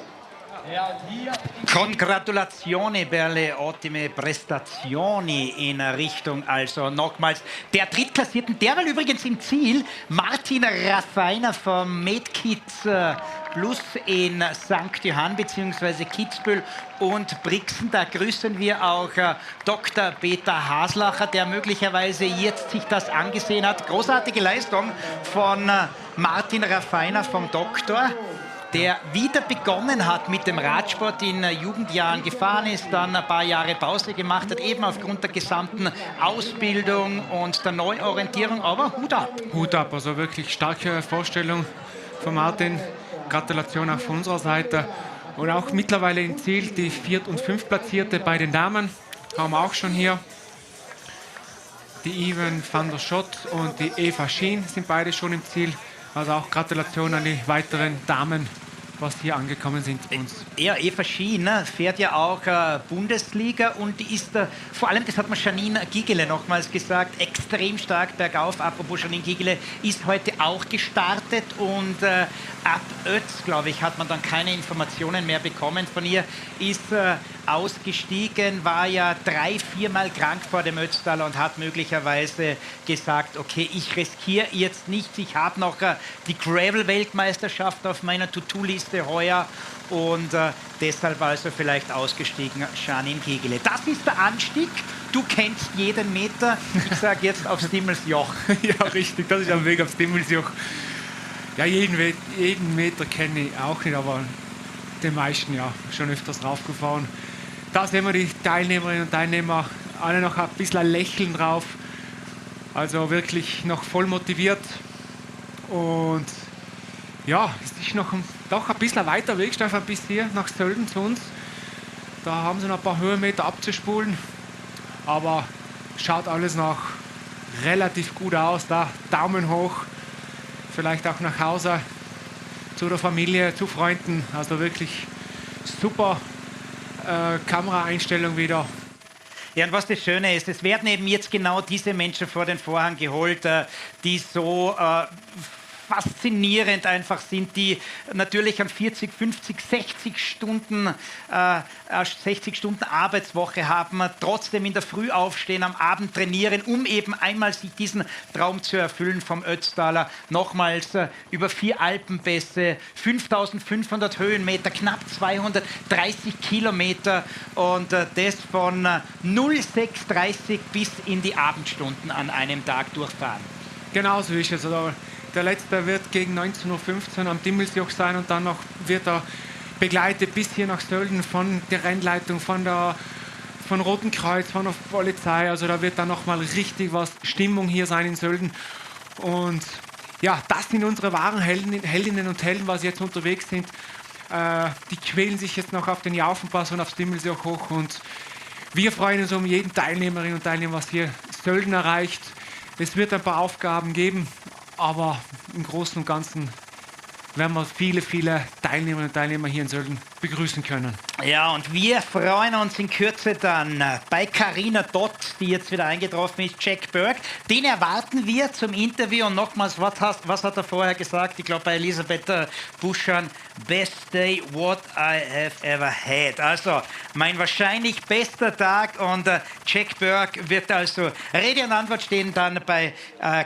Congratulazioni per le ottime prestazioni in Richtung, also nochmals der Drittklassierten, derweil übrigens im Ziel Martin Raffiner vom Medkids Plus in St. Johann bzw. Kitzbühel und Brixen. Da grüßen wir auch Dr. Peter Haslacher, der möglicherweise jetzt sich das angesehen hat. Großartige Leistung von Martin Raffiner vom Doktor, der wieder begonnen hat mit dem Radsport, in Jugendjahren gefahren ist, dann ein paar Jahre Pause gemacht hat, eben aufgrund der gesamten Ausbildung und der Neuorientierung, aber Hut ab. Hut ab, also wirklich starke Vorstellung von Martin. Gratulation auch von unserer Seite. Und auch mittlerweile im Ziel die 4. und 5. Platzierte bei den Damen haben wir auch schon hier. Die Yvonne van der Schott und die Eva Schien sind beide schon im Ziel. Also auch Gratulation an die weiteren Damen, was hier angekommen sind uns. Ja, Eva Schien fährt ja auch Bundesliga und die ist vor allem, das hat mir Janine Gigele nochmals gesagt, extrem stark bergauf. Apropos Janine Gigele ist heute auch gestartet und ab Ötz, glaube ich, hat man dann keine Informationen mehr bekommen von ihr, ist ausgestiegen, war ja 3-4 Mal krank vor dem Ötztaler und hat möglicherweise gesagt, okay, ich riskiere jetzt nichts, ich habe noch die Gravel-Weltmeisterschaft auf meiner To-Do-Liste heuer und deshalb also vielleicht ausgestiegen, Janine Kegele. Das ist der Anstieg, du kennst jeden Meter, ich sage jetzt aufs Dimmelsjoch. Ja, richtig, das ist am Weg aufs Dimmelsjoch. Ja, jeden Meter kenne ich auch nicht, aber den meisten ja schon öfters raufgefahren. Da sehen wir die Teilnehmerinnen und Teilnehmer alle noch ein bisschen ein Lächeln drauf. Also wirklich noch voll motiviert. Und ja, es ist noch doch ein bisschen ein weiter Weg, Stefan, bis hier nach Sölden zu uns. Da haben sie noch ein paar Höhenmeter abzuspulen. Aber schaut alles noch relativ gut aus. Da Daumen hoch. Vielleicht auch nach Hause zu der Familie, zu Freunden. Also wirklich super Kameraeinstellung wieder. Ja, und was das Schöne ist, es werden eben jetzt genau diese Menschen vor den Vorhang geholt, die so faszinierend einfach sind, die natürlich an 40, 50, 60 Stunden Arbeitswoche haben, trotzdem in der Früh aufstehen, am Abend trainieren, um eben einmal sich diesen Traum zu erfüllen vom Ötztaler. Nochmals über 4 Alpenpässe, 5500 Höhenmeter, knapp 230 Kilometer und das von 06:30 bis in die Abendstunden an einem Tag durchfahren. Genau so ist es. Also der letzte wird gegen 19:15 Uhr am Dimmelsjoch sein und dann noch wird er begleitet bis hier nach Sölden von der Rennleitung, von Roten Kreuz, von der Polizei. Also da wird dann nochmal richtig was Stimmung hier sein in Sölden. Und ja, das sind unsere wahren Heldinnen und Helden, was jetzt unterwegs sind. Die quälen sich jetzt noch auf den Jaufenpass und aufs Dimmelsjoch hoch. Und wir freuen uns um jeden Teilnehmerin und Teilnehmer, was hier Sölden erreicht. Es wird ein paar Aufgaben geben, aber im Großen und Ganzen werden wir viele, viele Teilnehmerinnen und Teilnehmer hier in Sölden begrüßen können. Ja, und wir freuen uns in Kürze dann bei Carina Dott, die jetzt wieder eingetroffen ist, Jack Burke. Den erwarten wir zum Interview. Und nochmals, was hat er vorher gesagt? Ich glaube, bei Elisabeth Buschan, best day what I have ever had. Also, mein wahrscheinlich bester Tag. Und Jack Burke wird also Rede und Antwort stehen dann bei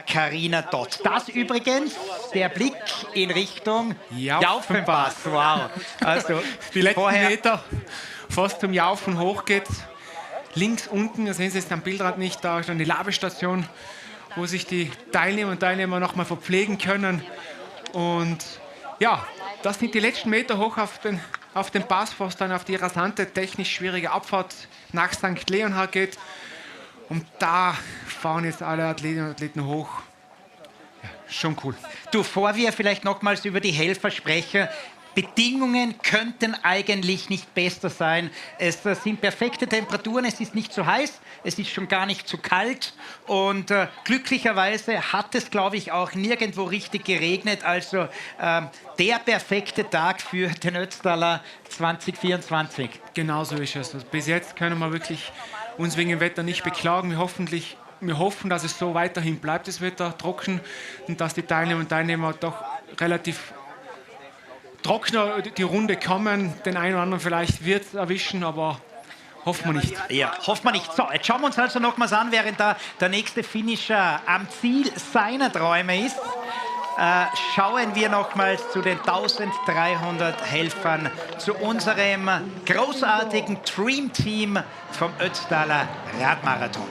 Carina Dott. Das übrigens, der Blick in Richtung Jaufenpass. Wow. Also, die letzten Meter fast zum Jaufen hoch geht. Links unten, da sehen Sie es am Bildrand nicht, da ist dann die Labestation, wo sich die Teilnehmer und Teilnehmer nochmal verpflegen können. Und ja, das sind die letzten Meter hoch auf den Pass, wo es dann auf die rasante, technisch schwierige Abfahrt nach St. Leonhard geht. Und da fahren jetzt alle Athletinnen und Athleten hoch. Ja, schon cool. Du, bevor wir vielleicht nochmals über die Helfer sprechen, Bedingungen könnten eigentlich nicht besser sein. Es sind perfekte Temperaturen, es ist nicht zu heiß, es ist schon gar nicht zu kalt und glücklicherweise hat es, glaube ich, auch nirgendwo richtig geregnet. Also der perfekte Tag für den Ötztaler 2024. Genau so ist es. Also bis jetzt können wir wirklich uns wegen dem Wetter nicht beklagen. Wir hoffen, dass es so weiterhin bleibt, das Wetter trocken, und dass die Teilnehmer und Teilnehmer doch relativ trockener die Runde kommen. Den einen oder anderen vielleicht wird es erwischen, aber hoffen wir nicht. Ja, hoffen wir nicht. So, jetzt schauen wir uns also nochmals an, während der nächste Finisher am Ziel seiner Träume ist. Schauen wir nochmals zu den 1300 Helfern, zu unserem großartigen Dream Team vom Ötztaler Radmarathon.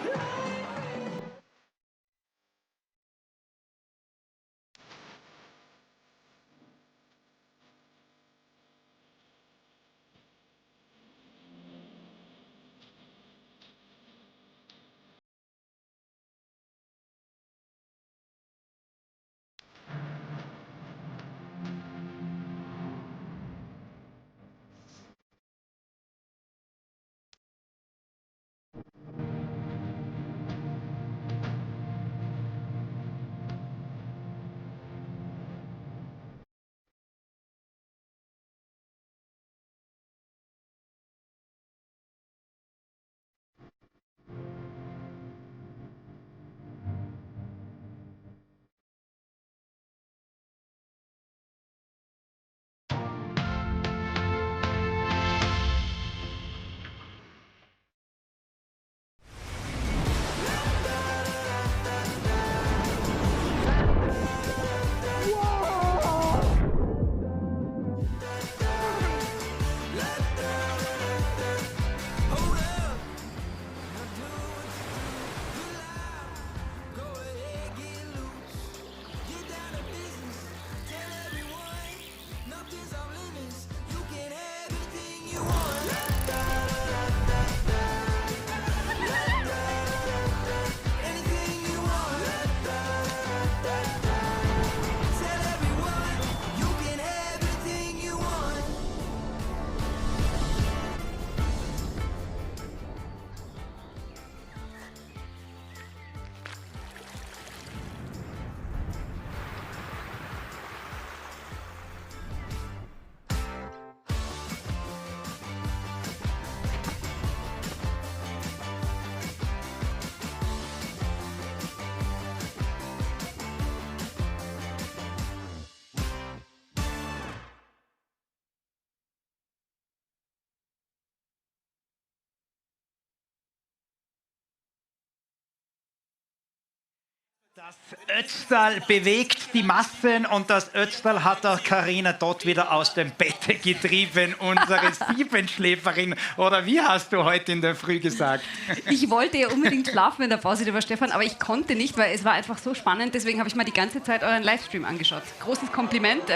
Ötztal bewegt die Massen und das Ötztal hat auch Carina dort wieder aus dem Bett getrieben, unsere Siebenschläferin. Oder wie hast du heute in der Früh gesagt? Ich wollte ja unbedingt schlafen in der Pause, lieber Stefan, aber ich konnte nicht, weil es war einfach so spannend. Deswegen habe ich mal die ganze Zeit euren Livestream angeschaut. Großes Kompliment.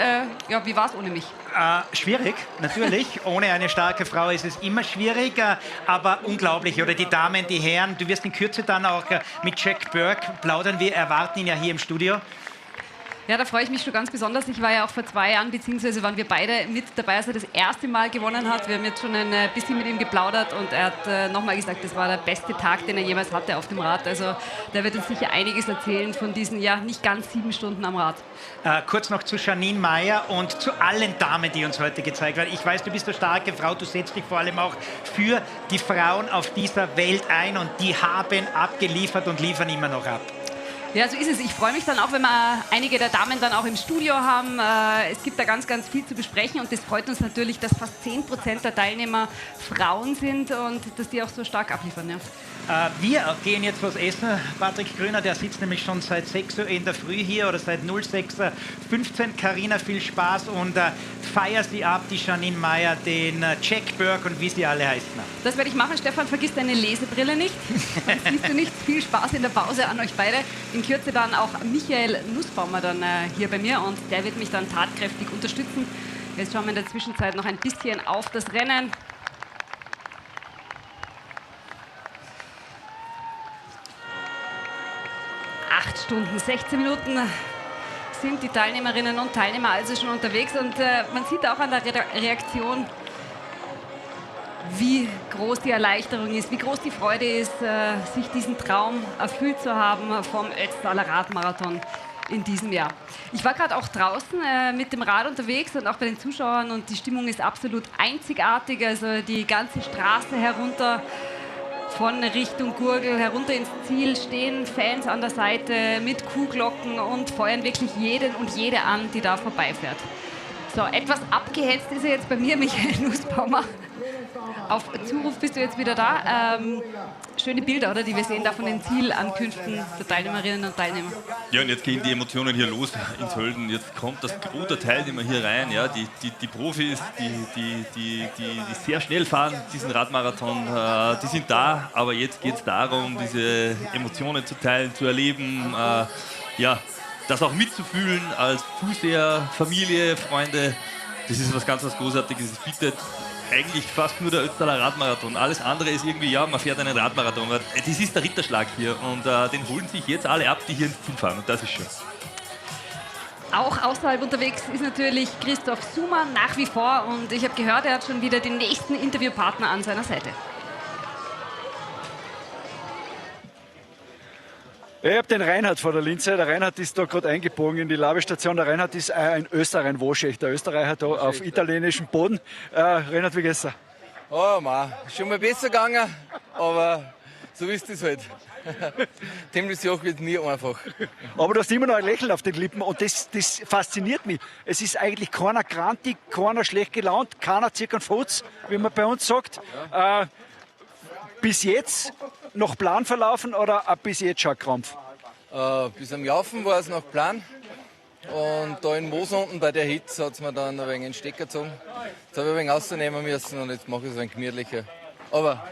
Ja, wie war es ohne mich? Schwierig, natürlich. Ohne eine starke Frau ist es immer schwierig, aber unglaublich. Oder die Damen, die Herren. Du wirst in Kürze dann auch mit Jack Burke plaudern. Wir erwarten ihn ja hier im Studio. Ja, da freue ich mich schon ganz besonders. Ich war ja auch vor 2 Jahren, beziehungsweise waren wir beide mit dabei, als er das erste Mal gewonnen hat. Wir haben jetzt schon ein bisschen mit ihm geplaudert und er hat nochmal gesagt, das war der beste Tag, den er jemals hatte auf dem Rad. Also der wird uns sicher einiges erzählen von diesen, ja, nicht ganz 7 Stunden am Rad. Kurz noch zu Janine Meyer und zu allen Damen, die uns heute gezeigt werden. Ich weiß, du bist eine starke Frau, du setzt dich vor allem auch für die Frauen auf dieser Welt ein und die haben abgeliefert und liefern immer noch ab. Ja, so ist es. Ich freue mich dann auch, wenn wir einige der Damen dann auch im Studio haben. Es gibt da ganz, ganz viel zu besprechen und das freut uns natürlich, dass fast 10% der Teilnehmer Frauen sind und dass die auch so stark abliefern. Ja. Wir gehen jetzt was essen. Patrick Grüner, der sitzt nämlich schon seit 6 Uhr in der Früh hier oder seit 06:15. Carina, viel Spaß und feier sie ab, die Janine Meyer, den Jack Burke und wie sie alle heißen. Das werde ich machen. Stefan, vergiss deine Lesebrille nicht. Dann siehst du nichts. Viel Spaß in der Pause an euch beide. In Kürze dann auch Michael Nussbaumer dann hier bei mir und der wird mich dann tatkräftig unterstützen. Jetzt schauen wir in der Zwischenzeit noch ein bisschen auf das Rennen. Stunden, 16 Minuten sind die Teilnehmerinnen und Teilnehmer also schon unterwegs und man sieht auch an der Reaktion, wie groß die Erleichterung ist, wie groß die Freude ist, sich diesen Traum erfüllt zu haben vom Ötztaler Radmarathon in diesem Jahr. Ich war gerade auch draußen mit dem Rad unterwegs und auch bei den Zuschauern und die Stimmung ist absolut einzigartig, also die ganze Straße herunter von Richtung Gurgel herunter ins Ziel stehen Fans an der Seite mit Kuhglocken und feuern wirklich jeden und jede an, die da vorbeifährt. So, etwas abgehetzt ist er jetzt bei mir, Michael Nussbaumer. Auf Zuruf bist du jetzt wieder da. Schöne Bilder, oder, die wir sehen da von den Zielankünften der Teilnehmerinnen und Teilnehmer. Ja, und jetzt gehen die Emotionen hier los in Sölden. Jetzt kommt das Gros der Teilnehmer hier rein. Ja, die Profis, die sehr schnell fahren, diesen Radmarathon, die sind da. Aber jetzt geht es darum, diese Emotionen zu teilen, zu erleben. Ja, das auch mitzufühlen als Zuseher, Familie, Freunde. Das ist was ganz was Großartiges. Es bietet eigentlich fast nur der Ötztaler Radmarathon. Alles andere ist irgendwie, ja, man fährt einen Radmarathon. Das ist der Ritterschlag hier und den holen sich jetzt alle ab, die hier ins Ziel fahren und das ist schön. Auch außerhalb unterwegs ist natürlich Christoph Sumann nach wie vor und ich habe gehört, er hat schon wieder den nächsten Interviewpartner an seiner Seite. Ich habe den Reinhard vor der Linse. Der Reinhard ist da gerade eingebogen in die Labestation. Der Reinhard ist ein Österreicher, ein waschechter Österreicher da auf italienischem Boden. Reinhard, wie geht's dir? Oh Mann, schon mal besser gegangen, aber so ist es halt. Tempelsjoch wird nie einfach. Aber du hast immer noch ein Lächeln auf den Lippen und das fasziniert mich. Es ist eigentlich keiner grantig, keiner schlecht gelaunt, keiner circa ein Fotz, wie man bei uns sagt. Bis jetzt noch Plan verlaufen oder bis jetzt schon Krampf? Bis am Jaufen war es noch Plan. Und da in Moos unten bei der Hitze hat es mir dann ein wenig einen Stecker gezogen. Jetzt habe ich ein wenig rausnehmen müssen und jetzt mache ich es ein wenig gemütlicher. Aber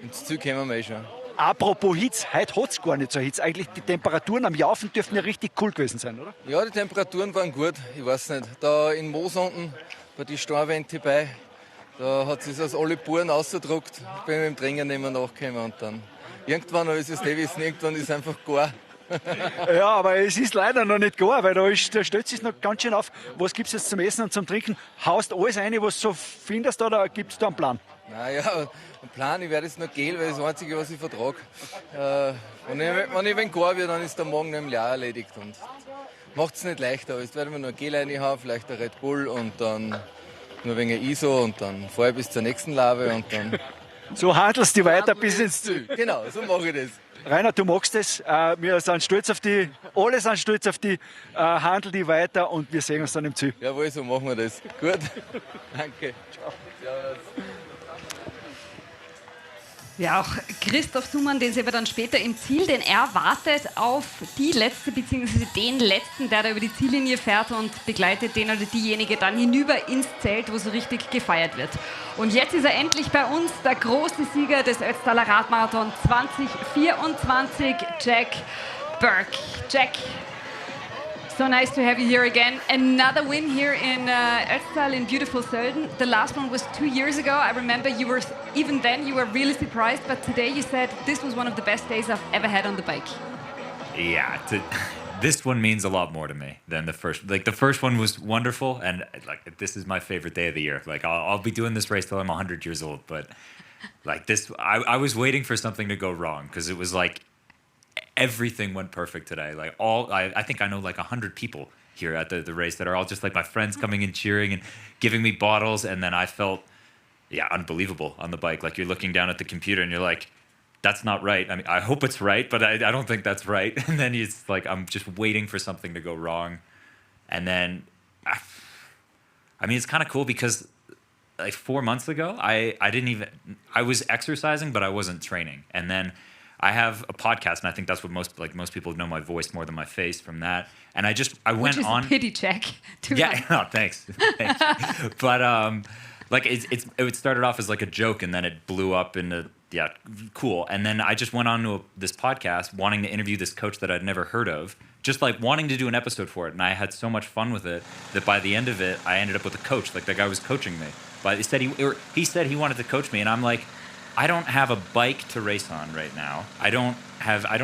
ins Ziel kommen wir schon. Apropos Hitze, heute hat es gar nicht so Hitze. Eigentlich die Temperaturen am Jaufen dürften ja richtig cool gewesen sein, oder? Ja, die Temperaturen waren gut. Ich weiß nicht. Da in Moos unten, bei den Steinwänden bei, da hat sich aus alle Buren ausgedruckt. Ich bin mit dem Dränger nicht mehr nachgekommen und dann irgendwann, ist es nicht wissen, irgendwann ist es einfach gar. Ja, aber es ist leider noch nicht gar, weil da stellt sich noch ganz schön auf, was gibt es jetzt zum Essen und zum Trinken? Haust alles rein, was du so findest, oder gibt es da einen Plan? Naja, einen Plan, ich werde jetzt noch Gel, weil das ist das Einzige, was ich vertrage. Wenn ich ein wenig gar wird, dann ist der Morgen nämlich auch erledigt und macht es nicht leichter. Aber jetzt werden wir noch Gel reinhauen, vielleicht ein Red Bull und dann nur ein wenig ISO und dann fahre ich bis zur nächsten Lave und dann... So handelst du weiter bis ins Ziel. Genau, so mache ich das. Rainer, du magst es. Wir sind stolz auf die, alle sind stolz auf die, handel die weiter und wir sehen uns dann im Ziel. Jawohl, so machen wir das. Gut, danke. Ciao. Servus. Ja, auch Christoph Thumann, den sehen wir dann später im Ziel, denn er wartet auf die Letzte, beziehungsweise den Letzten, der da über die Ziellinie fährt und begleitet den oder diejenige dann hinüber ins Zelt, wo so richtig gefeiert wird. Und jetzt ist er endlich bei uns, der große Sieger des Ötztaler Radmarathon 2024, Jack Burke. Jack, so nice to have you here again. Another win here in Ötztal in beautiful Sölden. The last one was 2 years ago. I remember you were, even then you were really surprised, but today you said this was one of the best days I've ever had on the bike. Yeah, this one means a lot more to me than the first. Like the first one was wonderful, and like this is my favorite day of the year. Like I'll be doing this race till I'm 100 years old, but like this, I was waiting for something to go wrong because it was like everything went perfect today. Like I think I know like 100 people here at the race that are all just like my friends coming and cheering and giving me bottles, and then I felt unbelievable on the bike. Like you're looking down at the computer and you're like, that's not right. I mean, I hope it's right, but I don't think that's right. And then it's like I'm just waiting for something to go wrong, and then I mean it's kind of cool because like 4 months ago I was exercising but I wasn't training, and then I have a podcast, and I think that's what most people know my voice more than my face from that. And I went Which is on. A pity, Jack. No, thanks. But like it started off as like a joke, and then it blew up into cool. And then I just went on to this podcast, wanting to interview this coach that I'd never heard of, just like wanting to do an episode for it. And I had so much fun with it that by the end of it, I ended up with a coach. Like the guy was coaching me, but he said he wanted to coach me, and I'm like, I don't have a bike to race on right now. I don't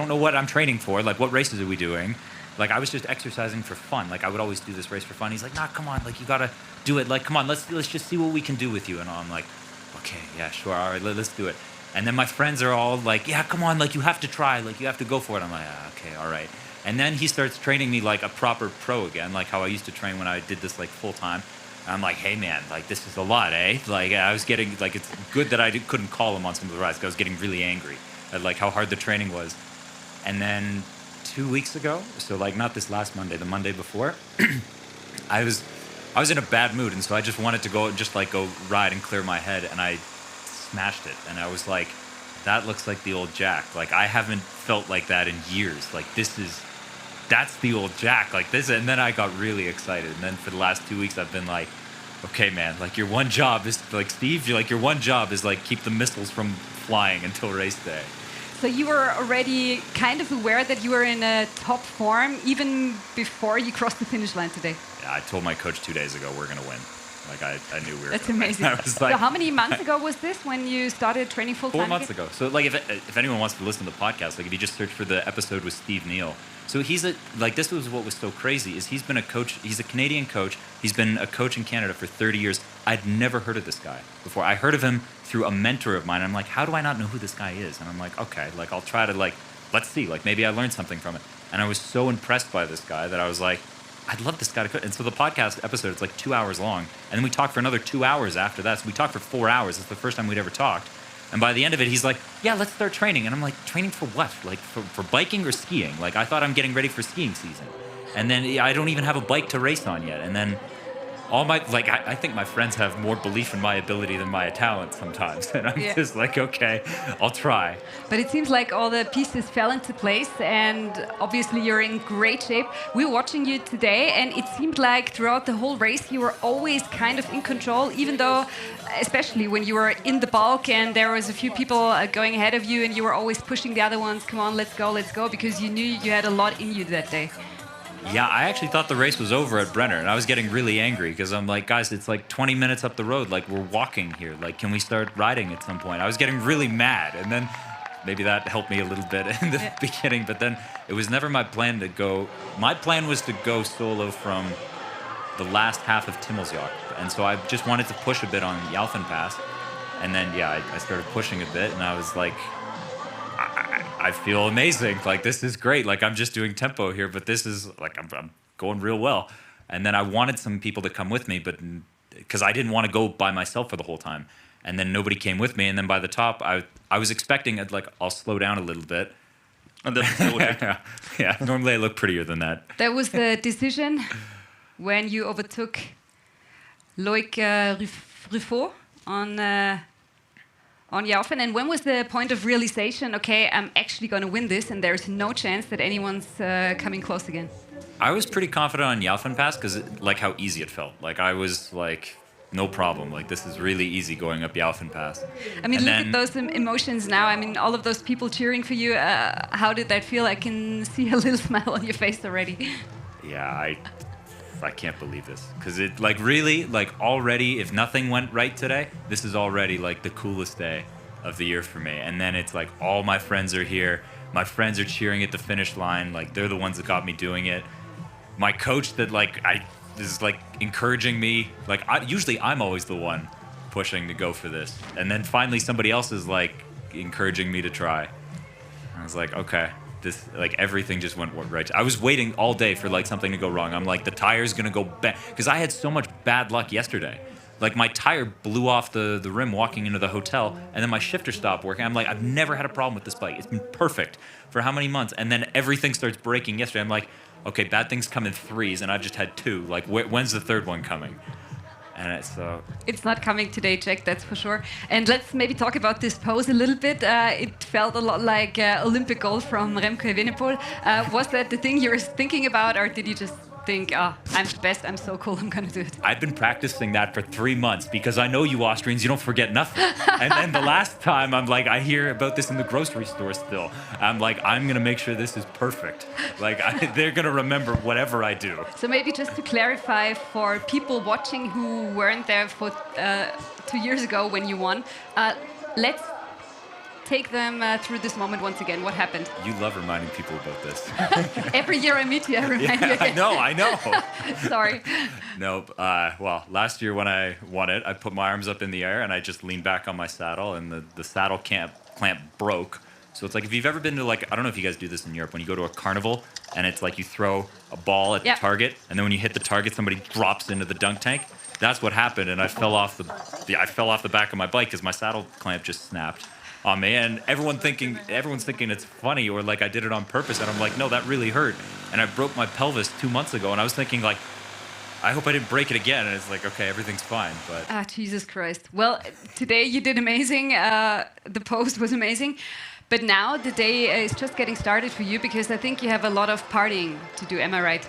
know what I'm training for. Like, what races are we doing? Like, I was just exercising for fun. Like, I would always do this race for fun. He's like, nah, come on. Like, you got to do it. Like, come on, let's just see what we can do with you. And I'm like, okay, yeah, sure. All right, let's do it. And then my friends are all like, yeah, come on. Like, you have to try. Like, you have to go for it. I'm like, okay, all right. And then he starts training me like a proper pro again, like how I used to train when I did this like full time. I'm like, hey man, like this is a lot, eh? Like I was getting, like it's good that I couldn't call him on some of the rides because I was getting really angry at like how hard the training was. And then 2 weeks ago, so like not this last Monday, the Monday before, I was in a bad mood, and so I just wanted to go ride and clear my head, and I smashed it. And I was like, that looks like the old Jack. Like I haven't felt like that in years. Like that's the old Jack, like this. And then I got really excited. And then for the last 2 weeks, I've been like, okay, man, like your one job is like, Steve, your one job is like keep the missiles from flying until race day. So you were already kind of aware that you were in a top form even before you crossed the finish line today? Yeah, I told my coach 2 days ago, we're going to win. Like I knew we were. That's gonna amazing. Win. I was like, so how many months ago was this when you started training full time? 4 months ago. So like if anyone wants to listen to the podcast, like if you just search for the episode with Steve Neal. So this was what was so crazy is he's been a coach. He's a Canadian coach. He's been a coach in Canada for 30 years. I'd never heard of this guy before. I heard of him through a mentor of mine. I'm like, how do I not know who this guy is? And I'm like, okay, like I'll try to like, let's see, like maybe I learned something from it. And I was so impressed by this guy that I was like, I'd love this guy to coach. And so the podcast episode, it's like 2 hours long. And then we talked for another 2 hours after that. So we talked for 4 hours. It's the first time we'd ever talked. And by the end of it, he's like, yeah, let's start training. And I'm like, training for what? Like for biking or skiing? Like I thought I'm getting ready for skiing season. And then I don't even have a bike to race on yet. And then I think my friends have more belief in my ability than my talent sometimes. And I'm just like, okay, I'll try. But it seems like all the pieces fell into place, and obviously you're in great shape. We're watching you today, and it seemed like throughout the whole race you were always kind of in control, even though, especially when you were in the bulk and there was a few people going ahead of you and you were always pushing the other ones, come on, let's go, because you knew you had a lot in you that day. Yeah, I actually thought the race was over at Brenner, and I was getting really angry because I'm like, guys, it's like 20 minutes up the road. Like, we're walking here. Like, can we start riding at some point? I was getting really mad, and then maybe that helped me a little bit in the beginning, but then it was never my plan to go. My plan was to go solo from the last half of Timmelsjoch, and so I just wanted to push a bit on Jalfenpass, and then, I started pushing a bit, and I was like, I feel amazing. Like, this is great. Like, I'm just doing tempo here, but this is like, I'm going real well. And then I wanted some people to come with me, but because I didn't want to go by myself for the whole time. And then nobody came with me. And then by the top, I was expecting it, like, I'll slow down a little bit. And then yeah, normally I look prettier than that. That was the decision when you overtook Loic Ruffo on on Yaufen. And when was the point of realization, okay, I'm actually going to win this and there's no chance that anyone's coming close again? I was pretty confident on Yaufen Pass because like how easy it felt. Like I was like, no problem. Like this is really easy going up Yaufen Pass. I mean, look at those emotions now. I mean, all of those people cheering for you. How did that feel? I can see a little smile on your face already. Yeah, I can't believe this because it like really like already if nothing went right today, this is already like the coolest day of the year for me. And then it's like all my friends are here. My friends are cheering at the finish line. Like they're the ones that got me doing it. My coach that like is like encouraging me. Like usually I'm always the one pushing to go for this, and then finally somebody else is like encouraging me to try. I was like, okay, this like everything just went right. I was waiting all day for like something to go wrong. I'm like the tire's gonna go bad because I had so much bad luck yesterday. Like my tire blew off the rim walking into the hotel, and then my shifter stopped working. I'm like, I've never had a problem with this bike. It's been perfect for how many months, and then everything starts breaking yesterday. I'm like, okay, bad things come in threes, and I've just had two. Like, when's the third one coming? And it's not coming today, Jack, that's for sure. And let's maybe talk about this pose a little bit. It felt a lot like Olympic gold from Remco Evenepoel. Was that the thing you were thinking about, or did you just think, I'm the best, I'm so cool, I'm going to do it? I've been practicing that for 3 months because I know you Austrians, you don't forget nothing. And then the last time, I'm like, I hear about this in the grocery store still. I'm like, I'm going to make sure this is perfect. Like, they're going to remember whatever I do. So maybe just to clarify for people watching who weren't there for 2 years ago when you won, let's take them through this moment once again. What happened? You love reminding people about this. Every year I meet you, I remind you again. I know. Sorry. Nope. Well, last year when I won it, I put my arms up in the air and I just leaned back on my saddle, and the saddle clamp broke. So it's like if you've ever been to like, I don't know if you guys do this in Europe, when you go to a carnival and it's like you throw a ball at the target, and then when you hit the target, somebody drops into the dunk tank. That's what happened, and I fell off the back of my bike because my saddle clamp just snapped on me, and everyone's thinking it's funny or like I did it on purpose, and I'm like, no, that really hurt, and I broke my pelvis 2 months ago, and I was thinking like, I hope I didn't break it again, and it's like, okay, everything's fine, but Jesus Christ. Well, today you did amazing. The post was amazing, but now the day is just getting started for you because I think you have a lot of partying to do. Am I right?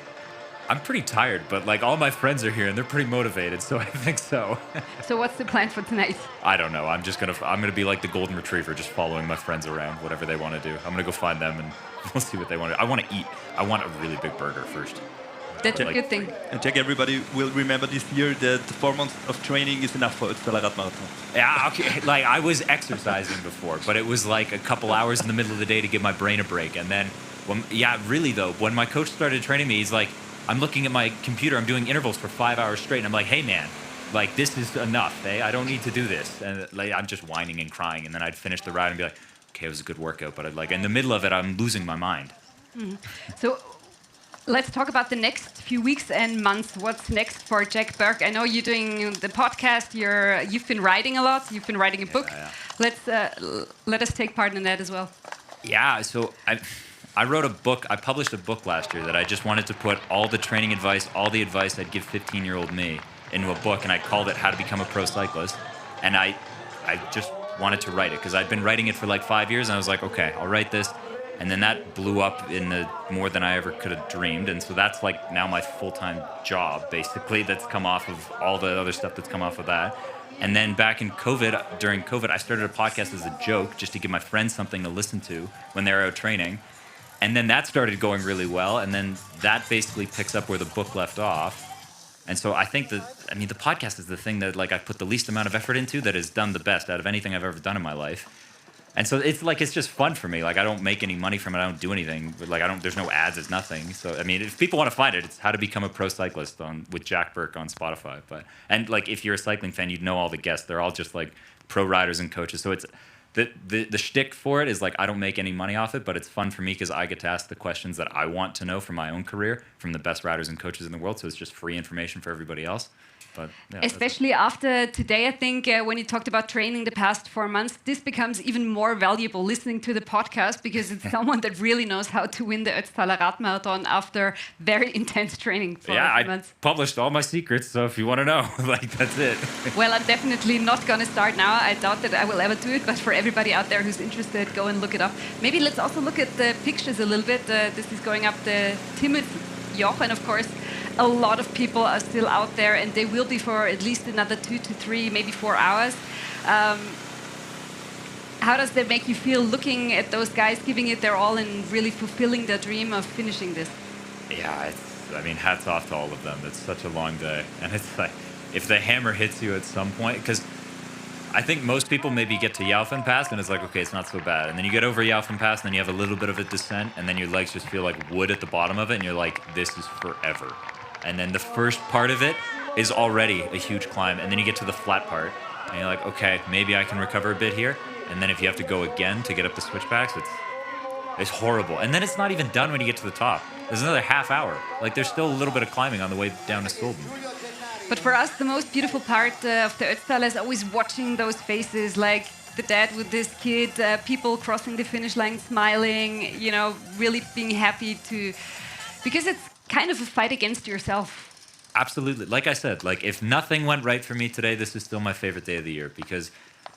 I'm pretty tired, but like all my friends are here and they're pretty motivated, so I think so. So what's the plan for tonight? I don't know. I'm gonna be like the golden retriever, just following my friends around, whatever they want to do. I'm gonna go find them and we'll see what they want to do. I want to eat. I want a really big burger first. That's a good thing. And Jack, everybody will remember this year that 4 months of training is enough for Ötztaler Radmarathon. Yeah, okay. Like I was exercising before, but it was like a couple hours in the middle of the day to give my brain a break. And then, really though, when my coach started training me, he's like, I'm looking at my computer, I'm doing intervals for 5 hours straight, and I'm like, hey man, like this is enough, eh? I don't need to do this. And like I'm just whining and crying, and then I'd finish the ride and be like, okay, it was a good workout, but in the middle of it, I'm losing my mind. Mm. So let's talk about the next few weeks and months. What's next for Jack Burke? I know you're doing the podcast, you've been writing a lot, you've been writing a book. Yeah. Let us take part in that as well. Yeah, so I wrote a book. I published a book last year that I just wanted to put all the training advice, all the advice I'd give 15-year-old me into a book, and I called it How to Become a Pro Cyclist. And I just wanted to write it because I'd been writing it for like 5 years, and I was like, okay, I'll write this. And then that blew up in more than I ever could have dreamed. And so that's like now my full-time job, basically, that's come off of all the other stuff that's come off of that. And then back in during COVID, I started a podcast as a joke just to give my friends something to listen to when they were out training. And then that started going really well, and then that basically picks up where the book left off. And so I think the podcast is the thing that like I put the least amount of effort into that has done the best out of anything I've ever done in my life. And so it's just fun for me. Like I don't make any money from it. I don't do anything. Like there's no ads. There's nothing. So I mean, if people want to find it, it's How to Become a Pro Cyclist with Jack Burke on Spotify. And like if you're a cycling fan, you'd know all the guests. They're all just like pro riders and coaches. So it's the shtick for it is like I don't make any money off it, but it's fun for me because I get to ask the questions that I want to know from my own career from the best riders and coaches in the world. So it's just free information for everybody else. But yeah, Especially after today, I think when you talked about training the past 4 months, this becomes even more valuable listening to the podcast because it's someone that really knows how to win the Ötztaler Radmarathon after very intense training for a few months. I published all my secrets, so if you want to know, like, that's it. Well, I'm definitely not going to start now. I doubt that I will ever do it, but for everybody out there who's interested, go and look it up. Maybe let's also look at the pictures a little bit. This is going up the Timmelsjoch, and of course, a lot of people are still out there, and they will be for at least another 2 to 3, maybe 4 hours. How does that make you feel looking at those guys giving it their all and really fulfilling their dream of finishing this? Yeah, I mean, hats off to all of them. It's such a long day. And it's like, if the hammer hits you at some point, because I think most people maybe get to Jaufen Pass and it's like, okay, it's not so bad. And then you get over Jaufen Pass and then you have a little bit of a descent and then your legs just feel like wood at the bottom of it and you're like, this is forever. And then the first part of it is already a huge climb. And then you get to the flat part and you're like, okay, maybe I can recover a bit here. And then if you have to go again to get up the switchbacks, it's horrible. And then it's not even done when you get to the top. There's another half hour. Like, there's still a little bit of climbing on the way down to Stolden. But for us, the most beautiful part of the Ötztaler is always watching those faces, like the dad with this kid, people crossing the finish line, smiling, you know, really being happy to... Because it's kind of a fight against yourself. Absolutely. Like I said, like, if nothing went right for me today, this is still my favorite day of the year because...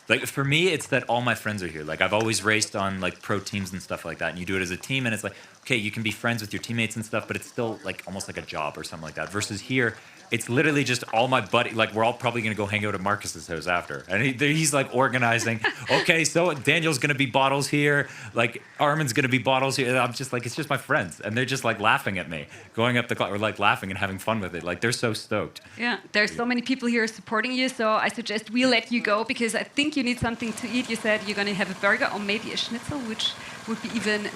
Like, for me, it's that all my friends are here. Like, I've always raced on, like, pro teams and stuff like that. And you do it as a team, and it's like, okay, you can be friends with your teammates and stuff, but it's still, like, almost like a job or something like that. Versus here, it's literally just all my buddies. Like, we're all probably going to go hang out at Marcus's house after. And he's like, organizing. Okay, so Daniel's going to be bottles here. Like, Armin's going to be bottles here. And I'm just like, it's just my friends. And they're just, like, laughing at me. Going up the clock, or, like, laughing and having fun with it. Like, they're so stoked. Yeah, there's so many people here supporting you, so I suggest we let you go because I think you need something to eat. You said you're going to have a burger or maybe a schnitzel, which would be even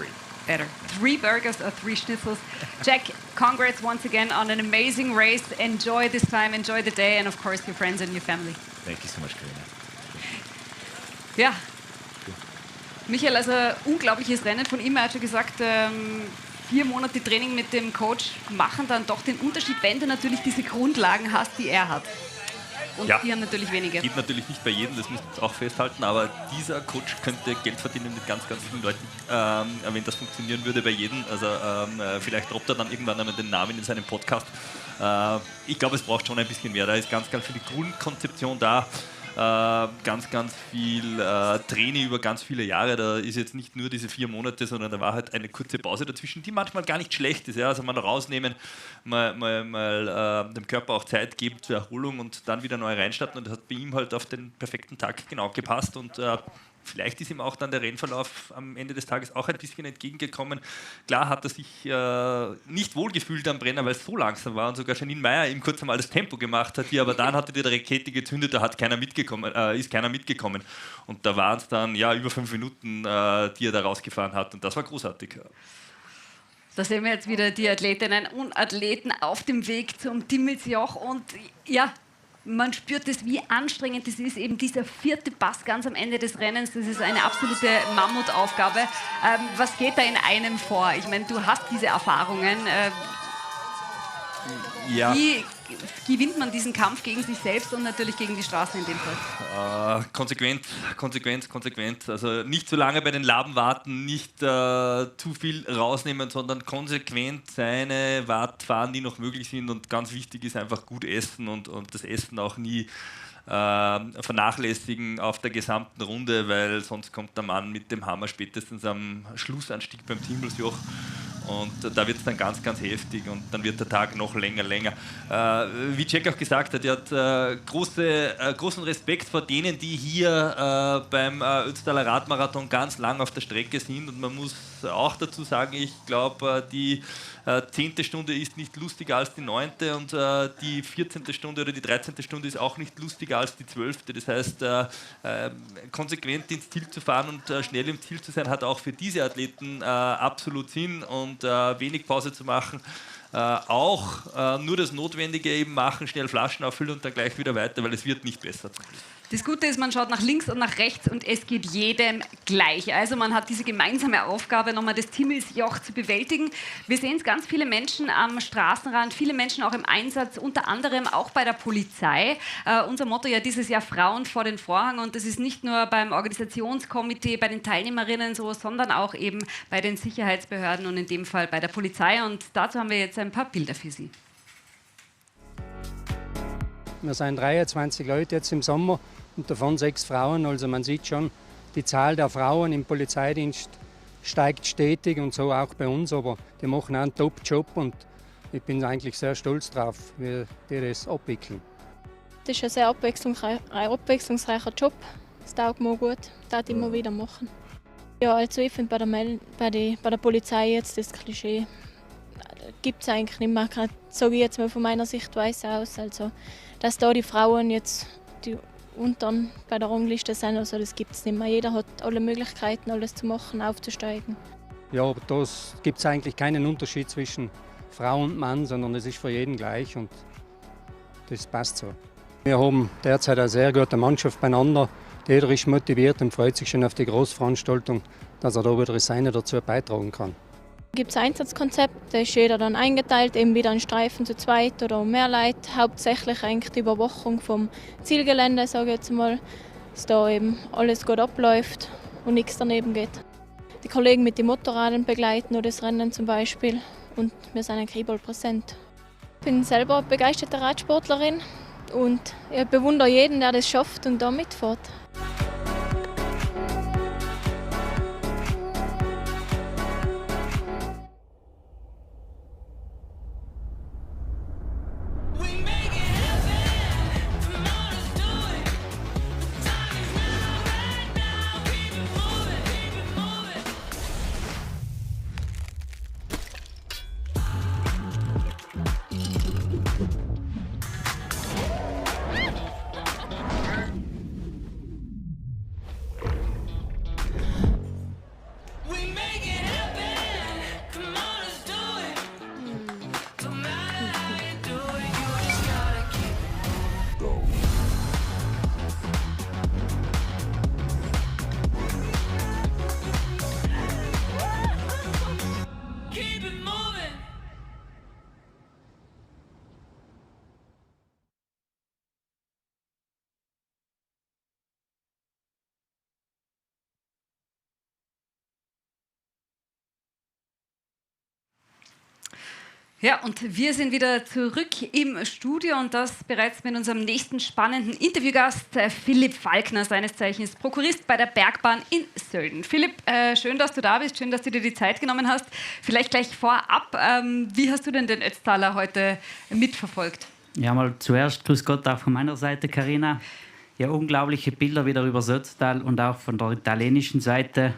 better. 3 burgers or 3 schnitzels. Jack, congrats once again on an amazing race. Enjoy this time, enjoy the day, and of course your friends and your family. Thank you so much, Karina. Ja. Michael, also unglaubliches Rennen von ihm. Er hat schon gesagt, 4 Monate Training mit dem Coach machen dann doch den Unterschied, wenn du natürlich diese Grundlagen hast, die er hat. Und die haben natürlich weniger. Geht natürlich nicht bei jedem, das müssen wir auch festhalten, aber dieser Coach könnte Geld verdienen mit ganz, ganz vielen Leuten, wenn das funktionieren würde bei jedem. Also vielleicht droppt er dann irgendwann einmal den Namen in seinem Podcast. Ich glaube, es braucht schon ein bisschen mehr. Da ist ganz, ganz viel Grundkonzeption da. Ganz, ganz viel Training über ganz viele Jahre. Da ist jetzt nicht nur diese 4 Monate, sondern da war halt eine kurze Pause dazwischen, die manchmal gar nicht schlecht ist. Ja? Also mal rausnehmen, mal dem Körper auch Zeit geben zur Erholung und dann wieder neu reinstarten. Und das hat bei ihm halt auf den perfekten Tag genau gepasst. Und vielleicht ist ihm auch dann der Rennverlauf am Ende des Tages auch ein bisschen entgegengekommen. Klar hat er sich nicht wohlgefühlt am Brenner, weil es so langsam war und sogar Janine Meyer ihm kurz einmal das Tempo gemacht hat, aber dann hatte die Rakete gezündet, da ist keiner mitgekommen. Und da waren es dann über 5 Minuten, die er da rausgefahren hat und das war großartig. Da sehen wir jetzt wieder die Athletinnen und Athleten auf dem Weg zum Timmelsjoch und ja, man spürt es, wie anstrengend es ist, eben dieser 4. Pass ganz am Ende des Rennens. Das ist eine absolute Mammutaufgabe. Was geht da in einem vor? Ich meine, du hast diese Erfahrungen. Wie gewinnt man diesen Kampf gegen sich selbst und natürlich gegen die Straße in dem Fall? Konsequent. Also nicht zu lange bei den Laben warten, nicht zu viel rausnehmen, sondern konsequent seine Watt fahren, die noch möglich sind. Und ganz wichtig ist einfach gut essen und das Essen auch nie vernachlässigen auf der gesamten Runde, weil sonst kommt der Mann mit dem Hammer spätestens am Schlussanstieg beim Timmelsjoch. Und da wird es dann ganz, ganz heftig und dann wird der Tag noch länger. Wie Jack auch gesagt hat, er hat großen Respekt vor denen, die hier beim Ötztaler Radmarathon ganz lang auf der Strecke sind. Und man muss auch dazu sagen, ich glaube, die 10. Stunde ist nicht lustiger als die 9. und die 14. Stunde oder die 13. Stunde ist auch nicht lustiger als die 12. Das heißt, konsequent ins Ziel zu fahren und schnell im Ziel zu sein, hat auch für diese Athleten absolut Sinn und wenig Pause zu machen. Auch nur das Notwendige eben machen, schnell Flaschen auffüllen und dann gleich wieder weiter, weil es wird nicht besser. Das Gute ist, man schaut nach links und nach rechts und es geht jedem gleich. Also man hat diese gemeinsame Aufgabe, nochmal das Timmelsjoch zu bewältigen. Wir sehen es, ganz viele Menschen am Straßenrand, viele Menschen auch im Einsatz, unter anderem auch bei der Polizei. Unser Motto ja dieses Jahr Frauen vor den Vorhang, und das ist nicht nur beim Organisationskomitee, bei den Teilnehmerinnen so, sondern auch eben bei den Sicherheitsbehörden und in dem Fall bei der Polizei. Und dazu haben wir jetzt ein paar Bilder für Sie. Wir sind 23 Leute jetzt im Sommer und davon 6 Frauen. Also man sieht schon, die Zahl der Frauen im Polizeidienst steigt stetig und so auch bei uns. Aber die machen auch einen Top-Job und ich bin eigentlich sehr stolz drauf, wie die das abwickeln. Das ist ein sehr abwechslungsreicher Job. Das taugt mir gut, das darf ich immer wieder machen. Ja, also ich finde bei der Polizei jetzt das Klischee gibt es eigentlich nicht mehr, sage ich jetzt mal von meiner Sichtweise aus. Also, dass da die Frauen jetzt die untern bei der Rangliste sind, also das gibt es nicht mehr. Jeder hat alle Möglichkeiten, alles zu machen, aufzusteigen. Ja, aber da gibt es eigentlich keinen Unterschied zwischen Frau und Mann, sondern es ist für jeden gleich und das passt so. Wir haben derzeit eine sehr gute Mannschaft beieinander. Jeder ist motiviert und freut sich schon auf die Großveranstaltung, dass er da wieder seine dazu beitragen kann. Es gibt ein Einsatzkonzept, da ist jeder dann eingeteilt, eben wieder in Streifen zu zweit oder mehr Leute. Hauptsächlich eigentlich die Überwachung vom Zielgelände, sage ich jetzt mal, dass da eben alles gut abläuft und nichts daneben geht. Die Kollegen mit den Motorraden begleiten oder das Rennen zum Beispiel, und wir sind eigentlich überall präsent. Ich bin selber begeisterte Radsportlerin und ich bewundere jeden, der das schafft und da mitfährt. Ja, und wir sind wieder zurück im Studio und das bereits mit unserem nächsten spannenden Interviewgast, Philipp Falkner, seines Zeichens Prokurist bei der Bergbahn in Sölden. Philipp, schön, dass du da bist, schön, dass du dir die Zeit genommen hast. Vielleicht gleich vorab, wie hast du denn den Ötztaler heute mitverfolgt? Ja, mal zuerst grüß Gott auch von meiner Seite, Carina. Ja, unglaubliche Bilder wieder über das Ötztal und auch von der italienischen Seite.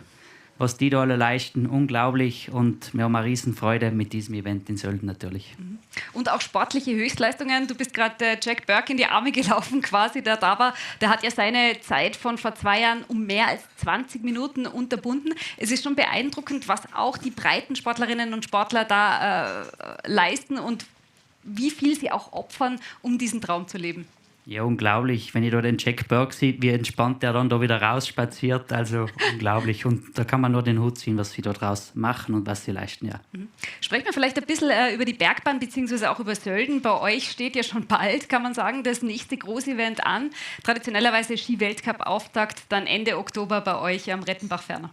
Was die da alle leisten, unglaublich, und wir haben eine Riesenfreude mit diesem Event in Sölden natürlich. Und auch sportliche Höchstleistungen. Du bist gerade Jack Burke in die Arme gelaufen, quasi, der da war. Der hat ja seine Zeit von vor 2 Jahren um mehr als 20 Minuten unterbunden. Es ist schon beeindruckend, was auch die Breitensportlerinnen und Sportler da leisten und wie viel sie auch opfern, um diesen Traum zu leben. Ja, unglaublich. Wenn ich da den Jack Burke sehe, wie entspannt der dann da wieder rausspaziert. Also unglaublich. Und da kann man nur den Hut ziehen, was sie da draus machen und was sie leisten, ja. Sprechen wir vielleicht ein bisschen über die Bergbahn bzw. auch über Sölden. Bei euch steht ja schon bald, kann man sagen, das nächste Großevent an. Traditionellerweise Ski-Weltcup-Auftakt, dann Ende Oktober bei euch am Rettenbach-Ferner.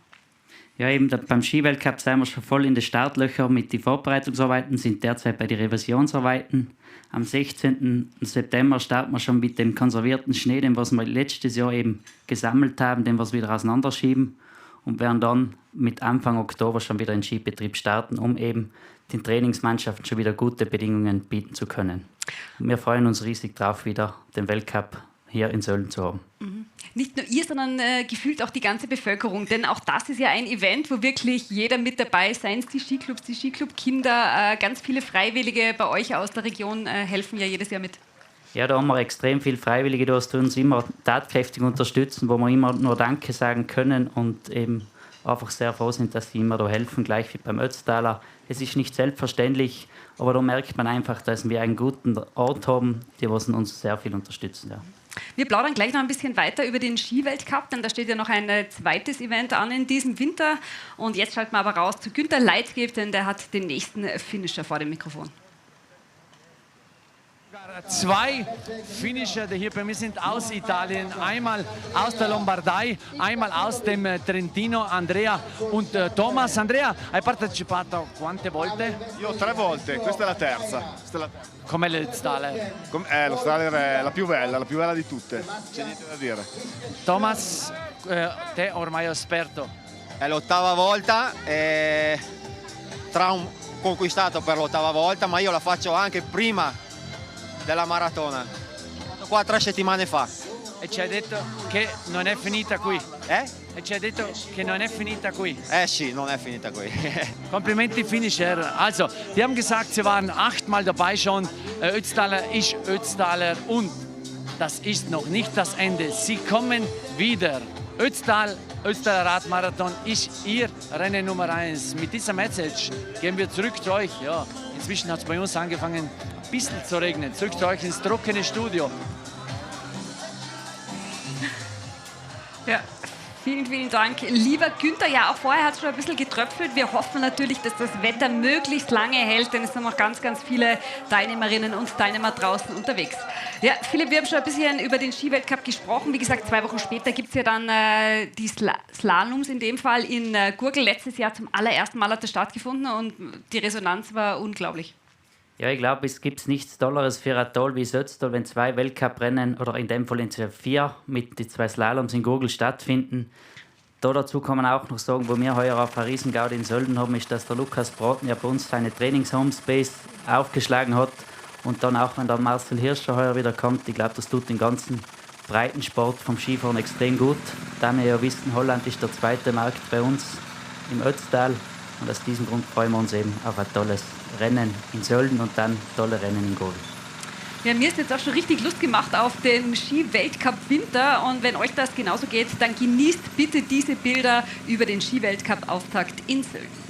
Ja, eben beim Ski-Weltcup sind wir schon voll in den Startlöchern mit den Vorbereitungsarbeiten, sind derzeit bei den Revisionsarbeiten. Am 16. September starten wir schon mit dem konservierten Schnee, den was wir letztes Jahr eben gesammelt haben, den wir wieder auseinanderschieben, und werden dann mit Anfang Oktober schon wieder in den Skibetrieb starten, um eben den Trainingsmannschaften schon wieder gute Bedingungen bieten zu können. Wir freuen uns riesig darauf, wieder den Weltcup hier in Sölden zu haben. Nicht nur ihr, sondern gefühlt auch die ganze Bevölkerung. Denn auch das ist ja ein Event, wo wirklich jeder mit dabei ist. Seien es die Skiclubs, die Skiclub-Kinder, ganz viele Freiwillige bei euch aus der Region helfen ja jedes Jahr mit. Ja, da haben wir extrem viele Freiwillige, die uns immer tatkräftig unterstützen, wo wir immer nur Danke sagen können und eben einfach sehr froh sind, dass sie immer da helfen, gleich wie beim Ötztaler. Es ist nicht selbstverständlich, aber da merkt man einfach, dass wir einen guten Ort haben, die uns sehr viel unterstützen. Ja. Wir plaudern gleich noch ein bisschen weiter über den Skiweltcup, denn da steht ja noch ein zweites Event an in diesem Winter. Und jetzt schalten wir aber raus zu Günther Leitgeb, denn der hat den nächsten Finisher vor dem Mikrofon. 2 Finisher, die hier bei mir sind aus Italien, einmal aus der Lombardei, einmal aus dem Trentino, Andrea und Thomas. Andrea, hai partecipato quante volte? Io 3 volte, questa è la terza. Com'è l'Ötztaler? Lo Staller è la più bella di tutte, c'è niente da dire. Thomas, te ormai esperto. È l'8ª volta, conquistato per l'8ª volta, ma io la faccio anche prima della maratona, qua 3 settimane fa. E ci hai detto che non è finita qui? E ci hai detto che non è finita qui? Sì, non è finita qui. Komplimenti Finisher. Also, die haben gesagt, sie waren 8-mal dabei schon. Ötztaler ist Ötztaler und das ist noch nicht das Ende. Sie kommen wieder. Ötztaler Radmarathon ist ihr Rennen Nummer 1. Mit dieser Message gehen wir zurück zu euch. Ja, inzwischen hat es bei uns angefangen, ein bisschen zu regnen. Zurück zu euch ins trockene Studio. Ja, vielen, vielen Dank. Lieber Günther, ja, auch vorher hat es schon ein bisschen getröpfelt. Wir hoffen natürlich, dass das Wetter möglichst lange hält, denn es sind noch ganz, ganz viele Teilnehmerinnen und Teilnehmer draußen unterwegs. Ja, Philipp, wir haben schon ein bisschen über den Skiweltcup gesprochen. Wie gesagt, 2 Wochen später gibt es ja dann die Slaloms in dem Fall in Gurgl. Letztes Jahr zum allerersten Mal hat das stattgefunden und die Resonanz war unglaublich. Ja, ich glaube, es gibt nichts Tolleres für Atol wie Ötztal, wenn 2 Weltcuprennen oder in dem Fall 4 mit den 2 Slaloms in Gurgl stattfinden. Da dazu kann man auch noch sagen, wo wir heuer auf eine Riesengaudi in Sölden haben, ist, dass der Lukas Braten ja bei uns seine Trainings-Homespace aufgeschlagen hat. Und dann auch, wenn der Marcel Hirscher heuer wieder kommt, ich glaube, das tut den ganzen Breitensport vom Skifahren extrem gut. Da wir ja wissen, Holland ist der 2. Markt bei uns im Ötztal. Und aus diesem Grund freuen wir uns eben auf ein tolles Rennen in Sölden und dann tolle Rennen in Gurgl. Ja, mir ist jetzt auch schon richtig Lust gemacht auf den Ski-Weltcup Winter. Und wenn euch das genauso geht, dann genießt bitte diese Bilder über den Ski-Weltcup-Auftakt in Sölden.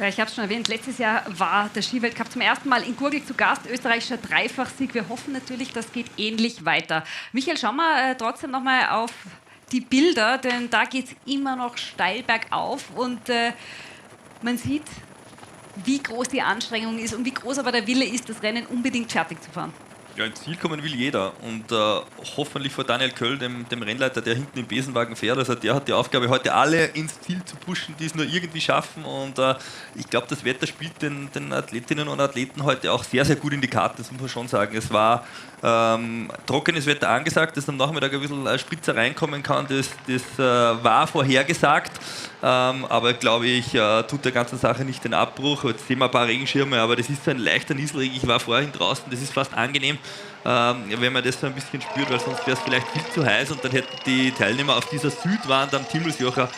Ich habe es schon erwähnt, letztes Jahr war der Skiweltcup zum ersten Mal in Gurgl zu Gast, österreichischer Dreifachsieg. Wir hoffen natürlich, das geht ähnlich weiter. Michael, schauen wir trotzdem noch mal auf die Bilder, denn da geht es immer noch steil bergauf und man sieht, wie groß die Anstrengung ist und wie groß aber der Wille ist, das Rennen unbedingt fertig zu fahren. Ja, ins Ziel kommen will jeder und hoffentlich vor Daniel Köll, dem Rennleiter, der hinten im Besenwagen fährt. Also der hat die Aufgabe, heute alle ins Ziel zu pushen, die es nur irgendwie schaffen und ich glaube, das Wetter spielt den Athletinnen und Athleten heute auch sehr, sehr gut in die Karten, das muss man schon sagen. Es war trockenes Wetter angesagt, dass am Nachmittag ein bisschen Spritzer reinkommen kann, das war vorhergesagt, aber glaube ich, tut der ganzen Sache nicht den Abbruch. Jetzt sehen wir ein paar Regenschirme, aber das ist so ein leichter Nieselregen. Ich war vorhin draußen, das ist fast angenehm, wenn man das so ein bisschen spürt, weil sonst wäre es vielleicht viel zu heiß und dann hätten die Teilnehmer auf dieser Südwand am Timmelsjocher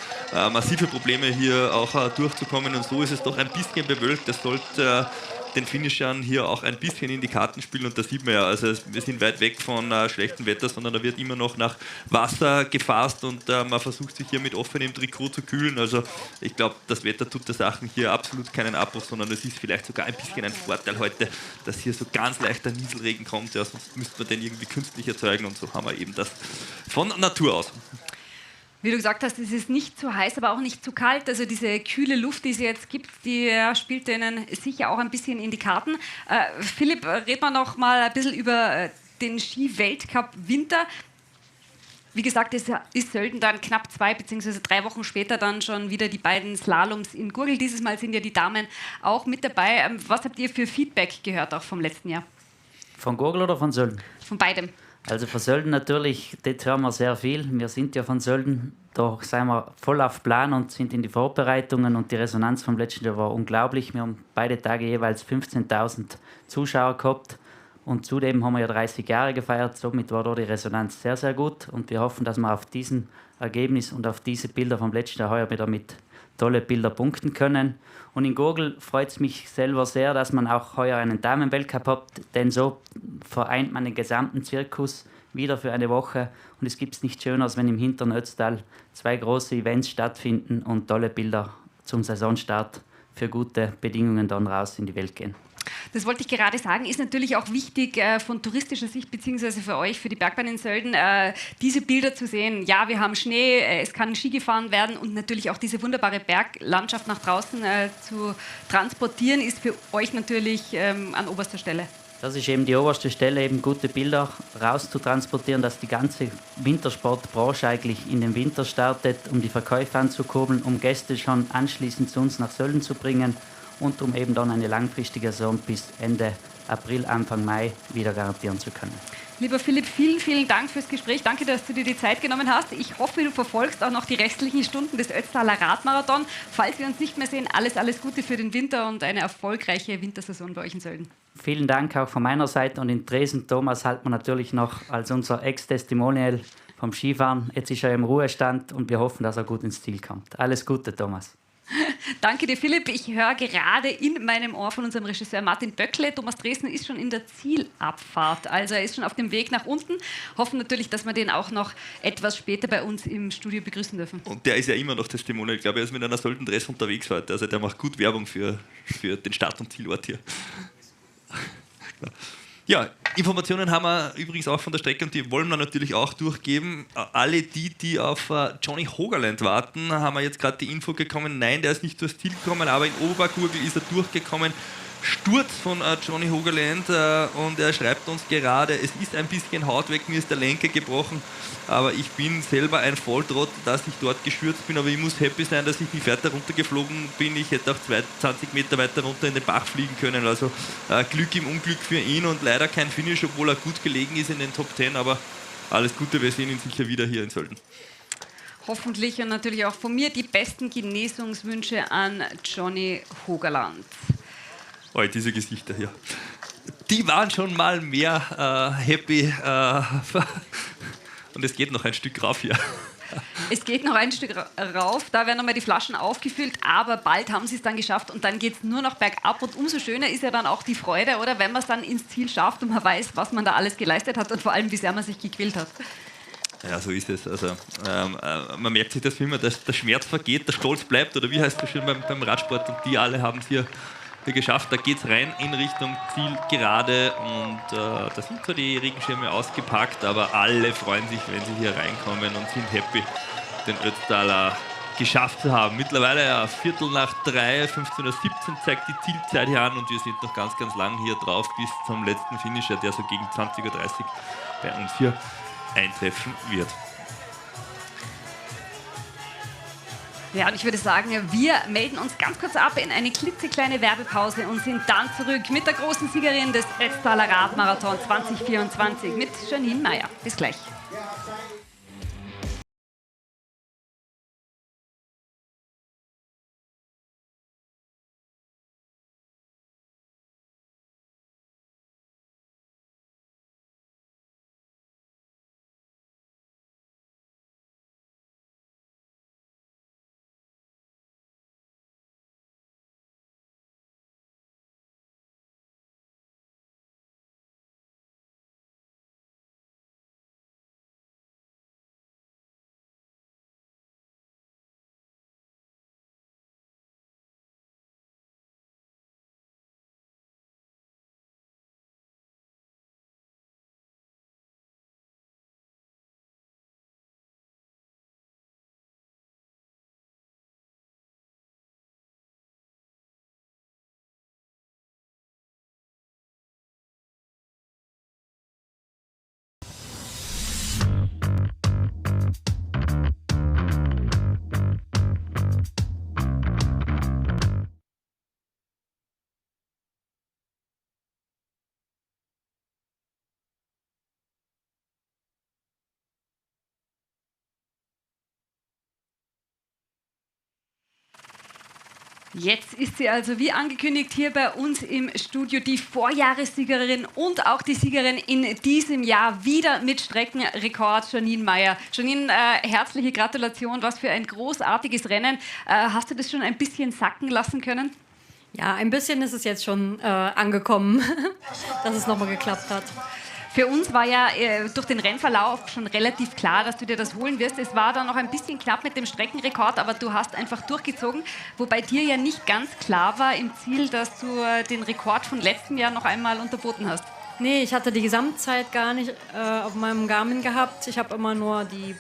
massive Probleme hier auch durchzukommen und so ist es doch ein bisschen bewölkt. Das sollte den Finishern hier auch ein bisschen in die Karten spielen und da sieht man ja, also wir sind weit weg von schlechtem Wetter, sondern da wird immer noch nach Wasser gefasst und man versucht sich hier mit offenem Trikot zu kühlen. Also ich glaube, das Wetter tut der Sachen hier absolut keinen Abbruch, sondern es ist vielleicht sogar ein bisschen ein Vorteil heute, dass hier so ganz leichter Nieselregen kommt, ja, sonst müsste man den irgendwie künstlich erzeugen und so haben wir eben das von Natur aus. Wie du gesagt hast, es ist nicht zu heiß, aber auch nicht zu kalt. Also diese kühle Luft, die es jetzt gibt, die spielt denen sicher auch ein bisschen in die Karten. Philipp, reden wir noch mal ein bisschen über den Ski-Weltcup Winter. Wie gesagt, es ist Sölden dann knapp 2 bzw. 3 Wochen später dann schon wieder die beiden Slaloms in Gurgel. Dieses Mal sind ja die Damen auch mit dabei. Was habt ihr für Feedback gehört auch vom letzten Jahr? Von Gurgel oder von Sölden? Von beidem. Also von Sölden natürlich, dort hören wir sehr viel. Wir sind ja von Sölden, da sind wir voll auf Plan und sind in die Vorbereitungen und die Resonanz vom letzten Jahr war unglaublich. Wir haben beide Tage jeweils 15.000 Zuschauer gehabt. Und zudem haben wir ja 30 Jahre gefeiert, somit war da die Resonanz sehr, sehr gut. Und wir hoffen, dass wir auf diesem Ergebnis und auf diese Bilder vom letzten Jahr heuer wieder mit tolle Bilder punkten können. Und in Gurgel freut es mich selber sehr, dass man auch heuer einen Damenweltcup hat, denn so vereint man den gesamten Zirkus wieder für eine Woche. Und es gibt nichts Schöneres, wenn im hinteren Ötztal 2 große Events stattfinden und tolle Bilder zum Saisonstart für gute Bedingungen dann raus in die Welt gehen. Das wollte ich gerade sagen, ist natürlich auch wichtig von touristischer Sicht, beziehungsweise für euch, für die Bergbahn in Sölden, diese Bilder zu sehen. Ja, wir haben Schnee, es kann Ski gefahren werden und natürlich auch diese wunderbare Berglandschaft nach draußen zu transportieren, ist für euch natürlich an oberster Stelle. Das ist eben die oberste Stelle, eben gute Bilder rauszutransportieren, dass die ganze Wintersportbranche eigentlich in den Winter startet, um die Verkäufe anzukurbeln, um Gäste schon anschließend zu uns nach Sölden zu bringen und um eben dann eine langfristige Saison bis Ende April, Anfang Mai wieder garantieren zu können. Lieber Philipp, vielen, vielen Dank fürs Gespräch. Danke, dass du dir die Zeit genommen hast. Ich hoffe, du verfolgst auch noch die restlichen Stunden des Ötztaler Radmarathon. Falls wir uns nicht mehr sehen, alles Gute für den Winter und eine erfolgreiche Wintersaison bei euch in Sölden. Vielen Dank auch von meiner Seite und in Dresden, Thomas, halten wir natürlich noch als unser Ex-Testimonial vom Skifahren. Jetzt ist er im Ruhestand und wir hoffen, dass er gut ins Ziel kommt. Alles Gute, Thomas. Danke dir, Philipp. Ich höre gerade in meinem Ohr von unserem Regisseur Martin Böckle, Thomas Dresden ist schon in der Zielabfahrt. Also er ist schon auf dem Weg nach unten. Hoffen natürlich, dass wir den auch noch etwas später bei uns im Studio begrüßen dürfen. Und der ist ja immer noch Testimonial. Ich glaube, er ist mit einer Söldendress unterwegs heute. Also der macht gut Werbung für den Start- und Zielort hier. Ja, Informationen haben wir übrigens auch von der Strecke und die wollen wir natürlich auch durchgeben. Alle die auf Johnny Hogerland warten, haben wir jetzt gerade die Info bekommen, nein, der ist nicht durchs Ziel gekommen, aber in Obergurgel ist er durchgekommen. Sturz von Johnny Hogerland und er schreibt uns gerade, es ist ein bisschen Haut weg, mir ist der Lenker gebrochen, aber ich bin selber ein Volltrott, dass ich dort gestürzt bin, aber ich muss happy sein, dass ich nicht weiter runtergeflogen bin. Ich hätte auch 20 Meter weiter runter in den Bach fliegen können, also Glück im Unglück für ihn und leider kein Finish, obwohl er gut gelegen ist in den Top 10, aber alles Gute, wir sehen ihn sicher wieder hier in Sölden. Hoffentlich und natürlich auch von mir die besten Genesungswünsche an Johnny Hogerland. Oh, diese Gesichter hier. Die waren schon mal mehr happy. Und es geht noch ein Stück rauf hier. Es geht noch ein Stück rauf, da werden nochmal die Flaschen aufgefüllt, aber bald haben sie es dann geschafft und dann geht es nur noch bergab und umso schöner ist ja dann auch die Freude, oder, wenn man es dann ins Ziel schafft und man weiß, was man da alles geleistet hat und vor allem, wie sehr man sich gequält hat. Ja, so ist es. Also, man merkt sich das immer, dass der Schmerz vergeht, der Stolz bleibt, oder wie heißt das schön beim Radsport, und die alle haben es hier geschafft. Da geht es rein in Richtung Ziel gerade und da sind zwar die Regenschirme ausgepackt, aber alle freuen sich, wenn sie hier reinkommen und sind happy, den Ötztaler geschafft zu haben. Mittlerweile ja 3:15, 15:17 zeigt die Zielzeit hier an und wir sind noch ganz, ganz lang hier drauf bis zum letzten Finisher, der so gegen 20:30 Uhr bei uns hier eintreffen wird. Ja, und ich würde sagen, wir melden uns ganz kurz ab in eine klitzekleine Werbepause und sind dann zurück mit der großen Siegerin des Ötztaler Radmarathon 2024 mit Janine Meyer. Bis gleich. Jetzt ist sie also wie angekündigt hier bei uns im Studio, die Vorjahressiegerin und auch die Siegerin in diesem Jahr wieder mit Streckenrekord, Janine Meyer. Janine, herzliche Gratulation, was für ein großartiges Rennen. Hast du das schon ein bisschen sacken lassen können? Ja, ein bisschen ist es jetzt schon angekommen, dass es nochmal geklappt hat. Für uns war ja durch den Rennverlauf schon relativ klar, dass du dir das holen wirst. Es war dann noch ein bisschen knapp mit dem Streckenrekord, aber du hast einfach durchgezogen. Wobei dir ja nicht ganz klar war im Ziel, dass du den Rekord von letztem Jahr noch einmal unterboten hast. Nee, ich hatte die Gesamtzeit gar nicht auf meinem Garmin gehabt. Ich habe immer nur die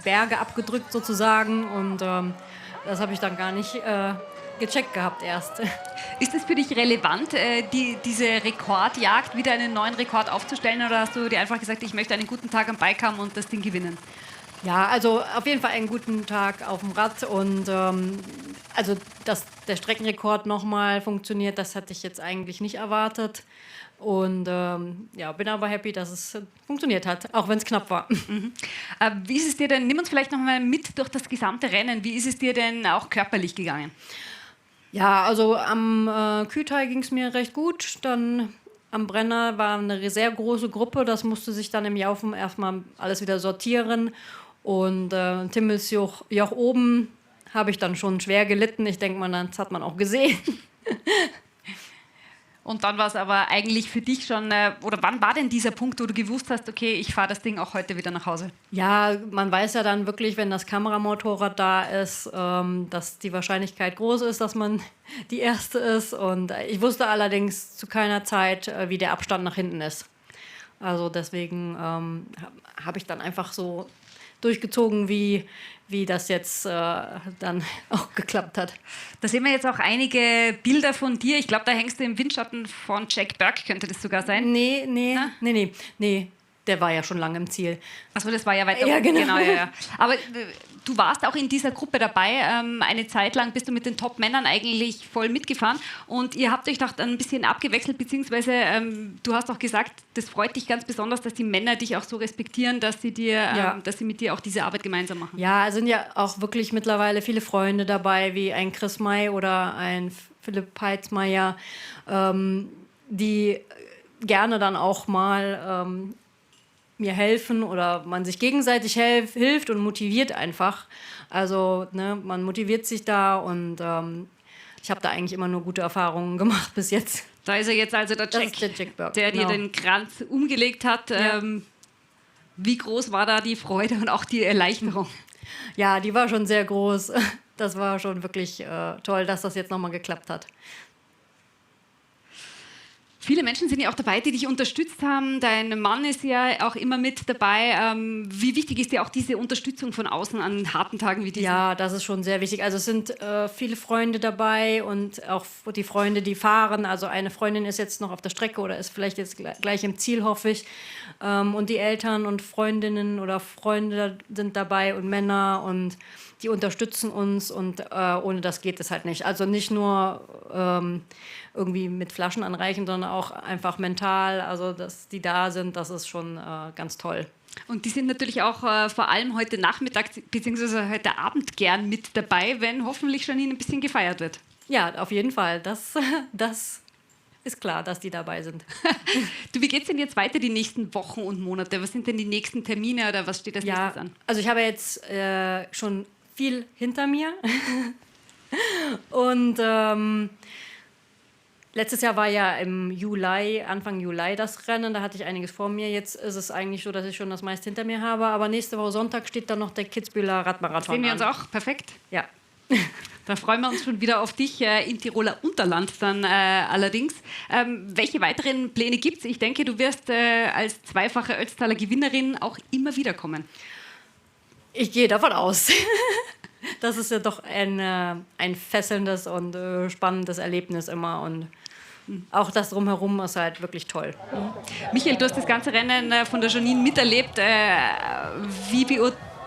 Berge abgedrückt sozusagen und das habe ich dann gar nicht gecheckt gehabt erst. Ist es für dich relevant, diese Rekordjagd, wieder einen neuen Rekord aufzustellen, oder hast du dir einfach gesagt, ich möchte einen guten Tag am Bike haben und das Ding gewinnen? Ja, also auf jeden Fall einen guten Tag auf dem Rad und also, dass der Streckenrekord nochmal funktioniert, das hatte ich jetzt eigentlich nicht erwartet. Und ja, bin aber happy, dass es funktioniert hat, auch wenn es knapp war. Mhm. Wie ist es dir denn, nimm uns vielleicht noch mal mit durch das gesamte Rennen, wie ist es dir denn auch körperlich gegangen? Ja, also am Kühlteil ging es mir recht gut, dann am Brenner war eine sehr große Gruppe, das musste sich dann im Laufen erstmal alles wieder sortieren und Timmelsjoch oben habe ich dann schon schwer gelitten, ich denke mal, das hat man auch gesehen. Und dann war es aber eigentlich für dich schon, oder wann war denn dieser Punkt, wo du gewusst hast, okay, ich fahre das Ding auch heute wieder nach Hause? Ja, man weiß ja dann wirklich, wenn das Kameramotorrad da ist, dass die Wahrscheinlichkeit groß ist, dass man die Erste ist. Und ich wusste allerdings zu keiner Zeit, wie der Abstand nach hinten ist. Also deswegen habe ich dann einfach so durchgezogen, wie das jetzt dann auch geklappt hat. Da sehen wir jetzt auch einige Bilder von dir. Ich glaube, da hängst du im Windschatten von Jack Burke, könnte das sogar sein? Nee. Der war ja schon lange im Ziel. Achso, das war ja weiter ja, oben. genau. Ja. Aber du warst auch in dieser Gruppe dabei. Eine Zeit lang bist du mit den Top-Männern eigentlich voll mitgefahren. Und ihr habt euch doch ein bisschen abgewechselt, beziehungsweise du hast auch gesagt, das freut dich ganz besonders, dass die Männer dich auch so respektieren, dass sie mit dir auch diese Arbeit gemeinsam machen. Ja, es sind ja auch wirklich mittlerweile viele Freunde dabei, wie ein Chris May oder ein Philipp Peitzmeier, die gerne dann auch mal mir helfen oder man sich gegenseitig hilft und motiviert einfach. Also man motiviert sich da und ich habe da eigentlich immer nur gute Erfahrungen gemacht bis jetzt. Da ist er jetzt also der Jack Burke, der dir den Kranz umgelegt hat. Ja. Wie groß war da die Freude und auch die Erleichterung? Ja, die war schon sehr groß. Das war schon wirklich toll, dass das jetzt nochmal geklappt hat. Viele Menschen sind ja auch dabei, die dich unterstützt haben. Dein Mann ist ja auch immer mit dabei. Wie wichtig ist dir auch diese Unterstützung von außen an harten Tagen wie diesen? Ja, das ist schon sehr wichtig. Also es sind viele Freunde dabei und auch die Freunde, die fahren. Also eine Freundin ist jetzt noch auf der Strecke oder ist vielleicht jetzt gleich im Ziel, hoffe ich. Und die Eltern und Freundinnen oder Freunde sind dabei und Männer und die unterstützen uns und ohne das geht es halt nicht. Also nicht nur irgendwie mit Flaschen anreichen, sondern auch einfach mental, also dass die da sind, das ist schon ganz toll. Und die sind natürlich auch vor allem heute Nachmittag bzw. heute Abend gern mit dabei, wenn hoffentlich schon ein bisschen gefeiert wird. Ja, auf jeden Fall. Das ist klar, dass die dabei sind. Du, wie geht es denn jetzt weiter die nächsten Wochen und Monate? Was sind denn die nächsten Termine oder was steht als nächstes an? Also ich habe jetzt schon viel hinter mir und letztes Jahr war ja im Anfang Juli das Rennen, da hatte ich einiges vor mir. Jetzt ist es eigentlich so, dass ich schon das meiste hinter mir habe, aber nächste Woche Sonntag steht dann noch der Kitzbüheler Radmarathon Sehen wir uns auch? Perfekt. Ja. Da freuen wir uns schon wieder auf dich im Tiroler Unterland dann allerdings. Welche weiteren Pläne gibt es? Ich denke, du wirst als zweifache Ötztaler Gewinnerin auch immer wieder kommen. Ich gehe davon aus. Das ist ja doch ein fesselndes und spannendes Erlebnis immer und auch das Drumherum ist halt wirklich toll. Michael, du hast das ganze Rennen von der Janine miterlebt. Wie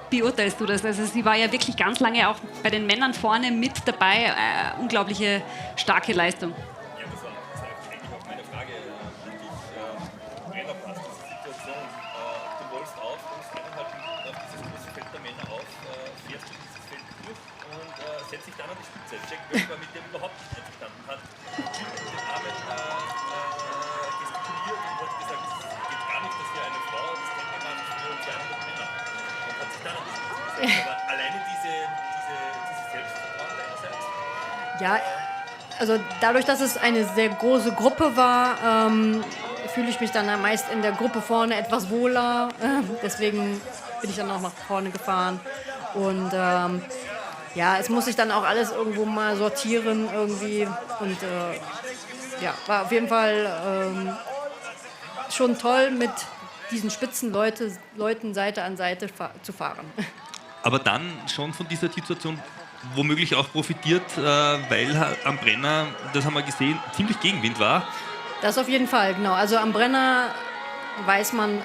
beurteilst du das? Also sie war ja wirklich ganz lange auch bei den Männern vorne mit dabei. Unglaubliche starke Leistung. Ja, das war eigentlich auch meine Frage an dich. Brennerpass, diese Situation, du rollst auf, kommst eineinhalb auf dieses große Feld der Männer auf, fährst durch dieses Feld durch und setzt dich dann an die Spitze. Jack Welch war mit dem überhaupt nicht einverstanden, hat mit den Armen gestikuliert und hat gesagt, es geht gar nicht, dass wir eine Frau das Tempo macht für 200 Männer. Und hat sich dann ein bisschen gesagt. Aber alleine dieses Selbstvertrauen deinerseits? Ja, also dadurch, dass es eine sehr große Gruppe war, fühle ich mich dann meist in der Gruppe vorne etwas wohler. Deswegen bin ich dann auch nach vorne gefahren. Und ja, es muss sich dann auch alles irgendwo mal sortieren irgendwie. Und ja, war auf jeden Fall schon toll, mit diesen Spitzenleuten Seite an Seite zu fahren. Aber dann schon von dieser Situation womöglich auch profitiert, weil am Brenner, das haben wir gesehen, ziemlich Gegenwind war. Das auf jeden Fall, genau. Also am Brenner weiß man,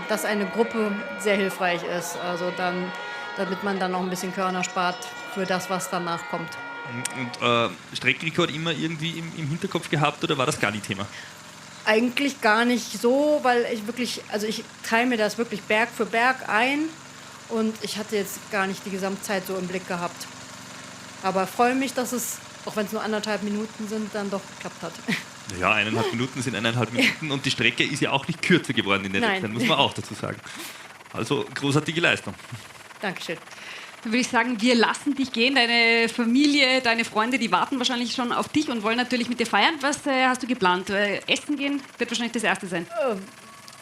dass eine Gruppe sehr hilfreich ist. Also dann, damit man dann noch ein bisschen Körner spart für das, was danach kommt. Und Streckenrekord immer irgendwie im Hinterkopf gehabt oder war das gar nicht Thema? Eigentlich gar nicht so, weil ich teile mir das wirklich Berg für Berg ein und ich hatte jetzt gar nicht die Gesamtzeit so im Blick gehabt. Aber freue mich, dass es, auch wenn es nur 1,5 Minuten sind, dann doch geklappt hat. Ja, 1,5 Minuten sind 1,5 Minuten und die Strecke ist ja auch nicht kürzer geworden in der letzten Zeit, muss man auch dazu sagen. Also großartige Leistung. Dankeschön. Dann würde ich sagen, wir lassen dich gehen. Deine Familie, deine Freunde, die warten wahrscheinlich schon auf dich und wollen natürlich mit dir feiern. Was hast du geplant? Essen gehen wird wahrscheinlich das Erste sein.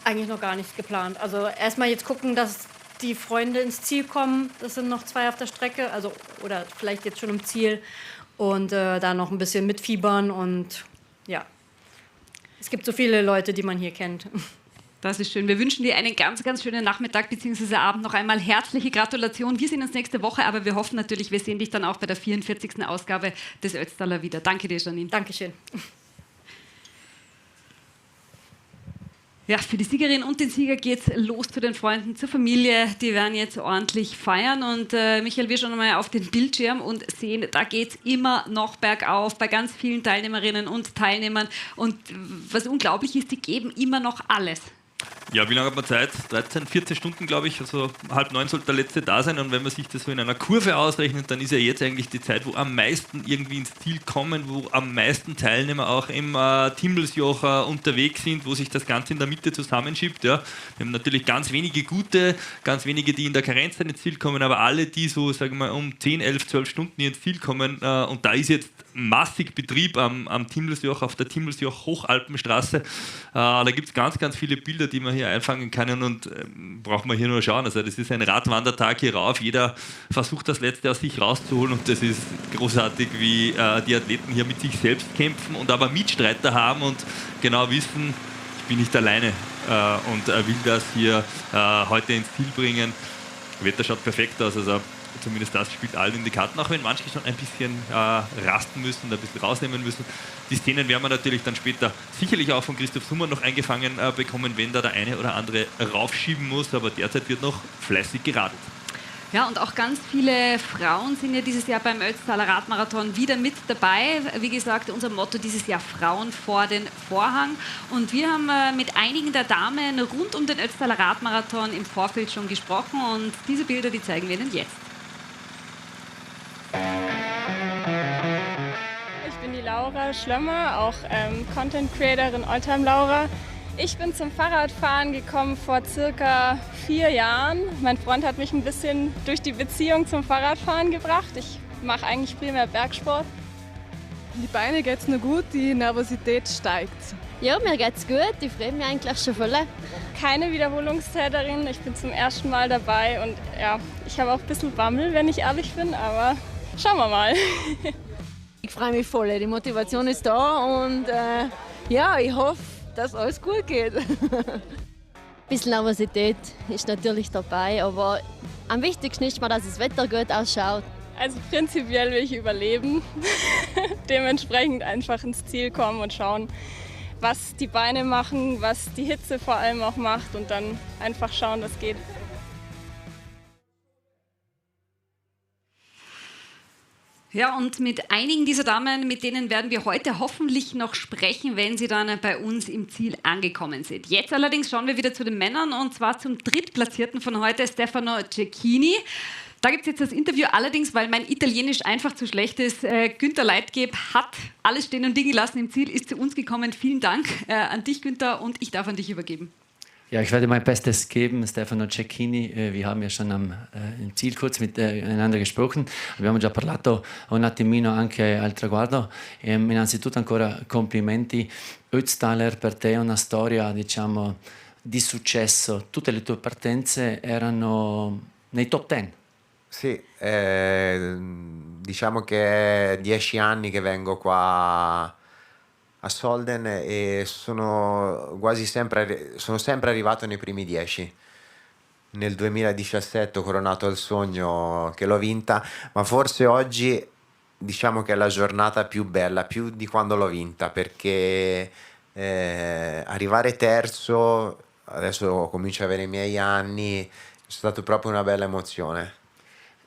Eigentlich noch gar nichts geplant. Also erstmal jetzt gucken, dass die Freunde ins Ziel kommen. Das sind noch 2 auf der Strecke, also oder vielleicht jetzt schon im Ziel. Und da noch ein bisschen mitfiebern und ja. Es gibt so viele Leute, die man hier kennt. Das ist schön. Wir wünschen dir einen ganz, ganz schönen Nachmittag bzw. Abend. Noch einmal herzliche Gratulation. Wir sehen uns nächste Woche, aber wir hoffen natürlich, wir sehen dich dann auch bei der 44. Ausgabe des Ötztaler wieder. Danke dir, Janine. Dankeschön. Ja, für die Siegerin und den Sieger geht's los zu den Freunden, zur Familie. Die werden jetzt ordentlich feiern. Und Michael, wir schauen mal auf den Bildschirm und sehen, da geht's immer noch bergauf bei ganz vielen Teilnehmerinnen und Teilnehmern. Und was unglaublich ist, die geben immer noch alles. Ja, wie lange hat man Zeit? 13, 14 Stunden, glaube ich. Also 8:30 sollte der letzte da sein. Und wenn man sich das so in einer Kurve ausrechnet, dann ist ja jetzt eigentlich die Zeit, wo am meisten irgendwie ins Ziel kommen, wo am meisten Teilnehmer auch im Timmelsjoch unterwegs sind, wo sich das Ganze in der Mitte zusammenschiebt. Ja. Wir haben natürlich ganz wenige gute, ganz wenige, die in der Karenzzeit ins Ziel kommen, aber alle, die so, sagen wir mal, um 10, 11, 12 Stunden ins Ziel kommen. Und da ist jetzt massig Betrieb am Timmelsjoch, auf der Timmelsjoch-Hochalpenstraße. Da gibt es ganz, ganz viele Bilder, die man hier einfangen können und braucht man hier nur schauen. Also das ist ein Radwandertag hier rauf. Jeder versucht das Letzte aus sich rauszuholen und das ist großartig, wie die Athleten hier mit sich selbst kämpfen und aber Mitstreiter haben und genau wissen, ich bin nicht alleine und will das hier heute ins Ziel bringen. Das Wetter schaut perfekt aus, also zumindest das spielt allen in die Karten, auch wenn manche schon ein bisschen rasten müssen, ein bisschen rausnehmen müssen. Die Szenen werden wir natürlich dann später sicherlich auch von Christoph Summer noch eingefangen bekommen, wenn da der eine oder andere raufschieben muss, aber derzeit wird noch fleißig geradelt. Ja, und auch ganz viele Frauen sind ja dieses Jahr beim Ötztaler Radmarathon wieder mit dabei. Wie gesagt, unser Motto dieses Jahr: Frauen vor den Vorhang. Und wir haben mit einigen der Damen rund um den Ötztaler Radmarathon im Vorfeld schon gesprochen und diese Bilder, die zeigen wir Ihnen jetzt. Ich bin die Laura Schlömmer, auch Content Creatorin Alltime Laura. Ich bin zum Fahrradfahren gekommen vor circa 4 Jahren. Mein Freund hat mich ein bisschen durch die Beziehung zum Fahrradfahren gebracht. Ich mache eigentlich primär Bergsport. Die Beine geht's nur gut, die Nervosität steigt. Ja, mir geht's gut, ich freue mich eigentlich schon voll. Keine Wiederholungstäterin, ich bin zum ersten Mal dabei und ja, ich habe auch ein bisschen Bammel, wenn ich ehrlich bin, aber schauen wir mal. Ich freue mich voll, die Motivation ist da und ja, ich hoffe, dass alles gut geht. Ein bisschen Nervosität ist natürlich dabei, aber am wichtigsten ist mir, dass das Wetter gut ausschaut. Also prinzipiell will ich überleben, dementsprechend einfach ins Ziel kommen und schauen, was die Beine machen, was die Hitze vor allem auch macht und dann einfach schauen, was geht. Ja, und mit einigen dieser Damen, mit denen werden wir heute hoffentlich noch sprechen, wenn sie dann bei uns im Ziel angekommen sind. Jetzt allerdings schauen wir wieder zu den Männern und zwar zum Drittplatzierten von heute, Stefano Cecchini. Da gibt es jetzt das Interview, allerdings, weil mein Italienisch einfach zu schlecht ist. Günther Leitgeb hat alles stehen und liegen lassen im Ziel, ist zu uns gekommen. Vielen Dank an dich, Günther, und ich darf an dich übergeben. Ja, ich werde mein Bestes geben, Stefano Cecchini. Wir haben ja schon im Ziel kurz miteinander gesprochen. Abbiamo già parlato un attimino anche al traguardo. Innanzitutto ancora complimenti. Ötztaler, per te è una storia, diciamo, di successo. Tutte le tue partenze erano nei top 10. Sì, diciamo che è 10 anni che vengo qua a Solden e sono sempre arrivato nei primi 10. Nel 2017 ho coronato il sogno che l'ho vinta, ma forse oggi diciamo che è la giornata più bella, più di quando l'ho vinta, perché arrivare terzo, adesso comincio ad avere i miei anni, è stata proprio una bella emozione.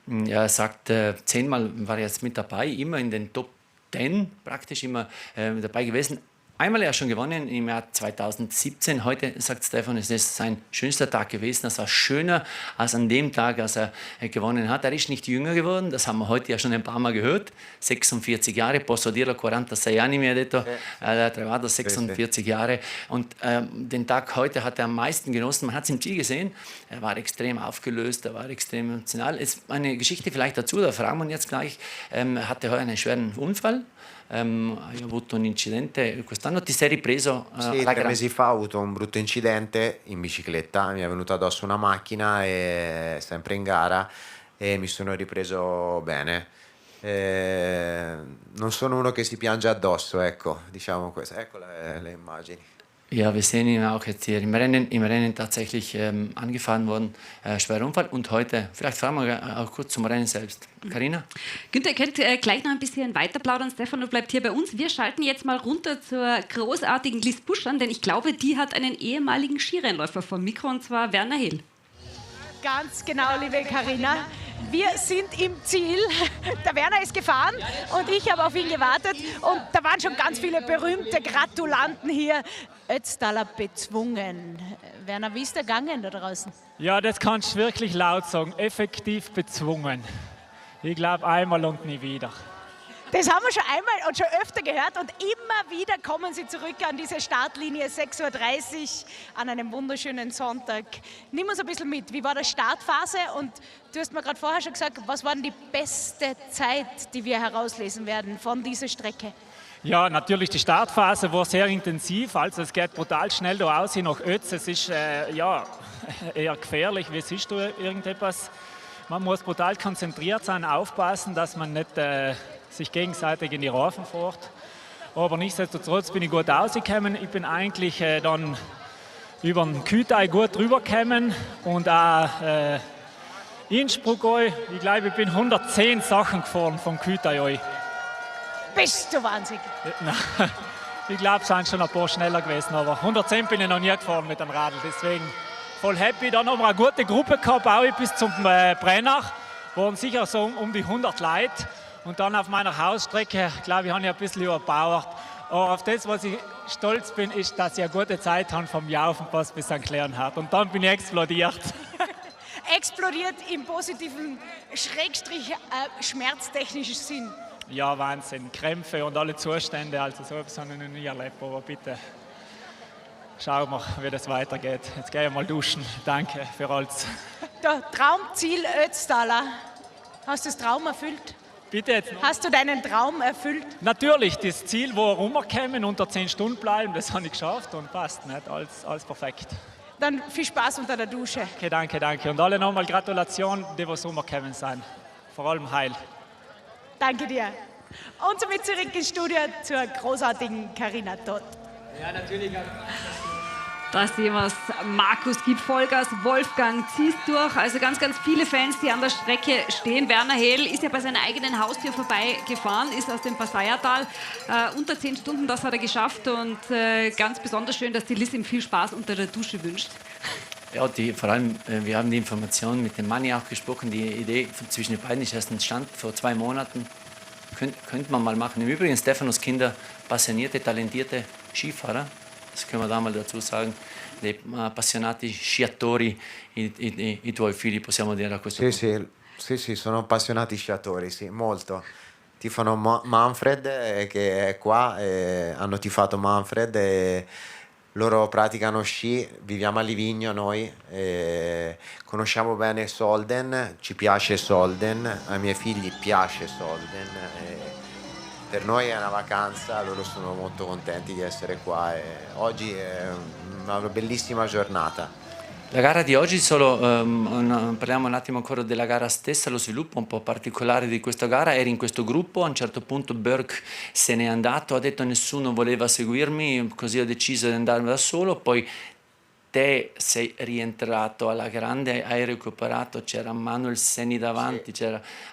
Er sagt, 10-mal war er jetzt mit dabei, immer in den Top 10, praktisch immer dabei gewesen. Einmal er schon gewonnen im Jahr 2017. Heute, sagt Stefan, es ist sein schönster Tag gewesen. Das war schöner als an dem Tag, als er gewonnen hat. Er ist nicht jünger geworden, das haben wir heute ja schon ein paar Mal gehört. 46 Jahre, posso dirlo, 46 anni, mi ha detto Travado, 46 Jahre. Und den Tag heute hat er am meisten genossen. Man hat es im Ziel gesehen, er war extrem aufgelöst, er war extrem emotional. Ist eine Geschichte vielleicht dazu, da fragen wir jetzt gleich. Er hatte heute einen schweren Unfall. Hai avuto un incidente quest'anno, ti sei ripreso? Sì, 3 mesi fa ho avuto un brutto incidente in bicicletta, mi è venuta addosso una macchina sempre in gara e mi sono ripreso bene. Non sono uno che si piange addosso, ecco, diciamo questo. Ecco le immagini. Ja, wir sehen ihn auch jetzt hier im Rennen tatsächlich angefahren worden, schwerer Unfall. Und heute, vielleicht fragen wir auch kurz zum Rennen selbst. Carina? Günther, ihr könnt gleich noch ein bisschen weiter plaudern. Stefano bleibt hier bei uns. Wir schalten jetzt mal runter zur großartigen Liz Buschan, denn ich glaube, die hat einen ehemaligen Skirennläufer vom Mikro, und zwar Werner Hehl. Ganz genau, liebe Carina. Wir sind im Ziel. Der Werner ist gefahren und ich habe auf ihn gewartet. Und da waren schon ganz viele berühmte Gratulanten hier. Ötztaler bezwungen. Werner, wie ist der gegangen da draußen? Ja, das kannst du wirklich laut sagen. Effektiv bezwungen. Ich glaube einmal und nie wieder. Das haben wir schon einmal und schon öfter gehört und immer wieder kommen sie zurück an diese Startlinie 6:30 Uhr an einem wunderschönen Sonntag. Nimm uns ein bisschen mit, wie war die Startphase und du hast mir gerade vorher schon gesagt, was war denn die beste Zeit, die wir herauslesen werden von dieser Strecke? Ja, natürlich die Startphase war sehr intensiv, also es geht brutal schnell da aus nach Ötz. Es ist ja, eher gefährlich, wie siehst du irgendetwas? Man muss brutal konzentriert sein, aufpassen, dass man nicht sich gegenseitig in die Reifen fährt. Aber nichtsdestotrotz bin ich gut rausgekommen. Ich bin eigentlich dann über den Kütai gut rübergekommen und auch Innsbruck. Ich glaube, ich bin 110 Sachen gefahren vom Kütai. Bist du wahnsinnig? Ich glaube, es sind schon ein paar schneller gewesen, aber 110 bin ich noch nie gefahren mit dem Radl. Deswegen voll happy. Dann haben wir eine gute Gruppe gehabt, auch bis zum Brenner. Waren sicher so um die 100 Leute. Und dann auf meiner Hausstrecke, glaube ich, habe ich ein bisschen überbauert. Aber auf das, was ich stolz bin, ist, dass ich eine gute Zeit habe vom Jaufenpass bis St. Leonhard. Und dann bin ich explodiert. Explodiert im positiven, Schrägstrich schmerztechnischen Sinn. Ja, Wahnsinn. Krämpfe und alle Zustände. Also so etwas habe ich noch nie erlebt. Aber bitte, schauen wir, wie das weitergeht. Jetzt gehe ich mal duschen. Danke für alles. Der Traumziel Ötztaler. Hast du das Traum erfüllt? Bitte jetzt noch. Hast du deinen Traum erfüllt? Natürlich, das Ziel, wo wir rumkommen, unter 10 Stunden bleiben, das habe ich geschafft und passt. Nicht? Alles perfekt. Dann viel Spaß unter der Dusche. Okay, danke, danke. Und alle nochmal Gratulation, die was rumkommen sind. Vor allem Heil. Danke dir. Und somit zurück ins Studio zur großartigen Carina Todt. Ja, natürlich. Da sehen wir es. Markus gibt Vollgas, Wolfgang ziehst durch. Also ganz, ganz viele Fans, die an der Strecke stehen. Werner Hehl ist ja bei seiner eigenen Haustür vorbeigefahren, ist aus dem Passaiertal. Unter 10 Stunden, das hat er geschafft. Und ganz besonders schön, dass die Liz ihm viel Spaß unter der Dusche wünscht. Ja, vor allem, wir haben die Information mit dem Manni auch gesprochen. Die Idee zwischen den beiden ist erst entstanden vor 2 Monaten. Könnte man mal machen. Im Übrigen, Stefanos Kinder, passionierte, talentierte Skifahrer. Das können wir da mal dazu sagen. Dei appassionati sciatori, i tuoi figli, possiamo dire a questo punto. Sì, Sì, sono appassionati sciatori, sì, molto. Tifano Manfred, che è qua, hanno tifato Manfred e loro praticano sci, viviamo a Livigno noi, conosciamo bene Solden, ci piace Solden, ai miei figli piace Solden, per noi è una vacanza, loro sono molto contenti di essere qua e oggi è una bellissima giornata. La gara di oggi, parliamo un attimo ancora della gara stessa, lo sviluppo un po' particolare di questa gara. Eri in questo gruppo, a un certo punto Burke se n'è andato, ha detto nessuno voleva seguirmi, così ho deciso di andare da solo, poi te sei rientrato alla grande, hai recuperato, c'era Manuel Senni davanti,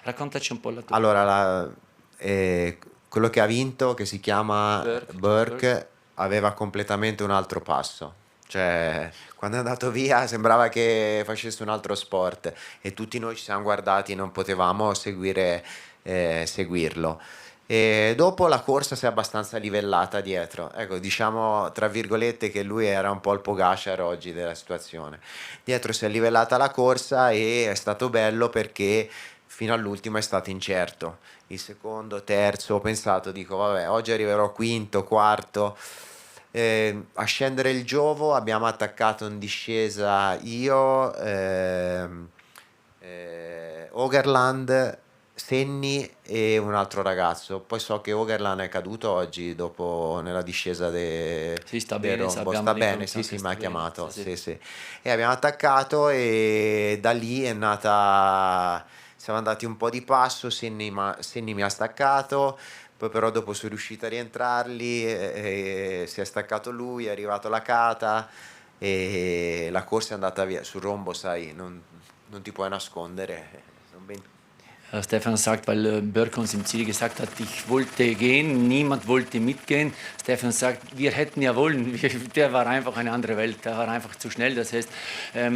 raccontaci un po' la tua. Allora, quello che ha vinto, che si chiama Burke, aveva completamente un altro passo. Cioè, quando è andato via sembrava che facesse un altro sport e tutti noi ci siamo guardati, non potevamo seguirlo. E dopo la corsa si è abbastanza livellata dietro. Ecco, diciamo tra virgolette che lui era un po' il Pogacar oggi della situazione. Dietro si è livellata la corsa e è stato bello perché fino all'ultimo è stato incerto. Il secondo, terzo, ho pensato, dico vabbè, oggi arriverò quinto, quarto. A scendere il Giovo abbiamo attaccato in discesa io, Ogerland, Senni e un altro ragazzo. Poi so che Ogerland è caduto oggi dopo nella discesa sta bene, sta bene, sì, mi ha chiamato. Sì. E abbiamo attaccato e da lì è nata, siamo andati un po' di passo, Senni mi ha staccato. Poi però dopo sono riuscito a rientrarli, si è staccato lui, è arrivato la Cata e la corsa è andata via. Sul rombo, sai, non ti puoi nascondere. Stefan sagt, weil Burke uns im Ziel gesagt hat, ich wollte gehen, niemand wollte mitgehen. Stefan sagt, wir hätten ja wollen. Der war einfach eine andere Welt, der war einfach zu schnell. Das heißt,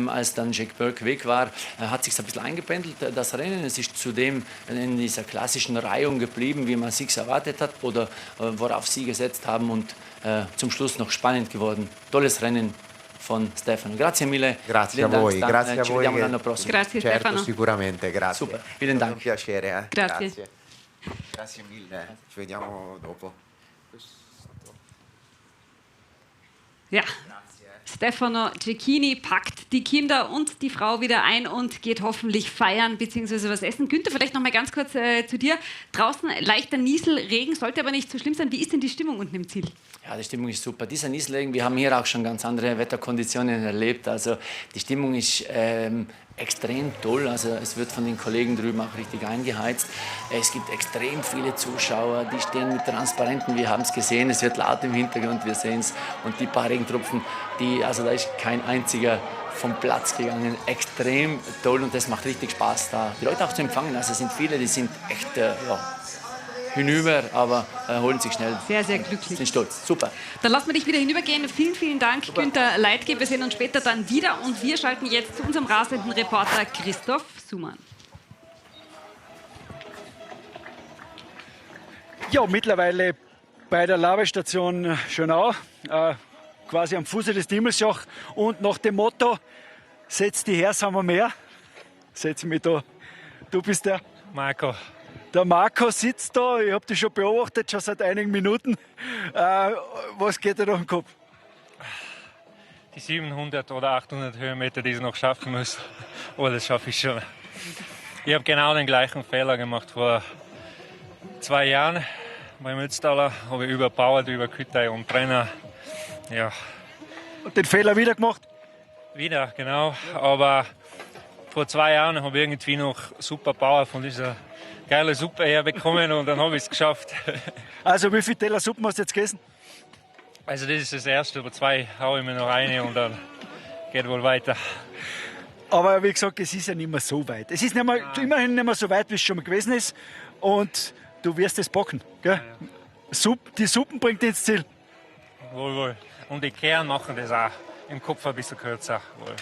als dann Jack Burke weg war, hat sich ein bisschen eingependelt, das Rennen. Es ist zudem in dieser klassischen Reihung geblieben, wie man es sich erwartet hat oder worauf sie gesetzt haben und zum Schluss noch spannend geworden. Tolles Rennen von Stefano. Grazie mille. Grazie a voi, grazie a voi. Ci vediamo l'anno prossimo. Grazie certo, Stefano. Sicuramente, grazie. Super, vielen Dank. È un piacere. Grazie. Grazie mille. Ci vediamo dopo. Ja. Stefano Cecchini packt die Kinder und die Frau wieder ein und geht hoffentlich feiern bzw. was essen. Günther, vielleicht noch mal ganz kurz zu dir. Draußen leichter Nieselregen, sollte aber nicht so schlimm sein. Wie ist denn die Stimmung unten im Ziel? Ja, die Stimmung ist super. Dieser Nieselregen, wir haben hier auch schon ganz andere Wetterkonditionen erlebt. Also die Stimmung ist extrem toll. Also es wird von den Kollegen drüben auch richtig eingeheizt. Es gibt extrem viele Zuschauer, die stehen mit Transparenten. Wir haben es gesehen, es wird laut im Hintergrund, wir sehen es. Und die paar Regentropfen, also da ist kein einziger vom Platz gegangen. Extrem toll und das macht richtig Spaß, da die Leute auch zu empfangen. Also es sind viele, die sind echt hinüber, aber holen sich schnell. Sehr, sehr glücklich. Sind stolz. Super. Dann lassen wir dich wieder hinübergehen. Vielen, vielen Dank, super. Günther Leitgeb. Wir sehen uns später dann wieder und wir schalten jetzt zu unserem rasenden Reporter Christoph Sumann. Ja, mittlerweile bei der Lavestation Schönau, quasi am Fuße des Dimmelsjoch und nach dem Motto, setz die her, sagen wir mehr. Setz mich da. Du bist der Marco. Der Marco sitzt da, ich habe dich schon beobachtet, schon seit einigen Minuten. Was geht dir durch den Kopf? Die 700 oder 800 Höhenmeter, die ich noch schaffen muss, aber das schaffe ich schon. Ich habe genau den gleichen Fehler gemacht vor 2 Jahren. Beim Ötztaler habe ich überpowert über Kütei und Brenner. Ja. Und den Fehler wieder gemacht? Wieder, genau. Aber vor 2 Jahren habe ich irgendwie noch super Power von dieser geile Suppe herbekommen und dann habe ich es geschafft. Also wie viele Teller Suppen hast du jetzt gegessen? Also das ist das erste, aber 2 haue ich mir noch rein und dann geht wohl weiter. Aber wie gesagt, es ist ja nicht mehr so weit. Es ist nicht mehr, immerhin nicht mehr so weit, wie es schon mal gewesen ist und du wirst es packen. Gell? Ja. Die Suppen bringt dich ins Ziel. Wohl. Und die Kern machen das auch im Kopf ein bisschen kürzer. Wohl.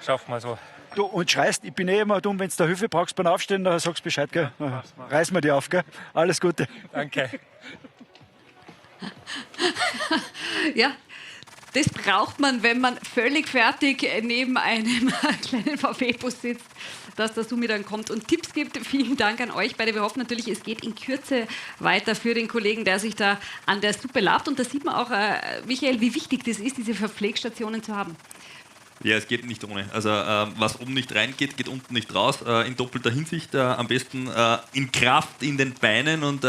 Schaffen wir so. Du, und schreist, ich bin immer dumm, wenn du da Hilfe brauchst beim Aufstehen, dann sagst du Bescheid, gell? Ja, reiß mir die auf, gell? Alles Gute. Danke. Ja, Das braucht man, wenn man völlig fertig neben einem kleinen VW-Bus sitzt, dass der Sumi dann kommt und Tipps gibt. Vielen Dank an euch beide. Wir hoffen natürlich, es geht in Kürze weiter für den Kollegen, der sich da an der Suppe labt. Und da sieht man auch, Michael, wie wichtig das ist, diese Verpflegstationen zu haben. Ja, es geht nicht ohne. Also was oben nicht reingeht, geht unten nicht raus. In doppelter Hinsicht. Am besten in Kraft in den Beinen. Und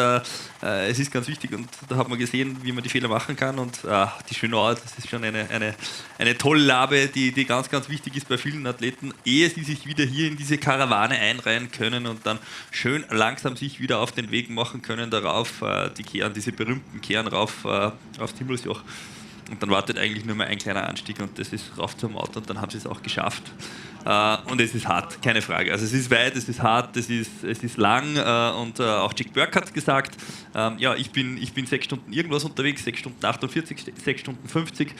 es ist ganz wichtig. Und da hat man gesehen, wie man die Fehler machen kann. Und die Schönauer, das ist schon eine tolle Labe, die ganz, ganz wichtig ist bei vielen Athleten, ehe sie sich wieder hier in diese Karawane einreihen können und dann schön langsam sich wieder auf den Weg machen können, darauf diese berühmten Kehren rauf aufs Himmelsjoch. Und dann wartet eigentlich nur mehr ein kleiner Anstieg und das ist rauf zum Auto und dann haben sie es auch geschafft. Und es ist hart, keine Frage. Also es ist weit, es ist hart, es ist lang und auch Jack Burke hat gesagt, ich bin 6 Stunden irgendwas unterwegs, 6 Stunden 48, 6 Stunden 50.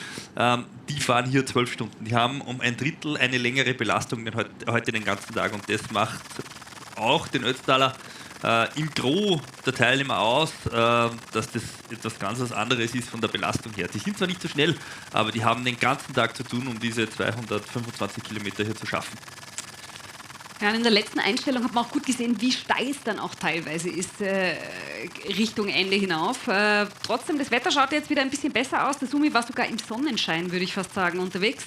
Die fahren hier 12 Stunden. Die haben um ein Drittel eine längere Belastung heute den ganzen Tag und das macht auch den Ötztaler im Gros der Teilnehmer aus, dass das etwas ganz was anderes ist von der Belastung her. Die sind zwar nicht so schnell, aber die haben den ganzen Tag zu tun, um diese 225 Kilometer hier zu schaffen. Ja, in der letzten Einstellung hat man auch gut gesehen, wie steil es dann auch teilweise ist Richtung Ende hinauf. Trotzdem, das Wetter schaut jetzt wieder ein bisschen besser aus. Der Sumi war sogar im Sonnenschein, würde ich fast sagen, unterwegs.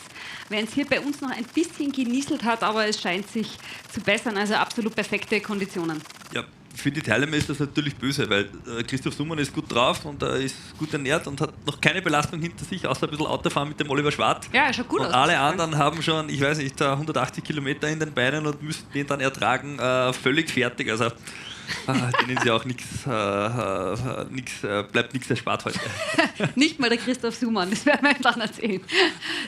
Während es hier bei uns noch ein bisschen genieselt hat, aber es scheint sich zu bessern. Also absolut perfekte Konditionen. Ja. Für die Teilnehmer ist das natürlich böse, weil Christoph Summann ist gut drauf und ist gut ernährt und hat noch keine Belastung hinter sich, außer ein bisschen Autofahren mit dem Oliver Schwarz. Ja, schaut gut aus. Und alle anderen haben schon, ich weiß nicht, 180 Kilometer in den Beinen und müssten den dann ertragen, völlig fertig. Also denen ist ja auch bleibt nichts erspart heute. Nicht mal der Christoph Summann, das werden wir dann erzählen.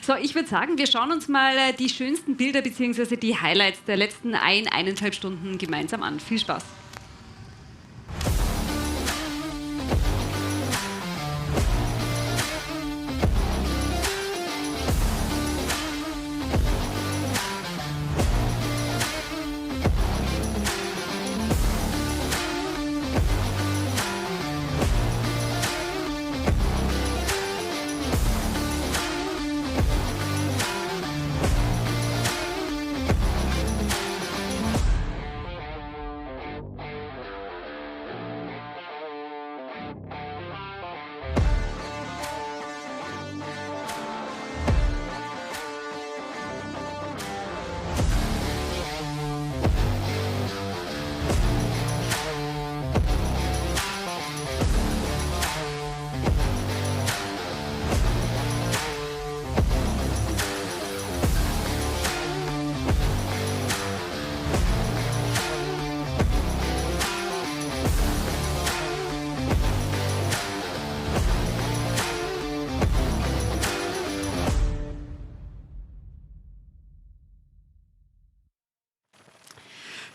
So, ich würde sagen, wir schauen uns mal die schönsten Bilder bzw. die Highlights der letzten 1,5 Stunden gemeinsam an. Viel Spaß.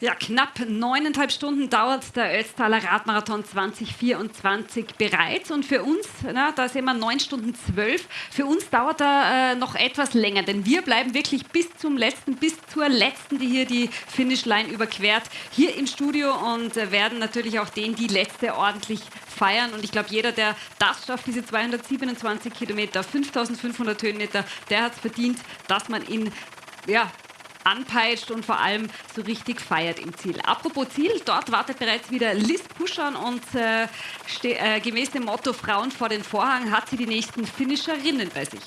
Ja, knapp 9,5 Stunden dauert der Ötztaler Radmarathon 2024 bereits. Und für uns, da sehen wir 9 Stunden 12, für uns dauert er noch etwas länger. Denn wir bleiben wirklich bis zur letzten, die hier die Finishline überquert, hier im Studio und werden natürlich auch die letzte ordentlich feiern. Und ich glaube, jeder, der das schafft, diese 227 Kilometer, 5500 Höhenmeter, der hat es verdient, dass man ihn anpeitscht und vor allem so richtig feiert im Ziel. Apropos Ziel, dort wartet bereits wieder Liz Puschan und gemäß dem Motto Frauen vor den Vorhang hat sie die nächsten Finisherinnen bei sich.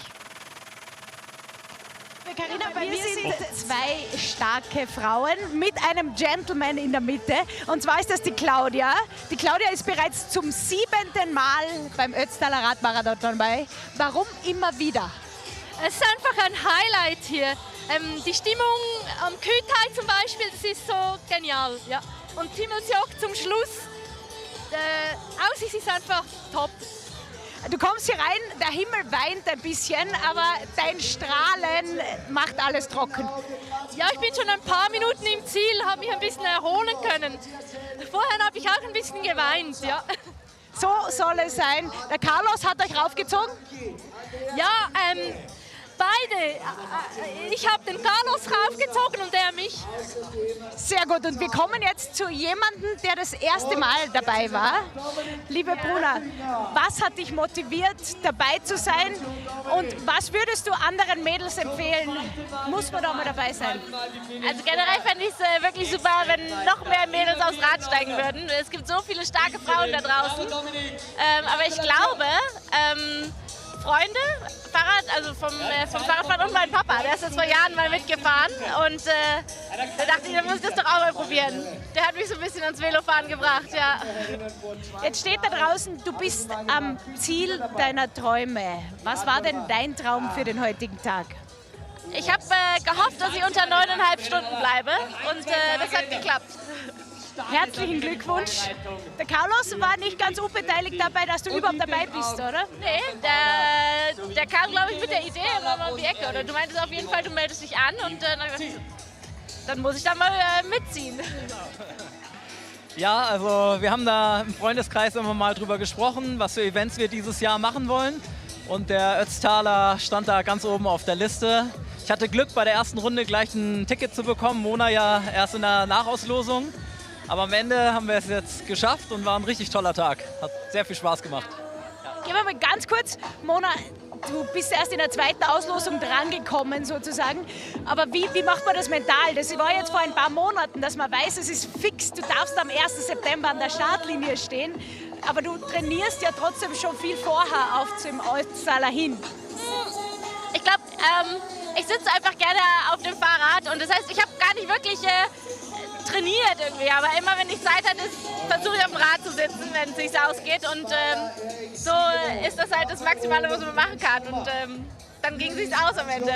Carina, bei mir sind 2 starke Frauen mit einem Gentleman in der Mitte. Und zwar ist das die Claudia. Die Claudia ist bereits zum 7. Mal beim Ötztaler Radmarathon dabei. Warum immer wieder? Es ist einfach ein Highlight hier. Die Stimmung am Kühlteil zum Beispiel, das ist so genial. Ja. Und Himmelsjoch zum Schluss, Aussicht ist einfach top. Du kommst hier rein, der Himmel weint ein bisschen, aber dein Strahlen macht alles trocken. Ja, ich bin schon ein paar Minuten im Ziel, habe mich ein bisschen erholen können. Vorher habe ich auch ein bisschen geweint, ja. So soll es sein. Der Carlos hat euch raufgezogen? Ja, bei beide. Ich habe den Carlos raufgezogen und er mich. Sehr gut. Und wir kommen jetzt zu jemandem, der das erste Mal dabei war. Liebe Bruna, was hat dich motiviert, dabei zu sein? Und was würdest du anderen Mädels empfehlen? Muss man da mal dabei sein? Also generell fände ich es wirklich super, wenn noch mehr Mädels aufs Rad steigen würden. Es gibt so viele starke Frauen da draußen. Aber ich glaube, Freunde, Fahrrad, also vom Fahrradfahren und mein Papa, der ist jetzt vor Jahren mal mitgefahren und da dachte ich, da muss ich das doch auch mal probieren. Der hat mich so ein bisschen ans Velofahren gebracht, ja. Jetzt steht da draußen, du bist am Ziel deiner Träume. Was war denn dein Traum für den heutigen Tag? Ich habe gehofft, dass ich unter 9,5 Stunden bleibe und das hat geklappt. Herzlichen Glückwunsch. Der Carlos war nicht ganz unbeteiligt dabei, dass du überhaupt dabei bist, oder? Nee, der kam, glaube ich, mit der Idee immer um die Ecke. Oder du meintest auf jeden Fall, du meldest dich an und dann muss ich da mal mitziehen. Ja, also wir haben da im Freundeskreis immer mal drüber gesprochen, was für Events wir dieses Jahr machen wollen. Und der Ötztaler stand da ganz oben auf der Liste. Ich hatte Glück, bei der ersten Runde gleich ein Ticket zu bekommen. Mona ja erst in der Nachauslosung. Aber am Ende haben wir es jetzt geschafft und war ein richtig toller Tag. Hat sehr viel Spaß gemacht. Gehen wir mal ganz kurz, Mona, du bist erst in der zweiten Auslosung drangekommen sozusagen. Aber wie macht man das mental? Das war jetzt vor ein paar Monaten, dass man weiß, es ist fix. Du darfst am 1. September an der Startlinie stehen. Aber du trainierst ja trotzdem schon viel vorher auf zum Ötztaler hin. Ich glaube, ich sitze einfach gerne auf dem Fahrrad und das heißt, ich habe gar nicht wirklich trainiert irgendwie, aber immer wenn ich Zeit hatte, versuche ich auf dem Rad zu sitzen, wenn es sich ausgeht und so ist das halt das Maximale, was man machen kann und dann ging es sich aus am Ende.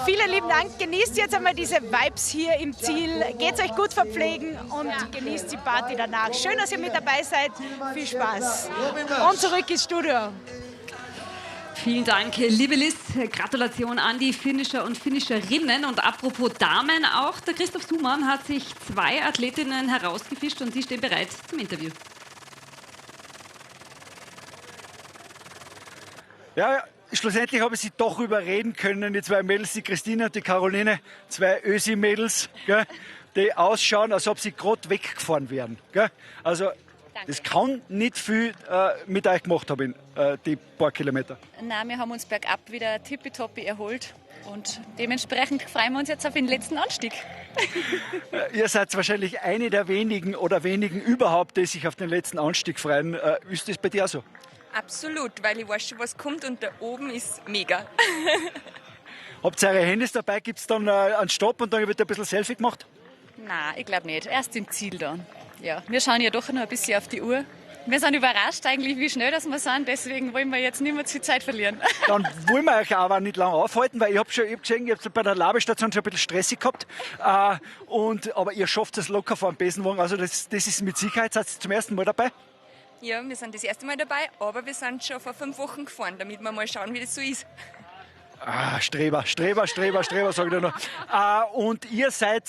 Vielen lieben Dank, genießt jetzt einmal diese Vibes hier im Ziel, geht's euch gut verpflegen und genießt die Party danach. Schön, dass ihr mit dabei seid, viel Spaß und zurück ins Studio. Vielen Dank, liebe Liz. Gratulation an die Finisher und Finisherinnen. Und apropos Damen, auch der Christoph Sumann hat sich 2 Athletinnen herausgefischt und sie stehen bereit zum Interview. Ja, schlussendlich habe ich sie doch überreden können, die 2 Mädels, die Christine und die Caroline, 2 Ösi-Mädels, die ausschauen, als ob sie gerade weggefahren wären. Gell? Also das kann nicht viel mit euch gemacht haben, die paar Kilometer. Nein, wir haben uns bergab wieder tippitoppi erholt und dementsprechend freuen wir uns jetzt auf den letzten Anstieg. Ihr seid wahrscheinlich eine der wenigen oder wenigen überhaupt, die sich auf den letzten Anstieg freuen. Ist das bei dir auch so? Absolut, weil ich weiß schon, was kommt und da oben ist mega. Habt ihr eure Handys dabei? Gibt es dann einen Stopp und dann wird ein bisschen Selfie gemacht? Nein, ich glaube nicht. Erst im Ziel dann. Ja, wir schauen ja doch noch ein bisschen auf die Uhr. Wir sind überrascht eigentlich, wie schnell das wir sind. Deswegen wollen wir jetzt nicht mehr zu viel Zeit verlieren. Dann wollen wir euch aber nicht lange aufhalten, weil ich habe gesehen, ihr habt bei der Labestation schon ein bisschen stressig gehabt. Aber ihr schafft es locker vor dem Besenwagen. Also das ist mit Sicherheit. Seid ihr zum ersten Mal dabei? Ja, wir sind das erste Mal dabei, aber wir sind schon vor 5 Wochen gefahren, damit wir mal schauen, wie das so ist. Streber, sage ich noch. Und ihr seid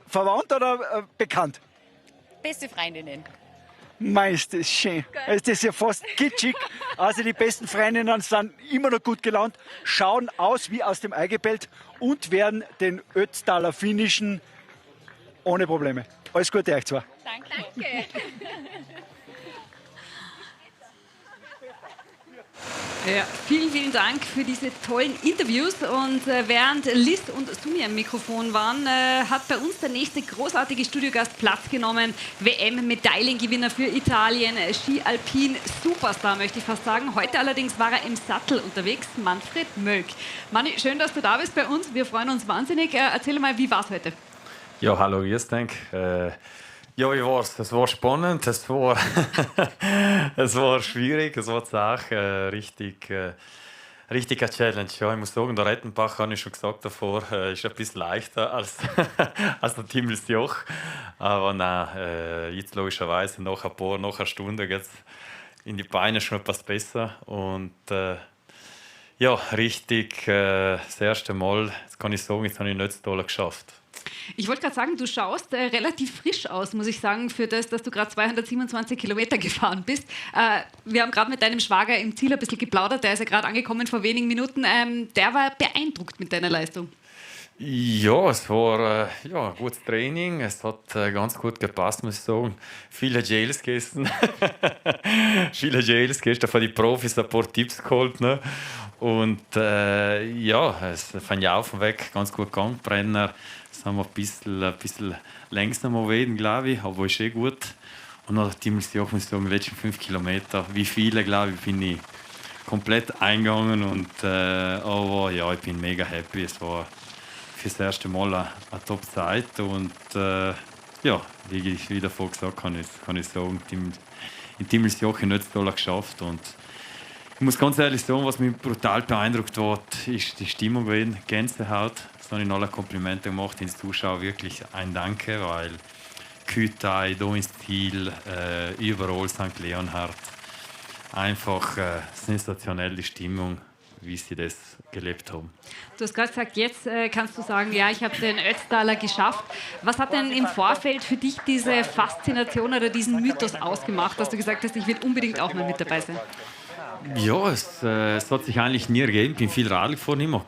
verwandt oder bekannt? Beste Freundinnen. Meist ist schön. Es ist ja fast kitschig. Also die besten Freundinnen sind immer noch gut gelaunt, schauen aus wie aus dem Ei gebellt und werden den Ötztaler finischen ohne Probleme. Alles Gute euch zwei. Danke. Ja, vielen, vielen Dank für diese tollen Interviews. Und während Liz und Sumi am Mikrofon waren, hat bei uns der nächste großartige Studiogast Platz genommen. WM-Medaillengewinner für Italien, Ski-Alpin-Superstar, möchte ich fast sagen. Heute allerdings war er im Sattel unterwegs, Manfred Mölk. Manni, schön, dass du da bist bei uns. Wir freuen uns wahnsinnig. Erzähl mal, wie war es heute? Ja, hallo, grüß dich. Ja, wie war's? Es war spannend, es war, es war schwierig, es war zart, richtiger Challenge. Ja, ich muss sagen, der Rettenbach, habe ich schon gesagt davor, ist ein bisschen leichter als, als der Timmelsjoch. Aber nein, jetzt logischerweise nach einer Stunde geht es in die Beine schon etwas besser. Und ja, richtig, das erste Mal, jetzt kann ich sagen, jetzt habe ich nicht so toll geschafft. Ich wollte gerade sagen, du schaust relativ frisch aus, muss ich sagen, für das, dass du gerade 227 Kilometer gefahren bist. Wir haben gerade mit deinem Schwager im Ziel ein bisschen geplaudert, der ist ja gerade angekommen vor wenigen Minuten. Der war beeindruckt mit deiner Leistung. Ja, es war ein gutes Training. Es hat ganz gut gepasst, muss ich sagen. Viele Gels gegessen. Viele Gels gestern von den Profis ein paar Tipps geholt. Ne? Und es fand ich auf und weg ganz gut gegangen. Brenner, das haben wir ein bisschen langsamer werden, glaube ich, aber ist gut. Und nach der Teamsjoch muss ich sagen, die letzten 5 Kilometer, wie viele, glaube ich, bin ich komplett eingegangen. Und, aber ja, ich bin mega happy. Es war für das erste Mal eine Top-Zeit und wie ich wieder vorher gesagt habe, kann ich sagen, in Timmelsjoch in Ötztaler geschafft und ich muss ganz ehrlich sagen, was mich brutal beeindruckt hat, ist die Stimmung gewesen, Gänsehaut. Das habe ich alle Komplimente gemacht, ins Zuschauer wirklich ein Danke, weil Kütai, hier ins Ziel, überall St. Leonhard, einfach sensationell die Stimmung, wie sie das gelebt haben. Du hast gerade gesagt, jetzt kannst du sagen, ja, ich habe den Ötztaler geschafft. Was hat denn im Vorfeld für dich diese Faszination oder diesen Mythos ausgemacht, dass du gesagt hast, ich will unbedingt auch mal mit dabei sein? Ja, es hat sich eigentlich nie ergeben. Ich bin viel Radl gefahren, immer.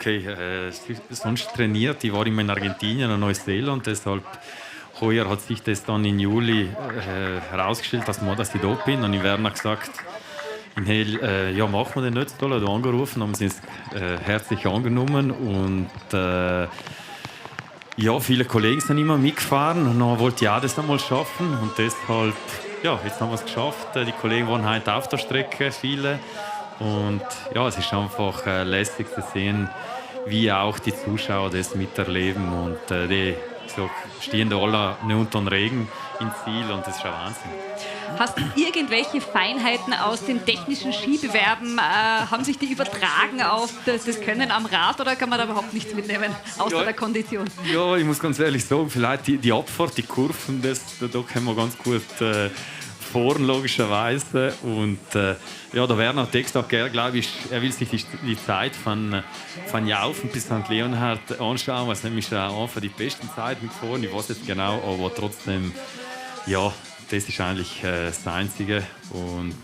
Sonst trainiert. Ich war immer in Argentinien und Neuseeland, deshalb heuer hat sich das dann im Juli herausgestellt, dass ich da bin. Und ich Werner gesagt, machen wir den Ötztaler, da angerufen, haben sie es herzlich angenommen und viele Kollegen sind immer mitgefahren und dann wollte ich auch das einmal schaffen und deshalb, jetzt haben wir es geschafft. Die Kollegen waren heute auf der Strecke, viele und es ist einfach lässig zu sehen, wie auch die Zuschauer das miterleben und die stehen da alle unter dem Regen im Ziel und das ist ein Wahnsinn. Hast du irgendwelche Feinheiten aus den technischen Skibewerben, haben sich die übertragen auf das Können am Rad oder kann man da überhaupt nichts mitnehmen, außer der Kondition? Ja, ich muss ganz ehrlich sagen, vielleicht die Abfahrt, die Kurven, da können wir ganz gut fahren, logischerweise. Und der Werner hat gesagt, glaube ich, er will sich die Zeit von Jaufen bis St. Leonhard anschauen, was nämlich auch für die besten Zeiten gefahren, ich weiß es genau, aber trotzdem, das ist eigentlich das Einzige. Und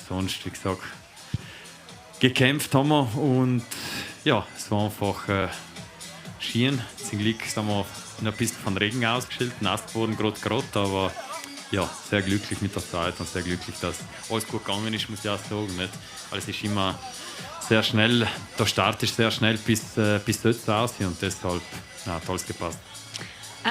sonst, wie gesagt, gekämpft haben wir und es war einfach Skieren. Zum Glück sind wir ein bisschen von Regen ausgestellt, nass geworden, gerade, aber sehr glücklich mit der Zeit und sehr glücklich, dass alles gut gegangen ist, muss ich auch sagen. Nicht? Weil es ist immer sehr schnell, der Start ist sehr schnell bis dort raus und deshalb hat alles gepasst.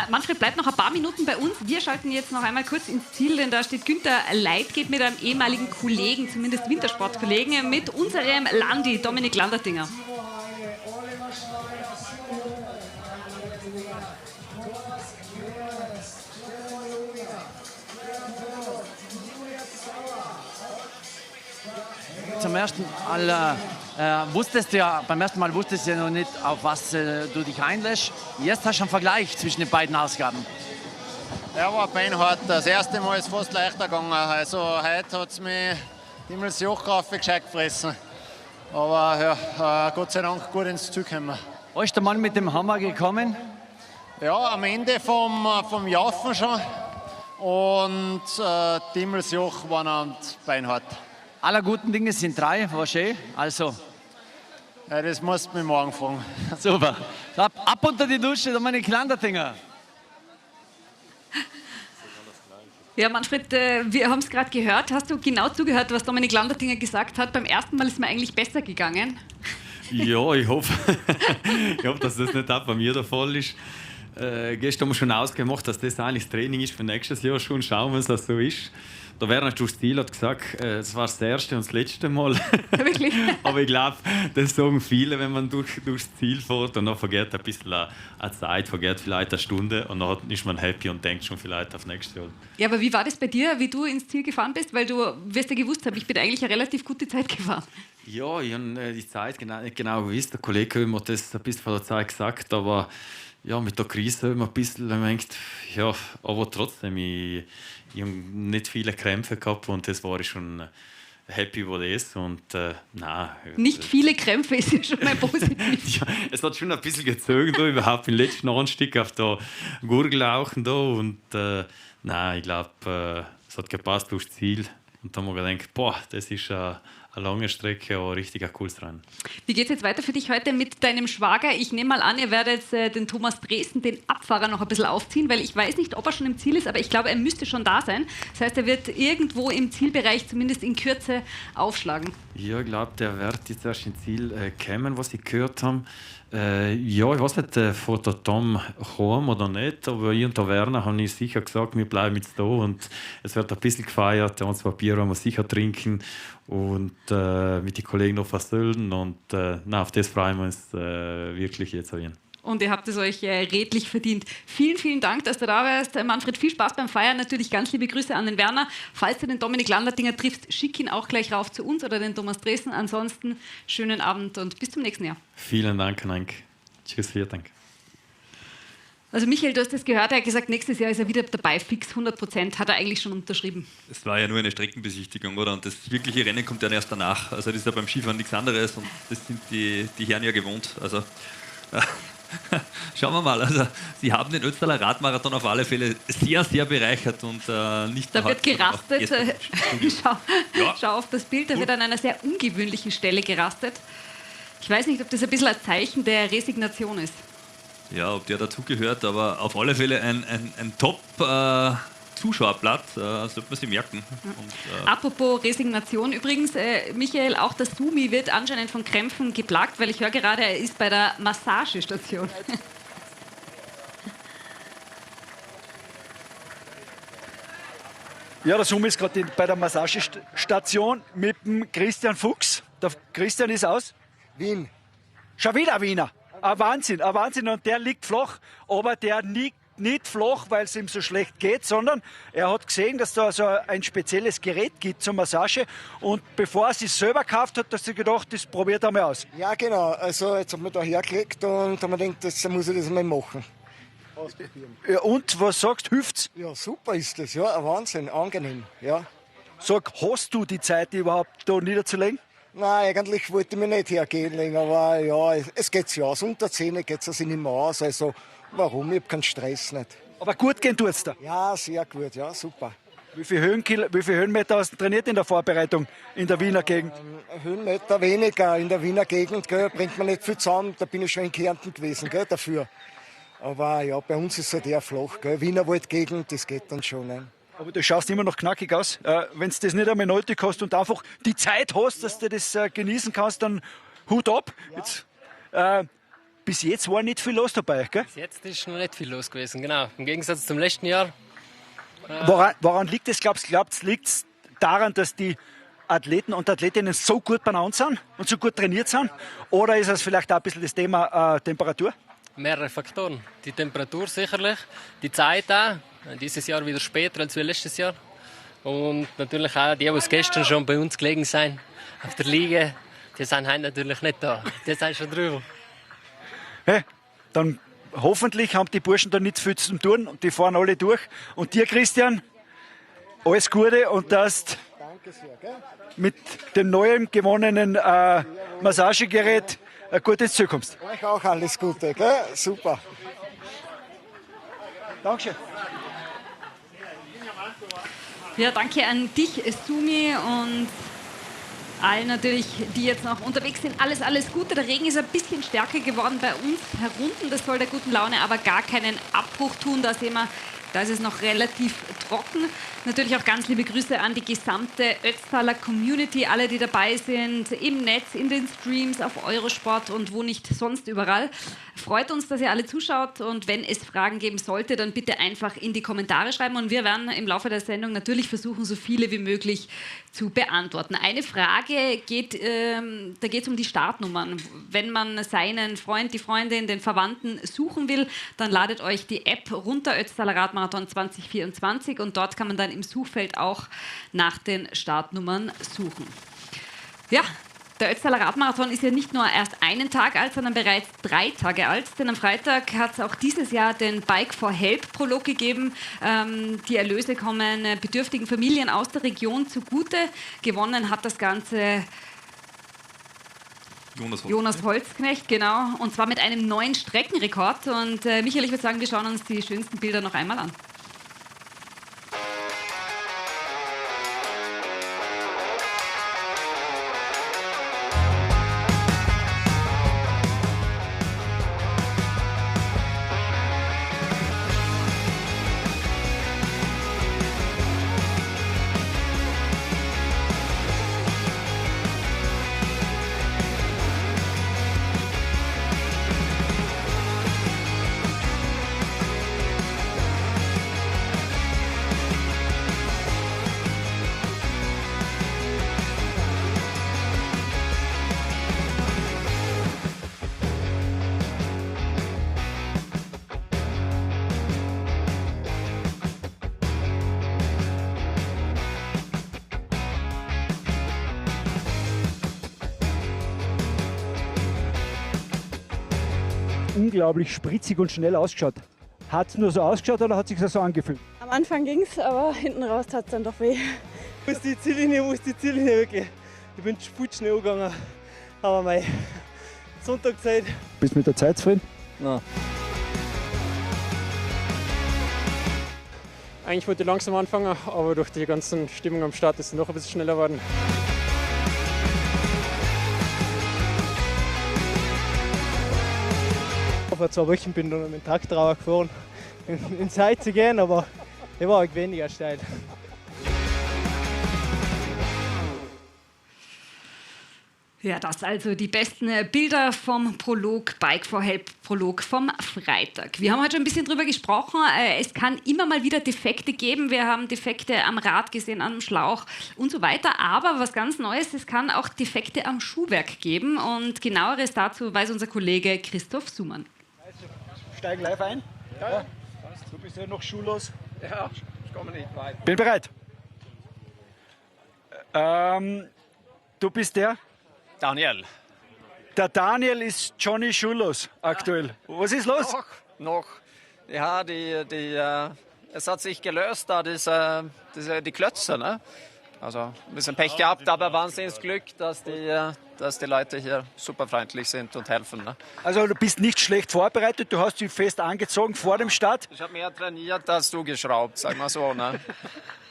Manfred bleibt noch ein paar Minuten bei uns. Wir schalten jetzt noch einmal kurz ins Ziel, denn da steht Günther Leitgeb mit einem ehemaligen Kollegen, zumindest Wintersportkollegen, mit unserem Landi, Dominik Landertinger. Zum ersten Mal beim ersten Mal wusstest du ja noch nicht, auf was du dich einlässt. Jetzt hast du einen Vergleich zwischen den beiden Ausgaben. Ja, war beinhart. Das erste Mal ist fast leichter gegangen. Also heute hat es mich Timmelsjoch gescheit gefressen. Aber Gott sei Dank gut ins Ziel gekommen. Wo ist der Mann mit dem Hammer gekommen? Ja, am Ende vom Jaufen schon. Und Timmelsjoch war dann beinhart. Aller guten Dinge sind 3, war schön. Also. Ja, das musst du mich morgen fragen. Super. Ab unter die Dusche, Dominik Landertinger. Ja, Manfred, wir haben es gerade gehört. Hast du genau zugehört, was Dominik Landertinger gesagt hat? Beim ersten Mal ist mir eigentlich besser gegangen. Ja, ich hoffe, dass das nicht auch bei mir der Fall ist. Gestern haben wir schon ausgemacht, dass das eigentlich das Training ist für nächstes Jahr schon. Schauen wir, was das so ist. Der Werner Justil hat gesagt, es war das erste und das letzte Mal. Wirklich? Aber ich glaube, das sagen viele, wenn man durchs Ziel fährt und dann vergeht ein bisschen eine Zeit, vergeht vielleicht eine Stunde und dann ist man happy und denkt schon vielleicht auf nächstes Jahr. Ja, aber wie war das bei dir, wie du ins Ziel gefahren bist? Weil du wirst ja gewusst haben, ich bin eigentlich eine relativ gute Zeit gefahren. Ja, ich habe die Zeit nicht genau gewusst. Der Kollege hat das ein bisschen vor der Zeit gesagt, aber mit der Krise habe ich ein bisschen gedacht, aber trotzdem, ich habe nicht viele Krämpfe gehabt und das war schon happy, wo das ist. Und nein. Nicht viele Krämpfe ist ja schon mal positiv. Ja, es hat schon ein bisschen gezogen, da, überhaupt im letzten Anstieg auf der Gurgelauchen da. Und nein, ich glaube, es hat gepasst durchs Ziel. Und da haben wir gedacht, boah, das ist eine lange Strecke, aber richtig ein cooles Rennen. Wie geht es jetzt weiter für dich heute mit deinem Schwager? Ich nehme mal an, ihr werdet den Thomas Dresden, den Abfahrer, noch ein bisschen aufziehen, weil ich weiß nicht, ob er schon im Ziel ist, aber ich glaube, er müsste schon da sein. Das heißt, er wird irgendwo im Zielbereich zumindest in Kürze aufschlagen. Ja, ich glaube, der wird jetzt erst ins Ziel kommen, was ich gehört habe. Ja, ich weiß nicht, von der Tom heim oder nicht, aber ich und der Werner haben sicher gesagt, wir bleiben jetzt da und es wird ein bisschen gefeiert, ein, zwei Bier werden wir sicher trinken und mit den Kollegen noch versöhnen und auf das freuen wir uns wirklich jetzt hin. Und ihr habt es euch redlich verdient. Vielen, vielen Dank, dass du da warst. Manfred, viel Spaß beim Feiern. Natürlich ganz liebe Grüße an den Werner. Falls du den Dominik Landerdinger triffst, schick ihn auch gleich rauf zu uns oder den Thomas Dresden. Ansonsten schönen Abend und bis zum nächsten Jahr. Vielen Dank, Hank. Tschüss, vielen Dank. Also Michael, du hast das gehört, er hat gesagt, nächstes Jahr ist er wieder dabei, fix 100%, hat er eigentlich schon unterschrieben. Es war ja nur eine Streckenbesichtigung, oder? Und das wirkliche Rennen kommt dann erst danach. Also das ist ja beim Skifahren nichts anderes und das sind die Herren ja gewohnt. Also schauen wir mal. Also, Sie haben den Ötztaler Radmarathon auf alle Fälle sehr, sehr bereichert und nicht da wird gerastet. Ja. Schau auf das Bild, da wird an einer sehr ungewöhnlichen Stelle gerastet. Ich weiß nicht, ob das ein bisschen ein Zeichen der Resignation ist. Ja, ob der dazugehört, aber auf alle Fälle ein Top-Zuschauerplatz, sollte man sich merken. Und, Apropos Resignation übrigens, Michael, auch der Sumi wird anscheinend von Krämpfen geplagt, weil ich höre gerade, er ist bei der Massagestation. Ja, der Sumi ist gerade bei der Massagestation mit dem Christian Fuchs. Der Christian ist aus Wien. Schon wieder Wiener. Ein Wahnsinn, ein Wahnsinn. Und der liegt flach, aber der liegt nicht flach, weil es ihm so schlecht geht, sondern er hat gesehen, dass da so ein spezielles Gerät gibt zur Massage. Und bevor er es selber gekauft hat, hat er sich gedacht, das probiert er mal aus. Ja, genau. Also jetzt haben wir da hergelegt und haben wir gedacht, das muss ich das mal machen. Ausprobieren. Ja, und was sagst du, hilft's? Ja, super ist das, ja, ein Wahnsinn, angenehm, ja. Sag, hast du die Zeit überhaupt da niederzulegen? Nein, eigentlich wollte ich mich nicht hergehen, aber ja, es geht sich aus. Unter 10 geht es also nicht mehr aus, also warum? Ich habe keinen Stress nicht. Aber gut gehen tut's da? Ja, sehr gut, ja, super. Wie viele Höhenmeter hast du trainiert in der Vorbereitung in der Wiener Gegend? Höhenmeter weniger in der Wiener Gegend, gell, bringt man nicht viel zusammen, da bin ich schon in Kärnten gewesen, gell, dafür. Aber ja, bei uns ist es halt eher flach, gell. Wienerwald-Gegend, das geht dann schon. Ne? Aber du schaust immer noch knackig aus. Wenn du das nicht einmal nötig hast und einfach die Zeit hast, dass du das genießen kannst, dann Hut ab. Ja. Jetzt, bis jetzt war nicht viel los dabei, gell? Bis jetzt ist noch nicht viel los gewesen, genau. Im Gegensatz zum letzten Jahr. Woran liegt es? Glaubst du, liegt es daran, dass die Athleten und Athletinnen so gut benannt sind und so gut trainiert sind? Oder ist es vielleicht auch ein bisschen das Thema Temperatur? Mehrere Faktoren. Die Temperatur sicherlich, die Zeit auch. Dieses Jahr wieder später als wir letztes Jahr. Und natürlich auch die gestern schon bei uns gelegen sind, auf der Liege, die sind heute natürlich nicht da. Die sind schon drüber. Hey, dann hoffentlich haben die Burschen da nicht viel zu tun und die fahren alle durch. Und dir, Christian, alles Gute und dass mit dem neuen gewonnenen Massagegerät gut ins Ziel kommst. Euch auch alles Gute, gell? Super. Dankeschön. Ja, danke an dich, Sumi, und allen natürlich, die jetzt noch unterwegs sind. Alles Gute. Der Regen ist ein bisschen stärker geworden bei uns herunten. Das soll der guten Laune aber gar keinen Abbruch tun. Da sehen wir, da ist es noch relativ trocken. Natürlich auch ganz liebe Grüße an die gesamte Ötztaler Community, alle, die dabei sind, im Netz, in den Streams, auf Eurosport und wo nicht sonst überall. Freut uns, dass ihr alle zuschaut, und wenn es Fragen geben sollte, dann bitte einfach in die Kommentare schreiben, und wir werden im Laufe der Sendung natürlich versuchen, so viele wie möglich zu beantworten. Eine Frage geht, da geht es um die Startnummern. Wenn man seinen Freund, die Freundin, den Verwandten suchen will, dann ladet euch die App runter, Ötztaler Radmarathon 2024, und dort kann man dann im Suchfeld auch nach den Startnummern suchen. Ja, Der Ötztaler Radmarathon ist ja nicht nur erst einen Tag alt, sondern bereits 3 Tage alt. Denn am Freitag hat es auch dieses Jahr den Bike for Help Prolog gegeben. Die Erlöse kommen bedürftigen Familien aus der Region zugute. Gewonnen hat das Ganze Jonas Holzknecht, genau. Und zwar mit einem neuen Streckenrekord. Und Michael, ich würde sagen, wir schauen uns die schönsten Bilder noch einmal an. Unglaublich spritzig und schnell ausgeschaut. Hat es nur so ausgeschaut oder hat es sich so angefühlt? Am Anfang ging es, aber hinten raus tat es dann doch weh. Wo ist die Ziellinie wirklich? Ich bin viel schnell gegangen. Aber mei, Sonntagzeit. Bist du mit der Zeit zufrieden? Nein. Eigentlich wollte ich langsam anfangen, aber durch die ganzen Stimmung am Start ist es noch ein bisschen schneller geworden. Vor 2 Wochen bin ich noch mit dem Taktrauer gefahren, in Zeit zu gehen, aber der war auch weniger steil. Ja, das also die besten Bilder vom Prolog, Bike for Help Prolog vom Freitag. Wir haben heute schon ein bisschen drüber gesprochen. Es kann immer mal wieder Defekte geben. Wir haben Defekte am Rad gesehen, am Schlauch und so weiter. Aber was ganz Neues, es kann auch Defekte am Schuhwerk geben. Und Genaueres dazu weiß unser Kollege Christoph Sumann. Steigen live ein? Ja. Du bist ja noch schullos. Ja, ich komme nicht weit. Bin bereit. Du bist der? Daniel. Der Daniel ist Johnny schullos aktuell. Was ist los? Noch. Ja, es hat sich gelöst, da die Klötze. Ne? Also ein bisschen Pech gehabt, aber wahnsinniges Glück, dass die Leute hier super freundlich sind und helfen. Ne? Also du bist nicht schlecht vorbereitet, du hast dich fest angezogen vor dem Start. Ich habe mehr trainiert als du geschraubt, sagen wir so. Ne?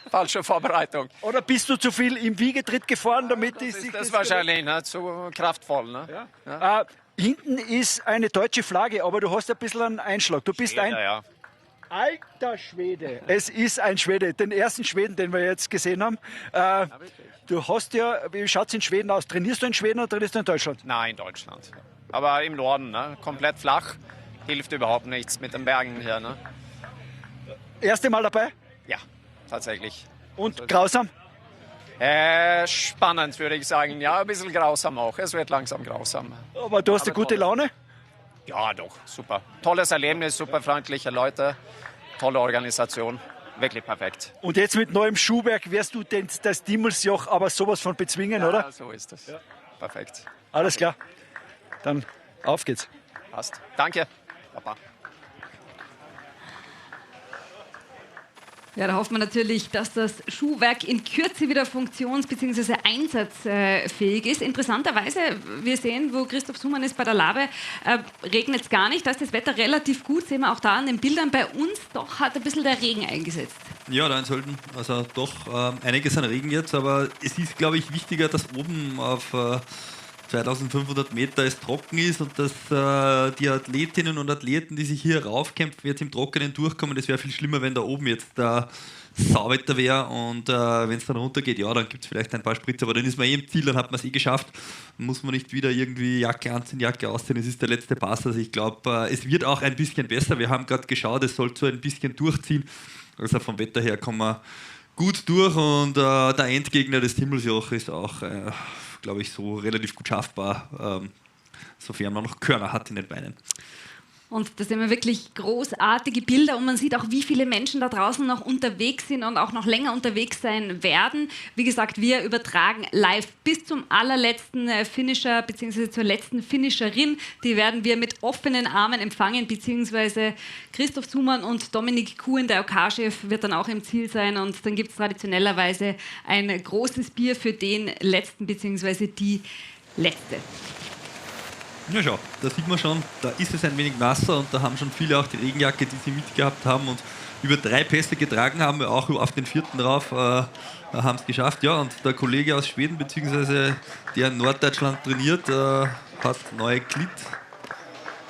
Falsche Vorbereitung. Oder bist du zu viel im Wiegetritt gefahren, damit das ist wahrscheinlich ne? Zu kraftvoll. Ne? Ja. Ja. Hinten ist eine deutsche Flagge, aber du hast ein bisschen einen Einschlag. Du bist ein alter Schwede. Es ist ein Schwede, den ersten Schweden, den wir jetzt gesehen haben. Du hast ja, wie schaut es in Schweden aus? Trainierst du in Schweden oder trainierst du in Deutschland? Nein, in Deutschland. Aber im Norden, ne? Komplett flach, hilft überhaupt nichts mit den Bergen hier. Ne? Erste Mal dabei? Ja, tatsächlich. Und grausam? Spannend, würde ich sagen. Ja, ein bisschen grausam auch. Es wird langsam grausam. Aber du hast eine gute Laune? Ja, doch, super. Tolles Erlebnis, super freundliche Leute, tolle Organisation. Wirklich perfekt. Und jetzt mit neuem Schuhwerk wirst du das Dimmelsjoch aber sowas von bezwingen, oder? Ja, so ist es. Ja. Perfekt. Alles klar. Dann auf geht's. Passt. Danke, Papa. Ja, da hofft man natürlich, dass das Schuhwerk in Kürze wieder funktions- bzw. einsatzfähig ist. Interessanterweise, wir sehen, wo Christoph Sumann ist bei der Labe, regnet es gar nicht. Da ist das Wetter relativ gut, sehen wir auch da an den Bildern. Bei uns doch hat ein bisschen der Regen eingesetzt. Ja, da in Sölden, also doch einiges an Regen jetzt, aber es ist, glaube ich, wichtiger, dass oben auf 2500 Meter es trocken ist und dass die Athletinnen und Athleten, die sich hier raufkämpfen, jetzt im Trockenen durchkommen. Das wäre viel schlimmer, wenn da oben jetzt Sauwetter wäre und wenn es dann runtergeht, ja, dann gibt es vielleicht ein paar Spritzer, aber dann ist man im Ziel, dann hat man es geschafft. Dann muss man nicht wieder irgendwie Jacke anziehen, Jacke ausziehen, es ist der letzte Pass. Also ich glaube, es wird auch ein bisschen besser. Wir haben gerade geschaut, es soll so ein bisschen durchziehen. Also vom Wetter her kommen wir gut durch und der Endgegner des Dimmelsjoch ist auch glaube ich, so relativ gut schaffbar, sofern man noch Körner hat in den Beinen. Und da sehen wir wirklich großartige Bilder und man sieht auch, wie viele Menschen da draußen noch unterwegs sind und auch noch länger unterwegs sein werden. Wie gesagt, wir übertragen live bis zum allerletzten Finisher bzw. zur letzten Finisherin. Die werden wir mit offenen Armen empfangen, beziehungsweise Christoph Sumann und Dominik Kuhn, der OK-Chef, wird dann auch im Ziel sein und dann gibt es traditionellerweise ein großes Bier für den Letzten bzw. die Letzte. Ja, schau, da sieht man schon, da ist es ein wenig nasser und da haben schon viele auch die Regenjacke, die sie mitgehabt haben und über 3 Pässe getragen haben, auch auf den 4. drauf, haben es geschafft. Ja, und der Kollege aus Schweden, beziehungsweise der in Norddeutschland trainiert, hat neue Glied.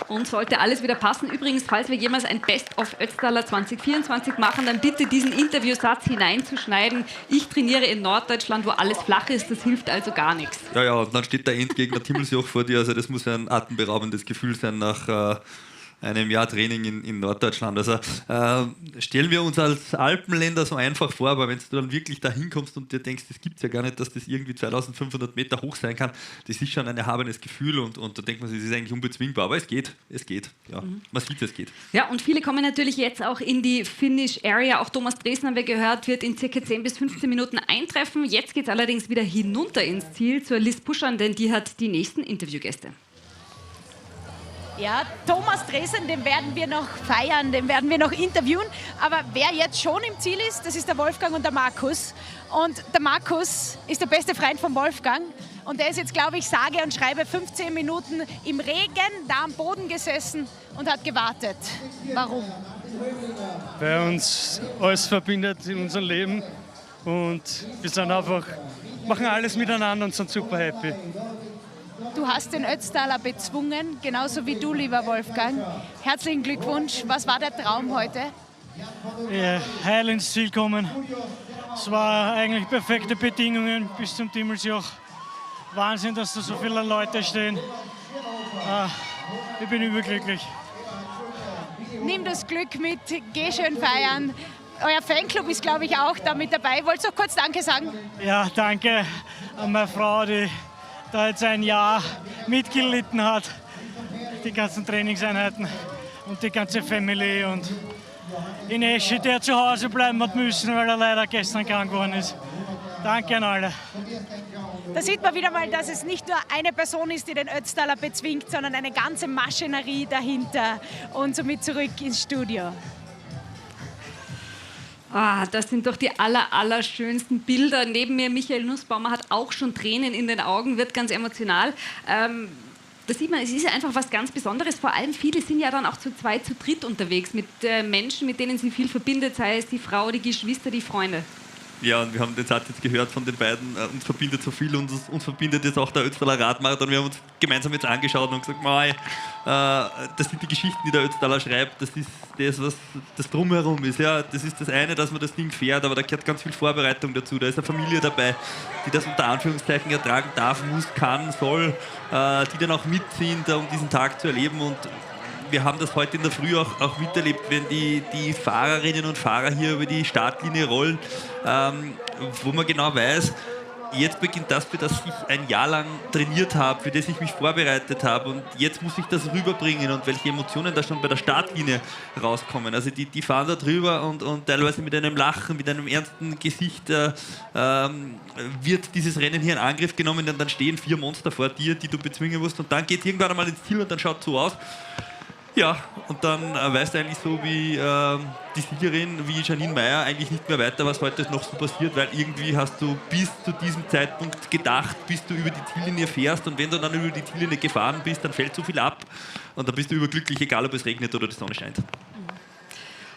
Und sollte alles wieder passen. Übrigens, falls wir jemals ein Best of Ötztaler 2024 machen, dann bitte diesen Interviewsatz hineinzuschneiden. Ich trainiere in Norddeutschland, wo alles flach ist. Das hilft also gar nichts. Ja, und dann steht der Endgegner Timmelsjoch vor dir. Also das muss ein atemberaubendes Gefühl sein nach einem Jahr Training in Norddeutschland. Also stellen wir uns als Alpenländer so einfach vor, aber wenn du dann wirklich da hinkommst und dir denkst, das gibt es ja gar nicht, dass das irgendwie 2500 Meter hoch sein kann, das ist schon ein erhabenes Gefühl und da denkt man sich, das ist eigentlich unbezwingbar, aber es geht. Ja. Man sieht, es geht. Ja, und viele kommen natürlich jetzt auch in die Finish Area. Auch Thomas Dresen, haben wir gehört, wird in circa 10 bis 15 Minuten eintreffen. Jetzt geht es allerdings wieder hinunter ins Ziel zur Liz Puschan, denn die hat die nächsten Interviewgäste. Ja, Thomas Dresen, den werden wir noch feiern, den werden wir noch interviewen. Aber wer jetzt schon im Ziel ist, das ist der Wolfgang und der Markus. Und der Markus ist der beste Freund von Wolfgang. Und der ist jetzt, glaube ich, sage und schreibe 15 Minuten im Regen da am Boden gesessen und hat gewartet. Warum? Weil uns alles verbindet in unserem Leben. Und wir sind einfach, machen alles miteinander und sind super happy. Du hast den Ötztaler bezwungen, genauso wie du, lieber Wolfgang. Herzlichen Glückwunsch. Was war der Traum heute? Heil ins Ziel kommen. Es war eigentlich perfekte Bedingungen bis zum Timmelsjoch. Wahnsinn, dass da so viele Leute stehen. Ich bin überglücklich. Nimm das Glück mit, geh schön feiern. Euer Fanclub ist, glaube ich, auch da mit dabei. Wolltest du kurz Danke sagen? Ja, danke an meine Frau, die da jetzt ein Jahr mitgelitten hat, die ganzen Trainingseinheiten und die ganze Family und in Esche, der zu Hause bleiben hat müssen, weil er leider gestern krank geworden ist. Danke an alle. Da sieht man wieder mal, dass es nicht nur eine Person ist, die den Ötztaler bezwingt, sondern eine ganze Maschinerie dahinter. Und somit zurück ins Studio. Das sind doch die allerschönsten Bilder. Neben mir Michael Nussbaumer hat auch schon Tränen in den Augen, wird ganz emotional. Da sieht man, es ist einfach was ganz Besonderes. Vor allem viele sind ja dann auch zu zweit, zu dritt unterwegs mit Menschen, mit denen sie viel verbindet, sei es die Frau, die Geschwister, die Freunde. Ja, und wir haben den Satz jetzt gehört von den beiden, uns verbindet so viel und uns verbindet jetzt auch der Ötztaler Radmarathon. Wir haben uns gemeinsam jetzt angeschaut und gesagt, das sind die Geschichten, die der Ötztaler schreibt, das ist das, was das Drumherum ist. Ja, das ist das eine, dass man das Ding fährt, aber da gehört ganz viel Vorbereitung dazu. Da ist eine Familie dabei, die das unter Anführungszeichen ertragen darf, muss, kann, soll, die dann auch mitziehen, um diesen Tag zu erleben. Und wir haben das heute in der Früh auch miterlebt, wenn die Fahrerinnen und Fahrer hier über die Startlinie rollen, wo man genau weiß, jetzt beginnt das, für das ich ein Jahr lang trainiert habe, für das ich mich vorbereitet habe und jetzt muss ich das rüberbringen und welche Emotionen da schon bei der Startlinie rauskommen. Also die fahren da drüber und teilweise mit einem Lachen, mit einem ernsten Gesicht wird dieses Rennen hier in Angriff genommen und dann stehen 4 Monster vor dir, die du bezwingen musst und dann geht es irgendwann einmal ins Ziel und dann schaut es so aus. Ja, und dann weißt du eigentlich so wie die Siegerin, wie Janine Meyer, eigentlich nicht mehr weiter, was heute noch so passiert, weil irgendwie hast du bis zu diesem Zeitpunkt gedacht, bis du über die Ziellinie fährst und wenn du dann über die Ziellinie gefahren bist, dann fällt so viel ab und dann bist du überglücklich, egal ob es regnet oder die Sonne scheint.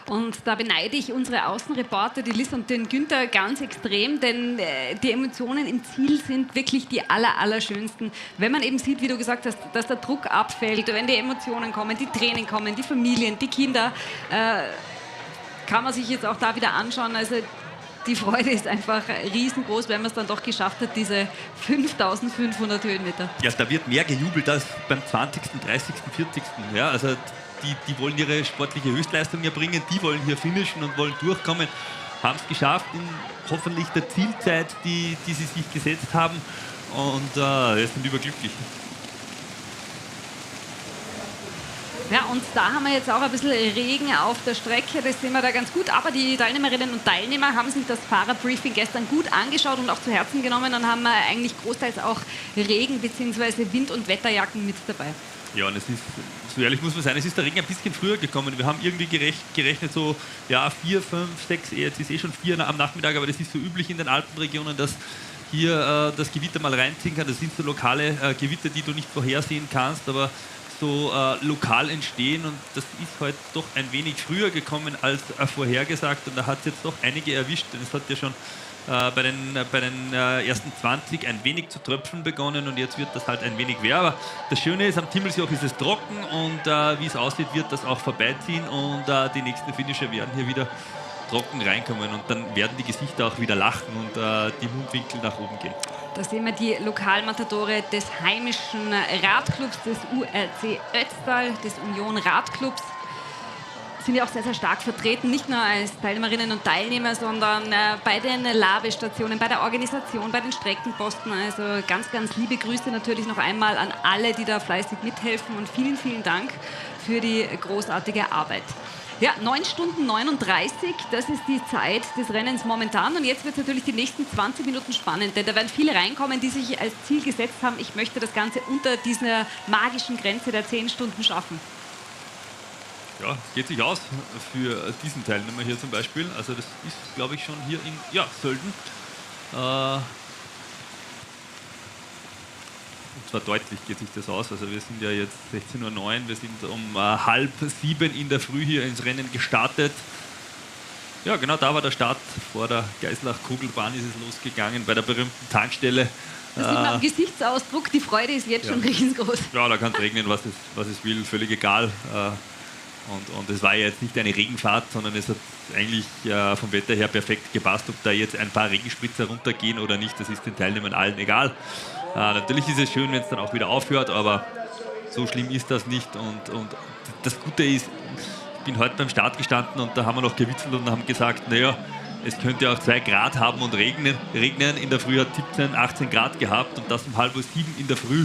Und da beneide ich unsere Außenreporter, die Liz und den Günther, ganz extrem, denn die Emotionen im Ziel sind wirklich die allerschönsten. Wenn man eben sieht, wie du gesagt hast, dass der Druck abfällt, wenn die Emotionen kommen, die Tränen kommen, die Familien, die Kinder, kann man sich jetzt auch da wieder anschauen. Also die Freude ist einfach riesengroß, wenn man es dann doch geschafft hat, diese 5500 Höhenmeter. Ja, da wird mehr gejubelt als beim 20., 30., 40. Ja, also die wollen ihre sportliche Höchstleistung erbringen, die wollen hier finishen und wollen durchkommen, haben es geschafft in hoffentlich der Zielzeit, die sie sich gesetzt haben und sind überglücklich. Ja, und da haben wir jetzt auch ein bisschen Regen auf der Strecke, das sehen wir da ganz gut. Aber die Teilnehmerinnen und Teilnehmer haben sich das Fahrerbriefing gestern gut angeschaut und auch zu Herzen genommen und haben eigentlich großteils auch Regen- bzw. Wind- und Wetterjacken mit dabei. Ja, und es ist, so ehrlich muss man sein, es ist der Regen ein bisschen früher gekommen. Wir haben irgendwie gerechnet so, ja, 4, 5, 6, jetzt ist schon 4 am Nachmittag, aber das ist so üblich in den Alpenregionen, dass hier das Gewitter mal reinziehen kann. Das sind so lokale Gewitter, die du nicht vorhersehen kannst, aber so lokal entstehen, und das ist heute doch ein wenig früher gekommen als vorhergesagt, und da hat es jetzt doch einige erwischt, denn es hat ja schon bei den ersten 20 ein wenig zu tröpfeln begonnen, und jetzt wird das halt ein wenig wärmer. Aber das Schöne ist, am Timmelsjoch ist es trocken, und wie es aussieht, wird das auch vorbeiziehen, und die nächsten Finisher werden hier wieder trocken reinkommen, und dann werden die Gesichter auch wieder lachen und die Mundwinkel nach oben gehen. Da sehen wir die Lokalmatadore des heimischen Radclubs, des URC Ötztal, des Union Radclubs. Sind ja auch sehr, sehr stark vertreten, nicht nur als Teilnehmerinnen und Teilnehmer, sondern bei den Labestationen, bei der Organisation, bei den Streckenposten. Also ganz, ganz liebe Grüße natürlich noch einmal an alle, die da fleißig mithelfen, und vielen, vielen Dank für die großartige Arbeit. Ja, 9 Stunden 39, das ist die Zeit des Rennens momentan, und jetzt wird es natürlich die nächsten 20 Minuten spannend, denn da werden viele reinkommen, die sich als Ziel gesetzt haben, ich möchte das Ganze unter dieser magischen Grenze der 10 Stunden schaffen. Ja, es geht sich aus für diesen Teilnehmer hier zum Beispiel. Also das ist, glaube ich, schon hier in Sölden. Und zwar deutlich geht sich das aus. Also wir sind ja jetzt 16:09 Uhr, wir sind um 6:30 in der Früh hier ins Rennen gestartet. Ja, genau da war der Start. Vor der Geislach-Kugelbahn ist es losgegangen, bei der berühmten Tankstelle. Das sieht man am Gesichtsausdruck, die Freude ist jetzt schon riesengroß. Ja, da kann es regnen, was es will, völlig egal. Und es war ja jetzt nicht eine Regenfahrt, sondern es hat eigentlich vom Wetter her perfekt gepasst. Ob da jetzt ein paar Regenspritzer runtergehen oder nicht, das ist den Teilnehmern allen egal. Natürlich ist es schön, wenn es dann auch wieder aufhört, aber so schlimm ist das nicht. Und das Gute ist, ich bin heute beim Start gestanden, und da haben wir noch gewitzelt und haben gesagt, naja, es könnte auch 2 Grad haben und regnen. In der Früh hat 17, 18 Grad gehabt, und das um 6:30 in der Früh.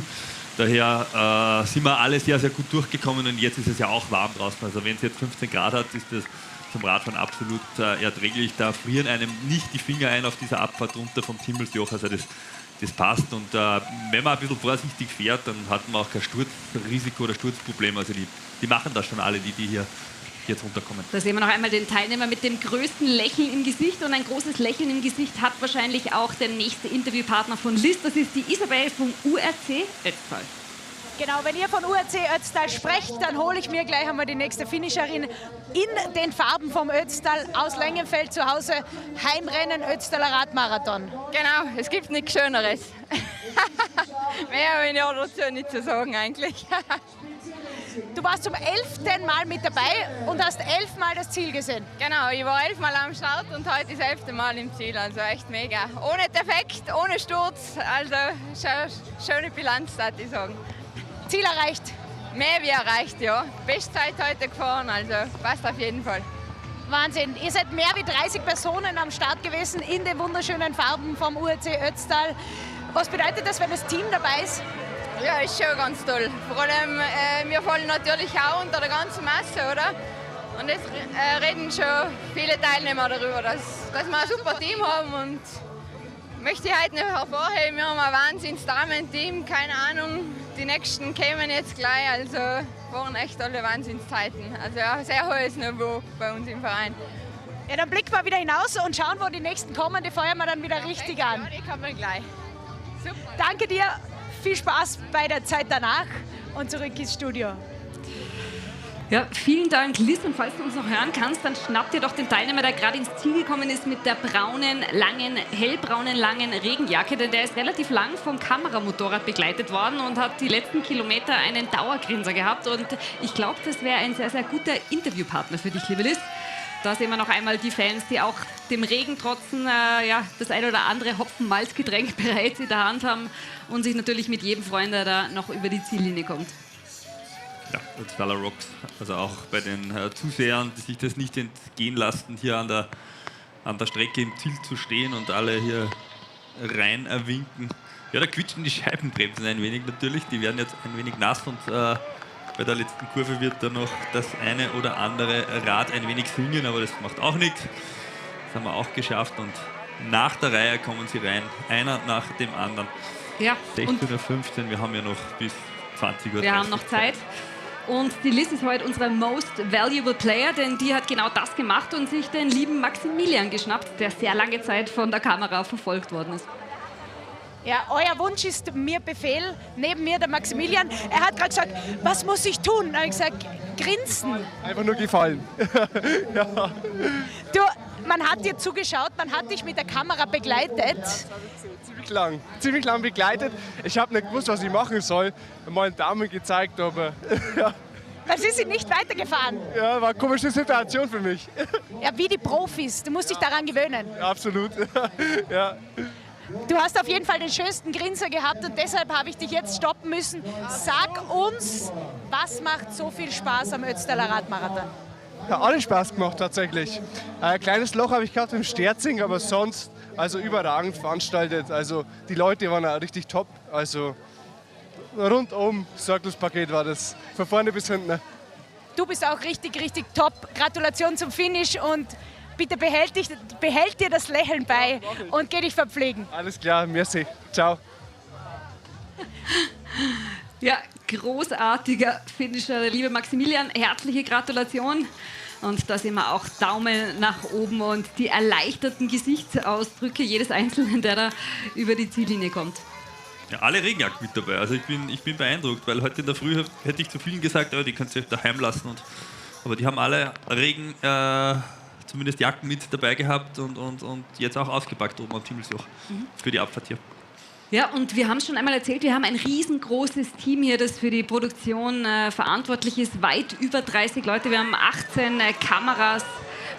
Daher sind wir alle sehr, sehr gut durchgekommen, und jetzt ist es ja auch warm draußen. Also wenn es jetzt 15 Grad hat, ist das zum Radfahren absolut erträglich. Da frieren einem nicht die Finger ein auf dieser Abfahrt runter vom Timmelsjoch. Also das passt, und wenn man ein bisschen vorsichtig fährt, dann hat man auch kein Sturzrisiko oder Sturzproblem. Also die machen das schon alle, die hier jetzt runterkommen. Da sehen wir noch einmal den Teilnehmer mit dem größten Lächeln im Gesicht, und ein großes Lächeln im Gesicht hat wahrscheinlich auch der nächste Interviewpartner von Liz. Das ist die Isabel vom URC Ötztal. Genau, wenn ihr von URC Ötztal sprecht, dann hole ich mir gleich einmal die nächste Finisherin in den Farben vom Ötztal aus Längenfeld zu Hause. Heimrennen Ötztaler Radmarathon. Genau, es gibt nichts Schöneres. Mehr habe ich dazu nicht zu sagen eigentlich. Du warst zum 11. Mal mit dabei und hast 11 Mal das Ziel gesehen. Genau, ich war 11 Mal am Start und heute das 11. Mal im Ziel, also echt mega. Ohne Defekt, ohne Sturz, also schöne Bilanz, würde ich sagen. Ziel erreicht? Mehr wie erreicht, ja. Bestzeit heute gefahren, also passt auf jeden Fall. Wahnsinn, ihr seid mehr wie 30 Personen am Start gewesen in den wunderschönen Farben vom URC Ötztal. Was bedeutet das, wenn das Team dabei ist? Ja, ist schon ganz toll. Vor allem, wir fallen natürlich auch unter der ganzen Masse, oder? Und es reden schon viele Teilnehmer darüber, dass wir ein super Team haben. Und möchte ich heute noch hervorheben, wir haben ein Wahnsinns-Damen-Team, keine Ahnung, die nächsten kämen jetzt gleich, also waren echt tolle Wahnsinnszeiten. Also ja, sehr hohes Niveau bei uns im Verein. Ja, dann blicken wir wieder hinaus und schauen, wo die nächsten kommen, die feuern wir dann wieder richtig an. Ja, die kommen gleich. Super. Danke dir. Viel Spaß bei der Zeit danach und zurück ins Studio. Ja, vielen Dank, Liz. Und falls du uns noch hören kannst, dann schnapp dir doch den Teilnehmer, der gerade ins Ziel gekommen ist mit der hellbraunen, langen Regenjacke. Denn der ist relativ lang vom Kameramotorrad begleitet worden und hat die letzten Kilometer einen Dauergrinser gehabt. Und ich glaube, das wäre ein sehr, sehr guter Interviewpartner für dich, liebe Liz. Da sehen wir noch einmal die Fans, die auch dem Regen trotzen, das ein oder andere Hopfen-Malzgetränk bereits in der Hand haben und sich natürlich mit jedem freuen, der da noch über die Ziellinie kommt. Ja, Ötztaler Rocks. Also auch bei den Zusehern, die sich das nicht entgehen lassen, hier an der Strecke im Ziel zu stehen und alle hier rein winken. Ja, da quietschen die Scheibenbremsen ein wenig natürlich. Die werden jetzt ein wenig nass und Bei der letzten Kurve wird dann noch das eine oder andere Rad ein wenig swingen, aber das macht auch nichts. Das haben wir auch geschafft und nach der Reihe kommen sie rein, einer nach dem anderen. Ja, 16:15 Uhr, wir haben ja noch bis 20 Uhr. Wir haben noch Zeit. Und die Liz ist heute unser Most Valuable Player, denn die hat genau das gemacht und sich den lieben Maximilian geschnappt, der sehr lange Zeit von der Kamera verfolgt worden ist. Ja, euer Wunsch ist mir Befehl. Neben mir der Maximilian. Er hat gerade gesagt, was muss ich tun? Da habe ich gesagt, grinsen. Einfach nur gefallen. Ja. Du, man hat dir zugeschaut, man hat dich mit der Kamera begleitet. Ziemlich lang begleitet. Ich habe nicht gewusst, was ich machen soll. Mal einen Daumen gezeigt, aber ja. Weil sie sind nicht weitergefahren. Ja, war eine komische Situation für mich. Ja, wie die Profis. Du musst dich daran gewöhnen. Ja, absolut. Ja. Du hast auf jeden Fall den schönsten Grinser gehabt und deshalb habe ich dich jetzt stoppen müssen. Sag uns, was macht so viel Spaß am Ötztaler Radmarathon? Ja, alles Spaß gemacht tatsächlich. Ein kleines Loch habe ich gehabt im Sterzing, aber sonst also überragend veranstaltet. Also die Leute waren auch richtig top. Also rundum Circles-Paket war das, von vorne bis hinten. Du bist auch richtig, richtig top. Gratulation zum Finish und bitte behält dir das Lächeln bei und geh dich verpflegen. Alles klar, merci. Ciao. Ja, großartiger Finisher, der liebe Maximilian. Herzliche Gratulation. Und da sehen wir auch Daumen nach oben und die erleichterten Gesichtsausdrücke jedes Einzelnen, der da über die Ziellinie kommt. Ja, alle Regenjacken mit dabei. Also ich bin beeindruckt, weil heute in der Früh hätte ich zu vielen gesagt, oh, die könnt ihr daheim lassen. Aber die haben alle Regen, zumindest Jacken mit dabei gehabt und jetzt auch ausgepackt oben am Timmelsjoch für die Abfahrt hier. Ja, und wir haben es schon einmal erzählt, wir haben ein riesengroßes Team hier, das für die Produktion verantwortlich ist. Weit über 30 Leute. Wir haben 18 Kameras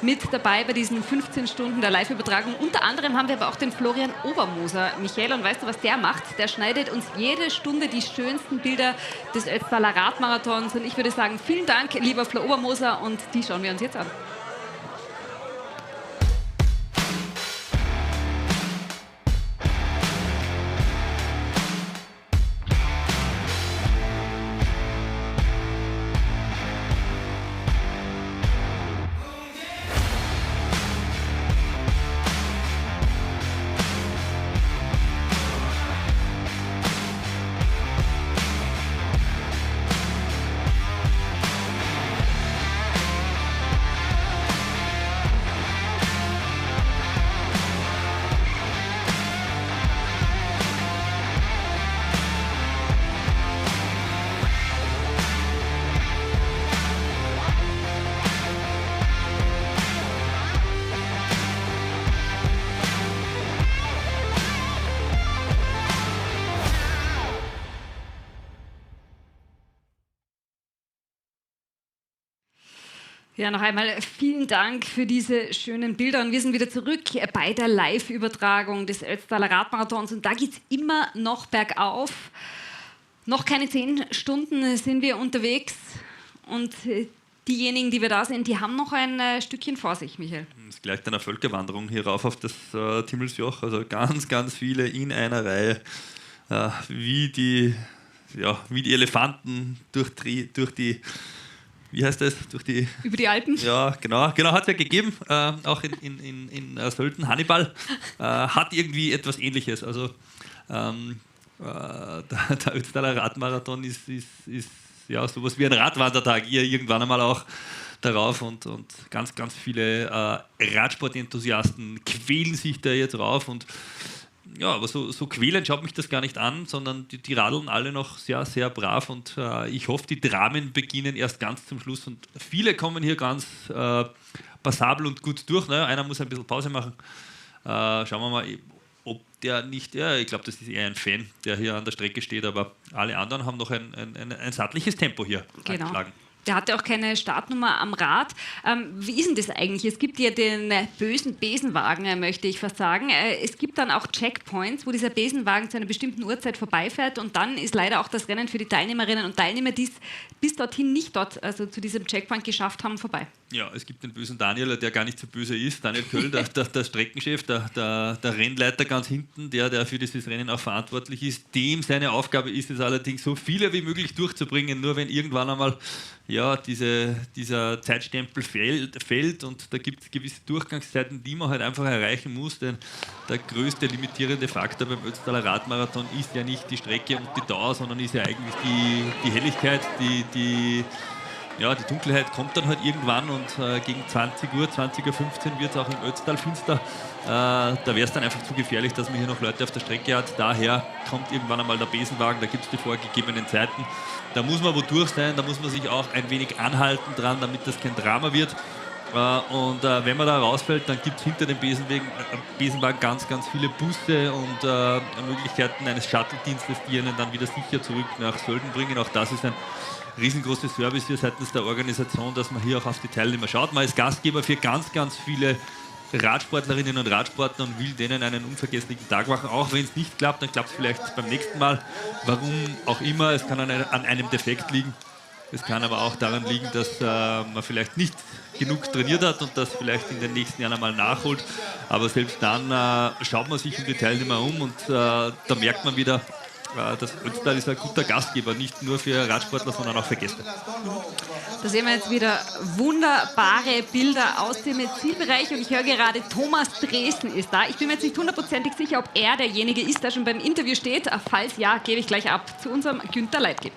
mit dabei bei diesen 15 Stunden der Live-Übertragung. Unter anderem haben wir aber auch den Florian Obermoser. Michael, und weißt du, was der macht? Der schneidet uns jede Stunde die schönsten Bilder des Ötztaler Radmarathons. Und ich würde sagen, vielen Dank, lieber Flo Obermoser. Und die schauen wir uns jetzt an. Ja, noch einmal vielen Dank für diese schönen Bilder. Und wir sind wieder zurück bei der Live-Übertragung des Ötztaler Radmarathons. Und da geht es immer noch bergauf. Noch keine 10 Stunden sind wir unterwegs. Und diejenigen, die wir da sind, die haben noch ein Stückchen vor sich, Michael. Das ist gleich eine Völkerwanderung hier rauf auf das Timmelsjoch. Also ganz, ganz viele in einer Reihe. Wie die Elefanten durch die wie heißt das? Über die Alpen? Ja, genau hat es ja gegeben, auch in Sölden. Hannibal hat irgendwie etwas Ähnliches. Also der Ötztaler Radmarathon ist ja sowas wie ein Radwandertag. Ihr irgendwann einmal auch darauf und ganz, ganz viele Radsportenthusiasten quälen sich da jetzt rauf und ja, aber so quälend schaut mich das gar nicht an, sondern die radeln alle noch sehr, sehr brav und ich hoffe, die Dramen beginnen erst ganz zum Schluss und viele kommen hier ganz passabel und gut durch. Ne? Einer muss ein bisschen Pause machen. Schauen wir mal, ob der nicht, ja, ich glaube, das ist eher ein Fan, der hier an der Strecke steht, aber alle anderen haben noch ein sattliches Tempo hier angeschlagen. Der hatte auch keine Startnummer am Rad. Wie ist denn das eigentlich? Es gibt ja den bösen Besenwagen, möchte ich fast sagen. Es gibt dann auch Checkpoints, wo dieser Besenwagen zu einer bestimmten Uhrzeit vorbeifährt und dann ist leider auch das Rennen für die Teilnehmerinnen und Teilnehmer, die es bis dorthin nicht also zu diesem Checkpoint geschafft haben, vorbei. Ja, es gibt den bösen Daniel, der gar nicht so böse ist. Daniel Köll, der Streckenchef, der Rennleiter ganz hinten, der für dieses Rennen auch verantwortlich ist. Dem seine Aufgabe ist es allerdings, so viele wie möglich durchzubringen. Nur wenn irgendwann einmal dieser Zeitstempel fällt und da gibt es gewisse Durchgangszeiten, die man halt einfach erreichen muss. Denn der größte limitierende Faktor beim Ötztaler Radmarathon ist ja nicht die Strecke und die Dauer, sondern ist ja eigentlich die Helligkeit, die Dunkelheit kommt dann halt irgendwann und gegen 20 Uhr, 20.15 Uhr wird es auch im Ötztal finster. Da wäre es dann einfach zu gefährlich, dass man hier noch Leute auf der Strecke hat. Daher kommt irgendwann einmal der Besenwagen, da gibt es die vorgegebenen Zeiten. Da muss man wo durch sein, da muss man sich auch ein wenig anhalten dran, damit das kein Drama wird. Und wenn man da rausfällt, dann gibt es hinter dem Besenwagen ganz, ganz viele Busse und Möglichkeiten eines Shuttle-Dienstes, die einen dann wieder sicher zurück nach Sölden bringen. Auch das ist ein riesengroßes Service hier seitens der Organisation, dass man hier auch auf die Teilnehmer schaut. Man ist Gastgeber für ganz, ganz viele Radsportlerinnen und Radsportler und will denen einen unvergesslichen Tag machen. Auch wenn es nicht klappt, dann klappt es vielleicht beim nächsten Mal. Warum auch immer, es kann an einem Defekt liegen. Es kann aber auch daran liegen, dass man vielleicht nicht genug trainiert hat und das vielleicht in den nächsten Jahren einmal nachholt. Aber selbst dann schaut man sich um die Teilnehmer um und da merkt man wieder, das Ötztal ist ein guter Gastgeber, nicht nur für Radsportler, sondern auch für Gäste. Da sehen wir jetzt wieder wunderbare Bilder aus dem Zielbereich und ich höre gerade, Thomas Dresden ist da. Ich bin mir jetzt nicht hundertprozentig sicher, ob er derjenige ist, der schon beim Interview steht. Falls ja, gebe ich gleich ab zu unserem Günther Leitgeb.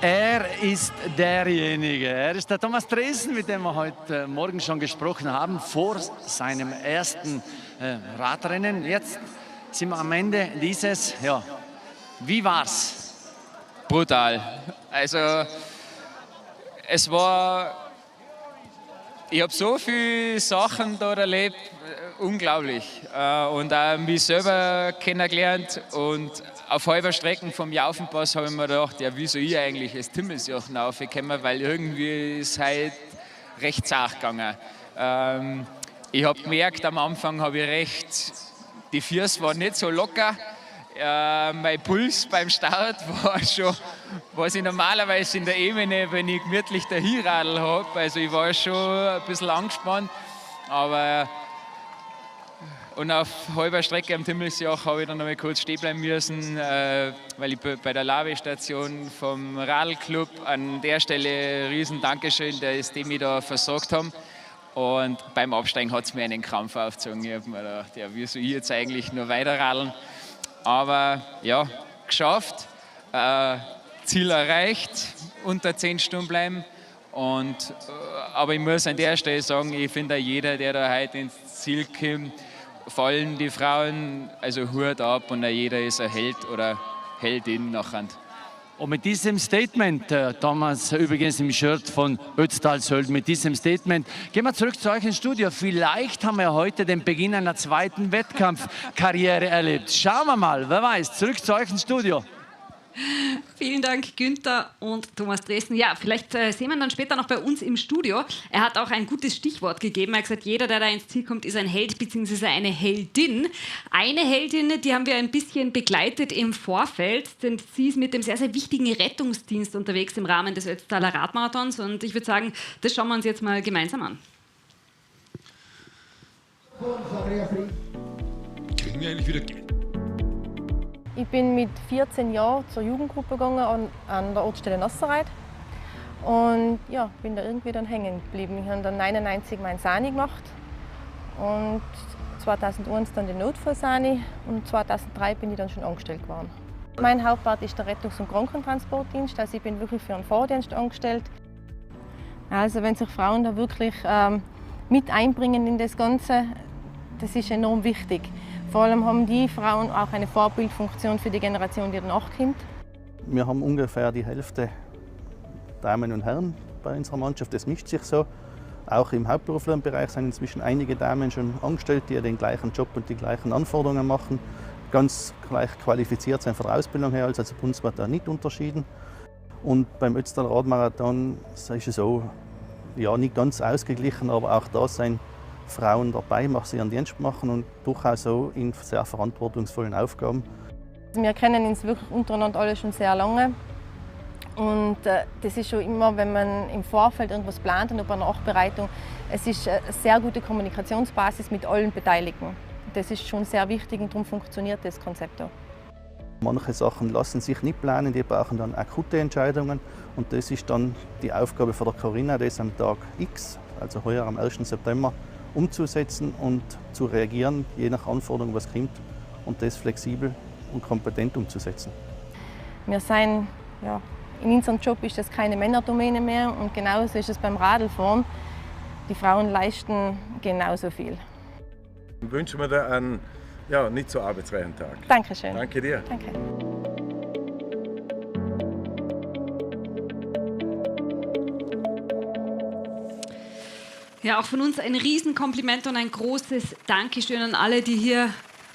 Er ist derjenige. Er ist der Thomas Dresden, mit dem wir heute Morgen schon gesprochen haben, vor seinem ersten Radrennen. Jetzt sind wir am Ende dieses. Ja, wie war's? Brutal. Also es war, ich habe so viele Sachen dort erlebt, unglaublich. Und auch mich selber kennengelernt und auf halber Strecken vom Jaufenpass habe ich mir gedacht, ja, wie soll ich eigentlich das Timmelsjochen raufkommen, weil irgendwie ist halt recht zart gegangen. Ich habe gemerkt, am Anfang habe ich recht, die Füße waren nicht so locker. Mein Puls beim Start war schon, was ich normalerweise in der Ebene, wenn ich gemütlich der Hinradl habe. Also ich war schon ein bisschen angespannt. Aber und auf halber Strecke am Timmelsjoch habe ich dann noch mal kurz stehen bleiben müssen, weil ich bei der Lavestation vom Radlclub an der Stelle riesen Dankeschön, dass die mich da versorgt haben. Und beim Absteigen hat es mir einen Krampf aufgezogen. Ich habe mir gedacht, ja, wie soll ich jetzt eigentlich nur weiter radeln? Aber ja, geschafft, Ziel erreicht, unter 10 Stunden bleiben. Aber ich muss an der Stelle sagen, ich finde, jeder, der da heute ins Ziel kommt, vor allem die Frauen, also Hut ab und jeder ist ein Held oder Heldin nachher. Und mit diesem Statement, Thomas, übrigens im Shirt von Ötztal Sölden, mit diesem Statement gehen wir zurück zu euch ins Studio. Vielleicht haben wir heute den Beginn einer zweiten Wettkampfkarriere erlebt. Schauen wir mal, wer weiß, zurück zu euch ins Studio. Vielen Dank, Günther und Thomas Dresden. Ja, vielleicht sehen wir ihn dann später noch bei uns im Studio. Er hat auch ein gutes Stichwort gegeben. Er hat gesagt, jeder, der da ins Ziel kommt, ist ein Held bzw. eine Heldin. Eine Heldin, die haben wir ein bisschen begleitet im Vorfeld, denn sie ist mit dem sehr, sehr wichtigen Rettungsdienst unterwegs im Rahmen des Ötztaler Radmarathons. Und ich würde sagen, das schauen wir uns jetzt mal gemeinsam an. Kriegen wir eigentlich wieder Geld? Ich bin mit 14 Jahren zur Jugendgruppe gegangen an der Ortsstelle Nasserreit und ja, bin da irgendwie dann hängen geblieben. Ich habe dann 1999 mein Sani gemacht und 2001 dann den Notfall-Sani und 2003 bin ich dann schon angestellt geworden. Mein Hauptpart ist der Rettungs- und Krankentransportdienst, also ich bin wirklich für einen Fahrdienst angestellt. Also wenn sich Frauen da wirklich mit einbringen in das Ganze, das ist enorm wichtig. Vor allem haben die Frauen auch eine Vorbildfunktion für die Generation, die danach kommt. Wir haben ungefähr die Hälfte Damen und Herren bei unserer Mannschaft. Das mischt sich so. Auch im hauptberuflichen Bereich sind inzwischen einige Damen schon angestellt, die den gleichen Job und die gleichen Anforderungen machen. Ganz gleich qualifiziert sind von der Ausbildung her, also bei uns wird da nicht unterschieden. Und beim Ötztaler Radmarathon ist es so, ja, nicht ganz ausgeglichen, aber auch da sind Frauen dabei, die ihren Dienst machen und durchaus so in sehr verantwortungsvollen Aufgaben. Wir kennen uns wirklich untereinander alle schon sehr lange Und das ist schon immer, wenn man im Vorfeld irgendwas plant und bei einer Nachbereitung, es ist eine sehr gute Kommunikationsbasis mit allen Beteiligten. Das ist schon sehr wichtig und darum funktioniert das Konzept auch. Manche Sachen lassen sich nicht planen, die brauchen dann akute Entscheidungen. Und das ist dann die Aufgabe von der Corinna, das am Tag X, also heuer am 1. September, umzusetzen und zu reagieren, je nach Anforderung, was kommt, und das flexibel und kompetent umzusetzen. Wir sind, ja, in unserem Job ist das keine Männerdomäne mehr und genauso ist es beim Radlfahren. Die Frauen leisten genauso viel. Ich wünsche mir dir einen nicht so arbeitsreichen Tag. Dankeschön. Danke dir. Danke. Ja, auch von uns ein Riesenkompliment und ein großes Dankeschön an alle, die hier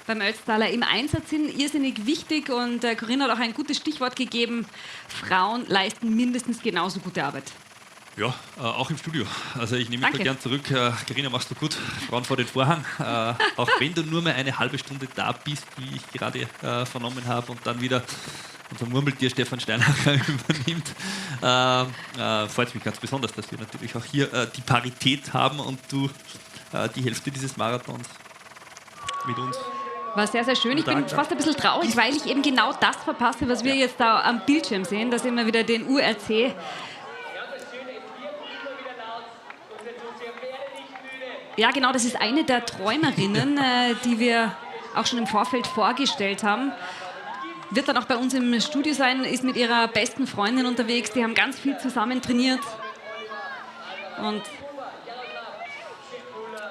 beim Ötztaler im Einsatz sind. Irrsinnig wichtig und Corinna hat auch ein gutes Stichwort gegeben. Frauen leisten mindestens genauso gute Arbeit. Ja, auch im Studio. Also ich nehme mich da gern zurück. Corinna, machst du gut. Frauen vor den Vorhang. Auch wenn du nur mal eine halbe Stunde da bist, wie ich gerade vernommen habe, und dann wieder unser Murmeltier Stefan Steinacher übernimmt, freut es mich ganz besonders, dass wir natürlich auch hier die Parität haben und du die Hälfte dieses Marathons mit uns. War sehr, sehr schön. Ich bin fast ein bisschen traurig, weil ich eben genau das verpasse, was wir jetzt da am Bildschirm sehen. Da sehen wir wieder den URC. Ja, genau, das ist eine der Träumerinnen, die wir auch schon im Vorfeld vorgestellt haben. Wird dann auch bei uns im Studio sein, ist mit ihrer besten Freundin unterwegs. Die haben ganz viel zusammen trainiert. Und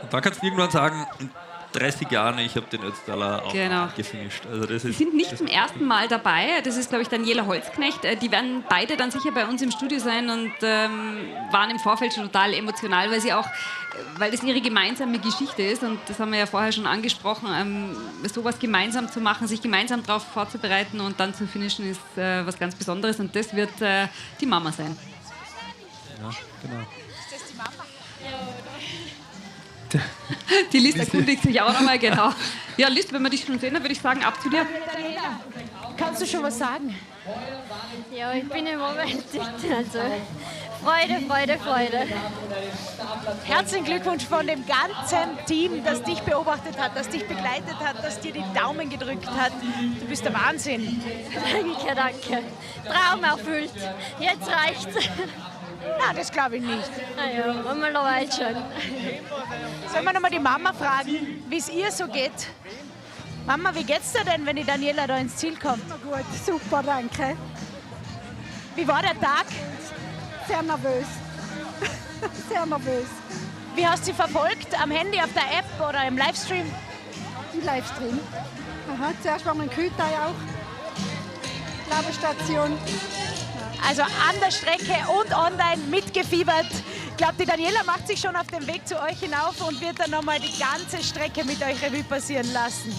da kannst du irgendwann sagen, in 30 Jahren, ich habe den Ötztaler auch gefinisht. Also das die sind nicht zum ersten Mal dabei. Das ist, glaube ich, Daniela Holzknecht. Die werden beide dann sicher bei uns im Studio sein und waren im Vorfeld schon total emotional, weil das ihre gemeinsame Geschichte ist. Und das haben wir ja vorher schon angesprochen. Sowas gemeinsam zu machen, sich gemeinsam darauf vorzubereiten und dann zu finishen, ist was ganz Besonderes. Und das wird die Mama sein. Ja, genau. Ist das die Mama? Die Liz erkundigt sich auch nochmal, genau. Ja, Liz, wenn wir dich schon sehen, dann würde ich sagen, ab zu dir. Kannst du schon was sagen? Ja, ich bin überwältigt. Also Freude, Freude, Freude. Herzlichen Glückwunsch von dem ganzen Team, das dich beobachtet hat, das dich begleitet hat, das dir die Daumen gedrückt hat. Du bist der Wahnsinn. Danke, danke. Traum erfüllt. Jetzt reicht's. Na, das glaube ich nicht. Naja, wollen wir noch weit schon. Sollen wir noch mal die Mama fragen, wie es ihr so geht? Mama, wie geht's dir denn, wenn die Daniela da ins Ziel kommt? Gut, super, danke. Wie war der Tag? Sehr nervös. Sehr nervös. Wie hast du sie verfolgt? Am Handy, auf der App oder im Livestream? Im Livestream. Aha, zuerst war mein Kühlteil auch. Labestation. Also an der Strecke und online mitgefiebert. Ich glaube, die Daniela macht sich schon auf den Weg zu euch hinauf und wird dann nochmal die ganze Strecke mit euch Revue passieren lassen.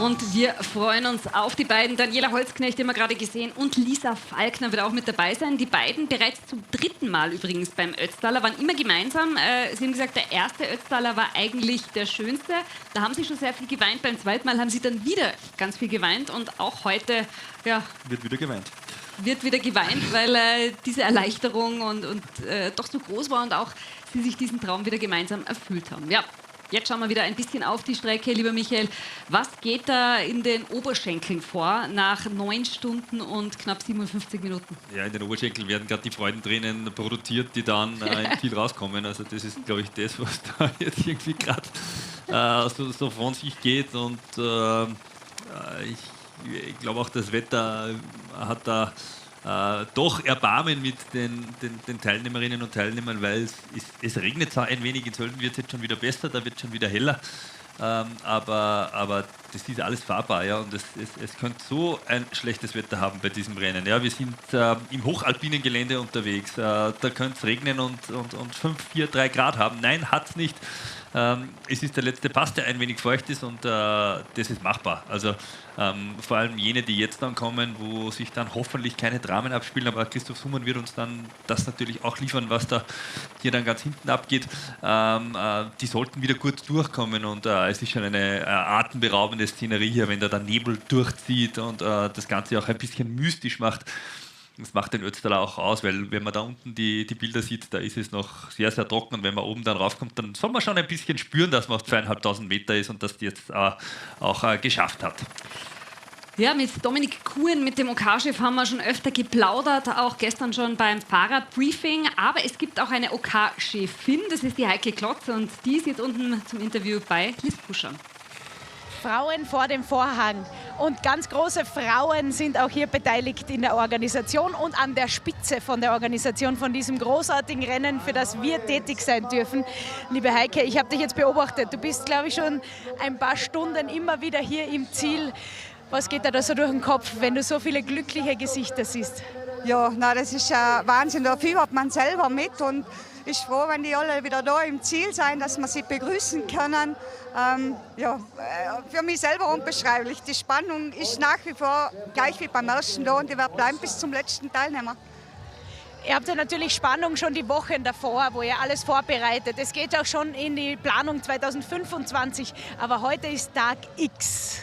Und wir freuen uns auf die beiden. Daniela Holzknecht, die haben wir gerade gesehen, und Lisa Falkner wird auch mit dabei sein. Die beiden bereits zum 3. Mal übrigens beim Ötztaler, waren immer gemeinsam. Sie haben gesagt, der erste Ötztaler war eigentlich der schönste. Da haben sie schon sehr viel geweint. Beim 2. Mal haben sie dann wieder ganz viel geweint. Und auch heute wird wieder geweint. Wird wieder geweint, weil diese Erleichterung und doch so groß war und auch sie sich diesen Traum wieder gemeinsam erfüllt haben. Ja. Jetzt schauen wir wieder ein bisschen auf die Strecke, lieber Michael. Was geht da in den Oberschenkeln vor nach 9 Stunden und knapp 57 Minuten? Ja, in den Oberschenkeln werden gerade die Freudentränen produziert, die dann im Ziel rauskommen. Also das ist, glaube ich, das, was da jetzt irgendwie gerade so von sich geht. Und ich glaube auch, das Wetter hat da doch Erbarmen mit den Teilnehmerinnen und Teilnehmern, weil es regnet zwar ein wenig, in Sölden wird es jetzt schon wieder besser, da wird es schon wieder heller, aber das ist alles fahrbar, ja, und es könnte so ein schlechtes Wetter haben bei diesem Rennen. Ja, wir sind im hochalpinen Gelände unterwegs, da könnte es regnen und 5, 4, 3 Grad haben. Nein, hat es nicht. es ist der letzte Pass, der ein wenig feucht ist und das ist machbar. Also vor allem jene, die jetzt dann kommen, wo sich dann hoffentlich keine Dramen abspielen, aber Christoph Summann wird uns dann das natürlich auch liefern, was da hier dann ganz hinten abgeht. Die sollten wieder gut durchkommen und es ist schon eine atemberaubende Szenerie hier, wenn da der Nebel durchzieht und das Ganze auch ein bisschen mystisch macht. Das macht den Ötztaler auch aus, weil wenn man da unten die Bilder sieht, da ist es noch sehr, sehr trocken und wenn man oben dann raufkommt, dann soll man schon ein bisschen spüren, dass man auf 2500 Meter ist und dass die jetzt auch geschafft hat. Ja, mit Dominik Kuhn, mit dem OK-Chef, haben wir schon öfter geplaudert, auch gestern schon beim Fahrradbriefing. Aber es gibt auch eine OK-Chefin, das ist die Heike Klotz und die ist jetzt unten zum Interview bei Liz Puscher. Frauen vor dem Vorhang. Und ganz große Frauen sind auch hier beteiligt in der Organisation und an der Spitze von der Organisation von diesem großartigen Rennen, für das wir tätig sein dürfen. Liebe Heike, ich habe dich jetzt beobachtet. Du bist, glaube ich, schon ein paar Stunden immer wieder hier im Ziel. Was geht da so durch den Kopf, wenn du so viele glückliche Gesichter siehst? Ja, na, das ist Wahnsinn. Da fiebert man selber mit und ich bin froh, wenn die alle wieder da im Ziel sind, dass wir sie begrüßen können. Für mich selber unbeschreiblich. Die Spannung ist nach wie vor gleich wie beim ersten da und die wird bleiben bis zum letzten Teilnehmer. Ihr habt ja natürlich Spannung schon die Wochen davor, wo ihr alles vorbereitet. Es geht auch schon in die Planung 2025, aber heute ist Tag X.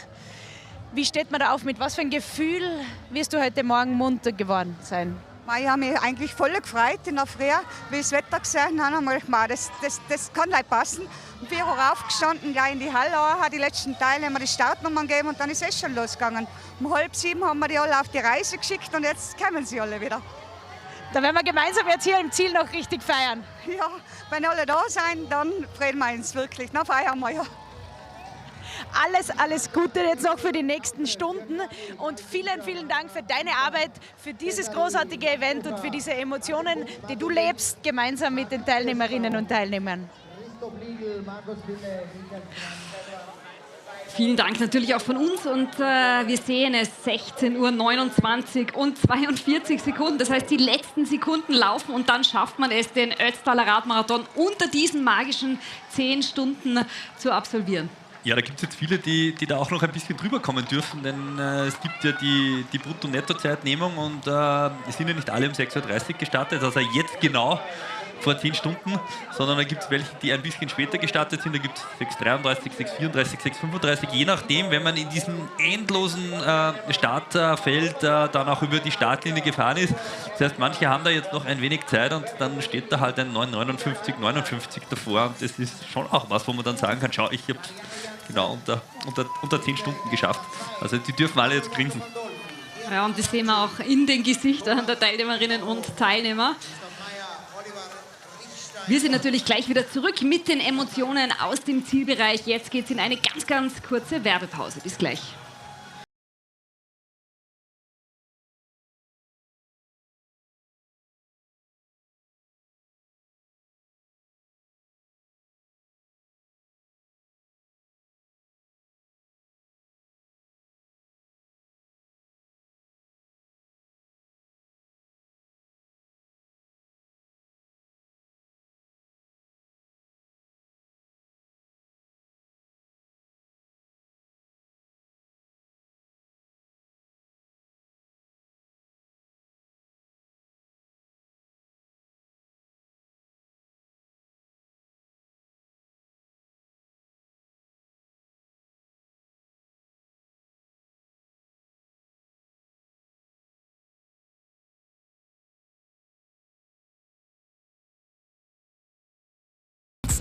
Wie steht man da auf? Mit was für ein Gefühl wirst du heute Morgen munter geworden sein? Ich habe mich eigentlich voll gefreut in der Früh, wie das Wetter gesehen habe. Das kann nicht passen. Um 4 Uhr aufgestanden, gleich in die Halle, hat die letzten Teilnehmer die Startnummern gegeben und dann ist es schon losgegangen. Um 6:30 haben wir die alle auf die Reise geschickt und jetzt kommen sie alle wieder. Da werden wir gemeinsam jetzt hier im Ziel noch richtig feiern. Ja, wenn alle da sind, dann freuen wir uns wirklich. Dann feiern wir ja. Alles Gute jetzt noch für die nächsten Stunden und vielen, vielen Dank für deine Arbeit, für dieses großartige Event und für diese Emotionen, die du lebst, gemeinsam mit den Teilnehmerinnen und Teilnehmern. Vielen Dank natürlich auch von uns und wir sehen es 16:29 und 42 Sekunden. Das heißt, die letzten Sekunden laufen und dann schafft man es, den Ötztaler Radmarathon unter diesen magischen 10 Stunden zu absolvieren. Ja, da gibt es jetzt viele, die da auch noch ein bisschen drüber kommen dürfen, denn es gibt ja die Brutto-Netto-Zeitnehmung und es sind ja nicht alle um 6:30 Uhr gestartet, also jetzt genau vor 10 Stunden, sondern da gibt es welche, die ein bisschen später gestartet sind. Da gibt es 6:33, 6:34, 6:35, je nachdem, wenn man in diesem endlosen Startfeld dann auch über die Startlinie gefahren ist. Das heißt, manche haben da jetzt noch ein wenig Zeit und dann steht da halt ein 9:59, 59 davor und das ist schon auch was, wo man dann sagen kann, schau, ich habe genau unter 10 Stunden geschafft. Also die dürfen alle jetzt grinsen. Ja, und das sehen wir auch in den Gesichtern der Teilnehmerinnen und Teilnehmer. Wir sind natürlich gleich wieder zurück mit den Emotionen aus dem Zielbereich. Jetzt geht es in eine ganz, ganz kurze Werbepause. Bis gleich.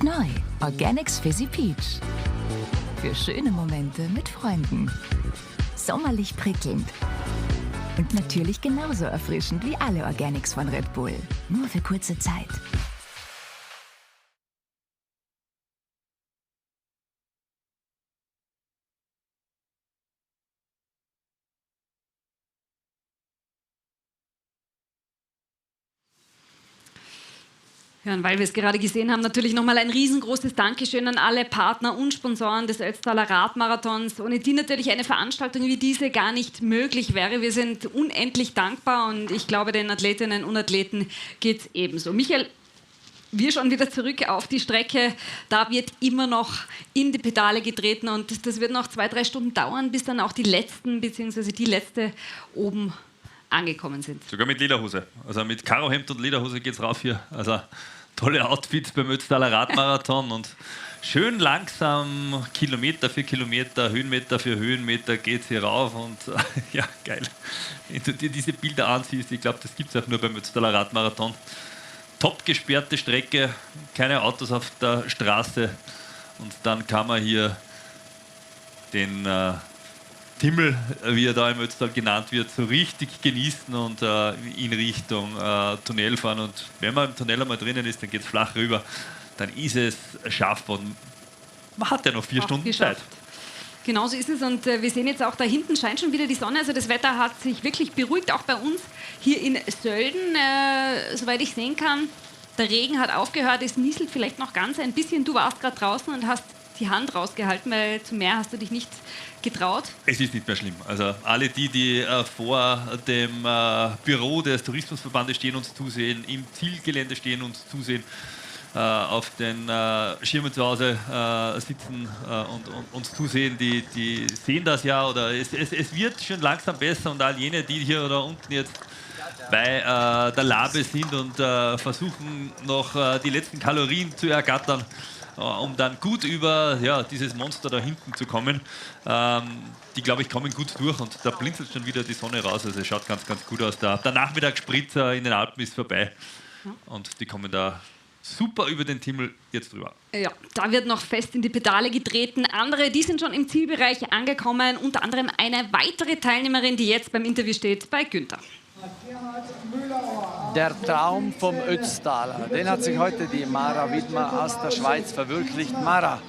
Neu, Organics Fizzy Peach. Für schöne Momente mit Freunden. Sommerlich prickelnd. Und natürlich genauso erfrischend wie alle Organics von Red Bull. Nur für kurze Zeit. Ja, und weil wir es gerade gesehen haben, natürlich nochmal ein riesengroßes Dankeschön an alle Partner und Sponsoren des Ötztaler Radmarathons, ohne die natürlich eine Veranstaltung wie diese gar nicht möglich wäre. Wir sind unendlich dankbar und ich glaube, den Athletinnen und Athleten geht es ebenso. Michael, wir schon wieder zurück auf die Strecke. Da wird immer noch in die Pedale getreten und das wird noch 2-3 Stunden dauern, bis dann auch die letzten, beziehungsweise die letzte oben angekommen sind. Sogar mit Lederhose. Also mit Karohemd und Lederhose geht es rauf hier. Also tolle Outfits beim Ötztaler Radmarathon und schön langsam, Kilometer für Kilometer, Höhenmeter für Höhenmeter geht es hier rauf und ja, geil. Wenn du dir diese Bilder ansiehst, ich glaube, das gibt es auch nur beim Ötztaler Radmarathon. Top gesperrte Strecke, keine Autos auf der Straße und dann kann man hier den Timmel, wie er da im Ötztal genannt wird, so richtig genießen und in Richtung Tunnel fahren. Und wenn man im Tunnel einmal drinnen ist, dann geht es flach rüber, dann ist es schaffbar. Und man hat ja noch 4 Stunden Zeit. Genauso ist es und wir sehen jetzt auch, da hinten scheint schon wieder die Sonne, also das Wetter hat sich wirklich beruhigt, auch bei uns hier in Sölden, soweit ich sehen kann. Der Regen hat aufgehört, es nieselt vielleicht noch ganz ein bisschen. Du warst gerade draußen und hast die Hand rausgehalten, weil zum Meer hast du dich nicht getraut. Es ist nicht mehr schlimm. Also alle die vor dem Büro des Tourismusverbandes stehen und zusehen, im Zielgelände stehen und zusehen, auf den Schirmen zu Hause sitzen und zusehen, die sehen das ja, oder es wird schon langsam besser und all jene, die hier oder unten jetzt bei der Labe sind und versuchen noch die letzten Kalorien zu ergattern, um dann gut über dieses Monster da hinten zu kommen. Die, glaube ich, kommen gut durch und da blinzelt schon wieder die Sonne raus, also es schaut ganz, ganz gut aus. Der Nachmittagsspritzer in den Alpen ist vorbei und die kommen da super über den Timmel jetzt drüber. Ja, da wird noch fest in die Pedale getreten. Andere, die sind schon im Zielbereich angekommen. Unter anderem eine weitere Teilnehmerin, die jetzt beim Interview steht, bei Günther. Der Traum vom Ötztaler, den hat sich heute die Mara Widmer aus der Schweiz verwirklicht. Mara,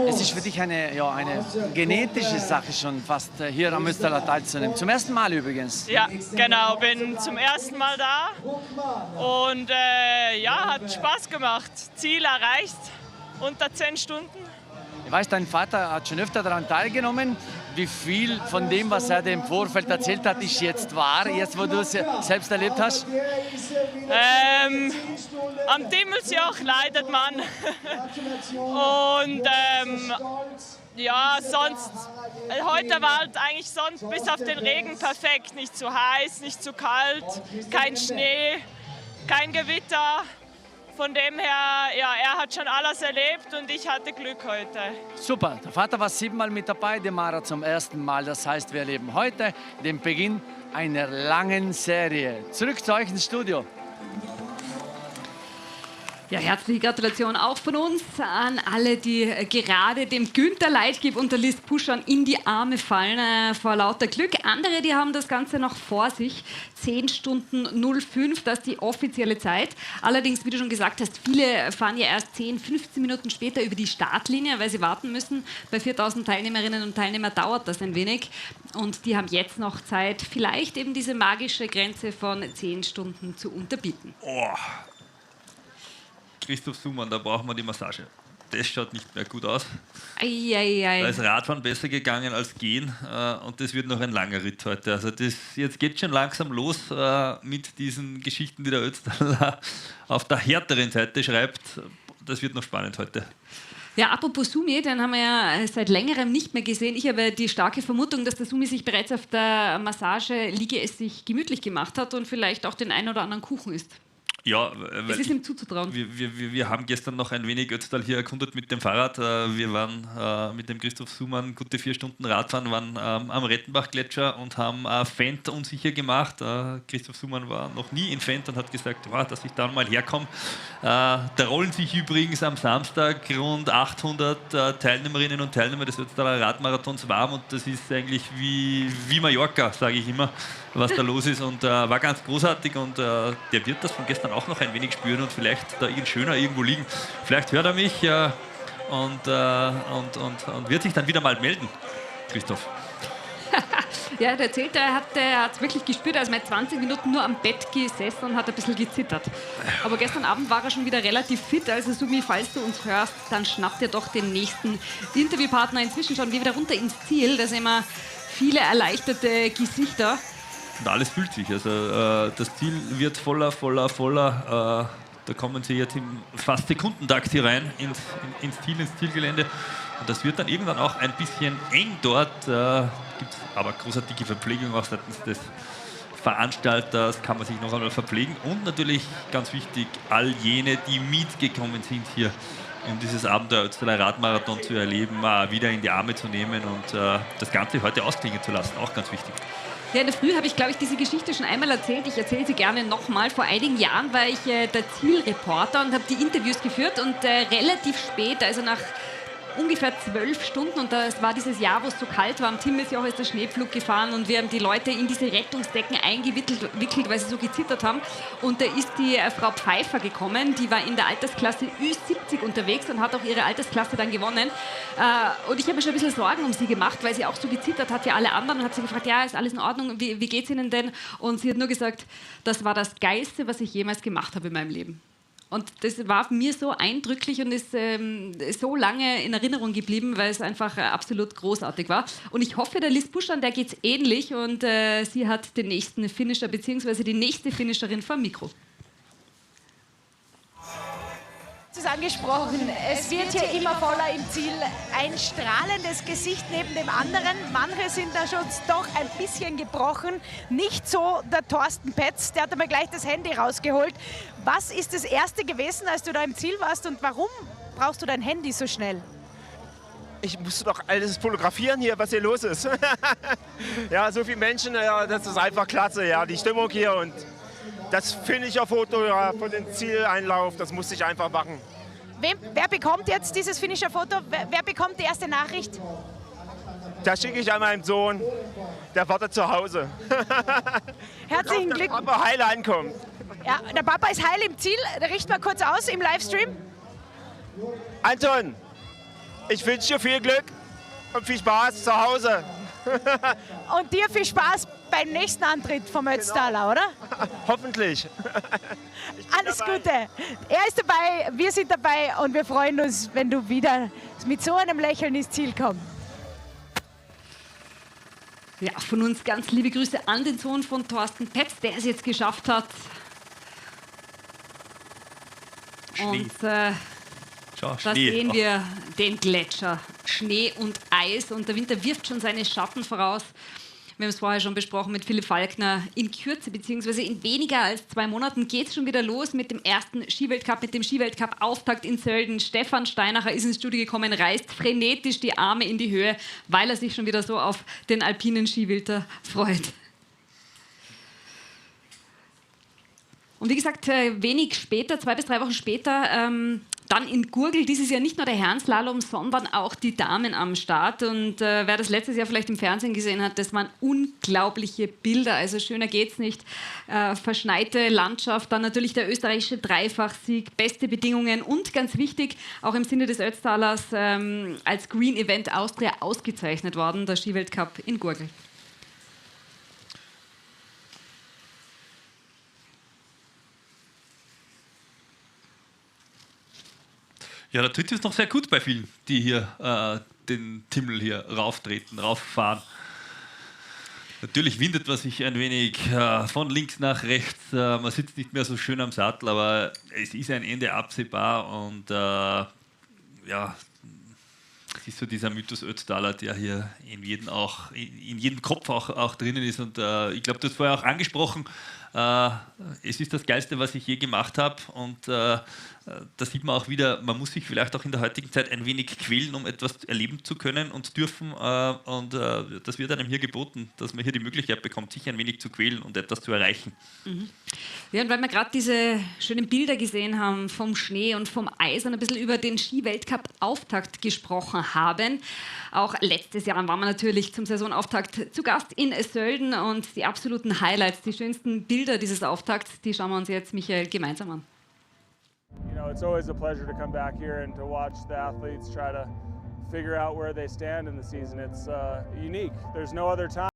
es ist für dich eine genetische Sache schon fast, hier am Ötztaler teilzunehmen. Zum ersten Mal übrigens. Ja, genau, bin zum ersten Mal da und hat Spaß gemacht. Ziel erreicht, unter 10 Stunden. Ich weiß, dein Vater hat schon öfter daran teilgenommen. Wie viel von dem, was er dir im Vorfeld erzählt hat, ist jetzt wahr, jetzt wo du es selbst erlebt hast? Am Dimmelsjoch leidet man. Und sonst, heute war halt eigentlich sonst bis auf den Regen perfekt. Nicht zu heiß, nicht zu kalt, kein Schnee, kein Gewitter. Von dem her, er hat schon alles erlebt und ich hatte Glück heute. Super, der Vater war 7-mal mit dabei, die Mara zum ersten Mal. Das heißt, wir erleben heute den Beginn einer langen Serie. Zurück zu euch ins Studio. Ja, herzliche Gratulation auch von uns an alle, die gerade dem Günther Leitgeb und der Liz Puschan in die Arme fallen vor lauter Glück. Andere, die haben das Ganze noch vor sich. 10 Stunden 05, das ist die offizielle Zeit. Allerdings, wie du schon gesagt hast, viele fahren ja erst 10, 15 Minuten später über die Startlinie, weil sie warten müssen. Bei 4000 Teilnehmerinnen und Teilnehmern dauert das ein wenig. Und die haben jetzt noch Zeit, vielleicht eben diese magische Grenze von 10 Stunden zu unterbieten. Oh. Christoph Sumann, da brauchen wir die Massage. Das schaut nicht mehr gut aus. Da ist Radfahren besser gegangen als Gehen und das wird noch ein langer Ritt heute. Also jetzt geht schon langsam los mit diesen Geschichten, die der Ötztaler auf der härteren Seite schreibt. Das wird noch spannend heute. Ja, apropos Sumi, den haben wir ja seit längerem nicht mehr gesehen. Ich habe die starke Vermutung, dass der Sumi sich bereits auf der Massage-Liege es sich gemütlich gemacht hat und vielleicht auch den einen oder anderen Kuchen isst. Ja, es ist ihm zuzutrauen. Wir haben gestern noch ein wenig Ötztal hier erkundet mit dem Fahrrad. Wir waren mit dem Christoph Sumann gute 4 Stunden Radfahren, waren am Rettenbach-Gletscher und haben Fendt unsicher gemacht. Christoph Sumann war noch nie in Fendt und hat gesagt, dass ich da mal herkomme. Da rollen sich übrigens am Samstag rund 800 Teilnehmerinnen und Teilnehmer des Ötztaler Radmarathons warm und das ist eigentlich wie Mallorca, sage ich immer, was da los ist und war ganz großartig und der wird das von gestern auch noch ein wenig spüren und vielleicht da schöner irgendwo liegen. Vielleicht hört er mich und wird sich dann wieder mal melden, Christoph. Ja, der erzählt, er hat es wirklich gespürt, er ist mal 20 Minuten nur am Bett gesessen und hat ein bisschen gezittert. Aber gestern Abend war er schon wieder relativ fit, also Sumi, falls du uns hörst, dann schnappt dir doch den nächsten Interviewpartner. Inzwischen schauen wir wieder runter ins Ziel, da sehen wir viele erleichterte Gesichter. Und alles fühlt sich. Also das Ziel wird voller Da kommen sie jetzt im fast Sekundentakt hier rein ins Zielgelände. Und das wird dann irgendwann auch ein bisschen eng dort. Gibt es aber großartige Verpflegung auch seitens des Veranstalters, kann man sich noch einmal verpflegen. Und natürlich, ganz wichtig, all jene, die mitgekommen sind hier, um dieses Abenteuer Ötztaler Radmarathon zu erleben, wieder in die Arme zu nehmen und das Ganze heute ausklingen zu lassen. Auch ganz wichtig. Ja, in der Früh habe ich, glaube ich, diese Geschichte schon einmal erzählt. Ich erzähle sie gerne nochmal. Vor einigen Jahren war ich der Zielreporter und habe die Interviews geführt und relativ spät, also nach ungefähr 12 Stunden, und das war dieses Jahr, wo es so kalt war, am Timmelsjoch ist der Schneepflug gefahren und wir haben die Leute in diese Rettungsdecken eingewickelt, weil sie so gezittert haben. Und da ist die Frau Pfeiffer gekommen, die war in der Altersklasse Ü70 unterwegs und hat auch ihre Altersklasse dann gewonnen. Und ich habe mir schon ein bisschen Sorgen um sie gemacht, weil sie auch so gezittert hat wie alle anderen und hat sie gefragt, ja, ist alles in Ordnung, wie geht es Ihnen denn? Und sie hat nur gesagt, das war das Geilste, was ich jemals gemacht habe in meinem Leben. Und das war mir so eindrücklich und ist so lange in Erinnerung geblieben, weil es einfach absolut großartig war. Und ich hoffe, der Liz Buschan, der geht es ähnlich und sie hat den nächsten Finisher bzw. die nächste Finisherin vom Mikro. Es ist angesprochen, es wird hier immer voller im Ziel. Ein strahlendes Gesicht neben dem anderen. Manche sind da schon doch ein bisschen gebrochen. Nicht so der Thorsten Petz, der hat einmal gleich das Handy rausgeholt. Was ist das Erste gewesen, als du da im Ziel warst und warum brauchst du dein Handy so schnell? Ich musste doch alles fotografieren hier, was hier los ist. Ja, so viele Menschen, ja, das ist einfach klasse, ja, die Stimmung hier und das Finisher-Foto ja, von dem Zieleinlauf, das musste ich einfach machen. Wer bekommt jetzt dieses Finisher-Foto? Wer bekommt die erste Nachricht? Das schicke ich an meinen Sohn, der wartet zu Hause. Herzlichen Glückwunsch. Dass Papa heil ankommt. Ja, der Papa ist heil im Ziel. Richt mal kurz aus im Livestream. Anton, ich wünsche dir viel Glück und viel Spaß zu Hause. Und dir viel Spaß beim nächsten Antritt vom Ötztaler, oder? Hoffentlich. Alles Gute. Er ist dabei, wir sind dabei und wir freuen uns, wenn du wieder mit so einem Lächeln ins Ziel kommst. Ja, von uns ganz liebe Grüße an den Sohn von Thorsten Petz, der es jetzt geschafft hat. Und da sehen wir den Gletscher. Schnee und Eis und der Winter wirft schon seine Schatten voraus. Wir haben es vorher schon besprochen mit Philipp Falkner. In Kürze bzw. in weniger als 2 Monaten geht es schon wieder los mit dem ersten Skiweltcup, mit dem Skiweltcup-Auftakt in Sölden. Stefan Steinacher ist ins Studio gekommen, reißt frenetisch die Arme in die Höhe, weil er sich schon wieder so auf den alpinen Skiwilter freut. Und wie gesagt, wenig später, 2 bis 3 Wochen später, dann in Gurgl, dieses Jahr nicht nur der Herrenslalom, sondern auch die Damen am Start. Und wer das letztes Jahr vielleicht im Fernsehen gesehen hat, das waren unglaubliche Bilder. Also schöner geht's nicht. Verschneite Landschaft, dann natürlich der österreichische Dreifachsieg, beste Bedingungen und ganz wichtig, auch im Sinne des Ötztalers, als Green Event Austria ausgezeichnet worden, der Skiweltcup in Gurgl. Ja, der Tritt ist noch sehr gut bei vielen, die hier den Timmel hier rauftreten, rauffahren. Natürlich windet man sich ein wenig von links nach rechts. Man sitzt nicht mehr so schön am Sattel, aber es ist ein Ende absehbar und ja, es ist so dieser Mythos Ötztaler, der hier in jedem Kopf auch drinnen ist. Und ich glaube, du hast vorher auch angesprochen, es ist das Geilste, was ich je gemacht habe. Und da sieht man auch wieder, man muss sich vielleicht auch in der heutigen Zeit ein wenig quälen, um etwas erleben zu können und dürfen. Und das wird einem hier geboten, dass man hier die Möglichkeit bekommt, sich ein wenig zu quälen und etwas zu erreichen. Mhm. Ja, und weil wir gerade diese schönen Bilder gesehen haben vom Schnee und vom Eis und ein bisschen über den Ski-Weltcup-Auftakt gesprochen haben. Auch letztes Jahr waren wir natürlich zum Saisonauftakt zu Gast in Sölden und die absoluten Highlights, die schönsten Bilder dieses Auftakts, die schauen wir uns jetzt, Michael, gemeinsam an. You know, it's always a pleasure to come back here and to watch the athletes try to figure out where they stand in the season. It's unique. There's no other time.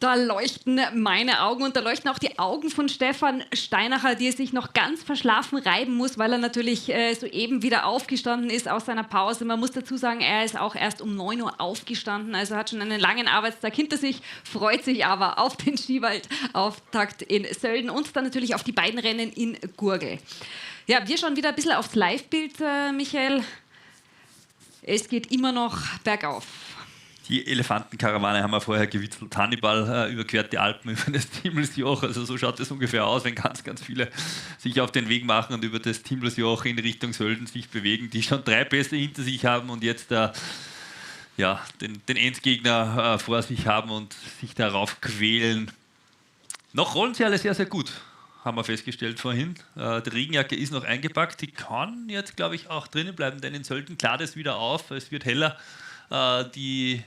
Da leuchten meine Augen und da leuchten auch die Augen von Stefan Steinacher, die sich noch ganz verschlafen reiben muss, weil er natürlich soeben wieder aufgestanden ist aus seiner Pause. Man muss dazu sagen, er ist auch erst um 9 Uhr aufgestanden, also hat schon einen langen Arbeitstag hinter sich, freut sich aber auf den Skiwald-Auftakt in Sölden und dann natürlich auf die beiden Rennen in Gurgel. Ja, wir schauen wieder ein bisschen aufs Live-Bild, Michael. Es geht immer noch bergauf. Die Elefantenkarawane haben wir vorher gewitzelt. Hannibal überquert die Alpen über das Timmelsjoch. Also so schaut es ungefähr aus, wenn ganz, ganz viele sich auf den Weg machen und über das Timmelsjoch in Richtung Sölden sich bewegen, die schon 3 Pässe hinter sich haben und jetzt den Endgegner vor sich haben und sich darauf quälen. Noch rollen sie alle sehr, sehr gut, haben wir festgestellt vorhin. Die Regenjacke ist noch eingepackt. Die kann jetzt, glaube ich, auch drinnen bleiben, denn in Sölden klart es wieder auf. Es wird heller. Die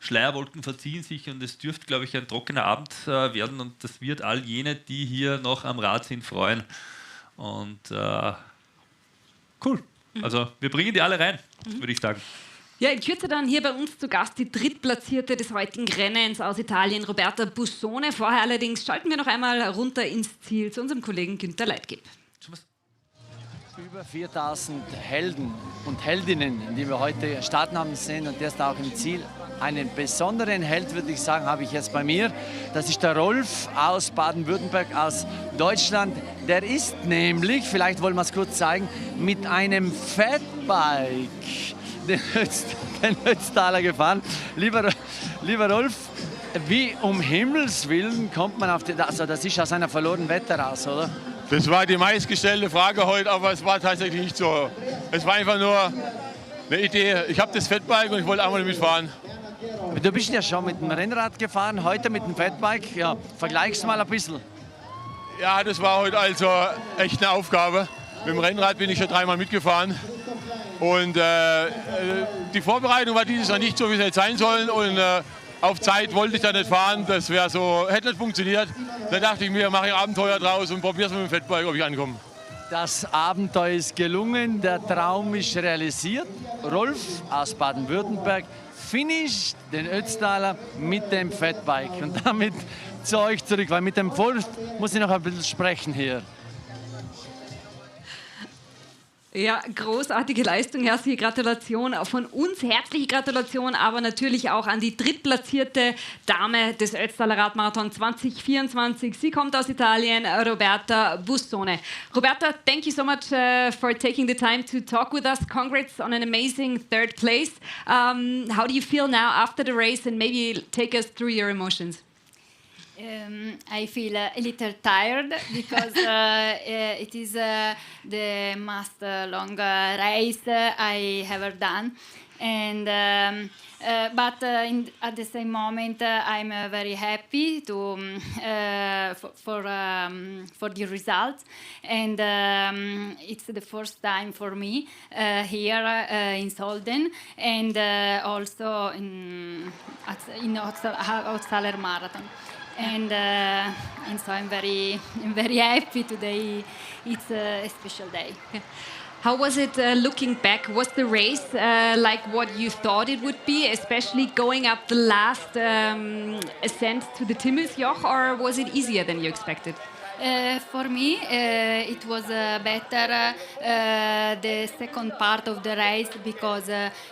Schleierwolken verziehen sich und es dürfte, glaube ich, ein trockener Abend werden und das wird all jene, die hier noch am Rad sind, freuen. Und cool. Also wir bringen die alle rein, würde ich sagen. Ja, in Kürze dann hier bei uns zu Gast die Drittplatzierte des heutigen Rennens aus Italien, Roberta Bussone. Vorher allerdings schalten wir noch einmal runter ins Ziel zu unserem Kollegen Günther Leitgeb. Über 4000 Helden und Heldinnen, die wir heute starten haben sehen und der ist auch im Ziel. Einen besonderen Held, würde ich sagen, habe ich jetzt bei mir. Das ist der Rolf aus Baden-Württemberg, aus Deutschland. Der ist nämlich, vielleicht wollen wir es kurz zeigen, mit einem Fatbike den Ötztaler gefahren. Lieber Rolf, wie um Himmels Willen kommt man auf den... Also das ist aus einer verlorenen Wette raus, oder? Das war die meistgestellte Frage heute, aber es war tatsächlich nicht so. Es war einfach nur eine Idee. Ich habe das Fatbike und ich wollte einmal mitfahren. Du bist ja schon mit dem Rennrad gefahren, heute mit dem Fatbike. Ja, vergleichst mal ein bisschen. Ja, das war heute also echt eine Aufgabe. Mit dem Rennrad bin ich schon 3-mal mitgefahren. Und die Vorbereitung war dieses Jahr nicht so, wie es hätte sein sollen. Und auf Zeit wollte ich da nicht fahren, das wäre so, hätte nicht funktioniert. Da dachte ich mir, mache ich Abenteuer draus und probiere es mit dem Fatbike, ob ich ankomme. Das Abenteuer ist gelungen, der Traum ist realisiert. Rolf aus Baden-Württemberg finisht den Ötztaler mit dem Fatbike. Und damit zu euch zurück, weil mit dem Wolf muss ich noch ein bisschen sprechen hier. Ja, großartige Leistung, herzliche Gratulation von uns, herzliche Gratulation, aber natürlich auch an die drittplatzierte Dame des Ötztaler Radmarathon 2024. Sie kommt aus Italien, Roberta Bussone. Roberta, thank you so much for taking the time to talk with us. Congrats on an amazing 3rd place. How do you feel now after the race, and maybe take us through your emotions? I feel a little tired because it is the most long race I ever done, and but at the same moment I'm very happy to for the results, and it's the first time for me here in Sölden, and also in Ötztaler Marathon. And so I'm very happy today. It's a special day. Yeah. How was it looking back? Was the race like what you thought it would be, especially going up the last ascent to the Timmelsjoch, or was it easier than you expected? For me, it was better the second part of the race because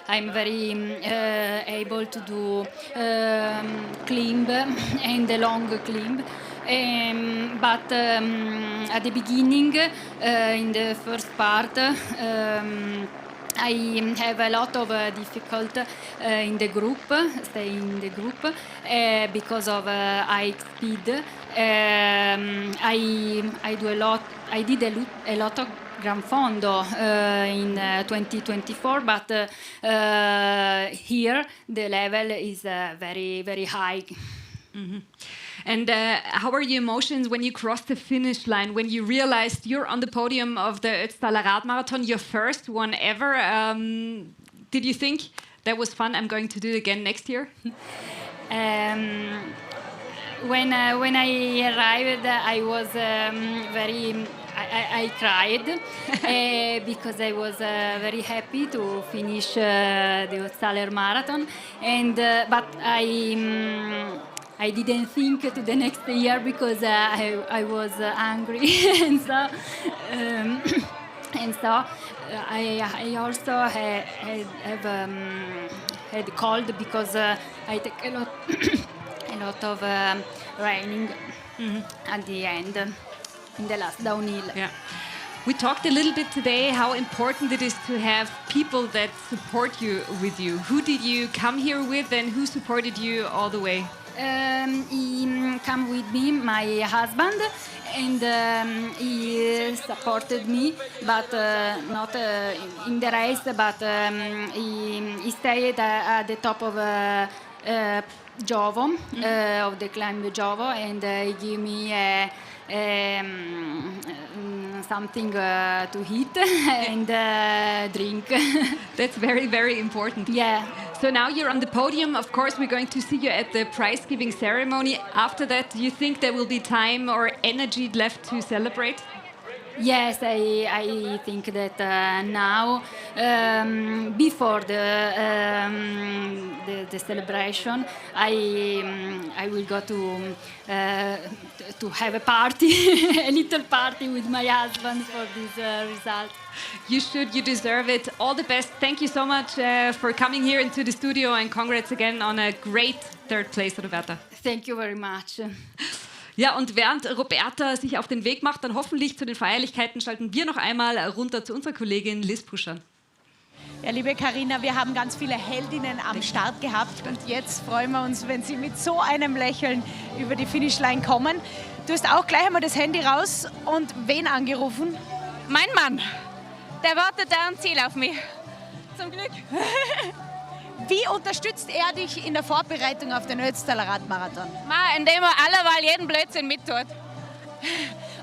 I'm very able to do climb and the long climb. But at the beginning, in the first part, I have a lot of difficulty in the group, stay in the group, because of high speed. I did a lot of Gran Fondo in 2024, but here the level is very, very high. Mm-hmm. And how were your emotions when you crossed the finish line, when you realized you're on the podium of the Ötztaler Radmarathon, your first one ever? Did you think that was fun, I'm going to do it again next year? When I arrived, I was I cried because I was very happy to finish the Ötztaler Marathon, and but I didn't think to the next year because I was angry and so I also had cold because I take a lot of raining at the end in the last downhill. Yeah. We talked a little bit today how important it is to have people that support you with you. Who did you come here with and who supported you all the way? He came with me, my husband, and he supported me, but not in the race, but he stayed at the top of Jovo, of the climb Jovo, and he gave me something to eat and drink. That's very, very important. Yeah. So now you're on the podium. Of course, we're going to see you at the prize-giving ceremony. After that, do you think there will be time or energy left to celebrate? Yes, I think that now, before the celebration, I will go to have a party, a little party with my husband for this result. You should, you deserve it. All the best. Thank you so much for coming here into the studio, and congrats again on a great third place, Roberta. Thank you very much. Ja, und während Roberta sich auf den Weg macht, dann hoffentlich zu den Feierlichkeiten, schalten wir noch einmal runter zu unserer Kollegin Liz Puscher. Ja, liebe Carina, wir haben ganz viele Heldinnen am Start gehabt und jetzt freuen wir uns, wenn sie mit so einem Lächeln über die Finishline kommen. Du hast auch gleich einmal das Handy raus und wen angerufen? Mein Mann, der wartet da am Ziel auf mich. Zum Glück. Wie unterstützt er dich in der Vorbereitung auf den Ötztaler Radmarathon? Indem er alleweil jeden Blödsinn mittut.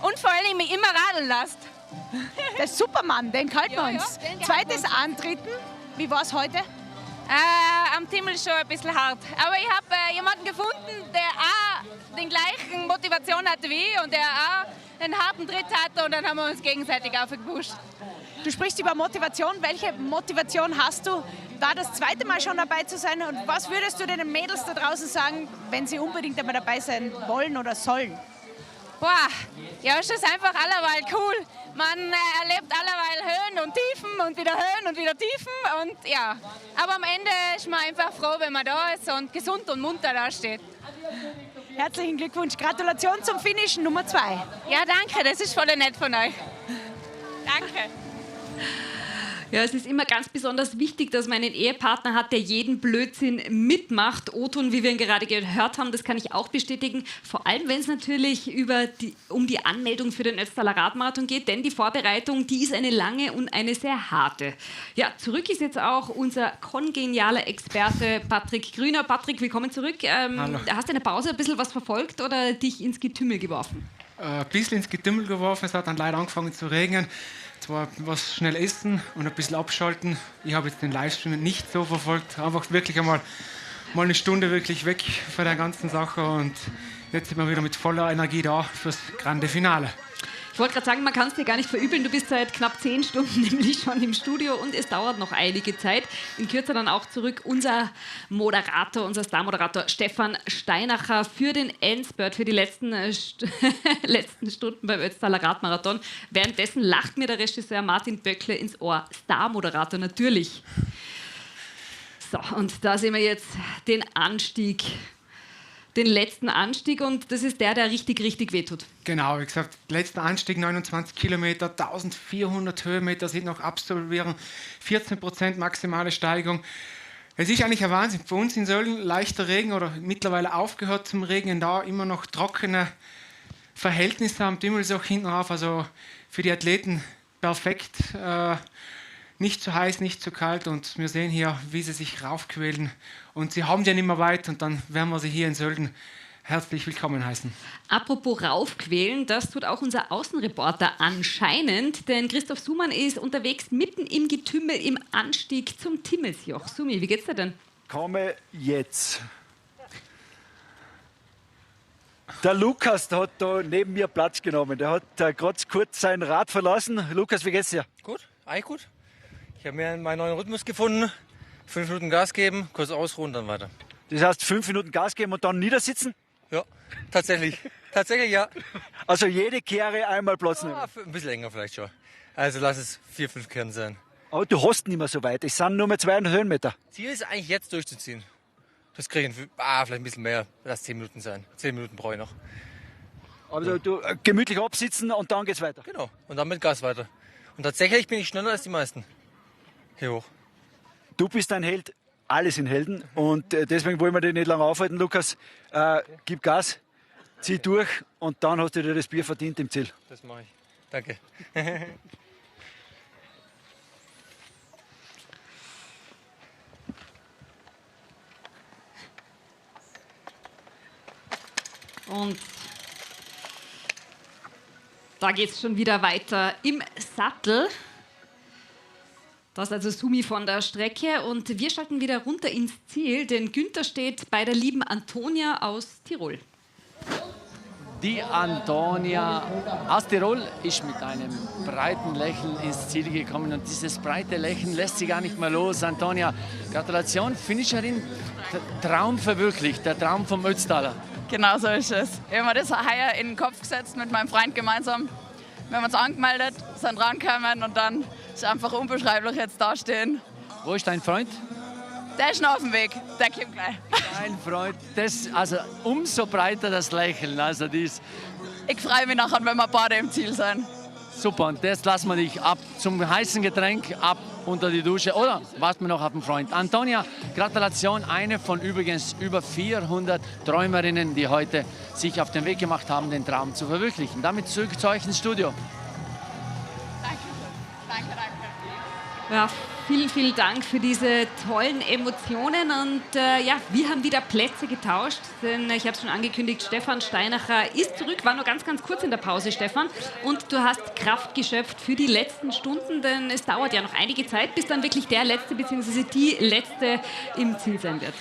Und vor allem mich immer radeln lässt. Der Supermann, den halten wir uns. Zweites Antreten, wie war es heute? Am Timmel schon ein bisschen hart. Aber ich habe jemanden gefunden, der auch den gleichen Motivation hatte wie ich und der auch einen harten Tritt hatte, und dann haben wir uns gegenseitig aufgepusht. Du sprichst über Motivation. Welche Motivation hast du, da das zweite Mal schon dabei zu sein? Und was würdest du den Mädels da draußen sagen, wenn sie unbedingt einmal dabei sein wollen oder sollen? Boah, ja, es ist einfach alleweil cool. Man erlebt alleweil Höhen und Tiefen und wieder Höhen und wieder Tiefen. Und ja, aber am Ende ist man einfach froh, wenn man da ist und gesund und munter da steht. Herzlichen Glückwunsch. Gratulation zum Finish Nummer 2. Ja, danke, das ist voll nett von euch. Danke. Ja, es ist immer ganz besonders wichtig, dass man einen Ehepartner hat, der jeden Blödsinn mitmacht. O-Ton, wie wir ihn gerade gehört haben, das kann ich auch bestätigen. Vor allem, wenn es natürlich um die Anmeldung für den Ötztaler Radmarathon geht, denn die Vorbereitung, die ist eine lange und eine sehr harte. Ja, zurück ist jetzt auch unser kongenialer Experte Patrick Grüner. Patrick, willkommen zurück. Hallo. Hast du in der Pause ein bisschen was verfolgt oder dich ins Getümmel geworfen? Ein bisschen ins Getümmel geworfen, es hat dann leider angefangen zu regnen. Zwar was schnell essen und ein bisschen abschalten. Ich habe jetzt den Livestream nicht so verfolgt. Einfach wirklich einmal eine Stunde wirklich weg von der ganzen Sache. Und jetzt sind wir wieder mit voller Energie da fürs grande Finale. Ich wollte gerade sagen, man kann es dir gar nicht verübeln. Du bist seit knapp 10 Stunden nämlich schon im Studio und es dauert noch einige Zeit. In Kürze dann auch zurück unser Moderator, unser Star-Moderator Stefan Steinacher für den Endspurt, für die letzten Stunden beim Ötztaler Radmarathon. Währenddessen lacht mir der Regisseur Martin Böckle ins Ohr. Star-Moderator natürlich. So, und da sehen wir jetzt den Anstieg. Den letzten Anstieg, und das ist der richtig, richtig wehtut. Genau, wie gesagt, letzter Anstieg, 29 Kilometer, 1400 Höhenmeter sind noch absolvieren, 14% maximale Steigung. Es ist eigentlich ein Wahnsinn. Für uns in Sölden leichter Regen oder mittlerweile aufgehört zum Regnen, da immer noch trockene Verhältnisse am Dimmelsach hinten rauf, also für die Athleten perfekt. Nicht zu heiß, nicht zu kalt, und wir sehen hier, wie sie sich raufquälen. Und sie haben ja nicht mehr weit, und dann werden wir sie hier in Sölden herzlich willkommen heißen. Apropos raufquälen, das tut auch unser Außenreporter anscheinend, denn Christoph Sumann ist unterwegs mitten im Getümmel im Anstieg zum Timmelsjoch. Sumi, wie geht's dir denn? Komme jetzt. Der Lukas, der hat da neben mir Platz genommen. Der hat gerade kurz sein Rad verlassen. Lukas, wie geht's dir? Gut, eigentlich gut. Ich habe mir meinen neuen Rhythmus gefunden. 5 Minuten Gas geben, kurz ausruhen, dann weiter. Das heißt 5 Minuten Gas geben und dann niedersitzen? Ja, tatsächlich. Tatsächlich, ja. Also jede Kehre einmal Platz nehmen? Ja, ein bisschen länger vielleicht schon. Also lass es 4, 5 Kehren sein. Aber du hast nicht mehr so weit. Es sind nur mehr 200 Höhenmeter. Ziel ist eigentlich jetzt durchzuziehen. Das kriege ich vielleicht ein bisschen mehr. Lass 10 Minuten sein. 10 Minuten brauche ich noch. Also du gemütlich absitzen und dann geht's weiter. Genau. Und dann mit Gas weiter. Und tatsächlich bin ich schneller als die meisten. Hier hoch. Du bist ein Held. Alle sind Helden. Und deswegen wollen wir dich nicht lange aufhalten, Lukas. Gib Gas, zieh durch und dann hast du dir das Bier verdient im Ziel. Das mache ich. Danke. Und da geht es schon wieder weiter im Sattel. Das ist also Sumi von der Strecke und wir schalten wieder runter ins Ziel, denn Günther steht bei der lieben Antonia aus Tirol. Die Antonia aus Tirol ist mit einem breiten Lächeln ins Ziel gekommen und dieses breite Lächeln lässt sie gar nicht mehr los. Antonia, Gratulation, Finisherin, der Traum verwirklicht, der Traum vom Ötztaler. Genau so ist es. Ich habe mir das heuer in den Kopf gesetzt mit meinem Freund gemeinsam. Wir haben uns angemeldet, sind rangekommen und dann ist einfach unbeschreiblich jetzt dastehen. Wo ist dein Freund? Der ist noch auf dem Weg, der kommt gleich. Dein Freund, also umso breiter das Lächeln. Also Ich freue mich nachher, wenn wir beide im Ziel sind. Super, und jetzt lassen wir dich ab zum heißen Getränk, ab unter die Dusche oder warten wir noch auf den Freund. Antonia, Gratulation, eine von übrigens über 400 Träumerinnen, die heute sich auf den Weg gemacht haben, den Traum zu verwirklichen. Damit zurück zu euch ins Studio. Danke. Ja, vielen, vielen Dank für diese tollen Emotionen und ja, wir haben wieder Plätze getauscht, denn ich habe es schon angekündigt, Stefan Steinacher ist zurück, war nur ganz, ganz kurz in der Pause, Stefan, und du hast Kraft geschöpft für die letzten Stunden, denn es dauert ja noch einige Zeit, bis dann wirklich der Letzte bzw. die Letzte im Ziel sein wird.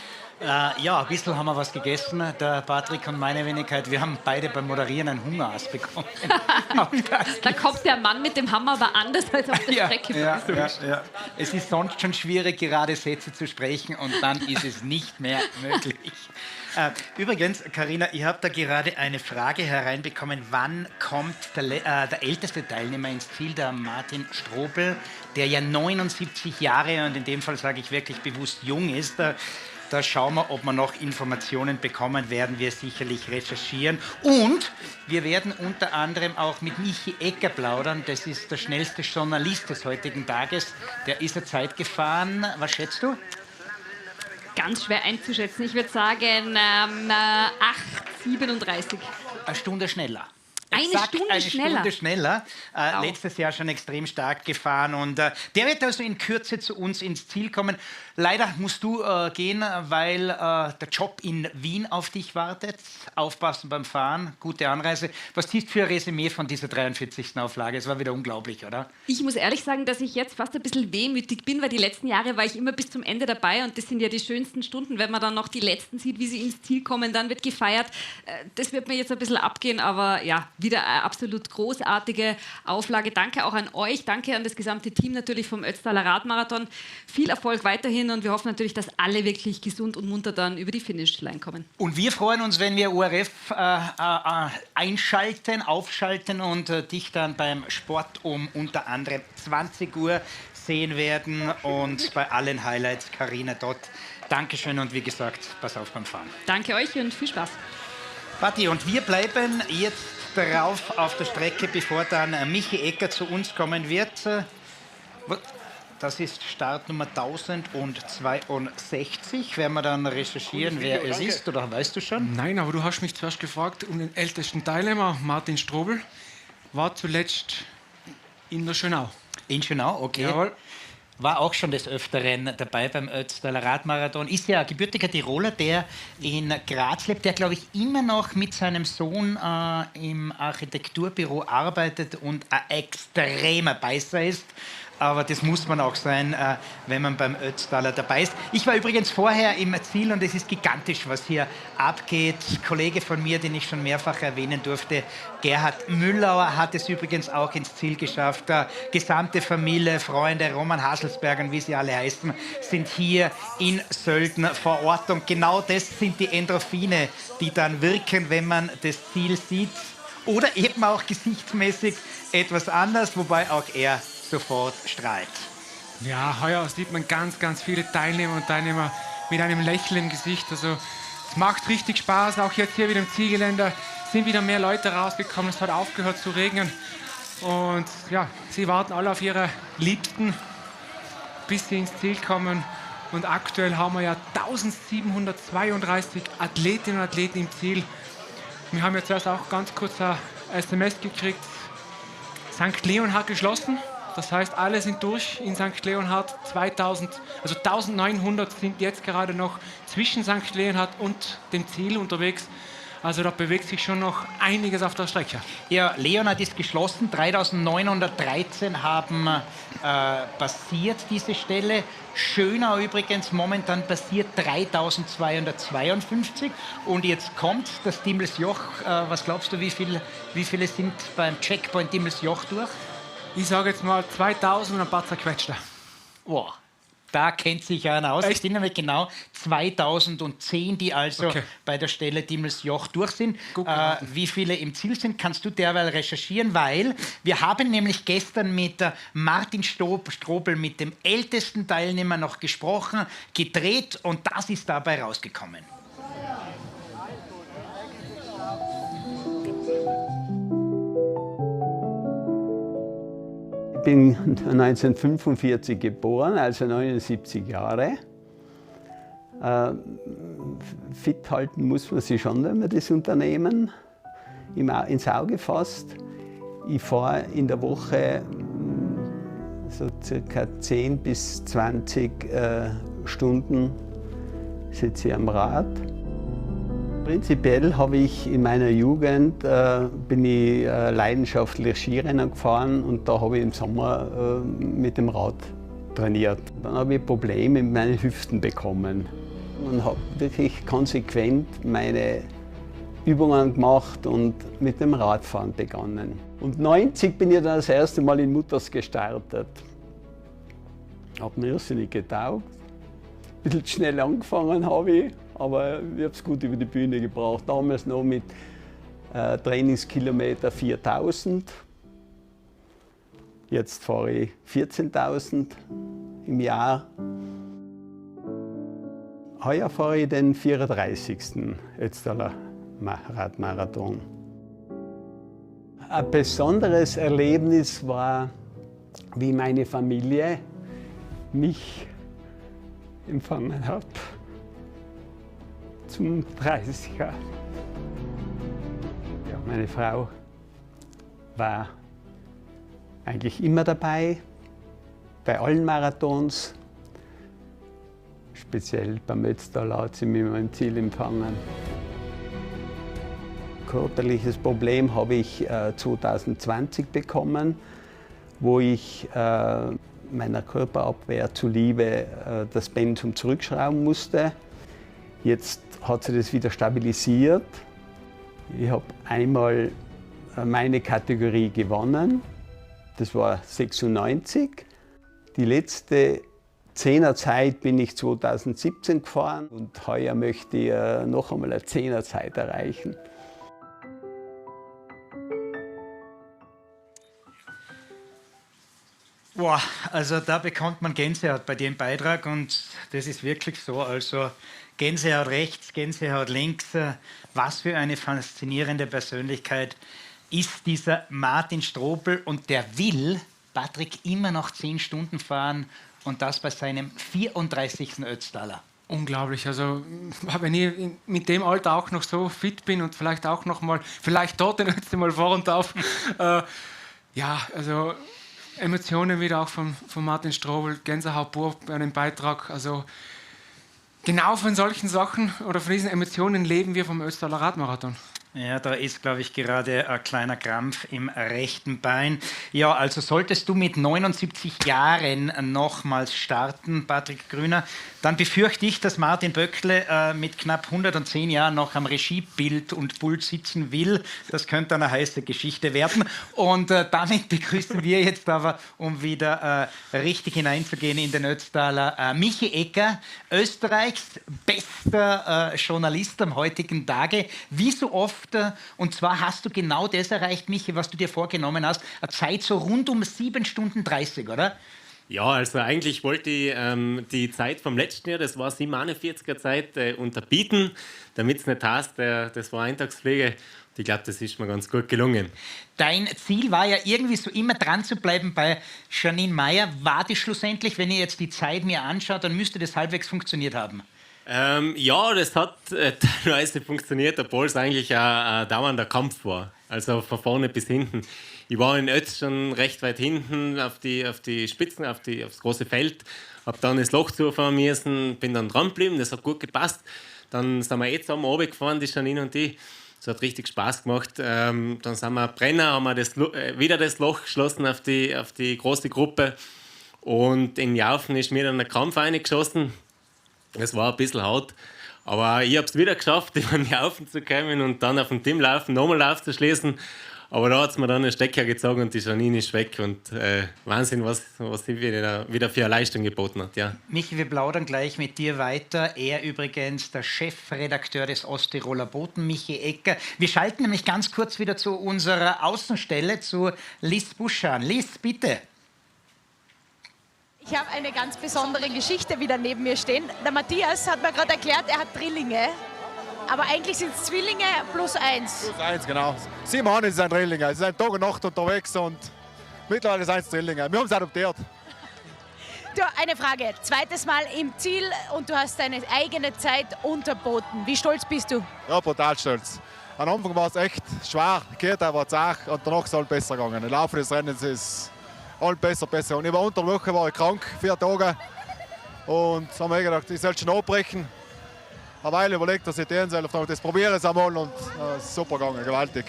Ja, ein bisschen haben wir was gegessen, der Patrick und meine Wenigkeit. Wir haben beide beim Moderieren einen Hungerass bekommen. Da kommt der Mann mit dem Hammer aber anders als auf der Strecke. Ja. Es ist sonst schon schwierig, gerade Sätze zu sprechen und dann ist es nicht mehr möglich. Übrigens, Carina, ich habe da gerade eine Frage hereinbekommen. Wann kommt der älteste Teilnehmer ins Ziel, der Martin Strobel, der ja 79 Jahre und in dem Fall sage ich wirklich bewusst jung ist. Da schauen wir, ob wir noch Informationen bekommen, werden wir sicherlich recherchieren. Und wir werden unter anderem auch mit Michi Ecker plaudern. Das ist der schnellste Journalist des heutigen Tages. Der ist eine Zeit gefahren. Was schätzt du? Ganz schwer einzuschätzen. Ich würde sagen 8:37. Eine Stunde schneller. Eine Stunde schneller. Wow. Letztes Jahr schon extrem stark gefahren und der wird also in Kürze zu uns ins Ziel kommen. Leider musst du gehen, weil der Job in Wien auf dich wartet. Aufpassen beim Fahren, gute Anreise. Was ziehst du für ein Resümee von dieser 43. Auflage? Es war wieder unglaublich, oder? Ich muss ehrlich sagen, dass ich jetzt fast ein bisschen wehmütig bin, weil die letzten Jahre war ich immer bis zum Ende dabei und das sind ja die schönsten Stunden, wenn man dann noch die Letzten sieht, wie sie ins Ziel kommen, dann wird gefeiert. Das wird mir jetzt ein bisschen abgehen, aber ja, wieder eine absolut großartige Auflage. Danke auch an euch, danke an das gesamte Team natürlich vom Ötztaler Radmarathon. Viel Erfolg weiterhin und wir hoffen natürlich, dass alle wirklich gesund und munter dann über die Finishline kommen. Und wir freuen uns, wenn wir ORF einschalten, aufschalten und dich dann beim Sport um unter anderem 20 Uhr sehen werden und bei allen Highlights Carina Dott. Dankeschön und wie gesagt, pass auf beim Fahren. Danke euch und viel Spaß. Patti, und wir bleiben jetzt drauf auf der Strecke, bevor dann Michi Ecker zu uns kommen wird. Das ist Startnummer 1062. Werden wir dann recherchieren, wer es ist, oder weißt du schon? Nein, aber du hast mich zuerst gefragt um den ältesten Teilnehmer, Martin Strobel. War zuletzt in der Schönau. In Schönau, okay. Jawohl. War auch schon des Öfteren dabei beim Ötztaler Radmarathon. Ist ja ein gebürtiger Tiroler, der in Graz lebt, der, glaube ich, immer noch mit seinem Sohn im Architekturbüro arbeitet und ein extremer Beißer ist. aber das muss man auch sein, wenn man beim Ötztaler dabei ist. Ich war übrigens vorher im Ziel und es ist gigantisch, was hier abgeht. Ein Kollege von mir, den ich schon mehrfach erwähnen durfte, Gerhard Müllauer, hat es übrigens auch ins Ziel geschafft. Gesamte Familie, Freunde, Roman Haselsberger und wie sie alle heißen, sind hier in Sölden vor Ort. Und genau das sind die Endorphine, die dann wirken, wenn man das Ziel sieht. Oder eben auch gesichtsmäßig etwas anders, wobei auch er sofort strahlt. Ja, heuer sieht man ganz, ganz viele Teilnehmer und Teilnehmer mit einem Lächeln im Gesicht. Also es macht richtig Spaß. Auch jetzt hier wieder im Zielgeländer sind wieder mehr Leute rausgekommen. Es hat aufgehört zu regnen. Und ja, sie warten alle auf ihre Liebsten, bis sie ins Ziel kommen. Und aktuell haben wir ja 1732 Athletinnen und Athleten im Ziel. Wir haben jetzt erst auch ganz kurz ein SMS gekriegt. St. Leonhard geschlossen. Das heißt, alle sind durch in St. Leonhard. 1900 sind jetzt gerade noch zwischen St. Leonhard und dem Ziel unterwegs. Also da bewegt sich schon noch einiges auf der Strecke. Ja, Leonhard ist geschlossen. 3913 haben passiert diese Stelle. Schönau übrigens momentan passiert 3252. Und jetzt kommt das Dimmelsjoch. Was glaubst du, wie viele sind beim Checkpoint Dimmelsjoch durch? Ich sage jetzt mal 2000 und ein paar zerquetschte. Wow. Da kennt sich einer aus. Es sind nämlich genau 2010, die also bei der Stelle Dimmelsjoch durch sind. Wie viele im Ziel sind, kannst du derweil recherchieren, weil wir haben nämlich gestern mit Martin Strobel, mit dem ältesten Teilnehmer, noch gesprochen, gedreht und das ist dabei rausgekommen. Ich bin 1945 geboren, also 79 Jahre. Fit halten muss man sich schon, wenn man das Unternehmen ins Auge fasst. Ich fahre in der Woche so circa 10 bis 20 Stunden sitze ich am Rad. Prinzipiell habe ich in meiner Jugend bin ich leidenschaftlich Skirennen gefahren und da habe ich im Sommer mit dem Rad trainiert. Dann habe ich Probleme mit meinen Hüften bekommen und habe wirklich konsequent meine Übungen gemacht und mit dem Radfahren begonnen. Und 90 bin ich dann das erste Mal in Mutters gestartet. Habe mir irrsinnig getaugt. Ein bisschen schnell angefangen habe ich, aber ich habe es gut über die Bühne gebracht. Damals noch mit Trainingskilometer 4000. Jetzt fahre ich 14.000 im Jahr. Heuer fahre ich den 34. Ötztaler Radmarathon. Ein besonderes Erlebnis war, wie meine Familie mich empfangen hat zum 30er. Ja, meine Frau war eigentlich immer dabei, bei allen Marathons. Speziell beim Ötztaler hat sie mich im Ziel empfangen. Körperliches Problem habe ich 2020 bekommen, wo ich meiner Körperabwehr zuliebe das Pensum zurückschrauben musste. Jetzt hat sich das wieder stabilisiert. Ich habe einmal meine Kategorie gewonnen, das war 96. Die letzte 10er Zeit bin ich 2017 gefahren und heuer möchte ich noch einmal eine 10er Zeit erreichen. Boah, also da bekommt man Gänsehaut bei dem Beitrag und das ist wirklich so, also Gänsehaut rechts, Gänsehaut links. Was für eine faszinierende Persönlichkeit ist dieser Martin Strobel und der will, Patrick, immer noch 10 Stunden fahren und das bei seinem 34. Ötztaler. Unglaublich, also wenn ich mit dem Alter auch noch so fit bin und vielleicht auch noch mal, vielleicht dort den Ötztaler mal fahren darf, ja, also Emotionen wieder auch von Martin Strobel, Gänsehaut pur bei einem Beitrag. Also genau von solchen Sachen oder von diesen Emotionen leben wir vom Ötztaler Radmarathon. Ja, da ist, glaube ich, gerade ein kleiner Krampf im rechten Bein. Ja, also solltest du mit 79 Jahren nochmals starten, Patrick Grüner, dann befürchte ich, dass Martin Böckle mit knapp 110 Jahren noch am Regiebild und Pult sitzen will. Das könnte eine heiße Geschichte werden. Und damit begrüßen wir jetzt aber, um wieder richtig hineinzugehen in den Ötztaler, Michi Ecker, Österreichs bester Journalist am heutigen Tage. Wie so oft, und zwar hast du genau das erreicht, Michi, was du dir vorgenommen hast, eine Zeit so rund um 7 Stunden 30, oder? Ja, also eigentlich wollte ich die Zeit vom letzten Jahr, das war 47er Zeit, unterbieten, damit es nicht heißt, das war Eintagsfliege. Ich glaube, das ist mir ganz gut gelungen. Dein Ziel war ja irgendwie so immer dran zu bleiben bei Janine Meyer. War das schlussendlich, wenn ihr jetzt die Zeit mir anschaut, dann müsste das halbwegs funktioniert haben? Ja, das hat teilweise funktioniert, obwohl es eigentlich ein dauernder Kampf war. Also von vorne bis hinten. Ich war in Ötz schon recht weit hinten auf die Spitzen, aufs große Feld. Habe dann das Loch zufahren müssen, bin dann dran geblieben, das hat gut gepasst. Dann sind wir zusammen runtergefahren, die Janine und ich. Das hat richtig Spaß gemacht. Dann sind wir Brenner, haben wir wieder das Loch geschlossen auf die große Gruppe. Und in Jaufen ist mir dann ein Krampf reingeschossen. Es war ein bisschen hart, aber ich habe es wieder geschafft, über den Jaufen zu kommen und dann auf dem Teamlaufen nochmal aufzuschließen. Aber da hat es mir dann einen Stecker gezogen und die Janine ist weg. Und Wahnsinn, was sie wieder für eine Leistung geboten hat. Ja. Michi, wir plaudern gleich mit dir weiter. Er übrigens der Chefredakteur des Osttiroler Boten, Michi Ecker. Wir schalten nämlich ganz kurz wieder zu unserer Außenstelle, zu Liz Buschan. Liz, bitte. Ich habe eine ganz besondere Geschichte wieder neben mir stehen. Der Matthias hat mir gerade erklärt, er hat Drillinge. Aber eigentlich sind es Zwillinge plus 1. Plus 1, genau. 7 Hannes sind Drillinge. Sie sind Tag und Nacht unterwegs und mittlerweile sind es Drillinge. Wir haben sie adoptiert. Du, eine Frage. Zweites Mal im Ziel und du hast deine eigene Zeit unterboten. Wie stolz bist du? Ja, brutal stolz. Am Anfang war es echt schwer. Die Kette war zart und danach ist es besser gegangen. Im Laufe des Rennens ist alles besser. Und unter der Woche war ich krank, 4 Tage. Und haben wir gedacht, ich soll schon abbrechen. Eine Weile überlegt, dass ich den soll. Das probiere ich einmal und es ist super gegangen, gewaltig.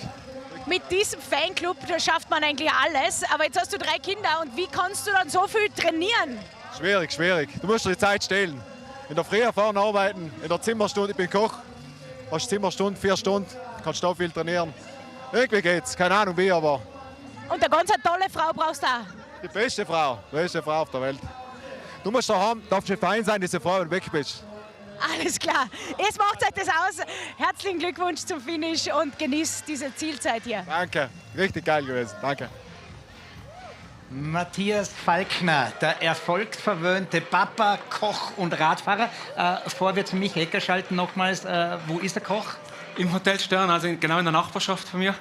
Mit diesem Fanclub da schafft man eigentlich alles. Aber jetzt hast du 3 Kinder und wie kannst du dann so viel trainieren? Schwierig. Du musst dir die Zeit stehlen. In der Früh fahren, arbeiten, in der Zimmerstunde, ich bin Koch. Hast Zimmerstunde, 4 Stunden, kannst du auch viel trainieren. Irgendwie geht's, keine Ahnung wie, aber... Und eine ganz tolle Frau brauchst du auch? Die beste Frau auf der Welt. Du musst daheim, darfst nicht fein sein, diese Frau, wenn du weg bist. Alles klar. Jetzt macht euch das aus. Herzlichen Glückwunsch zum Finish und genießt diese Zielzeit hier. Danke, richtig geil gewesen. Danke. Matthias Falkner, der erfolgsverwöhnte Papa, Koch und Radfahrer. Bevor wir zu Michi Ecker schalten, nochmals, wo ist der Koch? Im Hotel Stern, also genau in der Nachbarschaft von mir.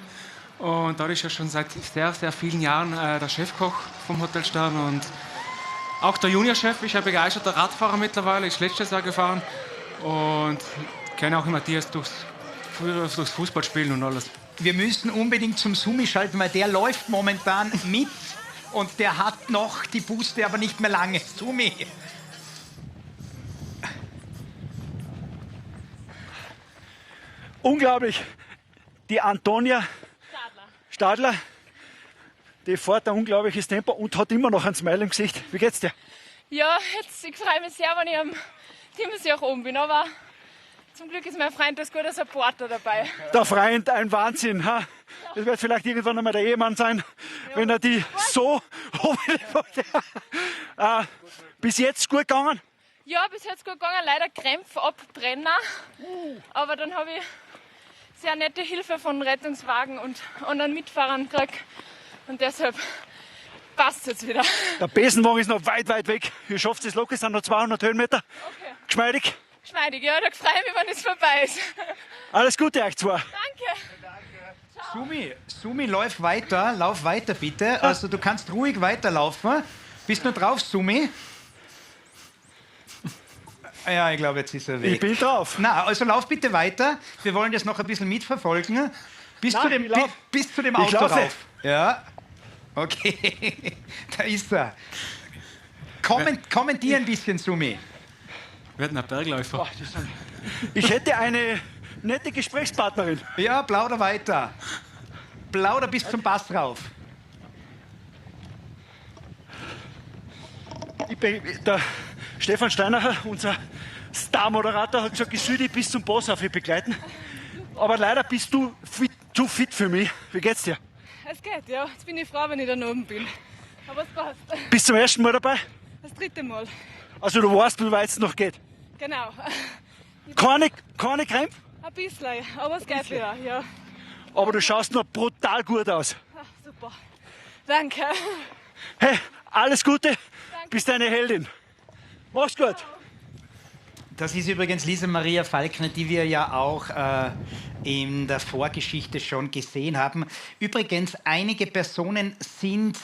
Und da ist er schon seit sehr, sehr vielen Jahren der Chefkoch vom Hotel Stern und auch der Juniorchef. Ich bin begeisterter Radfahrer mittlerweile, ist letztes Jahr gefahren und kenne auch Matthias durchs Fußballspielen und alles. Wir müssen unbedingt zum Sumi schalten, weil der läuft momentan mit und der hat noch die Puste, aber nicht mehr lange. Sumi. Unglaublich. Die Antonia Stadler, die fährt ein unglaubliches Tempo und hat immer noch ein Smile im Gesicht. Wie geht's dir? Ja, ich freue mich sehr, wenn ich am Timmelsee auch oben bin. Aber zum Glück ist mein Freund das gute Supporter dabei. Der Freund, ein Wahnsinn. Ha? Das wird vielleicht irgendwann einmal der Ehemann sein, ja. Wenn er die so... bis jetzt gut gegangen? Ja, bis jetzt gut gegangen. Leider Krämpfe abbrenner. Aber dann habe ich sehr nette Hilfe von Rettungswagen und anderen Mitfahrern gekriegt. Und deshalb passt es jetzt wieder. Der Besenwagen ist noch weit weg. Ihr schafft es locker, es sind noch 200 Höhenmeter. Okay. Geschmeidig? Geschmeidig, ja, da freue ich mich, wenn es vorbei ist. Alles Gute euch zwei. Danke. Sumi, lauf weiter bitte. Also du kannst ruhig weiterlaufen. Bist du drauf, Sumi? Ja, ich glaube, jetzt ist er weg. Ich bin drauf. Na, also lauf bitte weiter. Wir wollen das noch ein bisschen mitverfolgen. Bis zu dem Auto rauf. Ja. Okay. Da ist er. Kommentier ein bisschen, Sumi. Wir hatten einen Bergläufer. Ich hätte eine nette Gesprächspartnerin. Ja, plauder weiter. Plauder bis zum Pass rauf. Der Stefan Steinacher, unser Star-Moderator, hat gesagt, ich soll dich bis zum Pass auf begleiten. Aber leider bist du zu fit für mich. Wie geht's dir? Es geht, ja. Jetzt bin ich froh, wenn ich da oben bin. Aber es passt. Bist du zum ersten Mal dabei? Das 3. Mal. Also du weißt, wie weit es noch geht? Genau. Keine Krämpfe? Ein bisschen, aber es geht wieder, ja. Aber du schaust noch brutal gut aus. Ach, super. Danke. Hey, alles Gute. Danke. Bist eine Heldin. Mach's gut. Das ist übrigens Lisa Maria Falkner, die wir ja auch in der Vorgeschichte schon gesehen haben. Übrigens, einige Personen sind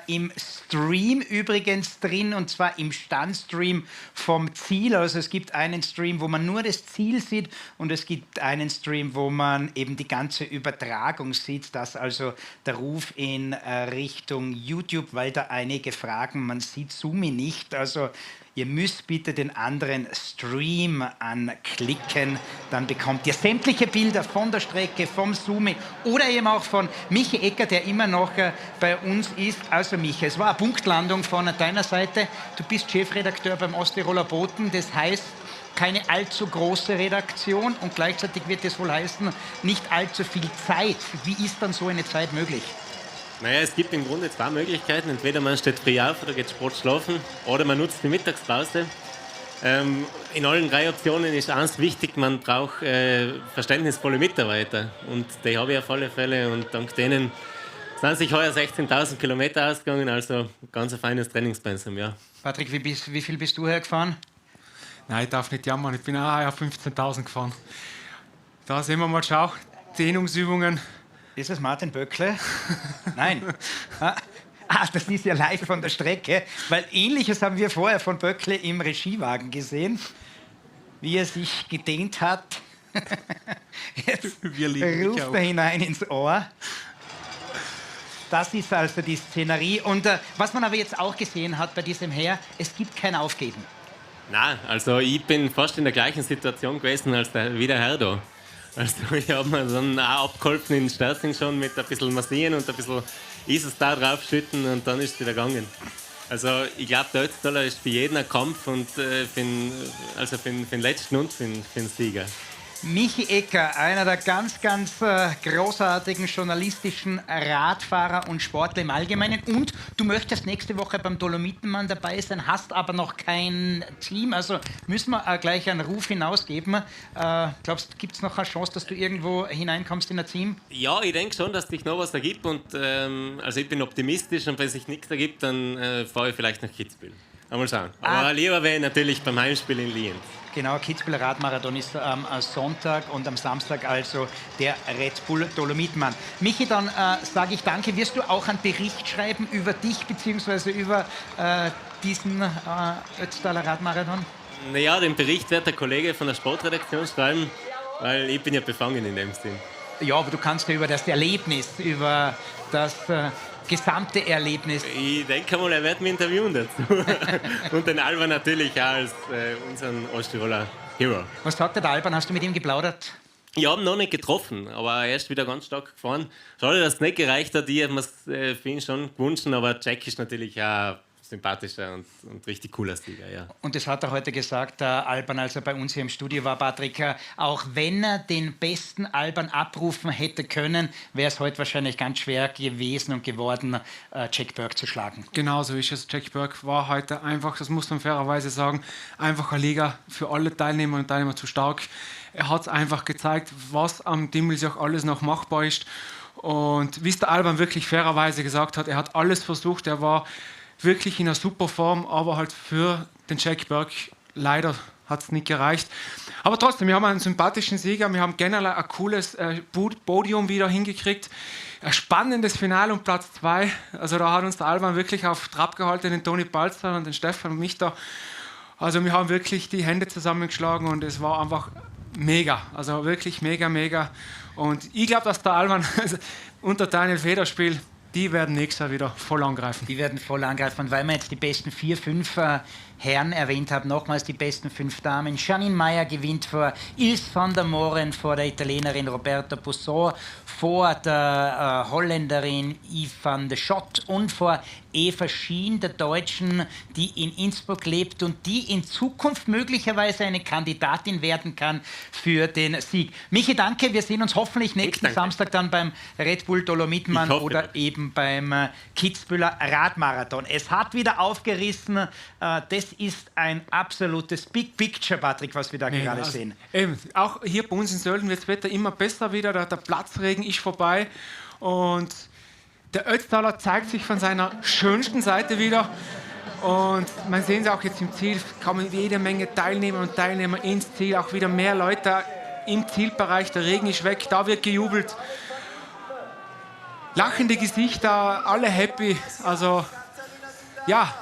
im Stream übrigens drin, und zwar im Standstream vom Ziel. Also es gibt einen Stream, wo man nur das Ziel sieht, und es gibt einen Stream, wo man eben die ganze Übertragung sieht. Das also der Ruf in Richtung YouTube, weil da einige fragen, man sieht Sumi nicht. Also ihr müsst bitte den anderen Stream anklicken, dann bekommt ihr sämtliche Bilder von der Strecke, vom Sumi oder eben auch von Michi Ecker, der immer noch bei uns ist. Also Michi, es war eine Punktlandung von deiner Seite. Du bist Chefredakteur beim Osttiroler Boten, das heißt keine allzu große Redaktion, und gleichzeitig wird es wohl heißen, nicht allzu viel Zeit. Wie ist dann so eine Zeit möglich? Naja, es gibt im Grunde zwei Möglichkeiten. Entweder man steht früh auf oder geht Sport schlafen, oder man nutzt die Mittagspause. In allen 3 Optionen ist eins wichtig, man braucht verständnisvolle Mitarbeiter. Und die habe ich auf alle Fälle, und dank denen sind sich heuer 16.000 Kilometer ausgegangen, also ganz ein feines Trainingspensum, ja. Patrick, wie viel bist du hergefahren? Nein, ich darf nicht jammern, ich bin auch auf 15.000 gefahren. Da sehen wir mal, schau, Dehnungsübungen. Ist es Martin Böckle? Nein. Das ist ja live von der Strecke, weil Ähnliches haben wir vorher von Böckle im Regiewagen gesehen, wie er sich gedehnt hat. Jetzt ruft er hinein ins Ohr. Das ist also die Szenerie. Und was man aber jetzt auch gesehen hat bei diesem Heer, es gibt kein Aufgeben. Nein, also ich bin fast in der gleichen Situation gewesen als wie der Herr da. Also ich habe mir dann auch abgeholfen in Sterzing schon mit ein bisschen massieren und ein bisschen Isos da draufschütten, und dann ist es wieder gegangen. Also ich glaube, der Ötztaler ist für jeden ein Kampf, und für den Letzten und für den Sieger. Michi Ecker, einer der ganz großartigen journalistischen Radfahrer und Sportler im Allgemeinen. Und du möchtest nächste Woche beim Dolomitenmann dabei sein, hast aber noch kein Team. Also müssen wir gleich einen Ruf hinausgeben. Glaubst du, gibt es noch eine Chance, dass du irgendwo hineinkommst in ein Team? Ja, ich denke schon, dass sich noch was ergibt. Und, also ich bin optimistisch, und wenn sich nichts ergibt, dann fahre ich vielleicht nach Kitzbühel. Mal schauen. Aber lieber wäre natürlich beim Heimspiel in Lienz. Genau, Kitzbühel Radmarathon ist am Sonntag, und am Samstag also der Red Bull Dolomitenmann. Michi, dann sage ich danke. Wirst du auch einen Bericht schreiben über dich bzw. über diesen Ötztaler Radmarathon? Naja, den Bericht wird der Kollege von der Sportredaktion schreiben, weil ich bin ja befangen in dem Sinn. Ja, aber du kannst ja über das Erlebnis, über das gesamte Erlebnis. Ich denke mal, er wird mich interviewen dazu. Und den Alban natürlich auch als unseren Osttiroler Hero. Was sagt der Alban? Hast du mit ihm geplaudert? Ich habe ihn noch nicht getroffen, aber er ist wieder ganz stark gefahren. Schade, dass es nicht gereicht hat. Ich hätte mir es für ihn schon gewünscht, aber Jack ist natürlich auch sympathischer und richtig cooler Sieger, ja. Und das hat er heute gesagt, der Alban, als er bei uns hier im Studio war, Patrick. Auch wenn er den besten Alban abrufen hätte können, wäre es heute wahrscheinlich ganz schwer gewesen und geworden, Jack Burke zu schlagen. Genau so ist es. Jack Burke war heute einfach, das muss man fairerweise sagen, einfach eine Liga für alle Teilnehmer und Teilnehmer zu stark. Er hat es einfach gezeigt, was am Dimmelsjoch alles noch machbar ist. Und wie es der Alban wirklich fairerweise gesagt hat, er hat alles versucht, er war wirklich in einer super Form, aber halt für den Jack Burke leider hat es nicht gereicht. Aber trotzdem, wir haben einen sympathischen Sieger, wir haben generell ein cooles Podium wieder hingekriegt. Ein spannendes Finale um Platz 2. Also da hat uns der Alban wirklich auf Trab gehalten, den Toni Balzer und den Stefan und mich da. Also wir haben wirklich die Hände zusammengeschlagen, und es war einfach mega. Also wirklich mega, mega. Und ich glaube, dass der Alban unter Daniel Federspiel, die werden nächstes Jahr wieder voll angreifen. Die werden voll angreifen, weil wir jetzt die besten 4, 5 Herren erwähnt habe, nochmals die besten 5 Damen. Janine Meyer gewinnt vor Ils van der Moren, vor der Italienerin Roberta Pussot, vor der Holländerin Yves van der Schott und vor Eva Schien, der Deutschen, die in Innsbruck lebt und die in Zukunft möglicherweise eine Kandidatin werden kann für den Sieg. Michi, danke. Wir sehen uns hoffentlich nächsten Samstag dann beim Red Bull Dolomitmann oder eben beim Kitzbüheler Radmarathon. Es hat wieder aufgerissen. Das ist ein absolutes Big Picture, Patrick, was wir da gerade sehen. Eben, auch hier bei uns in Sölden wird das Wetter immer besser wieder. Der Platzregen ist vorbei und der Ötztaler zeigt sich von seiner schönsten Seite wieder. Und man sehen es auch jetzt im Ziel, kommen jede Menge Teilnehmer und Teilnehmer ins Ziel, auch wieder mehr Leute im Zielbereich, der Regen ist weg, da wird gejubelt. Lachende Gesichter, alle happy, also ja,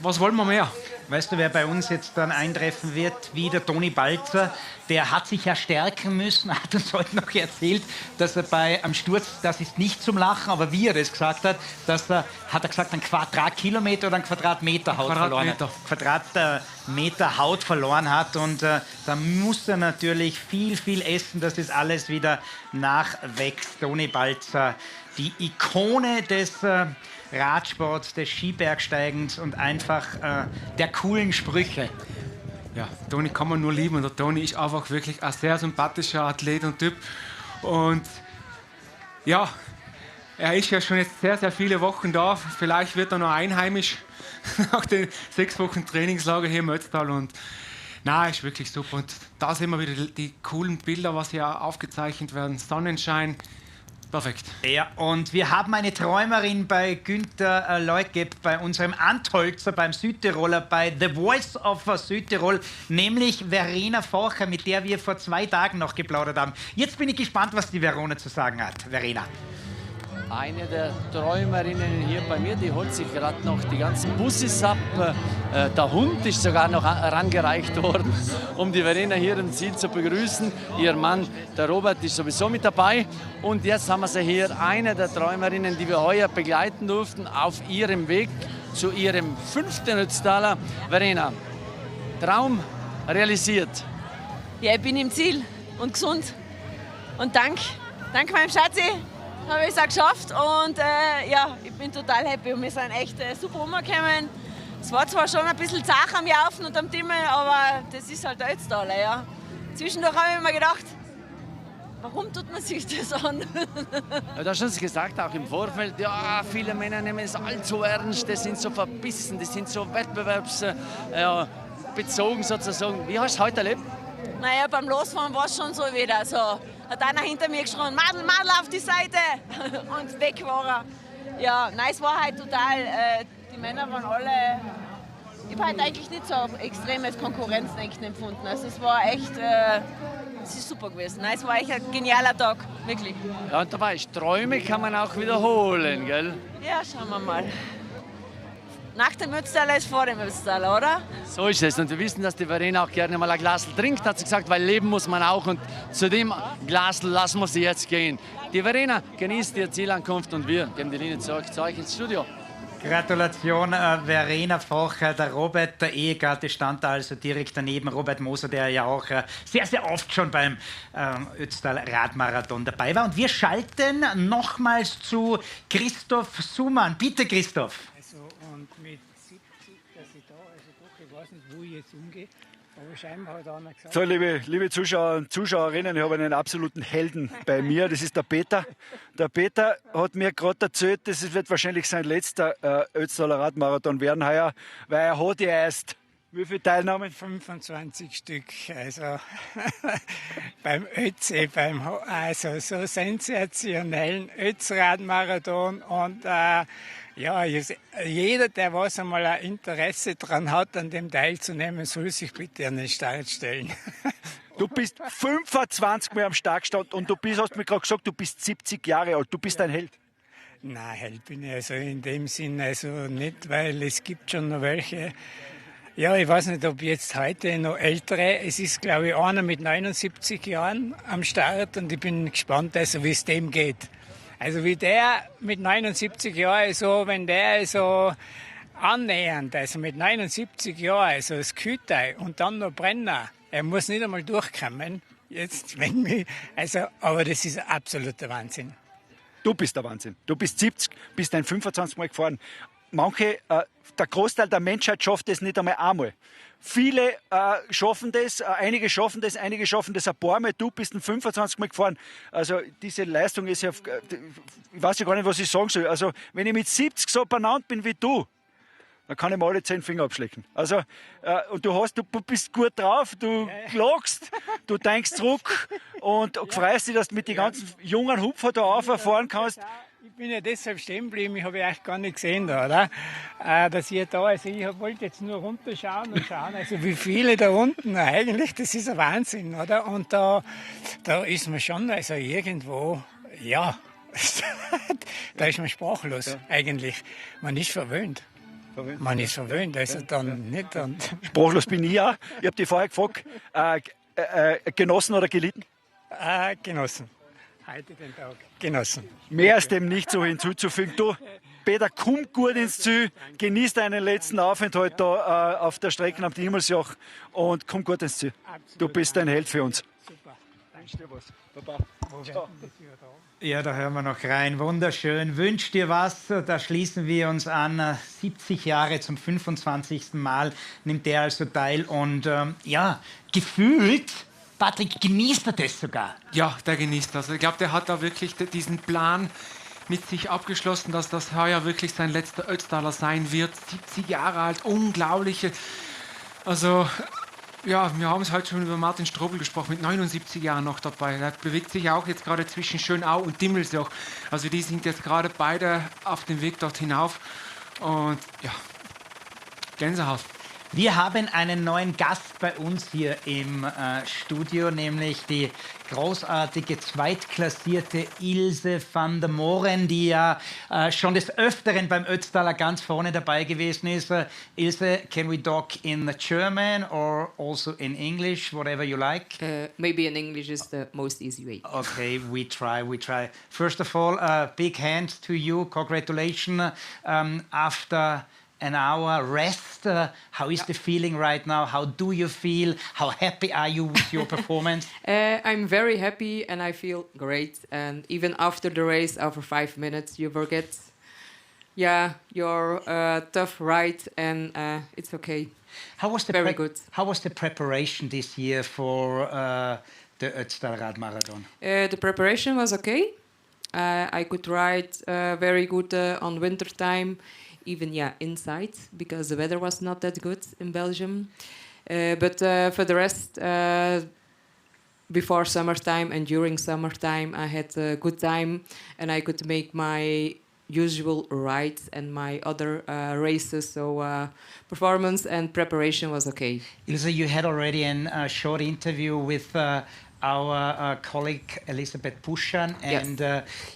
was wollen wir mehr? Weißt du, wer bei uns jetzt dann eintreffen wird? Wie der Toni Balzer. Der hat sich ja stärken müssen, hat uns heute noch erzählt, dass er am Sturz, das ist nicht zum Lachen, aber wie er das gesagt hat, hat er gesagt, ein Quadratkilometer oder ein Quadratmeter Haut verloren hat. Quadratmeter Haut verloren hat und da muss er natürlich viel essen, dass das alles wieder nachwächst. Toni Balzer, die Ikone des Radsports, des Skibergsteigens und einfach der coolen Sprüche. Ja, Toni kann man nur lieben und der Toni ist einfach wirklich ein sehr sympathischer Athlet und Typ. Und ja, er ist ja schon jetzt sehr viele Wochen da. Vielleicht wird er noch einheimisch nach den 6 Wochen Trainingslager hier im Ötztal. Und na, ist wirklich super. Und da sehen wir wieder die coolen Bilder, was hier aufgezeichnet werden. Sonnenschein. Perfekt. Ja, und wir haben eine Träumerin bei Günther Leukeb, bei unserem Antholzer, beim Südtiroler, bei The Voice of Südtirol, nämlich Verena Forcher, mit der wir vor 2 Tagen noch geplaudert haben. Jetzt bin ich gespannt, was die Verona zu sagen hat. Verena. Eine der Träumerinnen hier bei mir, die holt sich gerade noch die ganzen Bussis ab. Der Hund ist sogar noch herangereicht worden, um die Verena hier im Ziel zu begrüßen. Ihr Mann, der Robert, ist sowieso mit dabei. Und jetzt haben wir sie hier, eine der Träumerinnen, die wir heuer begleiten durften, auf ihrem Weg zu ihrem 5. Ötztaler. Verena, Traum realisiert. Ja, ich bin im Ziel und gesund. Und dank meinem Schatzi habe ich es auch geschafft und ja, ich bin total happy und wir sind echt super rumgekommen. Es war zwar schon ein bisschen zach am Jaufen und am Timmel, aber das ist halt der Ötztaler, ja. Zwischendurch habe ich mir gedacht, warum tut man sich das an? Ja, du hast uns gesagt, auch im Vorfeld, ja, viele Männer nehmen es allzu ernst, die sind so verbissen, die sind so wettbewerbsbezogen sozusagen. Wie hast du es heute erlebt? Naja, beim Losfahren war es schon so wieder so. Hat einer hinter mir geschrien, Madel, Madel auf die Seite! Und weg war er. Ja, nein, es war halt total, die Männer waren alle, ich habe halt eigentlich nicht so extremes Konkurrenzdenken empfunden. Also es war echt, es ist super gewesen. Nein, es war echt ein genialer Tag, wirklich. Ja, und dabei ist, Träume kann man auch wiederholen, gell? Ja, schauen wir mal. Nach dem Ötztaler ist vor dem Ötztaler, oder? So ist es. Und wir wissen, dass die Verena auch gerne mal ein Glas trinkt, hat sie gesagt, weil leben muss man auch. Und zu dem Glas lassen wir sie jetzt gehen. Die Verena genießt ihre Zielankunft und wir geben die Linie zurück zu euch ins Studio. Gratulation, Verena Forcher. Der Robert, der Ehegatte, stand da also direkt daneben. Robert Moser, der ja auch sehr oft schon beim Ötztal Radmarathon dabei war. Und wir schalten nochmals zu Christoph Sumann. Bitte, Christoph. Und mit 70, dass ich da, also doch, ich weiß nicht, wo ich jetzt umgehe, aber scheinbar hat einer gesagt... So, liebe Zuschauer und Zuschauerinnen, ich habe einen absoluten Helden bei mir, das ist der Peter. Der Peter hat mir gerade erzählt, das wird wahrscheinlich sein letzter Ötztaler Radmarathon werden heuer, weil er hat ja erst... Wie viele Teilnahmen? 25 Stück, also beim Ötze, also so sensationellen Ötz-Radmarathon und ja, jeder, der was einmal ein Interesse daran hat, an dem teilzunehmen, soll sich bitte an den Start stellen. Du bist 25 Mal am Start gestanden und hast mir gerade gesagt, du bist 70 Jahre alt, du bist ein Held. Nein, Held bin ich also in dem Sinn also nicht, weil es gibt schon noch welche. Ja, ich weiß nicht, ob jetzt heute noch ältere, es ist glaube ich einer mit 79 Jahren am Start und ich bin gespannt, also wie es dem geht. Also wie der mit 79 Jahren, so, wenn der so annähernd, also mit 79 Jahren, also das Kütei und dann noch Brenner. Er muss nicht einmal durchkommen. Jetzt, aber das ist absoluter Wahnsinn. Du bist der Wahnsinn. Du bist 70, bist ein 25 Mal gefahren. Manche, der Großteil der Menschheit schafft das nicht einmal einmal. Viele schaffen das, einige schaffen das ein paar Mal. Du bist ein 25 Mal gefahren. Also diese Leistung ist ja, ich weiß ja gar nicht, was ich sagen soll. Also wenn ich mit 70 so benannt bin wie du, dann kann ich mir alle 10 Finger abschlecken. Also, und du bist gut drauf, du lachst, du denkst zurück und freust dich, dass du mit den ganzen jungen Hupfer da auffahren kannst. Ich bin ja deshalb stehen geblieben, ich habe ja echt gar nicht gesehen da, oder? Dass ihr da, also ich wollte jetzt nur runterschauen und schauen, also wie viele da unten, eigentlich, das ist ein Wahnsinn, oder? Und da ist man schon, also irgendwo, ja, da ist man sprachlos, eigentlich. Man ist verwöhnt. Man ist verwöhnt, also dann nicht. Sprachlos bin ich auch. Ich habe dich vorher gefragt, genossen oder gelitten? Genossen. Heute den Tag. Genossen. Mehr ist dem nicht so hinzuzufügen. Du, Peter, komm gut ins Ziel, genieß deinen letzten Aufenthalt da auf der Strecke am Diemelsjoch und komm gut ins Ziel. Du bist ein Held für uns. Super. Danke dir was. Baba. Ciao. Ja, da hören wir noch rein. Wunderschön. Wünsch dir was, da schließen wir uns an. 70 Jahre zum 25. Mal nimmt der also teil. Und ja, gefühlt, Patrick, genießt er das sogar? Ja, der genießt das. Ich glaube, der hat da wirklich diesen Plan mit sich abgeschlossen, dass das heuer wirklich sein letzter Ötztaler sein wird. 70 Jahre alt, unglaubliche. Also, ja, wir haben es heute schon über Martin Strobel gesprochen, mit 79 Jahren noch dabei. Er bewegt sich auch jetzt gerade zwischen Schönau und Dimmelsjoch. Also die sind jetzt gerade beide auf dem Weg dort hinauf. Und ja, Gänsehaut. Wir haben einen neuen Gast bei uns hier im Studio, nämlich die großartige zweitklassierte Ilse van der Moren, die ja schon des Öfteren beim Ötztaler ganz vorne dabei gewesen ist. Ilse, can we talk in German or also in English, whatever you like? Maybe in English is the most easy way. Okay, we try. First of all, big hand to you. Congratulations after an hour rest. How is the feeling right now? How do you feel? How happy are you with your performance? I'm very happy and I feel great. And even after the race, after 5 minutes, you forget, your tough ride, and it's okay. How was the very good? How was the preparation this year for the Ötztal Radmarathon? The preparation was okay. I could ride very good on winter time. Even inside, because the weather was not that good in Belgium. But for the rest, before summertime and during summertime, I had a good time and I could make my usual rides and my other races. So performance and preparation was okay. Ilse, you had already a short interview with our colleague Elisabeth Puschan, and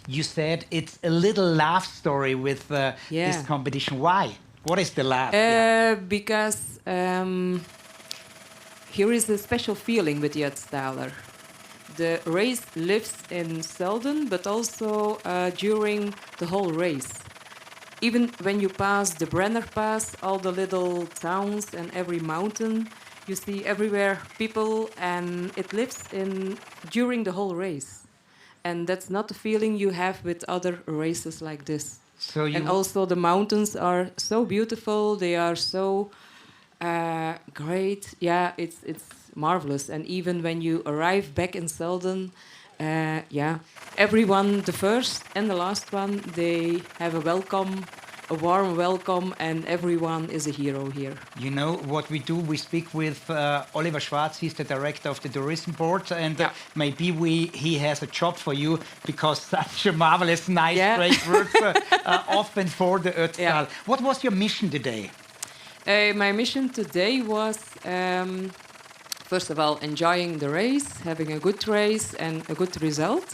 you said it's a little laugh story with this competition. Why? What is the laugh? Because here is a special feeling with the Ötztaler. The race lives in Selden, but also during the whole race. Even when you pass the Brenner Pass, all the little towns and every mountain, you see everywhere people, and it lives during the whole race. And that's not the feeling you have with other races like this. And also the mountains are so beautiful, they are so great. Yeah, it's marvelous. And even when you arrive back in Selden, everyone, the first and the last one, they have a warm welcome, and everyone is a hero here. You know what we do? We speak with Oliver Schwarz, he's the director of the tourism board, and maybe he has a job for you, because such a marvelous, nice, great words often for the Ötztal. What was your mission today? My mission today was, first of all, enjoying the race, having a good race and a good result.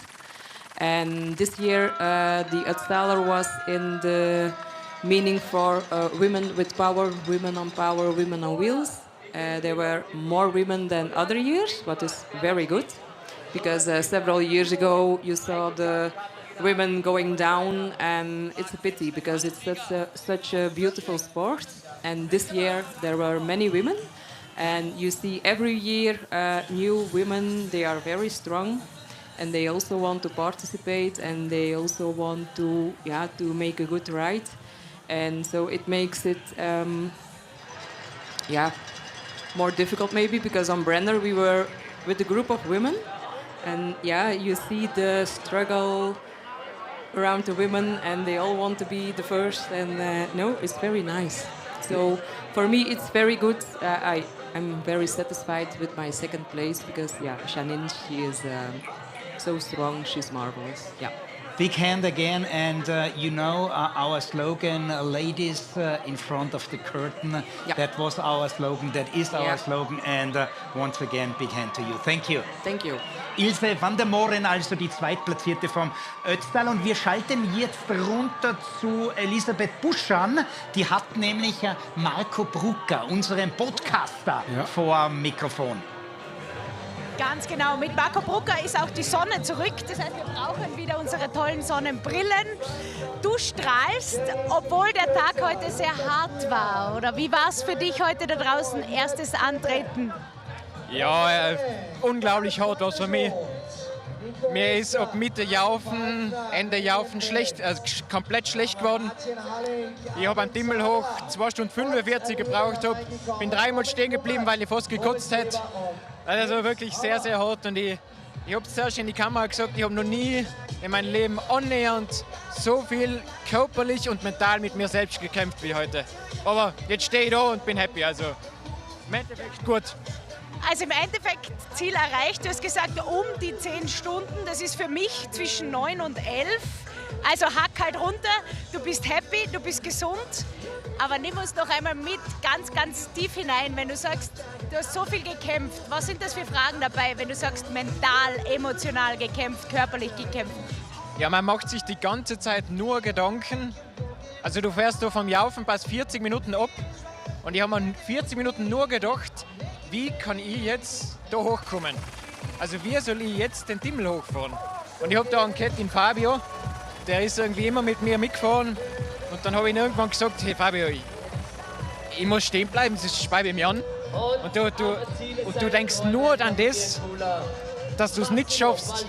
And this year the Ötztaler was in the meaning for women with power, women on wheels. There were more women than other years, what is very good, because several years ago you saw the women going down, and it's a pity because it's such a beautiful sport. And this year there were many women, and you see every year new women. They are very strong, and they also want to participate, and they also want to make a good ride, and so it makes it more difficult maybe, because on Brenner we were with a group of women, and you see the struggle around the women, and they all want to be the first, and it's very nice. So for me it's very good. I'm very satisfied with my second place because Janine, she is so strong, she's marvelous. Big hand again, and our slogan, ladies in front of the curtain. That was our slogan, that is our slogan, and once again, big hand to you. Thank you. Thank you. Ilse van der Moren, also die Zweitplatzierte vom Ötztal, und wir schalten jetzt runter zu Elisabeth Buschan. Die hat nämlich Marco Brucker, unseren Podcaster, vor dem Mikrofon. Ganz genau. Mit Marco Brucker ist auch die Sonne zurück. Das heißt, wir brauchen wieder unsere tollen Sonnenbrillen. Du strahlst, obwohl der Tag heute sehr hart war. Oder wie war es für dich heute da draußen, erstes Antreten? Ja, unglaublich hart war es für mich. Mir ist ab Mitte Jaufen, Ende Jaufen komplett schlecht geworden. Ich habe einen Timmel hoch 2 Stunden 45 gebraucht, bin 3-mal stehen geblieben, weil ich fast gekotzt hätte. Also wirklich sehr, sehr hart. Und ich habe es zuerst in die Kamera gesagt, ich habe noch nie in meinem Leben annähernd so viel körperlich und mental mit mir selbst gekämpft wie heute. Aber jetzt stehe ich da und bin happy. Also im Endeffekt gut. Also im Endeffekt Ziel erreicht. Du hast gesagt, um die 10 Stunden. Das ist für mich zwischen 9 und 11. Also hack halt runter. Du bist happy, du bist gesund. Aber nimm uns doch einmal mit ganz, ganz tief hinein, wenn du sagst, du hast so viel gekämpft. Was sind das für Fragen dabei, wenn du sagst, mental, emotional gekämpft, körperlich gekämpft? Ja, man macht sich die ganze Zeit nur Gedanken. Also du fährst da vom Jaufenpass 40 Minuten ab und ich habe mir 40 Minuten nur gedacht, wie kann ich jetzt da hochkommen? Also wie soll ich jetzt den Timmel hochfahren? Und ich habe da einen Kett in Fabio, der ist irgendwie immer mit mir mitgefahren. Und dann habe ich irgendwann gesagt, hey Fabio, ich muss stehen bleiben, sonst schreibe ich mich an. Und du denkst nur an das, dass du es nicht schaffst.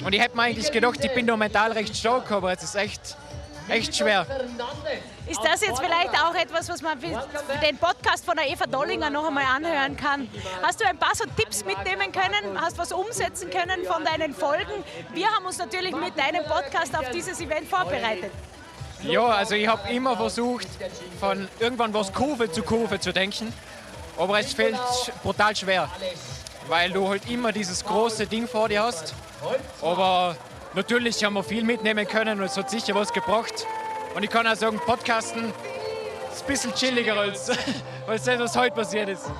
Und ich hätte mir eigentlich gedacht, ich bin da mental recht stark, aber es ist echt schwer. Ist das jetzt vielleicht auch etwas, was man für den Podcast von der Eva Dollinger noch einmal anhören kann? Hast du ein paar so Tipps mitnehmen können? Hast was umsetzen können von deinen Folgen? Wir haben uns natürlich mit deinem Podcast auf dieses Event vorbereitet. Ja, also ich habe immer versucht, von irgendwann was Kurve zu denken, aber es fällt brutal schwer, weil du halt immer dieses große Ding vor dir hast. Aber natürlich haben wir viel mitnehmen können und es hat sicher was gebracht. Und ich kann auch sagen, Podcasten ist ein bisschen chilliger als das, was heute passiert ist.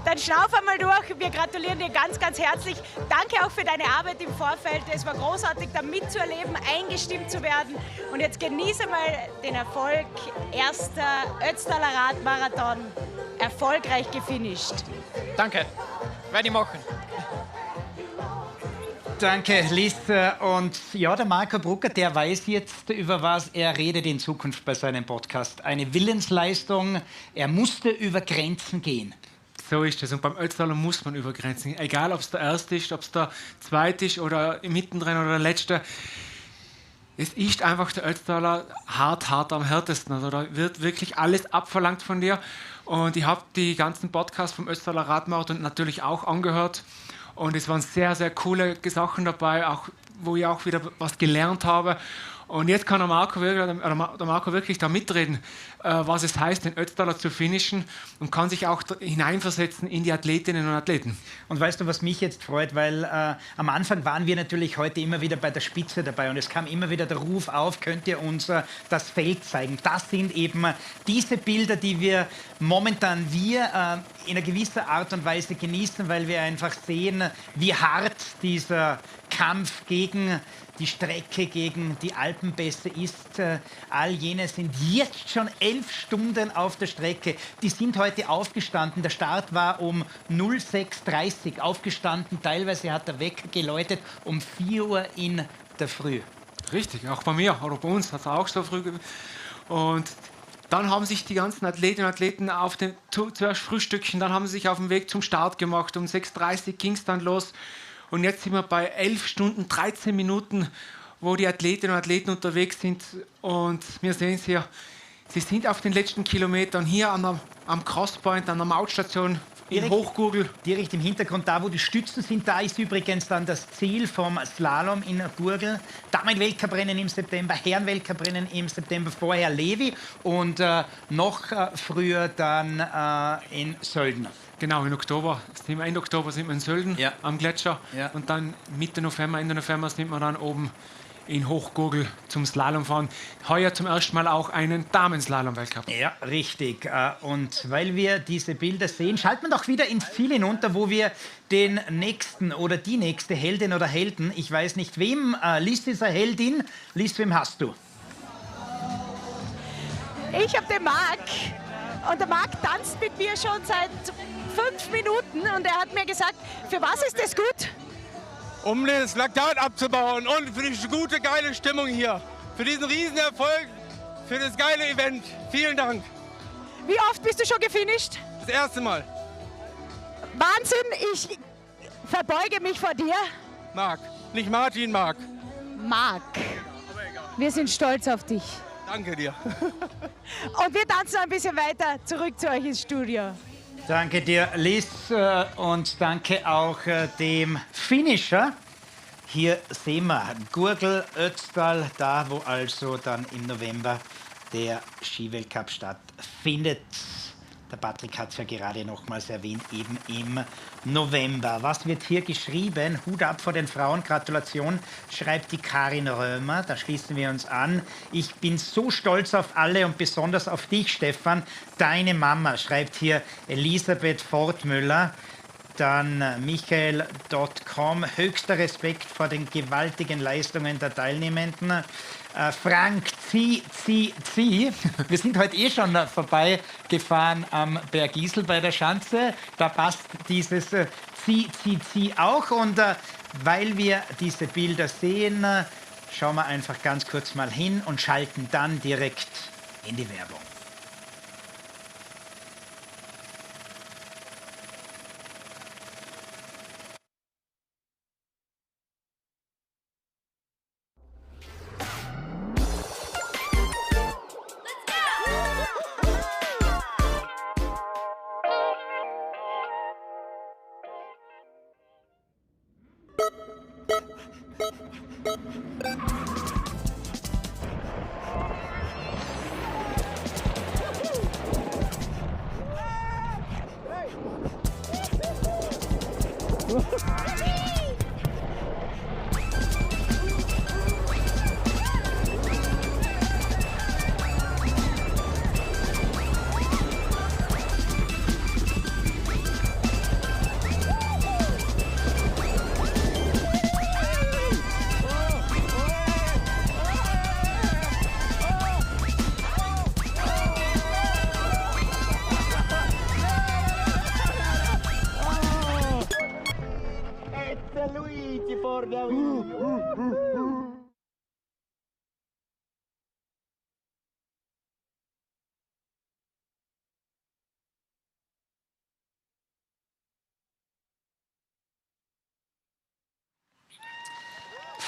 Dann schnauf einmal durch. Wir gratulieren dir ganz, ganz herzlich. Danke auch für deine Arbeit im Vorfeld. Es war großartig, da mitzuerleben, eingestimmt zu werden. Und jetzt genieße mal den Erfolg. Erster Ötztaler Radmarathon. Erfolgreich gefinisht. Danke. Werde ich machen. Danke, Liz. Und ja, der Marco Brucker, der weiß jetzt, über was er redet in Zukunft bei seinem Podcast. Eine Willensleistung. Er musste über Grenzen gehen. So ist es. Und beim Ötztaler muss man über Grenzen gehen. Egal, ob es der Erste ist, ob es der Zweite ist oder mittendrin oder der Letzte. Es ist einfach der Ötztaler hart am härtesten. Also da wird wirklich alles abverlangt von dir. Und ich habe die ganzen Podcasts vom Ötztaler Radmarathon natürlich auch angehört. Und es waren sehr, sehr coole Sachen dabei, auch, wo ich auch wieder was gelernt habe. Und jetzt kann der Marco wirklich da mitreden, was es heißt, den Ötztaler zu finishen, und kann sich auch hineinversetzen in die Athletinnen und Athleten. Und weißt du, was mich jetzt freut, weil am Anfang waren wir natürlich heute immer wieder bei der Spitze dabei und es kam immer wieder der Ruf auf, könnt ihr uns das Feld zeigen. Das sind eben diese Bilder, die wir momentan in einer gewissen Art und Weise genießen, weil wir einfach sehen, wie hart dieser Kampf gegen die Strecke, gegen die Alpenpässe ist. All jene sind jetzt schon 11 Stunden auf der Strecke. Die sind heute aufgestanden. Der Start war um 06:30 aufgestanden. Teilweise hat der Wecker geläutet um 4 Uhr in der Früh. Richtig, auch bei mir oder bei uns hat es auch so früh. Und dann haben sich die ganzen Athletinnen und Athleten zuerst Frühstückchen, dann haben sie sich auf den Weg zum Start gemacht. Um 6:30 Uhr ging es dann los. Und jetzt sind wir bei 11 Stunden, 13 Minuten, wo die Athletinnen und Athleten unterwegs sind. Und wir sehen es hier, sie sind auf den letzten Kilometern hier am Crosspoint, an der Mautstation in Hochgurgel. Direkt im Hintergrund, da wo die Stützen sind, da ist übrigens dann das Ziel vom Slalom in Gurgel. Damen-Weltcuprennen im September, Herren-Weltcuprennen im September, vorher Levi und noch früher dann in Sölden. Genau, Ende Oktober sind wir in Sölden am Gletscher und dann Ende November sind wir dann oben in Hochgurgel zum Slalomfahren. Heuer zum ersten Mal auch einen Damenslalom-Weltcup. Ja, richtig. Und weil wir diese Bilder sehen, schalten wir doch wieder ins Ziel hinunter, wo wir den nächsten oder die nächste Heldin oder Helden, ich weiß nicht wem, Lies dieser Heldin, Lies, wem hast du? Ich habe den Marc und der Marc tanzt mit mir schon seit 5 Minuten und er hat mir gesagt, für was ist das gut? Um das Laktat abzubauen und für die gute, geile Stimmung hier. Für diesen Riesenerfolg, für das geile Event. Vielen Dank. Wie oft bist du schon gefinisht? Das erste Mal. Wahnsinn, ich verbeuge mich vor dir. Marc, nicht Martin, Marc. Marc, wir sind stolz auf dich. Danke dir. Und wir tanzen ein bisschen weiter zurück zu euch ins Studio. Danke dir, Liz, und danke auch dem Finisher. Hier sehen wir Gurgel, Ötztal, da wo also dann im November der Skiweltcup stattfindet. Der Patrick hat es ja gerade nochmals erwähnt, eben im November. Was wird hier geschrieben? Hut ab vor den Frauen, Gratulation, schreibt die Karin Römer. Da schließen wir uns an. Ich bin so stolz auf alle und besonders auf dich, Stefan. Deine Mama, schreibt hier Elisabeth Fortmüller. Dann Michael.com, höchster Respekt vor den gewaltigen Leistungen der Teilnehmenden. Frank, zieh. Wir sind heute eh schon vorbeigefahren am Berg Isel bei der Schanze. Da passt dieses zieh auch. Und weil wir diese Bilder sehen, schauen wir einfach ganz kurz mal hin und schalten dann direkt in die Werbung.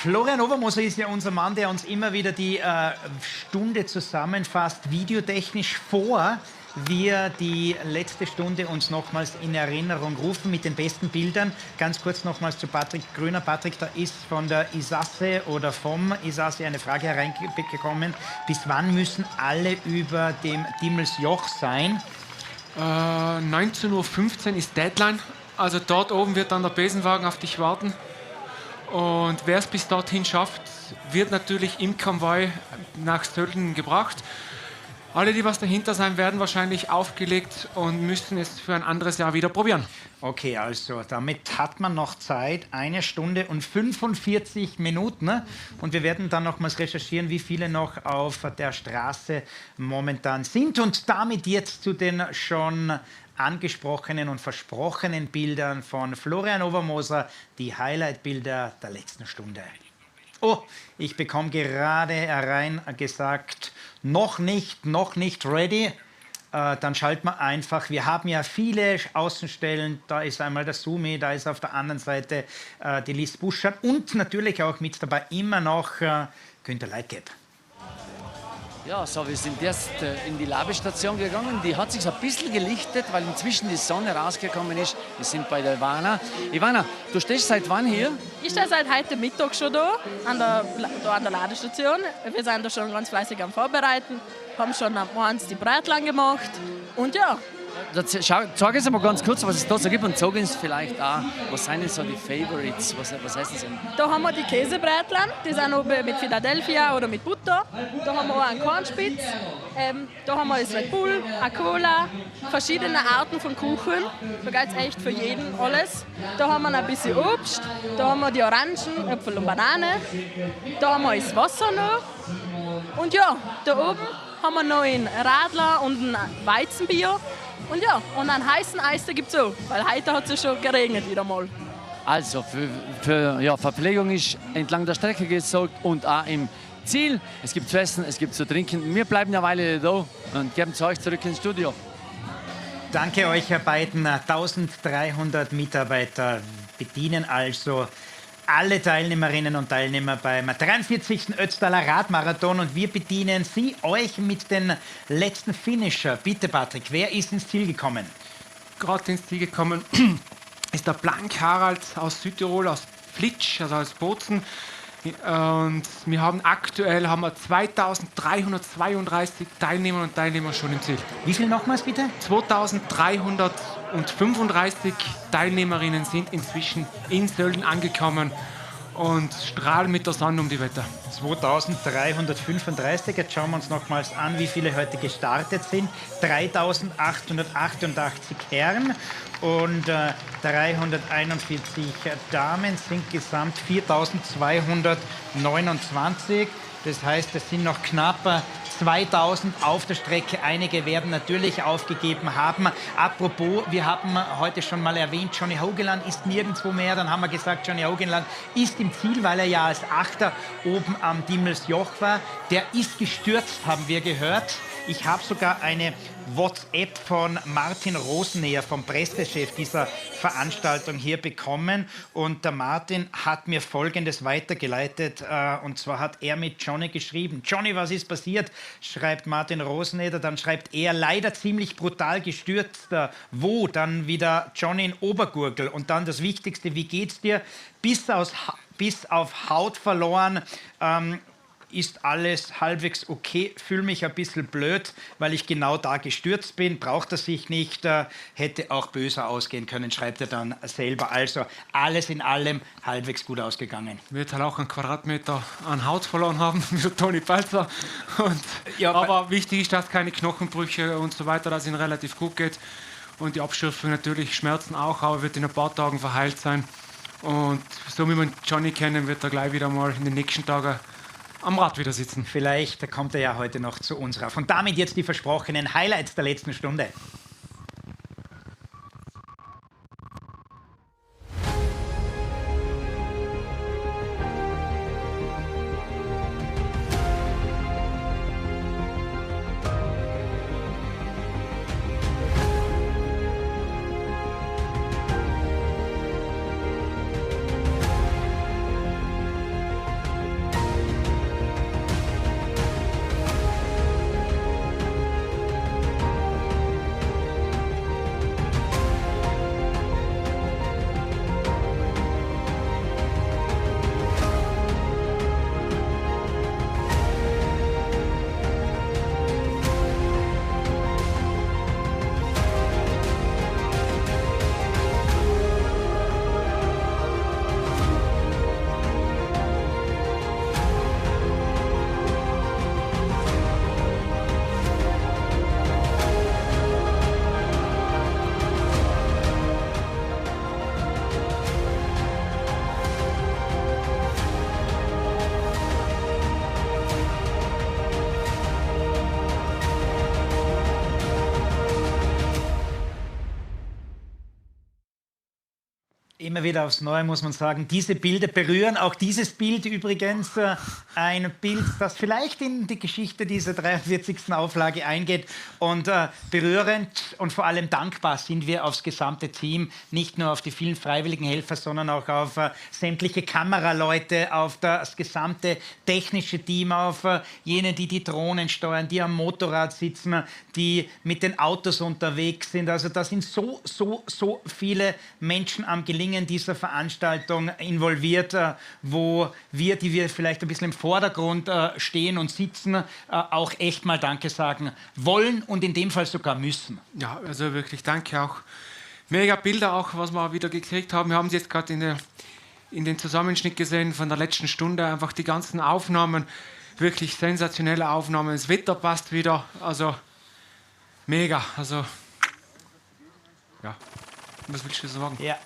Florian Obermoser ist ja unser Mann, der uns immer wieder die Stunde zusammenfasst, videotechnisch, vor wir die letzte Stunde uns nochmals in Erinnerung rufen mit den besten Bildern. Ganz kurz nochmals zu Patrick Grüner. Patrick, da ist von der Isasse oder vom Isasse eine Frage hereingekommen. Bis wann müssen alle über dem Dimmelsjoch sein? 19:15 Uhr ist Deadline. Also dort oben wird dann der Besenwagen auf dich warten. Und wer es bis dorthin schafft, wird natürlich im Konvoi nach Sölden gebracht. Alle, die was dahinter sein, werden wahrscheinlich aufgelegt und müssen es für ein anderes Jahr wieder probieren. Okay, also damit hat man noch Zeit, 1 Stunde und 45 Minuten. Und wir werden dann nochmals recherchieren, wie viele noch auf der Straße momentan sind. Und damit jetzt zu den schon angesprochenen und versprochenen Bildern von Florian Obermoser, die Highlight-Bilder der letzten Stunde. Oh, ich bekomme gerade herein gesagt, noch nicht ready. Dann schalten wir einfach. Wir haben ja viele Außenstellen. Da ist einmal der Sumi, da ist auf der anderen Seite die Liz Buschert und natürlich auch mit dabei immer noch Günther Leitgeb. Ja, so, wir sind erst in die Labestation gegangen. Die hat sich ein bisschen gelichtet, weil inzwischen die Sonne rausgekommen ist. Wir sind bei der Ivana. Ivana, du stehst seit wann hier? Ich stehe seit heute Mittag schon da an der Ladestation. Wir sind da schon ganz fleißig am Vorbereiten, haben schon abends die Bratlang gemacht und ja. Sag jetzt mal ganz kurz, was es da so gibt und sag uns vielleicht auch, was sind denn so die Favorites, was heißt das denn? Da haben wir die Käsebrätlein, die sind oben mit Philadelphia oder mit Butter. Da haben wir auch einen Kornspitz, da haben wir das Red Bull, eine Cola, verschiedene Arten von Kuchen. Da gibt es echt für jeden alles. Da haben wir ein bisschen Obst, da haben wir die Orangen, Äpfel und Banane. Da haben wir das Wasser noch. Und ja, da oben haben wir noch einen Radler und ein Weizenbier. Und ja, und einen heißen Eis gibt es auch, weil heute hat es schon geregnet wieder mal. Also, für Verpflegung ist entlang der Strecke gesorgt und auch im Ziel. Es gibt zu essen, es gibt zu trinken. Wir bleiben eine Weile da und geben es euch zurück ins Studio. Danke euch, ihr beiden. 1300 Mitarbeiter bedienen also alle Teilnehmerinnen und Teilnehmer beim 43. Ötztaler Radmarathon und wir bedienen Sie, euch mit den letzten Finisher. Bitte Patrick, wer ist ins Ziel gekommen? Gerade ins Ziel gekommen ist der Blank Harald aus Südtirol, aus Flitsch, also aus Bozen. Und wir haben aktuell 2332 Teilnehmer und Teilnehmer schon im Ziel. Wie viel nochmals bitte? 2335 Teilnehmerinnen sind inzwischen in Sölden angekommen und strahlen mit der Sonne um die Wetter. 2335, jetzt schauen wir uns nochmals an, wie viele heute gestartet sind. 3888 Herren und 341 Damen sind gesamt 4229. Das heißt, es sind noch knapp 2000 auf der Strecke. Einige werden natürlich aufgegeben haben. Apropos, wir haben heute schon mal erwähnt, Johnny Hogeland ist nirgendwo mehr. Dann haben wir gesagt, Johnny Hogeland ist im Ziel, weil er ja als Achter oben am Dimmelsjoch war. Der ist gestürzt, haben wir gehört. Ich habe sogar eine WhatsApp von Martin Rosenäher, vom Pressechef dieser Veranstaltung hier bekommen. Und der Martin hat mir Folgendes weitergeleitet. Und zwar hat er mit Johnny geschrieben. Johnny, was ist passiert? Schreibt Martin Rosenäher. Dann schreibt er, leider ziemlich brutal gestürzt. Wo? Dann wieder Johnny in Obergurgel. Und dann das Wichtigste, wie geht's dir? Bis auf Haut verloren. Ist alles halbwegs okay, fühle mich ein bisschen blöd, weil ich genau da gestürzt bin, braucht er sich nicht, hätte auch böser ausgehen können, schreibt er dann selber. Also alles in allem halbwegs gut ausgegangen. Wird halt auch einen Quadratmeter an Haut verloren haben, wie der Toni Palzer. Ja, aber wichtig ist, dass keine Knochenbrüche und so weiter, dass es ihm relativ gut geht. Und die Abschürfung natürlich, Schmerzen auch, aber wird in ein paar Tagen verheilt sein. Und so wie wir Johnny kennen, wird er gleich wieder mal in den nächsten Tagen am Rad wieder sitzen. Vielleicht kommt er ja heute noch zu uns rauf. Und damit jetzt die versprochenen Highlights der letzten Stunde. Immer wieder aufs Neue muss man sagen, diese Bilder berühren. Auch dieses Bild übrigens, ein Bild, das vielleicht in die Geschichte dieser 43. Auflage eingeht. Und berührend und vor allem dankbar sind wir aufs gesamte Team, nicht nur auf die vielen freiwilligen Helfer, sondern auch auf sämtliche Kameraleute, auf das gesamte technische Team, auf jene, die die Drohnen steuern, die am Motorrad sitzen, die mit den Autos unterwegs sind. Also da sind so viele Menschen am Gelingen dieser Veranstaltung involviert, wo wir, die wir vielleicht ein bisschen im Vordergrund stehen und sitzen, auch echt mal Danke sagen wollen und in dem Fall sogar müssen. Ja, also wirklich danke auch. Mega Bilder auch, was wir wieder gekriegt haben. Wir haben es jetzt gerade in den Zusammenschnitt gesehen von der letzten Stunde. Einfach die ganzen Aufnahmen, wirklich sensationelle Aufnahmen. Das Wetter passt wieder, also mega. Also, ja, was willst du sagen? Ja.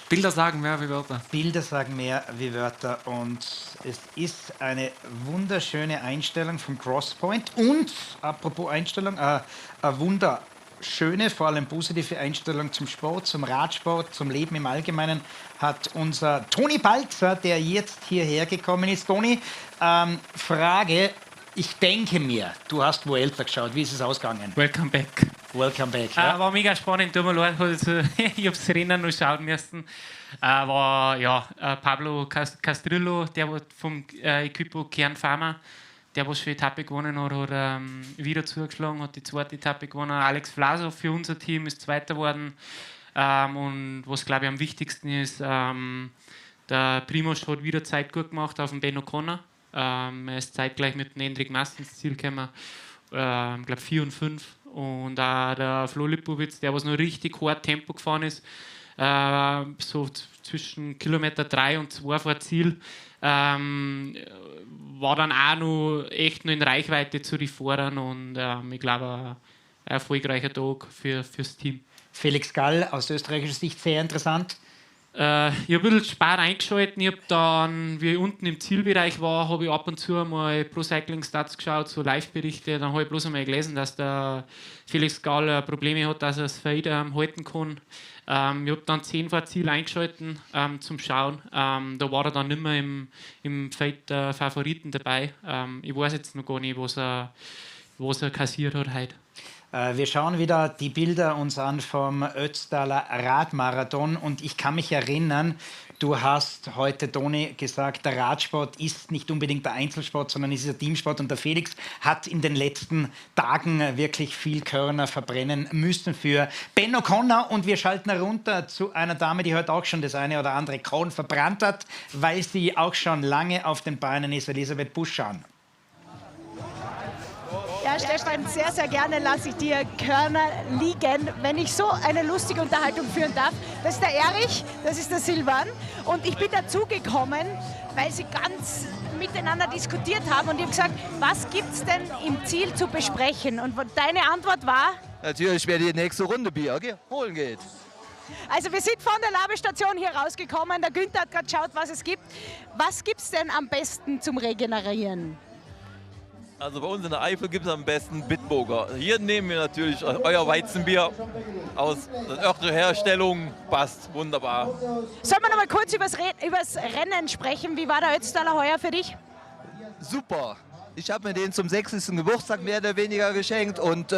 Bilder sagen mehr wie Wörter. Bilder sagen mehr wie Wörter und es ist eine wunderschöne Einstellung vom Crosspoint und, apropos Einstellung, eine wunderschöne, vor allem positive Einstellung zum Sport, zum Radsport, zum Leben im Allgemeinen hat unser Toni Balzer, der jetzt hierher gekommen ist. Toni, Frage, ich denke mir, du hast Vuelta geschaut, wie ist es ausgegangen? Welcome back. Welcome back. Ja. War mega spannend, tut mir leid, also, ich habe das Rennen noch schauen müssen. War ja, Pablo Castrillo, der vom Equipo Kern Pharma, der was schon Etappe gewonnen hat, hat wieder zugeschlagen, hat die zweite Etappe gewonnen. Alex Vlasov für unser Team ist Zweiter geworden. Und was glaube ich am wichtigsten ist, der Primož hat wieder Zeit gut gemacht auf dem Ben O'Connor. Er ist zeitgleich mit dem Hendrik Mas ins Ziel gekommen, ich glaube 4 und 5. Und auch der Flo Lipowitz, der was noch richtig hart Tempo gefahren ist, so zwischen Kilometer 3 und 2 vor Ziel, war dann auch noch echt noch in Reichweite zu den Fahrern und ich glaube, ein erfolgreicher Tag fürs Team. Felix Gall, aus österreichischer Sicht sehr interessant. Ich habe ein bisschen spät eingeschaltet. Ich habe dann, wie ich unten im Zielbereich war, habe ich ab und zu mal Pro Cycling Stats geschaut, so Live-Berichte. Dann habe ich bloß einmal gelesen, dass der Felix Gall Probleme hat, dass er das Feld halten kann. Ich habe dann 10 vor Ziel eingeschaltet zum Schauen. Da war er dann nicht mehr im Feld der Favoriten dabei. Ich weiß jetzt noch gar nicht, was er kassiert hat heute. Wir schauen wieder die Bilder uns an vom Ötztaler Radmarathon und ich kann mich erinnern, du hast heute, Toni, gesagt, der Radsport ist nicht unbedingt der Einzelsport, sondern es ist der Teamsport und der Felix hat in den letzten Tagen wirklich viel Körner verbrennen müssen für Ben O'Connor und wir schalten herunter zu einer Dame, die heute auch schon das eine oder andere Korn verbrannt hat, weil sie auch schon lange auf den Beinen ist, Elisabeth Buschan. Ja, Stefan, sehr, sehr gerne lasse ich dir Körner liegen, wenn ich so eine lustige Unterhaltung führen darf. Das ist der Erich, das ist der Silvan und ich bin dazugekommen, weil sie ganz miteinander diskutiert haben und ich habe gesagt, was gibt es denn im Ziel zu besprechen? Und deine Antwort war? Natürlich, wer die nächste Runde Bier holen geht. Also wir sind von der Labestation hier rausgekommen, der Günther hat gerade geschaut, was es gibt. Was gibt es denn am besten zum Regenerieren? Also bei uns in der Eifel gibt es am besten Bitburger. Hier nehmen wir natürlich euer Weizenbier aus der örtlichen Herstellung. Passt wunderbar. Sollen wir noch mal kurz übers Rennen sprechen? Wie war der Ötztaler heuer für dich? Super. Ich habe mir den zum 60. Geburtstag mehr oder weniger geschenkt. Und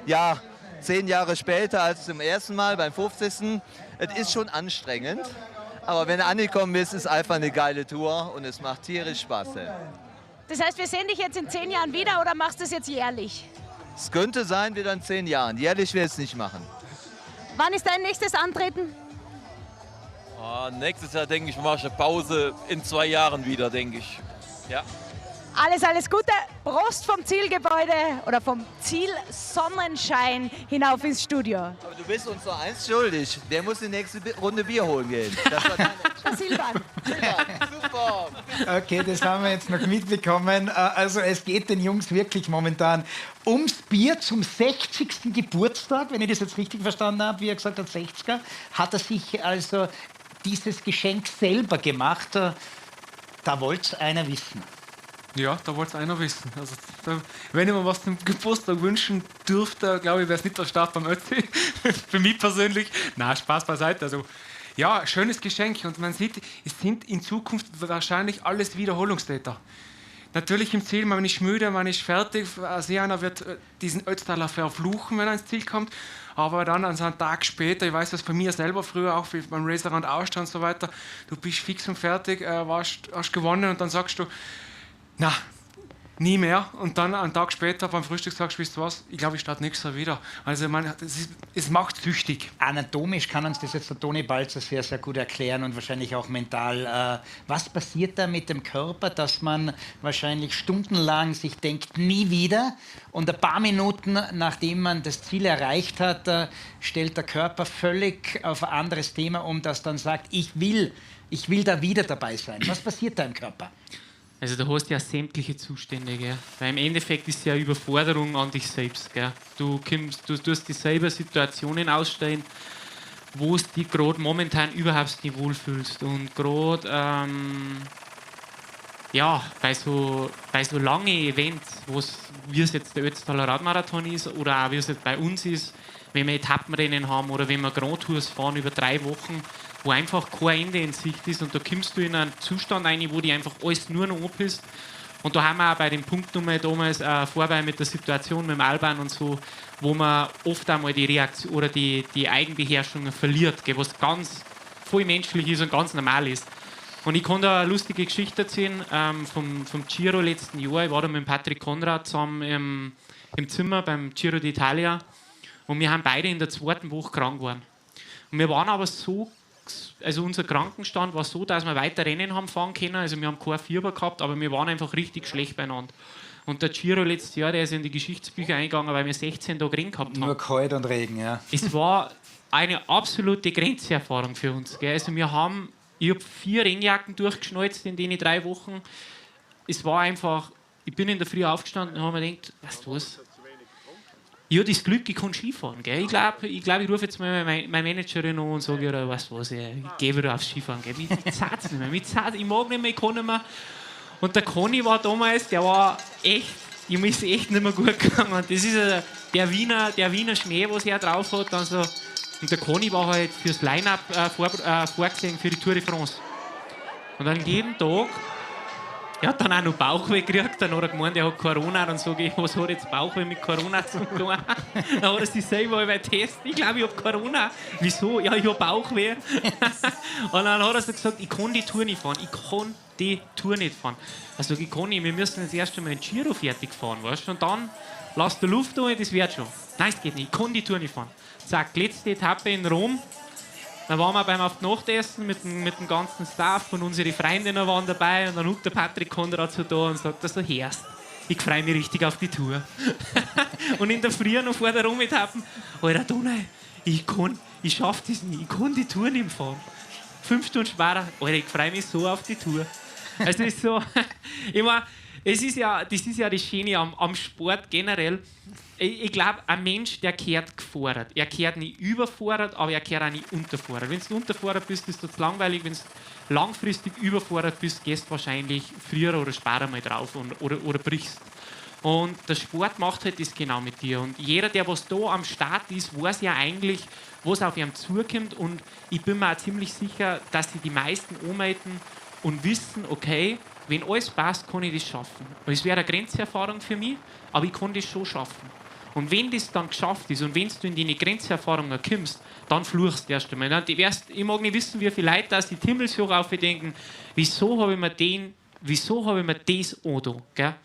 ja, 10 Jahre später als zum ersten Mal beim 50. Es ist schon anstrengend. Aber wenn du angekommen bist, ist einfach eine geile Tour und es macht tierisch Spaß. Das heißt, wir sehen dich jetzt in 10 Jahren wieder oder machst du es jetzt jährlich? Es könnte sein, wieder in 10 Jahren. Jährlich will ich es nicht machen. Wann ist dein nächstes Antreten? Nächstes Jahr, denke ich, mache ich eine Pause. In 2 Jahren wieder, denke ich. Ja. Alles Gute. Prost vom Zielgebäude oder vom Ziel Sonnenschein hinauf ins Studio. Aber du bist uns noch eins schuldig. Wer muss die nächste Runde Bier holen gehen? Das war deine Silvan. Super. Okay, das haben wir jetzt noch mitbekommen. Also es geht den Jungs wirklich momentan ums Bier zum 60. Geburtstag. Wenn ich das jetzt richtig verstanden habe, wie er gesagt hat, 60er, hat er sich also dieses Geschenk selber gemacht. Da wollte es einer wissen. Ja, da wollte es einer wissen. Also, wenn ich mir was zum Geburtstag wünschen dürfte, glaube ich, wäre es nicht der Start beim Ötzi. Für mich persönlich. Na, Spaß beiseite. Also, ja, schönes Geschenk. Und man sieht, es sind in Zukunft wahrscheinlich alles Wiederholungstäter. Natürlich im Ziel, man ist müde, man ist fertig. Einer wird diesen Ötztaler verfluchen, wenn er ins Ziel kommt. Aber dann an so einem Tag später, ich weiß das von mir selber früher, auch beim Racerrand Ausstand und so weiter, du bist fix und fertig, hast gewonnen und dann sagst du, na, nie mehr. Und dann einen Tag später beim Frühstück sagst du, wisst ihr was, ich glaube, ich starte nächstes Jahr wieder. Also es macht süchtig. Anatomisch kann uns das jetzt der Toni Balzer sehr, sehr gut erklären und wahrscheinlich auch mental. Was passiert da mit dem Körper, dass man wahrscheinlich stundenlang sich denkt, nie wieder, und ein paar Minuten, nachdem man das Ziel erreicht hat, stellt der Körper völlig auf ein anderes Thema um, das dann sagt, ich will da wieder dabei sein. Was passiert da im Körper? Also da hast du ja sämtliche Zustände, gell? Weil im Endeffekt ist es ja Überforderung an dich selbst, gell? Du tust dir selber Situationen ausstellen, wo du dich gerade momentan überhaupt nicht wohlfühlst. Und gerade bei so langen Events, wie es jetzt der Ötztaler Radmarathon ist oder auch wie es jetzt bei uns ist, wenn wir Etappenrennen haben oder wenn wir Grand Tours fahren über 3 Wochen, wo einfach kein Ende in Sicht ist und da kommst du in einen Zustand rein, wo die einfach alles nur noch abpisst. Und da haben wir auch bei den Punktnummern damals vorbei mit der Situation mit dem Alban und so, wo man oft einmal die Reaktion oder die Eigenbeherrschung verliert, was ganz voll menschlich ist und ganz normal ist. Und ich kann da eine lustige Geschichte erzählen vom Giro letzten Jahr. Ich war da mit Patrick Konrad zusammen im Zimmer beim Giro d'Italia und wir haben beide in der 2. Woche krank geworden. Und wir waren aber so, also unser Krankenstand war so, dass wir weiter Rennen haben fahren können. Also wir haben kein Fieber gehabt, aber wir waren einfach richtig schlecht beieinander. Und der Giro letztes Jahr, der ist in die Geschichtsbücher eingegangen, weil wir 16 Tage Rennen gehabt haben. Nur kalt und Regen, ja. Es war eine absolute Grenzerfahrung für uns. Gell? Also ich habe 4 Rennjacken durchgeschnalzt in den 3 Wochen. Es war einfach, ich bin in der Früh aufgestanden und habe mir gedacht, weißt du was? Ich habe das Glück, ich kann Skifahren. Gell? Ich glaube, ich rufe jetzt mal meine Managerin an und sage ihr, weißt du was, ich gehe wieder aufs Skifahren. Gell? Ich zahle es nicht mehr. Ich mag nicht mehr, ich kann nicht mehr. Und der Conny war damals, der war echt, ihm ist echt nicht mehr gut gegangen. Und das ist der Wiener Schmäh, was er drauf hat. Also, und der Conny war halt fürs Line-Up vorgesehen für die Tour de France. Und an jedem Tag, er hat dann auch noch Bauchweh gekriegt, dann hat er gemeint, er hat Corona. Dann sage ich, was hat jetzt Bauchweh mit Corona zu tun? Dann hat er sich selber getestet. Ich glaube, ich habe Corona. Wieso? Ja, ich habe Bauchweh. Und dann hat er so gesagt, ich kann die Tour nicht fahren. Also ich kann nicht, wir müssen jetzt erst einmal ein Giro fertig fahren, weißt du? Und dann lass die Luft durch, das wird schon. Nein, es geht nicht, ich kann die Tour nicht fahren. Zack, letzte Etappe in Rom. Dann waren wir beim Auf-Nachtessen mit dem ganzen Staff und unsere Freundinnen waren dabei und dann huckt der Patrick Konrad so da und sagt, dass du hörst, ich freue mich richtig auf die Tour. Und in der Früh noch vor der Rom-Etappen, Alter Donai, ich schaffe das nicht, ich kann die Tour nicht fahren. 5 Stunden später, Alter, ich freue mich so auf die Tour. Also ist so, ich meine, das ist ja das Schöne am Sport generell. Ich glaube, ein Mensch, der gehört gefordert. Er gehört nicht überfordert, aber er gehört auch nicht unterfordert. Wenn du unterfordert bist, ist das langweilig. Wenn du langfristig überfordert bist, gehst du wahrscheinlich früher oder später mal drauf oder brichst. Und der Sport macht halt das genau mit dir. Und jeder, der was da am Start ist, weiß ja eigentlich, was auf ihm zukommt. Und ich bin mir auch ziemlich sicher, dass die meisten anmelden und wissen, okay, wenn alles passt, kann ich das schaffen. Es wäre eine Grenzerfahrung für mich, aber ich kann das schon schaffen. Und wenn das dann geschafft ist und wenn du in die Grenzerfahrungen kommst, dann fluchst du erst einmal. Ich mag nicht wissen, wie viele Leute das die Himmels hoch aufdenken, wieso habe ich mir das angetan, gell?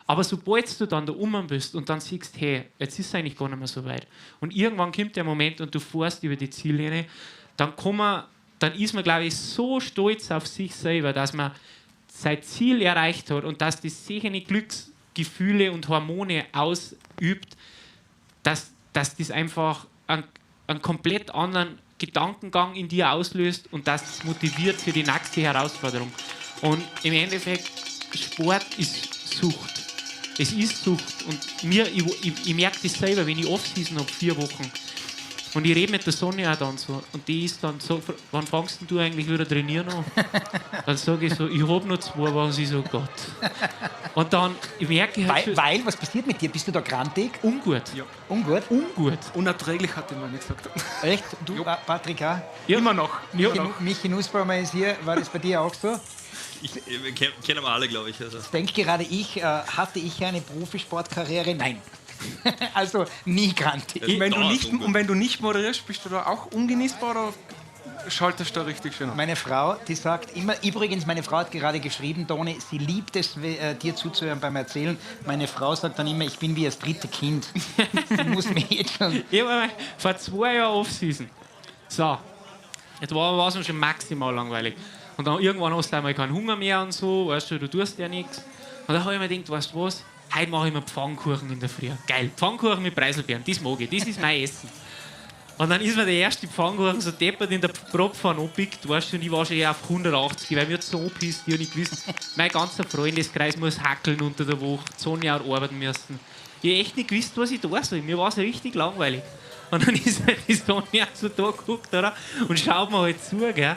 Aber sobald du dann da oben bist und dann siehst, hey, jetzt ist es eigentlich gar nicht mehr so weit. Und irgendwann kommt der Moment und du fährst über die Ziellinie, dann ist man, glaube ich, so stolz auf sich selber, dass man sein Ziel erreicht hat und dass das sicher Glücksgefühle und Hormone ausübt, dass das einfach einen komplett anderen Gedankengang in dir auslöst und dass es motiviert für die nächste Herausforderung. Und im Endeffekt, Sport ist Sucht. Es ist Sucht. Und ich merke das selber, wenn ich Off-Season habe, 4 Wochen, Und ich rede mit der Sonja auch dann so. Und die ist dann so, wann fängst du eigentlich wieder trainieren an? Dann sage ich so, ich habe noch 2 Wochen. Sie so, Gott. Und dann merke ich halt weil, was passiert mit dir? Bist du da grantig? Ungut. Ja. Ungut? Ungut. Unerträglich, hat man nicht gesagt. Echt? Du, Patrick, auch? Ja. Immer noch. Michi Nussbaumer ist hier. War das bei dir auch so? Kennen wir alle, glaube ich. Also. Ich denke gerade, hatte ich eine Profisportkarriere? Nein. Also nie grantig. Und wenn du nicht moderierst, bist du da auch ungenießbar oder schaltest du da richtig schön an? Meine Frau, die sagt immer, übrigens, meine Frau hat gerade geschrieben, Toni, sie liebt es, dir zuzuhören beim Erzählen. Meine Frau sagt dann immer, ich bin wie das 3. Kind. Sie muss mir jetzt schon... Ich habe vor 2 Jahren Off-Season. So, jetzt war es schon maximal langweilig. Und dann irgendwann hast du einmal keinen Hunger mehr und so, weißt du tust ja nichts. Und dann habe ich mir gedacht, weißt du was, heute mache ich mir Pfannkuchen in der Früh. Geil, Pfannkuchen mit Preiselbeeren, das mag ich, das ist mein Essen. Und dann ist mir der erste Pfannkuchen so deppert in der Propfahne angepickt, weißt du, und ich war schon auf 180, weil mir so pisst, ich habe nicht gewusst, mein ganzer Freundeskreis muss hackeln unter der Woche, die Sonja hat arbeiten müssen. Ich habe echt nicht gewusst, was ich da soll, mir war es richtig langweilig. Und dann ist halt die Sonja so da geguckt, oder? Und schaut mir halt zu, gell?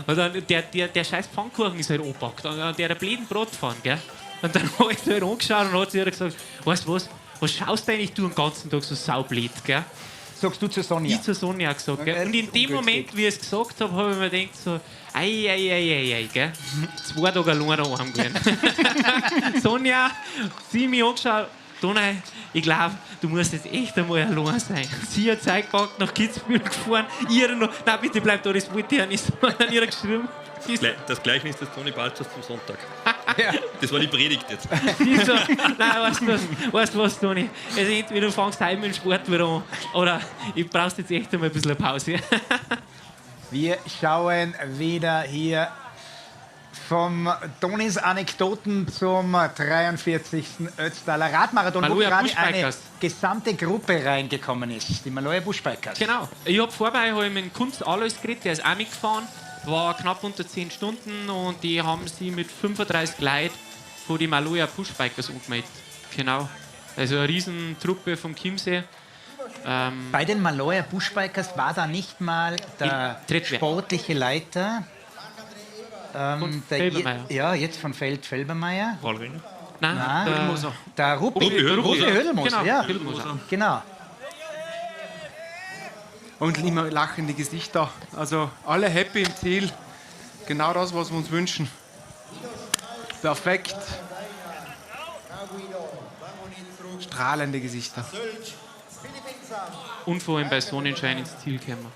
Und dann der scheiß Pfannkuchen ist halt angepackt, und der bläden Bratpfann, gell? Und dann habe ich sie halt angeschaut und hat sie gesagt, weißt du was schaust du eigentlich den ganzen Tag so saublöd, gell? Sagst du zur Sonja? Ich zur Sonja gesagt, gell? Und in dem Moment, wie ich es gesagt habe, habe ich mir gedacht so, ei, gell? 2 Tage allein daheim gewesen. Sonja, sie mich angeschaut, Toni, ich glaube, du musst jetzt echt einmal allein sein. Sie hat Zeit gepackt, nach Kitzbühel gefahren. Ihr noch, nein, bitte bleib da, das wollte ich ja nicht. An ihr geschrieben. Das Gleichnis des Toni Balzers zum Sonntag. Das war die Predigt jetzt. So, nein, weißt du was, Toni? Also entweder du fängst heim mit dem Sport wieder an, oder ich brauchst jetzt echt einmal ein bisschen eine Pause. Wir schauen wieder hier vom Tonis Anekdoten zum 43. Ötztaler Radmarathon, wo gerade eine gesamte Gruppe reingekommen ist. Die Maloja Bushbikers. Genau. Ich habe vorbei mit Kunst Alois geredet, der ist auch mitgefahren. War knapp unter 10 Stunden und die haben sie mit 35 Leuten von den Maloja Bushbikers angemeldet. Genau. Also eine riesen Truppe vom Chiemsee. Bei den Maloja Bushbikers war da nicht mal der sportliche Leiter. Jetzt von Felbermeier. Nein, der Rupi Hödelmoser. Ja, genau. Und immer lachende Gesichter. Also alle happy im Ziel. Genau das, was wir uns wünschen. Perfekt. Strahlende Gesichter. Und vor allem bei Sonnenschein ins Ziel kommen.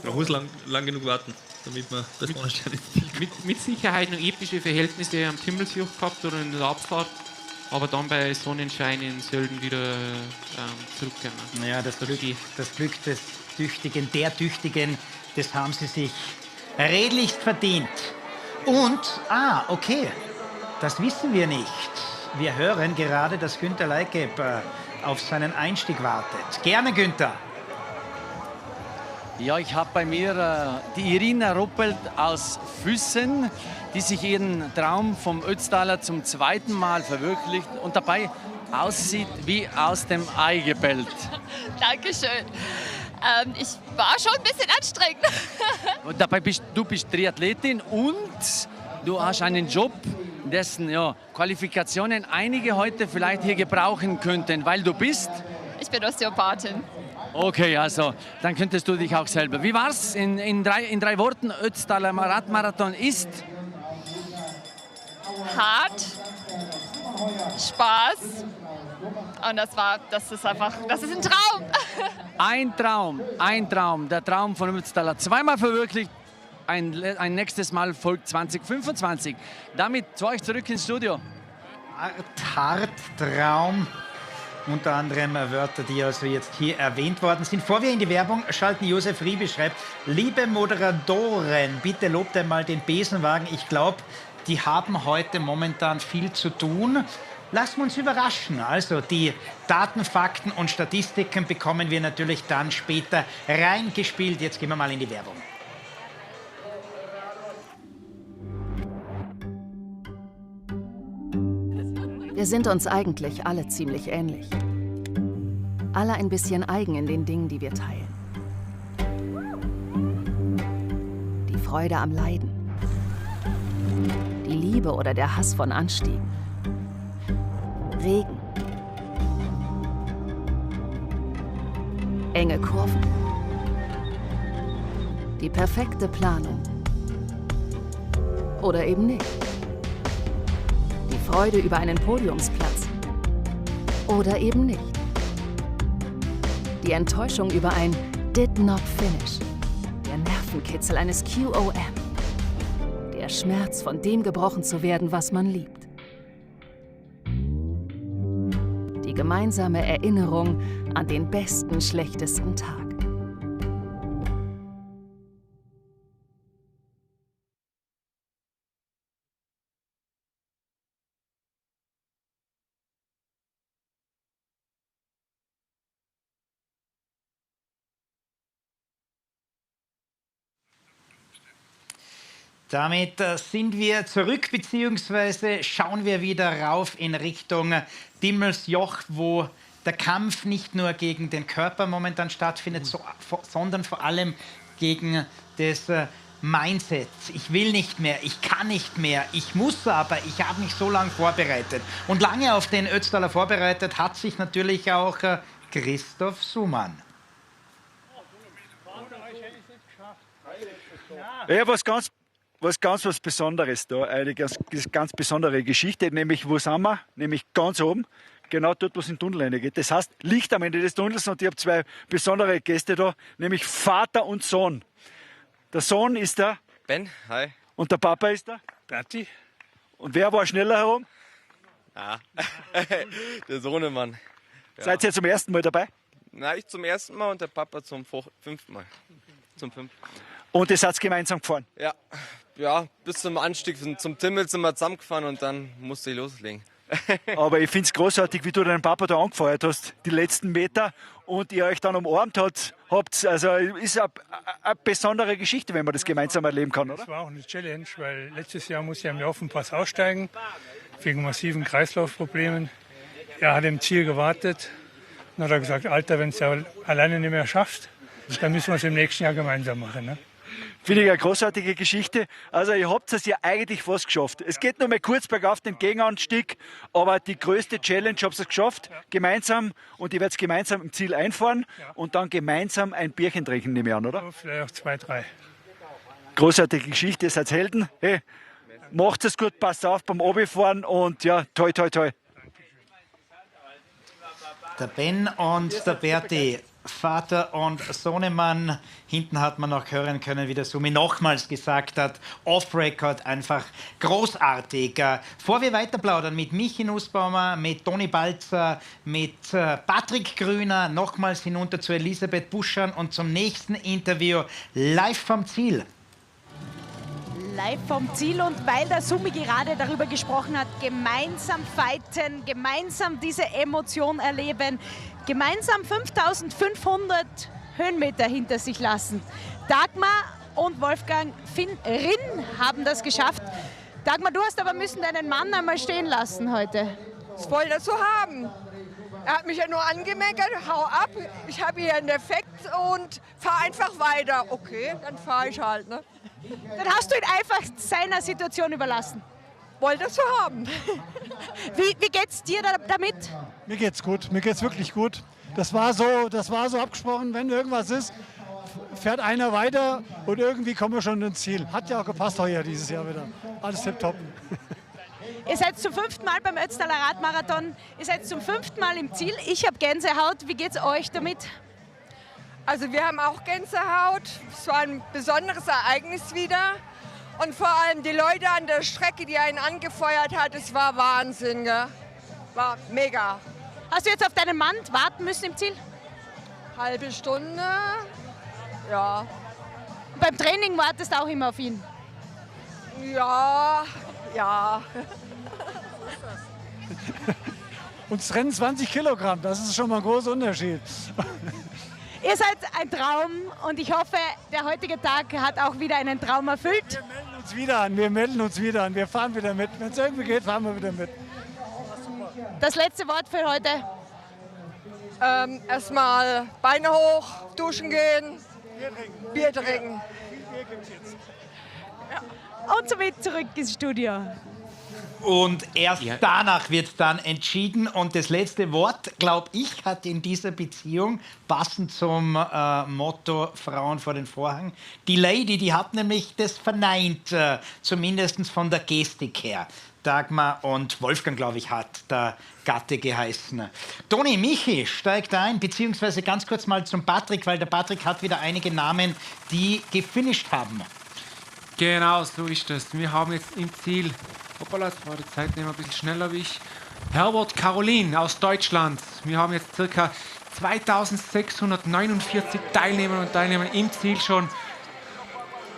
Man muss lang genug warten, damit man bei Sonnenschein ins Ziel kommt. Mit Sicherheit noch epische Verhältnisse am Timmelsjoch gehabt oder in der Abfahrt. Aber dann bei Sonnenschein in Sölden wieder zurückkommen. Ja, das Glück des Tüchtigen, der Tüchtigen, das haben sie sich redlichst verdient. Und, okay, das wissen wir nicht. Wir hören gerade, dass Günther Leikeb auf seinen Einstieg wartet. Gerne, Günther. Ja, ich habe bei mir die Irina Ruppelt aus Füssen, die sich ihren Traum vom Ötztaler zum 2. Mal verwirklicht und dabei aussieht wie aus dem Ei gebellt. Dankeschön. Ich war schon ein bisschen anstrengend. Und dabei bist du Triathletin und du hast einen Job, dessen Qualifikationen einige heute vielleicht hier gebrauchen könnten, weil du bist? Ich bin Osteopathin. Okay, also dann könntest du dich auch selber. Wie war's in drei Worten? Ötztaler Radmarathon ist hart, Spaß und das ist ein Traum. Ein Traum, der Traum von Ötztaler. 2-mal verwirklicht, ein nächstes Mal folgt 2025. Damit zu euch zurück ins Studio. Hart, Traum. Unter anderem Wörter, die also jetzt hier erwähnt worden sind. Bevor wir in die Werbung schalten, Josef Riebe schreibt, liebe Moderatoren, bitte lobt einmal den Besenwagen. Ich glaube, die haben heute momentan viel zu tun. Lassen wir uns überraschen. Also die Daten, Fakten und Statistiken bekommen wir natürlich dann später reingespielt. Jetzt gehen wir mal in die Werbung. Wir sind uns eigentlich alle ziemlich ähnlich. alle ein bisschen eigen in den Dingen, die wir teilen. Die Freude am Leiden, die Liebe oder der Hass von Anstiegen, Regen, enge Kurven, die perfekte Planung oder eben nicht. Die Freude über einen Podiumsplatz oder eben nicht. Die Enttäuschung über ein Did Not Finish. Der Nervenkitzel eines QOM. Der Schmerz, von dem gebrochen zu werden, was man liebt. Die gemeinsame Erinnerung an den besten, schlechtesten Tag. Damit sind wir zurück, beziehungsweise schauen wir wieder rauf in Richtung Dimmelsjoch, wo der Kampf nicht nur gegen den Körper momentan stattfindet, sondern vor allem gegen das Mindset. Ich will nicht mehr, ich kann nicht mehr, ich muss aber, ich habe mich so lange vorbereitet. Und lange auf den Ötztaler vorbereitet hat sich natürlich auch Christoph Sumann. Ja, was Besonderes da, eine ganz besondere Geschichte, nämlich wo sind wir? Nämlich ganz oben, genau dort, wo es in den Tunnel reingeht. Das heißt, Licht am Ende des Tunnels und ich habe zwei besondere Gäste da, nämlich Vater und Sohn. Der Sohn ist der Ben, hi. Und der Papa ist der Berti. Und wer war schneller herum? Ja, der Sohnemann. Ja. Seid ihr zum ersten Mal dabei? Na, ich zum ersten Mal und der Papa zum fünften Mal. Und ihr seid gemeinsam gefahren? Ja, bis zum Anstieg zum Timmel sind wir zusammengefahren und dann musste ich loslegen. Aber ich finde es großartig, wie du deinen Papa da angefeuert hast, die letzten Meter, und ihr euch dann umarmt habt. Also ist eine besondere Geschichte, wenn man das gemeinsam erleben kann, oder? Das war auch eine Challenge, weil letztes Jahr musste ich am Laufenpass aussteigen, wegen massiven Kreislaufproblemen. Er hat im Ziel gewartet und hat er gesagt, Alter, wenn du es alleine nicht mehr schaffst, dann müssen wir es im nächsten Jahr gemeinsam machen. Ne? Finde ich eine großartige Geschichte. Also ihr habt es ja eigentlich fast geschafft. Es geht nur mal kurz bergauf den Gegenanstieg, aber die größte Challenge habt ihr geschafft, gemeinsam, und ihr werdet gemeinsam im Ziel einfahren und dann gemeinsam ein Bierchen trinken, nehme ich an, oder? Vielleicht auch 2, 3. Großartige Geschichte, ihr seid Helden. Hey, macht es gut, passt auf beim Obifahren und ja, toi, toi, toi. Der Ben und der Berti, Vater und Sohnemann. Hinten hat man noch hören können, wie der Sumi nochmals gesagt hat, off-Record, einfach großartig. Bevor wir weiter plaudern mit Michi Nussbaumer, mit Toni Balzer, mit Patrick Grüner, nochmals hinunter zu Elisabeth Buschan und zum nächsten Interview live vom Ziel. Live vom Ziel, und weil der Sumi gerade darüber gesprochen hat, gemeinsam fighten, gemeinsam diese Emotion erleben, gemeinsam 5500 Höhenmeter hinter sich lassen. Dagmar und Wolfgang Finn-Rinn haben das geschafft. Dagmar, du hast aber müssen deinen Mann einmal stehen lassen heute. Das wollte er so haben. Er hat mich ja nur angemeckert, hau ab, ich habe hier einen Defekt und fahr einfach weiter. Okay, dann fahre ich halt, ne? Dann hast du ihn einfach seiner Situation überlassen. Wollte es so haben. Wie geht's dir damit? Mir geht's gut, mir geht's wirklich gut. Das war so abgesprochen, wenn irgendwas ist, fährt einer weiter und irgendwie kommen wir schon ins Ziel. Hat ja auch gepasst heuer dieses Jahr wieder. Alles tipptopp. Ihr seid zum 5. Mal beim Ötztaler Radmarathon. Ihr seid zum 5. Mal im Ziel. Ich habe Gänsehaut. Wie geht's euch damit? Also wir haben auch Gänsehaut. Es war ein besonderes Ereignis wieder. Und vor allem die Leute an der Strecke, die einen angefeuert hat, es war Wahnsinn. Gell? War mega. Hast du jetzt auf deinen Mann warten müssen im Ziel? Halbe Stunde, ja. Und beim Training wartest du auch immer auf ihn? Ja. Und es rennen 20 Kilogramm, das ist schon mal ein großer Unterschied. Ihr seid ein Traum und ich hoffe, der heutige Tag hat auch wieder einen Traum erfüllt. Wir melden uns wieder an, wir fahren wieder mit. Wenn es irgendwie geht, fahren wir wieder mit. Das letzte Wort für heute. Erstmal Beine hoch, duschen gehen, Bier trinken. Und somit zurück ins Studio. Und erst danach wird dann entschieden. Und das letzte Wort, glaube ich, hat in dieser Beziehung, passend zum Motto Frauen vor den Vorhang, die Lady, die hat nämlich das verneint, zumindest von der Gestik her. Dagmar und Wolfgang, glaube ich, hat der Gatte geheißen. Toni, Michi steigt ein, beziehungsweise ganz kurz mal zum Patrick, weil der Patrick hat wieder einige Namen, die gefinisht haben. Genau, so ist das. Wir haben jetzt im Ziel, hoppala, jetzt war die Zeitnehmer ein bisschen schneller wie ich, Herbert Karolin aus Deutschland. Wir haben jetzt ca. 2649 Teilnehmer und Teilnehmer im Ziel schon.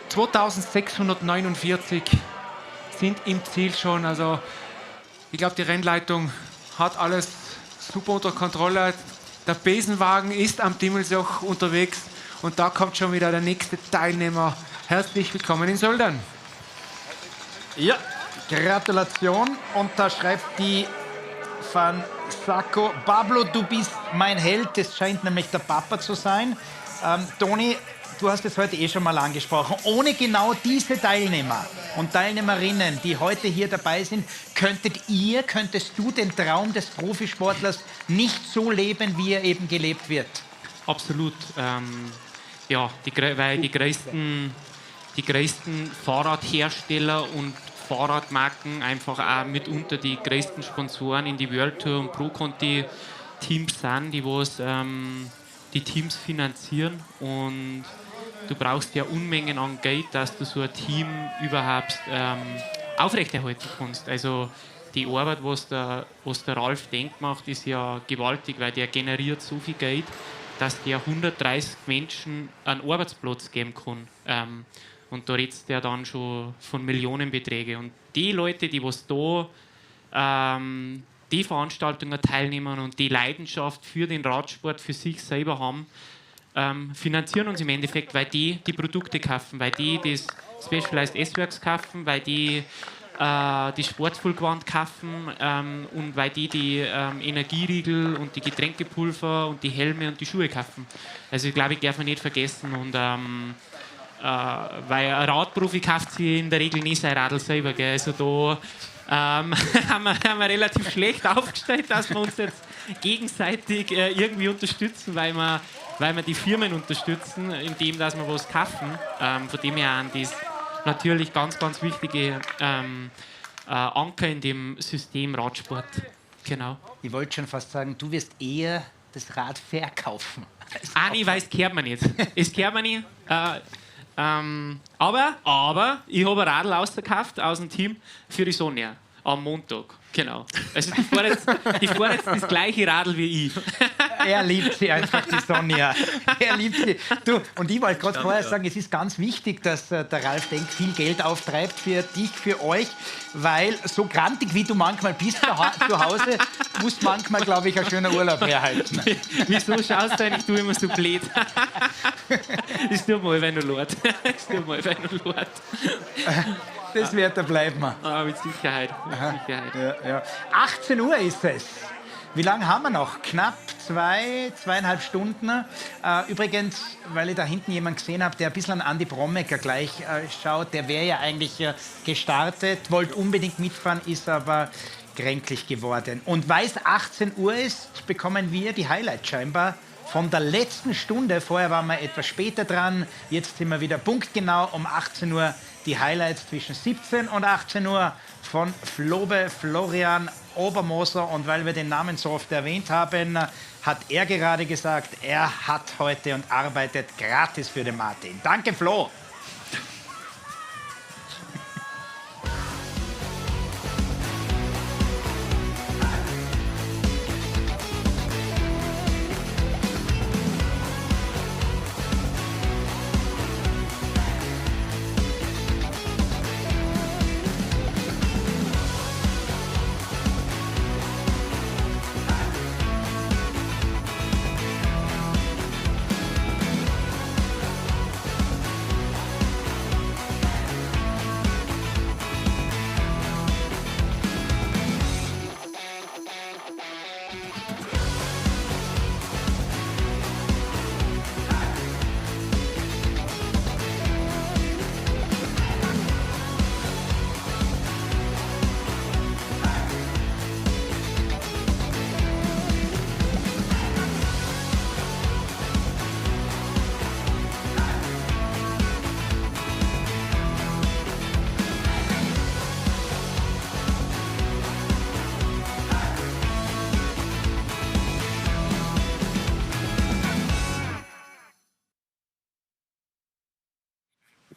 2649 sind im Ziel schon. Also ich glaube, die Rennleitung hat alles super unter Kontrolle. Der Besenwagen ist am Dimmelsjoch unterwegs und da kommt schon wieder der nächste Teilnehmer. Herzlich willkommen in Söldern. Ja, Gratulation. Und da schreibt die Van Sacco, Pablo, du bist mein Held. Das scheint nämlich der Papa zu sein. Toni, du hast es heute schon mal angesprochen. Ohne genau diese Teilnehmer und Teilnehmerinnen, die heute hier dabei sind, könntest du den Traum des Profisportlers nicht so leben, wie er eben gelebt wird? Absolut. Weil die größten Fahrradhersteller und Fahrradmarken einfach auch mitunter die größten Sponsoren in die World Tour und Pro Conti Teams sind, die die Teams finanzieren, und du brauchst ja Unmengen an Geld, dass du so ein Team überhaupt aufrechterhalten kannst. Also die Arbeit, was der Ralf Denk macht, ist ja gewaltig, weil der generiert so viel Geld, dass der 130 Menschen einen Arbeitsplatz geben kann. Und da redest du ja dann schon von Millionenbeträgen. Und die Leute, die da die Veranstaltungen teilnehmen und die Leidenschaft für den Radsport für sich selber haben, finanzieren uns im Endeffekt, weil die Produkte kaufen, weil die das Specialized S-Works kaufen, weil die Sportvollgewand kaufen und weil die Energieriegel und die Getränkepulver und die Helme und die Schuhe kaufen. Also ich glaube, ich darf man nicht vergessen. Und weil ein Radprofi kauft sich in der Regel nicht sein Radl selber. Gell? Also da haben wir relativ schlecht aufgestellt, dass wir uns jetzt gegenseitig irgendwie unterstützen, weil wir die Firmen unterstützen, indem dass wir was kaufen. Von dem her an das natürlich ganz, ganz wichtige Anker in dem System Radsport. Genau. Ich wollte schon fast sagen, du wirst eher das Rad verkaufen. Nee, weil es gehört mir nicht. Es gehört mir nicht. Aber ich habe ein Radl ausgekauft aus dem Team für die Sonja am Montag. Genau. Also die fährt jetzt das gleiche Radl wie ich. Er liebt sie einfach, die Sonja. Er liebt sie. Du, und ich wollte gerade vorher sagen, es ist ganz wichtig, dass der Ralf Denk viel Geld auftreibt für dich, für euch, weil so grantig wie du manchmal bist zu Hause, muss manchmal, glaube ich, ein schöner Urlaub herhalten. Wieso schaust du eigentlich immer so blöd? Das tut mal, wenn du lort. Das wird da bleiben. Mit Sicherheit. Ja. 18 Uhr ist es. Wie lange haben wir noch? Knapp 2,5 Stunden. Übrigens, weil ich da hinten jemanden gesehen habe, der ein bisschen an Andi Brommecker gleich schaut, der wäre ja eigentlich gestartet, wollte unbedingt mitfahren, ist aber kränklich geworden. Und weil es 18 Uhr ist, bekommen wir die Highlights scheinbar von der letzten Stunde. Vorher waren wir etwas später dran, jetzt sind wir wieder punktgenau um 18 Uhr. Die Highlights zwischen 17 und 18 Uhr von Flobe Florian Obermoser. Und weil wir den Namen so oft erwähnt haben, hat er gerade gesagt, er hat heute und arbeitet gratis für den Martin. Danke, Flo.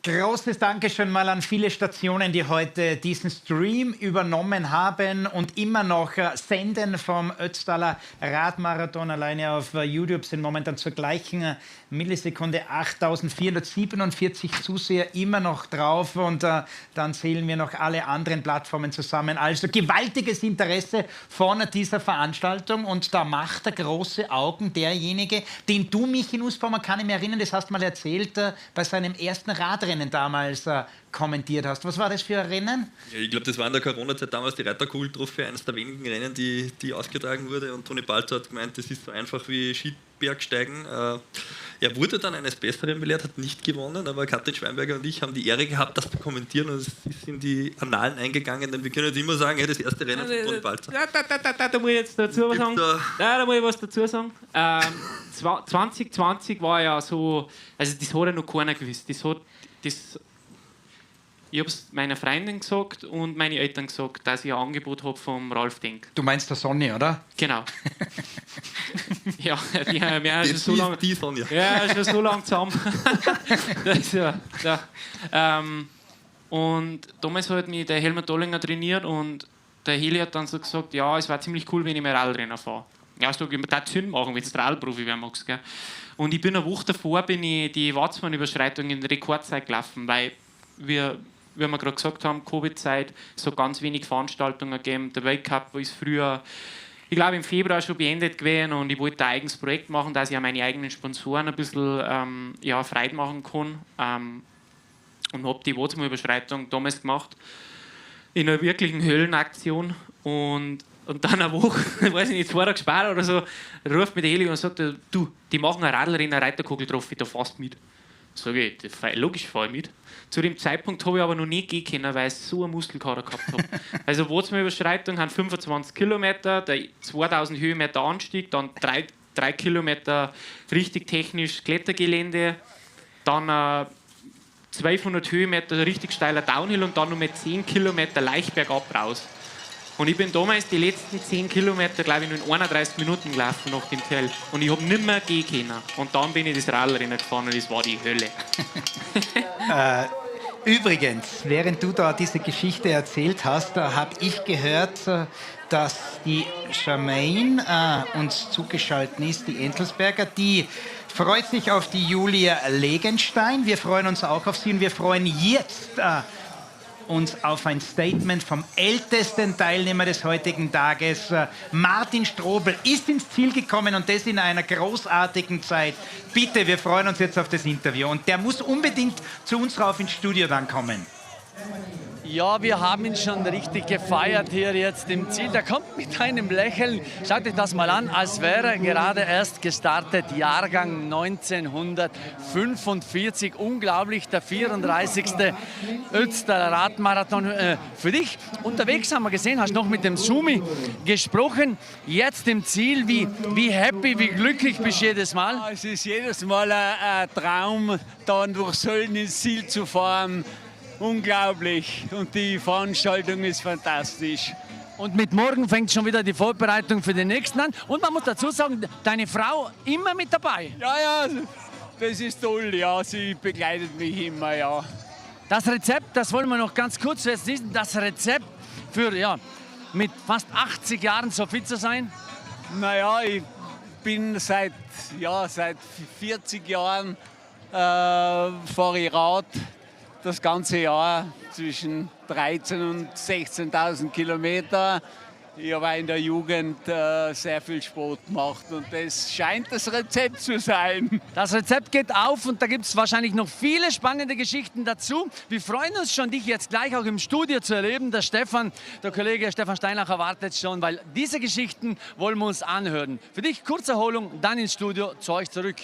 Großes Dankeschön mal an viele Stationen, die heute diesen Stream übernommen haben und immer noch senden vom Ötztaler Radmarathon. Alleine auf YouTube sind momentan zur gleichen Millisekunde 8.447 Zuseher immer noch drauf und dann zählen wir noch alle anderen Plattformen zusammen. Also gewaltiges Interesse von dieser Veranstaltung und da macht er große Augen derjenige, den du, Michi Nussbaumer, kann ich mich erinnern, das hast du mal erzählt, bei seinem ersten Radrennen damals kommentiert hast. Was war das für ein Rennen? Ja, ich glaube, das war in der Corona-Zeit damals die Reiterkugeltrophy, eines der wenigen Rennen, die ausgetragen wurde. Und Toni Balzer hat gemeint, das ist so einfach wie Skibergsteigen. Er wurde dann eines Besseren belehrt, hat nicht gewonnen, aber Katrin Schweinberger und ich haben die Ehre gehabt, das zu kommentieren und es ist in die Annalen eingegangen, denn wir können jetzt immer sagen, hey, das erste Rennen von Toni Balzer. Da muss ich jetzt dazu was sagen. Da muss ich was dazu sagen. 2020 war ja so, also das hat ja noch keiner gewusst. Ich habe es meiner Freundin gesagt und meine Eltern gesagt, dass ich ein Angebot habe vom Ralf Denk. Du meinst der Sonny, oder? Genau. Ja, wir haben schon so lange. Die Sonja. Ja, schon so lange zusammen. Das, ja. Und damals hat mich der Helmut Dollinger trainiert und der Heli hat dann so gesagt, ja, es war ziemlich cool, wenn ich mehr Radrennen fahre. Ja, ich würde Sinn machen, wenn du Radprofi werden magst. Gell? Und ich bin eine Woche davor die Watzmann-Überschreitung in Rekordzeit gelaufen, weil wir gerade gesagt haben, Covid-Zeit, so ganz wenig Veranstaltungen gegeben. Der Weltcup ist früher, ich glaube im Februar schon beendet gewesen und ich wollte ein eigenes Projekt machen, dass ich auch meine eigenen Sponsoren ein bisschen Freude machen kann. Und habe die Watzmann-Überschreitung damals gemacht, in einer wirklichen Höllenaktion. Und dann eine Woche, weiß ich nicht, 2 Tage später oder so, ruft mir der Heli und sagt, du, die machen ein Radlrennen, eine Reiterkugeltrophy, da fährst du mit. Sag ich, logisch fahre ich mit. Zu dem Zeitpunkt habe ich aber noch nie gehen können, weil ich so einen Muskelkater gehabt habe. Also Watzmann-Überschreitung haben 25 Kilometer, der 2000 Höhenmeter Anstieg, dann 3 Kilometer richtig technisch Klettergelände, dann 1200 Höhenmeter richtig steiler Downhill und dann noch mit 10 Kilometer leicht bergab raus. Und ich bin damals die letzten 10 Kilometer, glaube ich, nur in 31 Minuten gelaufen nach dem Teil. Und ich habe nicht mehr gehen können. Und dann bin ich das Radrennen gefahren und das war die Hölle. Übrigens, während du da diese Geschichte erzählt hast, habe ich gehört, dass die Charmaine uns zugeschaltet ist, die Entelsberger, die freut sich auf die Julia Legenstein. Wir freuen uns auch auf sie und wir freuen jetzt uns auf ein Statement vom ältesten Teilnehmer des heutigen Tages. Martin Strobl ist ins Ziel gekommen und das in einer großartigen Zeit. Bitte, wir freuen uns jetzt auf das Interview und der muss unbedingt zu uns rauf ins Studio dann kommen. Ja, wir haben ihn schon richtig gefeiert hier jetzt im Ziel. Der kommt mit einem Lächeln. Schaut euch das mal an, als wäre er gerade erst gestartet. Jahrgang 1945. Unglaublich, der 34. Ötztaler Radmarathon für dich. Unterwegs haben wir gesehen, hast noch mit dem Sumi gesprochen. Jetzt im Ziel, wie happy, wie glücklich bist du jedes Mal? Es ist jedes Mal ein Traum, dann durch Sölden ins Ziel zu fahren. Unglaublich und die Veranstaltung ist fantastisch. Und mit morgen fängt schon wieder die Vorbereitung für den nächsten an. Und man muss dazu sagen, deine Frau immer mit dabei. Ja, das ist toll, ja, sie begleitet mich immer, ja. Das Rezept, das wollen wir noch ganz kurz wissen, das Rezept für, mit fast 80 Jahren so fit zu sein? Naja, ich bin seit 40 Jahren fahre ich Rad. Das ganze Jahr zwischen 13.000 und 16.000 Kilometer. Ich habe in der Jugend sehr viel Sport gemacht und das scheint das Rezept zu sein. Das Rezept geht auf und da gibt es wahrscheinlich noch viele spannende Geschichten dazu. Wir freuen uns schon, dich jetzt gleich auch im Studio zu erleben. Der Kollege Stefan Steinacher wartet schon, weil diese Geschichten wollen wir uns anhören. Für dich Kurzerholung, dann ins Studio, zu euch zurück.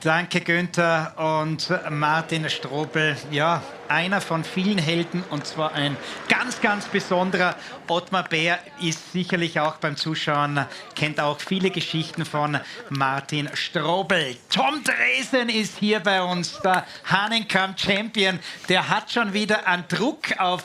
Danke, Günther und Martin Strobl. Ja, einer von vielen Helden und zwar ein ganz, ganz besonderer. Ottmar Bär ist sicherlich auch beim Zuschauen, kennt auch viele Geschichten von Martin Strobel. Tom Dresen ist hier bei uns, der Hahnenkamm-Champion. Der hat schon wieder einen Druck auf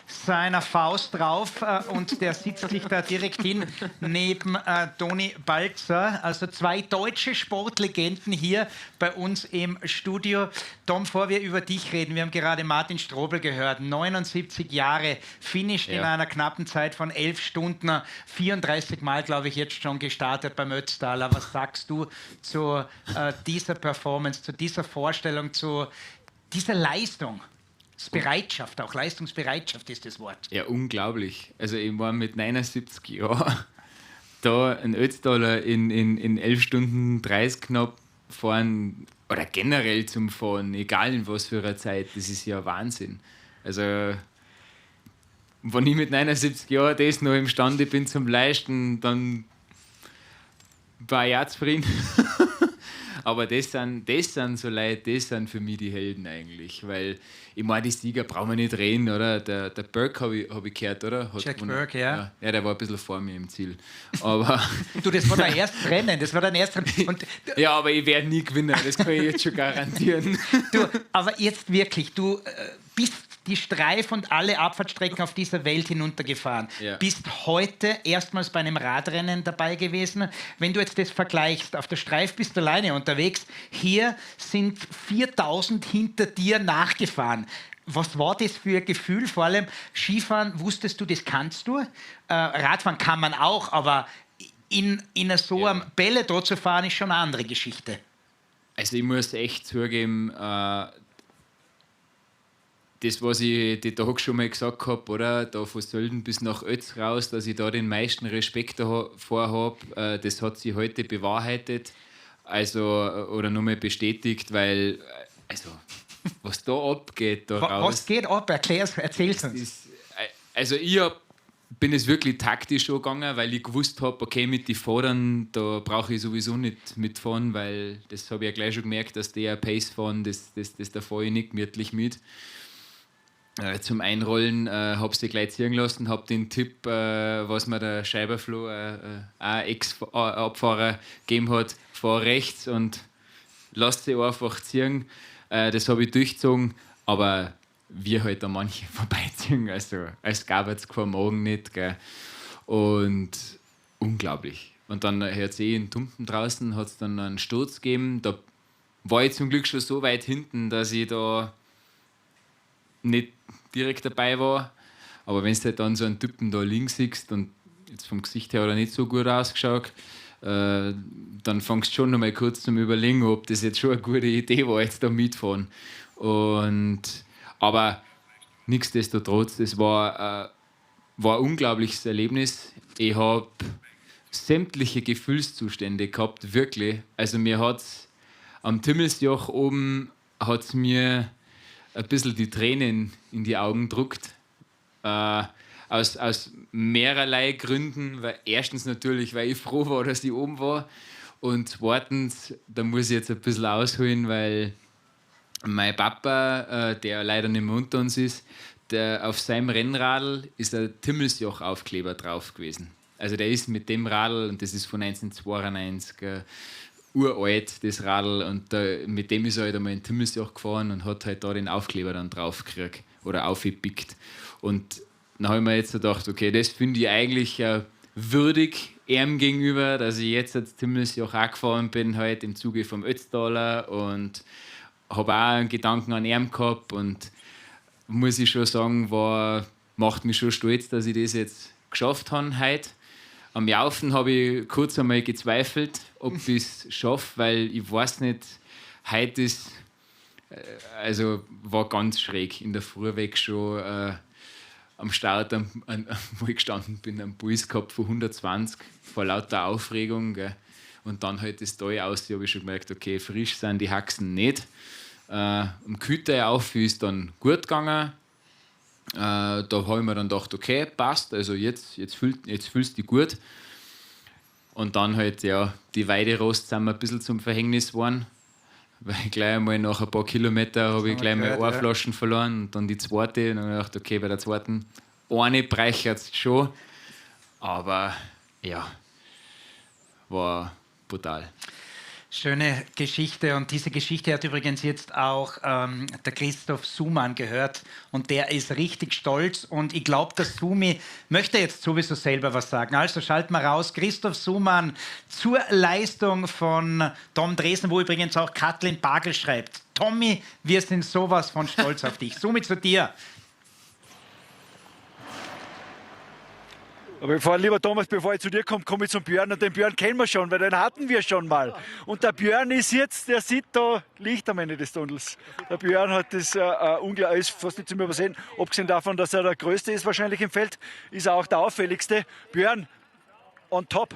seiner Faust drauf und der sitzt sich da direkt hin neben Toni Balzer. Also 2 deutsche Sportlegenden hier bei uns im Studio. Tom, bevor wir über dich reden, wir haben gerade Martin Strobel gehört, 79 Jahre, finished in einer knappen Zeit von 11 Stunden, 34 Mal, glaube ich, jetzt schon gestartet beim Ötztaler. Was sagst du zu dieser Performance, zu dieser Vorstellung, zu dieser Leistung? Bereitschaft, auch Leistungsbereitschaft ist das Wort. Ja, unglaublich. Also ich war mit 79 Jahren da in Ötztaler in 11 Stunden 30 knapp fahren oder generell zum Fahren, egal in was für einer Zeit, das ist ja Wahnsinn. Also wenn ich mit 79 Jahren das noch imstande bin zum Leisten, dann war ich auch zufrieden. Aber das sind so Leute, das sind für mich die Helden eigentlich, weil ich meine, die Sieger brauchen wir nicht reden, oder? Der Burke habe ich gehört, oder? Jack Burke, ja. Ja, der war ein bisschen vor mir im Ziel. Aber du, das war dein erstes Rennen, Und ja, aber ich werde nie gewinnen, das kann ich jetzt schon garantieren. Du, aber jetzt wirklich, du bist die Streif- und alle Abfahrtsstrecken auf dieser Welt hinuntergefahren. Ja. Bist heute erstmals bei einem Radrennen dabei gewesen. Wenn du jetzt das vergleichst, auf der Streif bist du alleine unterwegs, hier sind 4000 hinter dir nachgefahren. Was war das für ein Gefühl? Vor allem Skifahren, wusstest du, das kannst du. Radfahren kann man auch, aber in so einem Bälle dort zu fahren, ist schon eine andere Geschichte. Also ich muss echt zugeben, das, was ich die Tag schon mal gesagt habe, oder da von Sölden bis nach Ötz raus, dass ich da den meisten Respekt davor habe, das hat sich heute bewahrheitet, also oder nochmal bestätigt, weil also was da abgeht da raus. Was geht ab? Erzähl's uns. Also ich bin es wirklich taktisch angegangen, weil ich gewusst habe, okay, mit den Fahrern, da brauche ich sowieso nicht mitfahren, weil das habe ich ja gleich schon gemerkt, dass die Pace fahren, da fahre ich nicht gemütlich mit. Zum Einrollen habe ich sie gleich ziehen lassen, habe den Tipp, was mir der Scheiberflo, ein Ex-Abfahrer, gegeben hat, fahr rechts und lass sie einfach ziehen. Das habe ich durchgezogen, aber wir halt an manche vorbeiziehen, also es gab jetzt keinen Morgen nicht. Gell. Und unglaublich. Und dann hört es in Tumpen draußen, hat es dann einen Sturz gegeben. Da war ich zum Glück schon so weit hinten, dass ich da nicht direkt dabei war. Aber wenn du halt dann so einen Typen da links siehst und jetzt vom Gesicht her hat er nicht so gut ausgeschaut, dann fängst du schon noch mal kurz zum Überlegen, ob das jetzt schon eine gute Idee war, jetzt da mitfahren. Aber nichtsdestotrotz, es war ein unglaubliches Erlebnis. Ich habe sämtliche Gefühlszustände gehabt, wirklich. Also mir hat am Timmelsjoch oben hat's mir ein bisschen die Tränen in die Augen gedruckt. Aus mehrerlei Gründen. Weil erstens natürlich, weil ich froh war, dass ich oben war. Und zweitens, da muss ich jetzt ein bisschen ausholen, weil mein Papa, der leider nicht mehr unter uns ist, auf seinem Rennradl ist ein Timmelsjoch-Aufkleber drauf gewesen. Also der ist mit dem Radl, und das ist von 1992, uralt, das Radl, und mit dem ist er halt einmal in Timmelsjoch gefahren und hat halt da den Aufkleber dann drauf gekriegt oder aufgepickt. Und dann habe ich mir jetzt gedacht, okay, das finde ich eigentlich würdig ihm gegenüber, dass ich jetzt als Timmelsjoch auch gefahren bin, halt im Zuge vom Ötztaler, und habe auch einen Gedanken an ihn gehabt, und muss ich schon sagen, macht mich schon stolz, dass ich das jetzt geschafft habe heute. Am Laufen habe ich kurz einmal gezweifelt, ob ich es schaffe, weil ich weiß nicht, heute ist, also war ganz schräg in der Früh weg schon am Start, wo ich gestanden bin, am Puls gehabt von 120 vor lauter Aufregung. Gell. Und dann halt das Tal aus, habe ich schon gemerkt, okay, frisch sind die Haxen nicht. Am Küte auf ist dann gut gegangen. Da habe ich mir dann gedacht, okay, passt, also jetzt fühlst du dich gut. Und dann halt, ja, die Weiderost sind mir ein bisschen zum Verhängnis geworden. weil gleich einmal nach ein paar Kilometern habe ich gleich mal eine Flaschen verloren und dann die zweite. Und dann habe ich gedacht, okay, bei der zweiten eine breichert es schon. Aber ja, war brutal. Schöne Geschichte, und diese Geschichte hat übrigens jetzt auch der Christoph Sumann gehört, und der ist richtig stolz, und ich glaube, der Sumi möchte jetzt sowieso selber was sagen. Also schalten wir raus, Christoph Sumann zur Leistung von Tom Dresen, wo übrigens auch Kathleen Bagel schreibt: Tommy, wir sind sowas von stolz auf dich. Sumi, zu dir. Aber lieber Thomas, bevor ich zu dir komme, komme ich zum Björn. Und den Björn kennen wir schon, weil den hatten wir schon mal. Und der Björn ist jetzt, der sieht da Licht am Ende des Tunnels. Der Björn hat das unglaublich, ist fast nicht zu übersehen. Abgesehen davon, dass er der Größte ist wahrscheinlich im Feld, ist er auch der Auffälligste. Björn, on top.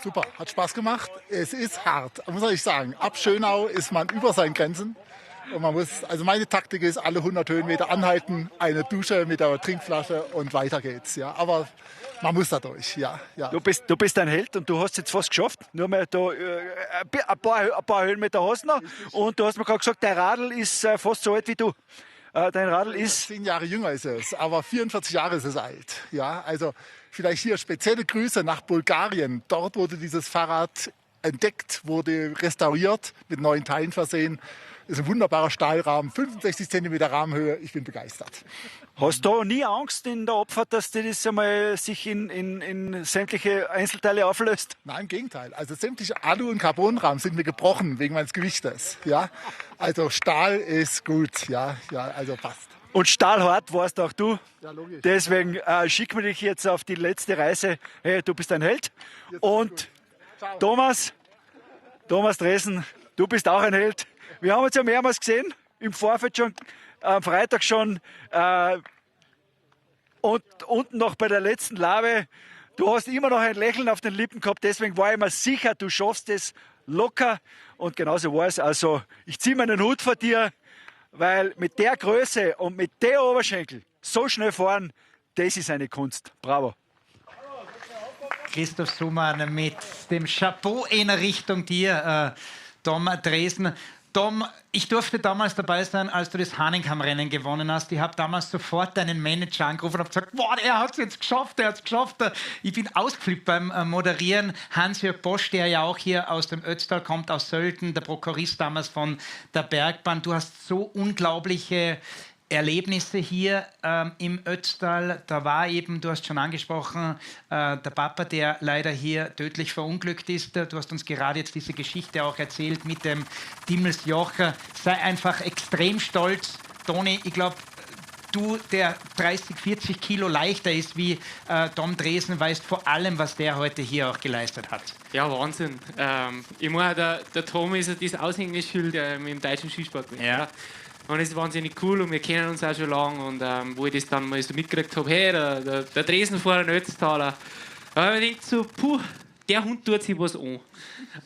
Super, hat Spaß gemacht. Es ist hart, muss ich sagen. Ab Schönau ist man über seinen Grenzen. Und man muss, also meine Taktik ist, alle 100 Höhenmeter anhalten, eine Dusche mit einer Trinkflasche und weiter geht's. Ja, aber man muss da durch. Ja, ja. Du bist ein Held und du hast es jetzt fast geschafft. Nur mal da, ein paar Höhenmeter hast du noch. Und du hast mir gerade gesagt, dein Radl ist fast so alt wie du. Dein Radl ist 10 Jahre jünger ist es, aber 44 Jahre ist es alt. Ja, also vielleicht hier spezielle Grüße nach Bulgarien. Dort wurde dieses Fahrrad entdeckt, wurde restauriert, mit neuen Teilen versehen. Das ist ein wunderbarer Stahlrahmen, 65 cm Rahmenhöhe. Ich bin begeistert. Hast du nie Angst in der Abfahrt, dass das einmal sich in sämtliche Einzelteile auflöst? Nein, im Gegenteil. Also sämtliche Alu- und Carbonrahmen sind mir gebrochen wegen meines Gewichtes. Ja? Also Stahl ist gut. Ja, also passt. Und stahlhart warst auch du. Ja, logisch. Deswegen schicken wir dich jetzt auf die letzte Reise. Hey, du bist ein Held. Und Thomas Dresen, du bist auch ein Held. Wir haben uns ja mehrmals gesehen, im Vorfeld schon, am Freitag schon, und unten noch bei der letzten Labe. Du hast immer noch ein Lächeln auf den Lippen gehabt, deswegen war ich mir sicher, du schaffst es locker, und genauso war es. Also ich ziehe meinen Hut vor dir, weil mit der Größe und mit der Oberschenkel so schnell fahren, das ist eine Kunst. Bravo. Christoph Sumann mit dem Chapeau in Richtung dir, Tom Dresen. Tom, ich durfte damals dabei sein, als du das Hahnenkamm-Rennen gewonnen hast. Ich habe damals sofort deinen Manager angerufen und habe gesagt, boah, er hat es jetzt geschafft, er hat es geschafft. Ich bin ausgeflippt beim Moderieren. Hans-Jörg Bosch, der ja auch hier aus dem Ötztal kommt, aus Sölden, der Prokurist damals von der Bergbahn. Du hast so unglaubliche Erlebnisse hier im Ötztal. Da war eben, du hast schon angesprochen, der Papa, der leider hier tödlich verunglückt ist. Du hast uns gerade jetzt diese Geschichte auch erzählt mit dem Dimmelsjoch. Sei einfach extrem stolz, Toni. Ich glaube, du, der 30, 40 Kilo leichter ist wie Tom Dresen, weißt vor allem, was der heute hier auch geleistet hat. Ja, Wahnsinn. Ich meine, der Tom ist ja das Aushängeschild im deutschen Skisport. Ja. Und es ist wahnsinnig cool, und wir kennen uns auch schon lange. Und wo ich das dann mal so mitgekriegt habe, hey, der Dresenfahrer in Ötztaler, da habe ich gedacht so, puh, der Hund tut sich was an.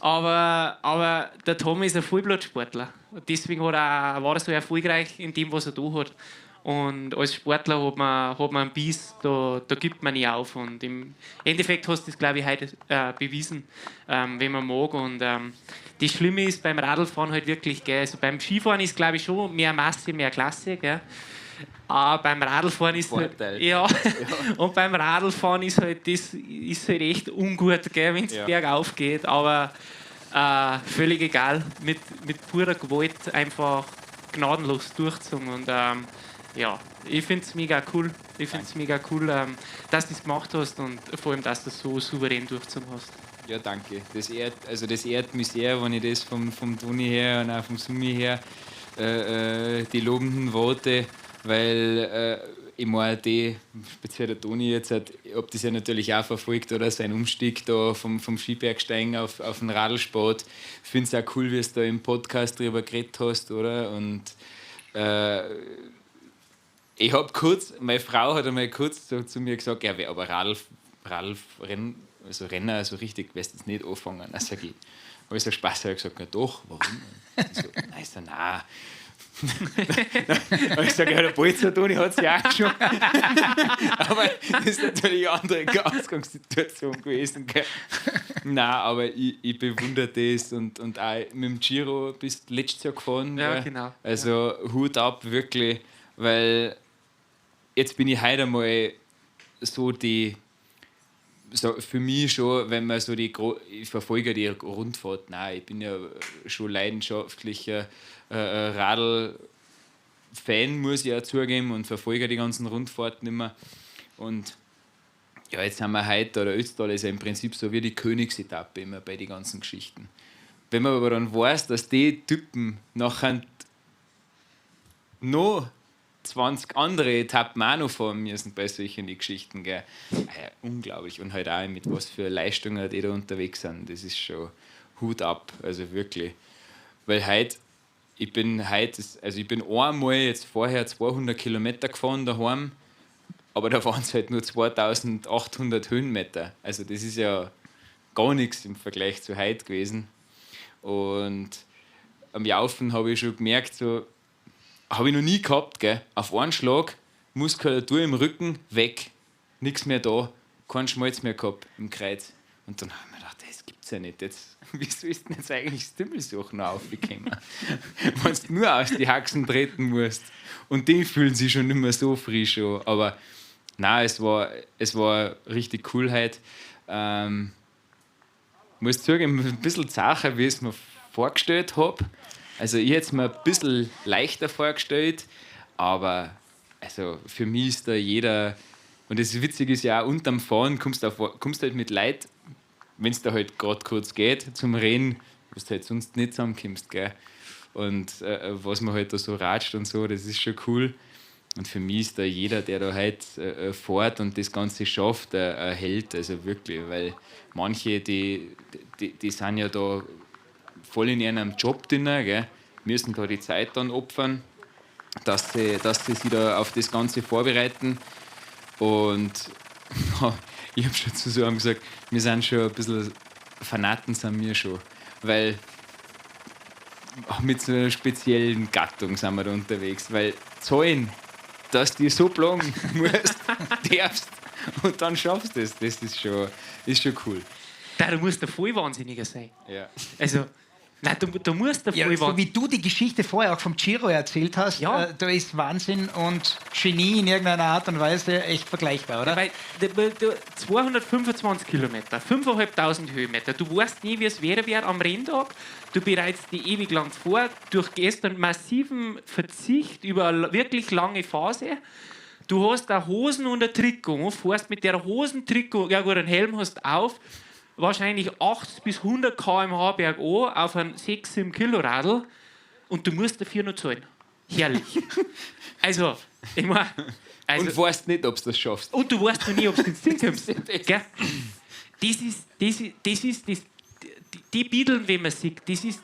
Aber der Tom ist ein Vollblutsportler. Und deswegen war er so erfolgreich in dem, was er da hat. Und als Sportler hat man einen Biss, da gibt man nicht auf. Und im Endeffekt hast du das, glaube ich, heute bewiesen, wenn man mag. Und das Schlimme ist beim Radlfahren halt wirklich, gell, also beim Skifahren ist, glaube ich, schon mehr Masse, mehr Klasse. Gell. Aber beim Radlfahren ist halt, ja. Und beim Radlfahren ist halt das ist halt echt ungut, wenn es bergauf geht. Aber völlig egal, mit purer Gewalt einfach gnadenlos durchgezogen. Und ja, ich finde es mega cool. Dass du das gemacht hast, und vor allem, dass du das so souverän durchgezogen hast. Ja, danke. Das ehrt mich sehr, wenn ich das vom Toni her und auch vom Sumi her die lobenden Worte, weil ich meine, speziell der Toni jetzt, ob das ja natürlich auch verfolgt, oder sein Umstieg da vom Skibergsteigen auf den Radlsport. Ich finde es auch cool, wie du da im Podcast darüber geredet hast, oder? Und ich habe meine Frau hat einmal kurz so zu mir gesagt, ja, aber Radlrennen, also Renner, so richtig, wirst du jetzt nicht anfangen. Also, habe ich so Spaß gesagt, na doch, warum? So, nein, Ich sage, ja, der Bolzer Toni hat es ja auch schon. Aber das ist natürlich eine andere Ausgangssituation gewesen. Gell? Nein, aber ich bewundere das und auch mit dem Giro bist du letztes Jahr gefahren. Ja, gell? genau. Also Hut ab, wirklich, weil jetzt bin ich heute einmal so für mich schon, wenn man so ich verfolge die Rundfahrt, nein, ich bin ja schon leidenschaftlicher Radl-Fan, muss ich ja zugeben, und verfolge die ganzen Rundfahrten immer. Und ja, jetzt haben wir heute, oder Ötztal ist ja im Prinzip so wie die Königsetappe immer bei den ganzen Geschichten. Wenn man aber dann weiß, dass die Typen nachher noch 20 andere Etappen auch noch fahren müssen bei solchen Geschichten. Gell. Ja, unglaublich. Und halt auch mit was für Leistungen die da unterwegs sind. Das ist schon Hut ab. Also wirklich. Weil ich bin einmal jetzt vorher 200 Kilometer gefahren daheim, aber da waren es halt nur 2800 Höhenmeter. Also das ist ja gar nichts im Vergleich zu heute gewesen. Und am Laufen habe ich schon gemerkt, so, habe ich noch nie gehabt, gell? Auf einen Schlag, Muskulatur im Rücken, weg. Nichts mehr da, kein Schmalz mehr gehabt im Kreuz. Und dann habe ich mir gedacht, das gibt es ja nicht. Jetzt, wieso ist denn jetzt eigentlich das Tümmelsuch noch aufgekommen? Wenn du nur aus die Haxen treten musst. Und die fühlen sich schon nicht mehr so frisch an. Aber nein, es war richtig cool heute. Muss zugeben, ein bisschen zacher, wie ich es mir vorgestellt habe. Also ich hätte es mir ein bisschen leichter vorgestellt, aber also für mich ist da jeder, und das Witzige ist ja auch, unterm Fahren kommst du halt mit Leuten, wenn es da halt gerade kurz geht, zum Reden, was du halt sonst nicht zusammenkommst, gell? Und was man halt da so ratscht und so, das ist schon cool. Und für mich ist da jeder, der da halt fährt und das Ganze schafft, ein Held, also wirklich, weil manche, die sind ja da voll in ihrem Job drin, gell? Müssen da die Zeit dann opfern, dass sie sich da auf das Ganze vorbereiten. Und ja, ich habe schon zu so einem gesagt, wir sind schon ein bisschen Fanaten, sind wir schon, weil auch mit so einer speziellen Gattung sind wir da unterwegs, weil Zahlen, dass du so plagen musst, darfst und dann schaffst du es, das ist schon cool. Da musst du voll Wahnsinniger sein. Ja. Also, nein, du musst da voll so wie du die Geschichte vorher auch vom Giro erzählt hast, ja. Da ist Wahnsinn und Genie in irgendeiner Art und Weise echt vergleichbar, oder? Weil 225 Kilometer, 5.500 Höhenmeter, du weißt nie, wie es wäre am Renntag. Du bereitest dich ewig lang vor, durchgehst einen massiven Verzicht über eine wirklich lange Phase. Du hast da Hosen und ein Trikot, fährst mit der Hosentrikot, ja gut, einen Helm hast du auf, wahrscheinlich 80 bis 100 km/h bergan auf einem 6-7 Kilo Radl und du musst dafür noch zahlen. Herrlich. Also, ich meine... und weißt nicht, ob du das schaffst. Und du weißt noch nie, ob du ins Ziel kommst. Die Biedeln, wie man sieht, das ist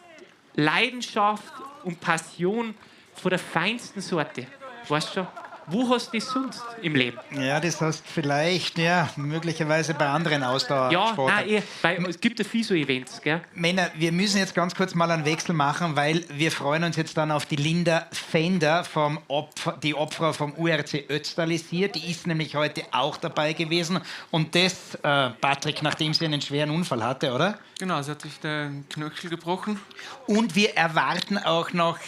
Leidenschaft und Passion von der feinsten Sorte. Weißt du schon? Wo hast du das sonst im Leben? Ja, das hast du vielleicht, ja, möglicherweise bei anderen Ausdauersportarten. Ja, nein, es gibt ja viele so Events, gell? Männer, wir müssen jetzt ganz kurz mal einen Wechsel machen, weil wir freuen uns jetzt dann auf die Linda Fender, die Opfer vom URC Ötztal ist hier. Die ist nämlich heute auch dabei gewesen. Und das, Patrick, nachdem sie einen schweren Unfall hatte, oder? Genau, sie hat sich den Knöchel gebrochen. Und wir erwarten auch noch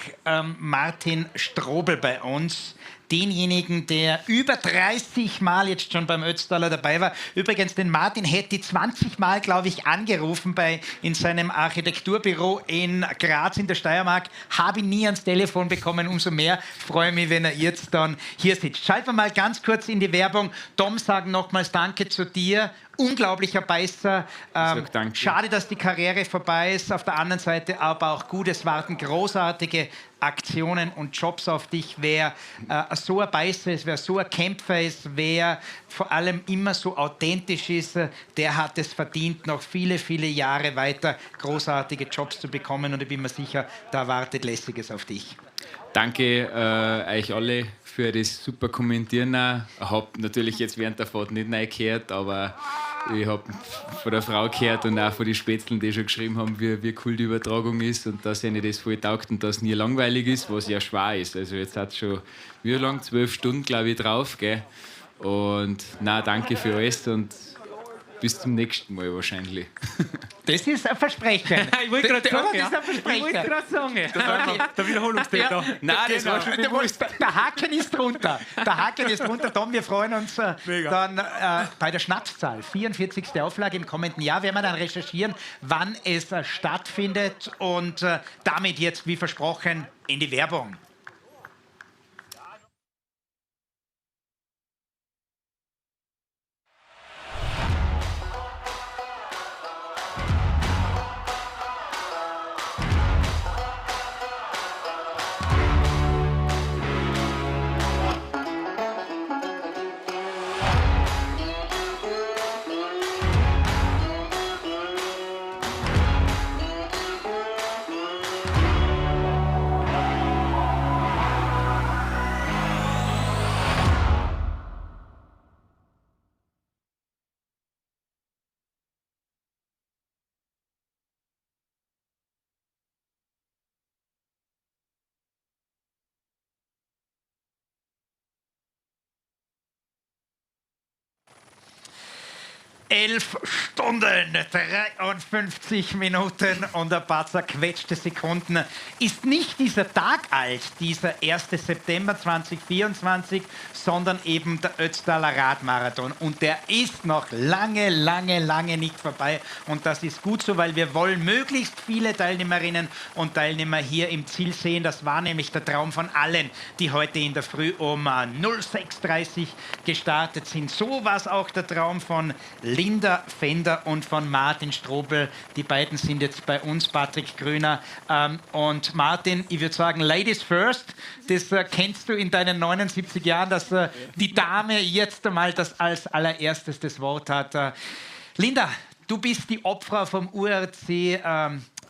Martin Strobel bei uns. Denjenigen, der über 30 Mal jetzt schon beim Ötztaler dabei war. Übrigens, den Martin hätte 20 Mal, glaube ich, angerufen in seinem Architekturbüro in Graz in der Steiermark. Habe ihn nie ans Telefon bekommen. Umso mehr freue ich mich, wenn er jetzt dann hier sitzt. Schalten wir mal ganz kurz in die Werbung. Tom, sagen nochmals Danke zu dir. Unglaublicher Beißer. Schade, dass die Karriere vorbei ist. Auf der anderen Seite aber auch gut. Es warten großartige Aktionen und Jobs auf dich. Wer so ein Beißer ist, wer so ein Kämpfer ist, wer vor allem immer so authentisch ist, der hat es verdient, noch viele, viele Jahre weiter großartige Jobs zu bekommen. Und ich bin mir sicher, da wartet Lässiges auf dich. Danke euch alle für das super Kommentieren. Ich habe natürlich jetzt während der Fahrt nicht reingehört, aber ich habe von der Frau gehört und auch von den Spätzlen, die schon geschrieben haben, wie cool die Übertragung ist und dass ihnen das voll taugt und dass es nie langweilig ist, was ja schwer ist. Also jetzt hat es schon, wie lang? 12 Stunden, glaube ich, drauf. Gell? Und na, danke für alles und bis zum nächsten Mal wahrscheinlich. Das ist ein Versprechen. Ich wollte gerade sagen, das ist ein Versprechen. Der Wiederholungstäter. Nein, das war schon bewusst. Der Haken ist drunter. Tom, wir freuen uns dann bei der Schnapszahl. 44. Auflage im kommenden Jahr werden wir dann recherchieren, wann es stattfindet. Und damit jetzt, wie versprochen, in die Werbung. Elf Stunden, 53 Minuten und ein paar zerquetschte Sekunden. Ist nicht dieser Tag alt, dieser 1. September 2024, sondern eben der Ötztaler Radmarathon. Und der ist noch lange, lange, lange nicht vorbei. Und das ist gut so, weil wir wollen möglichst viele Teilnehmerinnen und Teilnehmer hier im Ziel sehen. Das war nämlich der Traum von allen, die heute in der Früh um 06:30 gestartet sind. So war es auch der Traum von Linda Fender und von Martin Strobel. Die beiden sind jetzt bei uns, Patrick Grüner und Martin. Ich würde sagen, Ladies first. Das kennst du in deinen 79 Jahren, dass die Dame jetzt einmal das als allererstes das Wort hat. Linda, du bist die Obfrau vom URC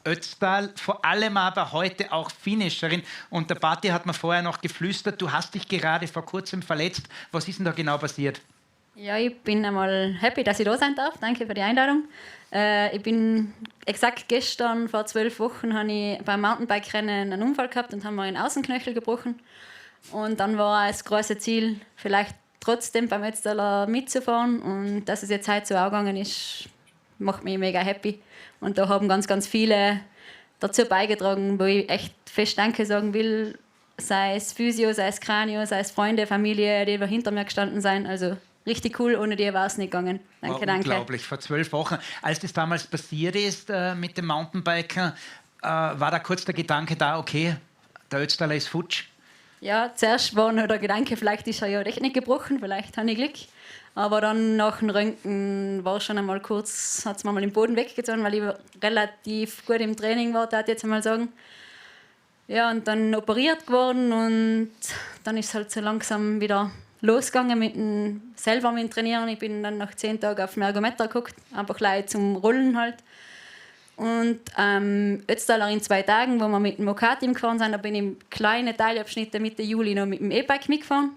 Ötztal, vor allem aber heute auch Finisherin. Und der Patti hat mir vorher noch geflüstert, du hast dich gerade vor kurzem verletzt. Was ist denn da genau passiert? Ja, ich bin einmal happy, dass ich da sein darf. Danke für die Einladung. Ich bin exakt gestern, vor 12 Wochen, habe ich beim Mountainbike-Rennen einen Unfall gehabt und habe mir einen Außenknöchel gebrochen. Und dann war das große Ziel, vielleicht trotzdem beim Ötztaler mitzufahren. Und dass es jetzt heute so angegangen ist, macht mich mega happy. Und da haben ganz, ganz viele dazu beigetragen, wo ich echt fest Danke sagen will. Sei es Physio, sei es Kranio, sei es Freunde, Familie, die hinter mir gestanden sind. Also richtig cool, ohne die war es nicht gegangen. Danke, danke. Unglaublich, vor 12 Wochen. Als das damals passiert ist mit dem Mountainbiker, war da kurz der Gedanke da, okay, der Ötztaler ist futsch? Ja, zuerst war noch der Gedanke, vielleicht ist er ja echt nicht gebrochen, vielleicht habe ich Glück. Aber dann nach dem Röntgen war schon einmal kurz, hat es mir mal den Boden weggezogen, weil ich relativ gut im Training war, darf ich jetzt einmal sagen. Ja, und dann operiert geworden und dann ist es halt so langsam wieder losgegangen selber mit dem Trainieren. Ich bin dann nach 10 Tagen auf den Ergometer geguckt, einfach gleich zum Rollen halt. Und Ötztaler in 2 Tagen, wo wir mit dem OK-Team gefahren sind, da bin ich kleine Teilabschnitte Mitte Juli noch mit dem E-Bike mitgefahren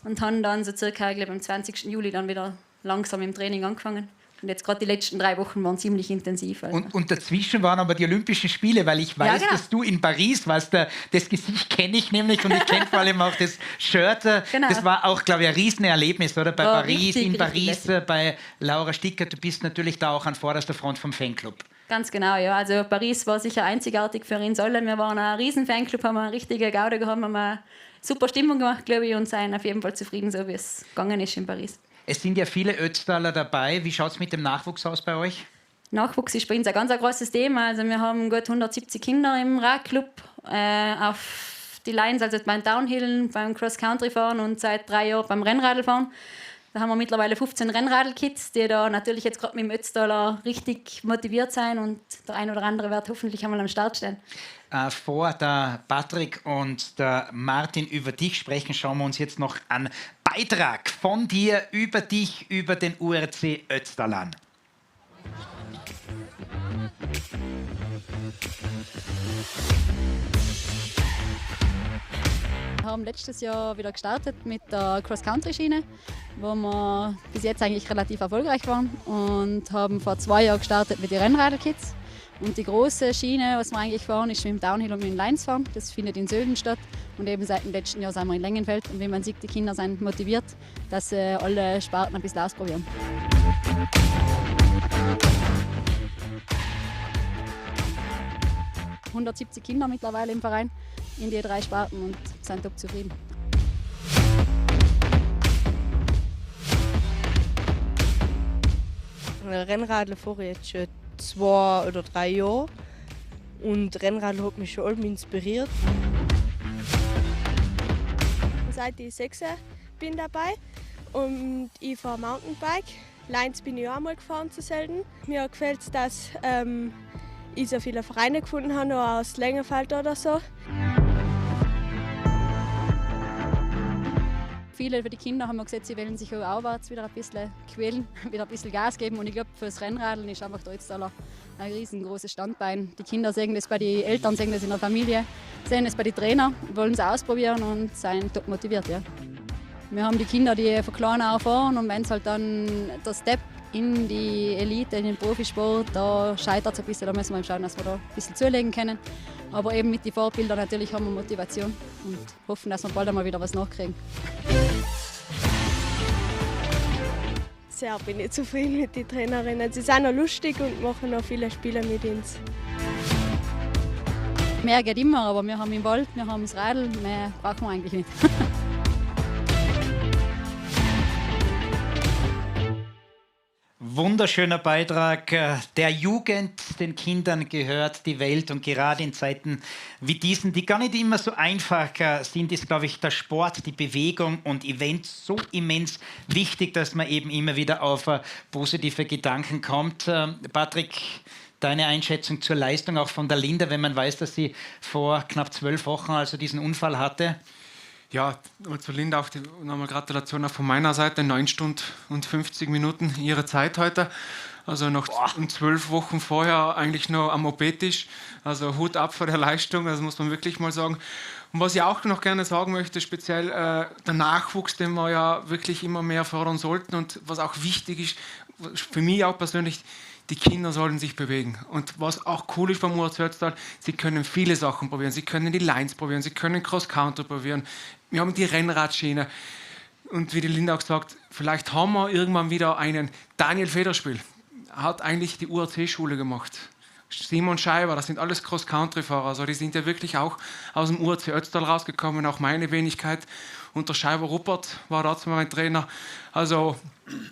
und habe dann so circa, ich glaube, am 20. Juli dann wieder langsam im Training angefangen. Und jetzt gerade die letzten 3 Wochen waren ziemlich intensiv. Also. Und dazwischen waren aber die Olympischen Spiele, weil ich weiß, ja, genau, dass du in Paris warst. Das Gesicht kenne ich nämlich und ich kenne vor allem auch das Shirt. Genau. Das war auch, glaube ich, ein Riesenerlebnis, oder? Bei Paris, richtig, in Paris, bei Laura Sticker. Du bist natürlich da auch an vorderster Front vom Fanclub. Ganz genau, ja. Also Paris war sicher einzigartig für uns alle. Wir waren ein riesen Fanclub, haben eine richtige Gaude gehabt, haben eine super Stimmung gemacht, glaube ich, und sind auf jeden Fall zufrieden, so wie es gegangen ist in Paris. Es sind ja viele Ötztaler dabei. Wie schaut es mit dem Nachwuchs aus bei euch? Nachwuchs ist bei uns ein ganz großes Thema. Also wir haben gut 170 Kinder im Radclub auf die Lines, also beim Downhill, beim Cross-Country-Fahren und seit 3 Jahren beim Rennradlfahren. Da haben wir mittlerweile 15 Rennradl-Kids, die da natürlich jetzt gerade mit dem Ötztaler richtig motiviert sein und der ein oder andere wird hoffentlich einmal am Start stehen. Vor der Patrick und der Martin über dich sprechen, schauen wir uns jetzt noch einen Beitrag von dir über dich, über den URC Ötztal an. Wir haben letztes Jahr wieder gestartet mit der Cross-Country-Schiene, wo wir bis jetzt eigentlich relativ erfolgreich waren und haben vor 2 Jahren gestartet mit den Rennradl-Kits. Und die große Schiene, was wir eigentlich fahren, ist mit dem Downhill und mit dem Linesfahren. Das findet in Sölden statt. Und eben seit dem letzten Jahr sind wir in Lengenfeld. Und wie man sieht, die Kinder sind motiviert, dass sie alle Sparten ein bisschen ausprobieren. – 170 Kinder mittlerweile im Verein in die 3 Sparten und sind top zufrieden. Rennradl fahre ich jetzt schon 2 oder 3 Jahre und Rennradl hat mich schon allem inspiriert. Seit ich 6 bin dabei und ich fahre Mountainbike. Lines bin ich auch einmal gefahren zu Sölden. Mir gefällt es, dass ich so viele Vereine gefunden habe, auch aus Lengenfeld oder so. Viele für die Kinder haben wir gesagt, sie wollen sich auch aufwärts wieder ein bisschen quälen, wieder ein bisschen Gas geben. Und ich glaube, für das Rennradeln ist einfach der Ötztaler ein riesengroßes Standbein. Die Kinder sehen das bei den Eltern, sehen das in der Familie, sehen das bei den Trainern, wollen es ausprobieren und sind top motiviert. Ja. Wir haben die Kinder, die von klein auf fahren und wenn es halt dann der Step in die Elite, in den Profisport, da scheitert es ein bisschen, da müssen wir schauen, dass wir da ein bisschen zulegen können. Aber eben mit den Vorbildern natürlich haben wir Motivation und hoffen, dass wir bald einmal wieder was nachkriegen. Sehr bin ich zufrieden mit den Trainerinnen. Sie sind auch lustig und machen auch viele Spiele mit uns. Mehr geht immer, aber wir haben im Wald, wir haben das Radl, mehr brauchen wir eigentlich nicht. Wunderschöner Beitrag der Jugend, den Kindern gehört die Welt und gerade in Zeiten wie diesen, die gar nicht immer so einfach sind, ist, glaube ich, der Sport, die Bewegung und Events so immens wichtig, dass man eben immer wieder auf positive Gedanken kommt. Patrick, deine Einschätzung zur Leistung auch von der Linda, wenn man weiß, dass sie vor knapp 12 Wochen also diesen Unfall hatte? Ja, und zu Linda auch nochmal Gratulation auch von meiner Seite. 9 Stunden und 50 Minuten ihre Zeit heute. Also noch 12 Wochen vorher eigentlich noch am OP-Tisch. Also Hut ab vor der Leistung, das muss man wirklich mal sagen. Und was ich auch noch gerne sagen möchte, speziell der Nachwuchs, den wir ja wirklich immer mehr fördern sollten und was auch wichtig ist, für mich auch persönlich, die Kinder sollen sich bewegen. Und was auch cool ist beim UAC Ötztal, sie können viele Sachen probieren. Sie können die Lines probieren, sie können Cross-Country probieren. Wir haben die Rennradschiene. Und wie die Linda auch sagt, vielleicht haben wir irgendwann wieder einen Daniel Federspiel. Hat eigentlich die UAC-Schule gemacht. Simon Scheiber, das sind alles Cross-Country-Fahrer. Also die sind ja wirklich auch aus dem UAC Ötztal rausgekommen, auch meine Wenigkeit. Und der Scheiber Ruppert war dazu mein Trainer. Also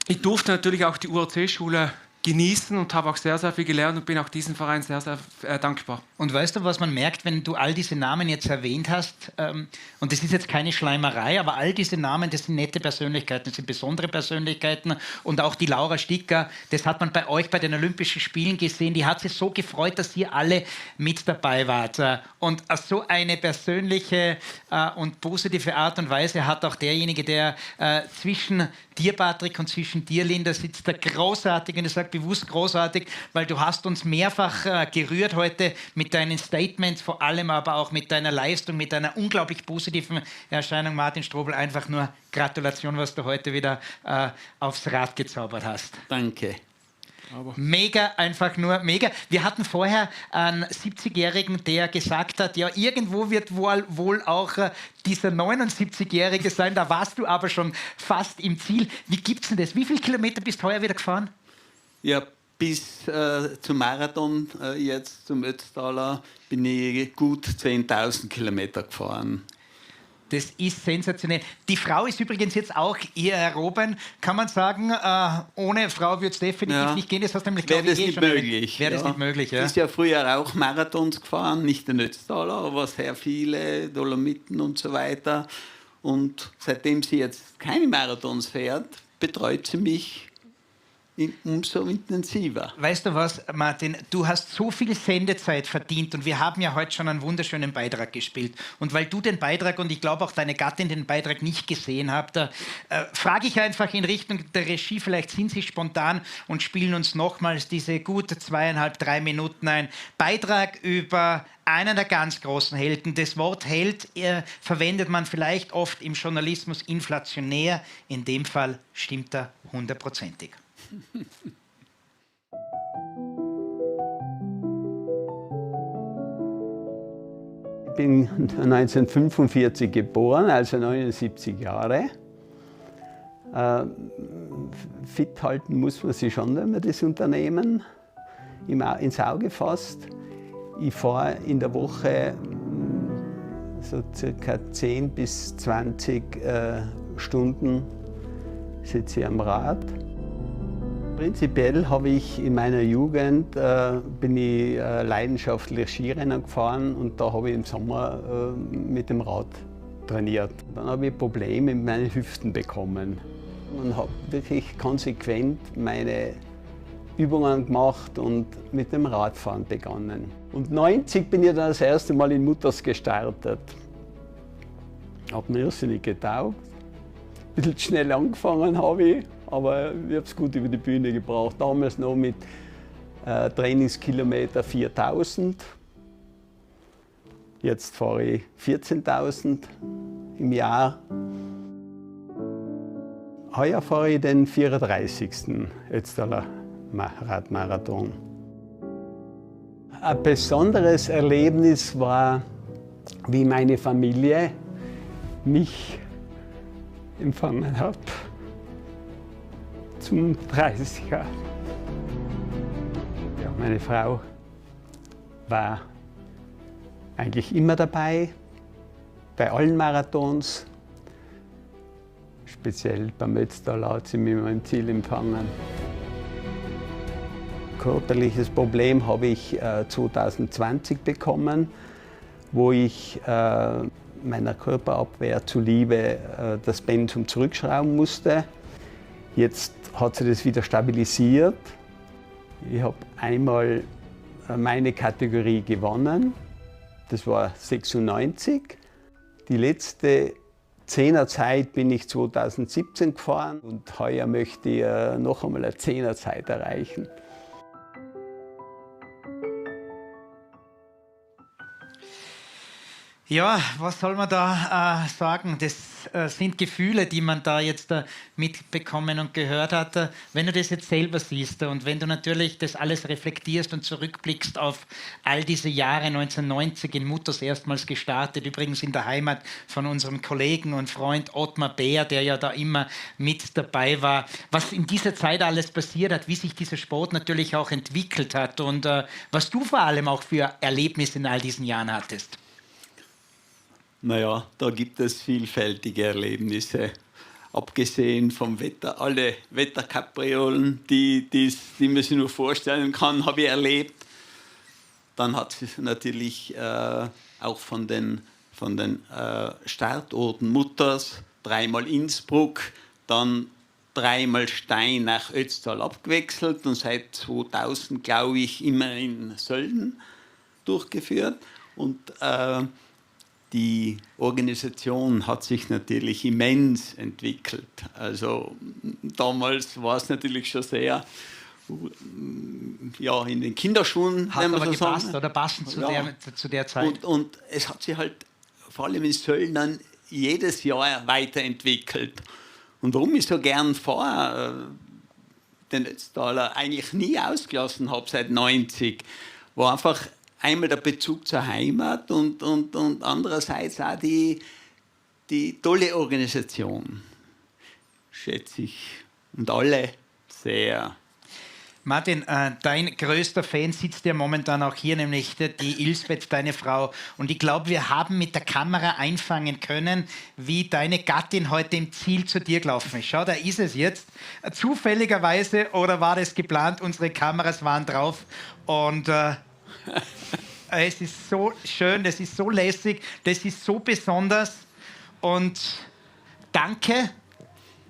ich durfte natürlich auch die UAC-Schule genießen und habe auch sehr, sehr viel gelernt und bin auch diesem Verein sehr, sehr dankbar. Und weißt du, was man merkt, wenn du all diese Namen jetzt erwähnt hast, und das ist jetzt keine Schleimerei, aber all diese Namen, das sind nette Persönlichkeiten, das sind besondere Persönlichkeiten und auch die Laura Sticker, das hat man bei euch bei den Olympischen Spielen gesehen, die hat sich so gefreut, dass ihr alle mit dabei wart. Und so eine persönliche und positive Art und Weise hat auch derjenige, der zwischen dir, Patrick, und zwischen dir, Linda, sitzt, der großartig, und ich sage bewusst großartig, weil du hast uns mehrfach gerührt heute mit deinen Statements, vor allem aber auch mit deiner Leistung, mit deiner unglaublich positiven Erscheinung. Martin Strobl, einfach nur Gratulation, was du heute wieder aufs Rad gezaubert hast. Danke. Mega, einfach nur mega. Wir hatten vorher einen 70-Jährigen, der gesagt hat, ja, irgendwo wird wohl auch dieser 79-Jährige sein, da warst du aber schon fast im Ziel. Wie gibt's denn das? Wie viele Kilometer bist du heuer wieder gefahren? Ja, bis zum Marathon, jetzt zum Ötztaler, bin ich gut 10.000 Kilometer gefahren. Das ist sensationell. Die Frau ist übrigens jetzt auch eher erhoben, kann man sagen. Ohne Frau wird es definitiv nicht gehen. Das heißt nämlich, wäre das nicht möglich. Wäre das nicht möglich, ja. Ich ist ja früher auch Marathons gefahren, nicht den Ötztaler, aber sehr viele, Dolomiten und so weiter. Und seitdem sie jetzt keine Marathons fährt, betreut sie mich umso intensiver. Weißt du was, Martin, du hast so viel Sendezeit verdient und wir haben ja heute schon einen wunderschönen Beitrag gespielt. Und weil du den Beitrag und ich glaube auch deine Gattin den Beitrag nicht gesehen habt, frage ich einfach in Richtung der Regie, vielleicht sind sie spontan und spielen uns nochmals diese gute 2,5, 3 Minuten ein. Beitrag über einen der ganz großen Helden. Das Wort Held verwendet man vielleicht oft im Journalismus inflationär. In dem Fall stimmt er 100%ig. Ich bin 1945 geboren, also 79 Jahre. Fit halten muss man sich schon, wenn man das Unternehmen ins Auge fasst. Ich fahre in der Woche so circa 10 bis 20 Stunden sitze ich am Rad. Prinzipiell habe ich in meiner Jugend bin ich leidenschaftlich Skirennen gefahren und da habe ich im Sommer mit dem Rad trainiert. Dann habe ich Probleme mit meinen Hüften bekommen und habe wirklich konsequent meine Übungen gemacht und mit dem Radfahren begonnen. Und 90 bin ich dann das erste Mal in Mutters gestartet. Habe mir irrsinnig getaugt. Ein bisschen schnell angefangen habe ich, aber ich habe es gut über die Bühne gebracht. Damals noch mit Trainingskilometer 4000. Jetzt fahre ich 14.000 im Jahr. Heuer fahre ich den 34. Ötztaler Radmarathon. Ein besonderes Erlebnis war, wie meine Familie mich empfangen hat zum 30er. Ja, meine Frau war eigentlich immer dabei, bei allen Marathons. Speziell beim Ötztaler hat sie mich immer im Ziel empfangen. Körperliches Problem habe ich 2020 bekommen, wo ich meiner Körperabwehr zuliebe das Pensum zurückschrauben musste. Jetzt hat sich das wieder stabilisiert. Ich habe einmal meine Kategorie gewonnen, das war 96. Die letzte 10er Zeit bin ich 2017 gefahren und heuer möchte ich noch einmal eine 10er Zeit erreichen. Ja, was soll man da sagen? Das sind Gefühle, die man da jetzt mitbekommen und gehört hat. Wenn du das jetzt selber siehst und wenn du natürlich das alles reflektierst und zurückblickst auf all diese Jahre, 1990 in Mutters erstmals gestartet, übrigens in der Heimat von unserem Kollegen und Freund Ottmar Beer, der ja da immer mit dabei war, was in dieser Zeit alles passiert hat, wie sich dieser Sport natürlich auch entwickelt hat und was du vor allem auch für Erlebnisse in all diesen Jahren hattest. Naja, da gibt es vielfältige Erlebnisse. Abgesehen vom Wetter, alle Wetterkapriolen, die man sich nur vorstellen kann, habe ich erlebt. Dann hat es natürlich auch von den Startorten Mutters, 3-mal Innsbruck, dann 3-mal Stein nach Ötztal abgewechselt und seit 2000, glaube ich, immer in Sölden durchgeführt. Und die Organisation hat sich natürlich immens entwickelt. Also damals war es natürlich schon sehr ja, in den Kinderschuhen. Hat aber gepasst oder passend zu der Zeit. Und es hat sich halt vor allem in Sölden dann jedes Jahr weiterentwickelt. Und warum ich so gern fahre, den Ötztaler eigentlich nie ausgelassen habe seit 90, war einfach einmal der Bezug zur Heimat und andererseits auch die tolle Organisation, schätze ich, und alle sehr. Martin, dein größter Fan sitzt ja momentan auch hier, nämlich die Ilsbeth, deine Frau. Und ich glaube, wir haben mit der Kamera einfangen können, wie deine Gattin heute im Ziel zu dir gelaufen ist. Schau, da ist es jetzt. Zufälligerweise oder war das geplant? Unsere Kameras waren drauf und es ist so schön, das ist so lässig, das ist so besonders und danke.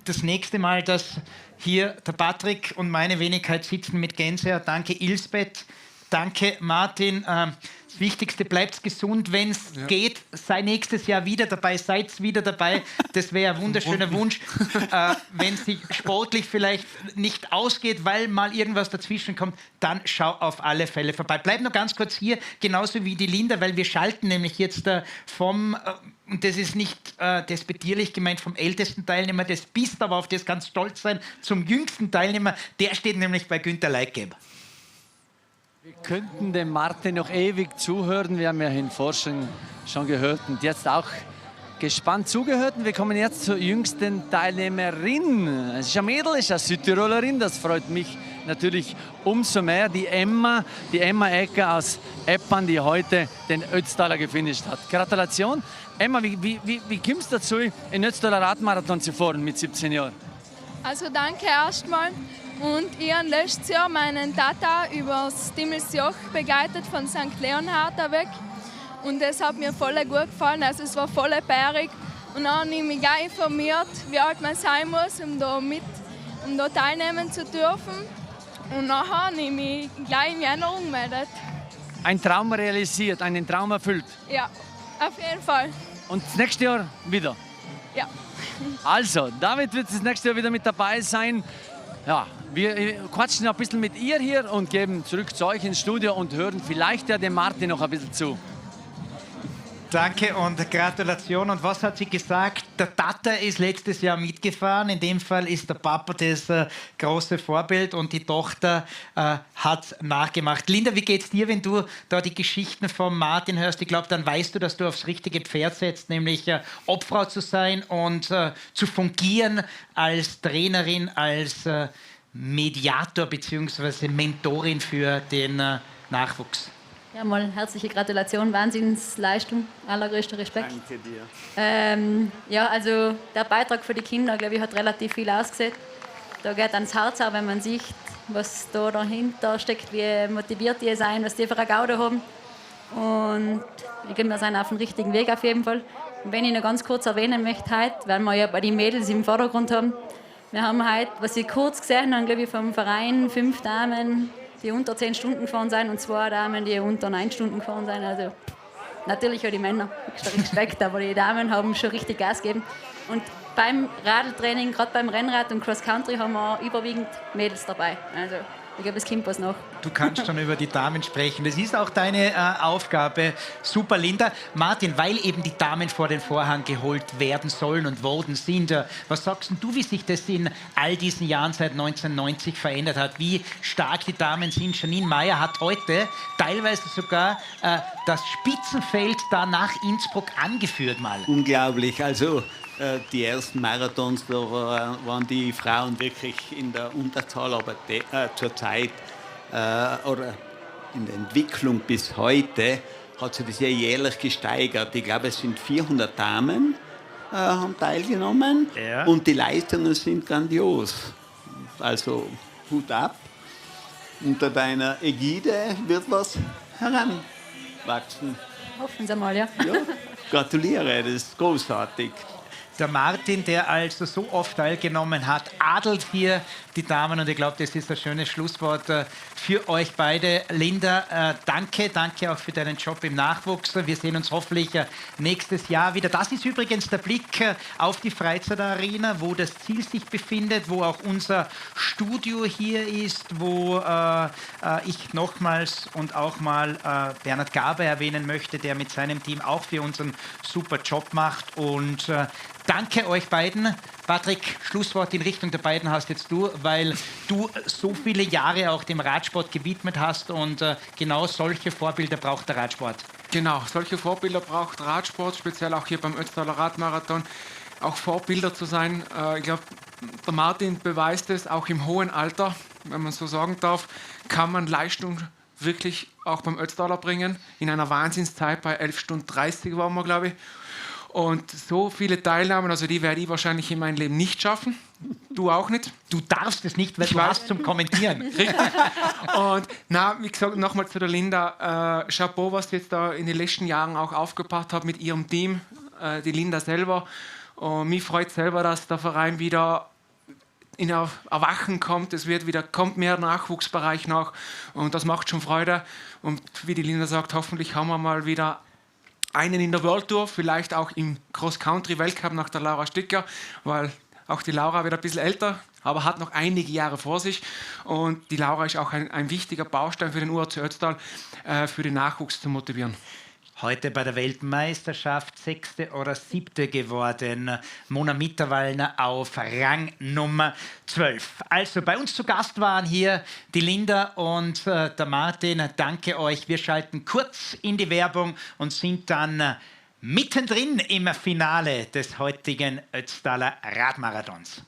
Das nächste Mal, dass hier der Patrick und meine Wenigkeit sitzen mit Gänsehaut. Danke Ilsbeth, danke Martin. Das Wichtigste, bleibt gesund, wenn es geht. Sei nächstes Jahr wieder dabei, seid wieder dabei. Das wäre ein wunderschöner Wunsch. Wenn es sich sportlich vielleicht nicht ausgeht, weil mal irgendwas dazwischen kommt, dann schau auf alle Fälle vorbei. Bleib noch ganz kurz hier, genauso wie die Linda, weil wir schalten nämlich jetzt vom, und das ist nicht despektierlich gemeint, vom ältesten Teilnehmer, das bist aber auf das ganz stolz sein, zum jüngsten Teilnehmer. Der steht nämlich bei Günther Leitgeb. Wir könnten dem Martin noch ewig zuhören. Wir haben ja in Forschung schon gehört und jetzt auch gespannt zugehört. Und wir kommen jetzt zur jüngsten Teilnehmerin. Es ist ein Mädel, es ist eine Südtirolerin. Das freut mich natürlich umso mehr. Die Emma Ecker aus Eppan, die heute den Ötztaler gefinisht hat. Gratulation. Emma, wie kommst du dazu, in Ötztaler Radmarathon zu fahren mit 17 Jahren? Also danke erstmal. Und ich habe letztes Jahr meinen Tata übers Dimmelsjoch begleitet von St. Leonhard weg. Und das hat mir voll gut gefallen. Also es war voll bergig. Und dann habe ich mich gleich informiert, wie alt man sein muss, um da teilnehmen zu dürfen. Und nachher habe ich mich gleich im Januar angemeldet. Ein Traum realisiert, einen Traum erfüllt. Ja, auf jeden Fall. Und das nächste Jahr wieder? Ja. Also, David wird das nächste Jahr wieder mit dabei sein. Ja, wir quatschen ein bisschen mit ihr hier und geben zurück zu euch ins Studio und hören vielleicht ja dem Martin noch ein bisschen zu. Danke und Gratulation. Und was hat sie gesagt? Der Tata ist letztes Jahr mitgefahren. In dem Fall ist der Papa das große Vorbild und die Tochter hat nachgemacht. Linda, wie geht's dir, wenn du da die Geschichten von Martin hörst? Ich glaube, dann weißt du, dass du aufs richtige Pferd setzt, nämlich Obfrau zu sein und zu fungieren als Trainerin, als Mediator bzw. Mentorin für den Nachwuchs. Ja, mal herzliche Gratulation, Wahnsinnsleistung, allergrößter Respekt. Danke dir. Ja, also der Beitrag für die Kinder, glaube ich, hat relativ viel ausgesehen. Da geht ans Herz auch, wenn man sieht, was da dahinter steckt, wie motiviert die sind, was die für eine Gaude haben. Und ich glaube, wir sind auf dem richtigen Weg auf jeden Fall. Und wenn ich noch ganz kurz erwähnen möchte, heute, weil wir ja bei den Mädels im Vordergrund haben, wir haben heute, was ich kurz gesehen habe, glaube ich, vom Verein 5 Damen, die unter 10 Stunden gefahren sind und 2 Damen, die unter 9 Stunden gefahren sind. Also natürlich auch die Männer, extra Respekt, aber die Damen haben schon richtig Gas gegeben. Und beim Radltraining, gerade beim Rennrad und Cross Country, haben wir überwiegend Mädels dabei. Also ich glaube, es kommt was noch. Du kannst schon über die Damen sprechen. Das ist auch deine Aufgabe. Super, Linda. Martin, weil eben die Damen vor den Vorhang geholt werden sollen und worden sind. Was sagst du, wie sich das in all diesen Jahren seit 1990 verändert hat? Wie stark die Damen sind? Janine Meyer hat heute teilweise sogar das Spitzenfeld da nach Innsbruck angeführt mal. Unglaublich. Also die ersten Marathons, da waren die Frauen wirklich in der Unterzahl, aber zur Zeit oder in der Entwicklung bis heute hat sich das ja jährlich gesteigert. Ich glaube, es sind 400 Damen haben teilgenommen und die Leistungen sind grandios. Also Hut ab. Unter deiner Ägide wird was heranwachsen. Hoffen Sie mal, ja. Gratuliere, das ist großartig. Der Martin, der also so oft teilgenommen hat, adelt hier die Damen. Und ich glaube, das ist ein schönes Schlusswort für euch beide. Linda, danke auch für deinen Job im Nachwuchs. Wir sehen uns hoffentlich nächstes Jahr wieder. Das ist übrigens der Blick auf die Freizeitarena, wo das Ziel sich befindet, wo auch unser Studio hier ist, wo ich nochmals und auch mal Bernhard Gaber erwähnen möchte, der mit seinem Team auch für uns einen super Job macht. Und danke euch beiden. Patrick, Schlusswort in Richtung der beiden hast jetzt du, weil du so viele Jahre auch dem Radsport gewidmet hast und genau solche Vorbilder braucht der Radsport. Genau, solche Vorbilder braucht Radsport, speziell auch hier beim Ötztaler Radmarathon, auch Vorbilder zu sein. Ich glaube, der Martin beweist es auch im hohen Alter, wenn man so sagen darf, kann man Leistung wirklich auch beim Ötztaler bringen. In einer Wahnsinnszeit bei 11 Stunden 30 waren wir, glaube ich. Und so viele Teilnahmen, also die werde ich wahrscheinlich in meinem Leben nicht schaffen. Du auch nicht. Du darfst es nicht, weil du hast zum Kommentieren. Richtig. Und wie gesagt, nochmal zu der Linda. Chapeau, was sie jetzt da in den letzten Jahren auch aufgebracht hat mit ihrem Team. Die Linda selber. Und mich freut selber, dass der Verein wieder in Erwachen kommt, kommt mehr Nachwuchsbereich nach und das macht schon Freude. Und wie die Linda sagt, hoffentlich haben wir mal wieder einen in der World Tour, vielleicht auch im Cross-Country-Weltcup nach der Laura Sticker, weil auch die Laura wird ein bisschen älter, aber hat noch einige Jahre vor sich. Und die Laura ist auch ein wichtiger Baustein für den UAC Ötztal, für den Nachwuchs zu motivieren. Heute bei der Weltmeisterschaft 6. oder 7. geworden. Mona Mitterwallner auf Rang Nummer 12. Also bei uns zu Gast waren hier die Linda und der Martin. Danke euch. Wir schalten kurz in die Werbung und sind dann mittendrin im Finale des heutigen Ötztaler Radmarathons.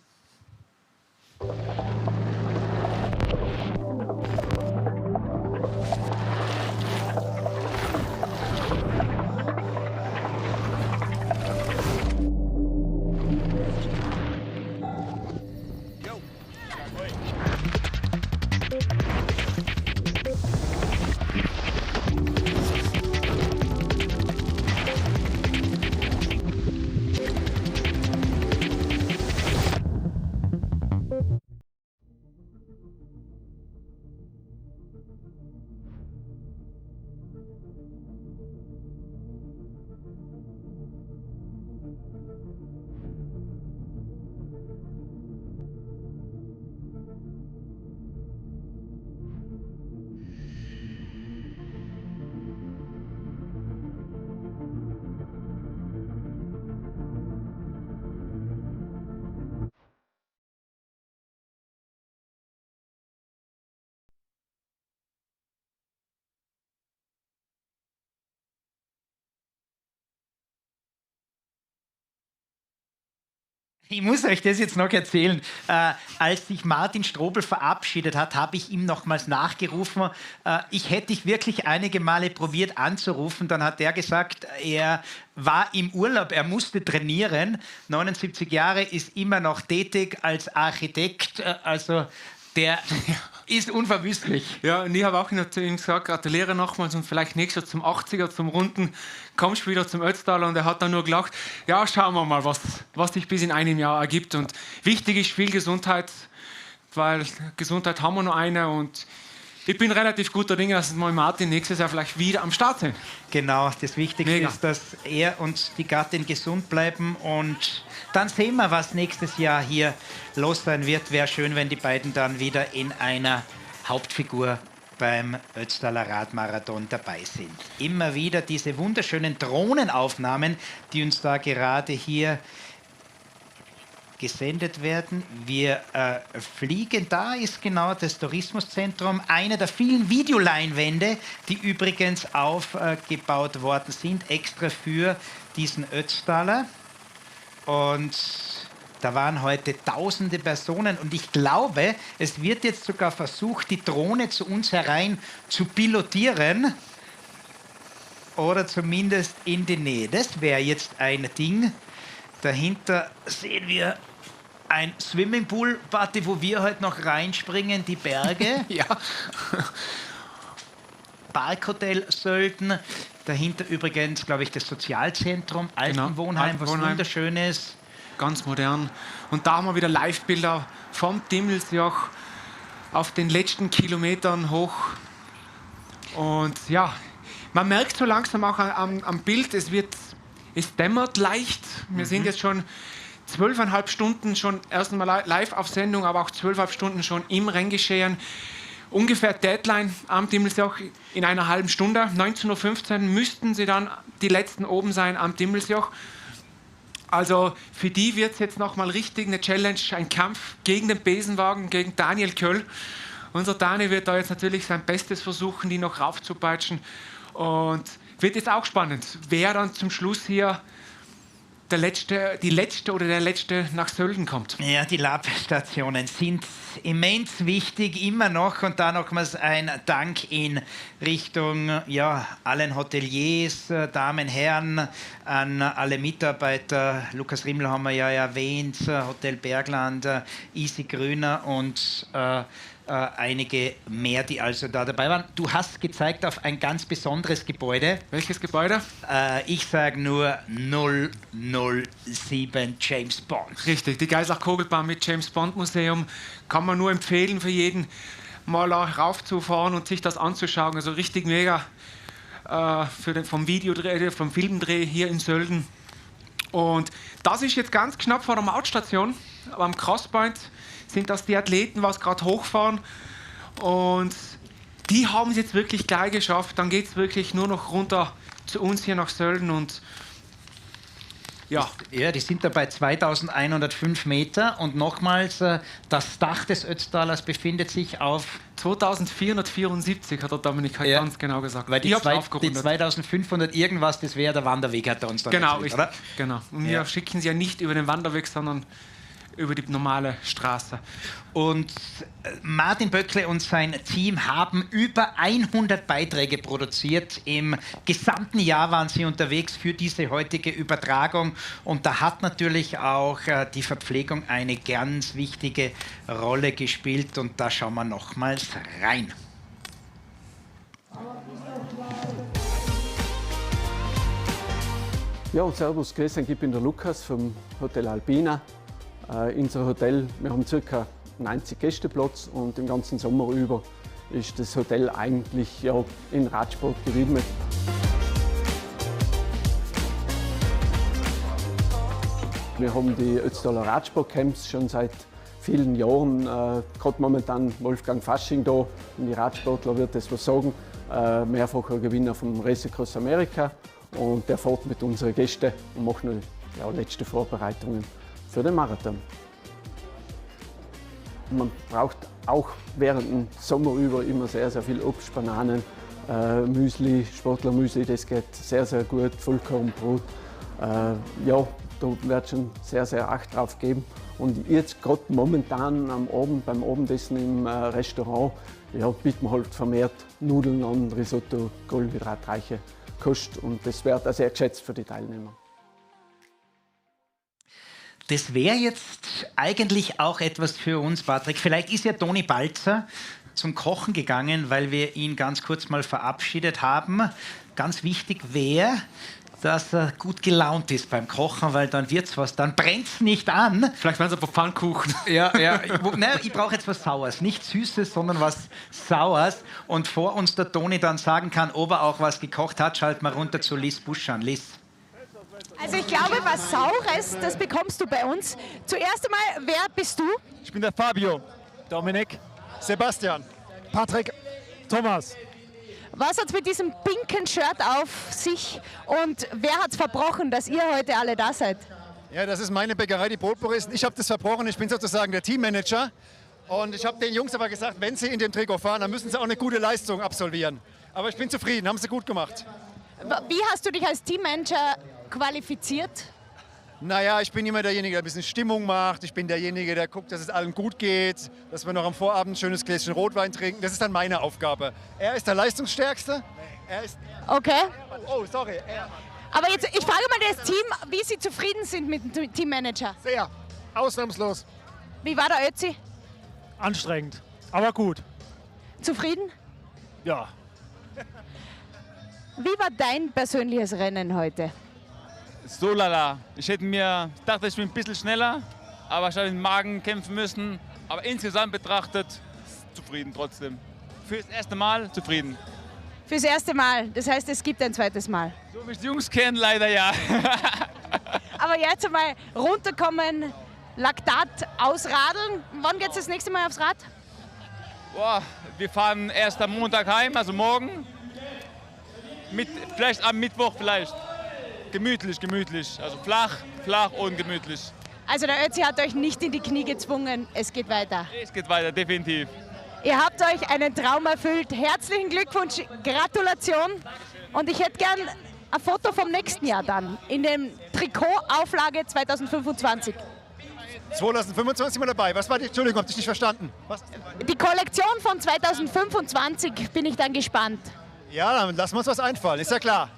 Ich muss euch das jetzt noch erzählen. Als sich Martin Strobel verabschiedet hat, habe ich ihm nochmals nachgerufen. Ich hätte dich wirklich einige Male probiert anzurufen. Dann hat er gesagt, er war im Urlaub, er musste trainieren. 79 Jahre, ist immer noch tätig als Architekt. Also der ist unverwüstlich. Ja, und ich habe auch zu ihm gesagt, gratuliere nochmals und vielleicht nächstes Jahr zum 80er, zum Runden, kommst du wieder zum Ötztaler. Und er hat dann nur gelacht, ja, schauen wir mal, was sich bis in einem Jahr ergibt. Und wichtig ist viel Gesundheit, weil Gesundheit haben wir nur eine und ich bin relativ guter Dinge, dass mal Martin nächstes Jahr vielleicht wieder am Start sind. Genau, das Wichtigste ist, dass er und die Gattin gesund bleiben und dann sehen wir, was nächstes Jahr hier los sein wird. Wäre schön, wenn die beiden dann wieder in einer Hauptfigur beim Ötztaler Radmarathon dabei sind. Immer wieder diese wunderschönen Drohnenaufnahmen, die uns da gerade hier gesendet werden. Wir fliegen, da ist genau das Tourismuszentrum, eine der vielen Videoleinwände, die übrigens aufgebaut worden sind, extra für diesen Ötztaler. Und da waren heute tausende Personen und ich glaube, es wird jetzt sogar versucht, die Drohne zu uns herein zu pilotieren oder zumindest in die Nähe. Das wäre jetzt ein Ding. Dahinter sehen wir ein Swimmingpool-Party, wo wir heute noch reinspringen, die Berge. Ja. Parkhotel Sölden. Dahinter übrigens, glaube ich, das Sozialzentrum, Altenwohnheim, was wunderschön ist. Ganz modern. Und da haben wir wieder Live-Bilder vom Dimmelsjoch auf den letzten Kilometern hoch. Und ja, man merkt so langsam auch am Bild, es dämmert leicht. Wir sind jetzt schon 12,5 Stunden schon erst einmal live auf Sendung, aber auch 12,5 Stunden schon im Renngeschehen. Ungefähr Deadline am Dimmelsjoch in einer halben Stunde. 19:15 Uhr müssten sie dann die Letzten oben sein am Dimmelsjoch. Also für die wird es jetzt nochmal richtig eine Challenge, ein Kampf gegen den Besenwagen, gegen Daniel Köll. Unser Dani wird da jetzt natürlich sein Bestes versuchen, die noch raufzupeitschen. Und wird jetzt auch spannend, wer dann zum Schluss hier der Letzte nach Sölden kommt. Ja, die Labstationen sind immens wichtig, immer noch. Und da nochmals ein Dank in Richtung allen Hoteliers, Damen, Herren, an alle Mitarbeiter. Lukas Rimmel haben wir ja erwähnt, Hotel Bergland, Easy Grüner und einige mehr, die also da dabei waren. Du hast gezeigt auf ein ganz besonderes Gebäude. Welches Gebäude? Ich sage nur 007 James Bond. Richtig, die Geisach-Kogelbahn mit James Bond Museum kann man nur empfehlen für jeden, mal raufzufahren und sich das anzuschauen. Also richtig mega vom Videodreh, vom Filmdreh hier in Sölden. Und das ist jetzt ganz knapp vor der Mautstation, aber am Crosspoint sind das die Athleten, was gerade hochfahren. Und die haben es jetzt wirklich gleich geschafft. Dann geht es wirklich nur noch runter zu uns hier nach Sölden. Und ja. Ja, die sind da bei 2105 Meter. Und nochmals, das Dach des Ötztalers befindet sich auf 2474, hat der Dominik ganz genau gesagt. Weil die 2500 irgendwas, das wäre der Wanderweg, hat er uns dann genau, erzählt, oder? Genau. Und wir schicken sie ja nicht über den Wanderweg, sondern über die normale Straße. Und Martin Böckle und sein Team haben über 100 Beiträge produziert. Im gesamten Jahr waren sie unterwegs für diese heutige Übertragung. Und da hat natürlich auch die Verpflegung eine ganz wichtige Rolle gespielt. Und da schauen wir nochmals rein. Ja, servus, grüß euch, ich bin der Lukas vom Hotel Alpina. Unser Hotel, wir haben ca. 90 Gästeplatz und im ganzen Sommer über ist das Hotel eigentlich in Radsport gewidmet. Wir haben die Ötztaler Radsportcamps schon seit vielen Jahren, gerade momentan Wolfgang Fasching da, und die Radsportler wird das was sagen, mehrfacher Gewinner vom Race Across America, und der fährt mit unseren Gästen und macht noch letzte Vorbereitungen für den Marathon. Man braucht auch während dem Sommer über immer sehr, sehr viel Obst, Bananen, Müsli, Sportlermüsli, das geht sehr, sehr gut, Vollkornbrot. Da wird schon sehr, sehr Acht drauf geben. Und jetzt gerade momentan am Abend, beim Abendessen im Restaurant, bieten wir halt vermehrt Nudeln an, Risotto, kohlenhydratreiche Kost, und das wird auch sehr geschätzt für die Teilnehmer. Das wäre jetzt eigentlich auch etwas für uns, Patrick. Vielleicht ist ja Toni Balzer zum Kochen gegangen, weil wir ihn ganz kurz mal verabschiedet haben. Ganz wichtig wäre, dass er gut gelaunt ist beim Kochen, weil dann wird's was, dann brennt's nicht an. Vielleicht werden es ein paar Pfannkuchen. Ja. Ich brauche jetzt was Saures, nicht Süßes, sondern was Saures. Und vor uns der Toni dann sagen kann, ob er auch was gekocht hat, schalten wir runter zu Liz Busch an. Liz. Also ich glaube, was Saures, das bekommst du bei uns. Zuerst einmal, wer bist du? Ich bin der Fabio. Dominik. Sebastian. Patrick. Thomas. Was hat es mit diesem pinken Shirt auf sich und wer hat es verbrochen, dass ihr heute alle da seid? Ja, das ist meine Bäckerei, die Brotpuristen. Ich habe das verbrochen, ich bin sozusagen der Teammanager. Und ich habe den Jungs aber gesagt, wenn sie in dem Trikot fahren, dann müssen sie auch eine gute Leistung absolvieren. Aber ich bin zufrieden, haben sie gut gemacht. Wie hast du dich als Teammanager qualifiziert? Naja, ich bin immer derjenige, der ein bisschen Stimmung macht. Ich bin derjenige, der guckt, dass es allen gut geht, dass wir noch am Vorabend ein schönes Gläschen Rotwein trinken. Das ist dann meine Aufgabe. Er ist der Leistungsstärkste. Okay. Oh, sorry. Aber jetzt, ich frage mal das Team, wie sie zufrieden sind mit dem Teammanager. Sehr. Ausnahmslos. Wie war der Ötzi? Anstrengend, aber gut. Zufrieden? Ja. Wie war dein persönliches Rennen heute? So lala. Ich dachte, ich bin ein bisschen schneller, aber ich habe den Magen kämpfen müssen. Aber insgesamt betrachtet, zufrieden trotzdem. Fürs erste Mal zufrieden. Fürs erste Mal, das heißt, es gibt ein zweites Mal. So wie ich die Jungs kennen, leider ja. Aber jetzt einmal runterkommen, Laktat ausradeln. Wann geht es das nächste Mal aufs Rad? Boah, wir fahren erst am Montag heim, also morgen. Vielleicht am Mittwoch vielleicht. Gemütlich. Also flach und gemütlich. Also der Ötzi hat euch nicht in die Knie gezwungen, es geht weiter. Es geht weiter, definitiv. Ihr habt euch einen Traum erfüllt. Herzlichen Glückwunsch, Gratulation. Und ich hätte gern ein Foto vom nächsten Jahr dann, in dem Trikotauflage 2025. 2025 mal dabei. Was war die? Entschuldigung, hab ich nicht verstanden. Was? Die Kollektion von 2025 bin ich dann gespannt. Ja, dann lassen wir uns was einfallen, ist ja klar.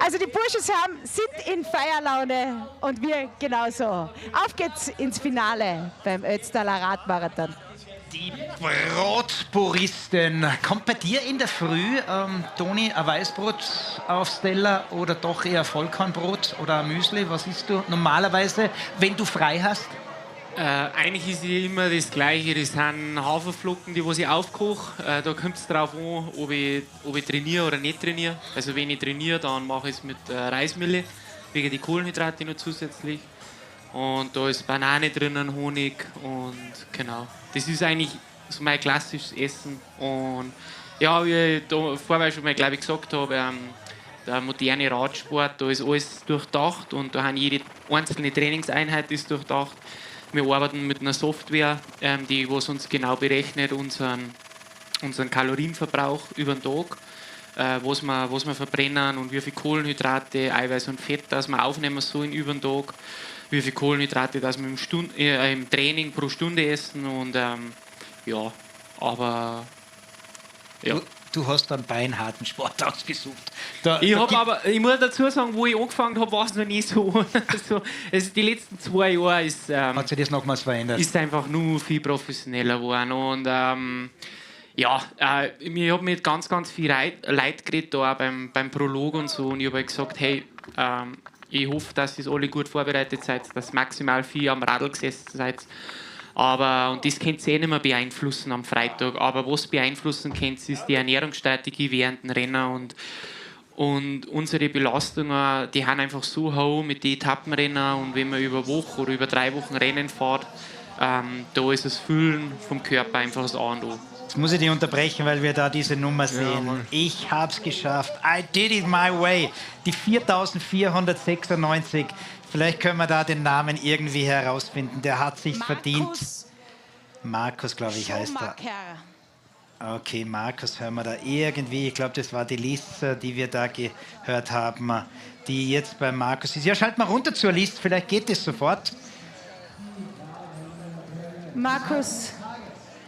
Also die Burschen sind in Feierlaune und wir genauso. Auf geht's ins Finale beim Ötztaler Radmarathon. Die Brotpuristen. Kommt bei dir in der Früh, Toni, ein Weißbrot aufs Teller oder doch eher Vollkornbrot oder ein Müsli? Was isst du normalerweise, wenn du frei hast? Eigentlich ist es immer das Gleiche. Das sind Haferflocken, die ich aufkoche. Da kommt es darauf an, ob ich trainiere oder nicht trainiere. Also wenn ich trainiere, dann mache ich es mit Reismilch, wegen die Kohlenhydrate noch zusätzlich. Und da ist Banane drinnen, Honig und genau. Das ist eigentlich so mein klassisches Essen. Und ja, wie ich da vorher schon mal, glaube ich, gesagt habe, der moderne Radsport, da ist alles durchdacht und da haben jede einzelne Trainingseinheit ist durchdacht. Wir arbeiten mit einer Software, die was uns genau berechnet, unseren Kalorienverbrauch über den Tag, was wir verbrennen und wie viel Kohlenhydrate, Eiweiß und Fett, das wir aufnehmen sollen über den Tag, wie viel Kohlenhydrate, dass wir im Training pro Stunde essen und ja, aber ja. Du hast einen beinharten Sport ausgesucht. Ich muss dazu sagen, wo ich angefangen habe, war es noch nicht so. Also die letzten 2 Jahre ist, hat sich das nochmals verändert? Ist einfach nur viel professioneller geworden. Und ich habe mit ganz, ganz viel Leid geredet, da auch beim Prolog und so. Und ich habe halt gesagt, hey, ich hoffe, dass ihr alle gut vorbereitet seid, dass maximal viel am Radl gesessen seid. Und das könnt ihr nicht mehr beeinflussen am Freitag. Aber was beeinflussen könnt, ist die Ernährungsstrategie während dem Rennen. Und unsere Belastungen, die haben einfach so hoch mit den Etappenrennen. Und wenn man über Woche oder über 3 Wochen Rennen fährt, da ist das Füllen vom Körper einfach das A und O. Jetzt muss ich dich unterbrechen, weil wir da diese Nummer sehen. Ja, ich hab's geschafft. I did it my way. Die 4496. Vielleicht können wir da den Namen irgendwie herausfinden. Der hat sich verdient. Markus, glaube ich, heißt er. Okay, Markus, hören wir da irgendwie. Ich glaube, das war die Liste, die wir da gehört haben, die jetzt bei Markus ist. Ja, schalt mal runter zur Liste, vielleicht geht es sofort. Markus,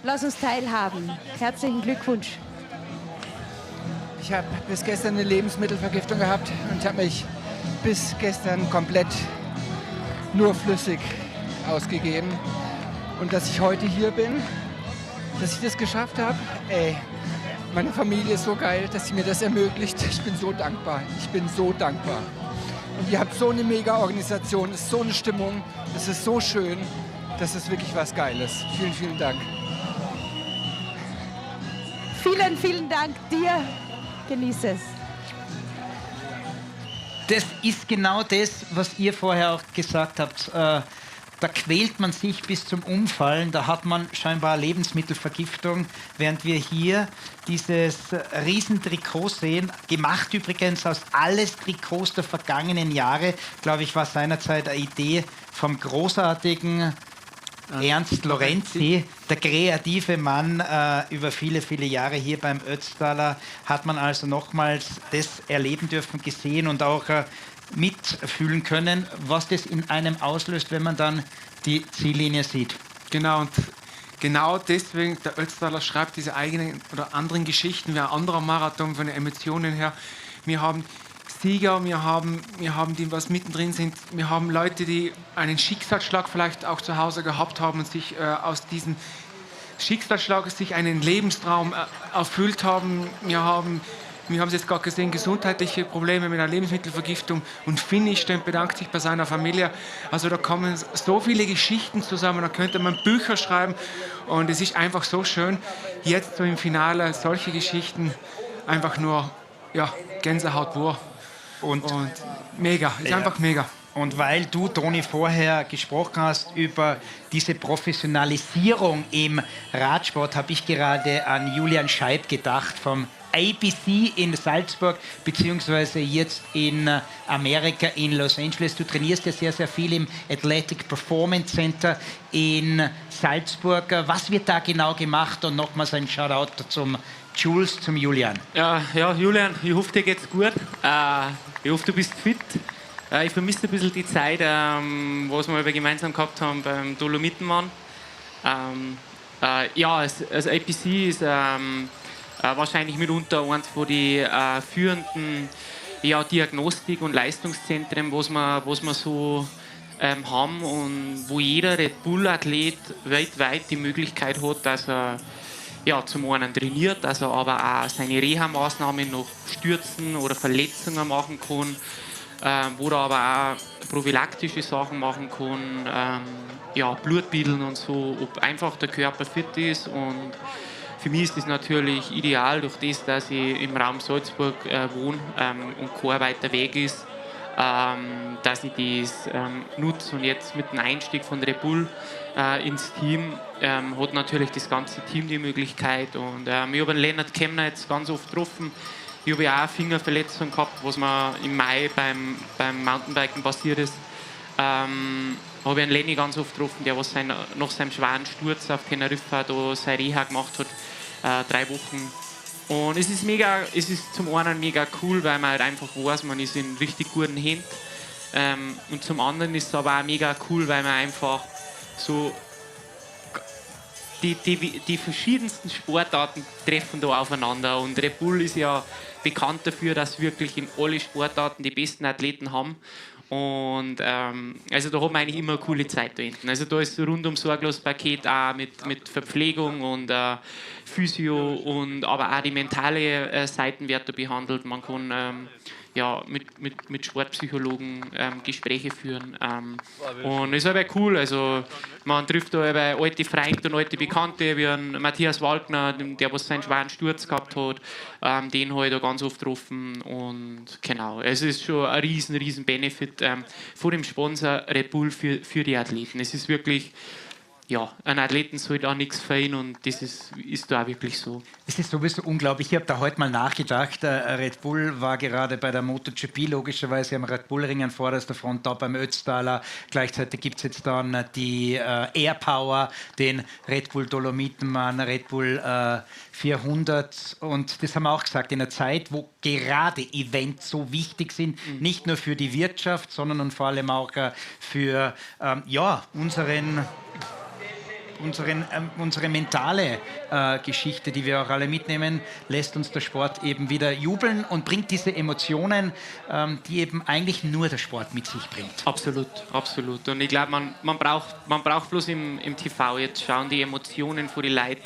lass uns teilhaben. Herzlichen Glückwunsch. Ich habe bis gestern eine Lebensmittelvergiftung gehabt und habe mich bis gestern komplett nur flüssig ausgegeben. Und dass ich heute hier bin, dass ich das geschafft habe, meine Familie ist so geil, dass sie mir das ermöglicht. Ich bin so dankbar. Ich bin so dankbar. Und ihr habt so eine mega Organisation, es ist so eine Stimmung, es ist so schön, das ist wirklich was Geiles. Vielen, vielen Dank. Vielen, vielen Dank dir. Genieß es. Das ist genau das, was ihr vorher auch gesagt habt. Da quält man sich bis zum Umfallen, da hat man scheinbar Lebensmittelvergiftung, während wir hier dieses Riesentrikot sehen, gemacht übrigens aus alles Trikots der vergangenen Jahre, glaube ich, war seinerzeit eine Idee vom großartigen Ernst Lorenzi, der kreative Mann, über viele, viele Jahre hier beim Ötztaler, hat man also nochmals das erleben dürfen, gesehen und auch mitfühlen können, was das in einem auslöst, wenn man dann die Ziellinie sieht. Genau, und genau deswegen, der Ötztaler schreibt diese eigenen oder anderen Geschichten wie ein anderer Marathon von den Emotionen her. Wir haben Sieger, wir haben die, was mittendrin sind, wir haben Leute, die einen Schicksalsschlag vielleicht auch zu Hause gehabt haben und sich aus diesem Schicksalsschlag sich einen Lebenstraum erfüllt haben. Wir haben es jetzt gerade gesehen, gesundheitliche Probleme mit einer Lebensmittelvergiftung und Finish bedankt sich bei seiner Familie. Also da kommen so viele Geschichten zusammen, da könnte man Bücher schreiben und es ist einfach so schön, jetzt so im Finale solche Geschichten einfach nur Gänsehaut pur. Und mega, ist einfach mega. Und weil du, Toni, vorher gesprochen hast über diese Professionalisierung im Radsport, habe ich gerade an Julian Scheib gedacht vom ABC in Salzburg, beziehungsweise jetzt in Amerika, in Los Angeles. Du trainierst ja sehr, sehr viel im Athletic Performance Center in Salzburg. Was wird da genau gemacht? Und nochmals ein Shoutout zum Jules, zum Julian. Ja, Julian, ich hoffe, dir geht's gut. Ich hoffe, du bist fit. Ich vermisse ein bisschen die Zeit, was wir gemeinsam gehabt haben beim Dolomitenmann. Das APC ist wahrscheinlich mitunter eines von den führenden Diagnostik- und Leistungszentren, was man so haben und wo jeder Red Bull-Athlet weltweit die Möglichkeit hat, dass er zum einen trainiert, dass er aber auch seine Reha-Maßnahmen noch Stürzen oder Verletzungen machen kann, wo er aber auch prophylaktische Sachen machen kann, Blutbilden und so, ob einfach der Körper fit ist. Und für mich ist das natürlich ideal, durch das, dass ich im Raum Salzburg wohne und kein weiter Weg ist, dass ich das nutze. Und jetzt mit dem Einstieg von Red Bull ins Team hat natürlich das ganze Team die Möglichkeit. Und ich habe den Lennart Kemner jetzt ganz oft getroffen. Ich habe ja auch eine Fingerverletzung gehabt, was mir im Mai beim Mountainbiken passiert ist. Habe ich einen Lenny ganz oft getroffen, der was nach seinem schweren Sturz auf Teneriffa da seine Reha gemacht hat, 3 Wochen. Und es ist zum einen mega cool, weil man halt einfach weiß, man ist in richtig guten Händen. Und zum anderen ist es aber auch mega cool, weil man einfach so die verschiedensten Sportarten treffen da aufeinander. Und Red Bull ist ja bekannt dafür, dass wirklich in alle Sportarten die besten Athleten haben. Und also da hat man eigentlich immer eine coole Zeit da hinten. Also da ist rundum sorglos Paket auch mit Verpflegung und Physio und aber auch die mentale Seiten wird da behandelt. Man kann mit Sportpsychologen Gespräche führen. Und das ist aber cool. Also man trifft da alte Freunde und alte Bekannte, wie einen Matthias Walkner, der was seinen schweren Sturz gehabt hat. Den habe ich da ganz oft getroffen. Und genau, es ist schon ein riesen Benefit von dem Sponsor Red Bull für die Athleten. Es ist wirklich, ein Athleten soll da nichts fehlen und das ist da auch wirklich so. Es ist sowieso unglaublich. Ich habe da heute mal nachgedacht. Red Bull war gerade bei der MotoGP logischerweise am Red Bull-Ring an vorderster Front da beim Ötztaler. Gleichzeitig gibt es jetzt dann die Air Power, den Red Bull Dolomitenmann, Red Bull 400. Und das haben wir auch gesagt, in einer Zeit, wo gerade Events so wichtig sind, nicht nur für die Wirtschaft, sondern und vor allem auch für unsere mentale Geschichte, die wir auch alle mitnehmen, lässt uns der Sport eben wieder jubeln und bringt diese Emotionen, die eben eigentlich nur der Sport mit sich bringt. Absolut. Und ich glaube, man braucht bloß im TV jetzt schauen, die Emotionen von den Leuten.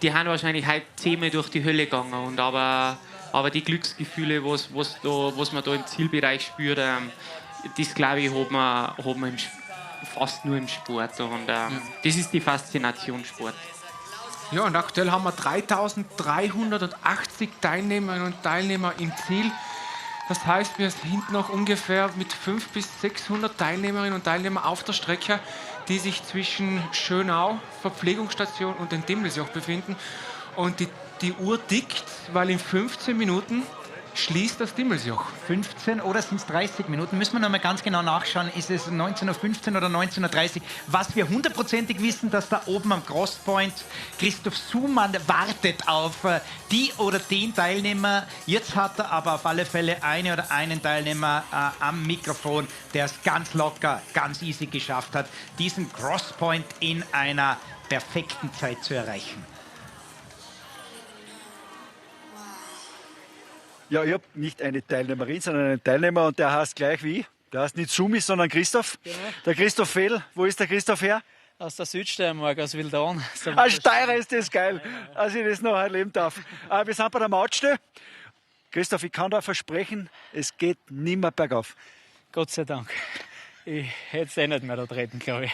Die haben wahrscheinlich heute 10-mal durch die Hölle gegangen. Aber die Glücksgefühle, was man da im Zielbereich spürt, das glaube ich, hat man fast nur im Sport. Und das ist die Faszination Sport. Ja, und aktuell haben wir 3.380 Teilnehmerinnen und Teilnehmer im Ziel. Das heißt, wir sind noch ungefähr mit 500 bis 600 Teilnehmerinnen und Teilnehmern auf der Strecke, die sich zwischen Schönau, Verpflegungsstation und dem Dimmelsjoch befinden. Und die Uhr tickt, weil in 15 Minuten schließt das Dimmelsjoch. 15 oder sind es 30 Minuten? Müssen wir noch mal ganz genau nachschauen. Ist es 19.15 Uhr oder 19.30 Uhr? Was wir hundertprozentig wissen, dass da oben am Crosspoint Christoph Sumann wartet auf die oder den Teilnehmer. Jetzt hat er aber auf alle Fälle eine oder einen Teilnehmer am Mikrofon, der es ganz locker, ganz easy geschafft hat, diesen Crosspoint in einer perfekten Zeit zu erreichen. Ja, ich habe nicht eine Teilnehmerin, sondern einen Teilnehmer und der heißt gleich wie ich. Der heißt nicht Sumi, sondern Christoph. Genau. Der Christoph Fehl. Wo ist der Christoph her? Aus der Südsteiermark, aus Wildau. Als Steirer ist das geil, als ich das noch erleben darf. Wir sind bei der Mautstelle. Christoph, ich kann da versprechen, es geht nimmer bergauf. Gott sei Dank. Ich hätte es nicht mehr da treten, glaube ich.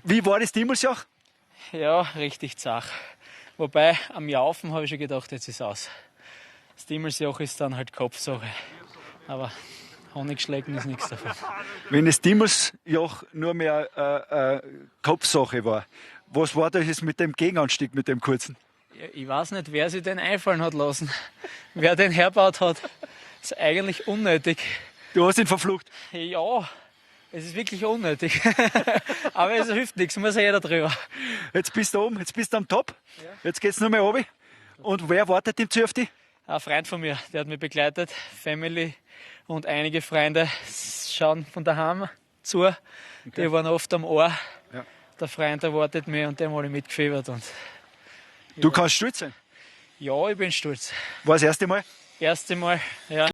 Wie war das Dimmelsjoch? Ja, richtig zach. Wobei, am Jaufen habe ich schon gedacht, jetzt ist es aus. Das Dimmelsjoch ist dann halt Kopfsache. Aber Honigschlecken ist nichts davon. Wenn das Dimmelsjoch nur mehr Kopfsache war, was war das mit dem Gegenanstieg, mit dem kurzen? Ja, ich weiß nicht, wer sich den einfallen hat lassen. Wer den herbaut hat. Das ist eigentlich unnötig. Du hast ihn verflucht? Ja, es ist wirklich unnötig. Aber es hilft nichts, muss ja jeder drüber. Jetzt bist du oben, jetzt bist du am Top. Ja. Jetzt geht es nur mehr runter. Und wer wartet im Ziel auf dich? Ein Freund von mir, der hat mich begleitet, Family und einige Freunde schauen von daheim zu. Okay. Die waren oft am Ohr. Ja. Der Freund erwartet mich und dem habe ich mitgefiebert. Und du kannst stolz sein? Ja, ich bin stolz. War das erste Mal? Erste Mal, ja.